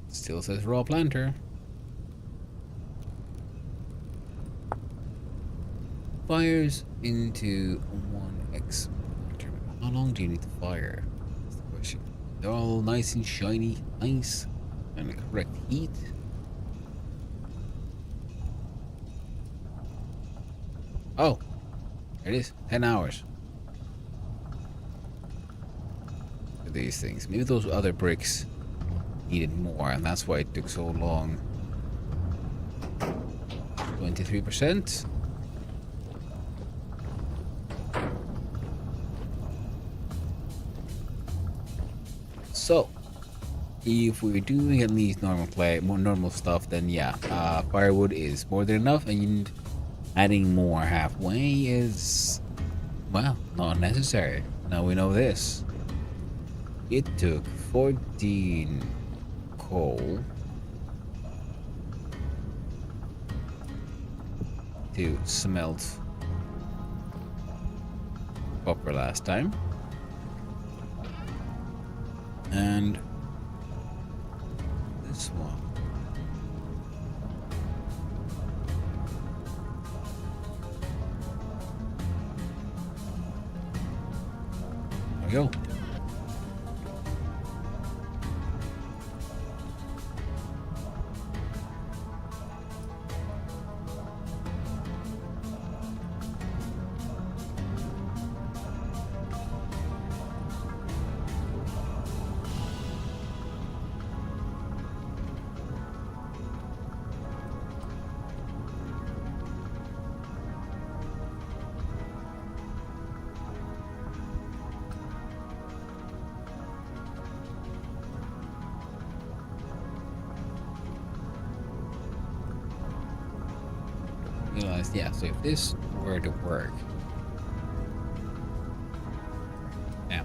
Still says raw planter. Fires into 1x. How long do you need to fire? That's the question. They're all nice and shiny, nice, and the correct heat. Oh, there it is. 10 hours. For these things. Maybe those other bricks needed more, and that's why it took so long. 23%. So, if we're doing at least more normal stuff, then yeah, firewood is more than enough, and adding more halfway is, well, not necessary. Now we know this. It took 14 coal to smelt copper last time, and this one go. Realized, yeah, so if this were to work. Now.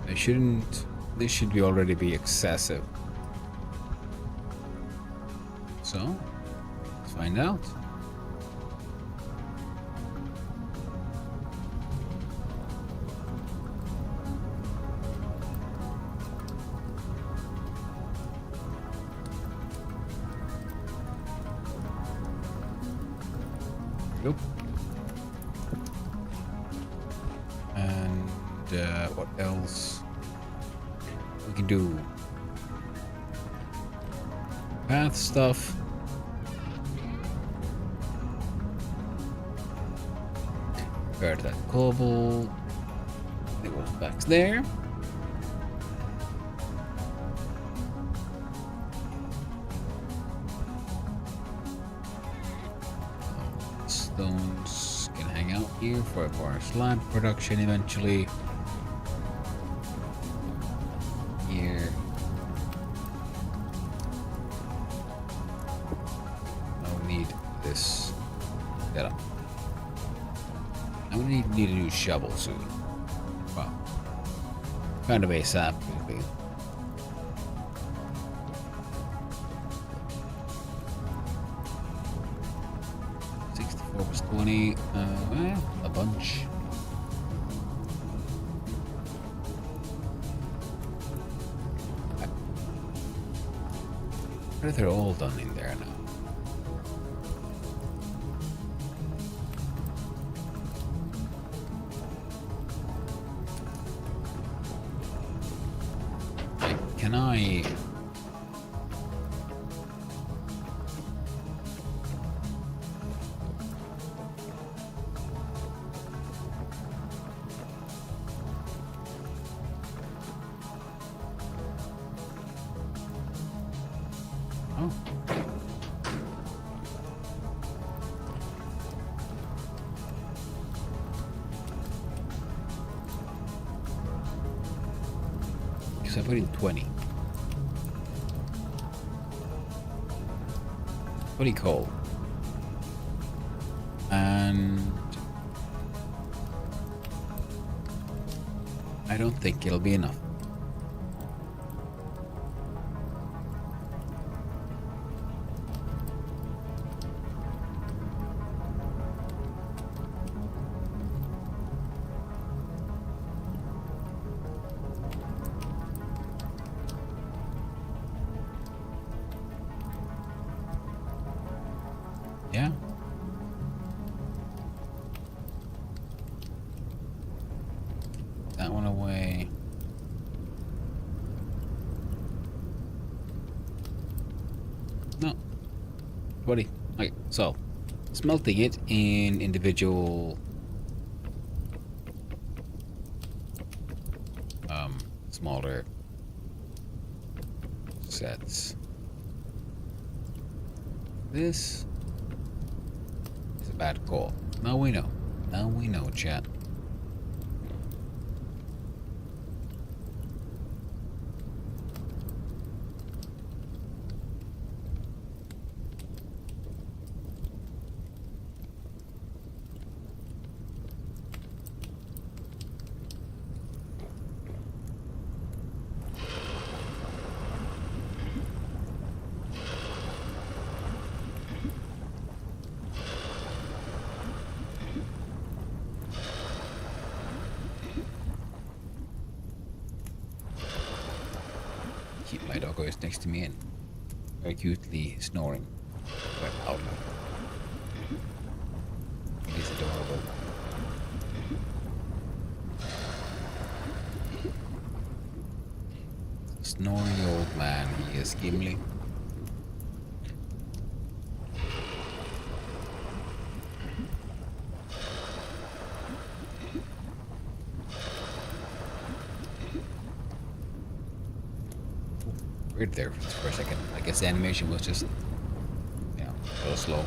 This should be already be excessive. So, let's find out. Nope. And what else? We can do path stuff. Guard that cobble. It goes back there. Stones can hang out here for our slab production eventually. Here. I'll need this setup. I'm gonna need a new shovel soon. Well, kind of ASAP. 20, a bunch. What if they're all done in there now? Like, can I... Oh. Because I put in 20. 20 coal. And I don't think it'll be enough. Yeah. That one away. No. 20. Okay, so smelting it in individual smaller sets. This is a bad call. Now we know. Now we know, chat. My doggo is next to me and very cutely snoring quite loudly. It is adorable. Snoring old man, he is Gimli. Weird there for a second. I guess the animation was just, yeah, a little slow.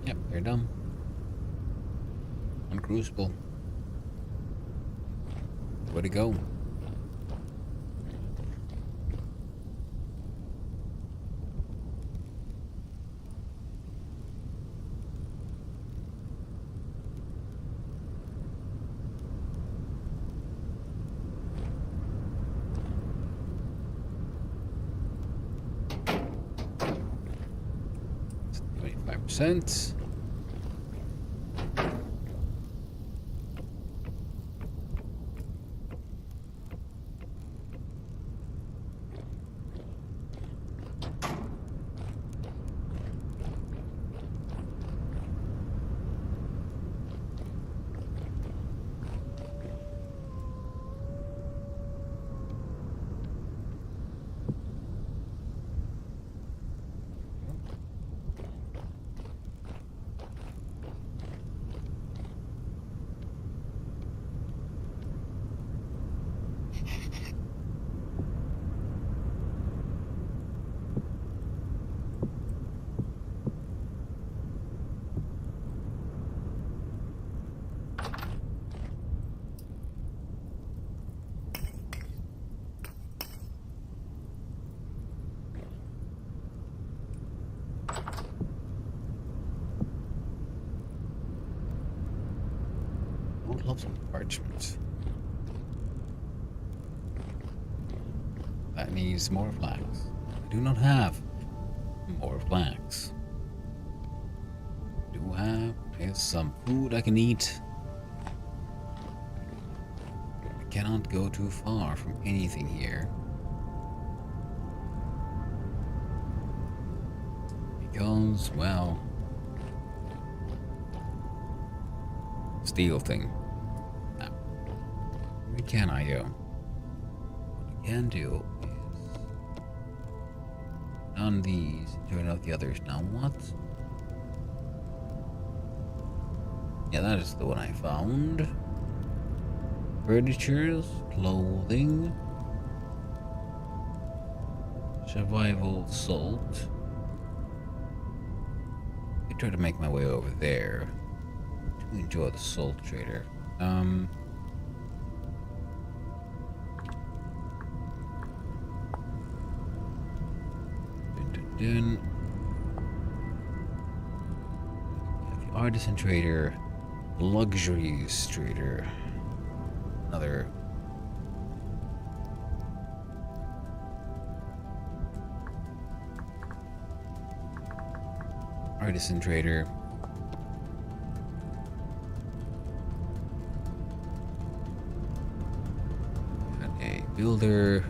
Yep, they're done. On Crucible. Where'd it go? It's 25%. I would love some parchment. That needs more flax. I do not have more flax. Do have is some food I can eat. I cannot go too far from anything here. Because, well, steel thing. Now, where can I go? What I can do is on these, turn out the others. Now what? Yeah, that is the one I found. Furnitures, clothing, survival salt. I try to make my way over there to enjoy the salt trader. The artisan trader, luxuries trader, another artisan trader. Got a builder.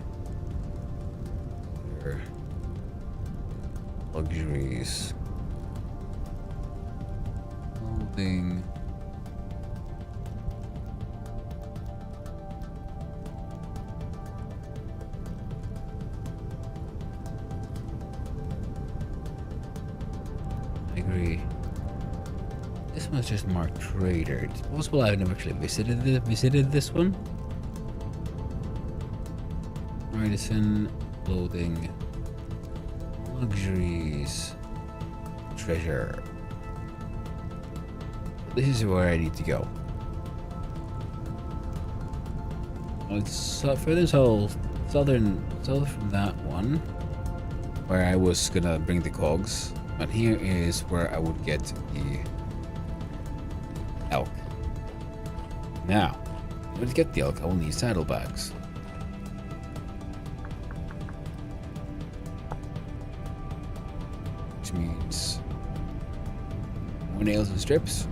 Luxuries. Clothing. I agree. This one's just marked trader. It's possible I've never actually visited this one. Artisan, clothing, luxuries, treasure. This is where I need to go. It's further south from that one, where I was gonna bring the cogs. But here is where I would get the elk. Now, in order to get the elk, I will need saddlebags. Which means more nails and strips.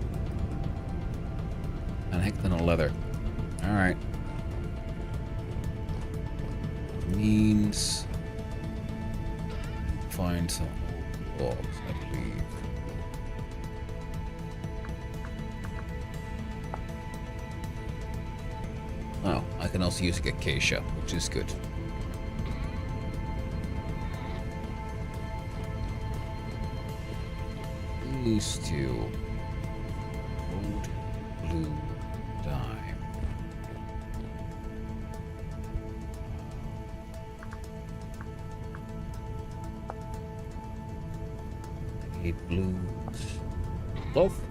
And a heck ton of leather. Alright. Means find some old logs, I believe. Oh, I can also use acacia, which is good. These two. Old blue dye. Eight blues. Loaf.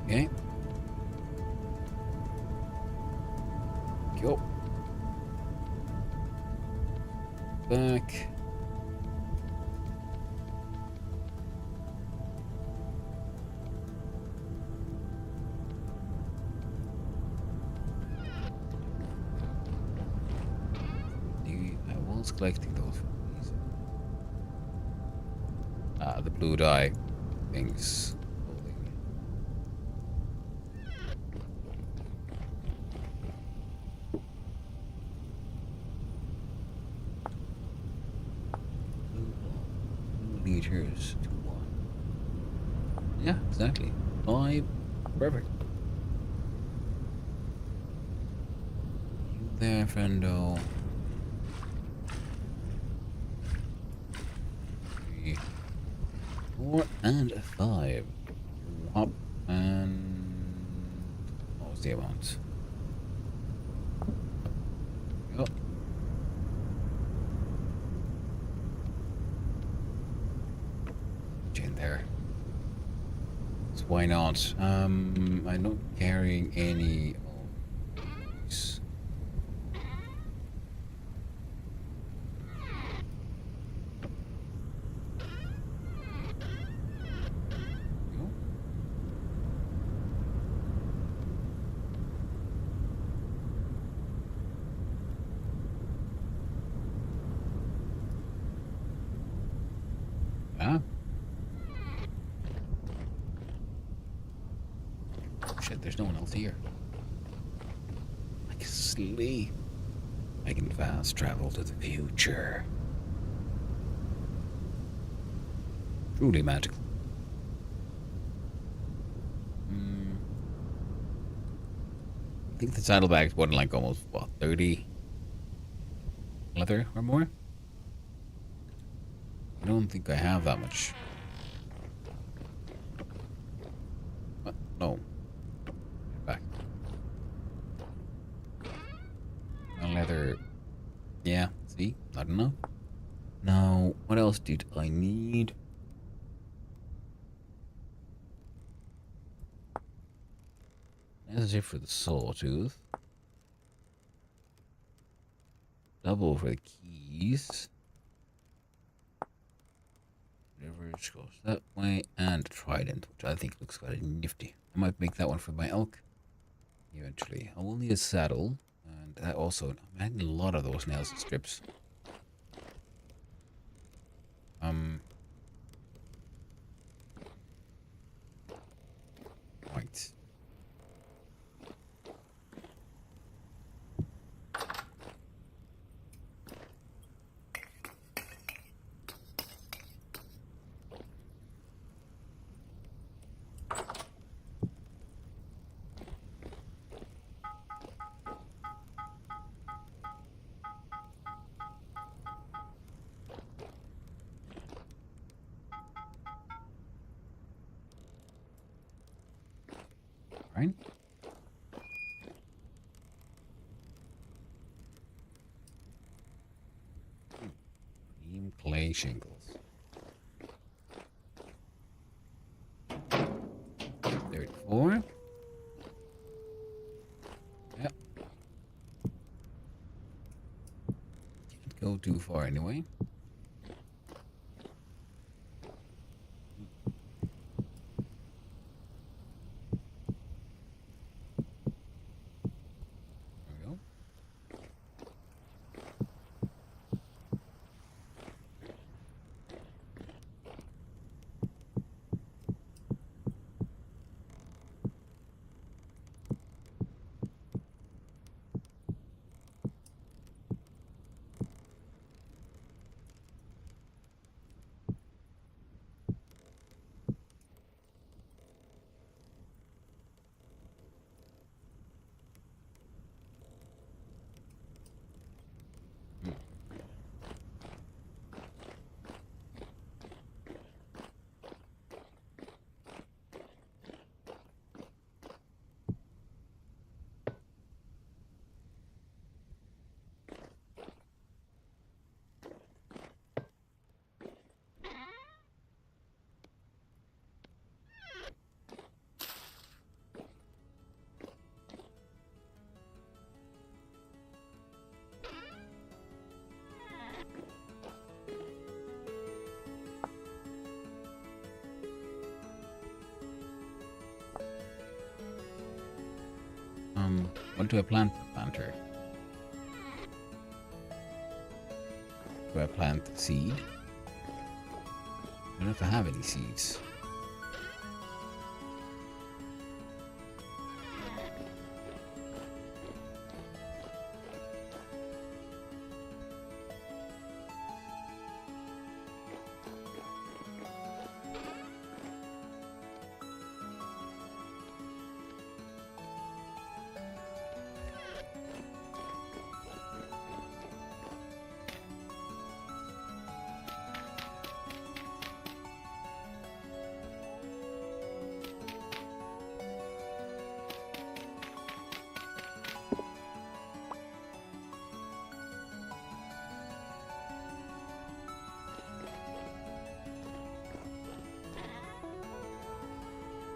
Okay. Go. Back. I was collecting those from these. The blue dye things. Liters to 1. Yeah, exactly. 5. Perfect. You there, friendo. 3, 4, and 5. Up and what was the amount? Go. In there. So why not? I'm not carrying any of these. Go. Ah. Shit, there's no one else here. I can sleep. I can fast travel to the future. Truly magical. I think the saddlebag's one like almost, what, 30 leather or more? I don't think I have that much. What? No. Back. Leather. Yeah, see? Not enough. Now, what else did I need? That's it for the sawtooth. Double for the keys. Leverage goes that way, and trident, which I think looks quite nifty. I might make that one for my elk eventually. I will need a saddle, and that also. I'm adding a lot of those nails and strips. Right. Right. Cream clay shingles. 34. Yep. Can't go too far anyway. There we go. What do I plant? Planter. Do I plant seed? I don't know if I have any seeds.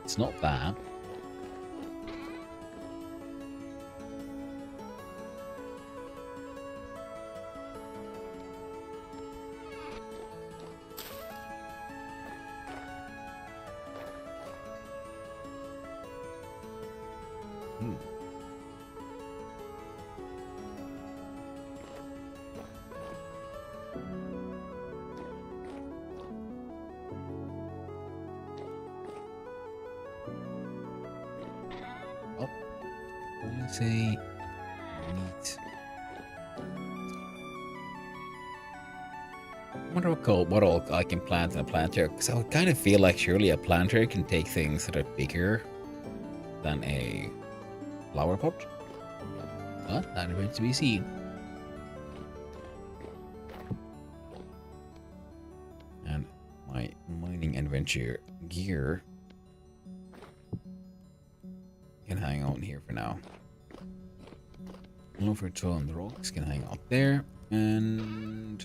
It's not that. Say neat. I wonder what all I can plant in a planter, because I would kind of feel like surely a planter can take things that are bigger than a flower pot. But that remains to be seen. And my mining adventure gear can hang on here for now. Over to on the rocks can hang out there, and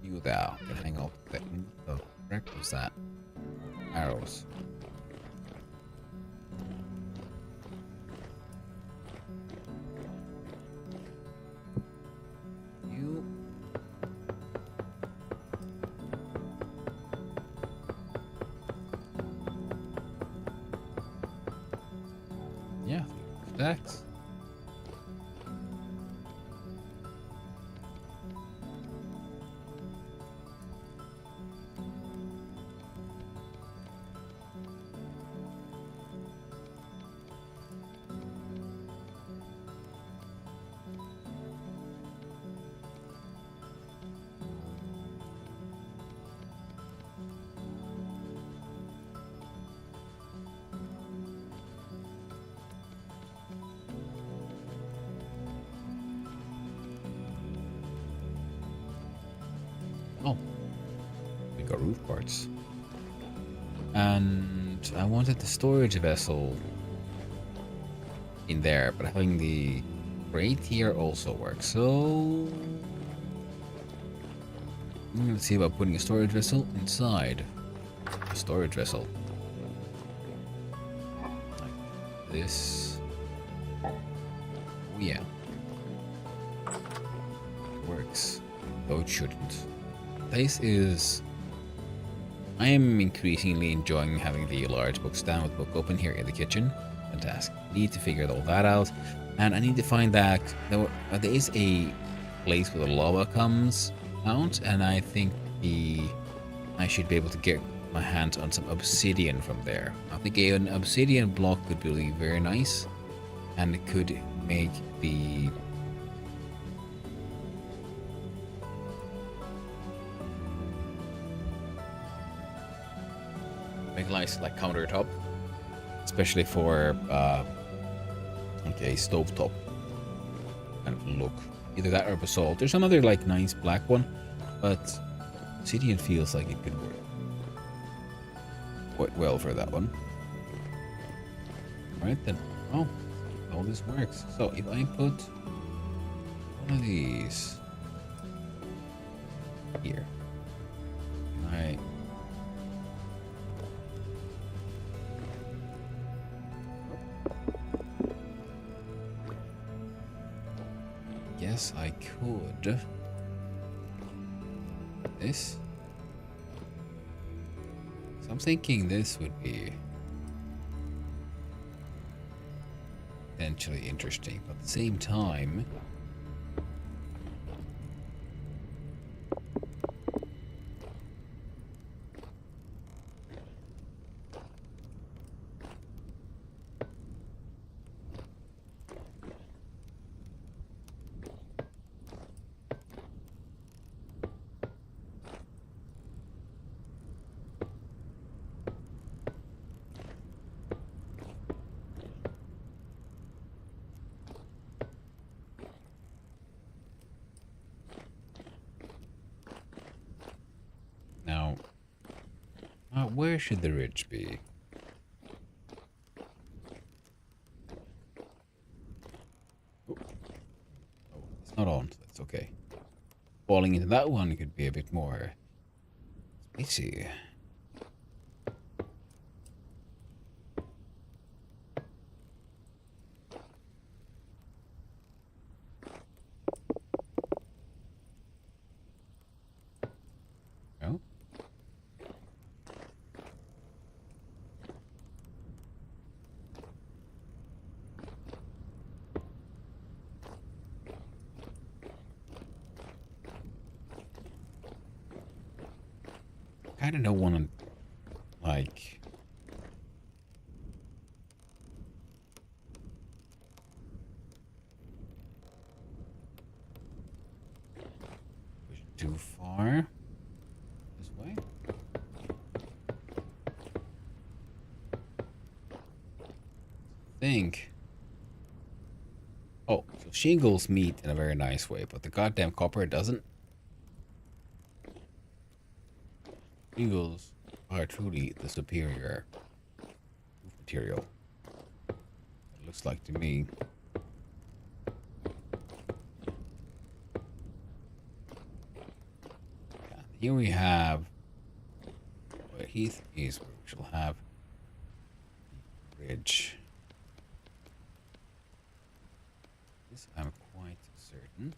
you there can hang out there. What the frick was that? Arrows. You. Yeah, stacks. Oh, we got roof parts. And I wanted the storage vessel in there, but having the crate here also works. So I'm gonna see about putting a storage vessel inside a storage vessel. Like this. Oh yeah. Works. Though it shouldn't. Place is... I am increasingly enjoying having the large books down with book open here in the kitchen. Fantastic. Need to figure all that out. And I need to find that there is a place where the lava comes out, and I think I should be able to get my hands on some obsidian from there. I think an obsidian block would be very nice, and it could make the nice like countertop, especially for like a stovetop kind of look. Either that or basalt. There's another like nice black one, but obsidian feels like it could work quite well for that one. Alright then. Oh, all this works. So if I put one of these here, I guess I could this. So I'm thinking this would be potentially interesting, but at the same time, now, where should the ridge be? Oh, it's not on, so that's okay. Falling into that one could be a bit more spicy. No? Kind of don't want to, like, push it too far this way. Think. Oh, so shingles meet in a very nice way, but the goddamn copper doesn't. Shingles are truly the superior material. It looks like to me. Yeah, here we have where Heath is. We shall have the ridge. This I'm quite certain.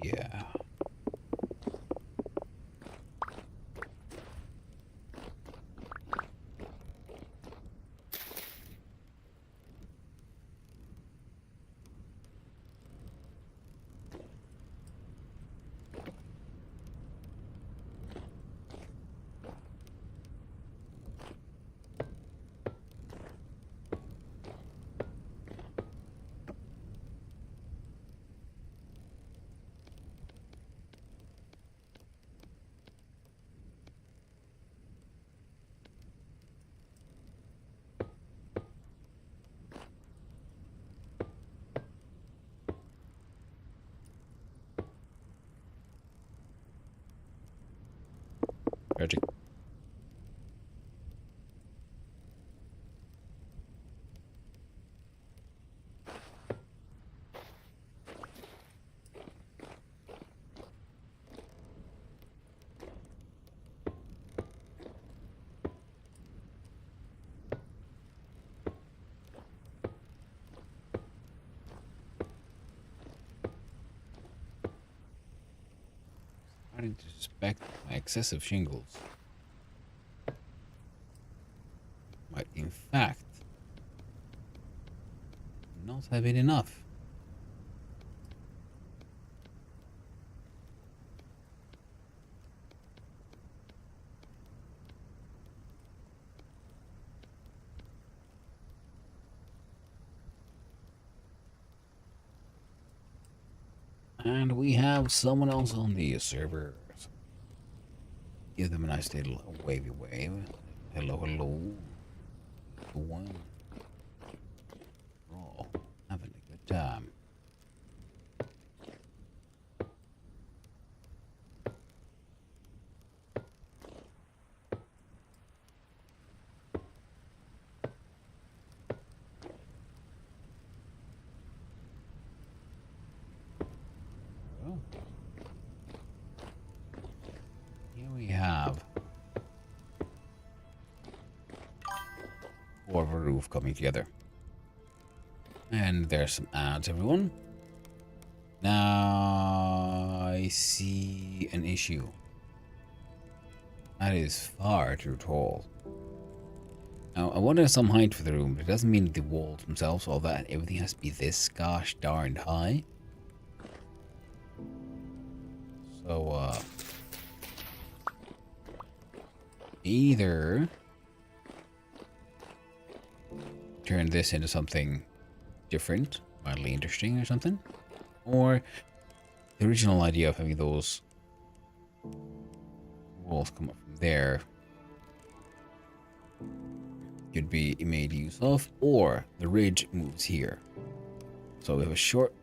Yeah. Tragic. Starting to suspect my excessive shingles might, in fact, not have been enough. And we have someone else on the server. Give them a nice little wavy wave. Hello, hello. One. We're all having a good time. Here we have 4 of a roof coming together. And there's some ads, everyone. Now I see an issue. That is far too tall. Now I wanted some height for the room, but it doesn't mean the walls themselves, all that, everything has to be this gosh darned high. So either turn this into something different, mildly interesting or something, or the original idea of having those walls come up from there could be made use of, or the ridge moves here. So we have a short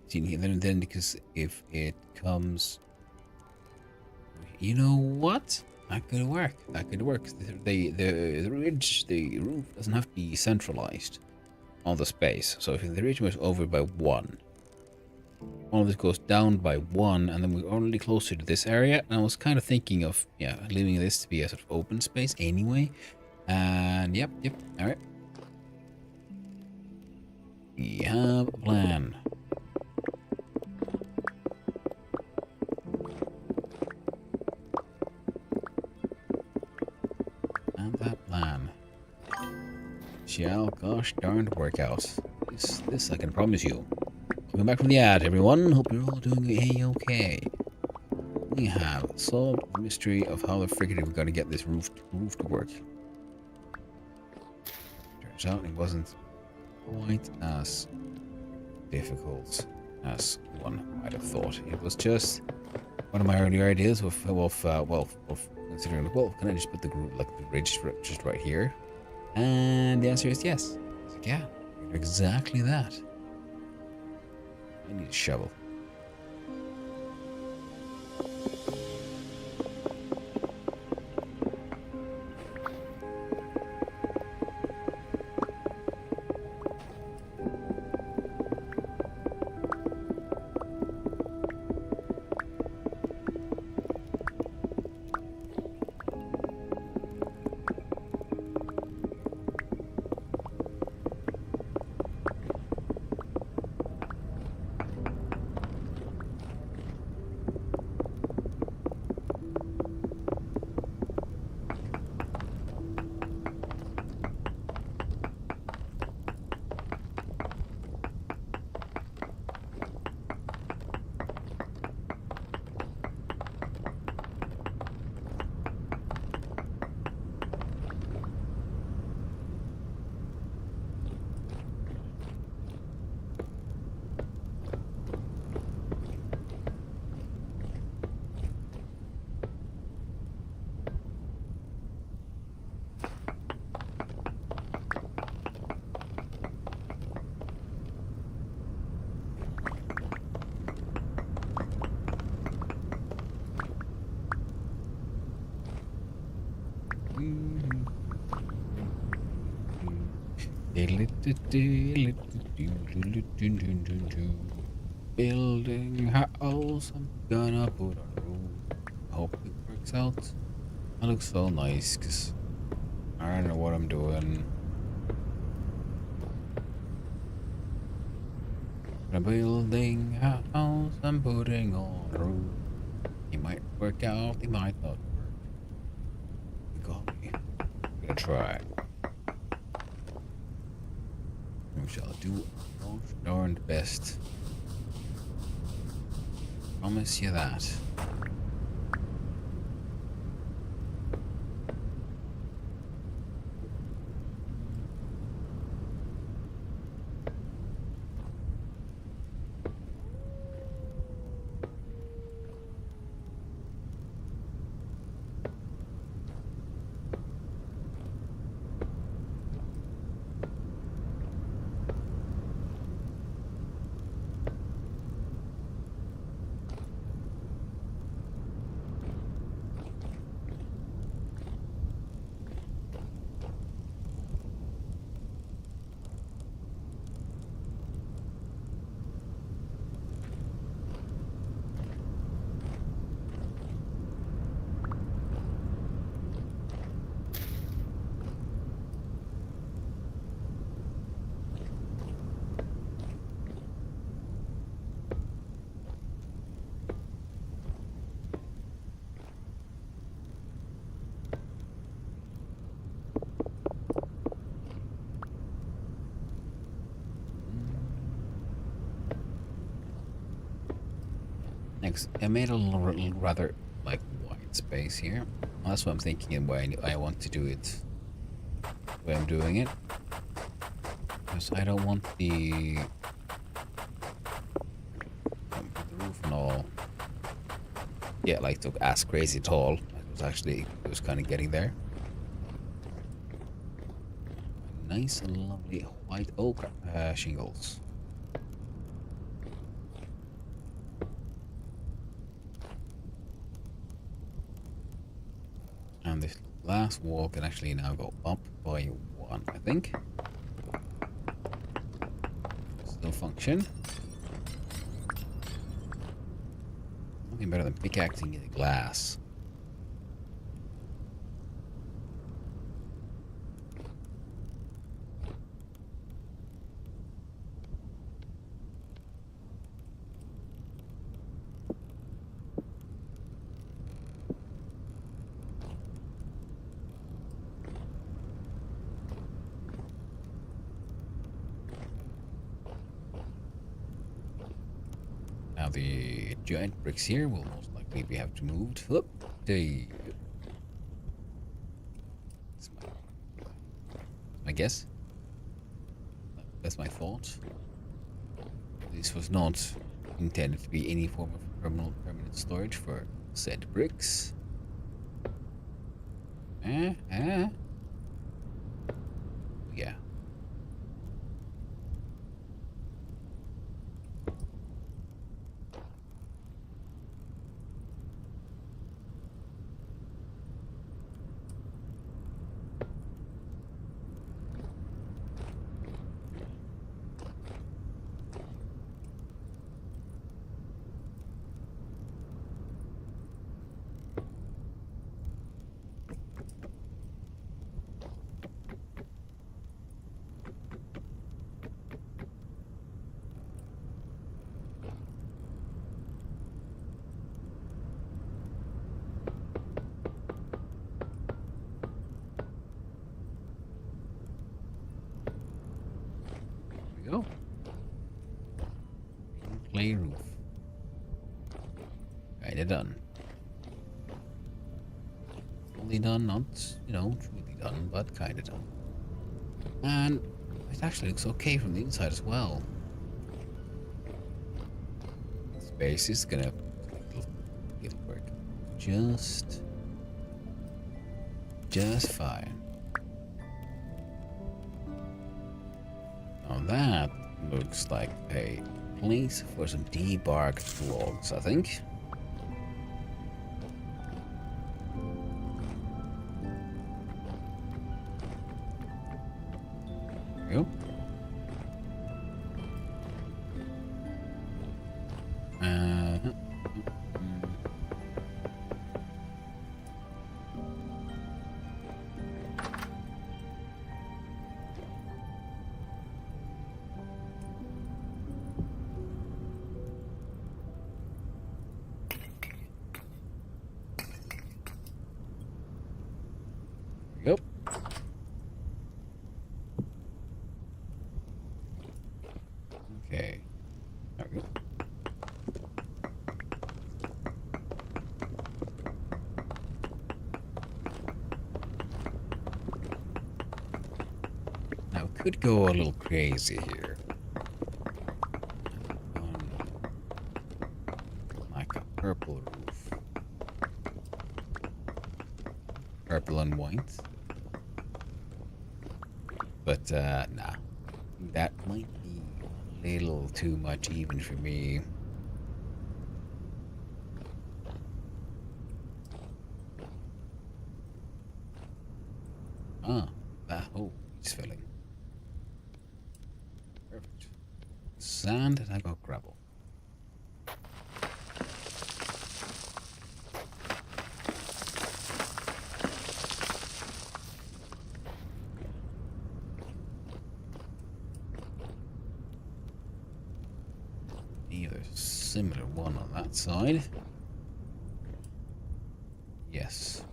scene here, then because if it comes, you know what? That could work. That could work. The ridge, the roof doesn't have to be centralized on the space. So if the ridge moves over by 1, all of this goes down by 1, and then we're already closer to this area. And I was kind of thinking of, yeah, leaving this to be a sort of open space anyway. And yep, all right. We have a plan. And that plan shall gosh darned work out. This I can promise you. Welcome back from the ad, everyone. Hope you're all doing A-okay. We have solved the mystery of how the friggin' we're gonna get this roof to work. Turns out it wasn't quite as difficult as one might have thought. It was just one of my earlier ideas of considering, well, can I just put the ridge just right here? And the answer is yes. I was like, yeah, exactly that. I need a shovel. Building house, I'm gonna put on a roof. Hope it works out. That looks so nice, cause I don't know what I'm doing. I'm building house, I'm putting on a roof. It might work out, it might not work. You got me. I'm gonna try. We shall do our darned best. Promise you that. I made a little rather like wide space here. That's what I'm thinking and why I want to do it. The way I'm doing it. Because I don't want the roof and all. Yeah, like to as crazy tall. It was kind of getting there. Nice and lovely white oak shingles. And this last wall can actually now go up by one, I think. Still function. Nothing better than pickaxing in the glass. Now the giant bricks here will most likely be have to move. Whoop, that's my guess. That's my thought. This was not intended to be any form of permanent storage for said bricks. Yeah. Go. Clay roof. Kinda done. Fully done, not, truly done, but kinda done. And it actually looks okay from the inside as well. Space is gonna it'll work just fine. Now that looks like a place for some debarked logs, I think. There we go. Yep. Okay. There we go. Now, could go a little crazy here. Like a purple roof. Purple and white. But, nah. That might be a little too much even for me. That hole is filling. Perfect. Sand, and I got gravel. Either similar one on that side. Yes.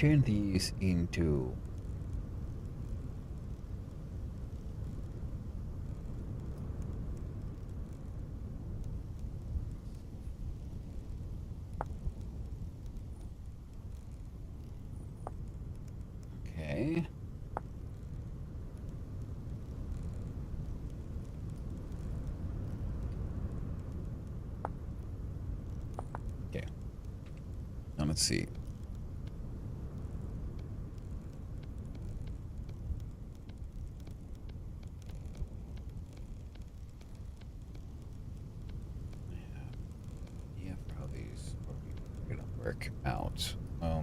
turn these into... Okay. Okay. Now let's see. Yeah, for how these are gonna work out. Oh.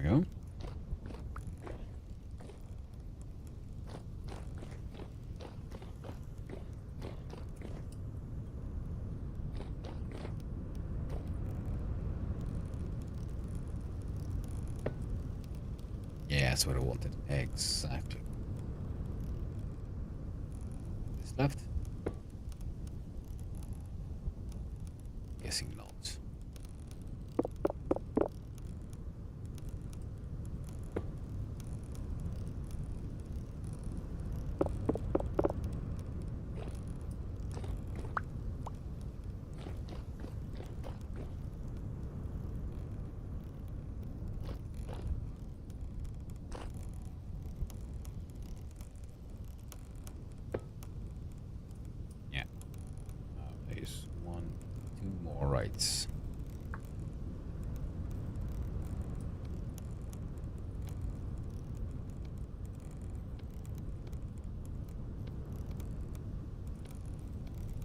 There we go. Yeah, that's what I wanted. Exactly. This left? Guessing not. Yeah. There's one, two more rights.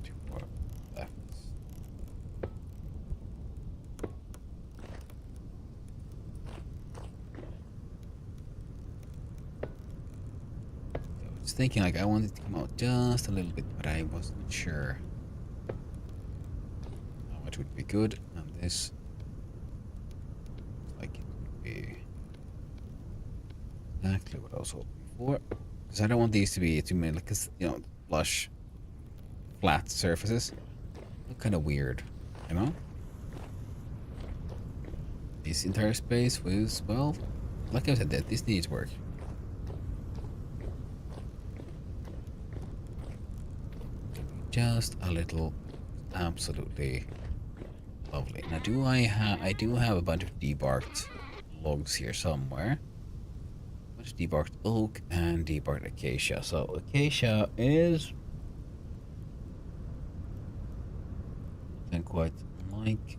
Two more left. I was thinking like I wanted to come out just a little bit, but I wasn't sure how much would be good. And this looks like it would be exactly what I was hoping for. Because I don't want these to be too many, because you know, flush, flat surfaces look kind of weird, you know. This entire space was, well, like I said, that this needs work. Just a little, absolutely lovely. Now, I do have a bunch of debarked logs here somewhere. A bunch of debarked oak and debarked acacia. So acacia is and quite like.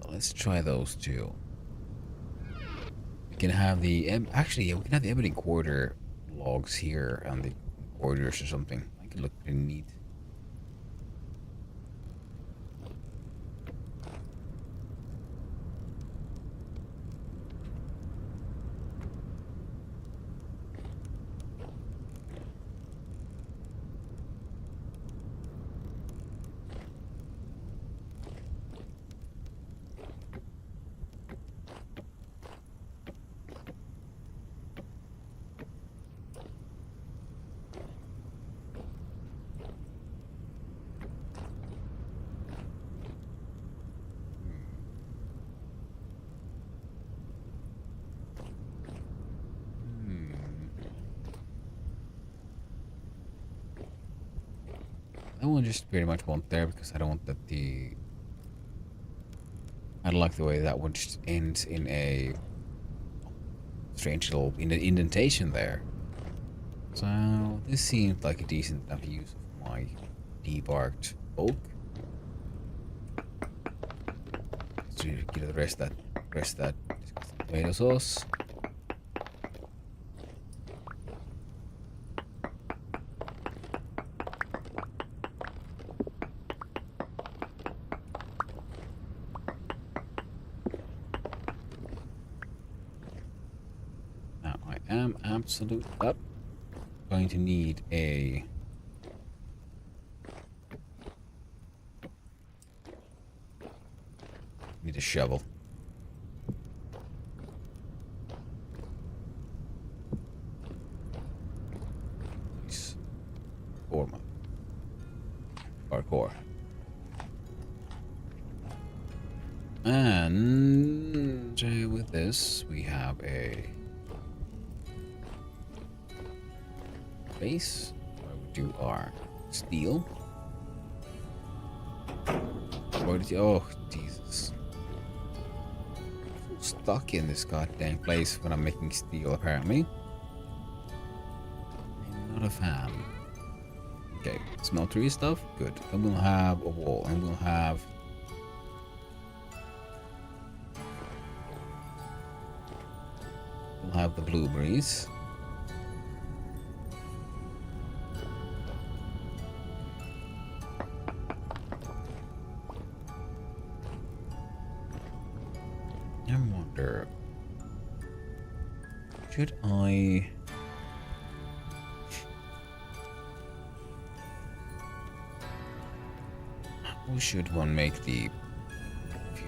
Let's try those two. We can have the actually, yeah, we can have the ebony quarter logs here on the quarters or something. That could look pretty neat. Hmm. I will just pretty much want there because I don't want that the. I don't like the way that one just ends in a strange little indentation there. So this seems like a decent enough use of my debarked oak. To get the rest of that tomato sauce. Now I am absolute up. Going to need a shovel. Parkour. And with this, we have a base where we do our steel. Oh, Jesus. I'm stuck in this goddamn place when I'm making steel, apparently. I'm not a fan. Okay, smeltery stuff, good. And we'll have a wall, and we'll have the blueberries. I wonder, should I? How should one make the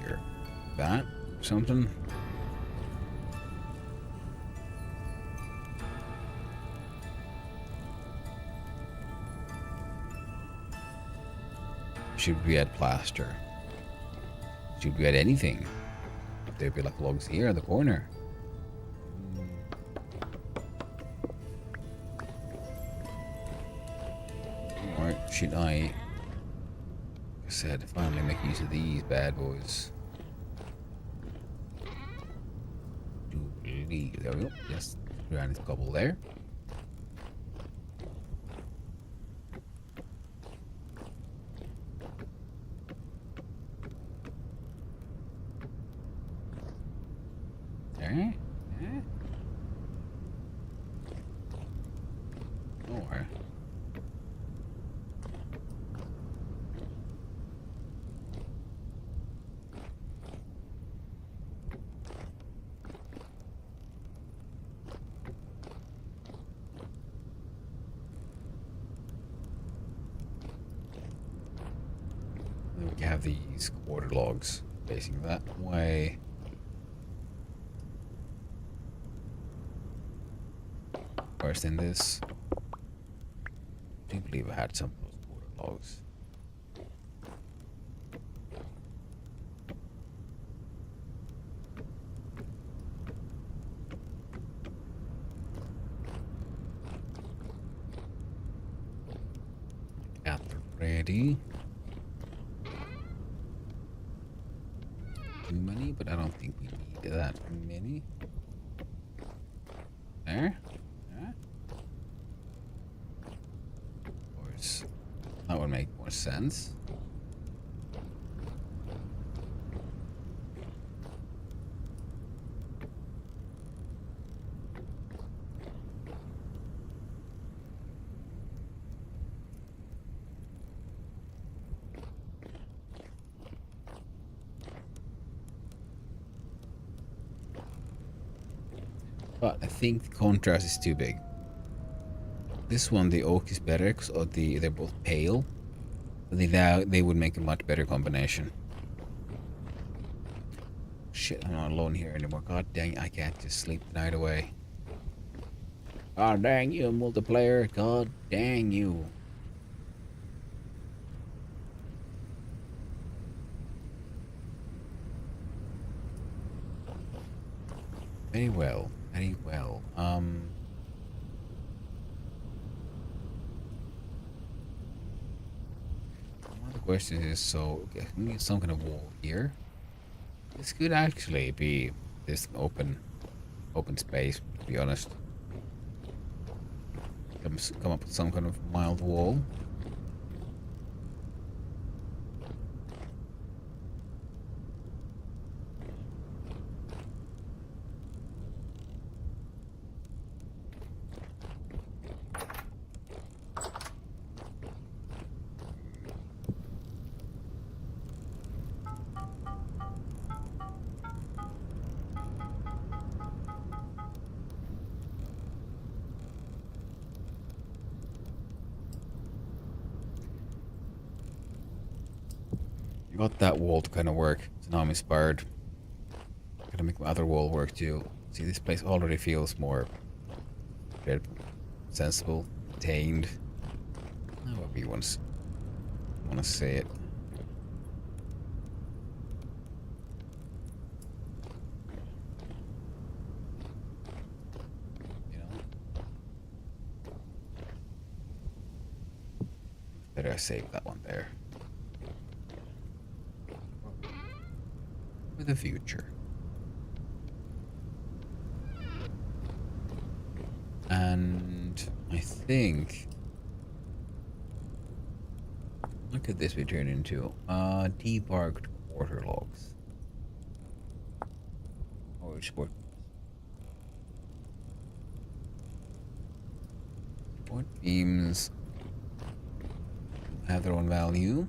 here? That or something? Should we add plaster? Should we add anything? There'd be like logs here in the corner. Or should I said finally make use of these bad boys? There we go. Yes, around this couple there. There. Yeah. Or we have these quarter logs facing that way. Worse than this. I do believe I had some of those quarter logs. Got them ready. Too many, but I don't think we need that many. There. Of course, that would make more sense. But I think the contrast is too big. This one, the oak is better because they're both pale. But they would make a much better combination. Shit, I'm not alone here anymore. God dang, I can't just sleep the night away. God dang you, multiplayer. God dang you. Very well. Very well. One of the questions is, so okay, we need some kind of wall here. This could actually be this open space, to be honest. Come up with some kind of mild wall. Got that wall to kind of work, so now I'm inspired. Gotta make my other wall work too. See, this place already feels more sensible, contained. That would be one want to say it. You know? Better save that one there. For the future. And I think, what could this be turned into? Debarked quarter logs. Or sport beams have their own value.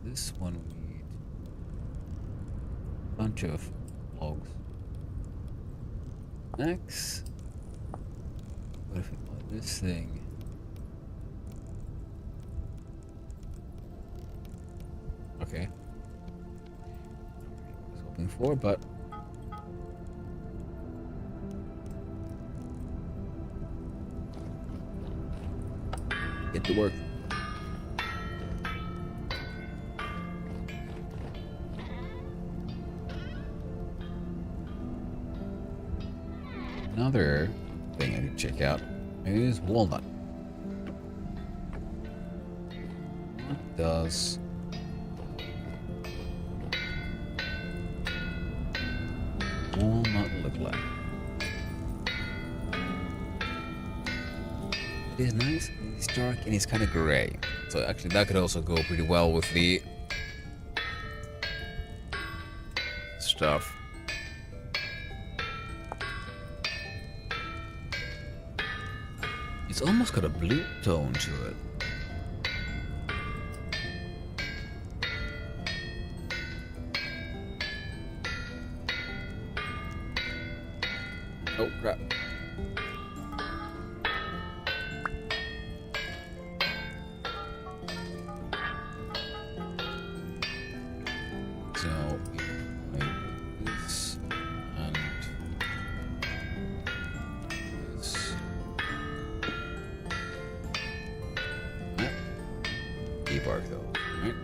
This one we need a bunch of logs. Next, what if we put this thing? Okay. I was hoping for, but get to work. Another thing I need to check out is walnut. What does walnut look like? It is nice, it's dark, and it's kind of gray. So actually that could also go pretty well with the stuff. It's almost got a blue tone to it. Oh crap. So this and this. Debark those, right?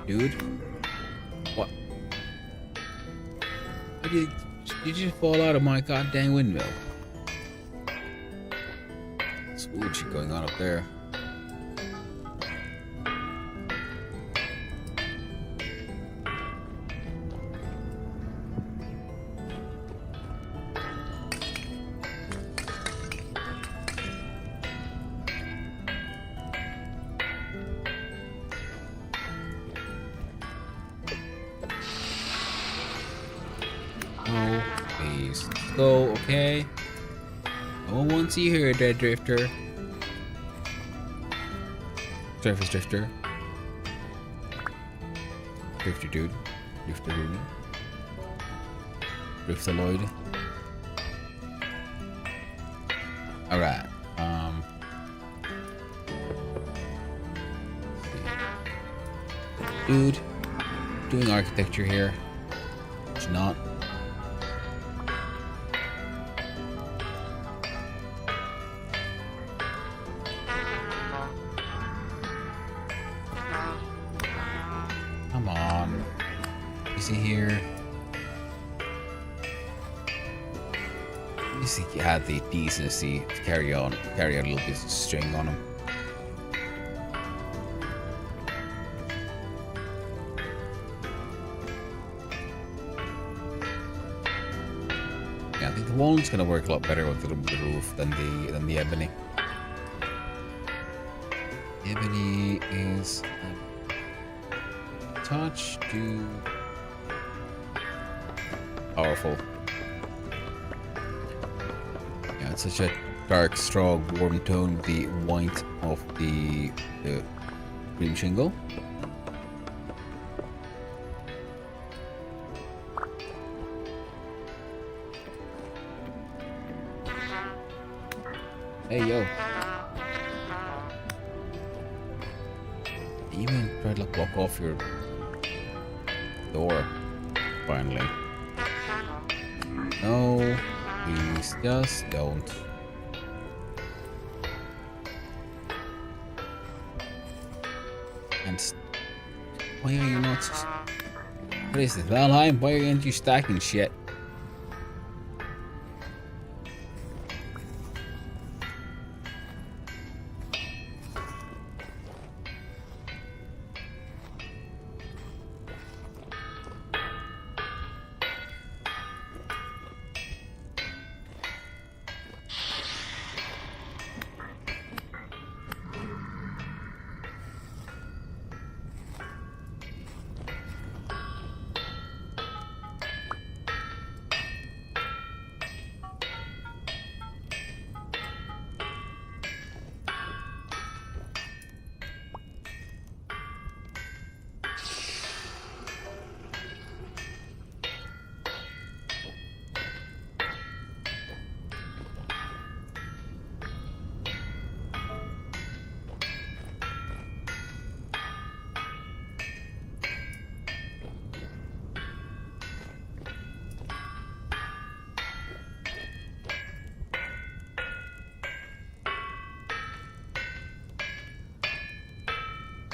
Dude, what? Did you just fall out of my goddamn windmill? Ooh, shit going on up there. Oh, please. Go, okay? No one wants you here, dead drifter. Surface drifter. Drifter dude. Drifter dude. Driftaloid. Alright. Dude. Doing architecture here. It's not. Come on. You see here? You see, he had the decency to carry out a little bit of string on him. Yeah, I think the walnut's gonna work a lot better with the roof than the ebony. Ebony is touch to powerful. Yeah, it's such a dark, strong, warm tone with the white of the cream shingle. Hey, yo. Even try to block off your door. Finally. No, please, just don't. And why are you not? What is this, Valheim? Why aren't you stacking shit?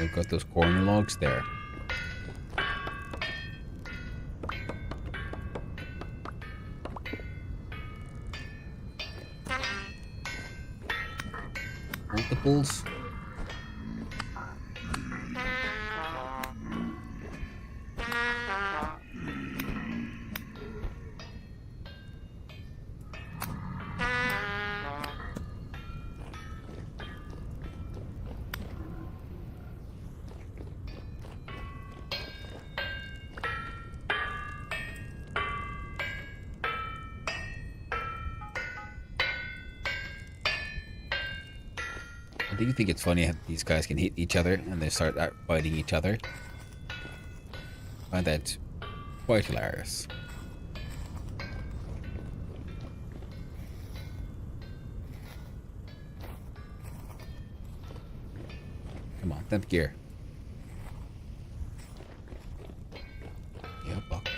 We've got those corner logs there. Multiples. Do you think it's funny how these guys can hit each other and they start fighting each other? I find that quite hilarious. Come on, 10th gear. Yeah, buck.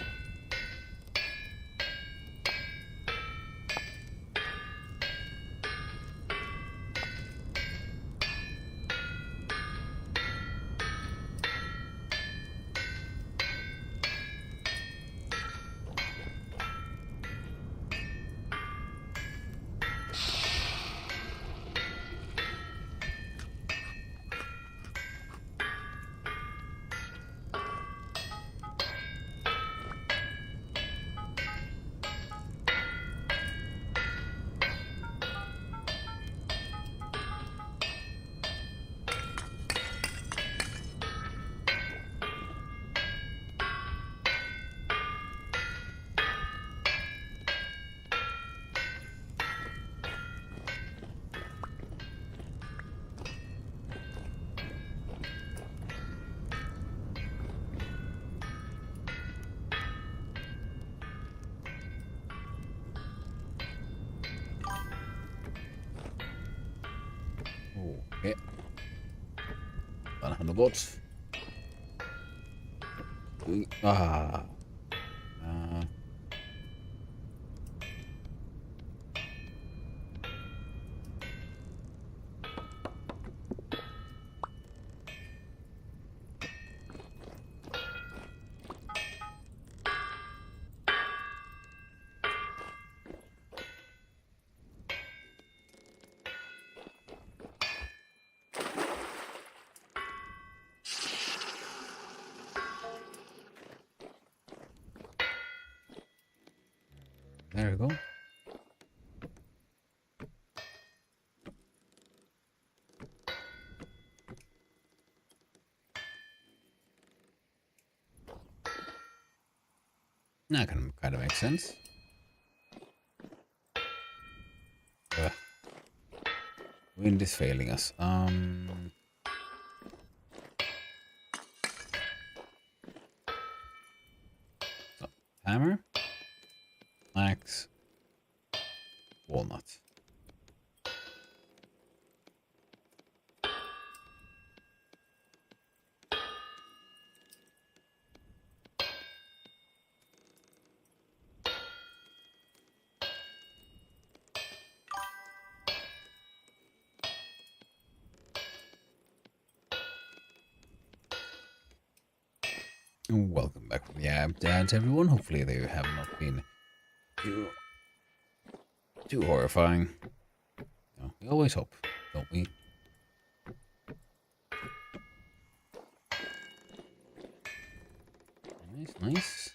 Okay. Dan gaan we bot. Ah. There we go. That kind of makes sense. Wind is failing us. So, hammer, axe, walnut. Welcome back from the Abdads, everyone. Hopefully they have not been too horrifying. No, we always hope, don't we? Nice, nice.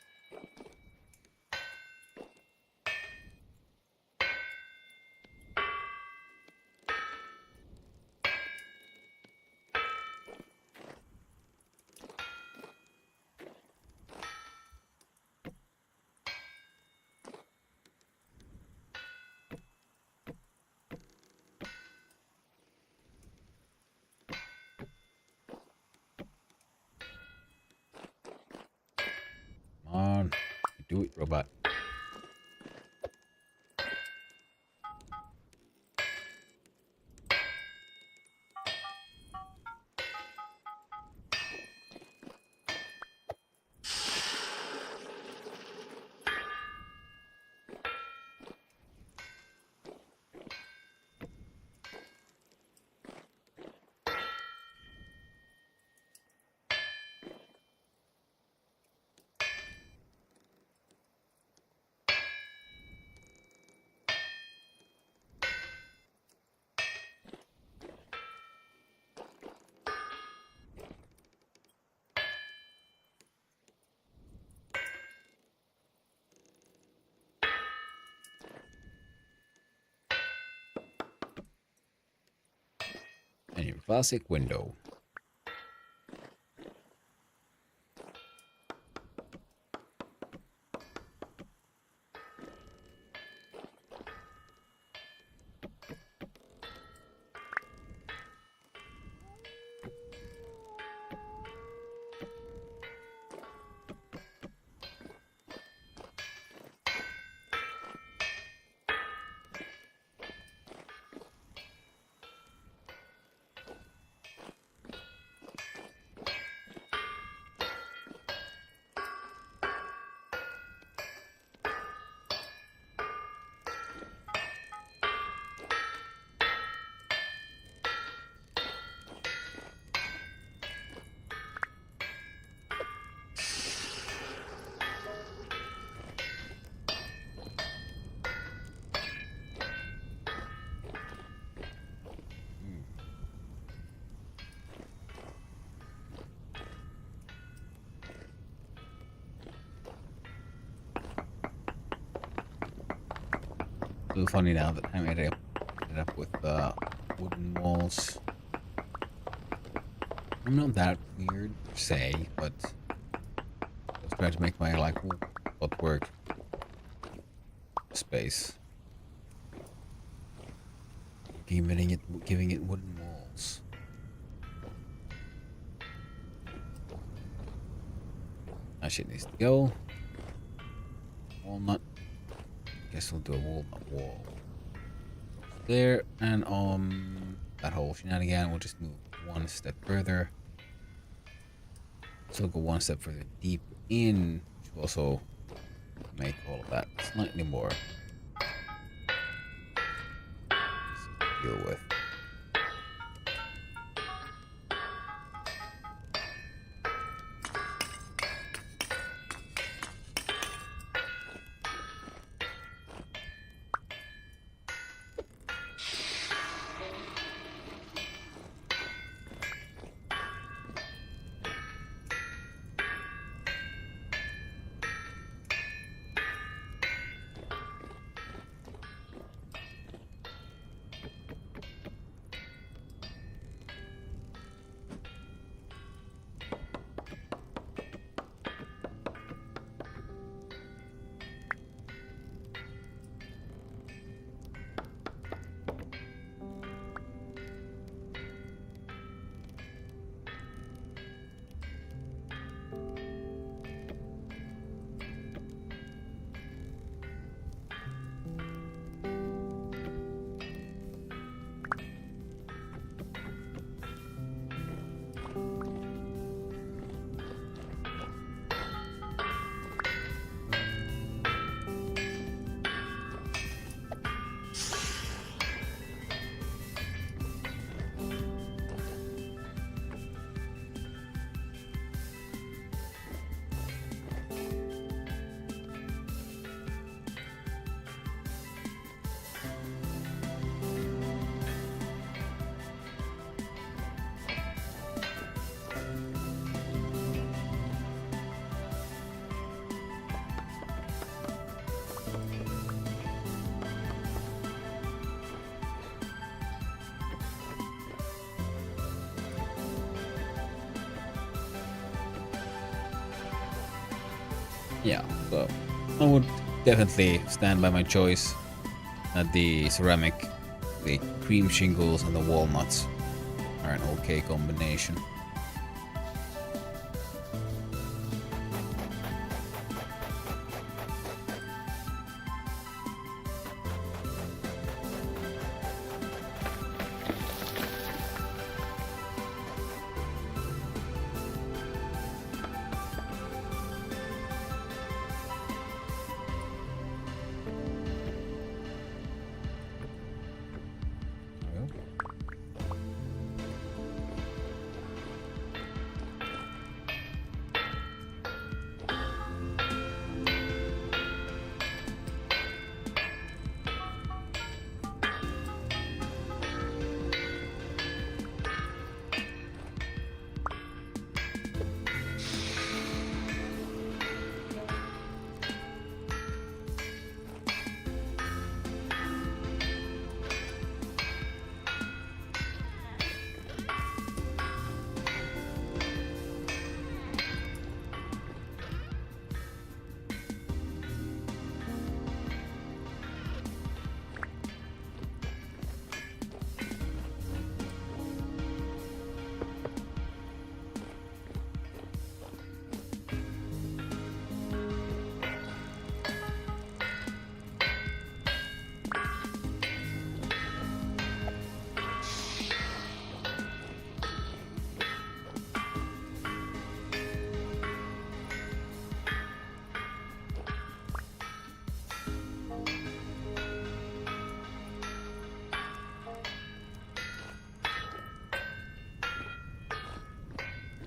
Come on, you do it, robot. And your classic window. A little funny now that I made it up with wooden walls. I'm not that weird per se, but I was trying to make my like what work space. Giving it wooden walls. That shit needs to go. Walnut. Guess we'll do a walnut wall there, and that whole shenanigan we'll just move one step further. So we'll go one step further deep in, which will also make all of that slightly more easy to deal with. Yeah, so I would definitely stand by my choice that the ceramic, the cream shingles, and the walnuts are an okay combination.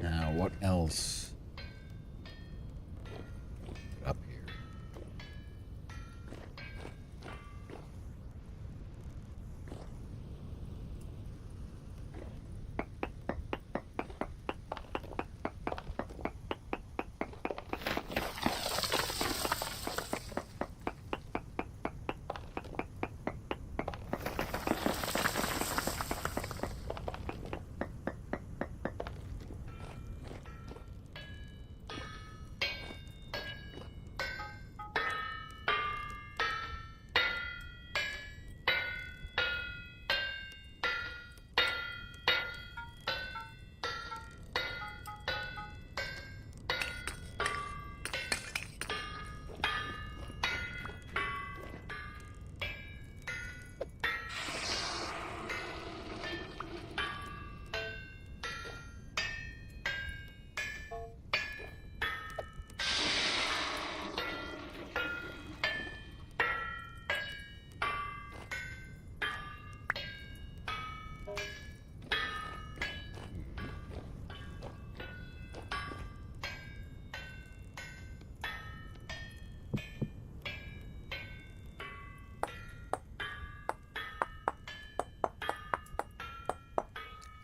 Now, what else? Up here.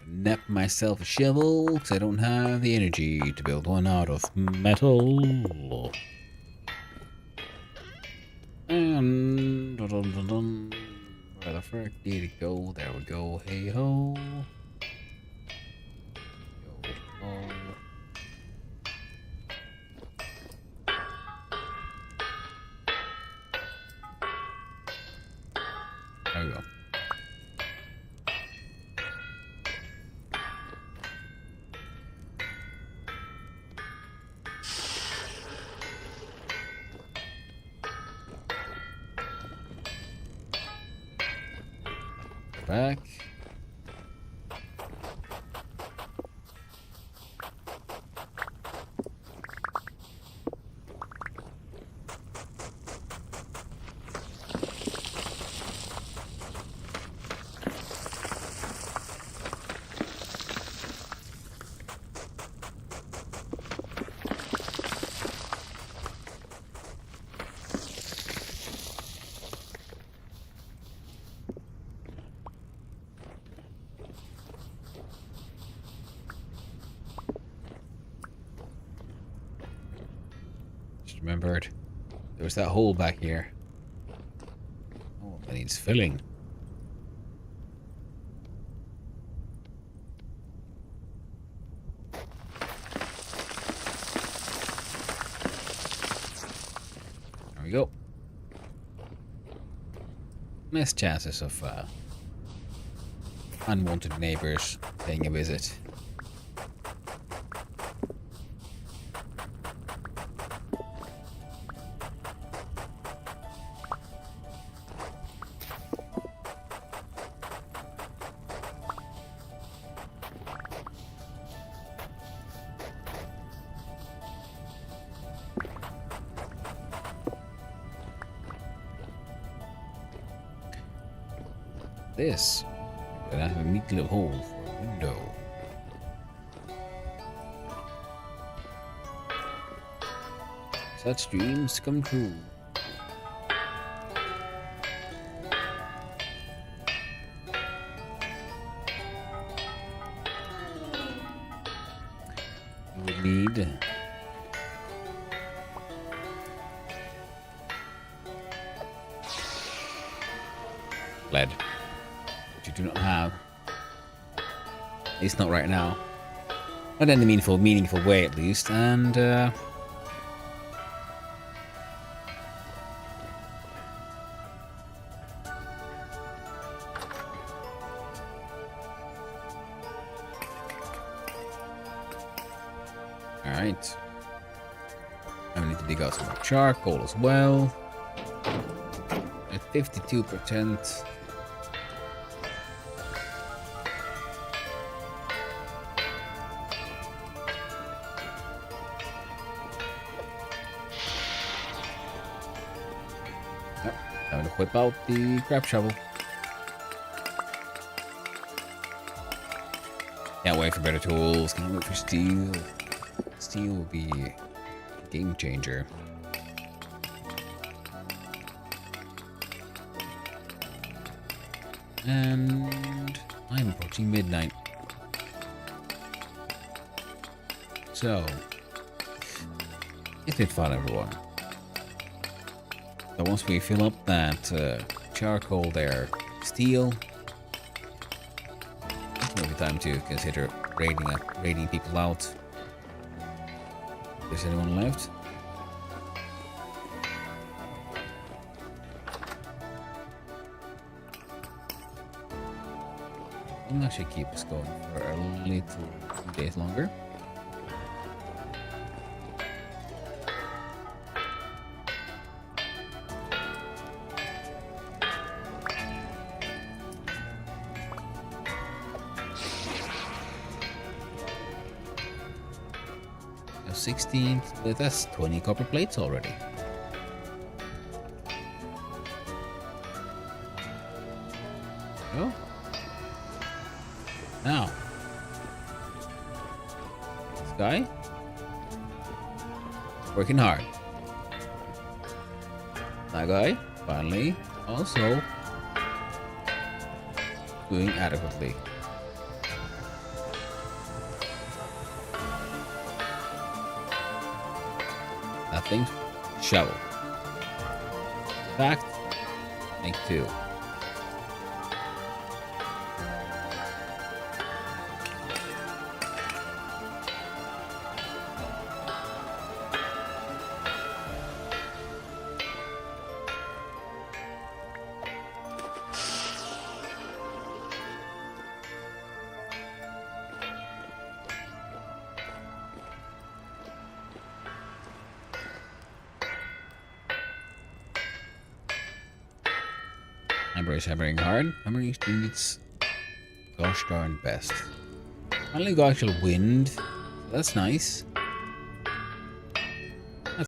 Nap myself a shovel because I don't have the energy to build one out of metal. And where the frick did it go? There we go. Hey ho. Yo ho. There we go. Back. Remembered there was that hole back here. Oh, that needs filling. we go. Less chances of unwanted neighbors paying a visit. This, and I have a neat little hole for a window. Such dreams come true. You would need lead. You do not have. At least not right now. Not in a meaningful way, at least. And all right. I need to dig out some more charcoal as well. At 52%. Time to whip out the crap shovel. Can't wait for better tools. Can't wait for steel. Steel will be a game changer. And I'm approaching midnight. So, it's been fun, everyone. So once we fill up that charcoal there, steel, it's maybe time to consider raiding people out. If there's anyone left. I'll actually keep this going for a little days longer. Now 16, that's 20 copper plates already. Oh. Now, this guy working hard. That guy finally also doing adequately. That thing's shovel. In fact, make two. Amber's hammering hard. Hammering is doing its gosh darn best. Finally got actual wind. So that's nice.